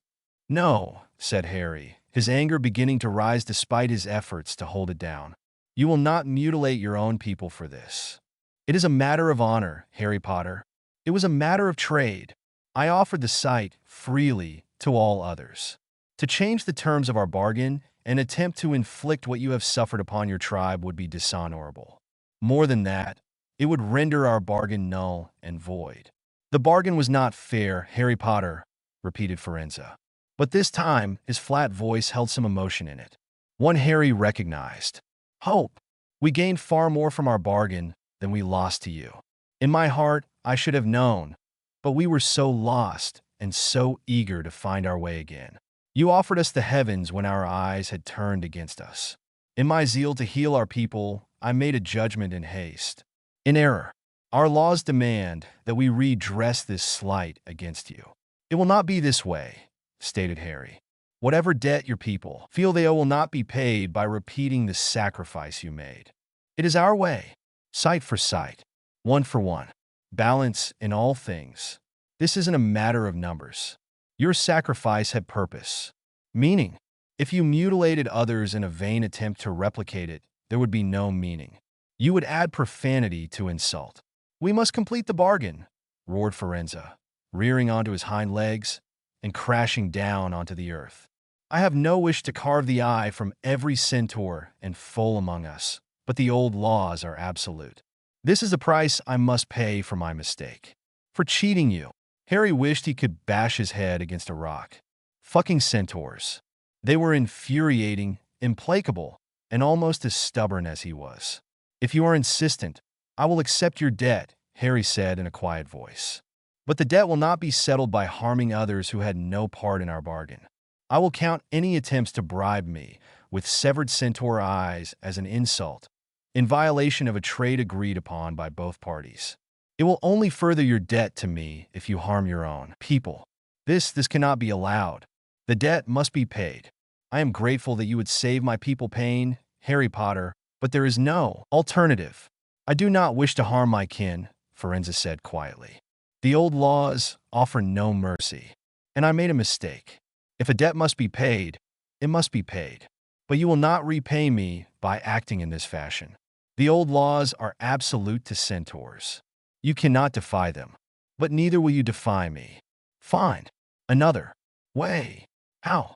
"No," said Harry, his anger beginning to rise despite his efforts to hold it down. "You will not mutilate your own people for this. It is a matter of honor, Harry Potter. It was a matter of trade. I offered the sight freely to all others. To change the terms of our bargain and attempt to inflict what you have suffered upon your tribe would be dishonorable. More than that, it would render our bargain null and void." "The bargain was not fair, Harry Potter," repeated Firenze. But this time, his flat voice held some emotion in it. One Harry recognized. "Hope. We gained far more from our bargain than we lost to you. In my heart, I should have known, but we were so lost and so eager to find our way again. You offered us the heavens when our eyes had turned against us. In my zeal to heal our people, I made a judgment in haste. In error. Our laws demand that we redress this slight against you." "It will not be this way," stated Harry. Whatever debt your people feel they owe will not be paid by repeating the sacrifice you made. It is our way, sight for sight, one for one, balance in all things. This isn't a matter of numbers. Your sacrifice had purpose, meaning. If you mutilated others in a vain attempt to replicate it, there would be no meaning. You would add profanity to insult. We must complete the bargain, roared Firenze, rearing onto his hind legs and crashing down onto the earth. I have no wish to carve the eye from every centaur and foal among us, but the old laws are absolute. This is the price I must pay for my mistake. For cheating you. Harry wished he could bash his head against a rock. Fucking centaurs. They were infuriating, implacable, and almost as stubborn as he was. If you are insistent, I will accept your debt, Harry said in a quiet voice. But the debt will not be settled by harming others who had no part in our bargain. I will count any attempts to bribe me with severed centaur eyes as an insult, in violation of a trade agreed upon by both parties. It will only further your debt to me if you harm your own people. This cannot be allowed. The debt must be paid. I am grateful that you would save my people pain, Harry Potter, but there is no alternative. I do not wish to harm my kin, Firenze said quietly. The old laws offer no mercy, and I made a mistake. If a debt must be paid, it must be paid. But you will not repay me by acting in this fashion. The old laws are absolute to centaurs. You cannot defy them, but neither will you defy me. Find another way. How?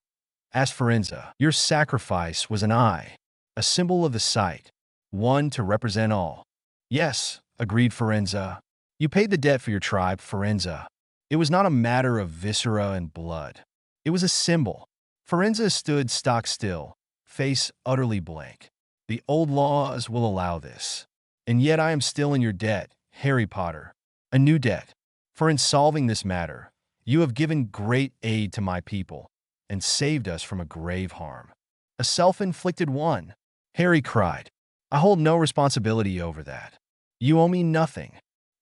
Asked Firenze. Your sacrifice was an eye, a symbol of the sight, one to represent all. Yes, agreed Firenze. You paid the debt for your tribe, Firenze. It was not a matter of viscera and blood. It was a symbol. Firenze stood stock still, face utterly blank. The old laws will allow this. And yet I am still in your debt, Harry Potter. A new debt. For in solving this matter, you have given great aid to my people and saved us from a grave harm. A self-inflicted one, Harry cried. I hold no responsibility over that. You owe me nothing.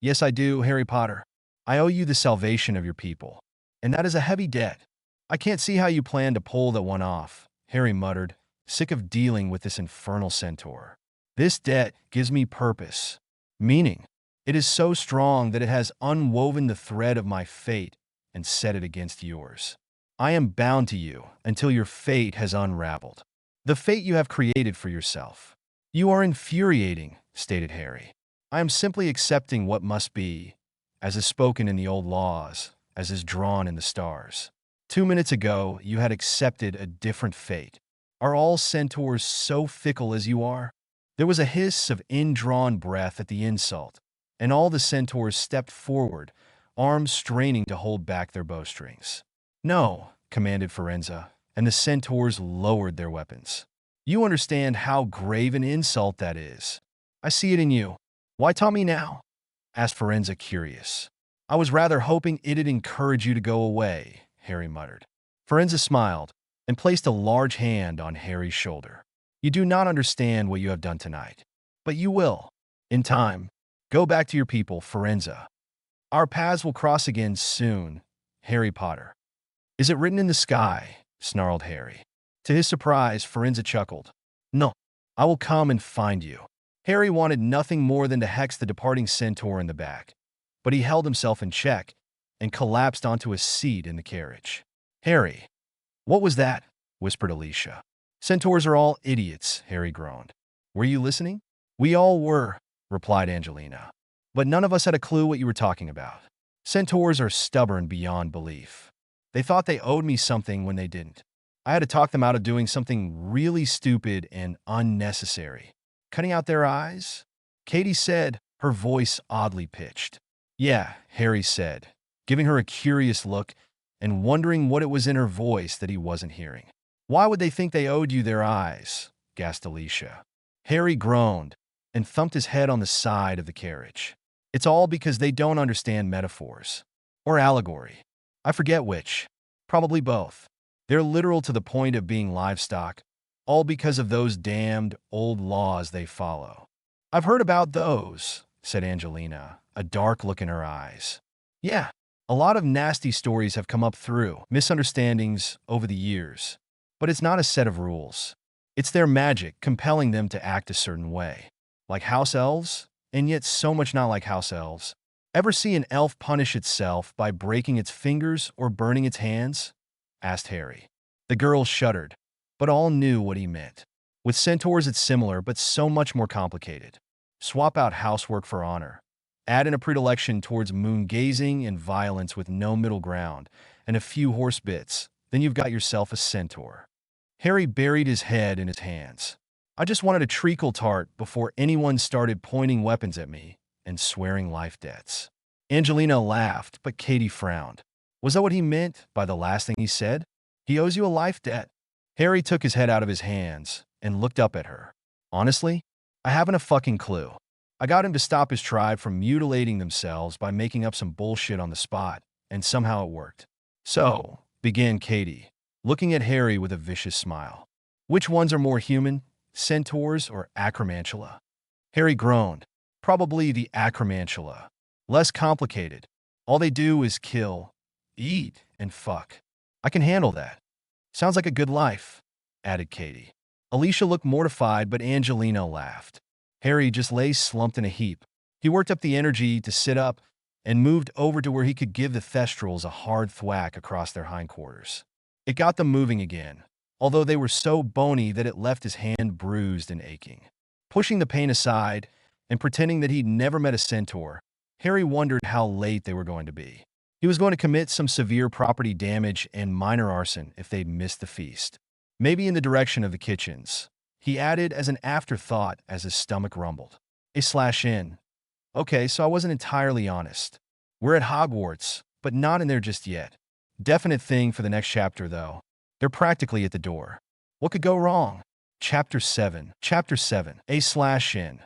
Yes, I do, Harry Potter. I owe you the salvation of your people. And that is a heavy debt. I can't see how you plan to pull that one off, Harry muttered, sick of dealing with this infernal centaur. This debt gives me purpose, meaning. It is so strong that it has unwoven the thread of my fate and set it against yours. I am bound to you until your fate has unraveled. The fate you have created for yourself. You are infuriating, stated Harry. I am simply accepting what must be, as is spoken in the old laws, as is drawn in the stars. 2 minutes ago, you had accepted a different fate. Are all centaurs so fickle as you are? There was a hiss of indrawn breath at the insult, and all the centaurs stepped forward, arms straining to hold back their bowstrings. No, commanded Firenze, and the centaurs lowered their weapons. You understand how grave an insult that is. I see it in you. Why taunt me now? Asked Firenze, curious. I was rather hoping it'd encourage you to go away, Harry muttered. Firenze smiled and placed a large hand on Harry's shoulder. You do not understand what you have done tonight, but you will, in time. Go back to your people, Firenze. Our paths will cross again soon, Harry Potter. Is it written in the sky? Snarled Harry. To his surprise, Firenze chuckled. No, I will come and find you. Harry wanted nothing more than to hex the departing centaur in the back, but he held himself in check and collapsed onto a seat in the carriage. Harry, what was that? Whispered Alicia. Centaurs are all idiots, Harry groaned. Were you listening? We all were, replied Angelina. But none of us had a clue what you were talking about. Centaurs are stubborn beyond belief. They thought they owed me something when they didn't. I had to talk them out of doing something really stupid and unnecessary. Cutting out their eyes? Katie said, her voice oddly pitched. Yeah, Harry said, giving her a curious look and wondering what it was in her voice that he wasn't hearing. Why would they think they owed you their eyes? Gasped Alicia. Harry groaned and thumped his head on the side of the carriage. It's all because they don't understand metaphors. Or allegory. I forget which. Probably both. They're literal to the point of being livestock, all because of those damned old laws they follow. I've heard about those, said Angelina, a dark look in her eyes. Yeah, A lot of nasty stories have come up through misunderstandings over the years, but it's not a set of rules. It's their magic compelling them to act a certain way. Like house elves, and yet so much not like house elves. Ever see an elf punish itself by breaking its fingers or burning its hands? Asked Harry. The girls shuddered, but all knew what he meant. With centaurs it's similar, but so much more complicated. Swap out housework for honor. Add in a predilection towards moon-gazing and violence with no middle ground, and a few horse bits, then you've got yourself a centaur. Harry buried his head in his hands. I just wanted a treacle tart before anyone started pointing weapons at me and swearing life debts. Angelina laughed, but Katie frowned. Was that what he meant by the last thing he said? He owes you a life debt. Harry took his head out of his hands and looked up at her. Honestly, I haven't a fucking clue. I got him to stop his tribe from mutilating themselves by making up some bullshit on the spot, and somehow it worked. So, began Katie, looking at Harry with a vicious smile. Which ones are more human, centaurs or acromantula? Harry groaned. Probably the acromantula. Less complicated. All they do is kill, eat, and fuck. I can handle that. Sounds like a good life, added Katie. Alicia looked mortified, but Angelina laughed. Harry just lay slumped in a heap. He worked up the energy to sit up and moved over to where he could give the thestrals a hard thwack across their hindquarters. It got them moving again, although they were so bony that it left his hand bruised and aching. Pushing the pain aside and pretending that he'd never met a centaur, Harry wondered how late they were going to be. He was going to commit some severe property damage and minor arson if they'd missed the feast. Maybe in the direction of the kitchens, he added as an afterthought as his stomach rumbled. /N. Okay, so I wasn't entirely honest. We're at Hogwarts, but not in there just yet. Definite thing for the next chapter, though. They're practically at the door. What could go wrong? Chapter 7. /N.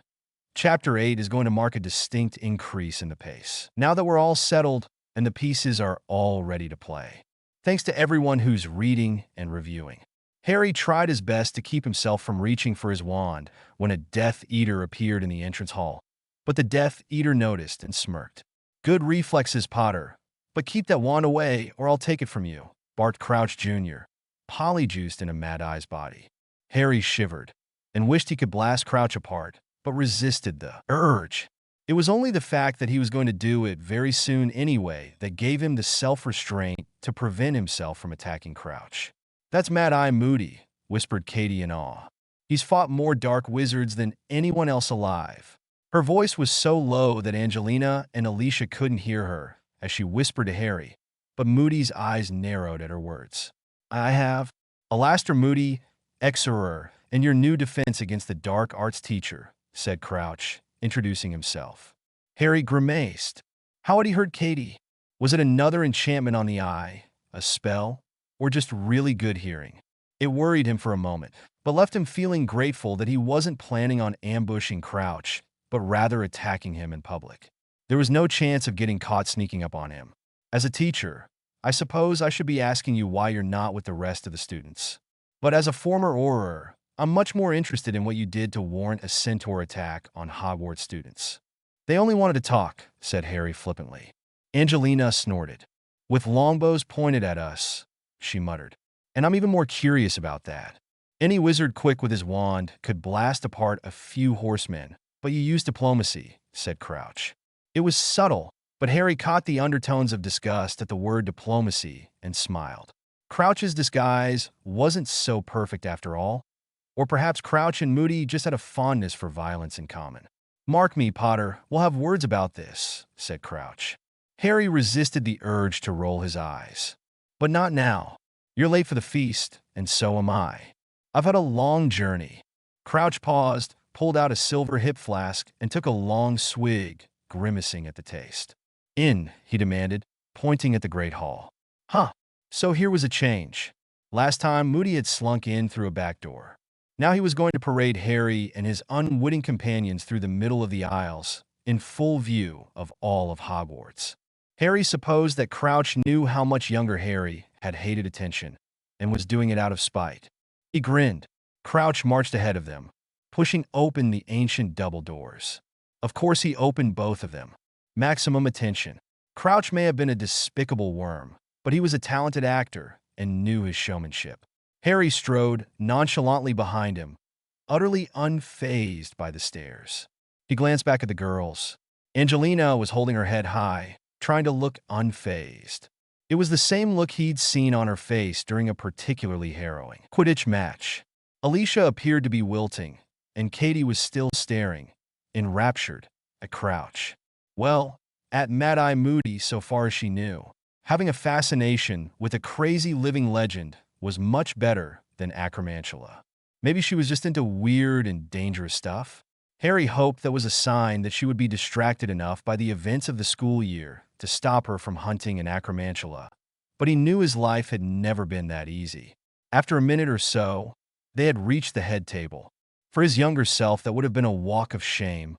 Chapter 8 is going to mark a distinct increase in the pace. Now that we're all settled and the pieces are all ready to play. Thanks to everyone who's reading and reviewing. Harry tried his best to keep himself from reaching for his wand when a Death Eater appeared in the entrance hall. But the Death Eater noticed and smirked. Good reflexes, Potter, but keep that wand away or I'll take it from you, barked Crouch Jr., polyjuiced in a Mad Eye's body. Harry shivered and wished he could blast Crouch apart, but resisted the urge. It was only the fact that he was going to do it very soon anyway that gave him the self-restraint to prevent himself from attacking Crouch. That's Mad Eye Moody, whispered Katie in awe. He's fought more dark wizards than anyone else alive. Her voice was so low that Angelina and Alicia couldn't hear her as she whispered to Harry, but Moody's eyes narrowed at her words. I have Alastair Moody, Exoror, and your new defense against the dark arts teacher, said Crouch, introducing himself. Harry grimaced. How had he heard Katie? Was it another enchantment on the eye, a spell, or just really good hearing? It worried him for a moment, but left him feeling grateful that he wasn't planning on ambushing Crouch, but rather attacking him in public. There was no chance of getting caught sneaking up on him. As a teacher, I suppose I should be asking you why you're not with the rest of the students. But as a former Auror, I'm much more interested in what you did to warrant a centaur attack on Hogwarts students. They only wanted to talk, said Harry flippantly. Angelina snorted. With longbows pointed at us, she muttered. And I'm even more curious about that. Any wizard quick with his wand could blast apart a few horsemen, but you used diplomacy, said Crouch. It was subtle, but Harry caught the undertones of disgust at the word diplomacy and smiled. Crouch's disguise wasn't so perfect after all. Or perhaps Crouch and Moody just had a fondness for violence in common. Mark me, Potter, we'll have words about this, said Crouch. Harry resisted the urge to roll his eyes. But not now. You're late for the feast, and so am I. I've had a long journey. Crouch paused, pulled out a silver hip flask, and took a long swig, grimacing at the taste. In, he demanded, pointing at the Great Hall. Huh, so here was a change. Last time, Moody had slunk in through a back door. Now he was going to parade Harry and his unwitting companions through the middle of the aisles, in full view of all of Hogwarts. Harry supposed that Crouch knew how much younger Harry had hated attention, and was doing it out of spite. He grinned. Crouch marched ahead of them, pushing open the ancient double doors. Of course he opened both of them. Maximum attention. Crouch may have been a despicable worm, but he was a talented actor and knew his showmanship. Harry strode nonchalantly behind him, utterly unfazed by the stares. He glanced back at the girls. Angelina was holding her head high, trying to look unfazed. It was the same look he'd seen on her face during a particularly harrowing Quidditch match. Alicia appeared to be wilting, and Katie was still staring, enraptured, at Crouch. Well, at Mad-Eye Moody so far as she knew. Having a fascination with a crazy living legend was much better than acromantula. Maybe she was just into weird and dangerous stuff? Harry hoped that was a sign that she would be distracted enough by the events of the school year to stop her from hunting an acromantula. But he knew his life had never been that easy. After a minute or so, they had reached the head table. For his younger self, that would have been a walk of shame,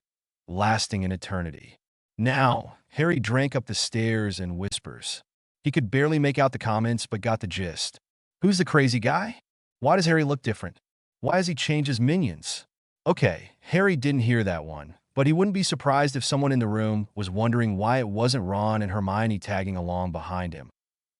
lasting an eternity. Now, Harry drank up the stares in whispers. He could barely make out the comments, but got the gist. Who's the crazy guy? Why does Harry look different? Why has he changed his minions? Okay, Harry didn't hear that one, but he wouldn't be surprised if someone in the room was wondering why it wasn't Ron and Hermione tagging along behind him.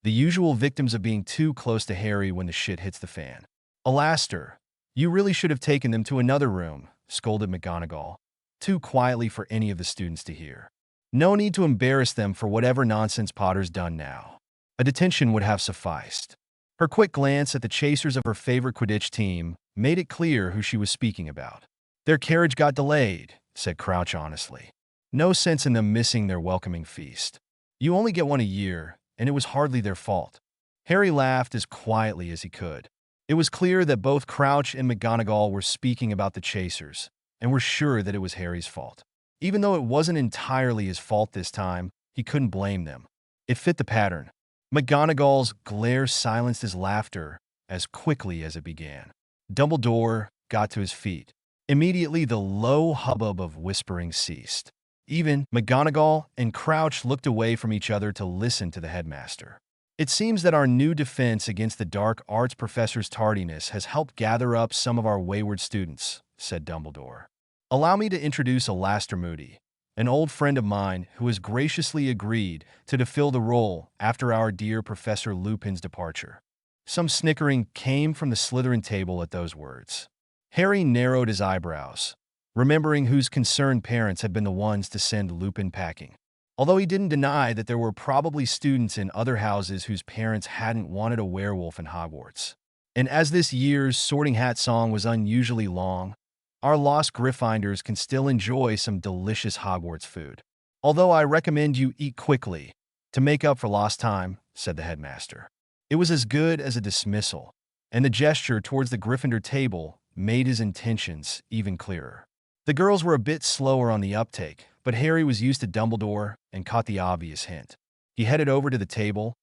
The usual victims of being too close to Harry when the shit hits the fan. Alastair, you really should have taken them to another room, scolded McGonagall, too quietly for any of the students to hear. No need to embarrass them for whatever nonsense Potter's done now. A detention would have sufficed. Her quick glance at the chasers of her favorite Quidditch team made it clear who she was speaking about. Their carriage got delayed, said Crouch honestly. No sense in them missing their welcoming feast. You only get one a year, and it was hardly their fault. Harry laughed as quietly as he could. It was clear that both Crouch and McGonagall were speaking about the chasers, and were sure that it was Harry's fault. Even though it wasn't entirely his fault this time, he couldn't blame them. It fit the pattern. McGonagall's glare silenced his laughter as quickly as it began. Dumbledore got to his feet. Immediately, the low hubbub of whispering ceased. Even McGonagall and Crouch looked away from each other to listen to the headmaster. It seems that our new defense against the dark arts professor's tardiness has helped gather up some of our wayward students, said Dumbledore. Allow me to introduce Alastair Moody, an old friend of mine who has graciously agreed to fill the role after our dear Professor Lupin's departure. Some snickering came from the Slytherin table at those words. Harry narrowed his eyebrows, remembering whose concerned parents had been the ones to send Lupin packing. Although he didn't deny that there were probably students in other houses whose parents hadn't wanted a werewolf in Hogwarts. And as this year's Sorting Hat song was unusually long, our lost Gryffindors can still enjoy some delicious Hogwarts food. Although I recommend you eat quickly to make up for lost time, said the headmaster. It was as good as a dismissal, and the gesture towards the Gryffindor table made his intentions even clearer. The girls were a bit slower on the uptake, but Harry was used to Dumbledore and caught the obvious hint. He headed over to the table,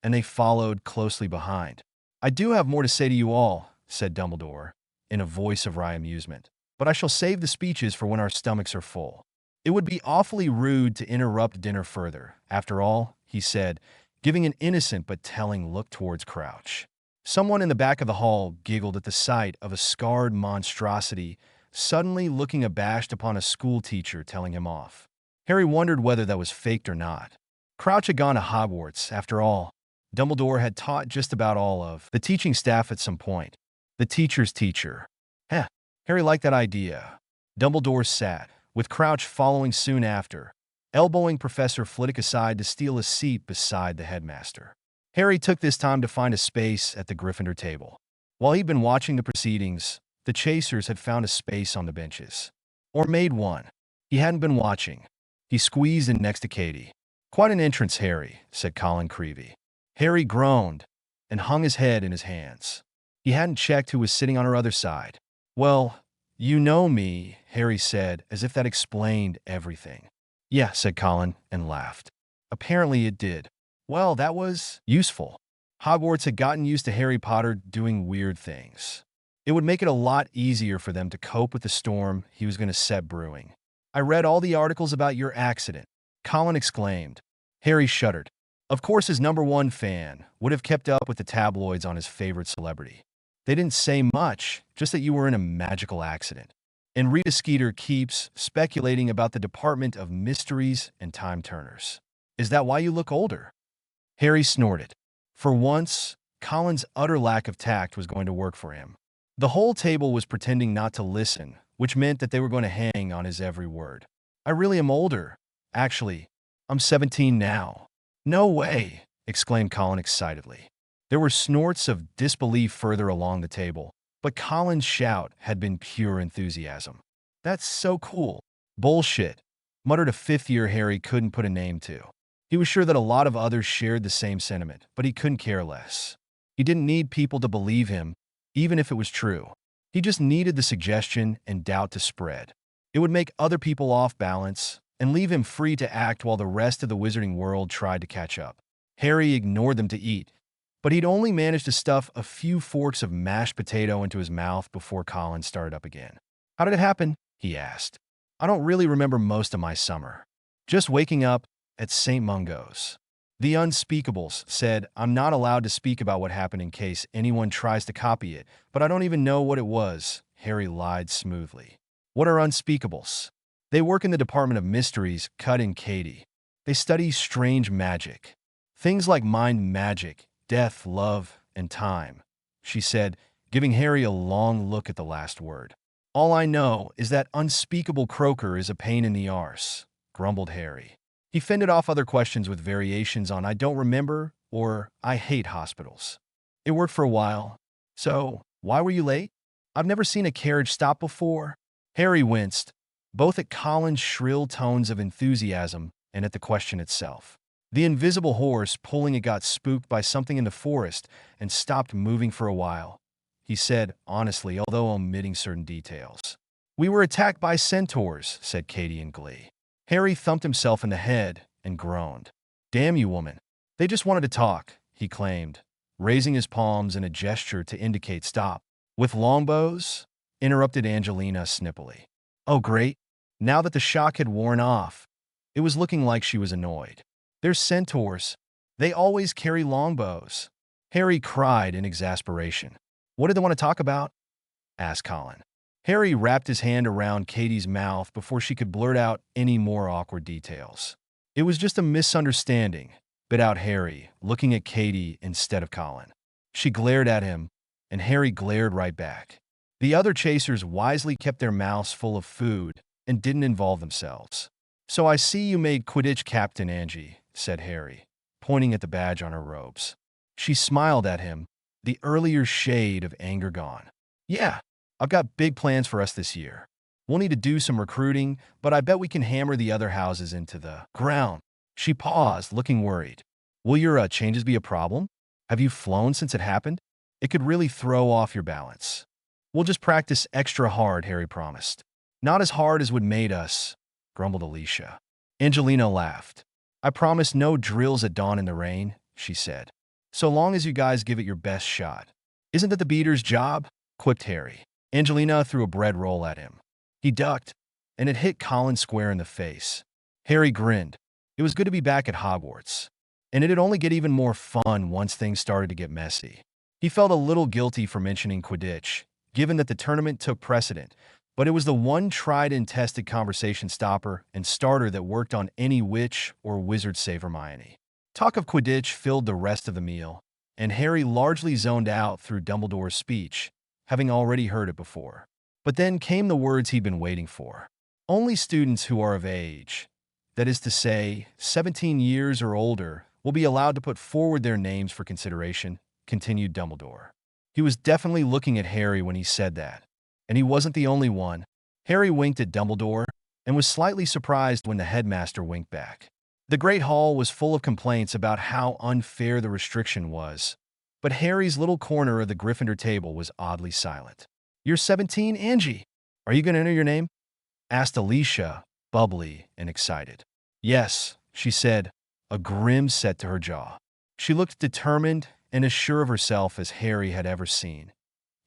and they followed closely behind. I do have more to say to you all, said Dumbledore, in a voice of wry amusement. But I shall save the speeches for when our stomachs are full. It would be awfully rude to interrupt dinner further. After all, he said, giving an innocent but telling look towards Crouch. Someone in the back of the hall giggled at the sight of a scarred monstrosity suddenly looking abashed upon a schoolteacher telling him off. Harry wondered whether that was faked or not. Crouch had gone to Hogwarts, after all. Dumbledore had taught just about all of the teaching staff at some point. The teacher's teacher. Harry liked that idea. Dumbledore sat, with Crouch following soon after, elbowing Professor Flitwick aside to steal a seat beside the headmaster. Harry took this time to find a space at the Gryffindor table. While he'd been watching the proceedings, the chasers had found a space on the benches. Or made one. He hadn't been watching. He squeezed in next to Katie. Quite an entrance, Harry, said Colin Creevey. Harry groaned and hung his head in his hands. He hadn't checked who was sitting on her other side. Well, you know me, Harry said, as if that explained everything. Yeah, said Colin, and laughed. Apparently it did. Well, that was useful. Hogwarts had gotten used to Harry Potter doing weird things. It would make it a lot easier for them to cope with the storm he was going to set brewing. I read all the articles about your accident, Colin exclaimed. Harry shuddered. Of course, his #1 fan would have kept up with the tabloids on his favorite celebrity. They didn't say much, just that you were in a magical accident. And Rita Skeeter keeps speculating about the Department of Mysteries and Time Turners. Is that why you look older? Harry snorted. For once, Colin's utter lack of tact was going to work for him. The whole table was pretending not to listen, which meant that they were going to hang on his every word. I really am older. Actually, I'm 17 now. No way, exclaimed Colin excitedly. There were snorts of disbelief further along the table, but Colin's shout had been pure enthusiasm. That's so cool. Bullshit, muttered a fifth-year Harry couldn't put a name to. He was sure that a lot of others shared the same sentiment, but he couldn't care less. He didn't need people to believe him, even if it was true. He just needed the suggestion and doubt to spread. It would make other people off balance and leave him free to act while the rest of the wizarding world tried to catch up. Harry ignored them to eat, but he'd only managed to stuff a few forks of mashed potato into his mouth before Colin started up again. How did it happen? He asked. I don't really remember most of my summer. Just waking up at St. Mungo's. The Unspeakables said I'm not allowed to speak about what happened in case anyone tries to copy it, but I don't even know what it was, Harry lied smoothly. What are Unspeakables? They work in the Department of Mysteries, cut in Katie. They study strange magic. Things like mind magic, death, love, and time, she said, giving Harry a long look at the last word. All I know is that unspeakable croaker is a pain in the arse, grumbled Harry. He fended off other questions with variations on I don't remember or I hate hospitals. It worked for a while. So, why were you late? I've never seen a carriage stop before. Harry winced, both at Colin's shrill tones of enthusiasm and at the question itself. The invisible horse pulling it got spooked by something in the forest and stopped moving for a while, he said honestly, although omitting certain details. We were attacked by centaurs, said Katie in glee. Harry thumped himself in the head and groaned. Damn you, woman. They just wanted to talk, he claimed, raising his palms in a gesture to indicate stop. With longbows? Interrupted Angelina snippily. Oh, great. Now that the shock had worn off, it was looking like she was annoyed. They're centaurs. They always carry longbows. Harry cried in exasperation. What did they want to talk about? Asked Colin. Harry wrapped his hand around Katie's mouth before she could blurt out any more awkward details. It was just a misunderstanding, bit out Harry, looking at Katie instead of Colin. She glared at him, and Harry glared right back. The other chasers wisely kept their mouths full of food and didn't involve themselves. So I see you made Quidditch Captain, Angie, said Harry, pointing at the badge on her robes. She smiled at him, the earlier shade of anger gone. Yeah, I've got big plans for us this year. We'll need to do some recruiting, but I bet we can hammer the other houses into the ground. She paused, looking worried. Will your changes be a problem? Have you flown since it happened? It could really throw off your balance. We'll just practice extra hard, Harry promised. Not as hard as would made us, grumbled Alicia. Angelina laughed. I promise no drills at dawn in the rain, she said. So long as you guys give it your best shot. Isn't that the beater's job? Quipped Harry. Angelina threw a bread roll at him. He ducked, and it hit Colin square in the face. Harry grinned. It was good to be back at Hogwarts. And it'd only get even more fun once things started to get messy. He felt a little guilty for mentioning Quidditch, given that the tournament took precedent, but it was the one tried and tested conversation stopper and starter that worked on any witch or wizard save Hermione. Talk of Quidditch filled the rest of the meal, and Harry largely zoned out through Dumbledore's speech, having already heard it before. But then came the words he'd been waiting for. Only students who are of age, that is to say, 17 years or older, will be allowed to put forward their names for consideration, continued Dumbledore. He was definitely looking at Harry when he said that. And he wasn't the only one. Harry winked at Dumbledore and was slightly surprised when the headmaster winked back. The Great Hall was full of complaints about how unfair the restriction was, but Harry's little corner of the Gryffindor table was oddly silent. You're 17, Angie. Are you going to enter your name? Asked Alicia, bubbly and excited. Yes, she said, a grim set to her jaw. She looked determined and as sure of herself as Harry had ever seen,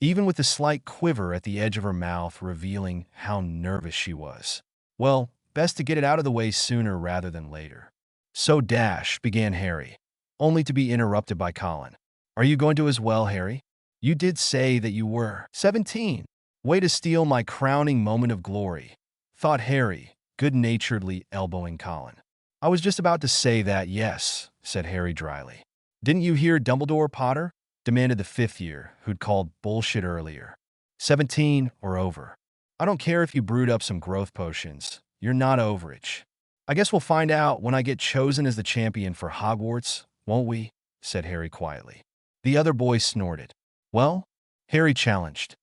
even with the slight quiver at the edge of her mouth revealing how nervous she was. Well, best to get it out of the way sooner rather than later. So began Harry, only to be interrupted by Colin. Are you going to as well, Harry? You did say that you were 17. Way to steal my crowning moment of glory, thought Harry, good-naturedly elbowing Colin. I was just about to say that, yes, said Harry dryly. Didn't you hear Dumbledore, Potter? Demanded the fifth year, who'd called bullshit earlier. 17 or over. I don't care if you brewed up some growth potions. You're not overage. I guess we'll find out when I get chosen as the champion for Hogwarts, won't we? Said Harry quietly. The other boy snorted. Well, Harry challenged.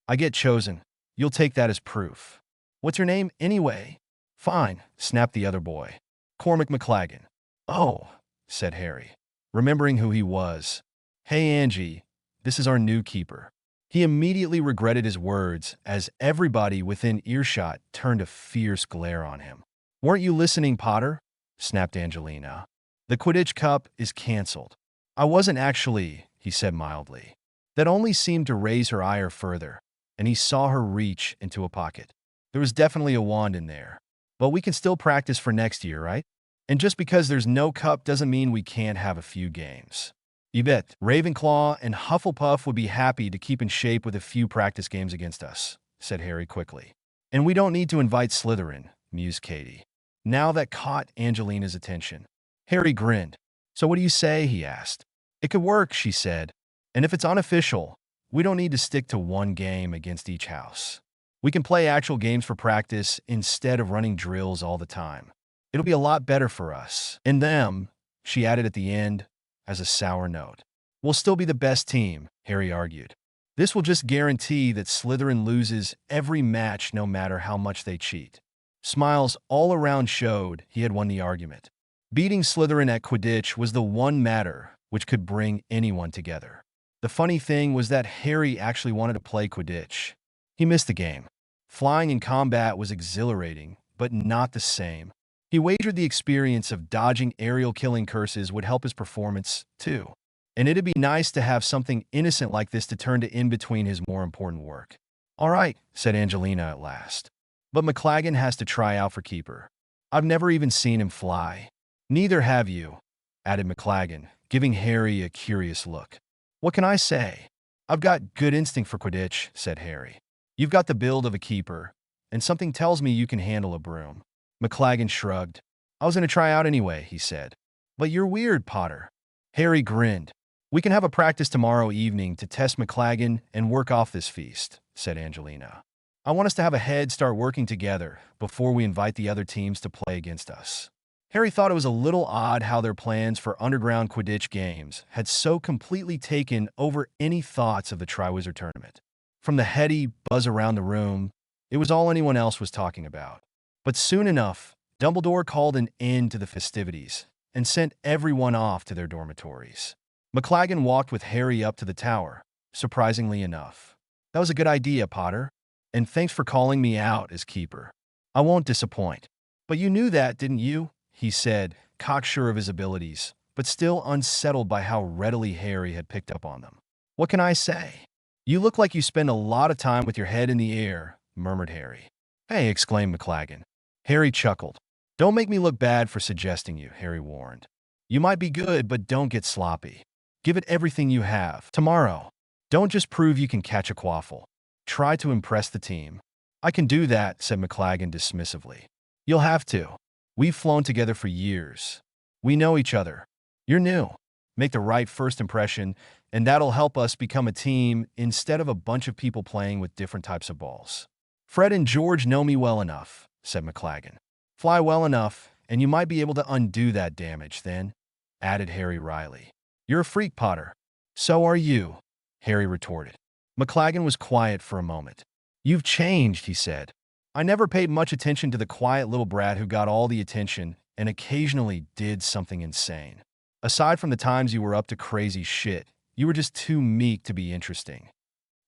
I get chosen. You'll take that as proof. What's your name anyway? Fine, snapped the other boy. Cormac McLaggen. Oh, said Harry, remembering who he was. Hey, Angie, this is our new keeper. He immediately regretted his words as everybody within earshot turned a fierce glare on him. Weren't you listening, Potter? Snapped Angelina. The Quidditch Cup is cancelled. I wasn't actually, he said mildly. That only seemed to raise her ire further, and he saw her reach into a pocket. There was definitely a wand in there. But we can still practice for next year, right? And just because there's no cup doesn't mean we can't have a few games. You bet Ravenclaw and Hufflepuff would be happy to keep in shape with a few practice games against us, said Harry quickly. And we don't need to invite Slytherin, mused Katie. Now that caught Angelina's attention. Harry grinned. So what do you say? He asked. It could work, she said. And if it's unofficial, we don't need to stick to one game against each house. We can play actual games for practice instead of running drills all the time. It'll be a lot better for us. And them, she added at the end as a sour note. We'll still be the best team, Harry argued. This will just guarantee that Slytherin loses every match no matter how much they cheat. Smiles all around showed he had won the argument. Beating Slytherin at Quidditch was the one matter which could bring anyone together. The funny thing was that Harry actually wanted to play Quidditch. He missed the game. Flying in combat was exhilarating, but not the same. He wagered the experience of dodging aerial killing curses would help his performance, too. And it'd be nice to have something innocent like this to turn to in between his more important work. All right, said Angelina at last. But McLaggen has to try out for keeper. I've never even seen him fly. Neither have you, added McLaggen, giving Harry a curious look. What can I say? I've got good instinct for Quidditch, said Harry. You've got the build of a keeper, and something tells me you can handle a broom. McLaggen shrugged. I was going to try out anyway, he said. But you're weird, Potter. Harry grinned. We can have a practice tomorrow evening to test McLaggen and work off this feast, said Angelina. I want us to have a head start working together before we invite the other teams to play against us. Harry thought it was a little odd how their plans for underground Quidditch games had so completely taken over any thoughts of the Triwizard Tournament. From the heady buzz around the room, it was all anyone else was talking about. But soon enough, Dumbledore called an end to the festivities and sent everyone off to their dormitories. McLaggen walked with Harry up to the tower, surprisingly enough. That was a good idea, Potter, and thanks for calling me out as keeper. I won't disappoint. But you knew that, didn't you? He said, cocksure of his abilities, but still unsettled by how readily Harry had picked up on them. What can I say? You look like you spend a lot of time with your head in the air, murmured Harry. Hey, exclaimed McLaggen. Harry chuckled. Don't make me look bad for suggesting you, Harry warned. You might be good, but don't get sloppy. Give it everything you have. Tomorrow. Don't just prove you can catch a quaffle. Try to impress the team. I can do that, said McLaggen dismissively. You'll have to. We've flown together for years. We know each other. You're new. Make the right first impression, and that'll help us become a team instead of a bunch of people playing with different types of balls. Fred and George know me well enough, said McLaggen. Fly well enough, and you might be able to undo that damage then, added Harry wryly. You're a freak, Potter. So are you, Harry retorted. McLaggen was quiet for a moment. You've changed, he said. I never paid much attention to the quiet little brat who got all the attention and occasionally did something insane. Aside from the times you were up to crazy shit, you were just too meek to be interesting.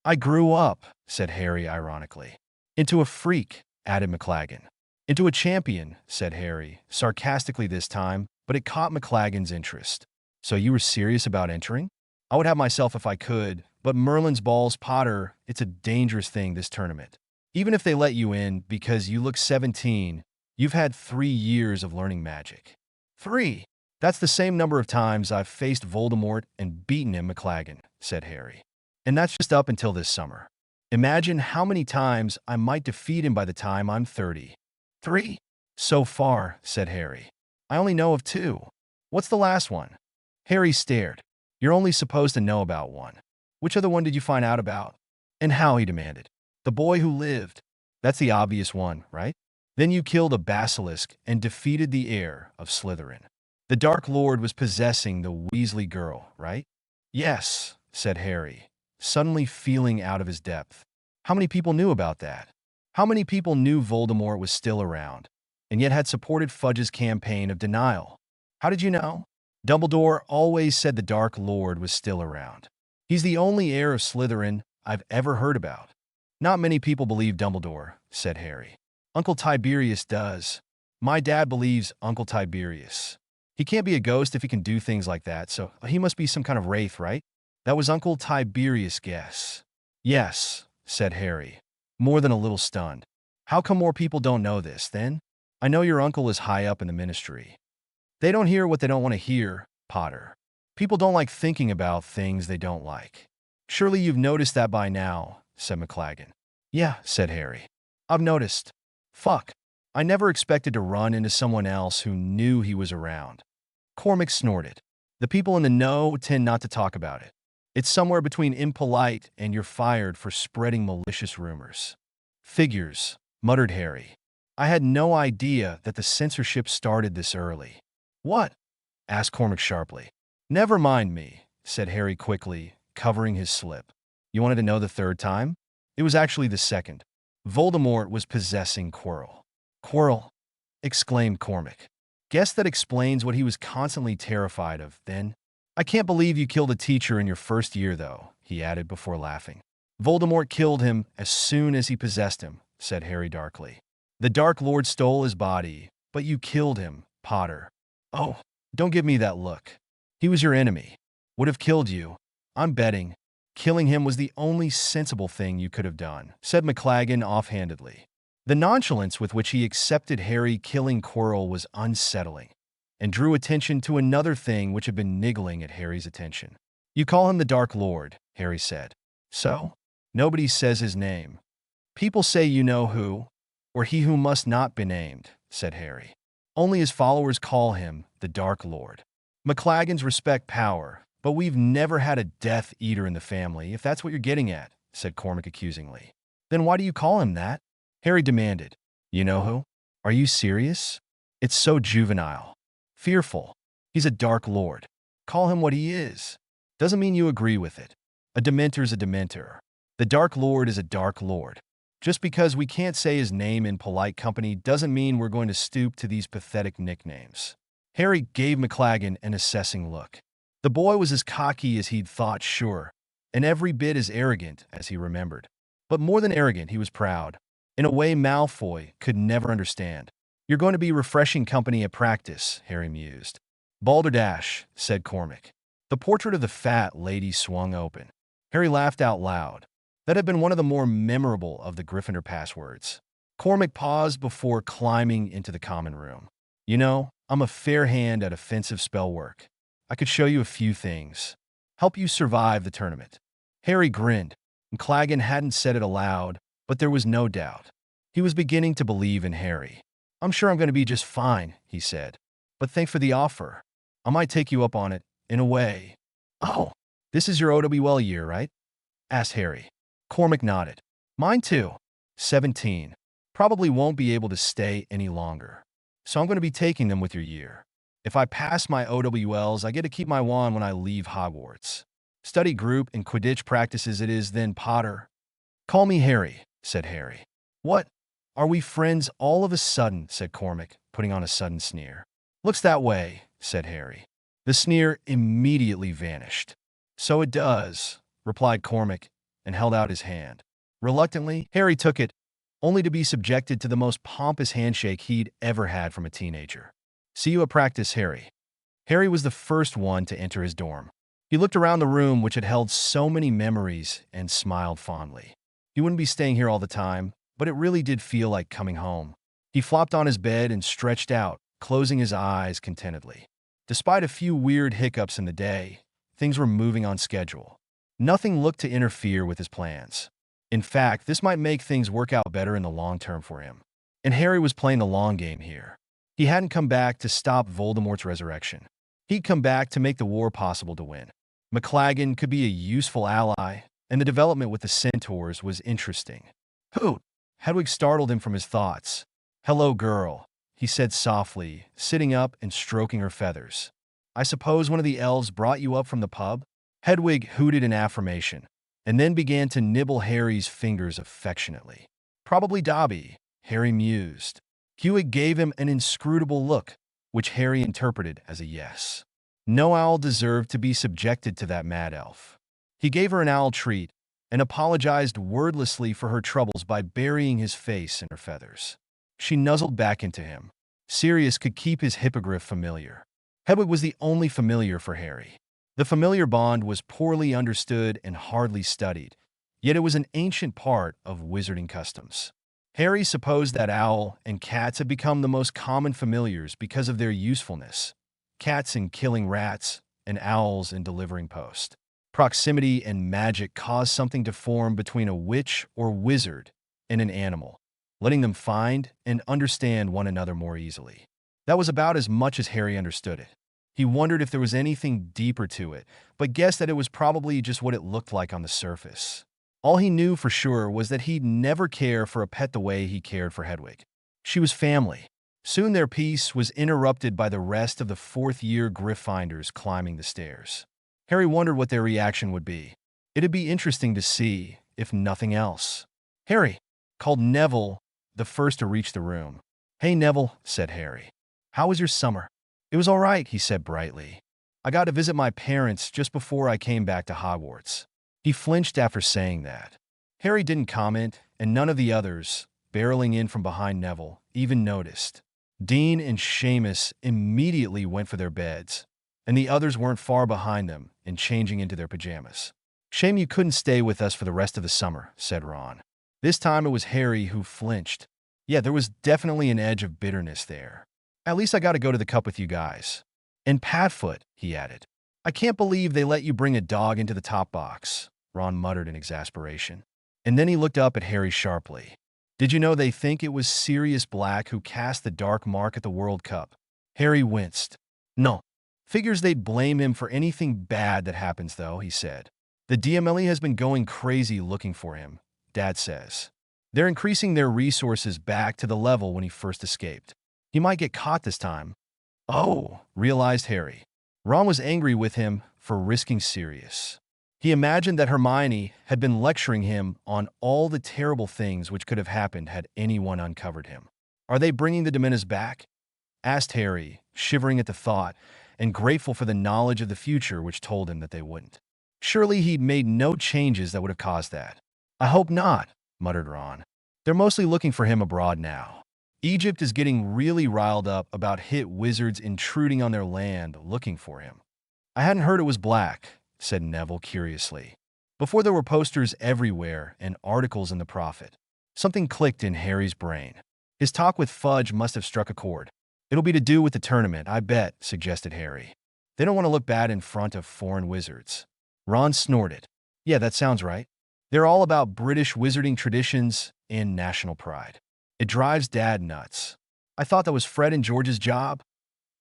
I grew up, said Harry ironically. Into a freak, added McLaggen. Into a champion, said Harry, sarcastically this time, but it caught McLaggen's interest. So you were serious about entering? I would have myself if I could, but Merlin's balls, Potter, it's a dangerous thing, this tournament. Even if they let you in because you look 17, you've had 3 years of learning magic. 3? That's the same number of times I've faced Voldemort and beaten him, McLaggen, said Harry. And that's just up until this summer. Imagine how many times I might defeat him by the time I'm 30. 3? So far, said Harry. I only know of two. What's the last one? Harry stared. You're only supposed to know about one. Which other one did you find out about? And how, he demanded. The boy who lived. That's the obvious one, right? Then you killed a basilisk and defeated the heir of Slytherin. The Dark Lord was possessing the Weasley girl, right? Yes, said Harry, suddenly feeling out of his depth. How many people knew about that? How many people knew Voldemort was still around, and yet had supported Fudge's campaign of denial? How did you know? Dumbledore always said the Dark Lord was still around. He's the only heir of Slytherin I've ever heard about. Not many people believe Dumbledore, said Harry. Uncle Tiberius does. My dad believes Uncle Tiberius. He can't be a ghost if he can do things like that, so he must be some kind of wraith, right? That was Uncle Tiberius' guess. Yes, said Harry, more than a little stunned. How come more people don't know this, then? I know your uncle is high up in the ministry. They don't hear what they don't want to hear, Potter. People don't like thinking about things they don't like. Surely you've noticed that by now, said McLaggen. Yeah, said Harry. I've noticed. Fuck. I never expected to run into someone else who knew he was around. Cormac snorted. The people in the know tend not to talk about it. It's somewhere between impolite and you're fired for spreading malicious rumors. Figures, muttered Harry. I had no idea that the censorship started this early. What? Asked Cormac sharply. Never mind me, said Harry quickly, covering his slip. You wanted to know the third time? It was actually the second. Voldemort was possessing Quirrell. Quirrell, exclaimed Cormac. Guess that explains what he was constantly terrified of, then. I can't believe you killed a teacher in your first year, though, he added before laughing. Voldemort killed him as soon as he possessed him, said Harry darkly. The Dark Lord stole his body, but you killed him, Potter. Oh, don't give me that look. He was your enemy. Would have killed you. I'm betting. Killing him was the only sensible thing you could have done, said McLaggen offhandedly. The nonchalance with which he accepted Harry killing Quirrell was unsettling, and drew attention to another thing which had been niggling at Harry's attention. You call him the Dark Lord, Harry said. So? Nobody says his name. People say you know who, or he who must not be named, said Harry. Only his followers call him the Dark Lord. McLaggans respect power, but we've never had a Death Eater in the family, if that's what you're getting at, said Cormac accusingly. Then why do you call him that? Harry demanded. You know who? Are you serious? It's so juvenile. Fearful. He's a Dark Lord. Call him what he is. Doesn't mean you agree with it. A Dementor's a Dementor. The Dark Lord is a Dark Lord. Just because we can't say his name in polite company doesn't mean we're going to stoop to these pathetic nicknames. Harry gave McLaggen an assessing look. The boy was as cocky as he'd thought, sure, and every bit as arrogant as he remembered. But more than arrogant, he was proud, in a way Malfoy could never understand. You're going to be refreshing company at practice, Harry mused. Balderdash, said Cormac. The portrait of the fat lady swung open. Harry laughed out loud. That had been one of the more memorable of the Gryffindor passwords. Cormac paused before climbing into the common room. You know, I'm a fair hand at offensive spell work. I could show you a few things. Help you survive the tournament. Harry grinned. McLaggen hadn't said it aloud, but there was no doubt. He was beginning to believe in Harry. I'm sure I'm going to be just fine, he said. But thanks for the offer. I might take you up on it, in a way. Oh, this is your OWL year, right? Asked Harry. Cormac nodded. Mine too. 17. Probably won't be able to stay any longer. So I'm going to be taking them with your year. If I pass my OWLs, I get to keep my wand when I leave Hogwarts. Study group and Quidditch practices it is then, Potter. Call me Harry, said Harry. What? Are we friends all of a sudden, said Cormac, putting on a sudden sneer. Looks that way, said Harry. The sneer immediately vanished. So it does, replied Cormac, and held out his hand. Reluctantly, Harry took it, only to be subjected to the most pompous handshake he'd ever had from a teenager. See you at practice, Harry. Harry was the first one to enter his dorm. He looked around the room which had held so many memories and smiled fondly. He wouldn't be staying here all the time, but it really did feel like coming home. He flopped on his bed and stretched out, closing his eyes contentedly. Despite a few weird hiccups in the day, things were moving on schedule. Nothing looked to interfere with his plans. In fact, this might make things work out better in the long term for him. And Harry was playing the long game here. He hadn't come back to stop Voldemort's resurrection. He'd come back to make the war possible to win. McLaggen could be a useful ally, and the development with the centaurs was interesting. Hoot! Hedwig startled him from his thoughts. "Hello, girl," he said softly, sitting up and stroking her feathers. "I suppose one of the elves brought you up from the pub?" Hedwig hooted in affirmation, and then began to nibble Harry's fingers affectionately. "Probably Dobby," Harry mused. Hewig gave him an inscrutable look, which Harry interpreted as a yes. No owl deserved to be subjected to that mad elf. He gave her an owl treat and apologized wordlessly for her troubles by burying his face in her feathers. She nuzzled back into him. Sirius could keep his hippogriff familiar. Hedwig was the only familiar for Harry. The familiar bond was poorly understood and hardly studied, yet it was an ancient part of wizarding customs. Harry supposed that owl and cats had become the most common familiars because of their usefulness. Cats in killing rats, and owls in delivering post. Proximity and magic caused something to form between a witch or wizard and an animal, letting them find and understand one another more easily. That was about as much as Harry understood it. He wondered if there was anything deeper to it, but guessed that it was probably just what it looked like on the surface. All he knew for sure was that he'd never care for a pet the way he cared for Hedwig. She was family. Soon their peace was interrupted by the rest of the fourth-year Gryffindors climbing the stairs. Harry wondered what their reaction would be. It'd be interesting to see, if nothing else. "Harry," called Neville, the first to reach the room. "Hey, Neville," said Harry. "How was your summer?" "It was all right," he said brightly. "I got to visit my parents just before I came back to Hogwarts." He flinched after saying that. Harry didn't comment, and none of the others, barreling in from behind Neville, even noticed. Dean and Seamus immediately went for their beds, and the others weren't far behind them and changing into their pajamas. "Shame you couldn't stay with us for the rest of the summer," said Ron. This time it was Harry who flinched. Yeah, there was definitely an edge of bitterness there. "At least I got to go to the cup with you guys. And Padfoot," he added. "I can't believe they let you bring a dog into the top box," Ron muttered in exasperation. And then he looked up at Harry sharply. "Did you know they think it was Sirius Black who cast the dark mark at the World Cup?" Harry winced. "No. Figures they'd blame him for anything bad that happens, though," he said. "The DMLE has been going crazy looking for him, Dad says. They're increasing their resources back to the level when he first escaped. He might get caught this time." "Oh," realized Harry. Ron was angry with him for risking Sirius. He imagined that Hermione had been lecturing him on all the terrible things which could have happened had anyone uncovered him. "Are they bringing the Dementors back?" asked Harry, shivering at the thought and grateful for the knowledge of the future which told him that they wouldn't. Surely he'd made no changes that would have caused that. "I hope not," muttered Ron. "They're mostly looking for him abroad now. Egypt is getting really riled up about hit wizards intruding on their land looking for him." "I hadn't heard it was Black," said Neville curiously. Before there were posters everywhere and articles in the Prophet. Something clicked in Harry's brain. His talk with Fudge must have struck a chord. "It'll be to do with the tournament, I bet," suggested Harry. "They don't want to look bad in front of foreign wizards." Ron snorted. "Yeah, that sounds right. They're all about British wizarding traditions and national pride. It drives Dad nuts." "I thought that was Fred and George's job,"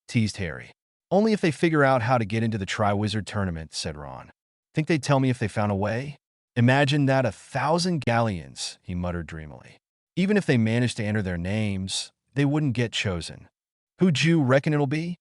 teased Harry. "Only if they figure out how to get into the Triwizard Tournament," said Ron. "Think they'd tell me if they found a way?" "Imagine that 1,000 galleons," he muttered dreamily. "Even if they managed to enter their names, they wouldn't get chosen." "Who'd you reckon it'll be?"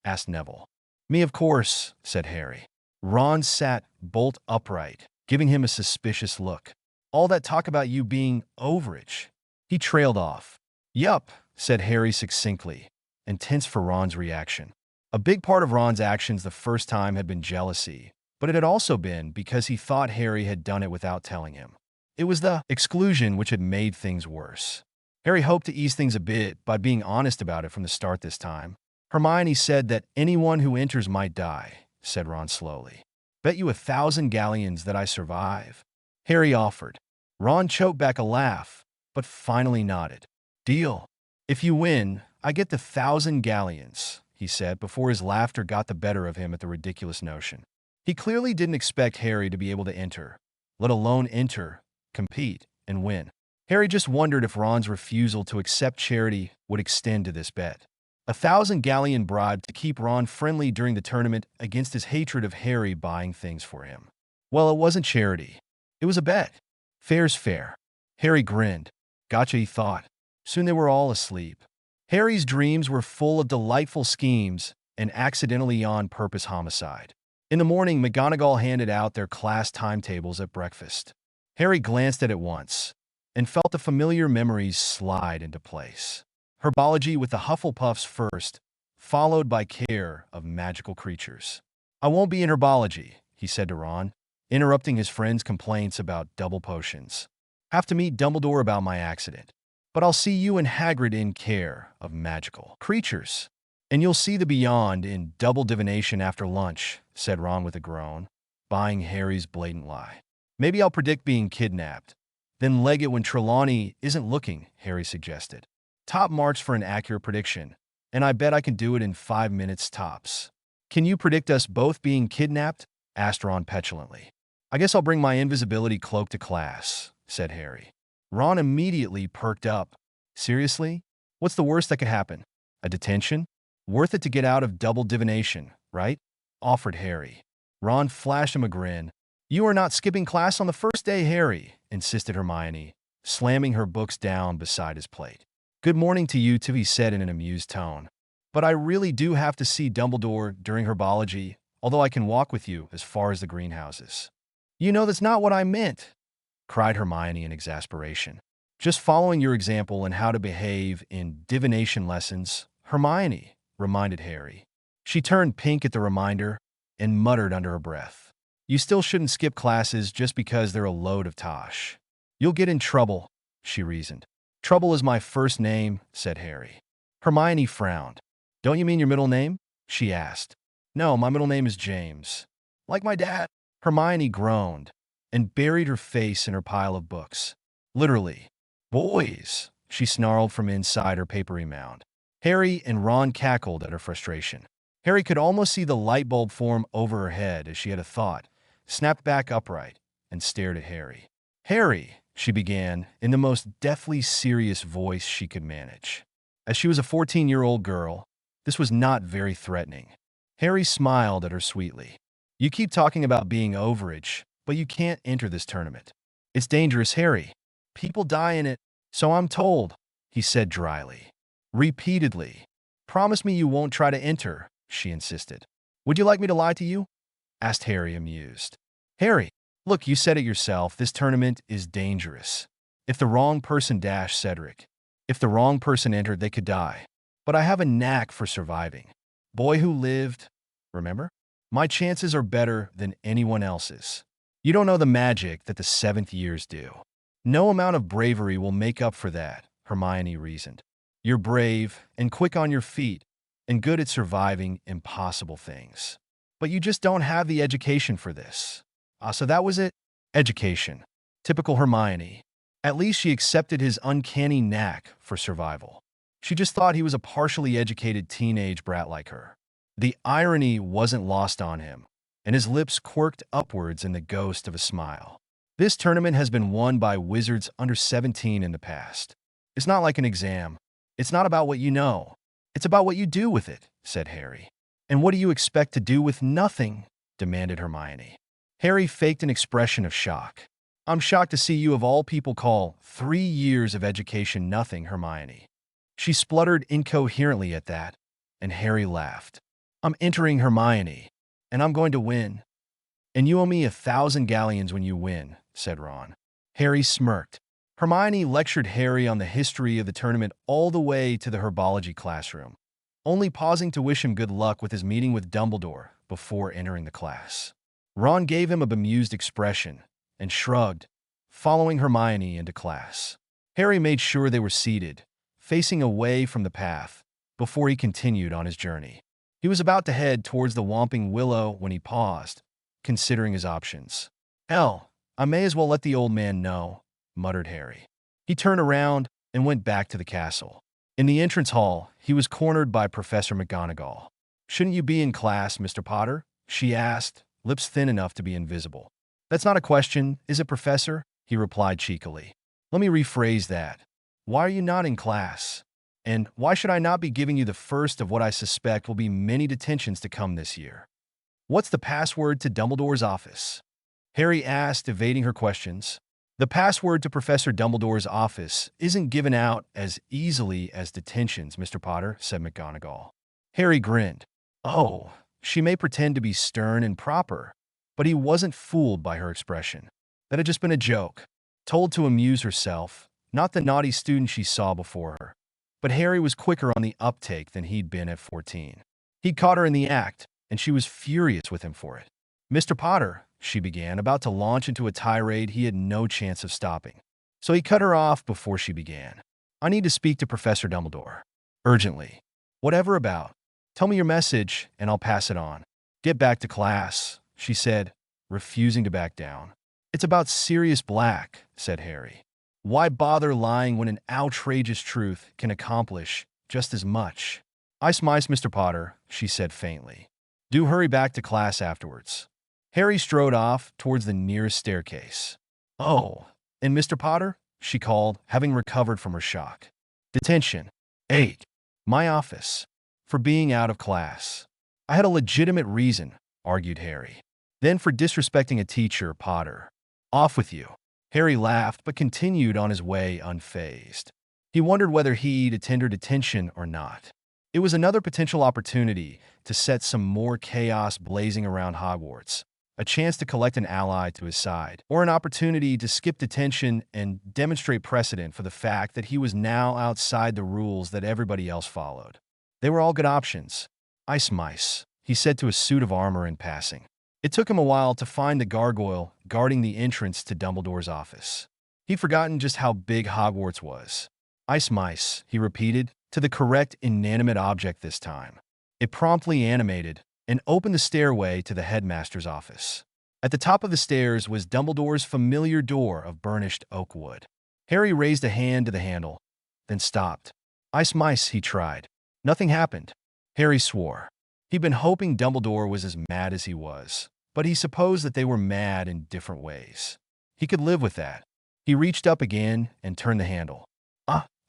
asked Neville. "Me, of course," said Harry. Ron sat bolt upright, giving him a suspicious look. "All that talk about you being overage." He trailed off. "Yup," said Harry succinctly, and tensed for Ron's reaction. A big part of Ron's actions the first time had been jealousy, but it had also been because he thought Harry had done it without telling him. It was the exclusion which had made things worse. Harry hoped to ease things a bit by being honest about it from the start this time. "Hermione said that anyone who enters might die," said Ron slowly. "Bet you 1,000 galleons that I survive." Harry offered. Ron choked back a laugh, but finally nodded. "Deal. If you win, I get the 1,000 galleons," he said before his laughter got the better of him at the ridiculous notion. He clearly didn't expect Harry to be able to enter, let alone enter, compete, and win. Harry just wondered if Ron's refusal to accept charity would extend to this bet. 1,000 galleon bribe to keep Ron friendly during the tournament against his hatred of Harry buying things for him. Well, it wasn't charity. It was a bet. Fair's fair. Harry grinned. Gotcha, he thought. Soon they were all asleep. Harry's dreams were full of delightful schemes and accidentally on-purpose homicide. In the morning, McGonagall handed out their class timetables at breakfast. Harry glanced at it once and felt the familiar memories slide into place. Herbology with the Hufflepuffs first, followed by care of magical creatures. I won't be in herbology, he said to Ron, interrupting his friend's complaints about double potions. Have to meet Dumbledore about my accident. But I'll see you and Hagrid in care of magical creatures. And you'll see the beyond in double divination after lunch, said Ron with a groan, buying Harry's blatant lie. Maybe I'll predict being kidnapped. Then leg it when Trelawney isn't looking, Harry suggested. Top marks for an accurate prediction, and I bet I can do it in 5 minutes tops. Can you predict us both being kidnapped? Asked Ron petulantly. I guess I'll bring my invisibility cloak to class, said Harry. Ron immediately perked up. Seriously? What's the worst that could happen? A detention? Worth it to get out of double divination, right? Offered Harry. Ron flashed him a grin. You are not skipping class on the first day, Harry, insisted Hermione, slamming her books down beside his plate. Good morning to you too, he said in an amused tone. But I really do have to see Dumbledore during herbology, although I can walk with you as far as the greenhouses. You know that's not what I meant, cried Hermione in exasperation. Just following your example in how to behave in divination lessons, Hermione, reminded Harry. She turned pink at the reminder and muttered under her breath. You still shouldn't skip classes just because they're a load of tosh. You'll get in trouble, she reasoned. Trouble is my first name, said Harry. Hermione frowned. Don't you mean your middle name? She asked. No, my middle name is James. Like my dad. Hermione groaned and buried her face in her pile of books. Literally. Boys, she snarled from inside her papery mound. Harry and Ron cackled at her frustration. Harry could almost see the light bulb form over her head as she had a thought, snapped back upright, and stared at Harry. Harry, she began in the most deathly serious voice she could manage. As she was a 14-year-old girl, this was not very threatening. Harry smiled at her sweetly. You keep talking about being overage, but you can't enter this tournament. It's dangerous, Harry. People die in it, so I'm told, he said dryly. Repeatedly. Promise me you won't try to enter, she insisted. Would you like me to lie to you? Asked Harry, amused. Harry, look, you said it yourself, this tournament is dangerous. If the wrong person dashed Cedric, if the wrong person entered, they could die. But I have a knack for surviving. Boy who lived, remember? My chances are better than anyone else's. You don't know the magic that the 7th years do. No amount of bravery will make up for that, Hermione reasoned. You're brave and quick on your feet and good at surviving impossible things. But you just don't have the education for this. So that was it? Education. Typical Hermione. At least she accepted his uncanny knack for survival. She just thought he was a partially educated teenage brat like her. The irony wasn't lost on him, and his lips quirked upwards in the ghost of a smile. This tournament has been won by wizards under 17 in the past. It's not like an exam. It's not about what you know. It's about what you do with it, said Harry. And what do you expect to do with nothing? Demanded Hermione. Harry faked an expression of shock. I'm shocked to see you of all people call 3 years of education nothing, Hermione. She spluttered incoherently at that, and Harry laughed. I'm entering Hermione, and I'm going to win. And you owe me 1,000 galleons when you win, said Ron. Harry smirked. Hermione lectured Harry on the history of the tournament all the way to the herbology classroom, only pausing to wish him good luck with his meeting with Dumbledore before entering the class. Ron gave him a bemused expression and shrugged, following Hermione into class. Harry made sure they were seated, facing away from the path, before he continued on his journey. He was about to head towards the Whomping Willow when he paused, considering his options. Hell, I may as well let the old man know, muttered Harry. He turned around and went back to the castle. In the entrance hall, he was cornered by Professor McGonagall. Shouldn't you be in class, Mr. Potter? She asked, lips thin enough to be invisible. That's not a question, is it, Professor? He replied cheekily. Let me rephrase that. Why are you not in class? And why should I not be giving you the first of what I suspect will be many detentions to come this year? What's the password to Dumbledore's office? Harry asked, evading her questions. The password to Professor Dumbledore's office isn't given out as easily as detentions, Mr. Potter, said McGonagall. Harry grinned. Oh, she may pretend to be stern and proper, but he wasn't fooled by her expression. That had just been a joke, told to amuse herself, not the naughty student she saw before her. But Harry was quicker on the uptake than he'd been at 14. He'd caught her in the act, and she was furious with him for it. Mr. Potter, she began, about to launch into a tirade he had no chance of stopping. So he cut her off before she began. I need to speak to Professor Dumbledore. Urgently. Whatever about? Tell me your message, and I'll pass it on. Get back to class, she said, refusing to back down. It's about Sirius Black, said Harry. Why bother lying when an outrageous truth can accomplish just as much? Ice mice, Mr. Potter, she said faintly. Do hurry back to class afterwards. Harry strode off towards the nearest staircase. Oh, and Mr. Potter? She called, having recovered from her shock. Detention. 8. My office. For being out of class. I had a legitimate reason, argued Harry. Then for disrespecting a teacher, Potter. Off with you. Harry laughed but continued on his way unfazed. He wondered whether he'd tender detention or not. It was another potential opportunity to set some more chaos blazing around Hogwarts, a chance to collect an ally to his side, or an opportunity to skip detention and demonstrate precedent for the fact that he was now outside the rules that everybody else followed. They were all good options. Ice mice, he said to a suit of armor in passing. It took him a while to find the gargoyle guarding the entrance to Dumbledore's office. He'd forgotten just how big Hogwarts was. Ice mice, he repeated, to the correct inanimate object this time. It promptly animated and opened the stairway to the headmaster's office. At the top of the stairs was Dumbledore's familiar door of burnished oak wood. Harry raised a hand to the handle, then stopped. Ice mice, he tried. Nothing happened. Harry swore. He'd been hoping Dumbledore was as mad as he was, but he supposed that they were mad in different ways. He could live with that. He reached up again and turned the handle.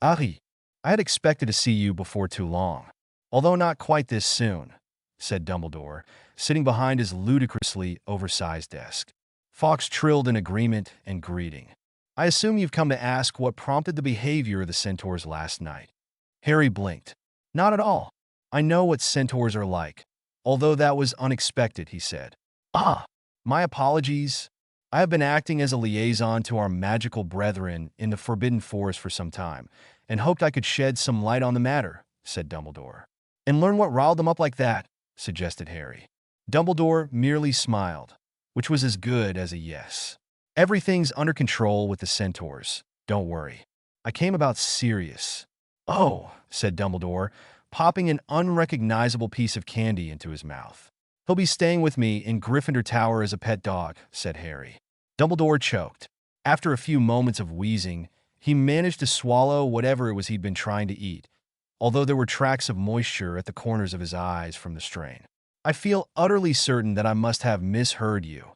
Harry, I had expected to see you before too long, although not quite this soon, said Dumbledore, sitting behind his ludicrously oversized desk. Fawkes trilled in agreement and greeting. I assume you've come to ask what prompted the behavior of the centaurs last night. Harry blinked. Not at all. I know what centaurs are like, although that was unexpected, he said. My apologies. I have been acting as a liaison to our magical brethren in the Forbidden Forest for some time, and hoped I could shed some light on the matter, said Dumbledore. And learn what riled them up like that, suggested Harry. Dumbledore merely smiled, which was as good as a yes. Everything's under control with the centaurs. Don't worry. I came about Sirius. Oh, said Dumbledore, popping an unrecognizable piece of candy into his mouth. He'll be staying with me in Gryffindor Tower as a pet dog, said Harry. Dumbledore choked. After a few moments of wheezing, he managed to swallow whatever it was he'd been trying to eat, although there were tracks of moisture at the corners of his eyes from the strain. I feel utterly certain that I must have misheard you,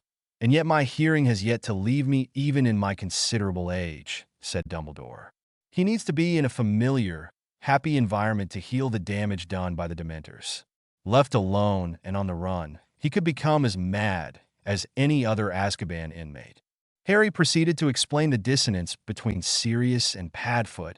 and yet my hearing has yet to leave me even in my considerable age, said Dumbledore. He needs to be in a familiar, happy environment to heal the damage done by the Dementors. Left alone and on the run, he could become as mad as any other Azkaban inmate. Harry proceeded to explain the dissonance between Sirius and Padfoot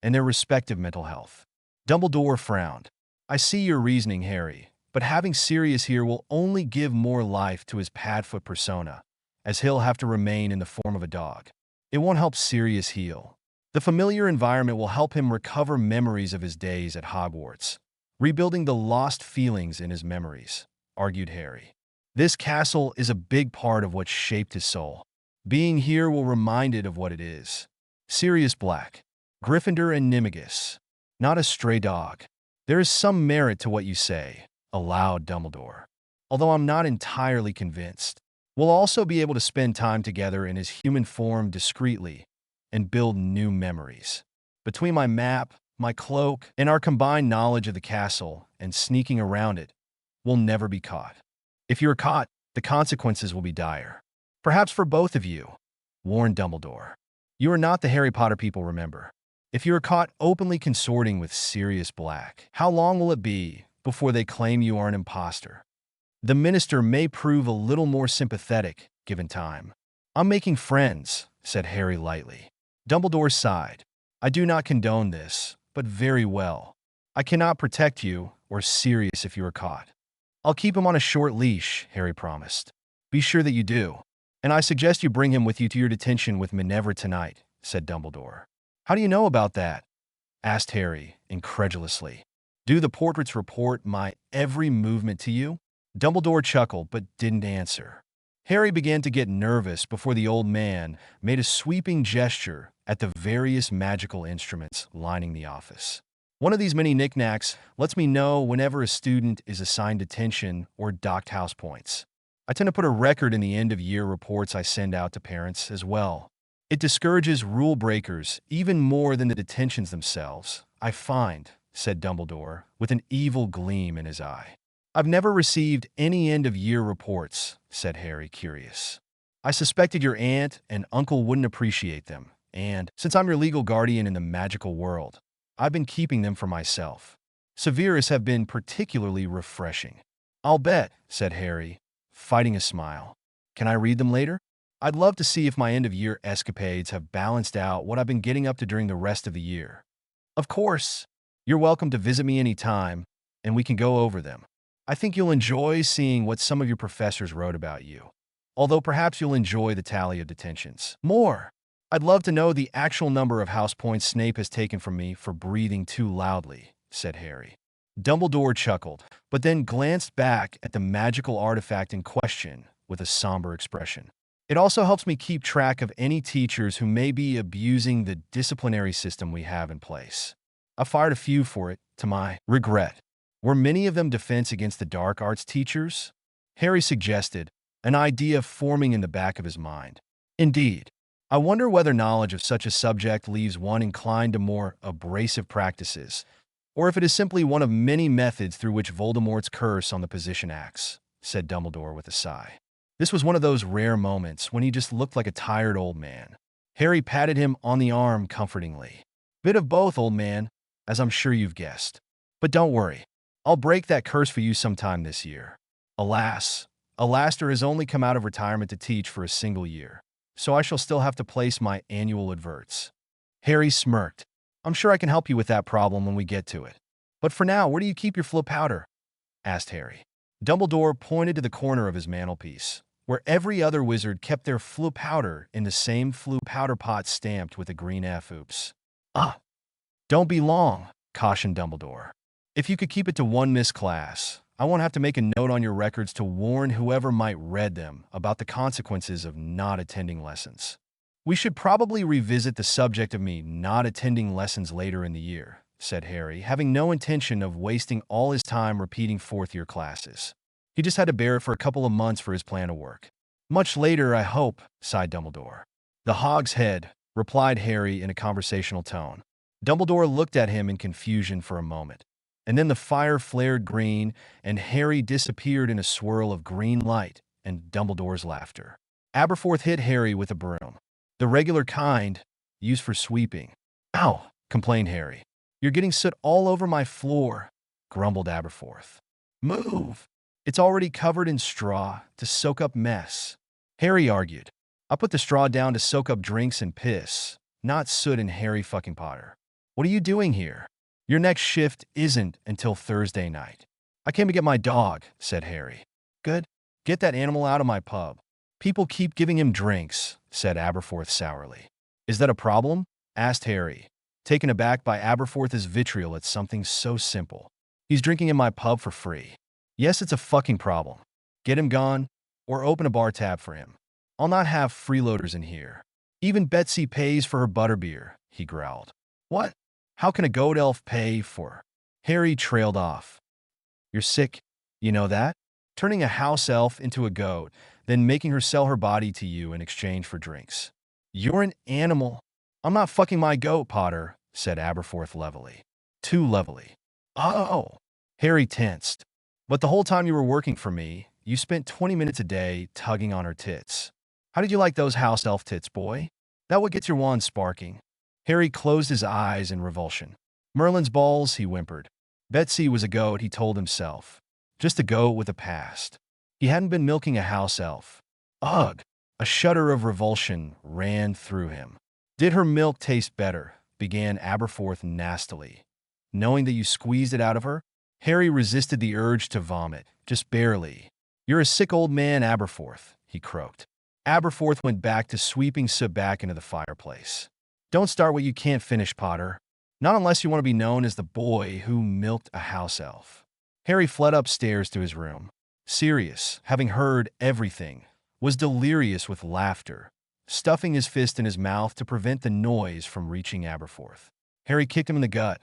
and their respective mental health. Dumbledore frowned. I see your reasoning, Harry, but having Sirius here will only give more life to his Padfoot persona, as he'll have to remain in the form of a dog. It won't help Sirius heal. The familiar environment will help him recover memories of his days at Hogwarts, rebuilding the lost feelings in his memories, argued Harry. This castle is a big part of what shaped his soul. Being here will remind it of what it is. Sirius Black, Gryffindor and Nimmagus, not a stray dog. There is some merit to what you say, allowed Dumbledore, although I'm not entirely convinced. We'll also be able to spend time together in his human form discreetly and build new memories. Between my map, my cloak, and our combined knowledge of the castle and sneaking around it, we'll never be caught. If you're caught, the consequences will be dire. Perhaps for both of you, warned Dumbledore. You are not the Harry Potter people remember. If you are caught openly consorting with Sirius Black, how long will it be before they claim you are an imposter? The minister may prove a little more sympathetic, given time. I'm making friends, said Harry lightly. Dumbledore sighed. I do not condone this, but very well. I cannot protect you or Sirius if you are caught. I'll keep him on a short leash, Harry promised. Be sure that you do. And I suggest you bring him with you to your detention with Minerva tonight, said Dumbledore. How do you know about that? Asked Harry, incredulously. Do the portraits report my every movement to you? Dumbledore chuckled but didn't answer. Harry began to get nervous before the old man made a sweeping gesture at the various magical instruments lining the office. One of these mini knickknacks lets me know whenever a student is assigned detention or docked house points. I tend to put a record in the end-of-year reports I send out to parents as well. It discourages rule breakers even more than the detentions themselves, I find, said Dumbledore, with an evil gleam in his eye. I've never received any end-of-year reports, said Harry, curious. I suspected your aunt and uncle wouldn't appreciate them, and, since I'm your legal guardian in the magical world, I've been keeping them for myself. Severus have been particularly refreshing. I'll bet, said Harry, fighting a smile. Can I read them later? I'd love to see if my end-of-year escapades have balanced out what I've been getting up to during the rest of the year. Of course. You're welcome to visit me anytime, and we can go over them. I think you'll enjoy seeing what some of your professors wrote about you. Although perhaps you'll enjoy the tally of detentions more. I'd love to know the actual number of house points Snape has taken from me for breathing too loudly, said Harry. Dumbledore chuckled, but then glanced back at the magical artifact in question with a somber expression. It also helps me keep track of any teachers who may be abusing the disciplinary system we have in place. I fired a few for it, to my regret. Were many of them defense against the dark arts teachers? Harry suggested, an idea forming in the back of his mind. Indeed. I wonder whether knowledge of such a subject leaves one inclined to more abrasive practices, or if it is simply one of many methods through which Voldemort's curse on the position acts, said Dumbledore with a sigh. This was one of those rare moments when he just looked like a tired old man. Harry patted him on the arm comfortingly. Bit of both, old man, as I'm sure you've guessed. But don't worry, I'll break that curse for you sometime this year. Alas, Alastair has only come out of retirement to teach for a single year, so I shall still have to place my annual adverts. Harry smirked. I'm sure I can help you with that problem when we get to it. But for now, where do you keep your flip powder? Asked Harry. Dumbledore pointed to the corner of his mantelpiece, where every other wizard kept their flip powder in the same flip powder pot stamped with a green F. Oops. Don't be long, cautioned Dumbledore. If you could keep it to one Miss class, I won't have to make a note on your records to warn whoever might read them about the consequences of not attending lessons. We should probably revisit the subject of me not attending lessons later in the year, said Harry, having no intention of wasting all his time repeating fourth-year classes. He just had to bear it for a couple of months for his plan to work. Much later, I hope, sighed Dumbledore. The Hog's Head, replied Harry in a conversational tone. Dumbledore looked at him in confusion for a moment, and then the fire flared green, and Harry disappeared in a swirl of green light and Dumbledore's laughter. Aberforth hit Harry with a broom. The regular kind, used for sweeping. Ow, complained Harry. You're getting soot all over my floor, grumbled Aberforth. Move! It's already covered in straw to soak up mess. Harry argued. I put the straw down to soak up drinks and piss, not soot and Harry fucking Potter. What are you doing here? Your next shift isn't until Thursday night. I came to get my dog, said Harry. Good. Get that animal out of my pub. People keep giving him drinks, said Aberforth sourly. Is that a problem? Asked Harry, taken aback by Aberforth's vitriol at something so simple. He's drinking in my pub for free. Yes, it's a fucking problem. Get him gone, or open a bar tab for him. I'll not have freeloaders in here. Even Betsy pays for her butterbeer, he growled. What? How can a goat elf pay for? Harry trailed off. You're sick, you know that? Turning a house elf into a goat, then making her sell her body to you in exchange for drinks. You're an animal. I'm not fucking my goat, Potter, said Aberforth levelly. Too levelly. Oh. Harry tensed. But the whole time you were working for me, you spent 20 minutes a day tugging on her tits. How did you like those house elf tits, boy? That what gets your wand sparking? Harry closed his eyes in revulsion. Merlin's balls, he whimpered. Betsy was a goat, he told himself. Just a goat with a past. He hadn't been milking a house elf. Ugh! A shudder of revulsion ran through him. Did her milk taste better? Began Aberforth nastily. Knowing that you squeezed it out of her? Harry resisted the urge to vomit, just barely. You're a sick old man, Aberforth, he croaked. Aberforth went back to sweeping soot back into the fireplace. Don't start what you can't finish, Potter. Not unless you want to be known as the boy who milked a house elf. Harry fled upstairs to his room. Sirius, having heard everything, was delirious with laughter, stuffing his fist in his mouth to prevent the noise from reaching Aberforth. Harry kicked him in the gut.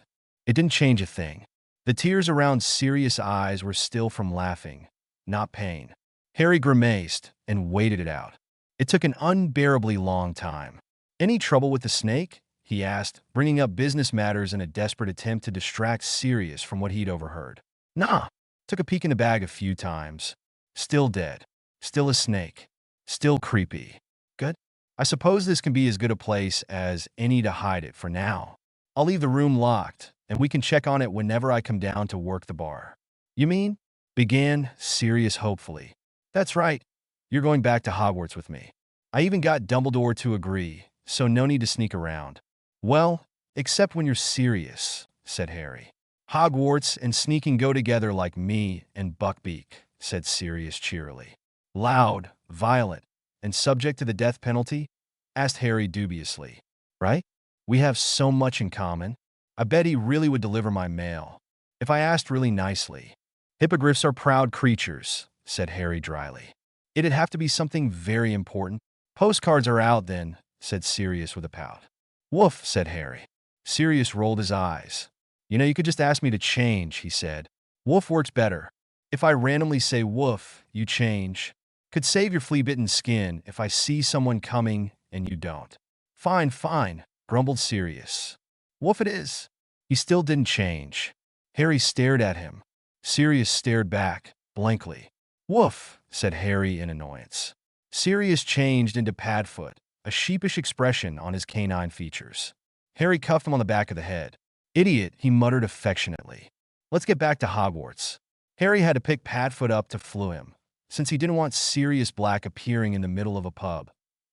It didn't change a thing. The tears around Sirius' eyes were still from laughing, not pain. Harry grimaced and waited it out. It took an unbearably long time. Any trouble with the snake? He asked, bringing up business matters in a desperate attempt to distract Sirius from what he'd overheard. Nah. Took a peek in the bag a few times. Still dead. Still a snake. Still creepy. Good. I suppose this can be as good a place as any to hide it for now. I'll leave the room locked, and we can check on it whenever I come down to work the bar. You mean? Began Sirius hopefully. That's right. You're going back to Hogwarts with me. I even got Dumbledore to agree, so no need to sneak around. Well, except when you're serious, said Harry. Hogwarts and sneaking go together like me and Buckbeak, said Sirius cheerily. Loud, violent, and subject to the death penalty? Asked Harry dubiously. Right? We have so much in common. I bet he really would deliver my mail, if I asked really nicely. Hippogriffs are proud creatures, said Harry dryly. It'd have to be something very important. Postcards are out then, said Sirius with a pout. Woof, said Harry. Sirius rolled his eyes. You know, you could just ask me to change, he said. Woof works better. If I randomly say woof, you change. Could save your flea-bitten skin if I see someone coming and you don't. Fine, fine, grumbled Sirius. Woof it is. He still didn't change. Harry stared at him. Sirius stared back, blankly. Woof, said Harry in annoyance. Sirius changed into Padfoot, a sheepish expression on his canine features. Harry cuffed him on the back of the head. Idiot, he muttered affectionately. Let's get back to Hogwarts. Harry had to pick Padfoot up to flew him, since he didn't want Sirius Black appearing in the middle of a pub,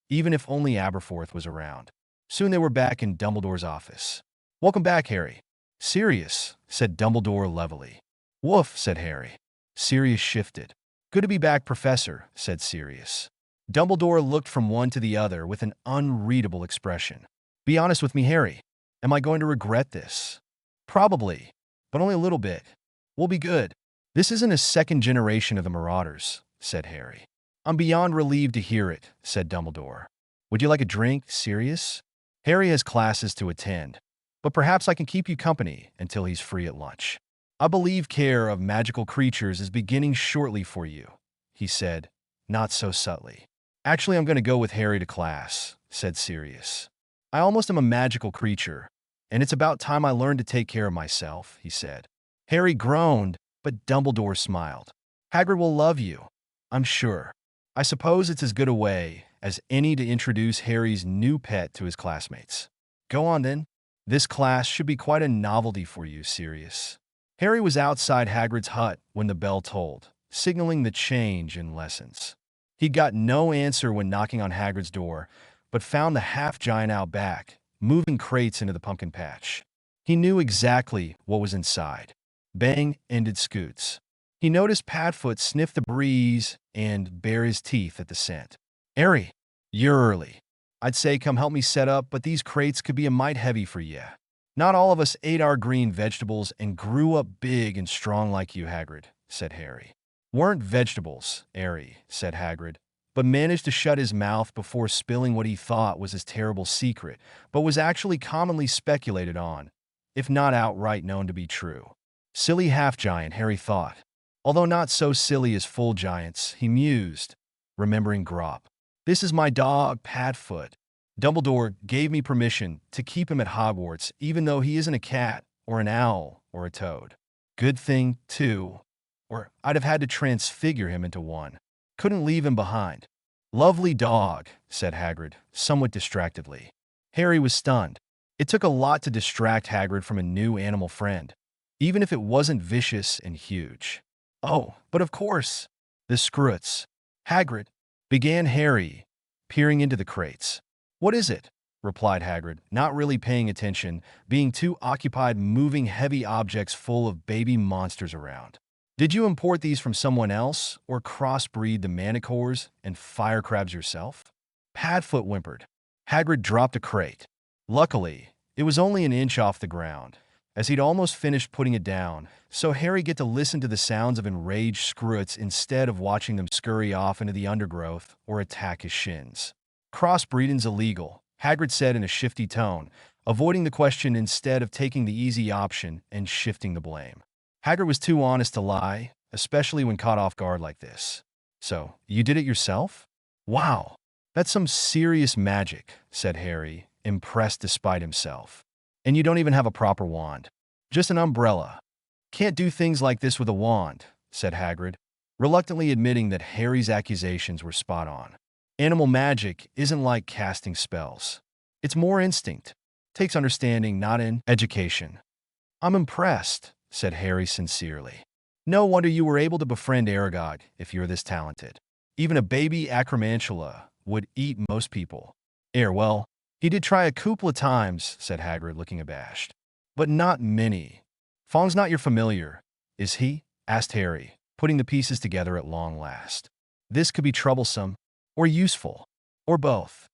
even if only Aberforth was around. Soon they were back in Dumbledore's office. Welcome back, Harry. Sirius, said Dumbledore levelly. Woof, said Harry. Sirius shifted. Good to be back, Professor, said Sirius. Dumbledore looked from one to the other with an unreadable expression. Be honest with me, Harry. Am I going to regret this? Probably, but only a little bit. We'll be good. This isn't a second generation of the Marauders, said Harry. I'm beyond relieved to hear it, said Dumbledore. Would you like a drink, Sirius? Harry has classes to attend, but perhaps I can keep you company until he's free at lunch. I believe care of magical creatures is beginning shortly for you, he said, not so subtly. Actually, I'm going to go with Harry to class, said Sirius. I almost am a magical creature, and it's about time I learned to take care of myself, he said. Harry groaned, but Dumbledore smiled. Hagrid will love you, I'm sure. I suppose it's as good a way as any to introduce Harry's new pet to his classmates. Go on then. This class should be quite a novelty for you, Sirius. Harry was outside Hagrid's hut when the bell tolled, signaling the change in lessons. He got no answer when knocking on Hagrid's door, but found the half-giant out back, moving crates into the pumpkin patch. He knew exactly what was inside. Bang ended Scoots. He noticed Padfoot sniff the breeze and bare his teeth at the scent. Harry, you're early. I'd say come help me set up, but these crates could be a mite heavy for you. Not all of us ate our green vegetables and grew up big and strong like you, Hagrid, said Harry. Weren't vegetables, Harry, said Hagrid, but managed to shut his mouth before spilling what he thought was his terrible secret, but was actually commonly speculated on, if not outright known to be true. Silly half-giant, Harry thought. Although not so silly as full giants, he mused, remembering Grop. This is my dog, Padfoot. Dumbledore gave me permission to keep him at Hogwarts, even though he isn't a cat, or an owl, or a toad. Good thing, too, or I'd have had to transfigure him into one. Couldn't leave him behind. Lovely dog, said Hagrid, somewhat distractedly. Harry was stunned. It took a lot to distract Hagrid from a new animal friend, even if it wasn't vicious and huge. "Oh, but of course, the Scroots." "Hagrid," began Harry, peering into the crates. "What is it?" replied Hagrid, not really paying attention, being too occupied moving heavy objects full of baby monsters around. "Did you import these from someone else, or crossbreed the manticores and fire crabs yourself?" Padfoot whimpered. Hagrid dropped a crate. Luckily, it was only an inch off the ground, as he'd almost finished putting it down, so Harry get to listen to the sounds of enraged Scroots instead of watching them scurry off into the undergrowth or attack his shins. "Crossbreeding's illegal," Hagrid said in a shifty tone, avoiding the question instead of taking the easy option and shifting the blame. Hagrid was too honest to lie, especially when caught off guard like this. "So, you did it yourself?" "Wow, that's some serious magic," said Harry, impressed despite himself. "And you don't even have a proper wand. Just an umbrella." "Can't do things like this with a wand," said Hagrid, reluctantly admitting that Harry's accusations were spot on. "Animal magic isn't like casting spells. It's more instinct. Takes understanding, not in education." "I'm impressed," said Harry sincerely. "No wonder you were able to befriend Aragog if you're this talented. Even a baby acromantula would eat most people." Well, he did try a couple of times," said Hagrid, looking abashed. "But not many." "Fong's not your familiar, is he?" asked Harry, putting the pieces together at long last. "This could be troublesome, or useful, or both."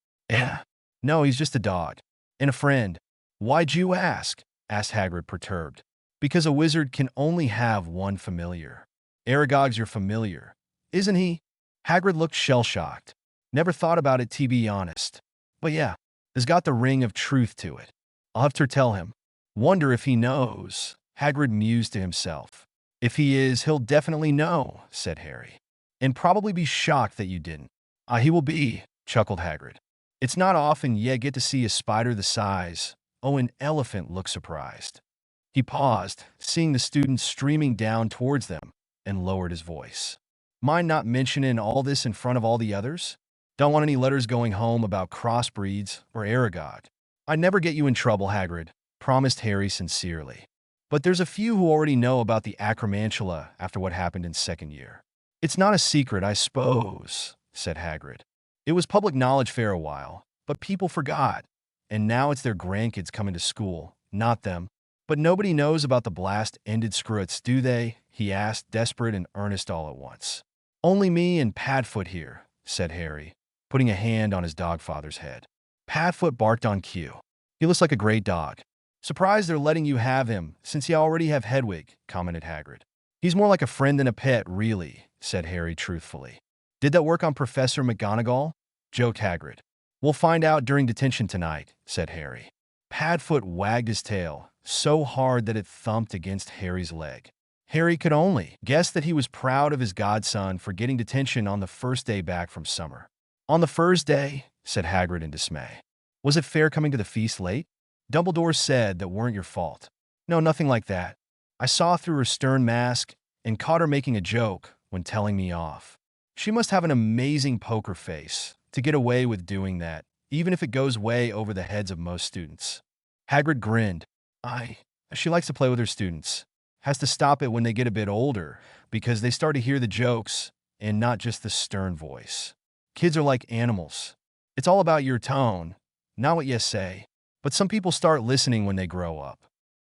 "No, he's just a dog. And a friend." "Why'd you ask?" asked Hagrid, perturbed. "Because a wizard can only have one familiar. Aragog's your familiar, isn't he?" Hagrid looked shell-shocked. "Never thought about it, to be honest. But yeah, there's got the ring of truth to it. I'll have to tell him." "Wonder if he knows," Hagrid mused to himself. "If he is, he'll definitely know," said Harry. "And probably be shocked that you didn't." He will be," chuckled Hagrid. "It's not often you get to see a spider the size. Oh, an elephant look surprised." He paused, seeing the students streaming down towards them, and lowered his voice. "Mind not mentioning all this in front of all the others? Don't want any letters going home about crossbreeds or Aragog." "I'd never get you in trouble, Hagrid," promised Harry sincerely. "But there's a few who already know about the acromantula after what happened in second year." "It's not a secret, I suppose," said Hagrid. "It was public knowledge for a while, but people forgot. And now it's their grandkids coming to school, not them. But nobody knows about the blast-ended Scroots, do they?" he asked, desperate and earnest all at once. "Only me and Padfoot here," said Harry, putting a hand on his dogfather's head. Padfoot barked on cue. "He looks like a great dog." "Surprised they're letting you have him, since you already have Hedwig," commented Hagrid. "He's more like a friend than a pet, really," said Harry truthfully. "Did that work on Professor McGonagall?" joked Hagrid. "We'll find out during detention tonight," said Harry. Padfoot wagged his tail, so hard that it thumped against Harry's leg. Harry could only guess that he was proud of his godson for getting detention on the first day back from summer. "On the first day?" said Hagrid in dismay. "Was it fair coming to the feast late? Dumbledore said that weren't your fault." "No, nothing like that. I saw through her stern mask and caught her making a joke when telling me off. She must have an amazing poker face to get away with doing that, even if it goes way over the heads of most students." Hagrid grinned. She likes to play with her students. Has to stop it when they get a bit older, because they start to hear the jokes and not just the stern voice. Kids are like animals. It's all about your tone, not what you say. But some people start listening when they grow up.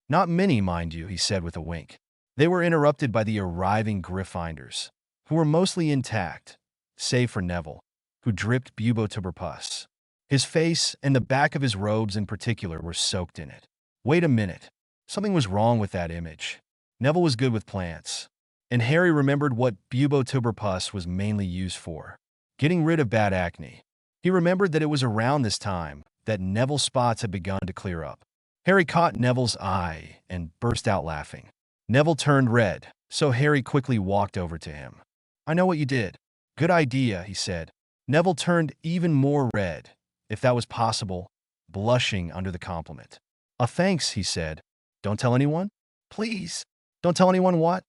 Not many, mind you, he said with a wink. They were interrupted by the arriving Gryffindors, who were mostly intact, save for Neville, who dripped bubotuberpus. His face and the back of his robes in particular were soaked in it. Wait a minute. Something was wrong with that image. Neville was good with plants. And Harry remembered what bubotuberpus was mainly used for. Getting rid of bad acne. He remembered that it was around this time that Neville's spots had begun to clear up. Harry caught Neville's eye and burst out laughing. Neville turned red, so Harry quickly walked over to him. "I know what you did." "Good idea," he said. Neville turned even more red, if that was possible, blushing under the compliment. Thanks," he said. "Don't tell anyone?" "Please." "Don't tell anyone what?"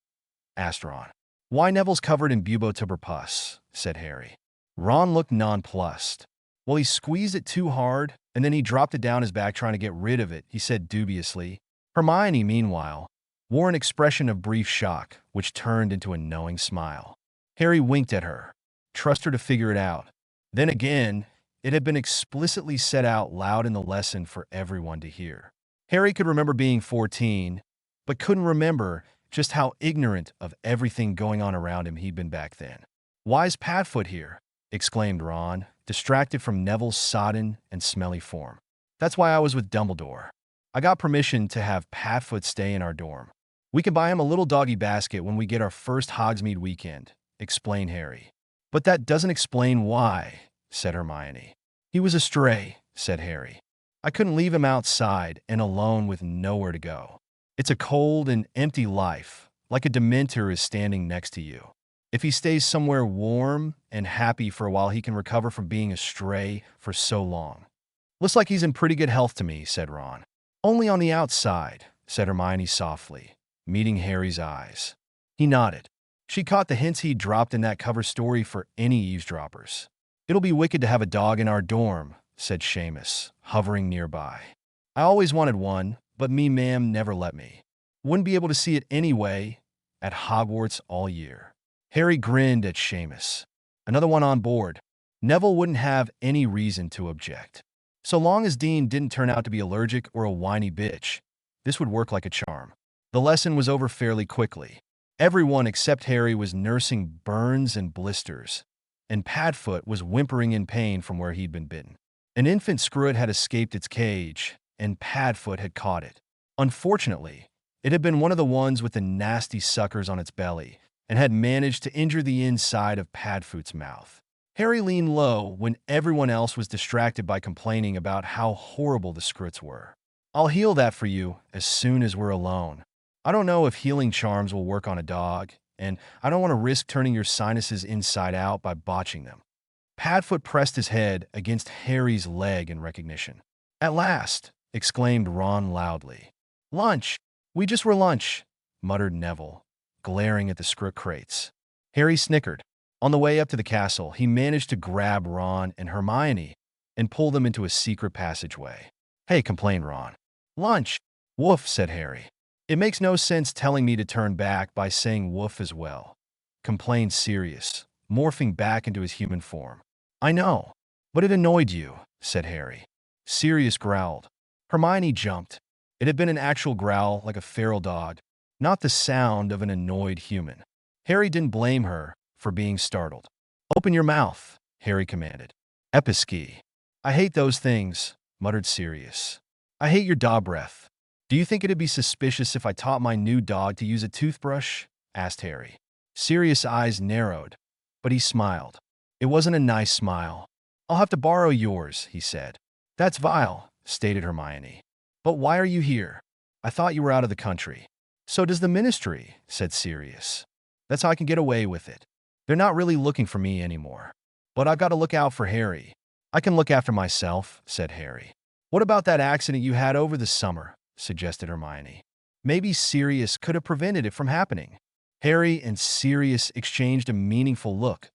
asked Ron. "Why Neville's covered in bubotuberpus," said Harry. Ron looked nonplussed. Well, he squeezed it too hard, and then he dropped it down his back trying to get rid of it, he said dubiously. Hermione, meanwhile, wore an expression of brief shock, which turned into a knowing smile. Harry winked at her. Trust her to figure it out. Then again, it had been explicitly said out loud in the lesson for everyone to hear. Harry could remember being 14, but couldn't remember just how ignorant of everything going on around him he'd been back then. "Why's Padfoot here?" exclaimed Ron, distracted from Neville's sodden and smelly form. "That's why I was with Dumbledore. I got permission to have Padfoot stay in our dorm. We can buy him a little doggy basket when we get our first Hogsmeade weekend," explained Harry. "But that doesn't explain why," said Hermione. "He was a stray," said Harry. "I couldn't leave him outside and alone with nowhere to go. It's a cold and empty life, like a Dementor is standing next to you. If he stays somewhere warm and happy for a while, he can recover from being a stray for so long." "Looks like he's in pretty good health to me," said Ron. "Only on the outside," said Hermione softly, meeting Harry's eyes. He nodded. She caught the hints he'd dropped in that cover story for any eavesdroppers. "It'll be wicked to have a dog in our dorm," said Seamus, hovering nearby. "I always wanted one, but me ma'am never let me. Wouldn't be able to see it anyway at Hogwarts all year." Harry grinned at Seamus. Another one on board. Neville wouldn't have any reason to object. So long as Dean didn't turn out to be allergic or a whiny bitch, this would work like a charm. The lesson was over fairly quickly. Everyone except Harry was nursing burns and blisters, and Padfoot was whimpering in pain from where he'd been bitten. An infant screw had escaped its cage, and Padfoot had caught it. Unfortunately, it had been one of the ones with the nasty suckers on its belly, and had managed to injure the inside of Padfoot's mouth. Harry leaned low when everyone else was distracted by complaining about how horrible the scrits were. "I'll heal that for you as soon as we're alone. I don't know if healing charms will work on a dog, and I don't want to risk turning your sinuses inside out by botching them." Padfoot pressed his head against Harry's leg in recognition. "At last!" exclaimed Ron loudly. "Lunch! We just were lunch," muttered Neville, glaring at the script crates. Harry snickered. On the way up to the castle, he managed to grab Ron and Hermione and pull them into a secret passageway. "Hey," complained Ron. "Lunch!" "Woof," said Harry. "It makes no sense telling me to turn back by saying woof as well," complained Sirius, morphing back into his human form. "I know, but it annoyed you," said Harry. Sirius growled. Hermione jumped. It had been an actual growl like a feral dog, not the sound of an annoyed human. Harry didn't blame her for being startled. "Open your mouth," Harry commanded. "Episki." "I hate those things," muttered Sirius. "I hate your dog breath." "Do you think it'd be suspicious if I taught my new dog to use a toothbrush?" asked Harry. Sirius' eyes narrowed, but he smiled. It wasn't a nice smile. "I'll have to borrow yours," he said. "That's vile," stated Hermione. "But why are you here? I thought you were out of the country." "So does the Ministry," said Sirius. "That's how I can get away with it. They're not really looking for me anymore. But I've got to look out for Harry." "I can look after myself," said Harry. "What about that accident you had over the summer?" suggested Hermione. "Maybe Sirius could have prevented it from happening." Harry and Sirius exchanged a meaningful look,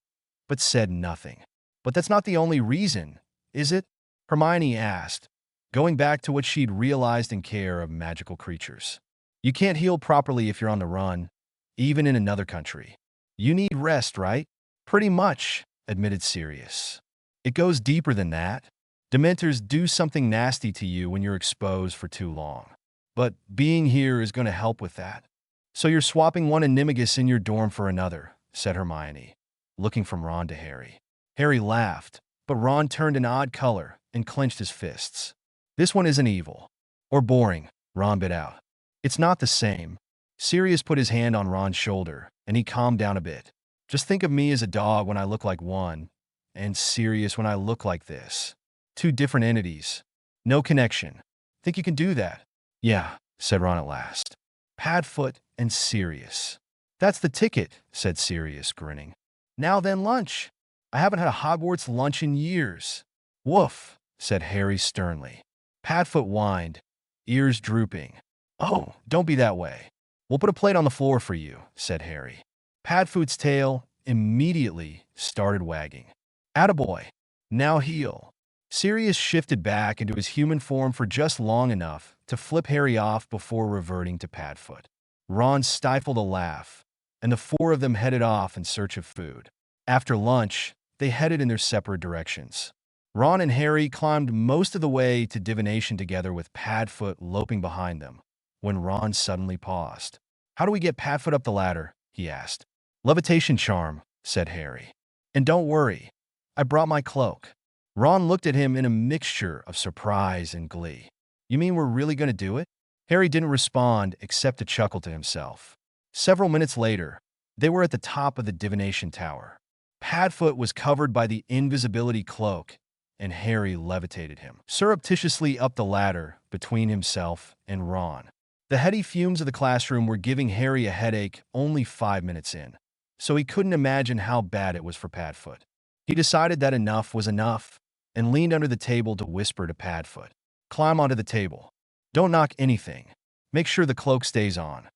but said nothing. "But that's not the only reason, is it?" Hermione asked, going back to what she'd realized in care of magical creatures. "You can't heal properly if you're on the run, even in another country. You need rest, right?" "Pretty much," admitted Sirius. "It goes deeper than that. Dementors do something nasty to you when you're exposed for too long. But being here is going to help with that." "So you're swapping one animagus in your dorm for another," said Hermione, looking from Ron to Harry. Harry laughed, but Ron turned an odd color and clenched his fists. "This one isn't evil. Or boring," Ron bit out. "It's not the same." Sirius put his hand on Ron's shoulder, and he calmed down a bit. "Just think of me as a dog when I look like one, and Sirius when I look like this. Two different entities. No connection. Think you can do that?" "Yeah," said Ron at last. "Padfoot and Sirius." "That's the ticket," said Sirius, grinning. "Now then, lunch. I haven't had a Hogwarts lunch in years." "Woof," said Harry sternly. Padfoot whined, ears drooping. "Oh, don't be that way. We'll put a plate on the floor for you," said Harry. Padfoot's tail immediately started wagging. "Attaboy. Now heel." Sirius shifted back into his human form for just long enough to flip Harry off before reverting to Padfoot. Ron stifled a laugh, and the four of them headed off in search of food. After lunch, they headed in their separate directions. Ron and Harry climbed most of the way to divination together with Padfoot loping behind them, when Ron suddenly paused. "How do we get Padfoot up the ladder?" he asked. "Levitation charm," said Harry. "And don't worry, I brought my cloak." Ron looked at him in a mixture of surprise and glee. "You mean we're really going to do it?" Harry didn't respond except to chuckle to himself. Several minutes later, they were at the top of the divination tower. Padfoot was covered by the invisibility cloak, and Harry levitated him surreptitiously up the ladder between himself and Ron. The heady fumes of the classroom were giving Harry a headache only 5 minutes in, so he couldn't imagine how bad it was for Padfoot. He decided that enough was enough and leaned under the table to whisper to Padfoot, "Climb onto the table. Don't knock anything. Make sure the cloak stays on."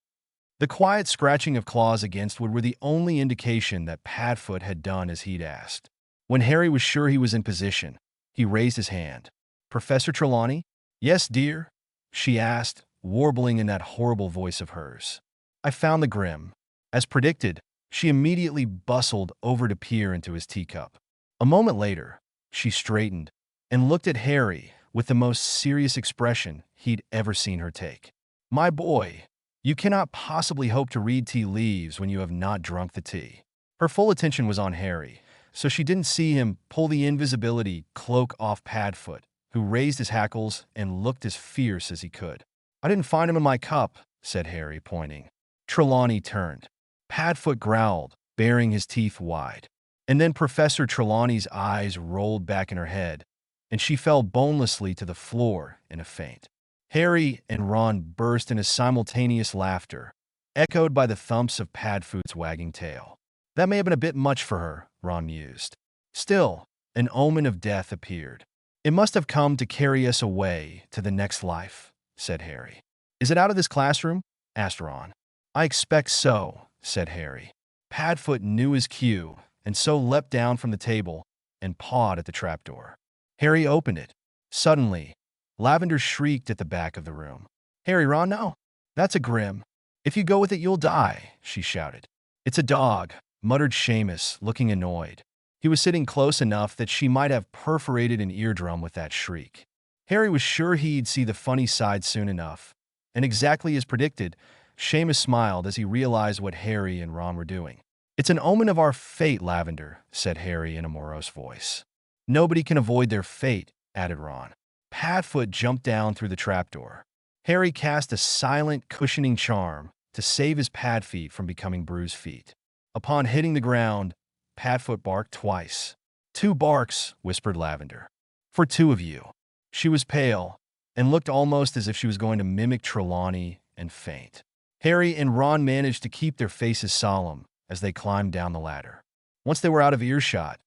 The quiet scratching of claws against wood were the only indication that Padfoot had done as he'd asked. When Harry was sure he was in position, he raised his hand. "Professor Trelawney?" "Yes, dear?" she asked, warbling in that horrible voice of hers. "I found the Grim." As predicted, she immediately bustled over to peer into his teacup. A moment later, she straightened and looked at Harry with the most serious expression he'd ever seen her take. "My boy, you cannot possibly hope to read tea leaves when you have not drunk the tea." Her full attention was on Harry, so she didn't see him pull the invisibility cloak off Padfoot, who raised his hackles and looked as fierce as he could. "I didn't find him in my cup," said Harry, pointing. Trelawney turned. Padfoot growled, baring his teeth wide. And then Professor Trelawney's eyes rolled back in her head, and she fell bonelessly to the floor in a faint. Harry and Ron burst into simultaneous laughter, echoed by the thumps of Padfoot's wagging tail. "That may have been a bit much for her," Ron mused. "Still, an omen of death appeared. It must have come to carry us away to the next life," said Harry. "Is it out of this classroom?" asked Ron. "I expect so," said Harry. Padfoot knew his cue, and so leapt down from the table and pawed at the trapdoor. Harry opened it. Suddenly, Lavender shrieked at the back of the room. "Harry, Ron, no. That's a Grim. If you go with it, you'll die," she shouted. "It's a dog," muttered Seamus, looking annoyed. He was sitting close enough that she might have perforated an eardrum with that shriek. Harry was sure he'd see the funny side soon enough, and exactly as predicted, Seamus smiled as he realized what Harry and Ron were doing. "It's an omen of our fate, Lavender," said Harry in a morose voice. "Nobody can avoid their fate," added Ron. Padfoot jumped down through the trapdoor. Harry cast a silent, cushioning charm to save his pad feet from becoming bruised feet. Upon hitting the ground, Padfoot barked twice. "2 barks," whispered Lavender. "For 2 of you." She was pale and looked almost as if she was going to mimic Trelawney and faint. Harry and Ron managed to keep their faces solemn as they climbed down the ladder. Once they were out of earshot,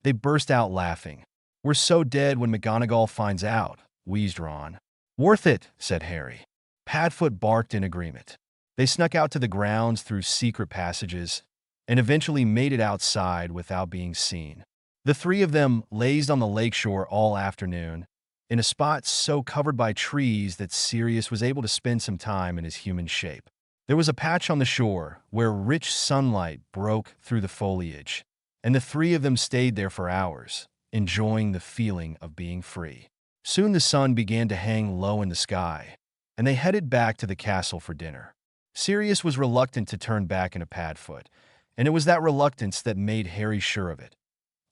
they burst out laughing. "We're so dead when McGonagall finds out," wheezed Ron. "Worth it," said Harry. Padfoot barked in agreement. They snuck out to the grounds through secret passages and eventually made it outside without being seen. The 3 of them lazed on the lakeshore all afternoon, in a spot so covered by trees that Sirius was able to spend some time in his human shape. There was a patch on the shore where rich sunlight broke through the foliage, and the 3 of them stayed there for hours, enjoying the feeling of being free. Soon the sun began to hang low in the sky, and they headed back to the castle for dinner. Sirius was reluctant to turn back into Padfoot, and it was that reluctance that made Harry sure of it.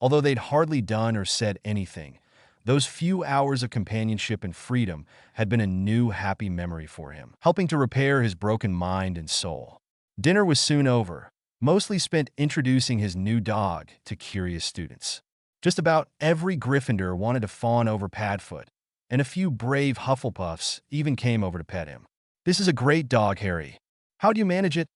Although they'd hardly done or said anything, those few hours of companionship and freedom had been a new, happy memory for him, helping to repair his broken mind and soul. Dinner was soon over, mostly spent introducing his new dog to curious students. Just about every Gryffindor wanted to fawn over Padfoot, and a few brave Hufflepuffs even came over to pet him. "This is a great dog, Harry. How do you manage it?"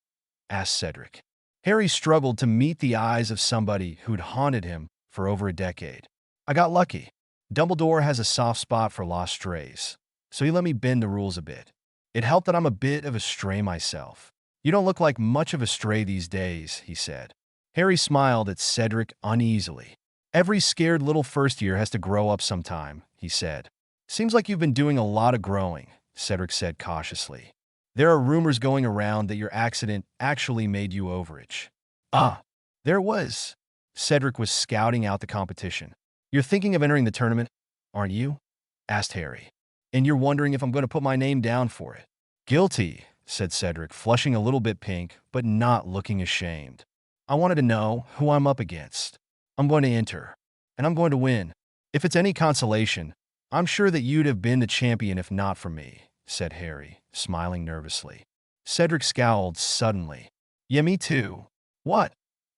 asked Cedric. Harry struggled to meet the eyes of somebody who'd haunted him for over a decade. "I got lucky. Dumbledore has a soft spot for lost strays, so he let me bend the rules a bit. It helped that I'm a bit of a stray myself." "You don't look like much of a stray these days," he said. Harry smiled at Cedric uneasily. Every scared little first year has to grow up sometime, he said. Seems like you've been doing a lot of growing, Cedric said cautiously. There are rumors going around that your accident actually made you overage. Ah, there it was. Cedric was scouting out the competition. You're thinking of entering the tournament, aren't you? Asked Harry. And you're wondering if I'm going to put my name down for it. Guilty, said Cedric, flushing a little bit pink, but not looking ashamed. I wanted to know who I'm up against. I'm going to enter, and I'm going to win. If it's any consolation, I'm sure that you'd have been the champion if not for me, said Harry, smiling nervously. Cedric scowled suddenly. Yeah, me too. What?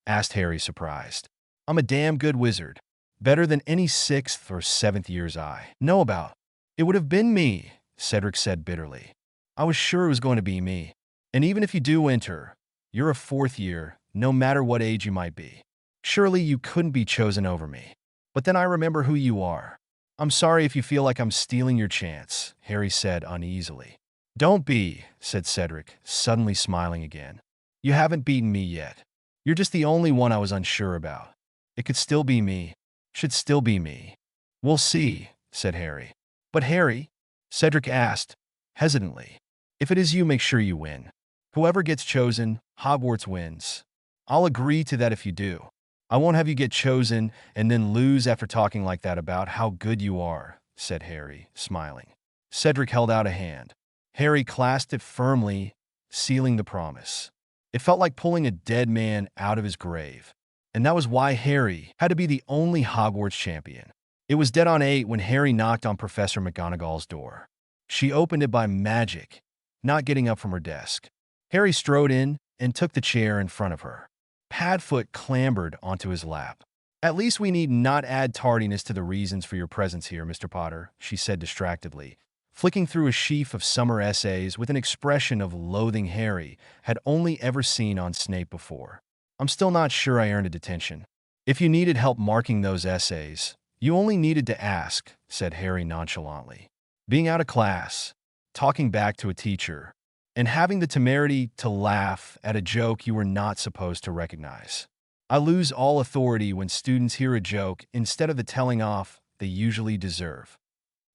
Asked Harry, surprised. I'm a damn good wizard. Better than any 6th or 7th years I know about. It would have been me, Cedric said bitterly. I was sure it was going to be me. And even if you do enter, you're a 4th year, no matter what age you might be. Surely you couldn't be chosen over me. But then I remember who you are. I'm sorry if you feel like I'm stealing your chance, Harry said uneasily. Don't be, said Cedric, suddenly smiling again. You haven't beaten me yet. You're just the only one I was unsure about. It could still be me. Should still be me. We'll see, said Harry. But Harry, Cedric asked, hesitantly, if it is you, make sure you win. Whoever gets chosen, Hogwarts wins. I'll agree to that if you do. I won't have you get chosen and then lose after talking like that about how good you are, said Harry, smiling. Cedric held out a hand. Harry clasped it firmly, sealing the promise. It felt like pulling a dead man out of his grave. And that was why Harry had to be the only Hogwarts champion. It was dead on 8 when Harry knocked on Professor McGonagall's door. She opened it by magic, not getting up from her desk. Harry strode in and took the chair in front of her. Padfoot clambered onto his lap. At least we need not add tardiness to the reasons for your presence here, Mr. Potter, she said distractedly, flicking through a sheaf of summer essays with an expression of loathing Harry had only ever seen on Snape before. I'm still not sure I earned a detention. If you needed help marking those essays, you only needed to ask, said Harry nonchalantly. Being out of class, talking back to a teacher, and having the temerity to laugh at a joke you were not supposed to recognize. I lose all authority when students hear a joke instead of the telling off they usually deserve.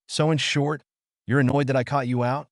So in short, you're annoyed that I caught you out?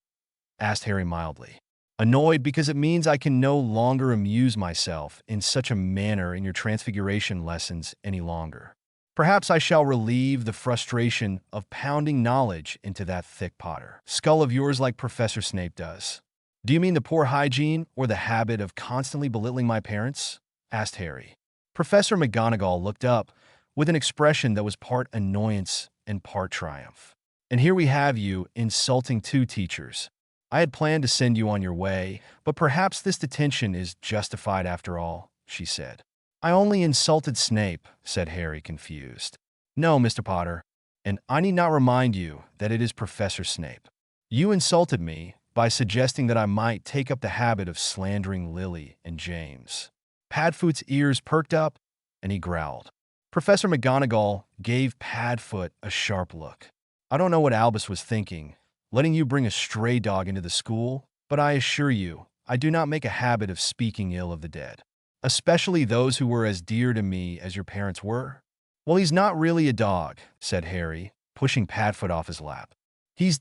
Asked Harry mildly. Annoyed because it means I can no longer amuse myself in such a manner in your transfiguration lessons any longer. Perhaps I shall relieve the frustration of pounding knowledge into that thick Potter skull of yours like Professor Snape does. Do you mean the poor hygiene or the habit of constantly belittling my parents? Asked Harry. Professor McGonagall looked up with an expression that was part annoyance and part triumph. And here we have you insulting 2 teachers. I had planned to send you on your way, but perhaps this detention is justified after all, she said. I only insulted Snape, said Harry, confused. No, Mr. Potter, and I need not remind you that it is Professor Snape. You insulted me by suggesting that I might take up the habit of slandering Lily and James. Padfoot's ears perked up, and he growled. Professor McGonagall gave Padfoot a sharp look. I don't know what Albus was thinking, letting you bring a stray dog into the school, but I assure you, I do not make a habit of speaking ill of the dead, especially those who were as dear to me as your parents were. Well, he's not really a dog, said Harry, pushing Padfoot off his lap. He's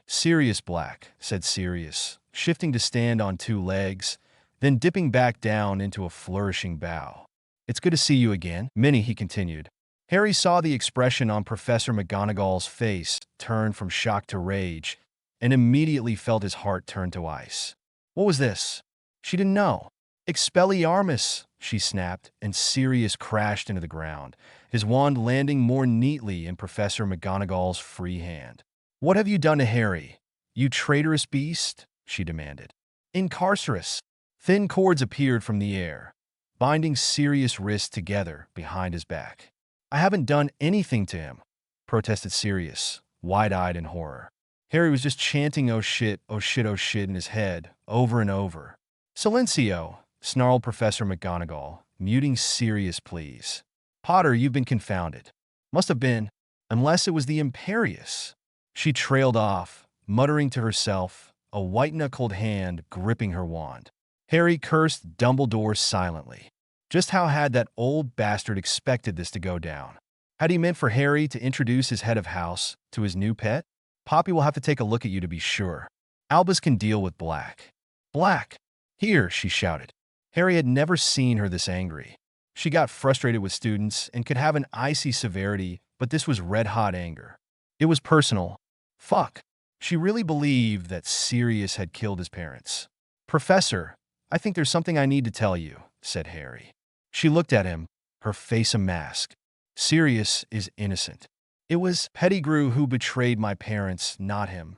Sirius Black, said Sirius, shifting to stand on 2 legs, then dipping back down into a flourishing bow. It's good to see you again, Minnie, he continued. Harry saw the expression on Professor McGonagall's face turn from shock to rage, and immediately felt his heart turn to ice. What was this? She didn't know. Expelliarmus, she snapped, and Sirius crashed into the ground, his wand landing more neatly in Professor McGonagall's free hand. What have you done to Harry, you traitorous beast? She demanded. Incarcerus. Thin cords appeared from the air, binding Sirius' wrists together behind his back. I haven't done anything to him, protested Sirius, wide-eyed in horror. Harry was just chanting oh shit, oh shit, oh shit in his head, over and over. Silencio, snarled Professor McGonagall, muting Sirius, please. Potter, you've been confounded. Must have been, unless it was the Imperious. She trailed off, muttering to herself, a white-knuckled hand gripping her wand. Harry cursed Dumbledore silently. Just how had that old bastard expected this to go down? Had he meant for Harry to introduce his head of house to his new pet? Poppy will have to take a look at you to be sure. Albus can deal with Black. Black! Here, she shouted. Harry had never seen her this angry. She got frustrated with students and could have an icy severity, but this was red-hot anger. It was personal. Fuck. She really believed that Sirius had killed his parents. Professor, I think there's something I need to tell you, said Harry. She looked at him, her face a mask. Sirius is innocent. It was Pettigrew who betrayed my parents, not him.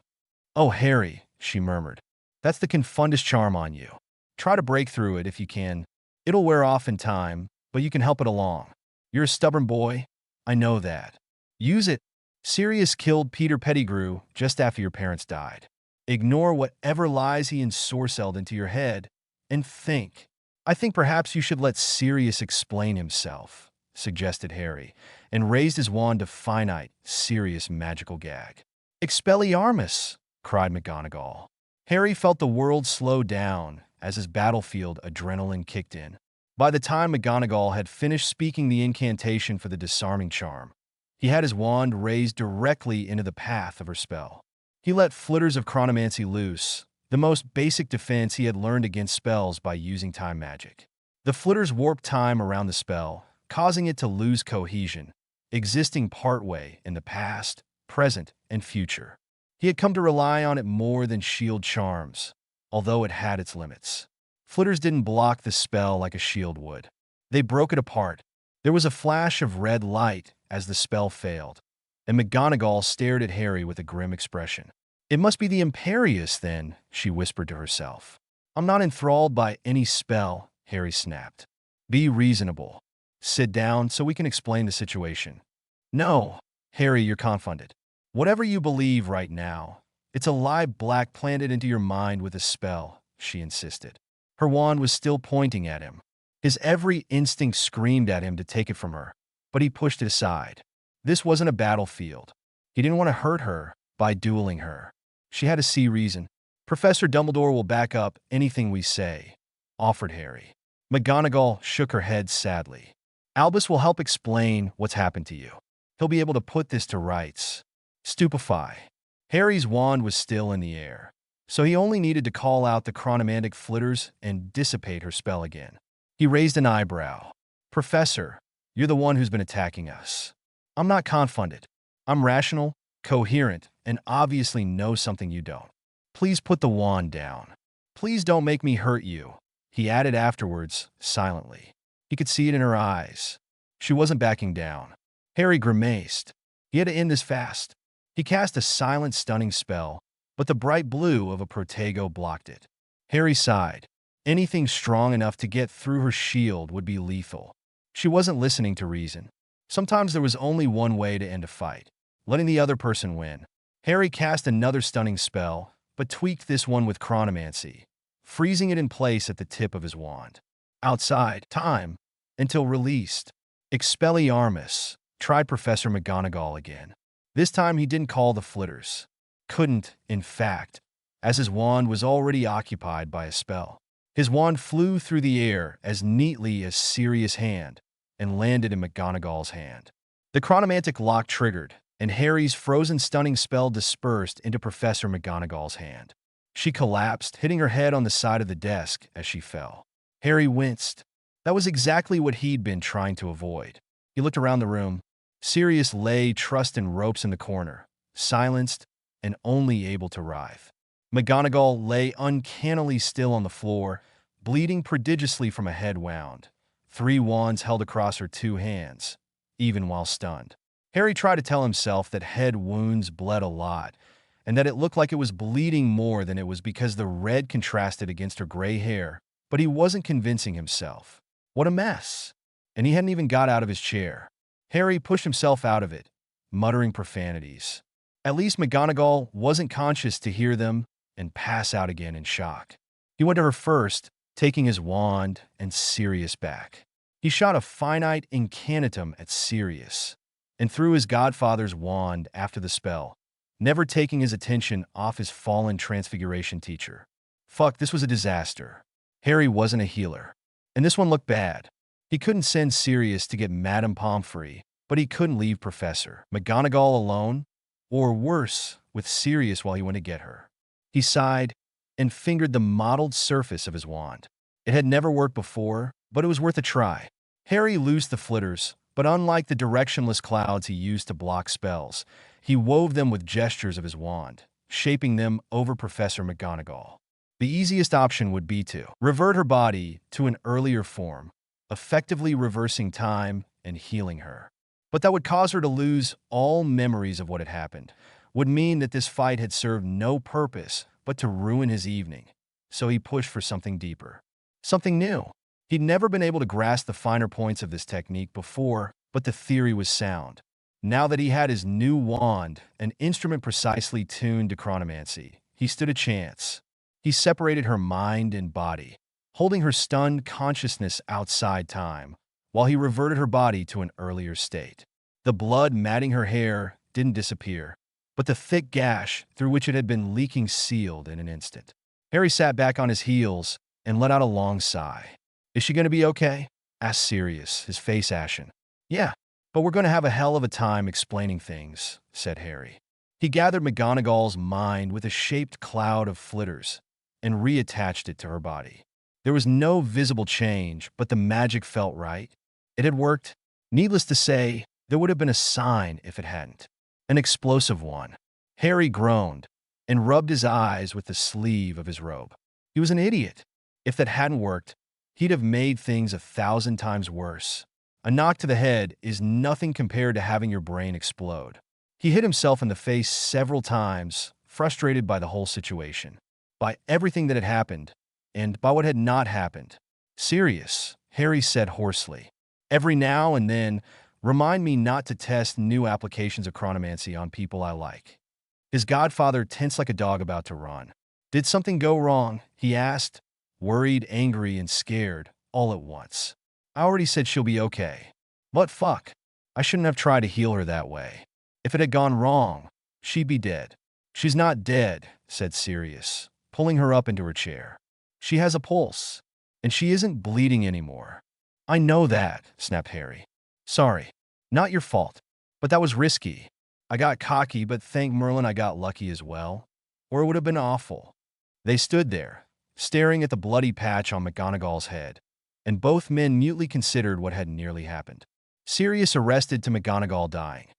Oh, Harry, she murmured. That's the Confundus charm on you. Try to break through it if you can. It'll wear off in time, but you can help it along. You're a stubborn boy. I know that. Use it. Sirius killed Peter Pettigrew just after your parents died. Ignore whatever lies he ensorcelled into your head and think. I think perhaps you should let Sirius explain himself, suggested Harry, and raised his wand to finite, serious magical gag. Expelliarmus! Cried McGonagall. Harry felt the world slow down as his battlefield adrenaline kicked in. By the time McGonagall had finished speaking the incantation for the disarming charm, he had his wand raised directly into the path of her spell. He let flitters of chronomancy loose, the most basic defense he had learned against spells by using time magic. The flitters warped time around the spell, causing it to lose cohesion, existing partway in the past, present, and future. He had come to rely on it more than shield charms, although it had its limits. Flitters didn't block the spell like a shield would. They broke it apart. There was a flash of red light as the spell failed, and McGonagall stared at Harry with a grim expression. It must be the Imperius, then, she whispered to herself. I'm not enthralled by any spell, Harry snapped. Be reasonable. Sit down so we can explain the situation. No, Harry, you're confounded. Whatever you believe right now, it's a lie Black planted into your mind with a spell, she insisted. Her wand was still pointing at him. His every instinct screamed at him to take it from her, but he pushed it aside. This wasn't a battlefield. He didn't want to hurt her by dueling her. She had to see reason. Professor Dumbledore will back up anything we say, offered Harry. McGonagall shook her head sadly. Albus will help explain what's happened to you. He'll be able to put this to rights. Stupefy. Harry's wand was still in the air, so he only needed to call out the chronomantic flitters and dissipate her spell again. He raised an eyebrow. Professor, you're the one who's been attacking us. I'm not confounded. I'm rational, coherent, and obviously know something you don't. Please put the wand down. Please don't make me hurt you, he added afterwards, silently. He could see it in her eyes. She wasn't backing down. Harry grimaced. He had to end this fast. He cast a silent, stunning spell, but the bright blue of a protego blocked it. Harry sighed. Anything strong enough to get through her shield would be lethal. She wasn't listening to reason. Sometimes there was only one way to end a fight, letting the other person win. Harry cast another stunning spell, but tweaked this one with chronomancy, freezing it in place at the tip of his wand. Outside, time, until released. Expelliarmus, tried Professor McGonagall again. This time he didn't call the flitters. Couldn't, in fact, as his wand was already occupied by a spell. His wand flew through the air as neatly as Sirius' hand and landed in McGonagall's hand. The chronomantic lock triggered, and Harry's frozen stunning spell dispersed into Professor McGonagall's hand. She collapsed, hitting her head on the side of the desk as she fell. Harry winced. That was exactly what he'd been trying to avoid. He looked around the room. Sirius lay trussed in ropes in the corner, silenced and only able to writhe. McGonagall lay uncannily still on the floor, bleeding prodigiously from a head wound. 3 wands held across her 2 hands, even while stunned. Harry tried to tell himself that head wounds bled a lot, and that it looked like it was bleeding more than it was because the red contrasted against her gray hair, but he wasn't convincing himself. What a mess! And he hadn't even got out of his chair. Harry pushed himself out of it, muttering profanities. At least McGonagall wasn't conscious to hear them and pass out again in shock. He went to her first, taking his wand and Sirius back. He shot a finite incantatem at Sirius and threw his godfather's wand after the spell, never taking his attention off his fallen transfiguration teacher. Fuck, this was a disaster. Harry wasn't a healer, and this one looked bad. He couldn't send Sirius to get Madame Pomfrey, but he couldn't leave Professor McGonagall alone, or worse, with Sirius while he went to get her. He sighed and fingered the mottled surface of his wand. It had never worked before, but it was worth a try. Harry loosed the flitters, but unlike the directionless clouds he used to block spells, he wove them with gestures of his wand, shaping them over Professor McGonagall. The easiest option would be to revert her body to an earlier form, effectively reversing time and healing her. But that would cause her to lose all memories of what had happened, would mean that this fight had served no purpose but to ruin his evening. So he pushed for something deeper, something new. He'd never been able to grasp the finer points of this technique before, but the theory was sound. Now that he had his new wand, an instrument precisely tuned to chronomancy, he stood a chance. He separated her mind and body, holding her stunned consciousness outside time, while he reverted her body to an earlier state. The blood matting her hair didn't disappear, but the thick gash through which it had been leaking sealed in an instant. Harry sat back on his heels and let out a long sigh. "Is she going to be okay?" asked Sirius, his face ashen. "Yeah, but we're going to have a hell of a time explaining things," said Harry. He gathered McGonagall's mind with a shaped cloud of flitters and reattached it to her body. There was no visible change, but the magic felt right. It had worked. Needless to say, there would have been a sign if it hadn't. An explosive one. Harry groaned and rubbed his eyes with the sleeve of his robe. He was an idiot. If that hadn't worked, he'd have made things 1,000 times worse. A knock to the head is nothing compared to having your brain explode. He hit himself in the face several times, frustrated by the whole situation, by everything that had happened, and by what had not happened. "Sirius," Harry said hoarsely, "every now and then, remind me not to test new applications of chronomancy on people I like." His godfather tensed like a dog about to run. "Did something go wrong?" he asked, worried, angry, and scared, all at once. "I already said she'll be okay." "What fuck? I shouldn't have tried to heal her that way. If it had gone wrong, she'd be dead." "She's not dead," said Sirius, pulling her up into her chair. "She has a pulse, and she isn't bleeding anymore." "I know that," snapped Harry. "Sorry. Not your fault. But that was risky. I got cocky, but thank Merlin I got lucky as well. Or it would have been awful." They stood there, staring at the bloody patch on McGonagall's head, and both men mutely considered what had nearly happened. Sirius arrested to McGonagall dying.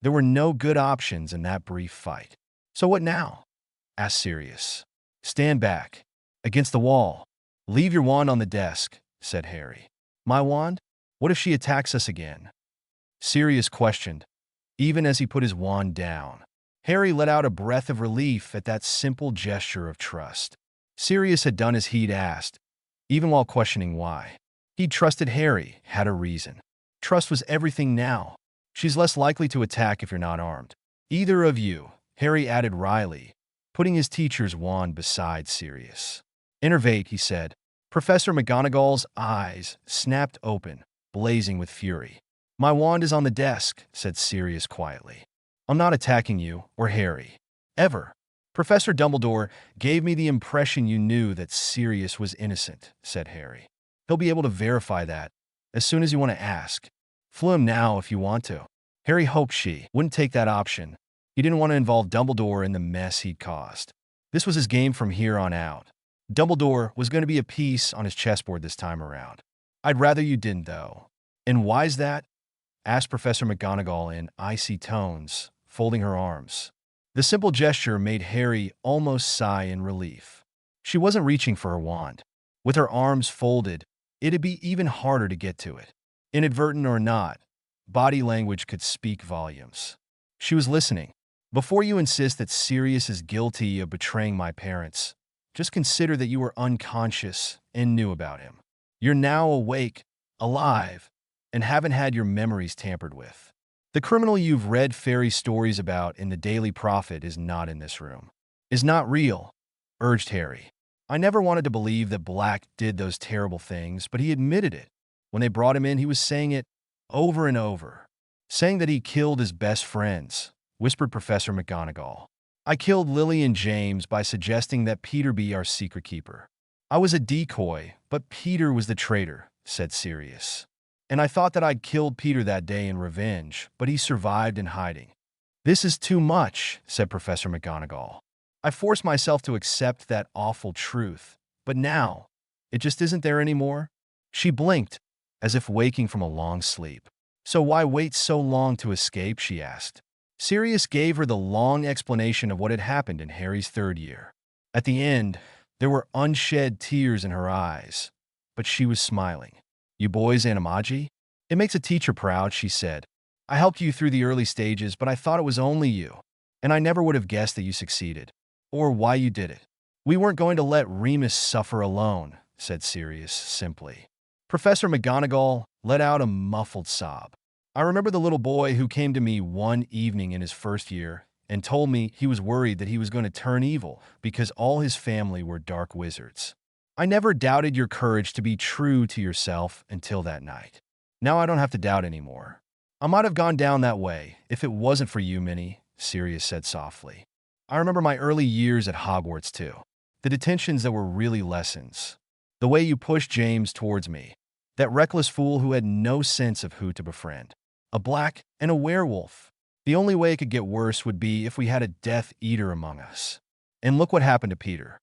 There were no good options in that brief fight. "So what now?" asked Sirius. "Stand back. Against the wall. Leave your wand on the desk," said Harry. "My wand? What if she attacks us again?" Sirius questioned, even as he put his wand down. Harry let out a breath of relief at that simple gesture of trust. Sirius had done as he'd asked, even while questioning why. He'd trusted Harry, had a reason. Trust was everything now. "She's less likely to attack if you're not armed. Either of you," Harry added wryly, putting his teacher's wand beside Sirius. "Innervate," he said. Professor McGonagall's eyes snapped open, blazing with fury. "My wand is on the desk," said Sirius quietly. "I'm not attacking you or Harry. Ever. Professor Dumbledore gave me the impression you knew that Sirius was innocent," said Harry. "He'll be able to verify that as soon as you want to ask. Flew him now if you want to." Harry hoped she wouldn't take that option. He didn't want to involve Dumbledore in the mess he'd caused. This was his game from here on out. Dumbledore was going to be a piece on his chessboard this time around. "I'd rather you didn't, though." "And why's that?" asked Professor McGonagall in icy tones, folding her arms. The simple gesture made Harry almost sigh in relief. She wasn't reaching for her wand. With her arms folded, it'd be even harder to get to it. Inadvertent or not, body language could speak volumes. She was listening. "Before you insist that Sirius is guilty of betraying my parents, just consider that you were unconscious and knew about him. You're now awake, alive, and haven't had your memories tampered with. The criminal you've read fairy stories about in the Daily Prophet is not in this room. Is not real," urged Harry. "I never wanted to believe that Black did those terrible things, but he admitted it. When they brought him in, he was saying it over and over. Saying that he killed his best friends," whispered Professor McGonagall. "I killed Lily and James by suggesting that Peter be our secret keeper. I was a decoy, but Peter was the traitor," said Sirius. And I thought that I'd killed Peter that day in revenge, but he survived in hiding. This is too much, said Professor McGonagall. I forced myself to accept that awful truth, but now, it just isn't there anymore. She blinked, as if waking from a long sleep. So why wait so long to escape, she asked. Sirius gave her the long explanation of what had happened in Harry's third year. At the end, there were unshed tears in her eyes, but she was smiling. You boys animagi? It makes a teacher proud, she said. I helped you through the early stages, but I thought it was only you, and I never would have guessed that you succeeded, or why you did it. We weren't going to let Remus suffer alone, said Sirius simply. Professor McGonagall let out a muffled sob. I remember the little boy who came to me one evening in his first year and told me he was worried that he was going to turn evil because all his family were dark wizards. I never doubted your courage to be true to yourself until that night. Now I don't have to doubt anymore. I might have gone down that way if it wasn't for you, Minnie, Sirius said softly. I remember my early years at Hogwarts, too. The detentions that were really lessons. The way you pushed James towards me. That reckless fool who had no sense of who to befriend. A black and a werewolf. The only way it could get worse would be if we had a Death Eater among us. And look what happened to Peter.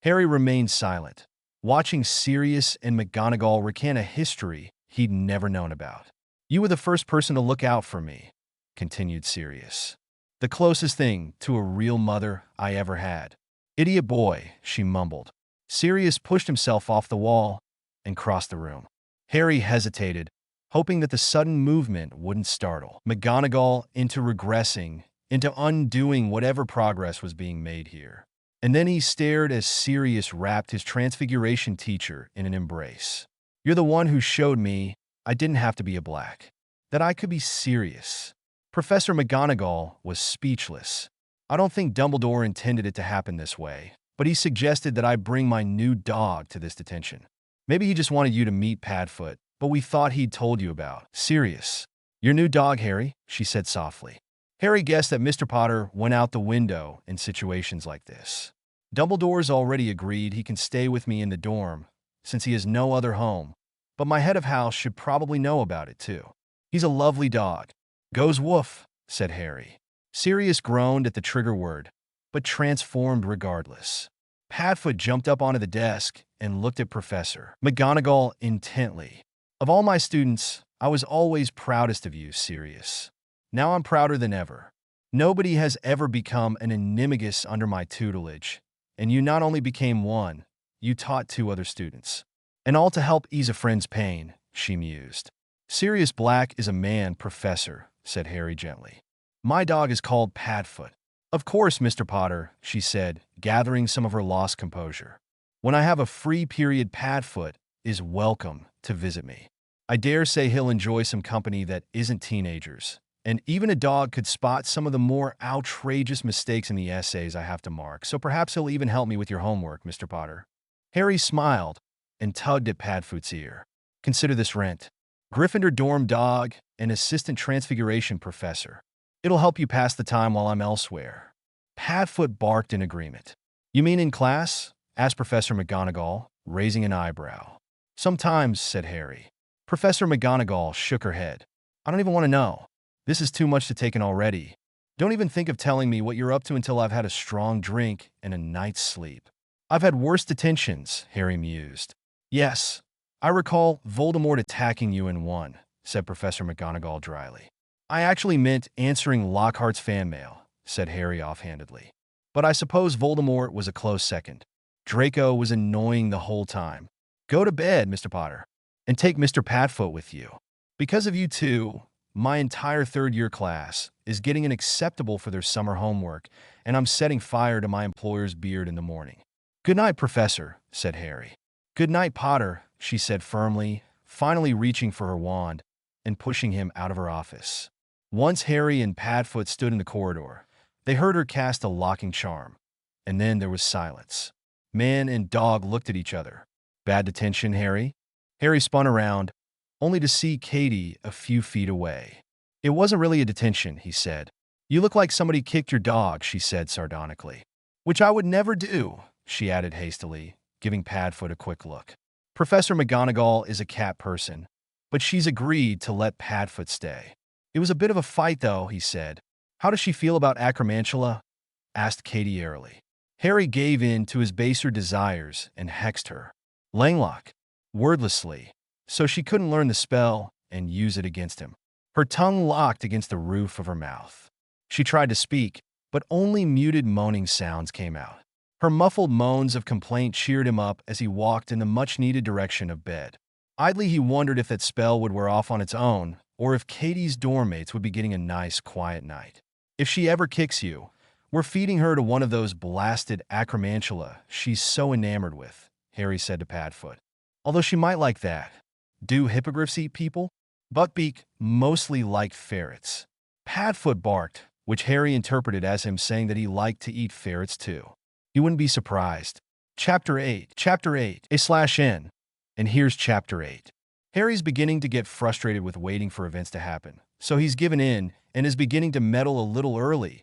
Harry remained silent, watching Sirius and McGonagall recant a history he'd never known about. You were the first person to look out for me, continued Sirius. The closest thing to a real mother I ever had. Idiot boy, she mumbled. Sirius pushed himself off the wall and crossed the room. Harry hesitated, hoping that the sudden movement wouldn't startle McGonagall into regressing, into undoing whatever progress was being made here. And then he stared as Sirius wrapped his Transfiguration teacher in an embrace. You're the one who showed me I didn't have to be a black, that I could be serious. Professor McGonagall was speechless. I don't think Dumbledore intended it to happen this way, but he suggested that I bring my new dog to this detention. Maybe he just wanted you to meet Padfoot, but we thought he'd told you about Sirius. Your new dog, Harry, she said softly. Harry guessed that Mr. Potter went out the window in situations like this. Dumbledore's already agreed he can stay with me in the dorm, since he has no other home, but my head of house should probably know about it too. He's a lovely dog. Goes woof, said Harry. Sirius groaned at the trigger word, but transformed regardless. Padfoot jumped up onto the desk and looked at Professor McGonagall intently. Of all my students, I was always proudest of you, Sirius. Now I'm prouder than ever. Nobody has ever become an animagus under my tutelage, and you not only became one, you taught 2 other students. And all to help ease a friend's pain, she mused. Sirius Black is a man, Professor, said Harry gently. My dog is called Padfoot. Of course, Mr. Potter, she said, gathering some of her lost composure. When I have a free period, Padfoot is welcome to visit me. I dare say he'll enjoy some company that isn't teenagers, and even a dog could spot some of the more outrageous mistakes in the essays I have to mark, so perhaps he'll even help me with your homework, Mr. Potter. Harry smiled and tugged at Padfoot's ear. Consider this rent. Gryffindor dorm dog and assistant transfiguration professor. It'll help you pass the time while I'm elsewhere. Padfoot barked in agreement. You mean in class? Asked Professor McGonagall, raising an eyebrow. Sometimes, said Harry. Professor McGonagall shook her head. I don't even want to know. This is too much to take in already. Don't even think of telling me what you're up to until I've had a strong drink and a night's sleep. I've had worse detentions, Harry mused. Yes, I recall Voldemort attacking you in one, said Professor McGonagall dryly. I actually meant answering Lockhart's fan mail, said Harry offhandedly. But I suppose Voldemort was a close second. Draco was annoying the whole time. Go to bed, Mr. Potter, and take Mr. Padfoot with you. Because of you two, my entire third-year class is getting an acceptable for their summer homework, and I'm setting fire to my employer's beard in the morning. Good night, Professor, said Harry. Good night, Potter, she said firmly, finally reaching for her wand and pushing him out of her office. Once Harry and Padfoot stood in the corridor, they heard her cast a locking charm, and then there was silence. Man and dog looked at each other. Bad detention, Harry? Harry spun around, only to see Katie a few feet away. It wasn't really a detention, he said. You look like somebody kicked your dog, she said sardonically. Which I would never do, she added hastily, giving Padfoot a quick look. Professor McGonagall is a cat person, but she's agreed to let Padfoot stay. It was a bit of a fight, though, he said. How does she feel about acromantula? Asked Katie airily. Harry gave in to his baser desires and hexed her. Langlock, wordlessly, so she couldn't learn the spell and use it against him. Her tongue locked against the roof of her mouth. She tried to speak, but only muted moaning sounds came out. Her muffled moans of complaint cheered him up as he walked in the much-needed direction of bed. Idly he wondered if that spell would wear off on its own, or if Katie's dormmates would be getting a nice, quiet night. If she ever kicks you, we're feeding her to one of those blasted acromantula she's so enamored with, Harry said to Padfoot. Although she might like that. Do hippogriffs eat people? Buckbeak mostly liked ferrets. Padfoot barked, which Harry interpreted as him saying that he liked to eat ferrets too. He wouldn't be surprised. Chapter 8. A/N. And here's Chapter 8. Harry's beginning to get frustrated with waiting for events to happen, so he's given in and is beginning to meddle a little early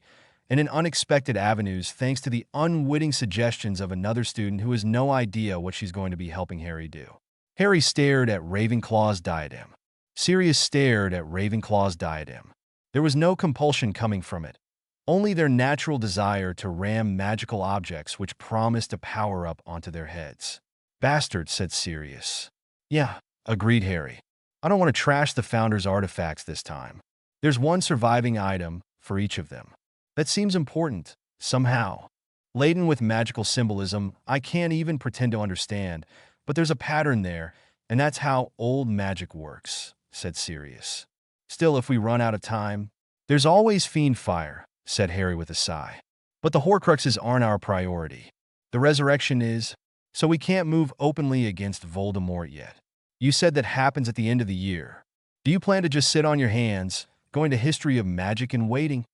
and in unexpected avenues thanks to the unwitting suggestions of another student who has no idea what she's going to be helping Harry do. Harry stared at Ravenclaw's diadem. Sirius stared at Ravenclaw's diadem. There was no compulsion coming from it, only their natural desire to ram magical objects which promised to power up onto their heads. Bastard, said Sirius. Yeah, agreed Harry. I don't want to trash the Founder's artifacts this time. There's one surviving item for each of them. That seems important, somehow. Laden with magical symbolism, I can't even pretend to understand, but there's a pattern there, and that's how old magic works, said Sirius. Still, if we run out of time, there's always fiend fire, said Harry with a sigh. But the Horcruxes aren't our priority. The resurrection is, so we can't move openly against Voldemort yet. You said that happens at the end of the year. Do you plan to just sit on your hands, going to History of Magic and waiting?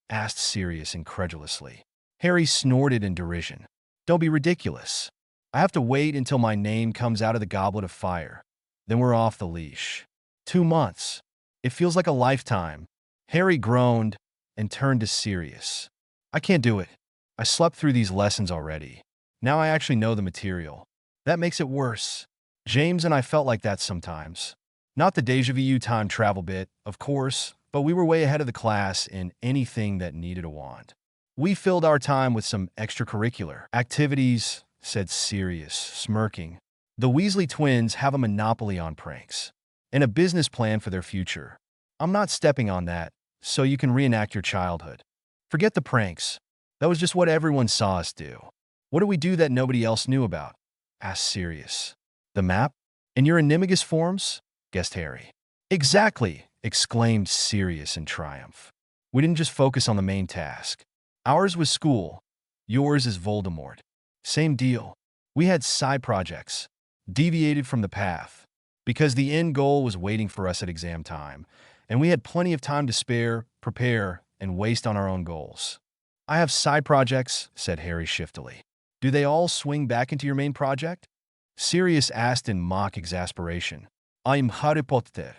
Asked Sirius incredulously. Harry snorted in derision. Don't be ridiculous. I have to wait until my name comes out of the Goblet of Fire. Then we're off the leash. 2 months. It feels like a lifetime. Harry groaned and turned to Sirius. I can't do it. I slept through these lessons already. Now I actually know the material. That makes it worse. James and I felt like that sometimes. Not the Deja Vu time travel bit, of course, but we were way ahead of the class in anything that needed a wand. We filled our time with some extracurricular activities, said Sirius, smirking. The Weasley twins have a monopoly on pranks and a business plan for their future. I'm not stepping on that, so you can reenact your childhood. Forget the pranks. That was just what everyone saw us do. What do we do that nobody else knew about? Asked Sirius. The map? And your animagus forms? Guessed Harry. Exactly, exclaimed Sirius in triumph. We didn't just focus on the main task. Ours was school. Yours is Voldemort. Same deal. We had side projects, deviated from the path, because the end goal was waiting for us at exam time, and we had plenty of time to spare, prepare, and waste on our own goals. I have side projects, said Harry shiftily. Do they all swing back into your main project? Sirius asked in mock exasperation. I'm Harry Potter.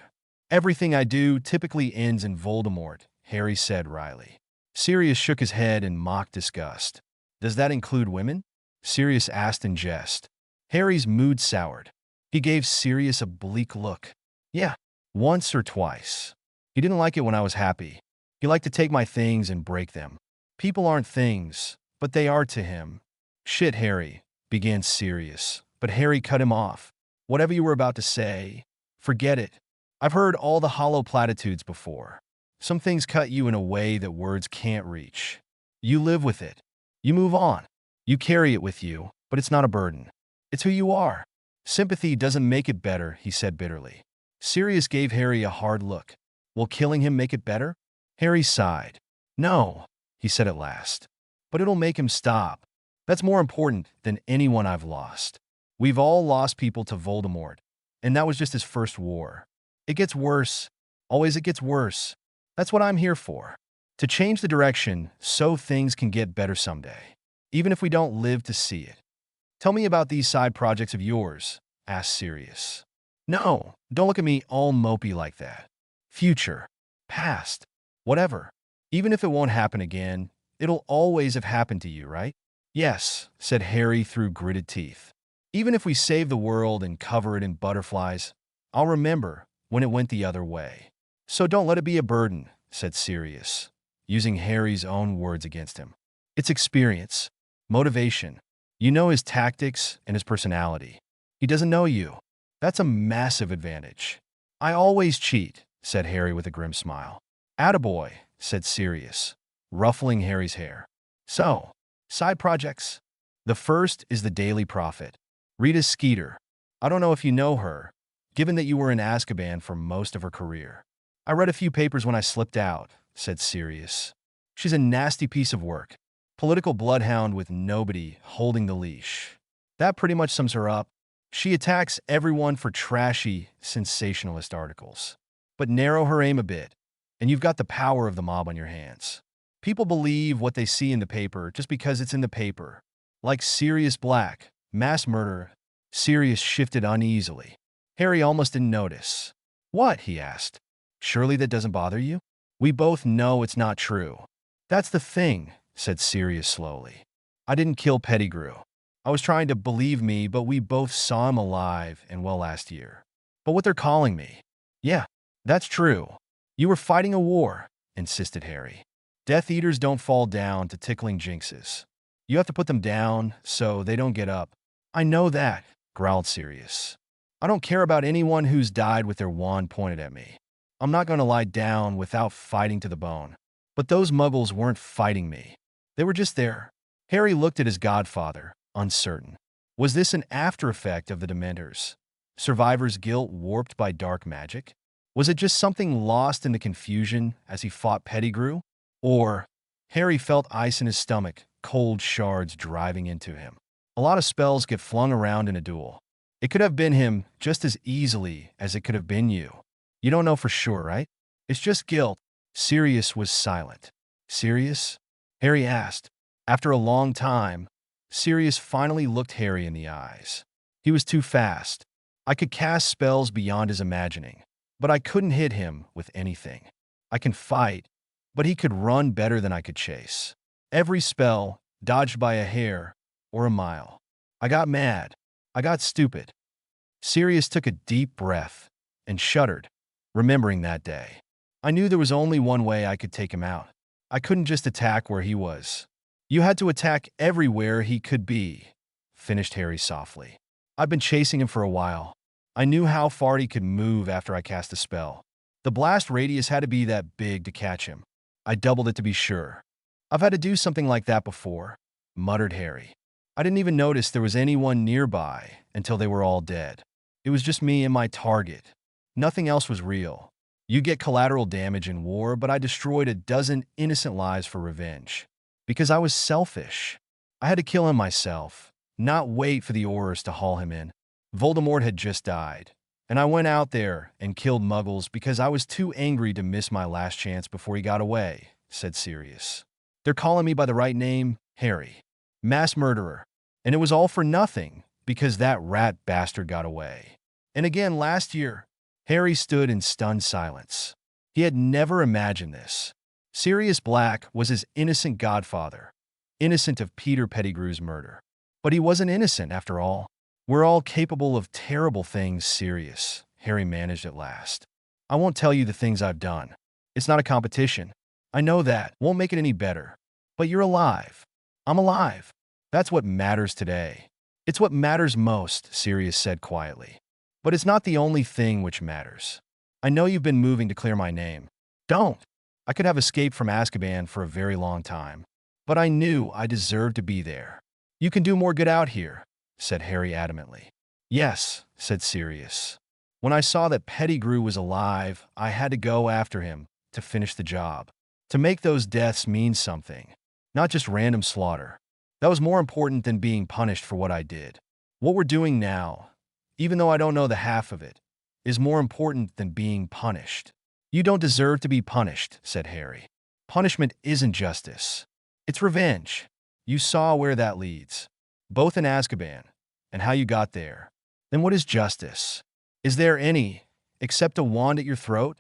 Everything I do typically ends in Voldemort, Harry said wryly. Sirius shook his head in mock disgust. Does that include women? Sirius asked in jest. Harry's mood soured. He gave Sirius a bleak look. Yeah, once or twice. He didn't like it when I was happy. He liked to take my things and break them. People aren't things, but they are to him. Shit, Harry, began Sirius, but Harry cut him off. Whatever you were about to say, forget it. I've heard all the hollow platitudes before. Some things cut you in a way that words can't reach. You live with it. You move on. You carry it with you, but it's not a burden. It's who you are. Sympathy doesn't make it better, he said bitterly. Sirius gave Harry a hard look. Will killing him make it better? Harry sighed. No, he said at last. But it'll make him stop. That's more important than anyone I've lost. We've all lost people to Voldemort, and that was just his first war. It gets worse. Always it gets worse. That's what I'm here for. To change the direction so things can get better someday, even if we don't live to see it. Tell me about these side projects of yours, asked Sirius. No, don't look at me all mopey like that. Future, past, whatever. Even if it won't happen again, it'll always have happened to you, right? Yes, said Harry through gritted teeth. Even if we save the world and cover it in butterflies, I'll remember, when it went the other way. So don't let it be a burden, said Sirius, using Harry's own words against him. It's experience, motivation. You know his tactics and his personality. He doesn't know you. That's a massive advantage. I always cheat, said Harry with a grim smile. Attaboy, said Sirius, ruffling Harry's hair. So, side projects. The first is the Daily Prophet. Rita Skeeter. I don't know if you know her, given that you were in Azkaban for most of her career. I read a few papers when I slipped out, said Sirius. She's a nasty piece of work. Political bloodhound with nobody holding the leash. That pretty much sums her up. She attacks everyone for trashy, sensationalist articles. But narrow her aim a bit, and you've got the power of the mob on your hands. People believe what they see in the paper just because it's in the paper. Like Sirius Black, mass murder. Sirius shifted uneasily. Harry almost didn't notice. What? He asked. Surely that doesn't bother you? We both know it's not true. That's the thing, said Sirius slowly. I didn't kill Pettigrew. I was trying to believe me, but we both saw him alive and well last year. But what they're calling me. Yeah, that's true. You were fighting a war, insisted Harry. Death Eaters don't fall down to tickling jinxes. You have to put them down so they don't get up. I know that, growled Sirius. I don't care about anyone who's died with their wand pointed at me. I'm not going to lie down without fighting to the bone. But those muggles weren't fighting me. They were just there. Harry looked at his godfather, uncertain. Was this an after-effect of the Dementors? Survivor's guilt warped by dark magic? Was it just something lost in the confusion as he fought Pettigrew? Or, Harry felt ice in his stomach, cold shards driving into him. A lot of spells get flung around in a duel. It could have been him just as easily as it could have been you. You don't know for sure, right? It's just guilt. Sirius was silent. Sirius? Harry asked. After a long time, Sirius finally looked Harry in the eyes. He was too fast. I could cast spells beyond his imagining, but I couldn't hit him with anything. I can fight, but he could run better than I could chase. Every spell, dodged by a hair or a mile. I got mad. I got stupid. Sirius took a deep breath and shuddered, remembering that day. I knew there was only one way I could take him out. I couldn't just attack where he was. You had to attack everywhere he could be, finished Harry softly. I've been chasing him for a while. I knew how far he could move after I cast a spell. The blast radius had to be that big to catch him. I doubled it to be sure. I've had to do something like that before, muttered Harry. I didn't even notice there was anyone nearby until they were all dead. It was just me and my target. Nothing else was real. You get collateral damage in war, but I destroyed a dozen innocent lives for revenge. Because I was selfish. I had to kill him myself, not wait for the Aurors to haul him in. Voldemort had just died, and I went out there and killed Muggles because I was too angry to miss my last chance before he got away, said Sirius. They're calling me by the right name, Harry. Mass murderer. And it was all for nothing, because that rat bastard got away. And again last year, Harry stood in stunned silence. He had never imagined this. Sirius Black was his innocent godfather, innocent of Peter Pettigrew's murder. But he wasn't innocent, after all. We're all capable of terrible things, Sirius, Harry managed at last. I won't tell you the things I've done. It's not a competition. I know that. Won't make it any better. But you're alive. I'm alive. That's what matters today. It's what matters most, Sirius said quietly. But it's not the only thing which matters. I know you've been moving to clear my name. Don't. I could have escaped from Azkaban for a very long time. But I knew I deserved to be there. You can do more good out here, said Harry adamantly. Yes, said Sirius. When I saw that Pettigrew was alive, I had to go after him to finish the job. To make those deaths mean something. Not just random slaughter. That was more important than being punished for what I did. What we're doing now, even though I don't know the half of it, is more important than being punished. You don't deserve to be punished, said Harry. Punishment isn't justice. It's revenge. You saw where that leads, both in Azkaban and how you got there. Then what is justice? Is there any, except a wand at your throat?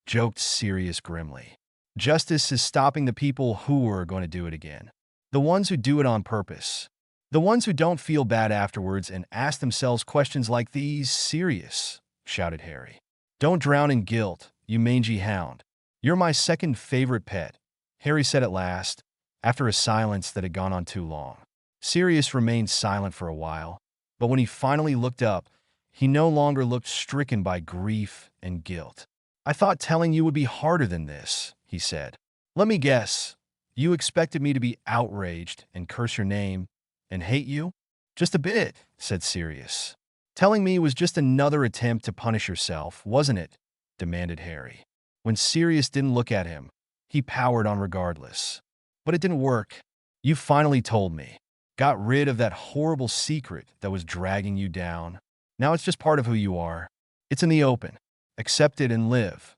Joked Sirius grimly. Justice is stopping the people who are going to do it again. The ones who do it on purpose. The ones who don't feel bad afterwards and ask themselves questions like these. Sirius, shouted Harry. Don't drown in guilt, you mangy hound. You're my second favorite pet, Harry said at last, after a silence that had gone on too long. Sirius remained silent for a while, but when he finally looked up, he no longer looked stricken by grief and guilt. I thought telling you would be harder than this, he said. Let me guess. You expected me to be outraged and curse your name and hate you? Just a bit, said Sirius. Telling me was just another attempt to punish yourself, wasn't it? Demanded Harry. When Sirius didn't look at him, he powered on regardless. But it didn't work. You finally told me. Got rid of that horrible secret that was dragging you down. Now it's just part of who you are. It's in the open. Accept it and live.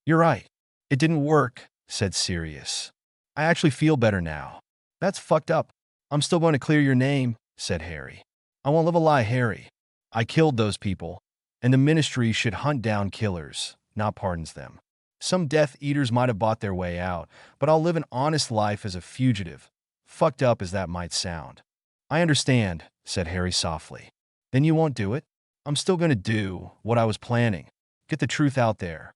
You're right. It didn't work, said Sirius. I actually feel better now. That's fucked up. I'm still going to clear your name, said Harry. I won't live a lie, Harry. I killed those people, and the Ministry should hunt down killers, not pardons them. Some Death Eaters might have bought their way out, but I'll live an honest life as a fugitive, fucked up as that might sound. I understand, said Harry softly. Then you won't do it? I'm still going to do what I was planning. Get the truth out there.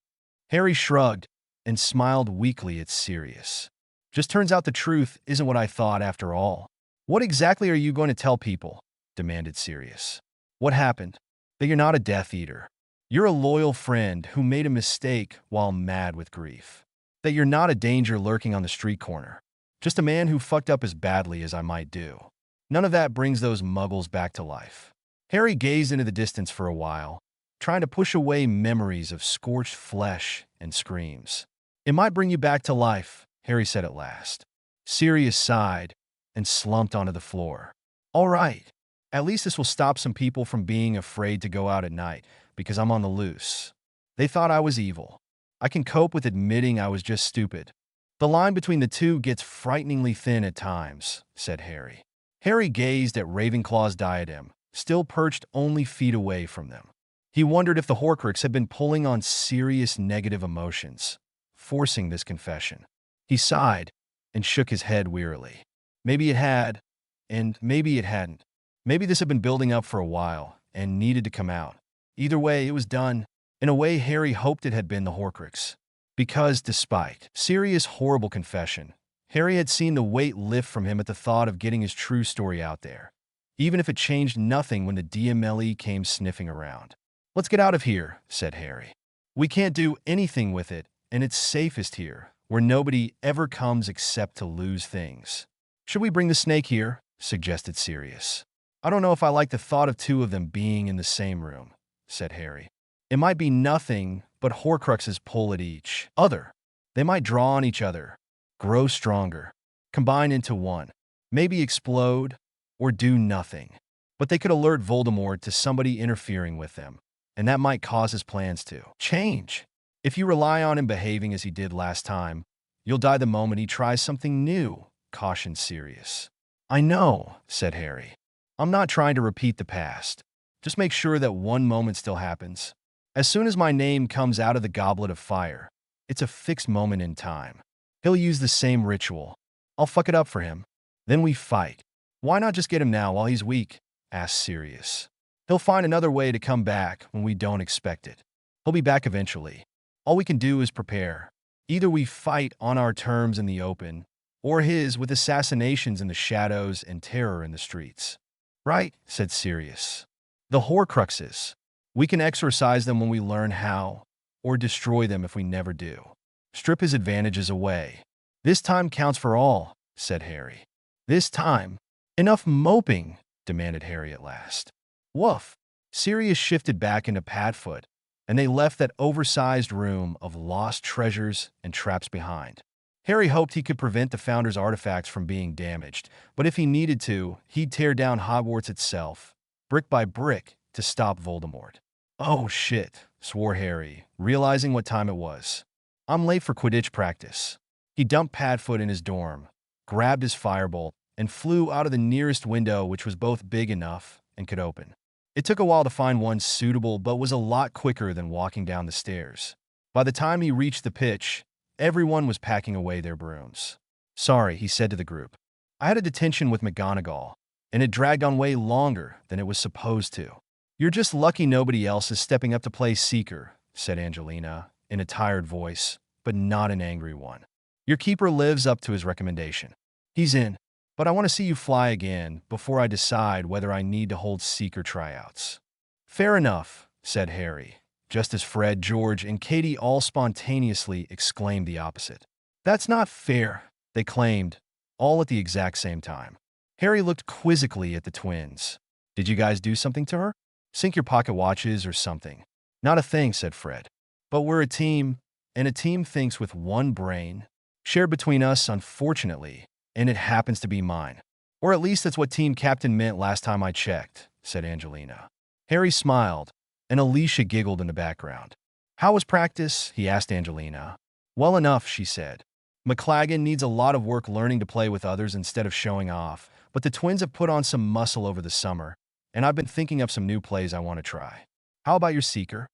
Harry shrugged and smiled weakly at Sirius. Just turns out the truth isn't what I thought after all. What exactly are you going to tell people? Demanded Sirius. What happened? That you're not a Death Eater. You're a loyal friend who made a mistake while mad with grief. That you're not a danger lurking on the street corner. Just a man who fucked up as badly as I might do. None of that brings those muggles back to life. Harry gazed into the distance for a while, trying to push away memories of scorched flesh and screams. It might bring you back to life, Harry said at last. Sirius sighed and slumped onto the floor. All right. At least this will stop some people from being afraid to go out at night because I'm on the loose. They thought I was evil. I can cope with admitting I was just stupid. The line between the two gets frighteningly thin at times, said Harry. Harry gazed at Ravenclaw's diadem, still perched only feet away from them. He wondered if the Horcrux had been pulling on serious negative emotions, forcing this confession. He sighed and shook his head wearily. Maybe it had, and maybe it hadn't. Maybe this had been building up for a while and needed to come out. Either way, it was done. In a way, Harry hoped it had been the Horcrux. Because, despite Sirius' horrible confession, Harry had seen the weight lift from him at the thought of getting his true story out there, even if it changed nothing when the DMLE came sniffing around. Let's get out of here, said Harry. We can't do anything with it, and it's safest here, where nobody ever comes except to lose things. Should we bring the snake here? Suggested Sirius. I don't know if I like the thought of two of them being in the same room, said Harry. It might be nothing but Horcruxes pull at each other. They might draw on each other, grow stronger, combine into one, maybe explode, or do nothing. But they could alert Voldemort to somebody interfering with them, and that might cause his plans to change. If you rely on him behaving as he did last time, you'll die the moment he tries something new, cautioned Sirius. I know, said Harry. I'm not trying to repeat the past. Just make sure that one moment still happens. As soon as my name comes out of the goblet of fire, it's a fixed moment in time. He'll use the same ritual. I'll fuck it up for him. Then we fight. Why not just get him now while he's weak? Asked Sirius. He'll find another way to come back when we don't expect it. He'll be back eventually. All we can do is prepare. Either we fight on our terms in the open, or his with assassinations in the shadows and terror in the streets. Right, said Sirius. The Horcruxes. We can exorcise them when we learn how, or destroy them if we never do. Strip his advantages away. This time counts for all, said Harry. This time? Enough moping, demanded Harry at last. Woof. Sirius shifted back into Padfoot, and they left that oversized room of lost treasures and traps behind. Harry hoped he could prevent the Founder's artifacts from being damaged, but if he needed to, he'd tear down Hogwarts itself, brick by brick, to stop Voldemort. Oh shit, swore Harry, realizing what time it was. I'm late for Quidditch practice. He dumped Padfoot in his dorm, grabbed his firebolt, and flew out of the nearest window, which was both big enough and could open. It took a while to find one suitable, but was a lot quicker than walking down the stairs. By the time he reached the pitch, everyone was packing away their brooms. Sorry, he said to the group. I had a detention with McGonagall, and it dragged on way longer than it was supposed to. You're just lucky nobody else is stepping up to play Seeker, said Angelina, in a tired voice, but not an angry one. Your keeper lives up to his recommendation. He's in, but I want to see you fly again before I decide whether I need to hold seeker tryouts. Fair enough, said Harry, just as Fred, George, and Katie all spontaneously exclaimed the opposite. That's not fair, they claimed, all at the exact same time. Harry looked quizzically at the twins. Did you guys do something to her? Sink your pocket watches or something? Not a thing, said Fred. But we're a team, and a team thinks with one brain, shared between us, unfortunately, and it happens to be mine. Or at least that's what team captain meant last time I checked, said Angelina. Harry smiled, and Alicia giggled in the background. How was practice? He asked Angelina. Well enough, she said. McLaggen needs a lot of work learning to play with others instead of showing off, but the twins have put on some muscle over the summer, and I've been thinking of some new plays I want to try. How about your seeker?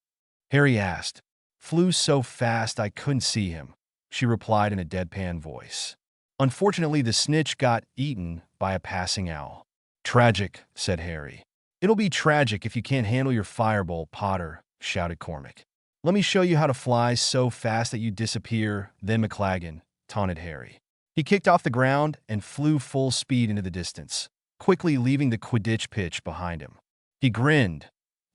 Harry asked. Flew so fast I couldn't see him, she replied in a deadpan voice. Unfortunately, the snitch got eaten by a passing owl. Tragic, said Harry. It'll be tragic if you can't handle your firebolt, Potter, shouted Cormac. Let me show you how to fly so fast that you disappear, then McLaggen, taunted Harry. He kicked off the ground and flew full speed into the distance, quickly leaving the Quidditch pitch behind him. He grinned,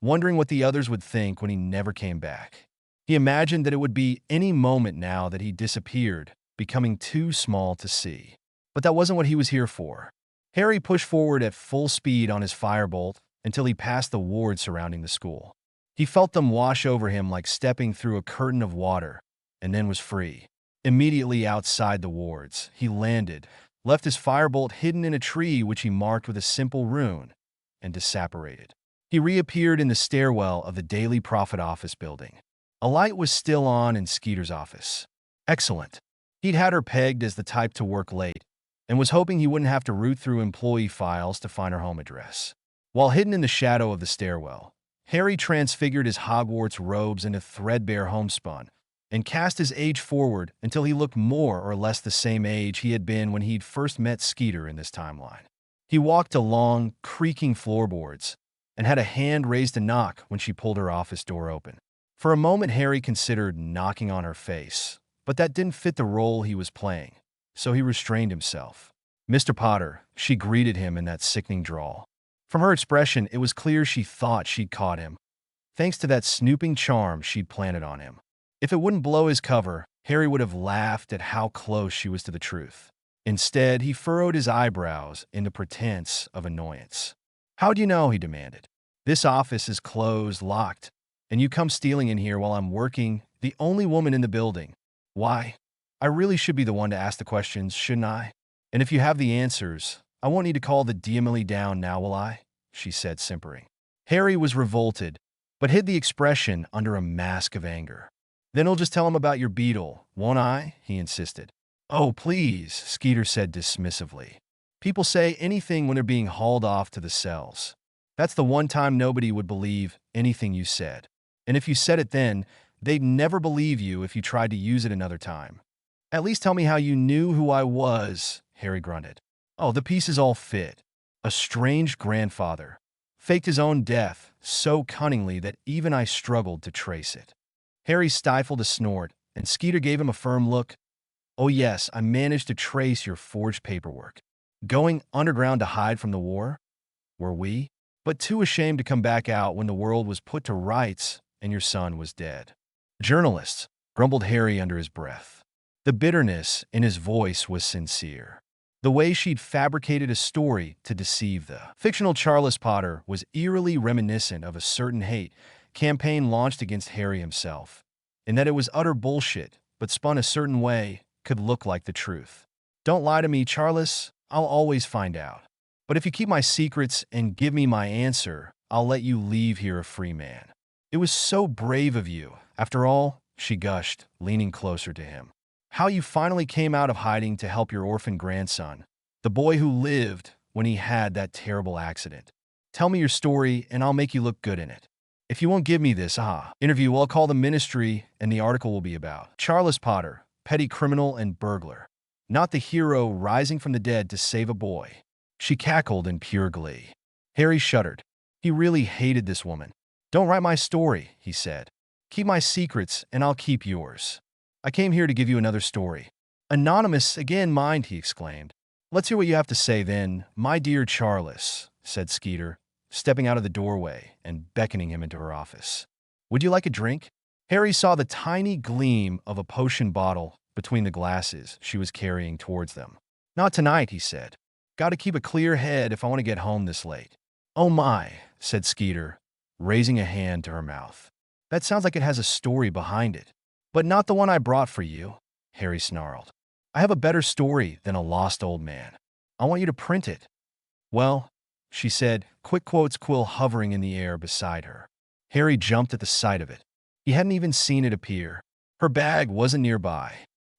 wondering what the others would think when he never came back. He imagined that it would be any moment now that he disappeared, becoming too small to see. But that wasn't what he was here for. Harry pushed forward at full speed on his firebolt until he passed the wards surrounding the school. He felt them wash over him like stepping through a curtain of water, and then was free. Immediately outside the wards, he landed, left his firebolt hidden in a tree which he marked with a simple rune, and disapparated. He reappeared in the stairwell of the Daily Prophet office building. A light was still on in Skeeter's office. Excellent. He'd had her pegged as the type to work late, and was hoping he wouldn't have to root through employee files to find her home address. While hidden in the shadow of the stairwell, Harry transfigured his Hogwarts robes into threadbare homespun, and cast his age forward until he looked more or less the same age he had been when he'd first met Skeeter in this timeline. He walked along creaking floorboards, and had a hand raised to knock when she pulled her office door open. For a moment, Harry considered knocking on her face, but that didn't fit the role he was playing, so he restrained himself. Mr. Potter, she greeted him in that sickening drawl. From her expression, it was clear she thought she'd caught him, thanks to that snooping charm she'd planted on him. If it wouldn't blow his cover, Harry would have laughed at how close she was to the truth. Instead, he furrowed his eyebrows in the pretense of annoyance. How do you know? He demanded. This office is closed, locked, and you come stealing in here while I'm working, the only woman in the building. Why? I really should be the one to ask the questions, shouldn't I? And if you have the answers, I won't need to call the DMLE down now, will I? She said, simpering. Harry was revolted, but hid the expression under a mask of anger. Then I'll just tell him about your beetle, won't I? He insisted. Oh, please, Skeeter said dismissively. People say anything when they're being hauled off to the cells. That's the one time nobody would believe anything you said. And if you said it then, they'd never believe you if you tried to use it another time. At least tell me how you knew who I was, Harry grunted. Oh, the pieces all fit. A strange grandfather. Faked his own death so cunningly that even I struggled to trace it. Harry stifled a snort, and Skeeter gave him a firm look. Oh yes, I managed to trace your forged paperwork. Going underground to hide from the war? Were we? But too ashamed to come back out when the world was put to rights and your son was dead. Journalists, grumbled Harry under his breath. The bitterness in his voice was sincere. The way she'd fabricated a story to deceive the fictional Charles Potter was eerily reminiscent of a certain hate campaign launched against Harry himself, in that it was utter bullshit, but spun a certain way could look like the truth. Don't lie to me, Charles. I'll always find out. But if you keep my secrets and give me my answer, I'll let you leave here a free man. It was so brave of you. After all, she gushed, leaning closer to him. How you finally came out of hiding to help your orphan grandson, the boy who lived when he had that terrible accident. Tell me your story and I'll make you look good in it. If you won't give me this, interview, I'll call the ministry and the article will be about Charles Potter, petty criminal and burglar, not the hero rising from the dead to save a boy. She cackled in pure glee. Harry shuddered. He really hated this woman. Don't write my story, he said. Keep my secrets, and I'll keep yours. I came here to give you another story. Anonymous again, mind, he exclaimed. Let's hear what you have to say then, my dear Charles, said Skeeter, stepping out of the doorway and beckoning him into her office. Would you like a drink? Harry saw the tiny gleam of a potion bottle between the glasses she was carrying towards them. Not tonight, he said. Gotta keep a clear head if I want to get home this late. Oh my, said Skeeter, raising a hand to her mouth. That sounds like it has a story behind it. But not the one I brought for you, Harry snarled. I have a better story than a lost old man. I want you to print it. Well, she said, quick quotes quill hovering in the air beside her. Harry jumped at the sight of it. He hadn't even seen it appear. Her bag wasn't nearby.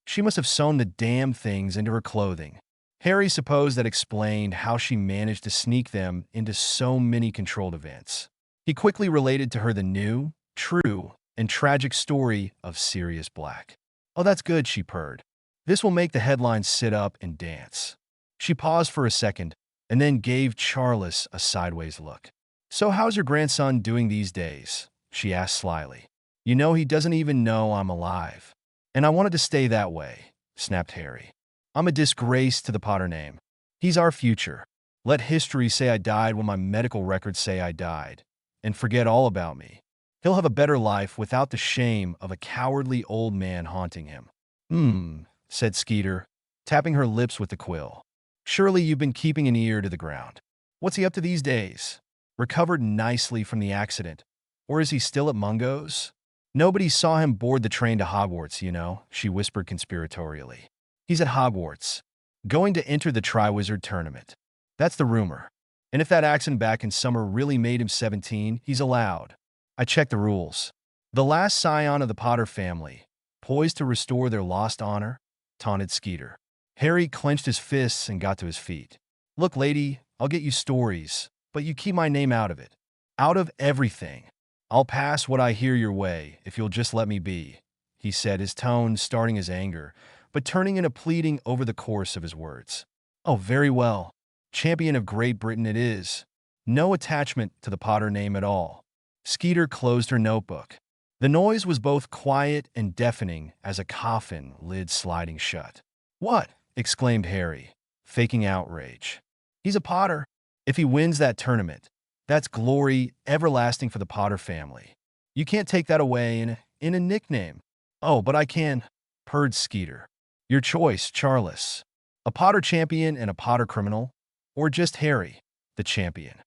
She must have sewn the damn things into her clothing. Harry supposed that explained how she managed to sneak them into so many controlled events. He quickly related to her the new, true, and tragic story of Sirius Black. Oh, that's good, she purred. This will make the headlines sit up and dance. She paused for a second and then gave Charles a sideways look. So how's your grandson doing these days? She asked slyly. You know he doesn't even know I'm alive. And I wanted to stay that way, snapped Harry. I'm a disgrace to the Potter name. He's our future. Let history say I died when my medical records say I died, and forget all about me. He'll have a better life without the shame of a cowardly old man haunting him. Said Skeeter, tapping her lips with the quill. Surely you've been keeping an ear to the ground. What's he up to these days? Recovered nicely from the accident? Or is he still at Mungo's? Nobody saw him board the train to Hogwarts, you know, she whispered conspiratorially. He's at Hogwarts, going to enter the Triwizard Tournament. That's the rumor. And if that accident back in summer really made him 17, he's allowed. I checked the rules. The last scion of the Potter family, poised to restore their lost honor, taunted Skeeter. Harry clenched his fists and got to his feet. Look, lady, I'll get you stories, but you keep my name out of it. Out of everything. I'll pass what I hear your way if you'll just let me be, he said, his tone starting as anger, but turning into pleading over the course of his words. Oh, very well. Champion of Great Britain it is. No attachment to the Potter name at all. Skeeter closed her notebook. The noise was both quiet and deafening as a coffin lid sliding shut. What? Exclaimed Harry, faking outrage. He's a Potter. If he wins that tournament, that's glory everlasting for the Potter family. You can't take that away in a nickname. Oh, but I can, purred Skeeter. Your choice, Charles. A Potter champion and a Potter criminal? Or just Harry, the champion?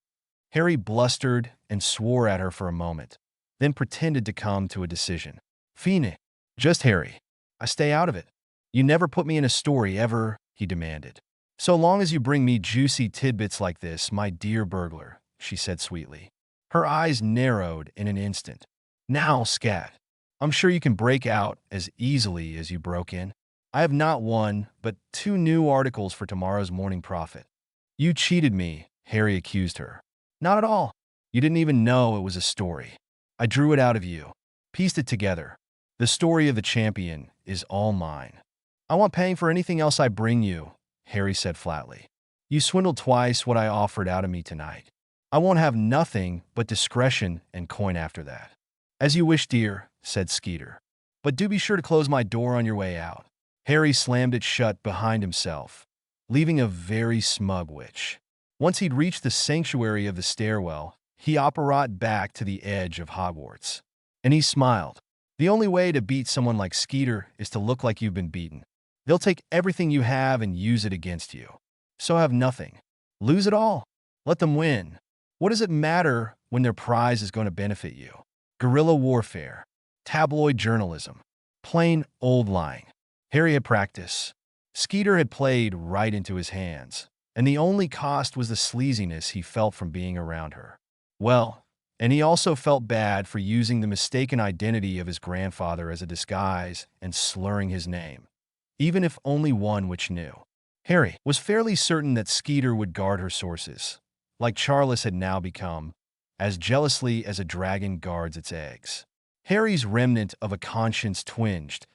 Harry blustered and swore at her for a moment, then pretended to come to a decision. Fine. Just Harry. I stay out of it. You never put me in a story ever, he demanded. So long as you bring me juicy tidbits like this, my dear burglar, she said sweetly. Her eyes narrowed in an instant. Now, scat. I'm sure you can break out as easily as you broke in. I have not one, but 2 new articles for tomorrow's Morning Prophet. You cheated me, Harry accused her. Not at all. You didn't even know it was a story. I drew it out of you, pieced it together. The story of the champion is all mine. I want paying for anything else I bring you, Harry said flatly. You swindled twice what I offered out of me tonight. I won't have nothing but discretion and coin after that. As you wish, dear, said Skeeter. But do be sure to close my door on your way out. Harry slammed it shut behind himself, leaving a very smug witch. Once he'd reached the sanctuary of the stairwell, he operated back to the edge of Hogwarts. And he smiled. The only way to beat someone like Skeeter is to look like you've been beaten. They'll take everything you have and use it against you. So have nothing. Lose it all. Let them win. What does it matter when their prize is going to benefit you? Guerrilla warfare. Tabloid journalism. Plain old lying. Harry had practice. Skeeter had played right into his hands, and the only cost was the sleaziness he felt from being around her. Well, and he also felt bad for using the mistaken identity of his grandfather as a disguise and slurring his name, even if only one which knew. Harry was fairly certain that Skeeter would guard her sources, like Charles had now become, as jealously as a dragon guards its eggs. Harry's remnant of a conscience twinged,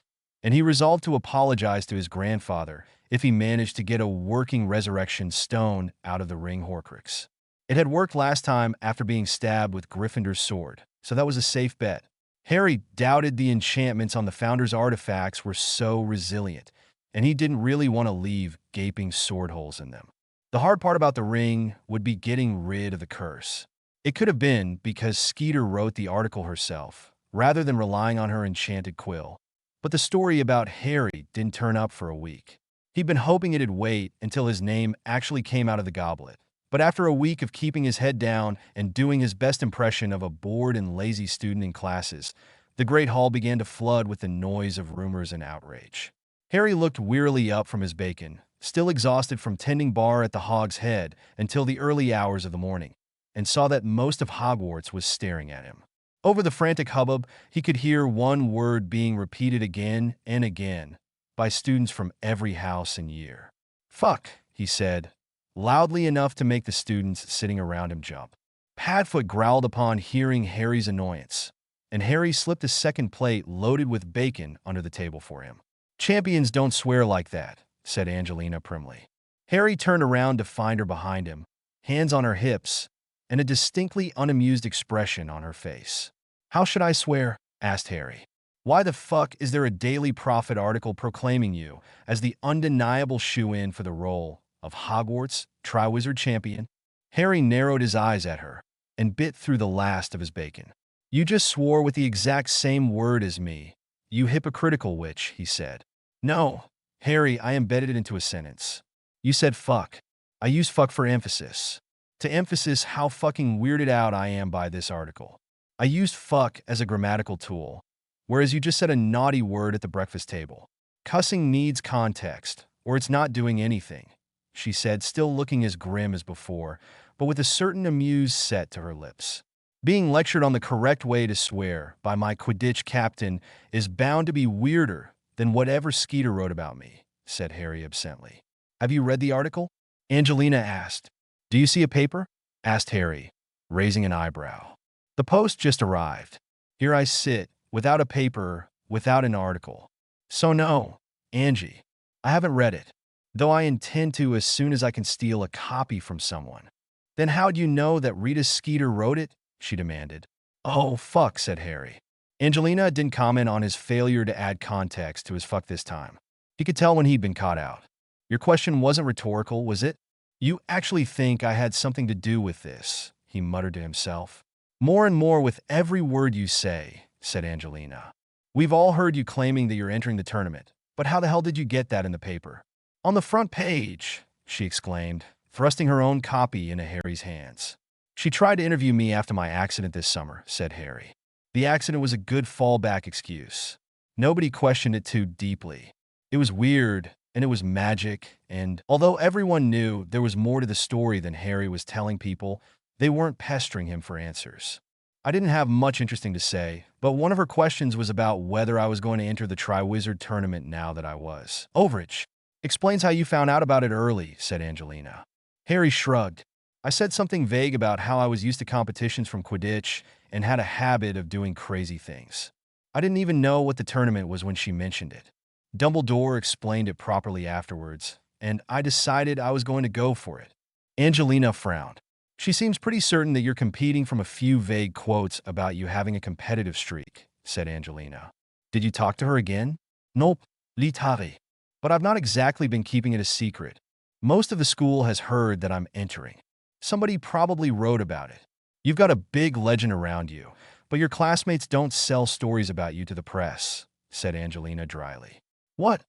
and he resolved to apologize to his grandfather if he managed to get a working resurrection stone out of the ring Horcrux. It had worked last time after being stabbed with Gryffindor's sword, so that was a safe bet. Harry doubted the enchantments on the Founder's artifacts were so resilient, and he didn't really want to leave gaping sword holes in them. The hard part about the ring would be getting rid of the curse. It could have been because Skeeter wrote the article herself, rather than relying on her enchanted quill. But the story about Harry didn't turn up for a week. He'd been hoping it'd wait until his name actually came out of the goblet. But after a week of keeping his head down and doing his best impression of a bored and lazy student in classes, the Great Hall began to flood with the noise of rumors and outrage. Harry looked wearily up from his bacon, still exhausted from tending bar at the Hog's Head until the early hours of the morning, and saw that most of Hogwarts was staring at him. Over the frantic hubbub, he could hear one word being repeated again and again by students from every house and year. "Fuck," he said, loudly enough to make the students sitting around him jump. Padfoot growled upon hearing Harry's annoyance, and Harry slipped a second plate loaded with bacon under the table for him. "Champions don't swear like that," said Angelina primly. Harry turned around to find her behind him, hands on her hips, and a distinctly unamused expression on her face. "How should I swear?" asked Harry. "Why the fuck is there a Daily Prophet article proclaiming you as the undeniable shoe-in for the role of Hogwarts Triwizard Champion?" Harry narrowed his eyes at her and bit through the last of his bacon. "You just swore with the exact same word as me, you hypocritical witch," he said. "No, Harry, I embedded it into a sentence. You said fuck. I use fuck for emphasis. To emphasize how fucking weirded out I am by this article. I used fuck as a grammatical tool, whereas you just said a naughty word at the breakfast table. Cussing needs context, or it's not doing anything," she said, still looking as grim as before, but with a certain amused set to her lips. "Being lectured on the correct way to swear by my Quidditch captain is bound to be weirder than whatever Skeeter wrote about me," said Harry absently. "Have you read the article?" Angelina asked. "Do you see a paper?" asked Harry, raising an eyebrow. "The post just arrived. Here I sit, without a paper, without an article. So no, Angie, I haven't read it, though I intend to as soon as I can steal a copy from someone." "Then how'd you know that Rita Skeeter wrote it?" she demanded. "Oh, fuck," said Harry. Angelina didn't comment on his failure to add context to his fuck this time. He could tell when he'd been caught out. "Your question wasn't rhetorical, was it? You actually think I had something to do with this," he muttered to himself. "More and more with every word you say," said Angelina. "We've all heard you claiming that you're entering the tournament, but how the hell did you get that in the paper?" "On the front page," she exclaimed, thrusting her own copy into Harry's hands. "She tried to interview me after my accident this summer," said Harry. "The accident was a good fallback excuse. Nobody questioned it too deeply. It was weird, and it was magic, and although everyone knew there was more to the story than Harry was telling people, they weren't pestering him for answers. I didn't have much interesting to say, but one of her questions was about whether I was going to enter the Triwizard tournament now that I was. Overage. Explains how you found out about it early," said Angelina. Harry shrugged. "I said something vague about how I was used to competitions from Quidditch and had a habit of doing crazy things. I didn't even know what the tournament was when she mentioned it. Dumbledore explained it properly afterwards, and I decided I was going to go for it." Angelina frowned. "She seems pretty certain that you're competing from a few vague quotes about you having a competitive streak," said Angelina. "Did you talk to her again?" "Nope, litari. But I've not exactly been keeping it a secret. Most of the school has heard that I'm entering. Somebody probably wrote about it. You've got a big legend around you, but your classmates don't sell stories about you to the press," said Angelina dryly. "What?"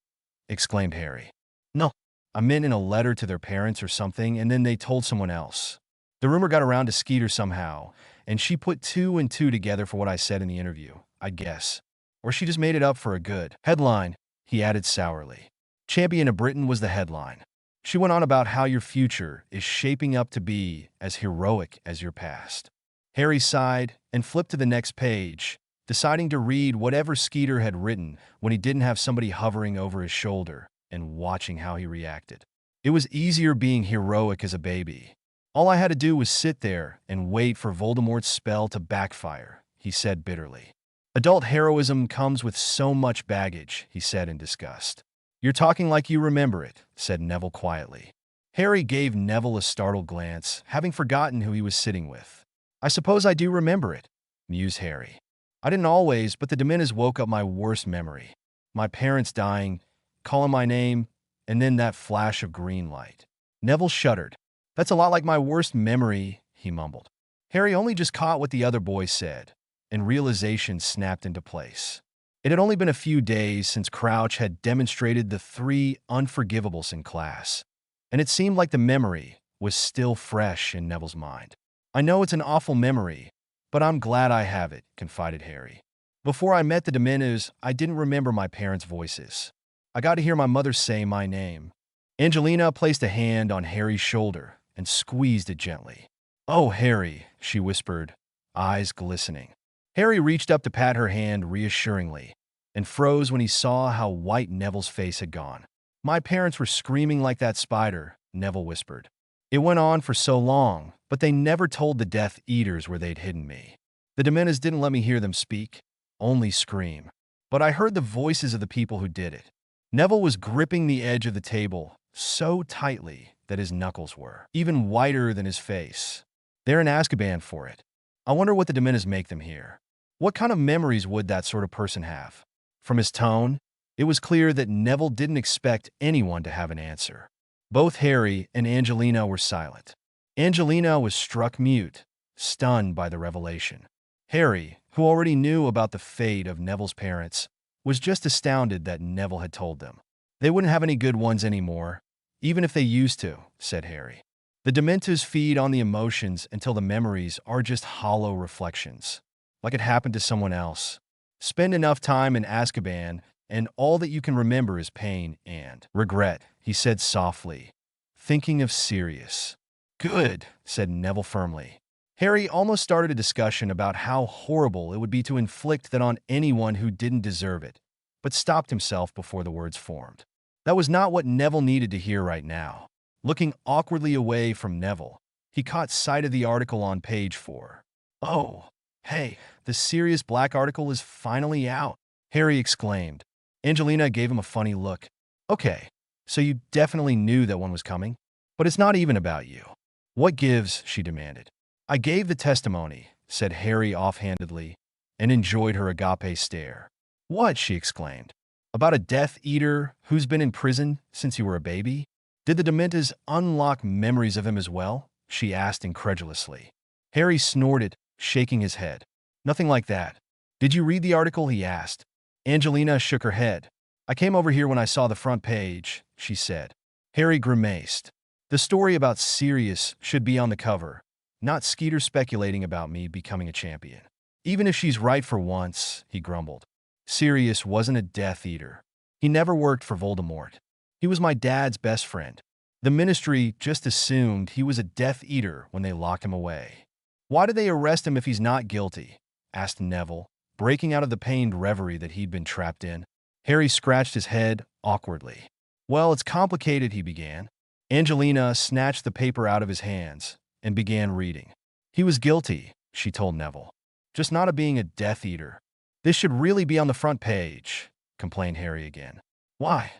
exclaimed Harry. "No, I meant in a letter to their parents or something, and then they told someone else. The rumor got around to Skeeter somehow, and she put two and two together for what I said in the interview, I guess. Or she just made it up for a good headline," he added sourly. "Champion of Britain" was the headline. She went on about how your future is shaping up to be as heroic as your past. Harry sighed and flipped to the next page, deciding to read whatever Skeeter had written when he didn't have somebody hovering over his shoulder and watching how he reacted. It was easier being heroic as a baby. "All I had to do was sit there and wait for Voldemort's spell to backfire," he said bitterly. "Adult heroism comes with so much baggage," he said in disgust. "You're talking like you remember it," said Neville quietly. Harry gave Neville a startled glance, having forgotten who he was sitting with. "I suppose I do remember it," mused Harry. I didn't always, but the Dementors woke up my worst memory. My parents dying, calling my name, and then that flash of green light. Neville shuddered. That's a lot like my worst memory, he mumbled. Harry only just caught what the other boy said, and realization snapped into place. It had only been a few days since Crouch had demonstrated the 3 unforgivables in class, and it seemed like the memory was still fresh in Neville's mind. I know it's an awful memory, but I'm glad I have it, confided Harry. Before I met the Dementors, I didn't remember my parents' voices. I got to hear my mother say my name. Angelina placed a hand on Harry's shoulder and squeezed it gently. "Oh, Harry," she whispered, eyes glistening. Harry reached up to pat her hand reassuringly and froze when he saw how white Neville's face had gone. "My parents were screaming like that spider," Neville whispered. "It went on for so long, but they never told the Death Eaters where they'd hidden me. The Dementors didn't let me hear them speak, only scream. But I heard the voices of the people who did it." Neville was gripping the edge of the table so tightly that his knuckles were even whiter than his face. "They're in Azkaban for it. I wonder what the Dementors make them here. What kind of memories would that sort of person have?" From his tone, it was clear that Neville didn't expect anyone to have an answer. Both Harry and Angelina were silent. Angelina was struck mute, stunned by the revelation. Harry, who already knew about the fate of Neville's parents, was just astounded that Neville had told them. "They wouldn't have any good ones anymore, even if they used to," said Harry. "The Dementors feed on the emotions until the memories are just hollow reflections, like it happened to someone else. Spend enough time in Azkaban, and all that you can remember is pain and regret," he said softly, thinking of Sirius. "Good," said Neville firmly. Harry almost started a discussion about how horrible it would be to inflict that on anyone who didn't deserve it, but stopped himself before the words formed. That was not what Neville needed to hear right now. Looking awkwardly away from Neville, he caught sight of the article on page 4. "Oh, hey, the Sirius Black article is finally out," Harry exclaimed. Angelina gave him a funny look. "Okay, so you definitely knew that one was coming? But it's not even about you." "What gives?" she demanded. "I gave the testimony," said Harry offhandedly, and enjoyed her agape stare. "What?" she exclaimed. "About a Death Eater who's been in prison since you were a baby? Did the Dementors unlock memories of him as well?" she asked incredulously. Harry snorted, shaking his head. "Nothing like that." "Did you read the article?" he asked. Angelina shook her head. "I came over here when I saw the front page," she said. Harry grimaced. "The story about Sirius should be on the cover, not Skeeter speculating about me becoming a champion." "Even if she's right for once," he grumbled. "Sirius wasn't a Death Eater. He never worked for Voldemort. He was my dad's best friend. The Ministry just assumed he was a Death Eater when they locked him away." "Why did they arrest him if he's not guilty?" asked Neville, breaking out of the pained reverie that he'd been trapped in. Harry scratched his head awkwardly. "Well, it's complicated," he began. Angelina snatched the paper out of his hands and began reading. "He was guilty," she told Neville, "just not of being a Death Eater." "This should really be on the front page," complained Harry again. "Why?"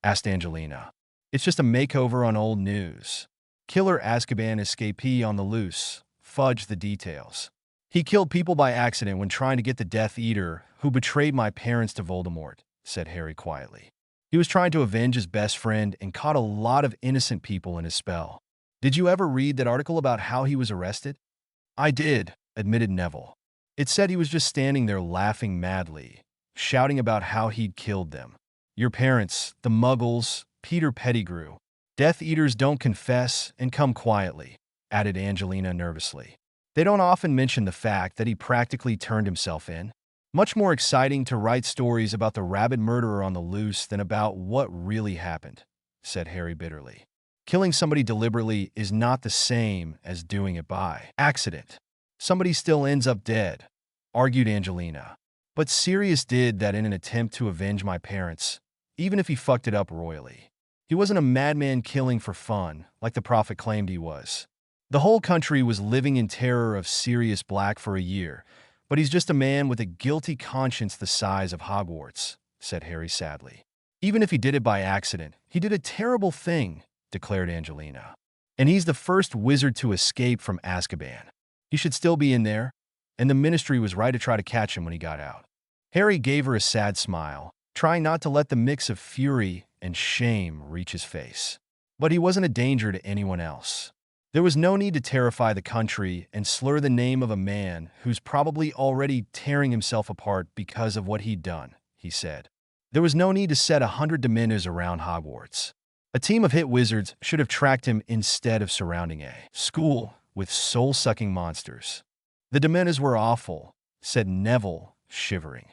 asked Angelina. "It's just a makeover on old news. Killer Azkaban escapee on the loose. Fudge the details. He killed people by accident when trying to get the Death Eater who betrayed my parents to Voldemort," said Harry quietly. "He was trying to avenge his best friend and caught a lot of innocent people in his spell." "Did you ever read that article about how he was arrested?" "I did," admitted Neville. "It said he was just standing there laughing madly, shouting about how he'd killed them. Your parents, the Muggles, Peter Pettigrew. Death Eaters don't confess and come quietly," added Angelina nervously. "They don't often mention the fact that he practically turned himself in. Much more exciting to write stories about the rabid murderer on the loose than about what really happened," said Harry bitterly. "Killing somebody deliberately is not the same as doing it by accident. Somebody still ends up dead," argued Angelina. "But Sirius did that in an attempt to avenge my parents, even if he fucked it up royally. He wasn't a madman killing for fun, like the prophet claimed he was. The whole country was living in terror of Sirius Black for a year, but he's just a man with a guilty conscience the size of Hogwarts," said Harry sadly. "Even if he did it by accident, he did a terrible thing," declared Angelina. "And he's the first wizard to escape from Azkaban. He should still be in there, and the Ministry was right to try to catch him when he got out. Harry gave her a sad smile, trying not to let the mix of fury and shame reach his face. But he wasn't a danger to anyone else. There was no need to terrify the country and slur the name of a man who's probably already tearing himself apart because of what he'd done, he said. There was no need to set 100 Dementors around Hogwarts. A team of hit wizards should have tracked him instead of surrounding a school with soul-sucking monsters. The Dementors were awful, said Neville, shivering.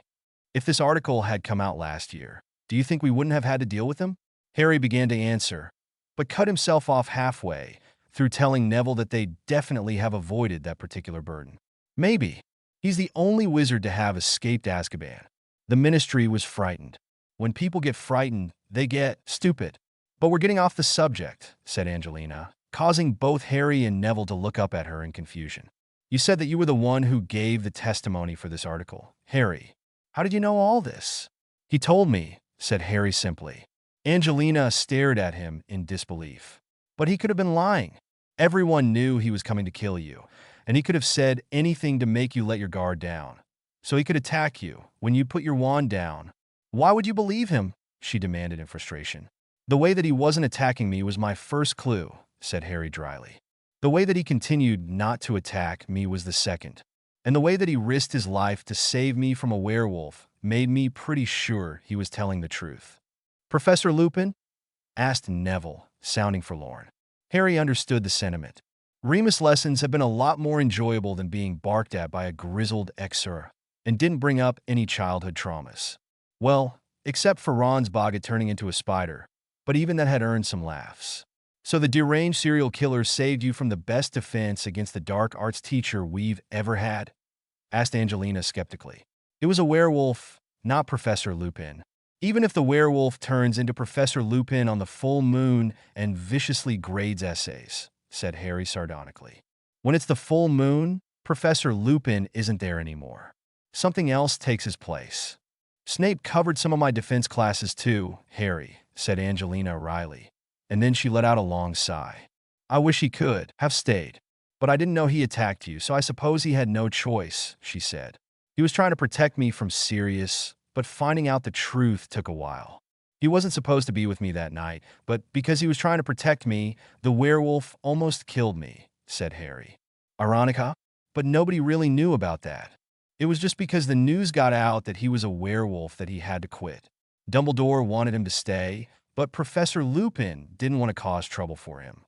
If this article had come out last year, do you think we wouldn't have had to deal with them? Harry began to answer, but cut himself off halfway through telling Neville that they definitely have avoided that particular burden. Maybe. He's the only wizard to have escaped Azkaban. The Ministry was frightened. When people get frightened, they get stupid. But we're getting off the subject, said Angelina, causing both Harry and Neville to look up at her in confusion. You said that you were the one who gave the testimony for this article. Harry, how did you know all this? He told me, said Harry simply. Angelina stared at him in disbelief. But he could have been lying. Everyone knew he was coming to kill you, and he could have said anything to make you let your guard down. So he could attack you when you put your wand down. Why would you believe him? She demanded in frustration. The way that he wasn't attacking me was my first clue, said Harry dryly. The way that he continued not to attack me was the second. And the way that he risked his life to save me from a werewolf made me pretty sure he was telling the truth. Professor Lupin? Asked Neville, sounding forlorn. Harry understood the sentiment. Remus lessons have been a lot more enjoyable than being barked at by a grizzled Exer, and didn't bring up any childhood traumas. Well, except for Ron's Boggett turning into a spider, but even that had earned some laughs. So the deranged serial killer saved you from the best defense against the dark arts teacher we've ever had? Asked Angelina skeptically. It was a werewolf, not Professor Lupin. Even if the werewolf turns into Professor Lupin on the full moon and viciously grades essays, said Harry sardonically. When it's the full moon, Professor Lupin isn't there anymore. Something else takes his place. Snape covered some of my defense classes too, Harry, said Angelina wryly. And then she let out a long sigh. I wish he could have stayed. But I didn't know he attacked you, so I suppose he had no choice, she said. He was trying to protect me from Sirius, but finding out the truth took a while. He wasn't supposed to be with me that night, but because he was trying to protect me, the werewolf almost killed me, said Harry. Ironica? But nobody really knew about that. It was just because the news got out that he was a werewolf that he had to quit. Dumbledore wanted him to stay, but Professor Lupin didn't want to cause trouble for him.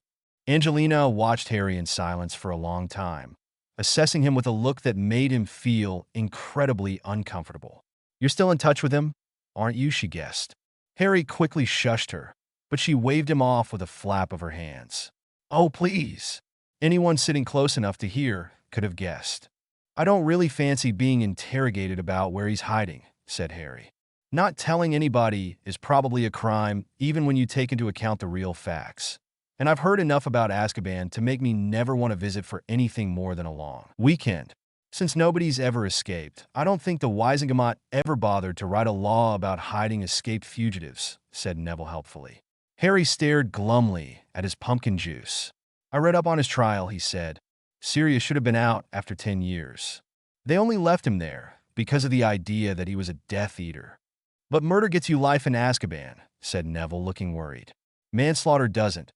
Angelina watched Harry in silence for a long time, assessing him with a look that made him feel incredibly uncomfortable. You're still in touch with him, aren't you? She guessed. Harry quickly shushed her, but she waved him off with a flap of her hands. Oh, please. Anyone sitting close enough to hear could have guessed. I don't really fancy being interrogated about where he's hiding, said Harry. Not telling anybody is probably a crime, even when you take into account the real facts. And I've heard enough about Azkaban to make me never want to visit for anything more than a long weekend. Since nobody's ever escaped, I don't think the Wisegamot ever bothered to write a law about hiding escaped fugitives, said Neville helpfully. Harry stared glumly at his pumpkin juice. I read up on his trial, he said. Sirius should have been out after 10 years. They only left him there because of the idea that he was a Death Eater. But murder gets you life in Azkaban, said Neville, looking worried. Manslaughter doesn't,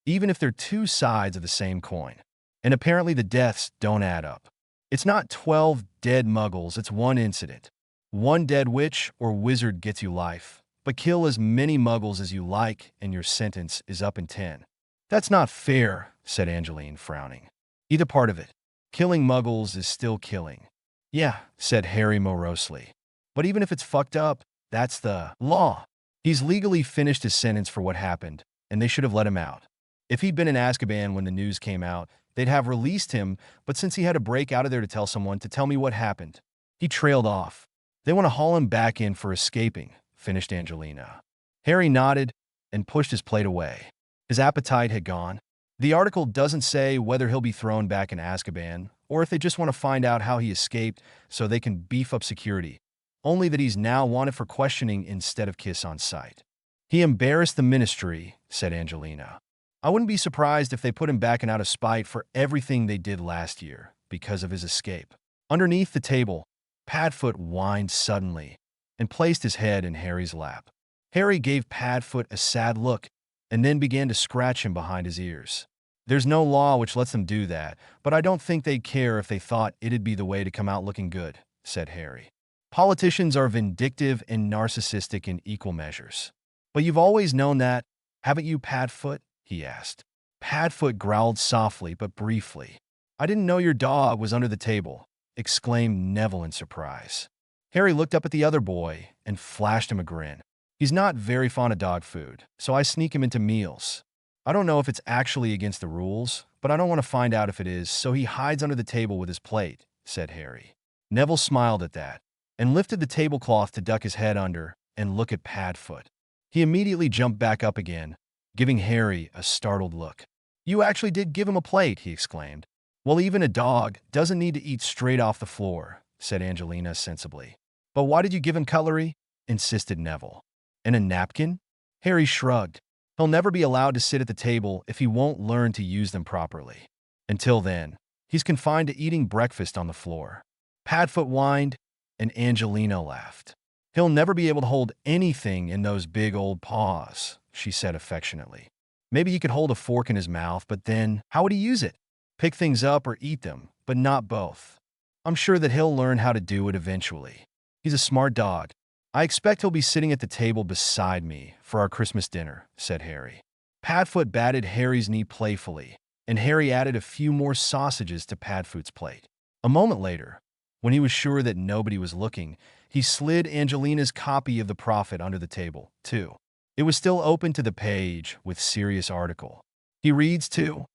even if they're two sides of the same coin. And apparently the deaths don't add up. It's not 12 dead muggles, it's one incident. One dead witch or wizard gets you life, but kill as many muggles as you like and your sentence is up in 10. That's not fair, said Angeline, frowning. Either part of it. Killing muggles is still killing. Yeah, said Harry morosely. But even if it's fucked up, that's the law. He's legally finished his sentence for what happened, and they should have let him out. If he'd been in Azkaban when the news came out, they'd have released him, but since he had to break out of there to tell someone to tell me what happened, he trailed off. They want to haul him back in for escaping, finished Angelina. Harry nodded and pushed his plate away. His appetite had gone. The article doesn't say whether he'll be thrown back in Azkaban, or if they just want to find out how he escaped so they can beef up security, only that he's now wanted for questioning instead of kiss on sight. He embarrassed the Ministry, said Angelina. I wouldn't be surprised if they put him back in out of spite for everything they did last year because of his escape. Underneath the table, Padfoot whined suddenly and placed his head in Harry's lap. Harry gave Padfoot a sad look and then began to scratch him behind his ears. There's no law which lets them do that, but I don't think they'd care if they thought it'd be the way to come out looking good, said Harry. Politicians are vindictive and narcissistic in equal measures. But you've always known that, haven't you, Padfoot? He asked. Padfoot growled softly but briefly. I didn't know your dog was under the table, exclaimed Neville in surprise. Harry looked up at the other boy and flashed him a grin. He's not very fond of dog food, so I sneak him into meals. I don't know if it's actually against the rules, but I don't want to find out if it is, so he hides under the table with his plate, said Harry. Neville smiled at that and lifted the tablecloth to duck his head under and look at Padfoot. He immediately jumped back up again, giving Harry a startled look. You actually did give him a plate, he exclaimed. Well, even a dog doesn't need to eat straight off the floor, said Angelina sensibly. But why did you give him cutlery? Insisted Neville. And a napkin? Harry shrugged. He'll never be allowed to sit at the table if he won't learn to use them properly. Until then, he's confined to eating breakfast on the floor. Padfoot whined, and Angelina laughed. He'll never be able to hold anything in those big old paws, she said affectionately. Maybe he could hold a fork in his mouth, but then how would he use it? Pick things up or eat them, but not both. I'm sure that he'll learn how to do it eventually. He's a smart dog. I expect he'll be sitting at the table beside me for our Christmas dinner, said Harry. Padfoot batted Harry's knee playfully, and Harry added a few more sausages to Padfoot's plate. A moment later, when he was sure that nobody was looking, he slid Angelina's copy of the Prophet under the table, too. It was still open to the page with Sirius' article. He reads, too?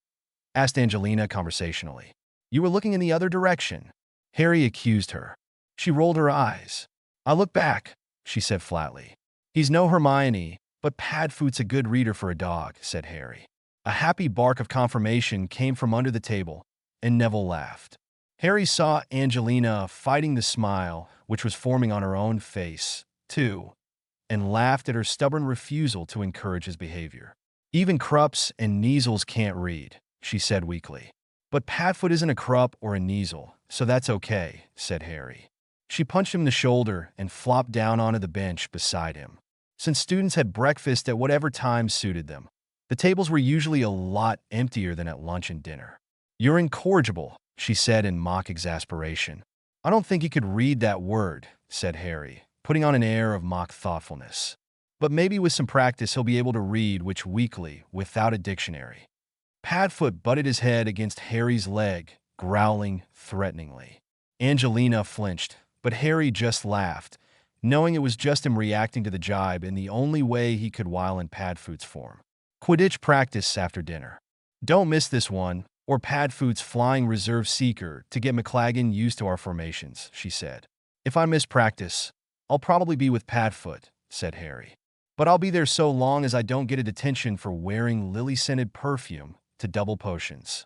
Asked Angelina conversationally. You were looking in the other direction, Harry accused her. She rolled her eyes. I look back, she said flatly. He's no Hermione, but Padfoot's a good reader for a dog, said Harry. A happy bark of confirmation came from under the table, and Neville laughed. Harry saw Angelina fighting the smile which was forming on her own face, too, and laughed at her stubborn refusal to encourage his behavior. Even Krups and Kneazles can't read, she said weakly. But Padfoot isn't a Krupp or a Kneazle, so that's okay, said Harry. She punched him in the shoulder and flopped down onto the bench beside him. Since students had breakfast at whatever time suited them, the tables were usually a lot emptier than at lunch and dinner. You're incorrigible, she said in mock exasperation. I don't think you could read that word, said Harry, putting on an air of mock thoughtfulness. But maybe with some practice he'll be able to read which weekly without a dictionary. Padfoot butted his head against Harry's leg, growling threateningly. Angelina flinched, but Harry just laughed, knowing it was just him reacting to the jibe in the only way he could while in Padfoot's form. Quidditch practice after dinner. Don't miss this one, or Padfoot's flying reserve seeker to get McLaggen used to our formations, she said. If I miss practice, I'll probably be with Padfoot, said Harry. But I'll be there so long as I don't get a detention for wearing lily-scented perfume to double potions.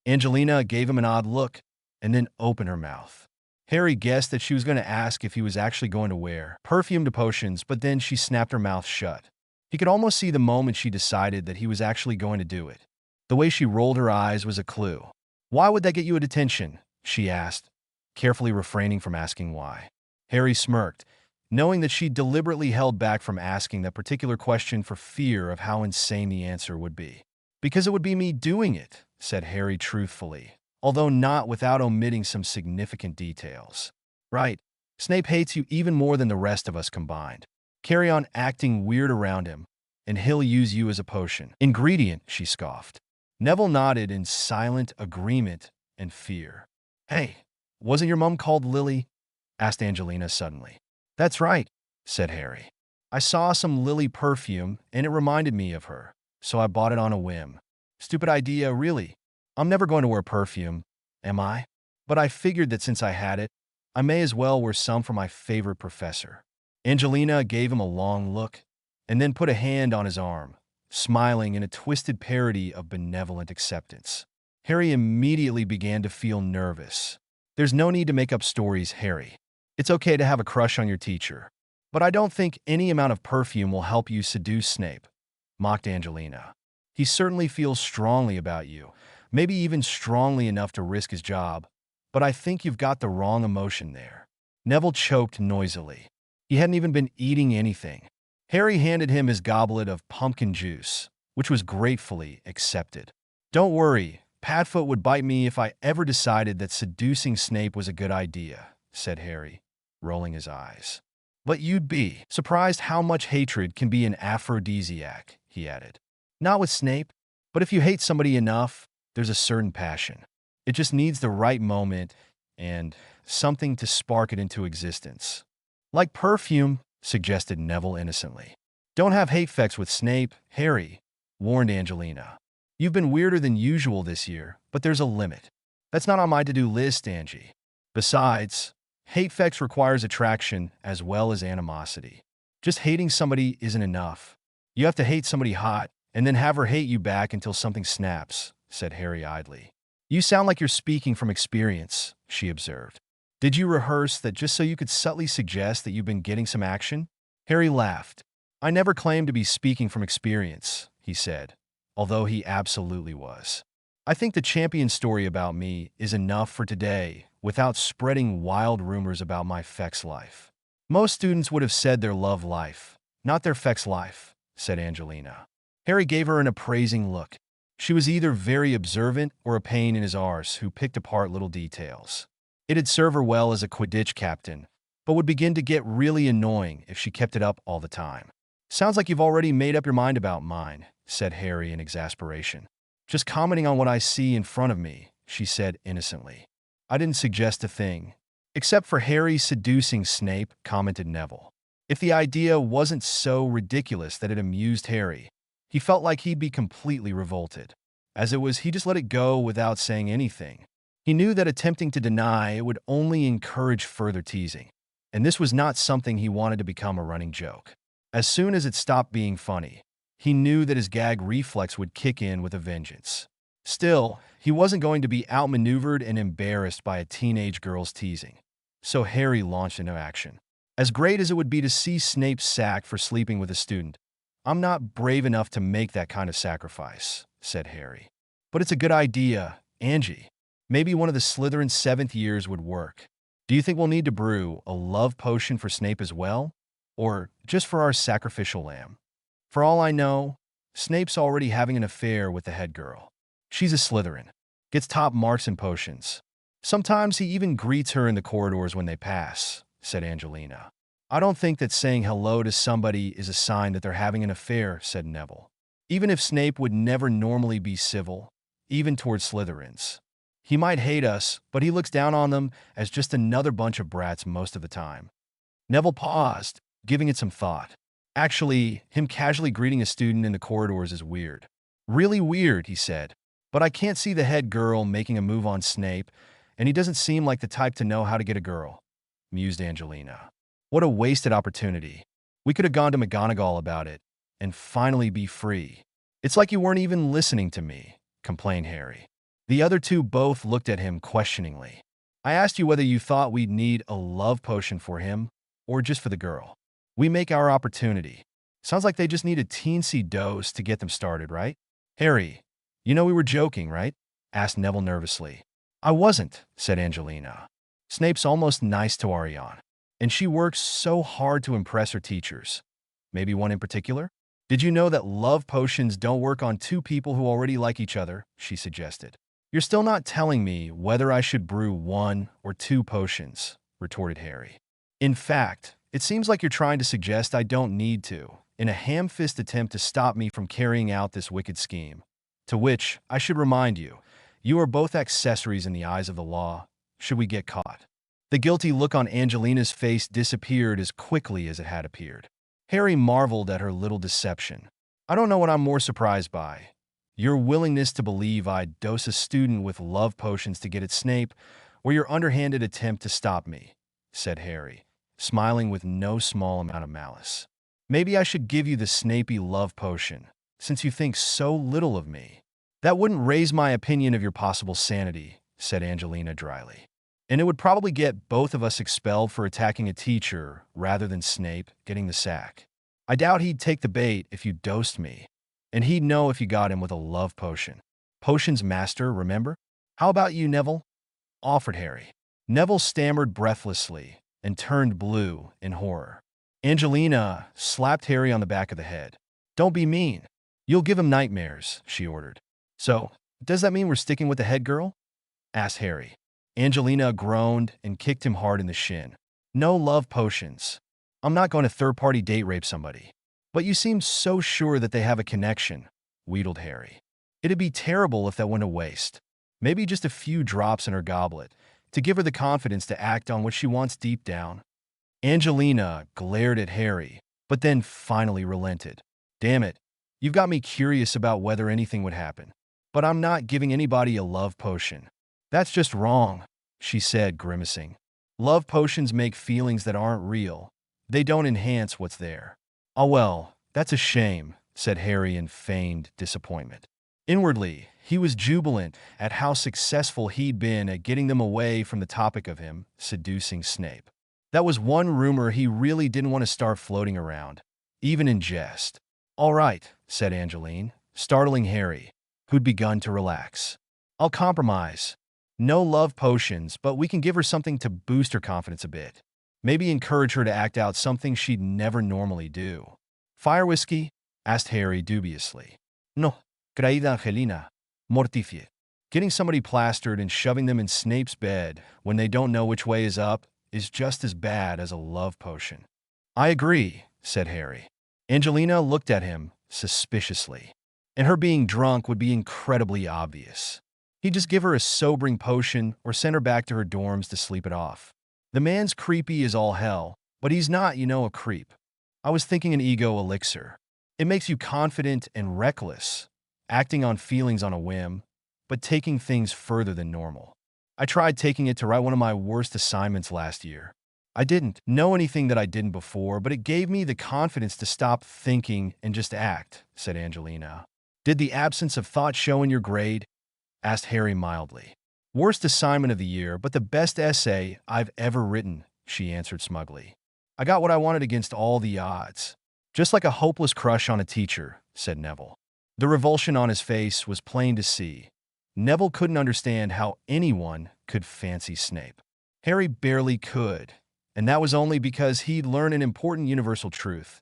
Angelina gave him an odd look and then opened her mouth. Harry guessed that she was going to ask if he was actually going to wear perfume to potions, but then she snapped her mouth shut. He could almost see the moment she decided that he was actually going to do it. The way she rolled her eyes was a clue. Why would that get you a detention? She asked, carefully refraining from asking why. Harry smirked, knowing that she deliberately held back from asking that particular question for fear of how insane the answer would be. Because it would be me doing it, said Harry truthfully, although not without omitting some significant details. Right. Snape hates you even more than the rest of us combined. Carry on acting weird around him, and he'll use you as a potion. Ingredient, she scoffed. Neville nodded in silent agreement and fear. Hey, wasn't your mom called Lily? Asked Angelina suddenly. That's right, said Harry. I saw some Lily perfume, and it reminded me of her, so I bought it on a whim. Stupid idea, really. I'm never going to wear perfume, am I? But I figured that since I had it, I may as well wear some for my favorite professor. Angelina gave him a long look, and then put a hand on his arm, smiling in a twisted parody of benevolent acceptance. Harry immediately began to feel nervous. There's no need to make up stories, Harry. It's okay to have a crush on your teacher. But I don't think any amount of perfume will help you seduce Snape, mocked Angelina. He certainly feels strongly about you, maybe even strongly enough to risk his job, but I think you've got the wrong emotion there. Neville choked noisily. He hadn't even been eating anything. Harry handed him his goblet of pumpkin juice, which was gratefully accepted. Don't worry, Padfoot would bite me if I ever decided that seducing Snape was a good idea, said Harry, rolling his eyes. But you'd be surprised how much hatred can be an aphrodisiac, he added. Not with Snape, but if you hate somebody enough, there's a certain passion. It just needs the right moment and something to spark it into existence. Like perfume, suggested Neville innocently. Don't have hate fecks with Snape, Harry, warned Angelina. You've been weirder than usual this year, but there's a limit. That's not on my to-do list, Angie. Besides, hate fecks requires attraction as well as animosity. Just hating somebody isn't enough. You have to hate somebody hot and then have her hate you back until something snaps, said Harry idly. You sound like you're speaking from experience, she observed. Did you rehearse that just so you could subtly suggest that you've been getting some action? Harry laughed. I never claimed to be speaking from experience, he said, although he absolutely was. I think the champion story about me is enough for today without spreading wild rumors about my fex life. Most students would have said their love life, not their fex life, said Angelina. Harry gave her an appraising look. She was either very observant or a pain in his arse who picked apart little details. It'd serve her well as a Quidditch captain, but would begin to get really annoying if she kept it up all the time. Sounds like you've already made up your mind about mine, said Harry in exasperation. Just commenting on what I see in front of me, she said innocently. I didn't suggest a thing. Except for Harry seducing Snape, commented Neville. If the idea wasn't so ridiculous that it amused Harry, he felt like he'd be completely revolted. As it was, he just let it go without saying anything. He knew that attempting to deny it would only encourage further teasing, and this was not something he wanted to become a running joke. As soon as it stopped being funny, he knew that his gag reflex would kick in with a vengeance. Still, he wasn't going to be outmaneuvered and embarrassed by a teenage girl's teasing. So Harry launched into action. As great as it would be to see Snape sacked for sleeping with a student, I'm not brave enough to make that kind of sacrifice, said Harry. But it's a good idea, Angie. Maybe one of the Slytherin's 7th years would work. Do you think we'll need to brew a love potion for Snape as well? Or just for our sacrificial lamb? For all I know, Snape's already having an affair with the head girl. She's a Slytherin, gets top marks in potions. Sometimes he even greets her in the corridors when they pass, said Angelina. I don't think that saying hello to somebody is a sign that they're having an affair, said Neville. Even if Snape would never normally be civil, even towards Slytherins. He might hate us, but he looks down on them as just another bunch of brats most of the time. Neville paused, giving it some thought. Actually, him casually greeting a student in the corridors is weird. Really weird, he said. But I can't see the head girl making a move on Snape, and he doesn't seem like the type to know how to get a girl, mused Angelina. What a wasted opportunity. We could have gone to McGonagall about it, and finally be free. It's like you weren't even listening to me, complained Harry. The other two both looked at him questioningly. I asked you whether you thought we'd need a love potion for him, or just for the girl. We make our opportunity. Sounds like they just need a teensy dose to get them started, right? Harry, you know we were joking, right? Asked Neville nervously. I wasn't, said Angelina. Snape's almost nice to Ariane, and she works so hard to impress her teachers. Maybe one in particular? Did you know that love potions don't work on two people who already like each other? She suggested. You're still not telling me whether I should brew 1 or 2 potions, retorted Harry. In fact, it seems like you're trying to suggest I don't need to, in a ham-fist attempt to stop me from carrying out this wicked scheme. To which, I should remind you, you are both accessories in the eyes of the law, should we get caught. The guilty look on Angelina's face disappeared as quickly as it had appeared. Harry marveled at her little deception. I don't know what I'm more surprised by. Your willingness to believe I'd dose a student with love potions to get at Snape, or your underhanded attempt to stop me, said Harry, smiling with no small amount of malice. Maybe I should give you the Snapey love potion, since you think so little of me. That wouldn't raise my opinion of your possible sanity, said Angelina dryly. And it would probably get both of us expelled for attacking a teacher rather than Snape getting the sack. I doubt he'd take the bait if you dosed me, and he'd know if you got him with a love potion. Potions master, remember? How about you, Neville? offered Harry. Neville stammered breathlessly and turned blue in horror. Angelina slapped Harry on the back of the head. "Don't be mean. You'll give him nightmares," she ordered. "So, does that mean we're sticking with the head girl?" asked Harry. Angelina groaned and kicked him hard in the shin. "No love potions. I'm not going to third-party date rape somebody." "But you seem so sure that they have a connection," wheedled Harry. "It'd be terrible if that went to waste. Maybe just a few drops in her goblet, to give her the confidence to act on what she wants deep down." Angelina glared at Harry, but then finally relented. "Damn it, you've got me curious about whether anything would happen. But I'm not giving anybody a love potion." "That's just wrong," she said, grimacing. "Love potions make feelings that aren't real. They don't enhance what's there." "Oh well, that's a shame," said Harry in feigned disappointment. Inwardly, he was jubilant at how successful he'd been at getting them away from the topic of him seducing Snape. That was one rumor he really didn't want to start floating around, even in jest. "All right," said Angeline, startling Harry, who'd begun to relax. "I'll compromise. No love potions, but we can give her something to boost her confidence a bit. Maybe encourage her to act out something she'd never normally do." "Fire whiskey?" asked Harry dubiously. "No, querida Angelina. Mortified. Getting somebody plastered and shoving them in Snape's bed when they don't know which way is up is just as bad as a love potion." "I agree," said Harry. Angelina looked at him suspiciously. And her being drunk would be incredibly obvious. He'd just give her a sobering potion or send her back to her dorms to sleep it off. The man's creepy as all hell, but he's not, a creep. "I was thinking an ego elixir. It makes you confident and reckless, acting on feelings on a whim, but taking things further than normal. I tried taking it to write one of my worst assignments last year. I didn't know anything that I didn't before, but it gave me the confidence to stop thinking and just act," said Angelina. "Did the absence of thought show in your grade?" asked Harry mildly. "Worst assignment of the year, but the best essay I've ever written," she answered smugly. "I got what I wanted against all the odds. Just like a hopeless crush on a teacher," said Neville. The revulsion on his face was plain to see. Neville couldn't understand how anyone could fancy Snape. Harry barely could, and that was only because he'd learned an important universal truth.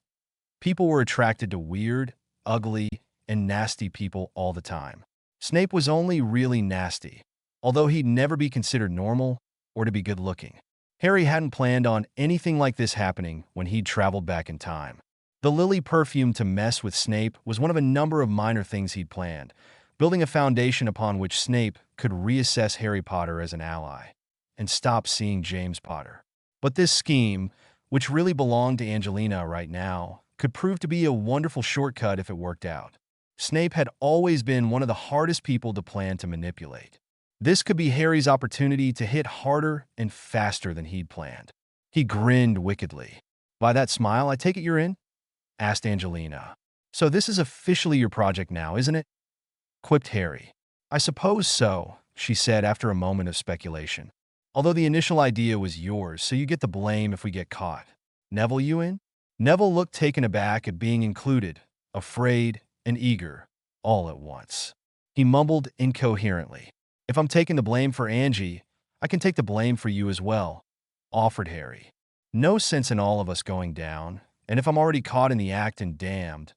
People were attracted to weird, ugly, and nasty people all the time. Snape was only really nasty, although he'd never be considered normal or to be good-looking. Harry hadn't planned on anything like this happening when he'd traveled back in time. The lily perfume to mess with Snape was one of a number of minor things he'd planned, building a foundation upon which Snape could reassess Harry Potter as an ally and stop seeing James Potter. But this scheme, which really belonged to Angelina right now, could prove to be a wonderful shortcut if it worked out. Snape had always been one of the hardest people to plan to manipulate. This could be Harry's opportunity to hit harder and faster than he'd planned. He grinned wickedly. "By that smile, I take it you're in?" asked Angelina. "So this is officially your project now, isn't it?" quipped Harry. "I suppose so," she said after a moment of speculation. "Although the initial idea was yours, so you get the blame if we get caught. Neville, you in?" Neville looked taken aback at being included, afraid and eager, all at once. He mumbled incoherently. "If I'm taking the blame for Angie, I can take the blame for you as well," offered Harry. "No sense in all of us going down, and if I'm already caught in the act and damned,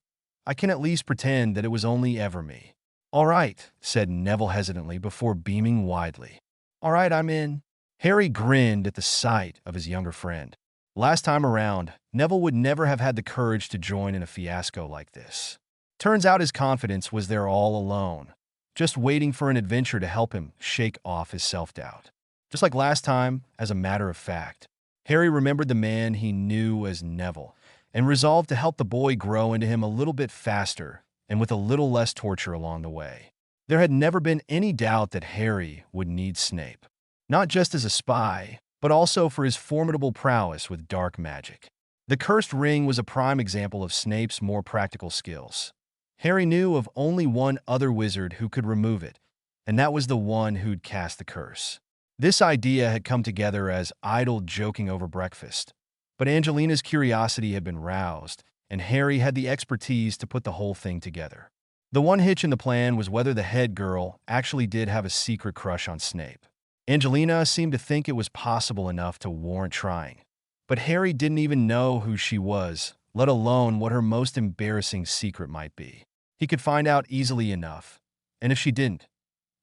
I can at least pretend that it was only ever me." "All right," said Neville hesitantly before beaming widely. "All right, I'm in." Harry grinned at the sight of his younger friend. Last time around, Neville would never have had the courage to join in a fiasco like this. Turns out his confidence was there all alone, just waiting for an adventure to help him shake off his self-doubt. Just like last time, as a matter of fact, Harry remembered the man he knew as Neville and resolved to help the boy grow into him a little bit faster and with a little less torture along the way. There had never been any doubt that Harry would need Snape, not just as a spy, but also for his formidable prowess with dark magic. The cursed ring was a prime example of Snape's more practical skills. Harry knew of only one other wizard who could remove it, and that was the one who'd cast the curse. This idea had come together as idle joking over breakfast, but Angelina's curiosity had been roused, and Harry had the expertise to put the whole thing together. The one hitch in the plan was whether the head girl actually did have a secret crush on Snape. Angelina seemed to think it was possible enough to warrant trying. But Harry didn't even know who she was, let alone what her most embarrassing secret might be. He could find out easily enough. And if she didn't,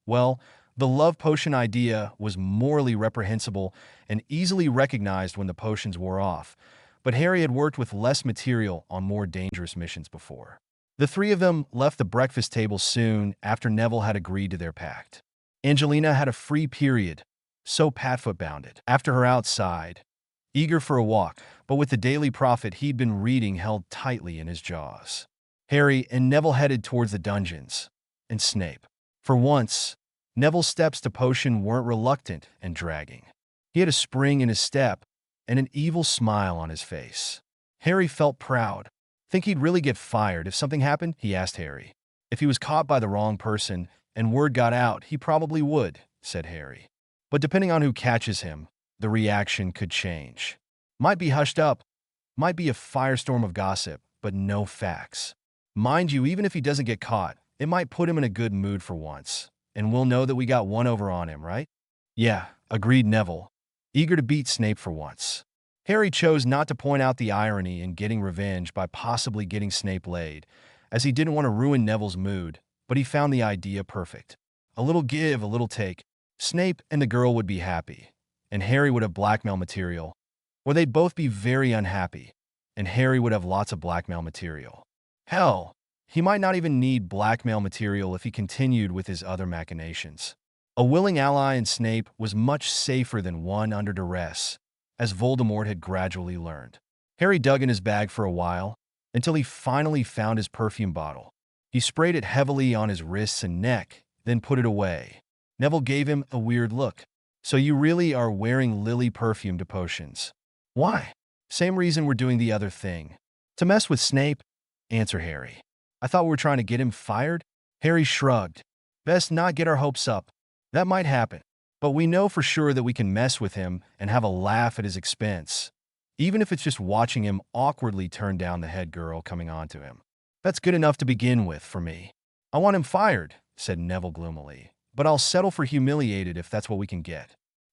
well, the love potion idea was morally reprehensible and easily recognized when the potions wore off, but Harry had worked with less material on more dangerous missions before. The three of them left the breakfast table soon after Neville had agreed to their pact. Angelina had a free period, so Padfoot bounded after her outside, eager for a walk, but with the daily prophet he'd been reading held tightly in his jaws. Harry and Neville headed towards the dungeons, and Snape. For once, Neville's steps to potion weren't reluctant and dragging. He had a spring in his step and an evil smile on his face. Harry felt proud. Think he'd really get fired if something happened? He asked Harry. If he was caught by the wrong person and word got out, he probably would, said Harry. But depending on who catches him, the reaction could change. Might be hushed up, might be a firestorm of gossip, but no facts. Mind you, even if he doesn't get caught, it might put him in a good mood for once, and we'll know that we got one over on him, right? Yeah, agreed Neville, eager to beat Snape for once. Harry chose not to point out the irony in getting revenge by possibly getting Snape laid, as he didn't want to ruin Neville's mood, but he found the idea perfect. A little give, a little take. Snape and the girl would be happy, and Harry would have blackmail material, or they'd both be very unhappy, and Harry would have lots of blackmail material. Hell, he might not even need blackmail material if he continued with his other machinations. A willing ally in Snape was much safer than one under duress, as Voldemort had gradually learned. Harry dug in his bag for a while, until he finally found his perfume bottle. He sprayed it heavily on his wrists and neck, then put it away. Neville gave him a weird look. So you really are wearing lily perfume to potions? Why? Same reason we're doing the other thing. To mess with Snape, answered Harry. I thought we were trying to get him fired? Harry shrugged. Best not get our hopes up. That might happen. But we know for sure that we can mess with him and have a laugh at his expense, even if it's just watching him awkwardly turn down the head girl coming on to him. That's good enough to begin with for me. I want him fired, said Neville gloomily, but I'll settle for humiliated if that's what we can get.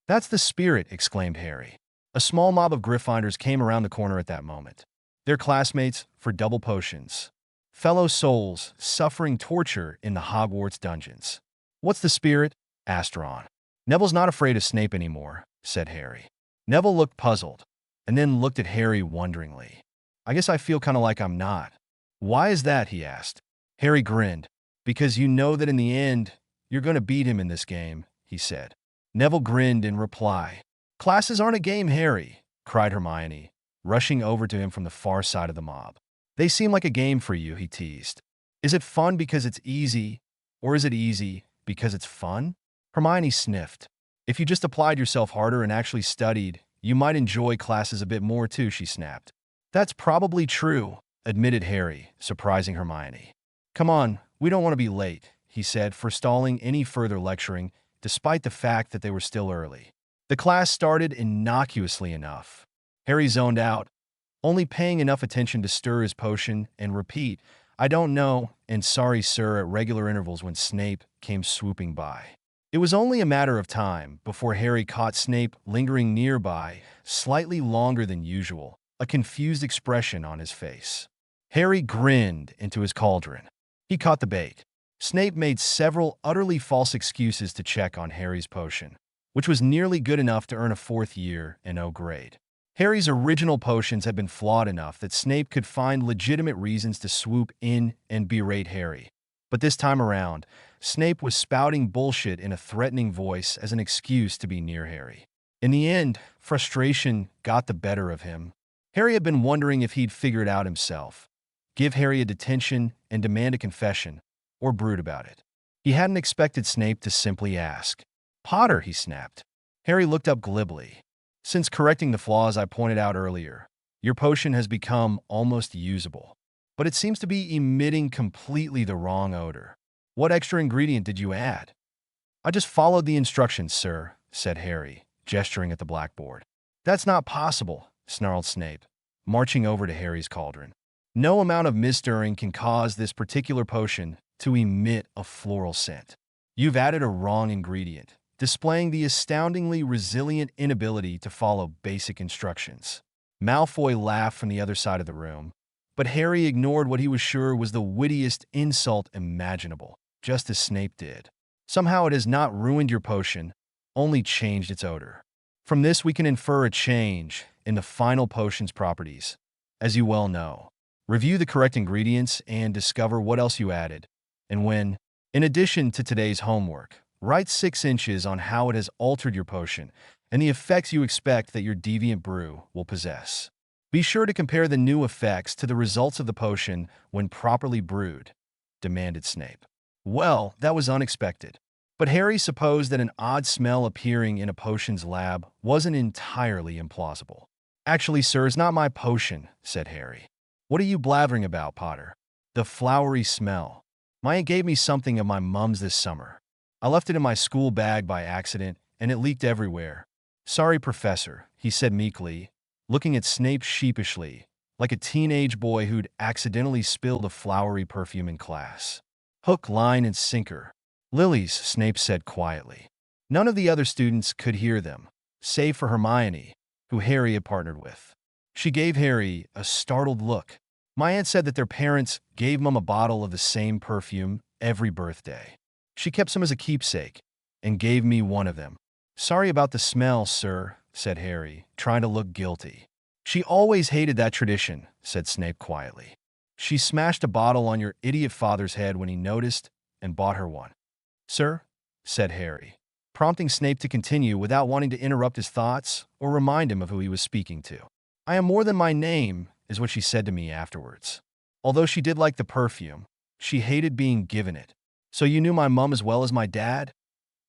That's the spirit, exclaimed Harry. A small mob of Gryffindors came around the corner at that moment. Their classmates for double potions. Fellow souls suffering torture in the Hogwarts dungeons. What's the spirit? Asked Ron. Neville's not afraid of Snape anymore, said Harry. Neville looked puzzled, and then looked at Harry wonderingly. I guess I feel kind of like I'm not. Why is that? He asked. Harry grinned. Because you know that in the end, you're going to beat him in this game, he said. Neville grinned in reply. Classes aren't a game, Harry, cried Hermione, rushing over to him from the far side of the mob. They seem like a game for you, he teased. Is it fun because it's easy, or is it easy because it's fun? Hermione sniffed. If you just applied yourself harder and actually studied, you might enjoy classes a bit more too, she snapped. That's probably true, admitted Harry, surprising Hermione. Come on, we don't want to be late, he said, forestalling any further lecturing, despite the fact that they were still early. The class started innocuously enough. Harry zoned out, only paying enough attention to stir his potion and repeat, I don't know, and sorry, sir, at regular intervals when Snape came swooping by. It was only a matter of time before Harry caught Snape lingering nearby, slightly longer than usual, a confused expression on his face. Harry grinned into his cauldron. He caught the bait. Snape made several utterly false excuses to check on Harry's potion, which was nearly good enough to earn a 4th year and O grade. Harry's original potions had been flawed enough that Snape could find legitimate reasons to swoop in and berate Harry. But this time around, Snape was spouting bullshit in a threatening voice as an excuse to be near Harry. In the end, frustration got the better of him. Harry had been wondering if he'd figure it out himself, give Harry a detention and demand a confession, or brood about it. He hadn't expected Snape to simply ask. Potter, he snapped. Harry looked up glibly. Since correcting the flaws I pointed out earlier, your potion has become almost usable, but it seems to be emitting completely the wrong odor. What extra ingredient did you add? I just followed the instructions, sir, said Harry, gesturing at the blackboard. That's not possible, snarled Snape, marching over to Harry's cauldron. No amount of mist-stirring can cause this particular potion to emit a floral scent. You've added a wrong ingredient, displaying the astoundingly resilient inability to follow basic instructions. Malfoy laughed from the other side of the room, but Harry ignored what he was sure was the wittiest insult imaginable, just as Snape did. Somehow it has not ruined your potion, only changed its odor. From this we can infer a change in the final potion's properties. As you well know, review the correct ingredients and discover what else you added. And when, in addition to today's homework, write 6 inches on how it has altered your potion and the effects you expect that your deviant brew will possess. Be sure to compare the new effects to the results of the potion when properly brewed, demanded Snape. Well, that was unexpected. But Harry supposed that an odd smell appearing in a potion's lab wasn't entirely implausible. Actually, sir, it's not my potion, said Harry. What are you blathering about, Potter? The flowery smell. My aunt gave me something of my mum's this summer. I left it in my school bag by accident, and it leaked everywhere. Sorry, Professor, he said meekly, looking at Snape sheepishly, like a teenage boy who'd accidentally spilled a flowery perfume in class. Hook, line, and sinker. Lilies, Snape said quietly. None of the other students could hear them, save for Hermione, who Harry had partnered with. She gave Harry a startled look. My aunt said that their parents gave Mum a bottle of the same perfume every birthday. She kept some as a keepsake and gave me one of them. Sorry about the smell, sir, said Harry, trying to look guilty. She always hated that tradition, said Snape quietly. She smashed a bottle on your idiot father's head when he noticed and bought her one. Sir, said Harry, prompting Snape to continue without wanting to interrupt his thoughts or remind him of who he was speaking to. I am more than my name, is what she said to me afterwards. Although she did like the perfume, she hated being given it. So you knew my mum as well as my dad?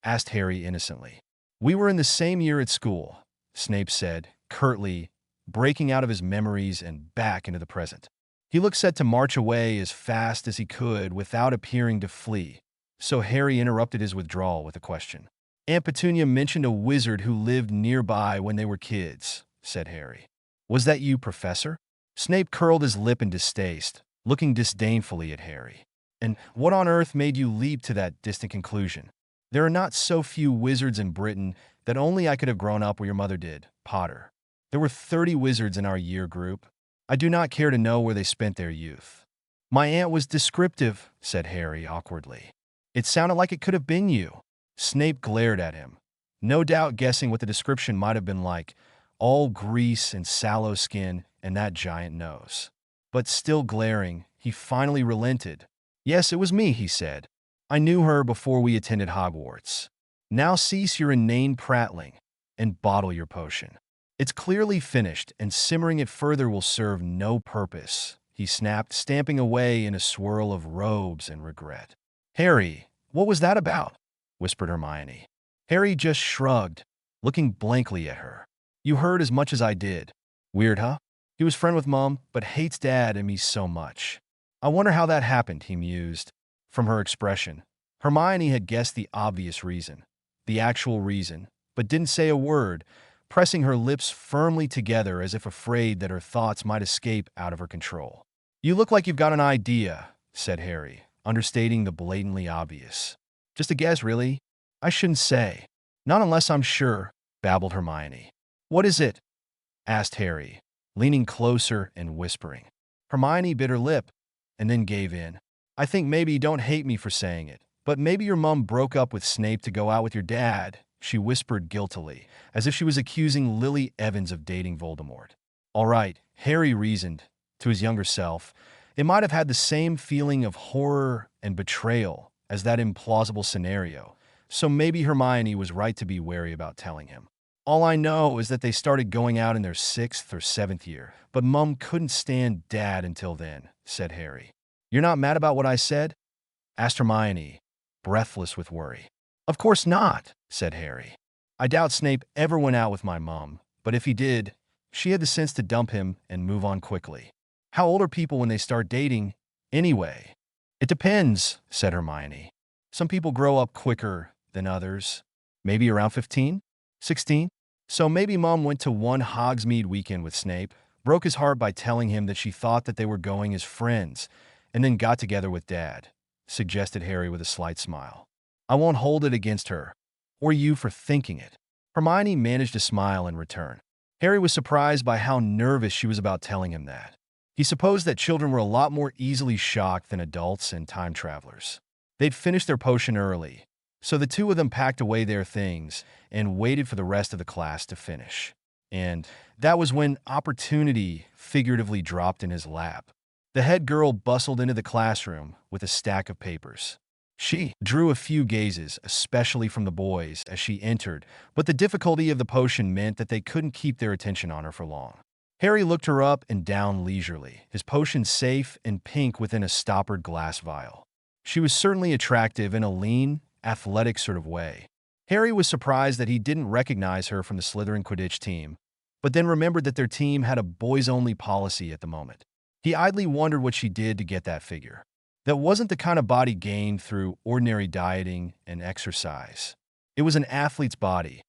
Asked Harry innocently. We were in the same year at school, Snape said, curtly, breaking out of his memories and back into the present. He looked set to march away as fast as he could without appearing to flee, so Harry interrupted his withdrawal with a question. Aunt Petunia mentioned a wizard who lived nearby when they were kids, said Harry. Was that you, Professor? Snape curled his lip in distaste, looking disdainfully at Harry. And what on earth made you leap to that distant conclusion? There are not so few wizards in Britain that only I could have grown up where your mother did, Potter. There were 30 wizards in our year group. I do not care to know where they spent their youth. My aunt was descriptive, said Harry awkwardly. It sounded like it could have been you. Snape glared at him, no doubt guessing what the description might have been like, all grease and sallow skin and that giant nose. But still glaring, he finally relented. Yes, it was me, he said. I knew her before we attended Hogwarts. Now cease your inane prattling and bottle your potion. It's clearly finished, and simmering it further will serve no purpose, he snapped, stamping away in a swirl of robes and regret. Harry, what was that about? Whispered Hermione. Harry just shrugged, looking blankly at her. You heard as much as I did. Weird, huh? He was friend with Mum, but hates Dad and me so much. I wonder how that happened, he mused. From her expression, Hermione had guessed the obvious reason, the actual reason, but didn't say a word, pressing her lips firmly together as if afraid that her thoughts might escape out of her control. You look like you've got an idea, said Harry, understating the blatantly obvious. Just a guess, really? I shouldn't say. Not unless I'm sure, babbled Hermione. What is it? Asked Harry, leaning closer and whispering. Hermione bit her lip and then gave in. I think maybe you don't hate me for saying it, but maybe your mum broke up with Snape to go out with your dad, she whispered guiltily, as if she was accusing Lily Evans of dating Voldemort. All right, Harry reasoned, to his younger self, it might have had the same feeling of horror and betrayal as that implausible scenario, so maybe Hermione was right to be wary about telling him. All I know is that they started going out in their 6th or 7th year, but Mum couldn't stand Dad until then, said Harry. You're not mad about what I said? Asked Hermione, breathless with worry. Of course not, said Harry. I doubt Snape ever went out with my mum, but if he did, she had the sense to dump him and move on quickly. How old are people when they start dating, anyway? It depends, said Hermione. Some people grow up quicker than others. Maybe around 15? 16? So maybe Mom went to one Hogsmeade weekend with Snape, broke his heart by telling him that she thought that they were going as friends, and then got together with Dad, suggested Harry with a slight smile. I won't hold it against her, or you for thinking it. Hermione managed to smile in return. Harry was surprised by how nervous she was about telling him that. He supposed that children were a lot more easily shocked than adults and time travelers. They'd finished their potion early, so the two of them packed away their things and waited for the rest of the class to finish. And that was when opportunity figuratively dropped in his lap. The head girl bustled into the classroom with a stack of papers. She drew a few gazes, especially from the boys, as she entered, but the difficulty of the potion meant that they couldn't keep their attention on her for long. Harry looked her up and down leisurely, his potion safe and pink within a stoppered glass vial. She was certainly attractive in a lean, athletic sort of way. Harry was surprised that he didn't recognize her from the Slytherin Quidditch team, but then remembered that their team had a boys-only policy at the moment. He idly wondered what she did to get that figure. That wasn't the kind of body gained through ordinary dieting and exercise. It was an athlete's body,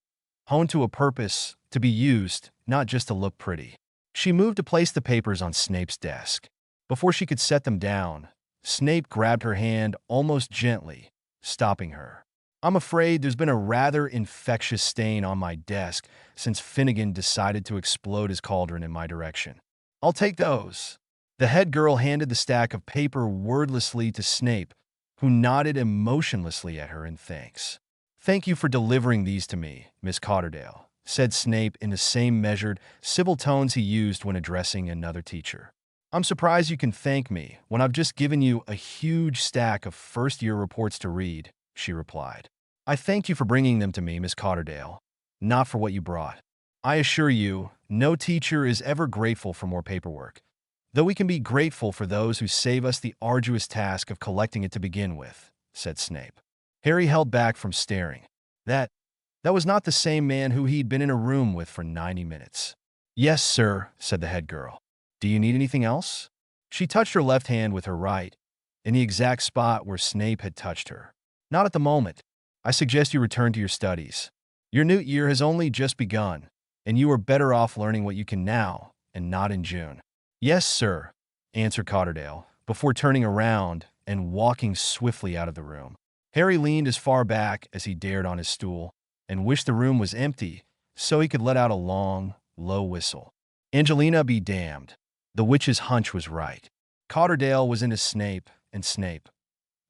honed to a purpose, to be used, not just to look pretty. She moved to place the papers on Snape's desk. Before she could set them down, Snape grabbed her hand almost gently, stopping her. "I'm afraid there's been a rather infectious stain on my desk since Finnegan decided to explode his cauldron in my direction. I'll take those." The head girl handed the stack of paper wordlessly to Snape, who nodded emotionlessly at her in thanks. "Thank you for delivering these to me, Miss Cotterdale," said Snape in the same measured, civil tones he used when addressing another teacher. "I'm surprised you can thank me when I've just given you a huge stack of first-year reports to read," she replied. "I thank you for bringing them to me, Miss Cotterdale, not for what you brought. I assure you, no teacher is ever grateful for more paperwork, though we can be grateful for those who save us the arduous task of collecting it to begin with," said Snape. Harry held back from staring. That was not the same man who he'd been in a room with for 90 minutes. "Yes, sir," said the head girl. "Do you need anything else?" She touched her left hand with her right, in the exact spot where Snape had touched her. "Not at the moment. I suggest you return to your studies. Your new year has only just begun, and you are better off learning what you can now, and not in June." "Yes, sir," answered Cotterdale, before turning around and walking swiftly out of the room. Harry leaned as far back as he dared on his stool and wished the room was empty so he could let out a long, low whistle. Angelina be damned. The witch's hunch was right. Cotterdale was into Snape, and Snape,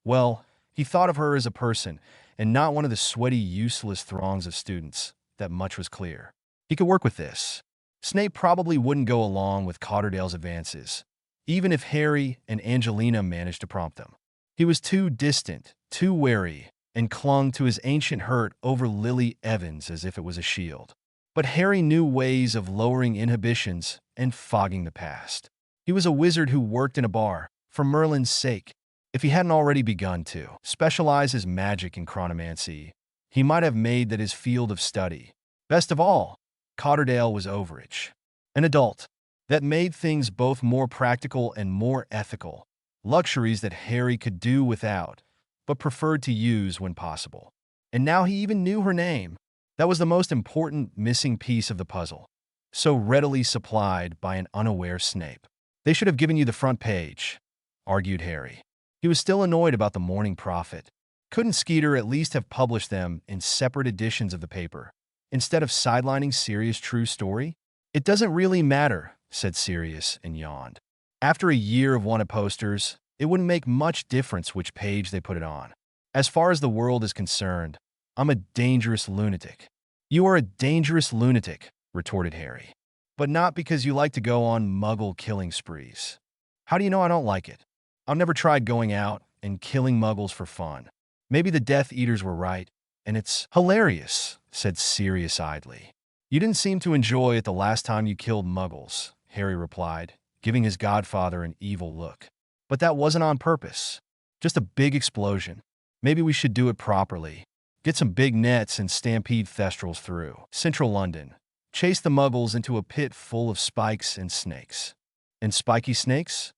well, he thought of her as a person and not one of the sweaty, useless throngs of students. That much was clear. He could work with this. Snape probably wouldn't go along with Cotterdale's advances, even if Harry and Angelina managed to prompt them. He was too distant, too wary, and clung to his ancient hurt over Lily Evans as if it was a shield. But Harry knew ways of lowering inhibitions and fogging the past. He was a wizard who worked in a bar, for Merlin's sake. If he hadn't already begun to specialize his magic in chronomancy, he might have made that his field of study. Best of all, Cotterdale was overage. An adult. That made things both more practical and more ethical. Luxuries that Harry could do without, but preferred to use when possible. And now he even knew her name. That was the most important missing piece of the puzzle, so readily supplied by an unaware Snape. "They should have given you the front page," argued Harry. He was still annoyed about the Morning Prophet. Couldn't Skeeter at least have published them in separate editions of the paper, instead of sidelining Sirius' true story? "It doesn't really matter," said Sirius and yawned. "After a year of wanted posters, it wouldn't make much difference which page they put it on. As far as the world is concerned, I'm a dangerous lunatic." "You are a dangerous lunatic," retorted Harry. "But not because you like to go on muggle killing sprees." "How do you know I don't like it? I've never tried going out and killing muggles for fun. Maybe the Death Eaters were right, and it's hilarious," said Sirius idly. "You didn't seem to enjoy it the last time you killed muggles," Harry replied, giving his godfather an evil look. "But that wasn't on purpose. Just a big explosion. Maybe we should do it properly. Get some big nets and stampede thestrals through central London. Chase the muggles into a pit full of spikes and snakes." "And spiky snakes?"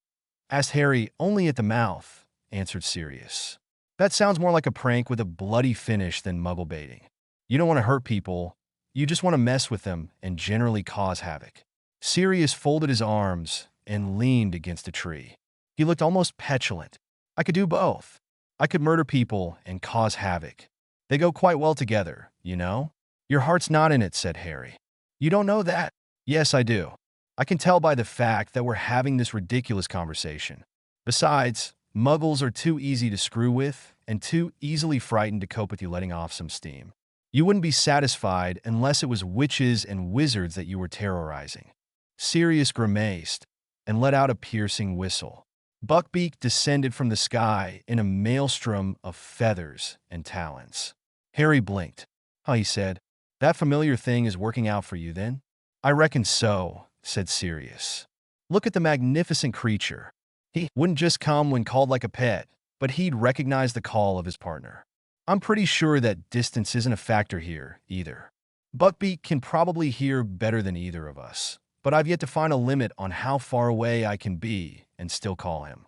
asked Harry. "Only at the mouth," answered Sirius. "That sounds more like a prank with a bloody finish than muggle baiting. You don't want to hurt people. You just want to mess with them and generally cause havoc." Sirius folded his arms and leaned against a tree. He looked almost petulant. "I could do both. I could murder people and cause havoc. They go quite well together, you know? Your heart's not in it, said Harry. You don't know that? Yes, I do. I can tell by the fact that we're having this ridiculous conversation. Besides, muggles are too easy to screw with and too easily frightened to cope with you letting off some steam. You wouldn't be satisfied unless it was witches and wizards that you were terrorizing. Sirius grimaced and let out a piercing whistle. Buckbeak descended from the sky in a maelstrom of feathers and talons. Harry blinked. Huh, he said. That familiar thing is working out for you, then? I reckon so, said Sirius. Look at the magnificent creature. He wouldn't just come when called like a pet, but he'd recognize the call of his partner. I'm pretty sure that distance isn't a factor here, either. Buckbeak can probably hear better than either of us, but I've yet to find a limit on how far away I can be and still call him.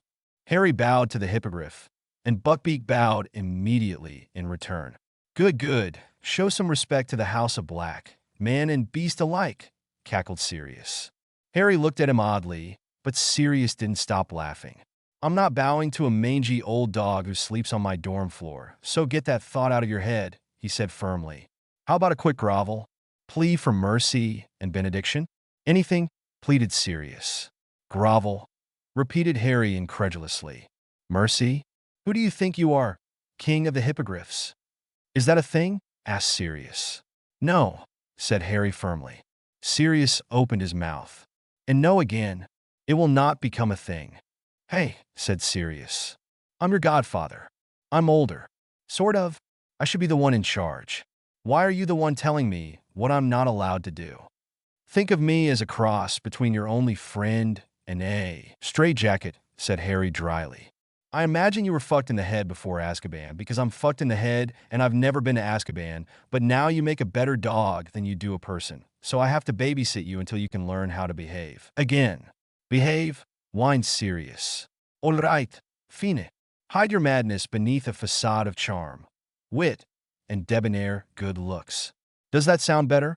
Harry bowed to the hippogriff, and Buckbeak bowed immediately in return. Good, good. Show some respect to the House of Black, man and beast alike, cackled Sirius. Harry looked at him oddly, but Sirius didn't stop laughing. I'm not bowing to a mangy old dog who sleeps on my dorm floor, so get that thought out of your head, he said firmly. How about a quick grovel? Plea for mercy and benediction? Anything? Pleaded Sirius. Grovel, repeated Harry incredulously. Mercy? Who do you think you are? King of the Hippogriffs? Is that a thing? Asked Sirius. No, said Harry firmly. Sirius opened his mouth. And no again. It will not become a thing. Hey, said Sirius. I'm your godfather. I'm older. Sort of. I should be the one in charge. Why are you the one telling me what I'm not allowed to do? Think of me as a cross between your only friend and a straitjacket, said Harry dryly. I imagine you were fucked in the head before Azkaban, because I'm fucked in the head and I've never been to Azkaban, but now you make a better dog than you do a person, so I have to babysit you until you can learn how to behave. Again. Behave? Whined Sirius. All right, fine. Hide your madness beneath a facade of charm, wit, and debonair good looks. Does that sound better?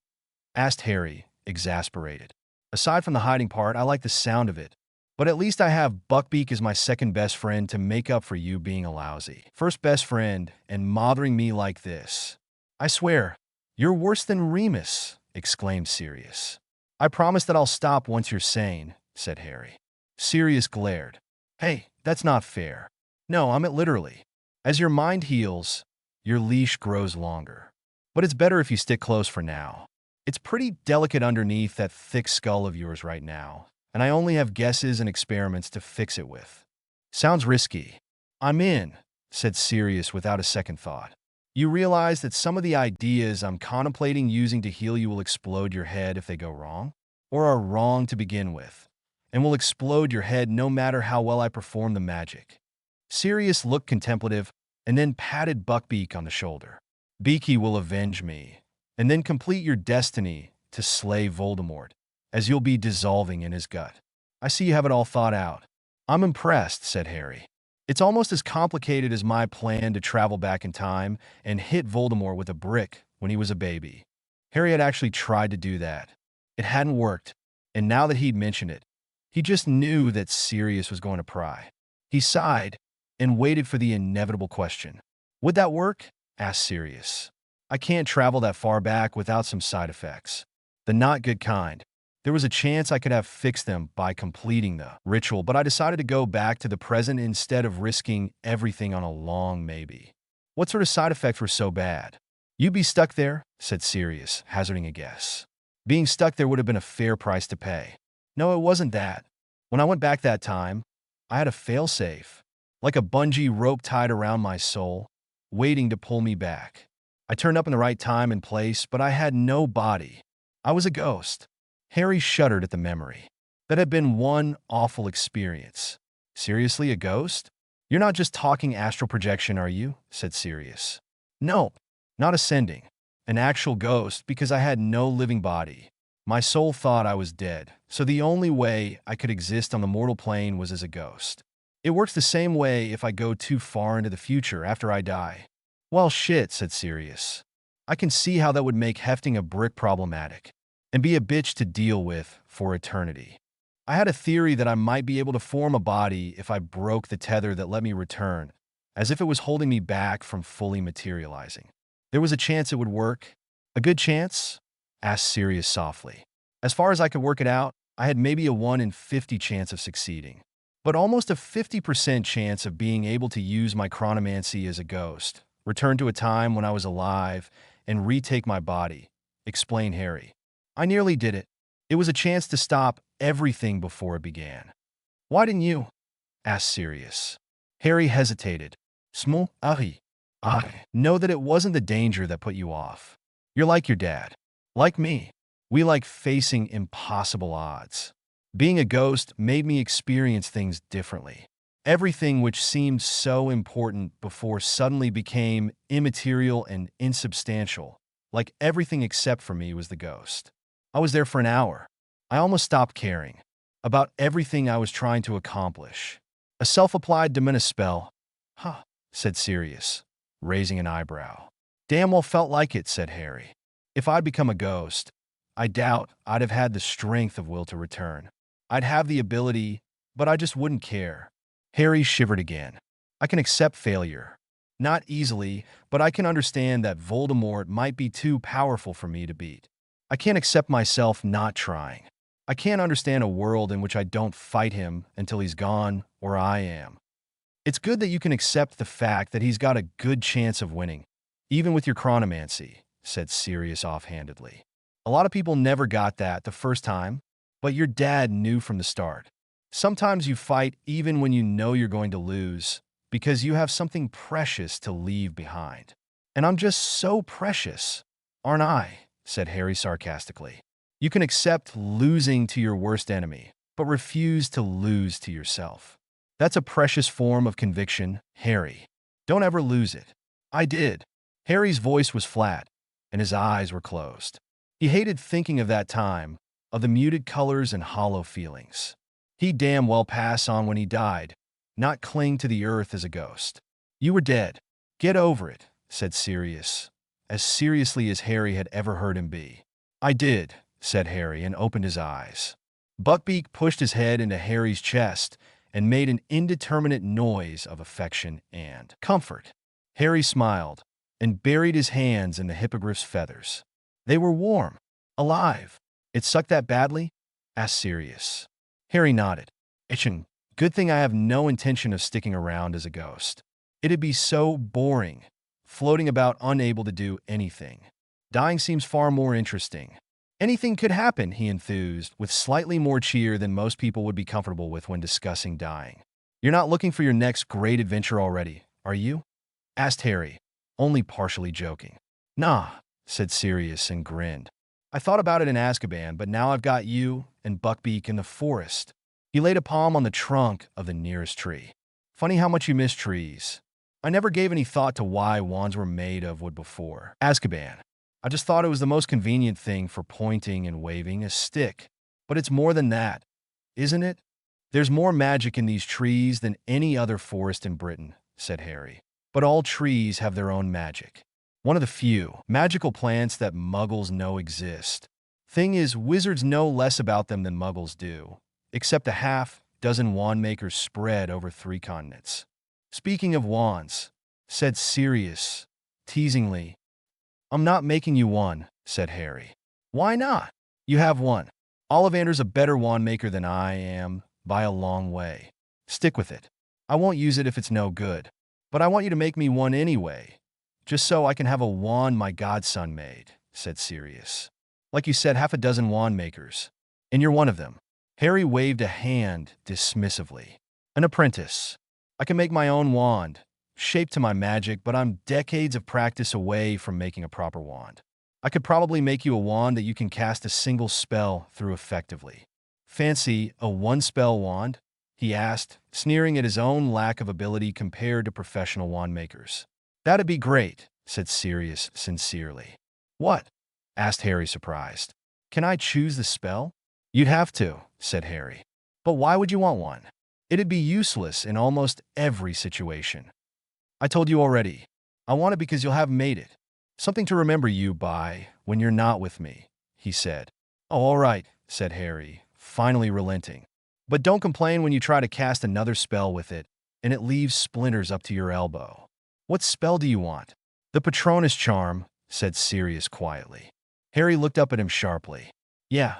Asked Harry, exasperated. Aside from the hiding part, I like the sound of it. But at least I have Buckbeak as my second best friend to make up for you being a lousy first best friend and mothering me like this. I swear, you're worse than Remus, exclaimed Sirius. I promise that I'll stop once you're sane, said Harry. Sirius glared. Hey, that's not fair. No, I meant literally. As your mind heals, your leash grows longer. But it's better if you stick close for now. It's pretty delicate underneath that thick skull of yours right now, and I only have guesses and experiments to fix it with. Sounds risky. I'm in, said Sirius without a second thought. You realize that some of the ideas I'm contemplating using to heal you will explode your head if they go wrong, or are wrong to begin with, and will explode your head no matter how well I perform the magic. Sirius looked contemplative and then patted Buckbeak on the shoulder. Beaky will avenge me, and then complete your destiny to slay Voldemort, as you'll be dissolving in his gut. I see you have it all thought out. I'm impressed, said Harry. It's almost as complicated as my plan to travel back in time and hit Voldemort with a brick when he was a baby. Harry had actually tried to do that. It hadn't worked, and now that he'd mentioned it, he just knew that Sirius was going to pry. He sighed and waited for the inevitable question. Would that work? Asked Sirius. I can't travel that far back without some side effects. The not good kind. There was a chance I could have fixed them by completing the ritual, but I decided to go back to the present instead of risking everything on a long maybe. What sort of side effects were so bad? You'd be stuck there, said Sirius, hazarding a guess. Being stuck there would have been a fair price to pay. No, it wasn't that. When I went back that time, I had a failsafe, like a bungee rope tied around my soul, waiting to pull me back. I turned up in the right time and place, but I had no body. I was a ghost. Harry shuddered at the memory. That had been one awful experience. Seriously, a ghost? You're not just talking astral projection, are you? Said Sirius. No, not ascending. An actual ghost, because I had no living body. My soul thought I was dead, so the only way I could exist on the mortal plane was as a ghost. It works the same way if I go too far into the future after I die. Well, shit, said Sirius. I can see how that would make hefting a brick problematic, and be a bitch to deal with for eternity. I had a theory that I might be able to form a body if I broke the tether that let me return, as if it was holding me back from fully materializing. There was a chance it would work. A good chance? Asked Sirius softly. As far as I could work it out, I had maybe a 1 in 50 chance of succeeding, but almost a 50% chance of being able to use my chronomancy as a ghost, return to a time when I was alive, and retake my body, explained Harry. I nearly did it. It was a chance to stop everything before it began. Why didn't you? Asked Sirius. Harry hesitated. Small, I know that it wasn't the danger that put you off. You're like your dad. Like me. We like facing impossible odds. Being a ghost made me experience things differently. Everything which seemed so important before suddenly became immaterial and insubstantial, like everything except for me was the ghost. I was there for an hour. I almost stopped caring about everything I was trying to accomplish. A self-applied diminish spell. Huh, said Sirius, raising an eyebrow. Damn well felt like it, said Harry. If I'd become a ghost, I doubt I'd have had the strength of will to return. I'd have the ability, but I just wouldn't care. Harry shivered again. I can accept failure. Not easily, but I can understand that Voldemort might be too powerful for me to beat. I can't accept myself not trying. I can't understand a world in which I don't fight him until he's gone or I am. It's good that you can accept the fact that he's got a good chance of winning, even with your chronomancy, said Sirius offhandedly. A lot of people never got that the first time, but your dad knew from the start. Sometimes you fight even when you know you're going to lose because you have something precious to leave behind. And I'm just so precious, aren't I? Said Harry sarcastically. You can accept losing to your worst enemy, but refuse to lose to yourself. That's a precious form of conviction, Harry. Don't ever lose it. I did. Harry's voice was flat, and his eyes were closed. He hated thinking of that time, of the muted colors and hollow feelings. He'd damn well pass on when he died, not cling to the earth as a ghost. You were dead. Get over it, said Sirius, as seriously as Harry had ever heard him be. I did, said Harry, and opened his eyes. Buckbeak pushed his head into Harry's chest and made an indeterminate noise of affection and comfort. Harry smiled and buried his hands in the hippogriff's feathers. They were warm, alive. It sucked that badly? Asked Sirius. Harry nodded. Itching. Good thing I have no intention of sticking around as a ghost. It'd be so boring, floating about unable to do anything. Dying seems far more interesting. Anything could happen, he enthused, with slightly more cheer than most people would be comfortable with when discussing dying. You're not looking for your next great adventure already, are you? Asked Harry, only partially joking. Nah, said Sirius and grinned. I thought about it in Azkaban, but now I've got you and Buckbeak in the forest. He laid a palm on the trunk of the nearest tree. Funny how much you miss trees. I never gave any thought to why wands were made of wood before. Azkaban. I just thought it was the most convenient thing for pointing and waving a stick. But it's more than that, isn't it? There's more magic in these trees than any other forest in Britain, said Harry. But all trees have their own magic. One of the few magical plants that muggles know exist. Thing is, wizards know less about them than muggles do, except a half-dozen wand makers spread over 3 continents. Speaking of wands, said Sirius, teasingly. I'm not making you one, said Harry. Why not? You have one. Ollivander's a better wand maker than I am, by a long way. Stick with it. I won't use it if it's no good. But I want you to make me one anyway, just so I can have a wand my godson made, said Sirius. Like you said, 6 wand makers. And you're one of them. Harry waved a hand dismissively. An apprentice. I can make my own wand, shaped to my magic, but I'm decades of practice away from making a proper wand. I could probably make you a wand that you can cast a single spell through effectively. Fancy a 1-spell wand? He asked, sneering at his own lack of ability compared to professional wand makers. That'd be great, said Sirius sincerely. What? Asked Harry, surprised. Can I choose the spell? You'd have to, said Harry. But why would you want one? It'd be useless in almost every situation. I told you already. I want it because you'll have made it. Something to remember you by when you're not with me, he said. Oh, all right, said Harry, finally relenting. But don't complain when you try to cast another spell with it, and it leaves splinters up to your elbow. What spell do you want? The Patronus charm, said Sirius quietly. Harry looked up at him sharply. Yeah,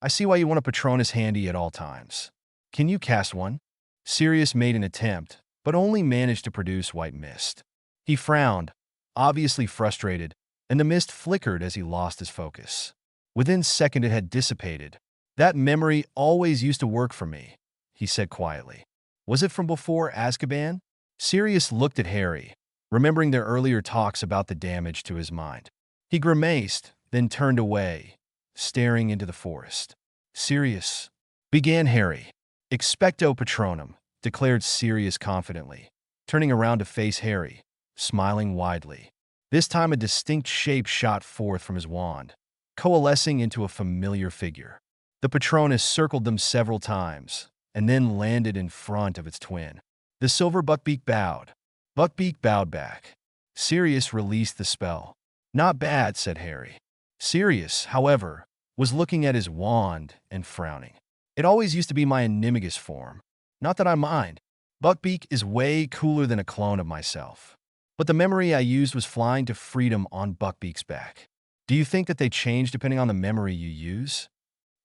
I see why you want a Patronus handy at all times. Can you cast one? Sirius made an attempt, but only managed to produce white mist. He frowned, obviously frustrated, and the mist flickered as he lost his focus. Within a second it had dissipated. That memory always used to work for me, he said quietly. Was it from before Azkaban? Sirius looked at Harry, remembering their earlier talks about the damage to his mind. He grimaced, then turned away, staring into the forest. Sirius, began Harry. Expecto Patronum, declared Sirius confidently, turning around to face Harry, smiling widely. This time a distinct shape shot forth from his wand, coalescing into a familiar figure. The Patronus circled them several times, and then landed in front of its twin. The silver Buckbeak bowed. Buckbeak bowed back. Sirius released the spell. Not bad, said Harry. Sirius, however, was looking at his wand and frowning. It always used to be my Animagus form. Not that I mind. Buckbeak is way cooler than a clone of myself. But the memory I used was flying to freedom on Buckbeak's back. Do you think that they change depending on the memory you use?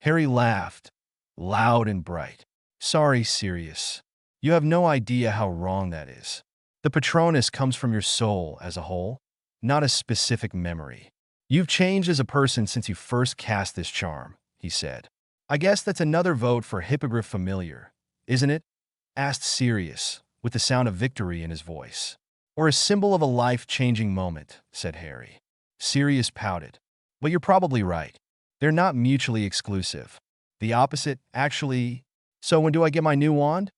Harry laughed, loud and bright. Sorry, Sirius. You have no idea how wrong that is. The Patronus comes from your soul as a whole, not a specific memory. You've changed as a person since you first cast this charm, he said. I guess that's another vote for Hippogriff Familiar, isn't it? Asked Sirius, with the sound of victory in his voice. Or a symbol of a life-changing moment, said Harry. Sirius pouted. But you're probably right. They're not mutually exclusive. The opposite, actually. So when do I get my new wand?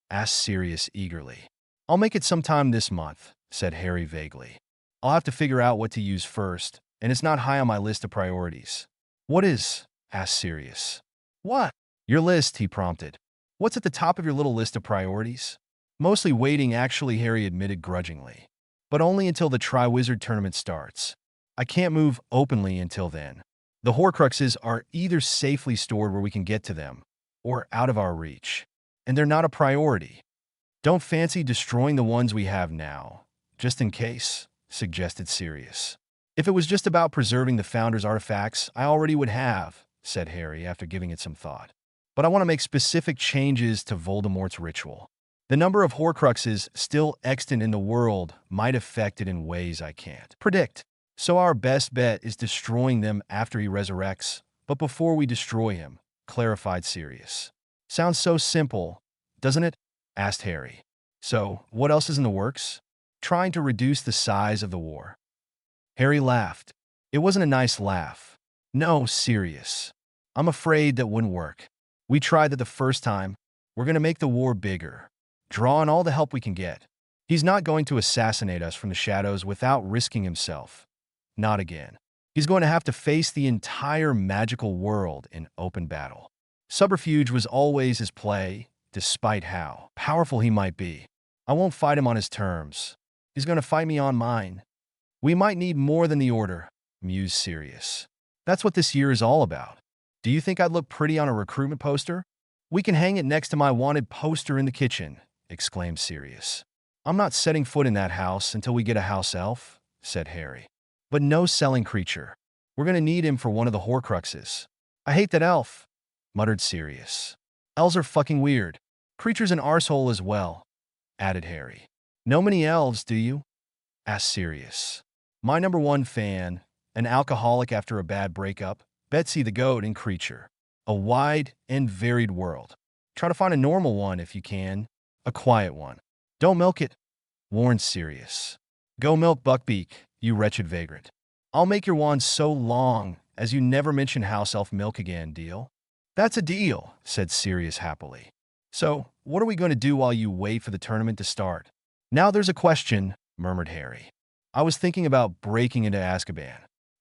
Asked Sirius eagerly. I'll make it sometime this month, said Harry vaguely. I'll have to figure out what to use first, and it's not high on my list of priorities. What is? Asked Sirius. What? Your list, he prompted. What's at the top of your little list of priorities? Mostly waiting, actually, Harry admitted grudgingly. But only until the Triwizard Tournament starts. I can't move openly until then. The Horcruxes are either safely stored where we can get to them, or out of our reach. And they're not a priority. Don't fancy destroying the ones we have now, just in case, suggested Sirius. If it was just about preserving the Founder's artifacts, I already would have, said Harry after giving it some thought. But I want to make specific changes to Voldemort's ritual. The number of Horcruxes still extant in the world might affect it in ways I can't predict. So our best bet is destroying them after he resurrects, but before we destroy him, clarified Sirius. Sounds so simple, doesn't it? Asked Harry. So, what else is in the works? Trying to reduce the size of the war. Harry laughed. It wasn't a nice laugh. No, Sirius. I'm afraid that wouldn't work. We tried that the first time. We're going to make the war bigger. Draw on all the help we can get. He's not going to assassinate us from the shadows without risking himself. Not again. He's going to have to face the entire magical world in open battle. Subterfuge was always his play, despite how powerful he might be. I won't fight him on his terms. He's going to fight me on mine. We might need more than the Order, mused Sirius. That's what this year is all about. Do you think I'd look pretty on a recruitment poster? We can hang it next to my wanted poster in the kitchen, exclaimed Sirius. I'm not setting foot in that house until we get a house elf, said Harry. But no selling creature. We're going to need him for one of the Horcruxes. I hate that elf, muttered Sirius. Elves are fucking weird. Creature's an arsehole as well, added Harry. Know many elves, do you? Asked Sirius. My number one fan, an alcoholic after a bad breakup, Betsy the Goat and Creature. A wide and varied world. Try to find a normal one if you can, a quiet one. Don't milk it, warned Sirius. Go milk Buckbeak, you wretched vagrant. I'll make your wand so long as you never mention house elf milk again, deal? That's a deal, said Sirius happily. So, what are we going to do while you wait for the tournament to start? Now there's a question, murmured Harry. I was thinking about breaking into Azkaban.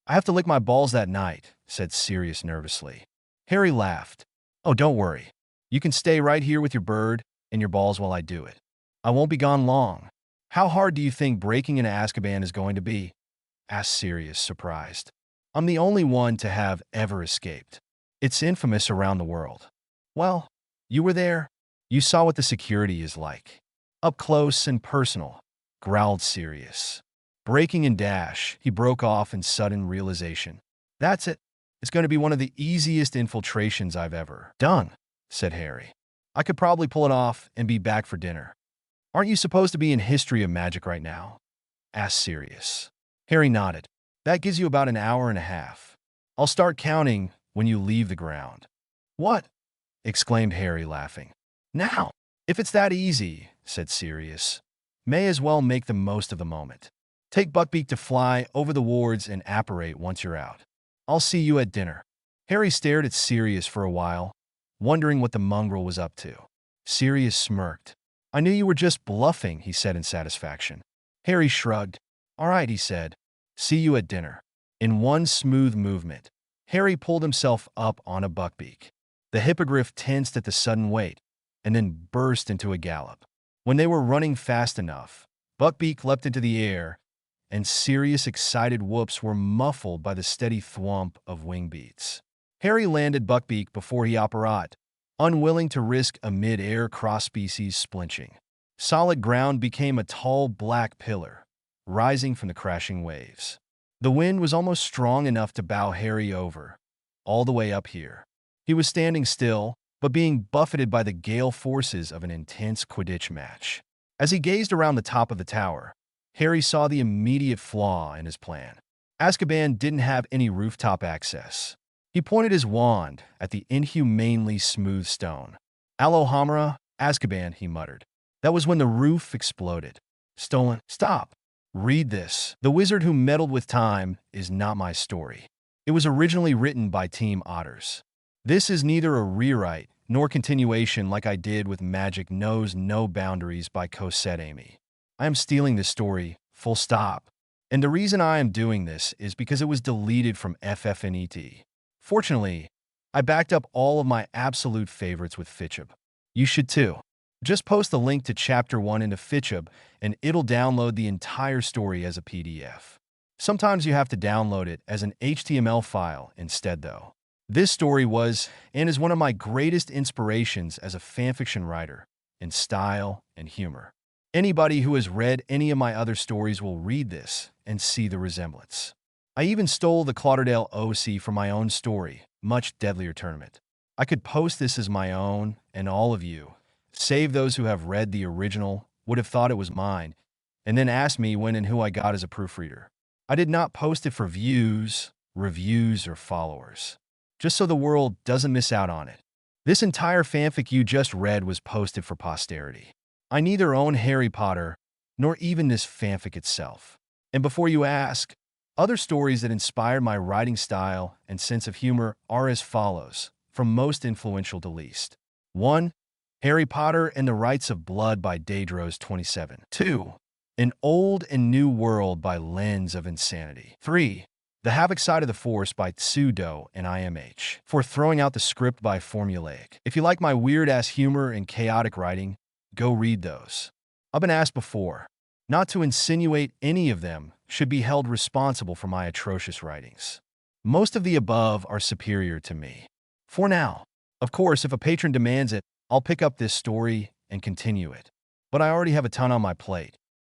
I have to lick my balls that night, said Sirius nervously. Harry laughed. Oh, don't worry. You can stay right here with your bird and your balls while I do it. I won't be gone long. How hard do you think breaking into Azkaban is going to be? Asked Sirius, surprised. I'm the only one to have ever escaped. It's infamous around the world. Well, you were there. You saw what the security is like. Up close and personal, growled Sirius. Breaking and dash, he broke off in sudden realization. That's it. It's going to be one of the easiest infiltrations I've ever done, said Harry. I could probably pull it off and be back for dinner. Aren't you supposed to be in history of magic right now? Asked Sirius. Harry nodded. That gives you about an hour and a half. I'll start counting when you leave the ground. What? Exclaimed Harry, laughing. Now, if it's that easy, said Sirius, may as well make the most of the moment. Take Buckbeak to fly over the wards and apparate once you're out. I'll see you at dinner. Harry stared at Sirius for a while, wondering what the mongrel was up to. Sirius smirked. I knew you were just bluffing, he said in satisfaction. Harry shrugged. All right, he said. See you at dinner. In one smooth movement, Harry pulled himself up on a Buckbeak. The hippogriff tensed at the sudden weight, and then burst into a gallop. When they were running fast enough, Buckbeak leapt into the air, and Sirius' excited whoops were muffled by the steady thwomp of wing beats. Harry landed Buckbeak before he apparat, unwilling to risk a mid-air cross-species splinching. Solid ground became a tall black pillar, rising from the crashing waves. The wind was almost strong enough to bow Harry over, all the way up here. He was standing still, but being buffeted by the gale forces of an intense Quidditch match. As he gazed around the top of the tower, Harry saw the immediate flaw in his plan. Azkaban didn't have any rooftop access. He pointed his wand at the inhumanely smooth stone. Alohomora, Azkaban, he muttered. That was when the roof exploded. Stolen. Stop. Read this. The wizard who meddled with time is not my story. It was originally written by Team Otters. This is neither a rewrite nor continuation like I did with Magic Knows No Boundaries by Cosette Amy. I am stealing this story, full stop. And the reason I am doing this is because it was deleted from FFNET. Fortunately, I backed up all of my absolute favorites with Fitchub. You should too. Just post the link to Chapter 1 into Fitchub, and it'll download the entire story as a PDF. Sometimes you have to download it as an HTML file instead, though. This story was, and is one of my greatest inspirations as a fanfiction writer, in style and humor. Anybody who has read any of my other stories will read this and see the resemblance. I even stole the Clauderdale OC from my own story, Much Deadlier Tournament. I could post this as my own, and all of you, save those who have read the original, would have thought it was mine, and then asked me when and who I got as a proofreader. I did not post it for views, reviews, or followers, just so the world doesn't miss out on it. This entire fanfic you just read was posted for posterity. I neither own Harry Potter, nor even this fanfic itself. And before you ask, other stories that inspired my writing style and sense of humor are as follows, from most influential to least. 1. Harry Potter and the Rites of Blood by Daedros 27. 2. An Old and New World by Lens of Insanity. 3. The Havoc Side of the Force by Tsudo and IMH. 4. Throwing Out the Script by Formulaic. If you like my weird-ass humor and chaotic writing, go read those. I've been asked before, not to insinuate any of them should be held responsible for my atrocious writings. Most of the above are superior to me. For now. Of course, if a patron demands it, I'll pick up this story and continue it. But I already have a ton on my plate,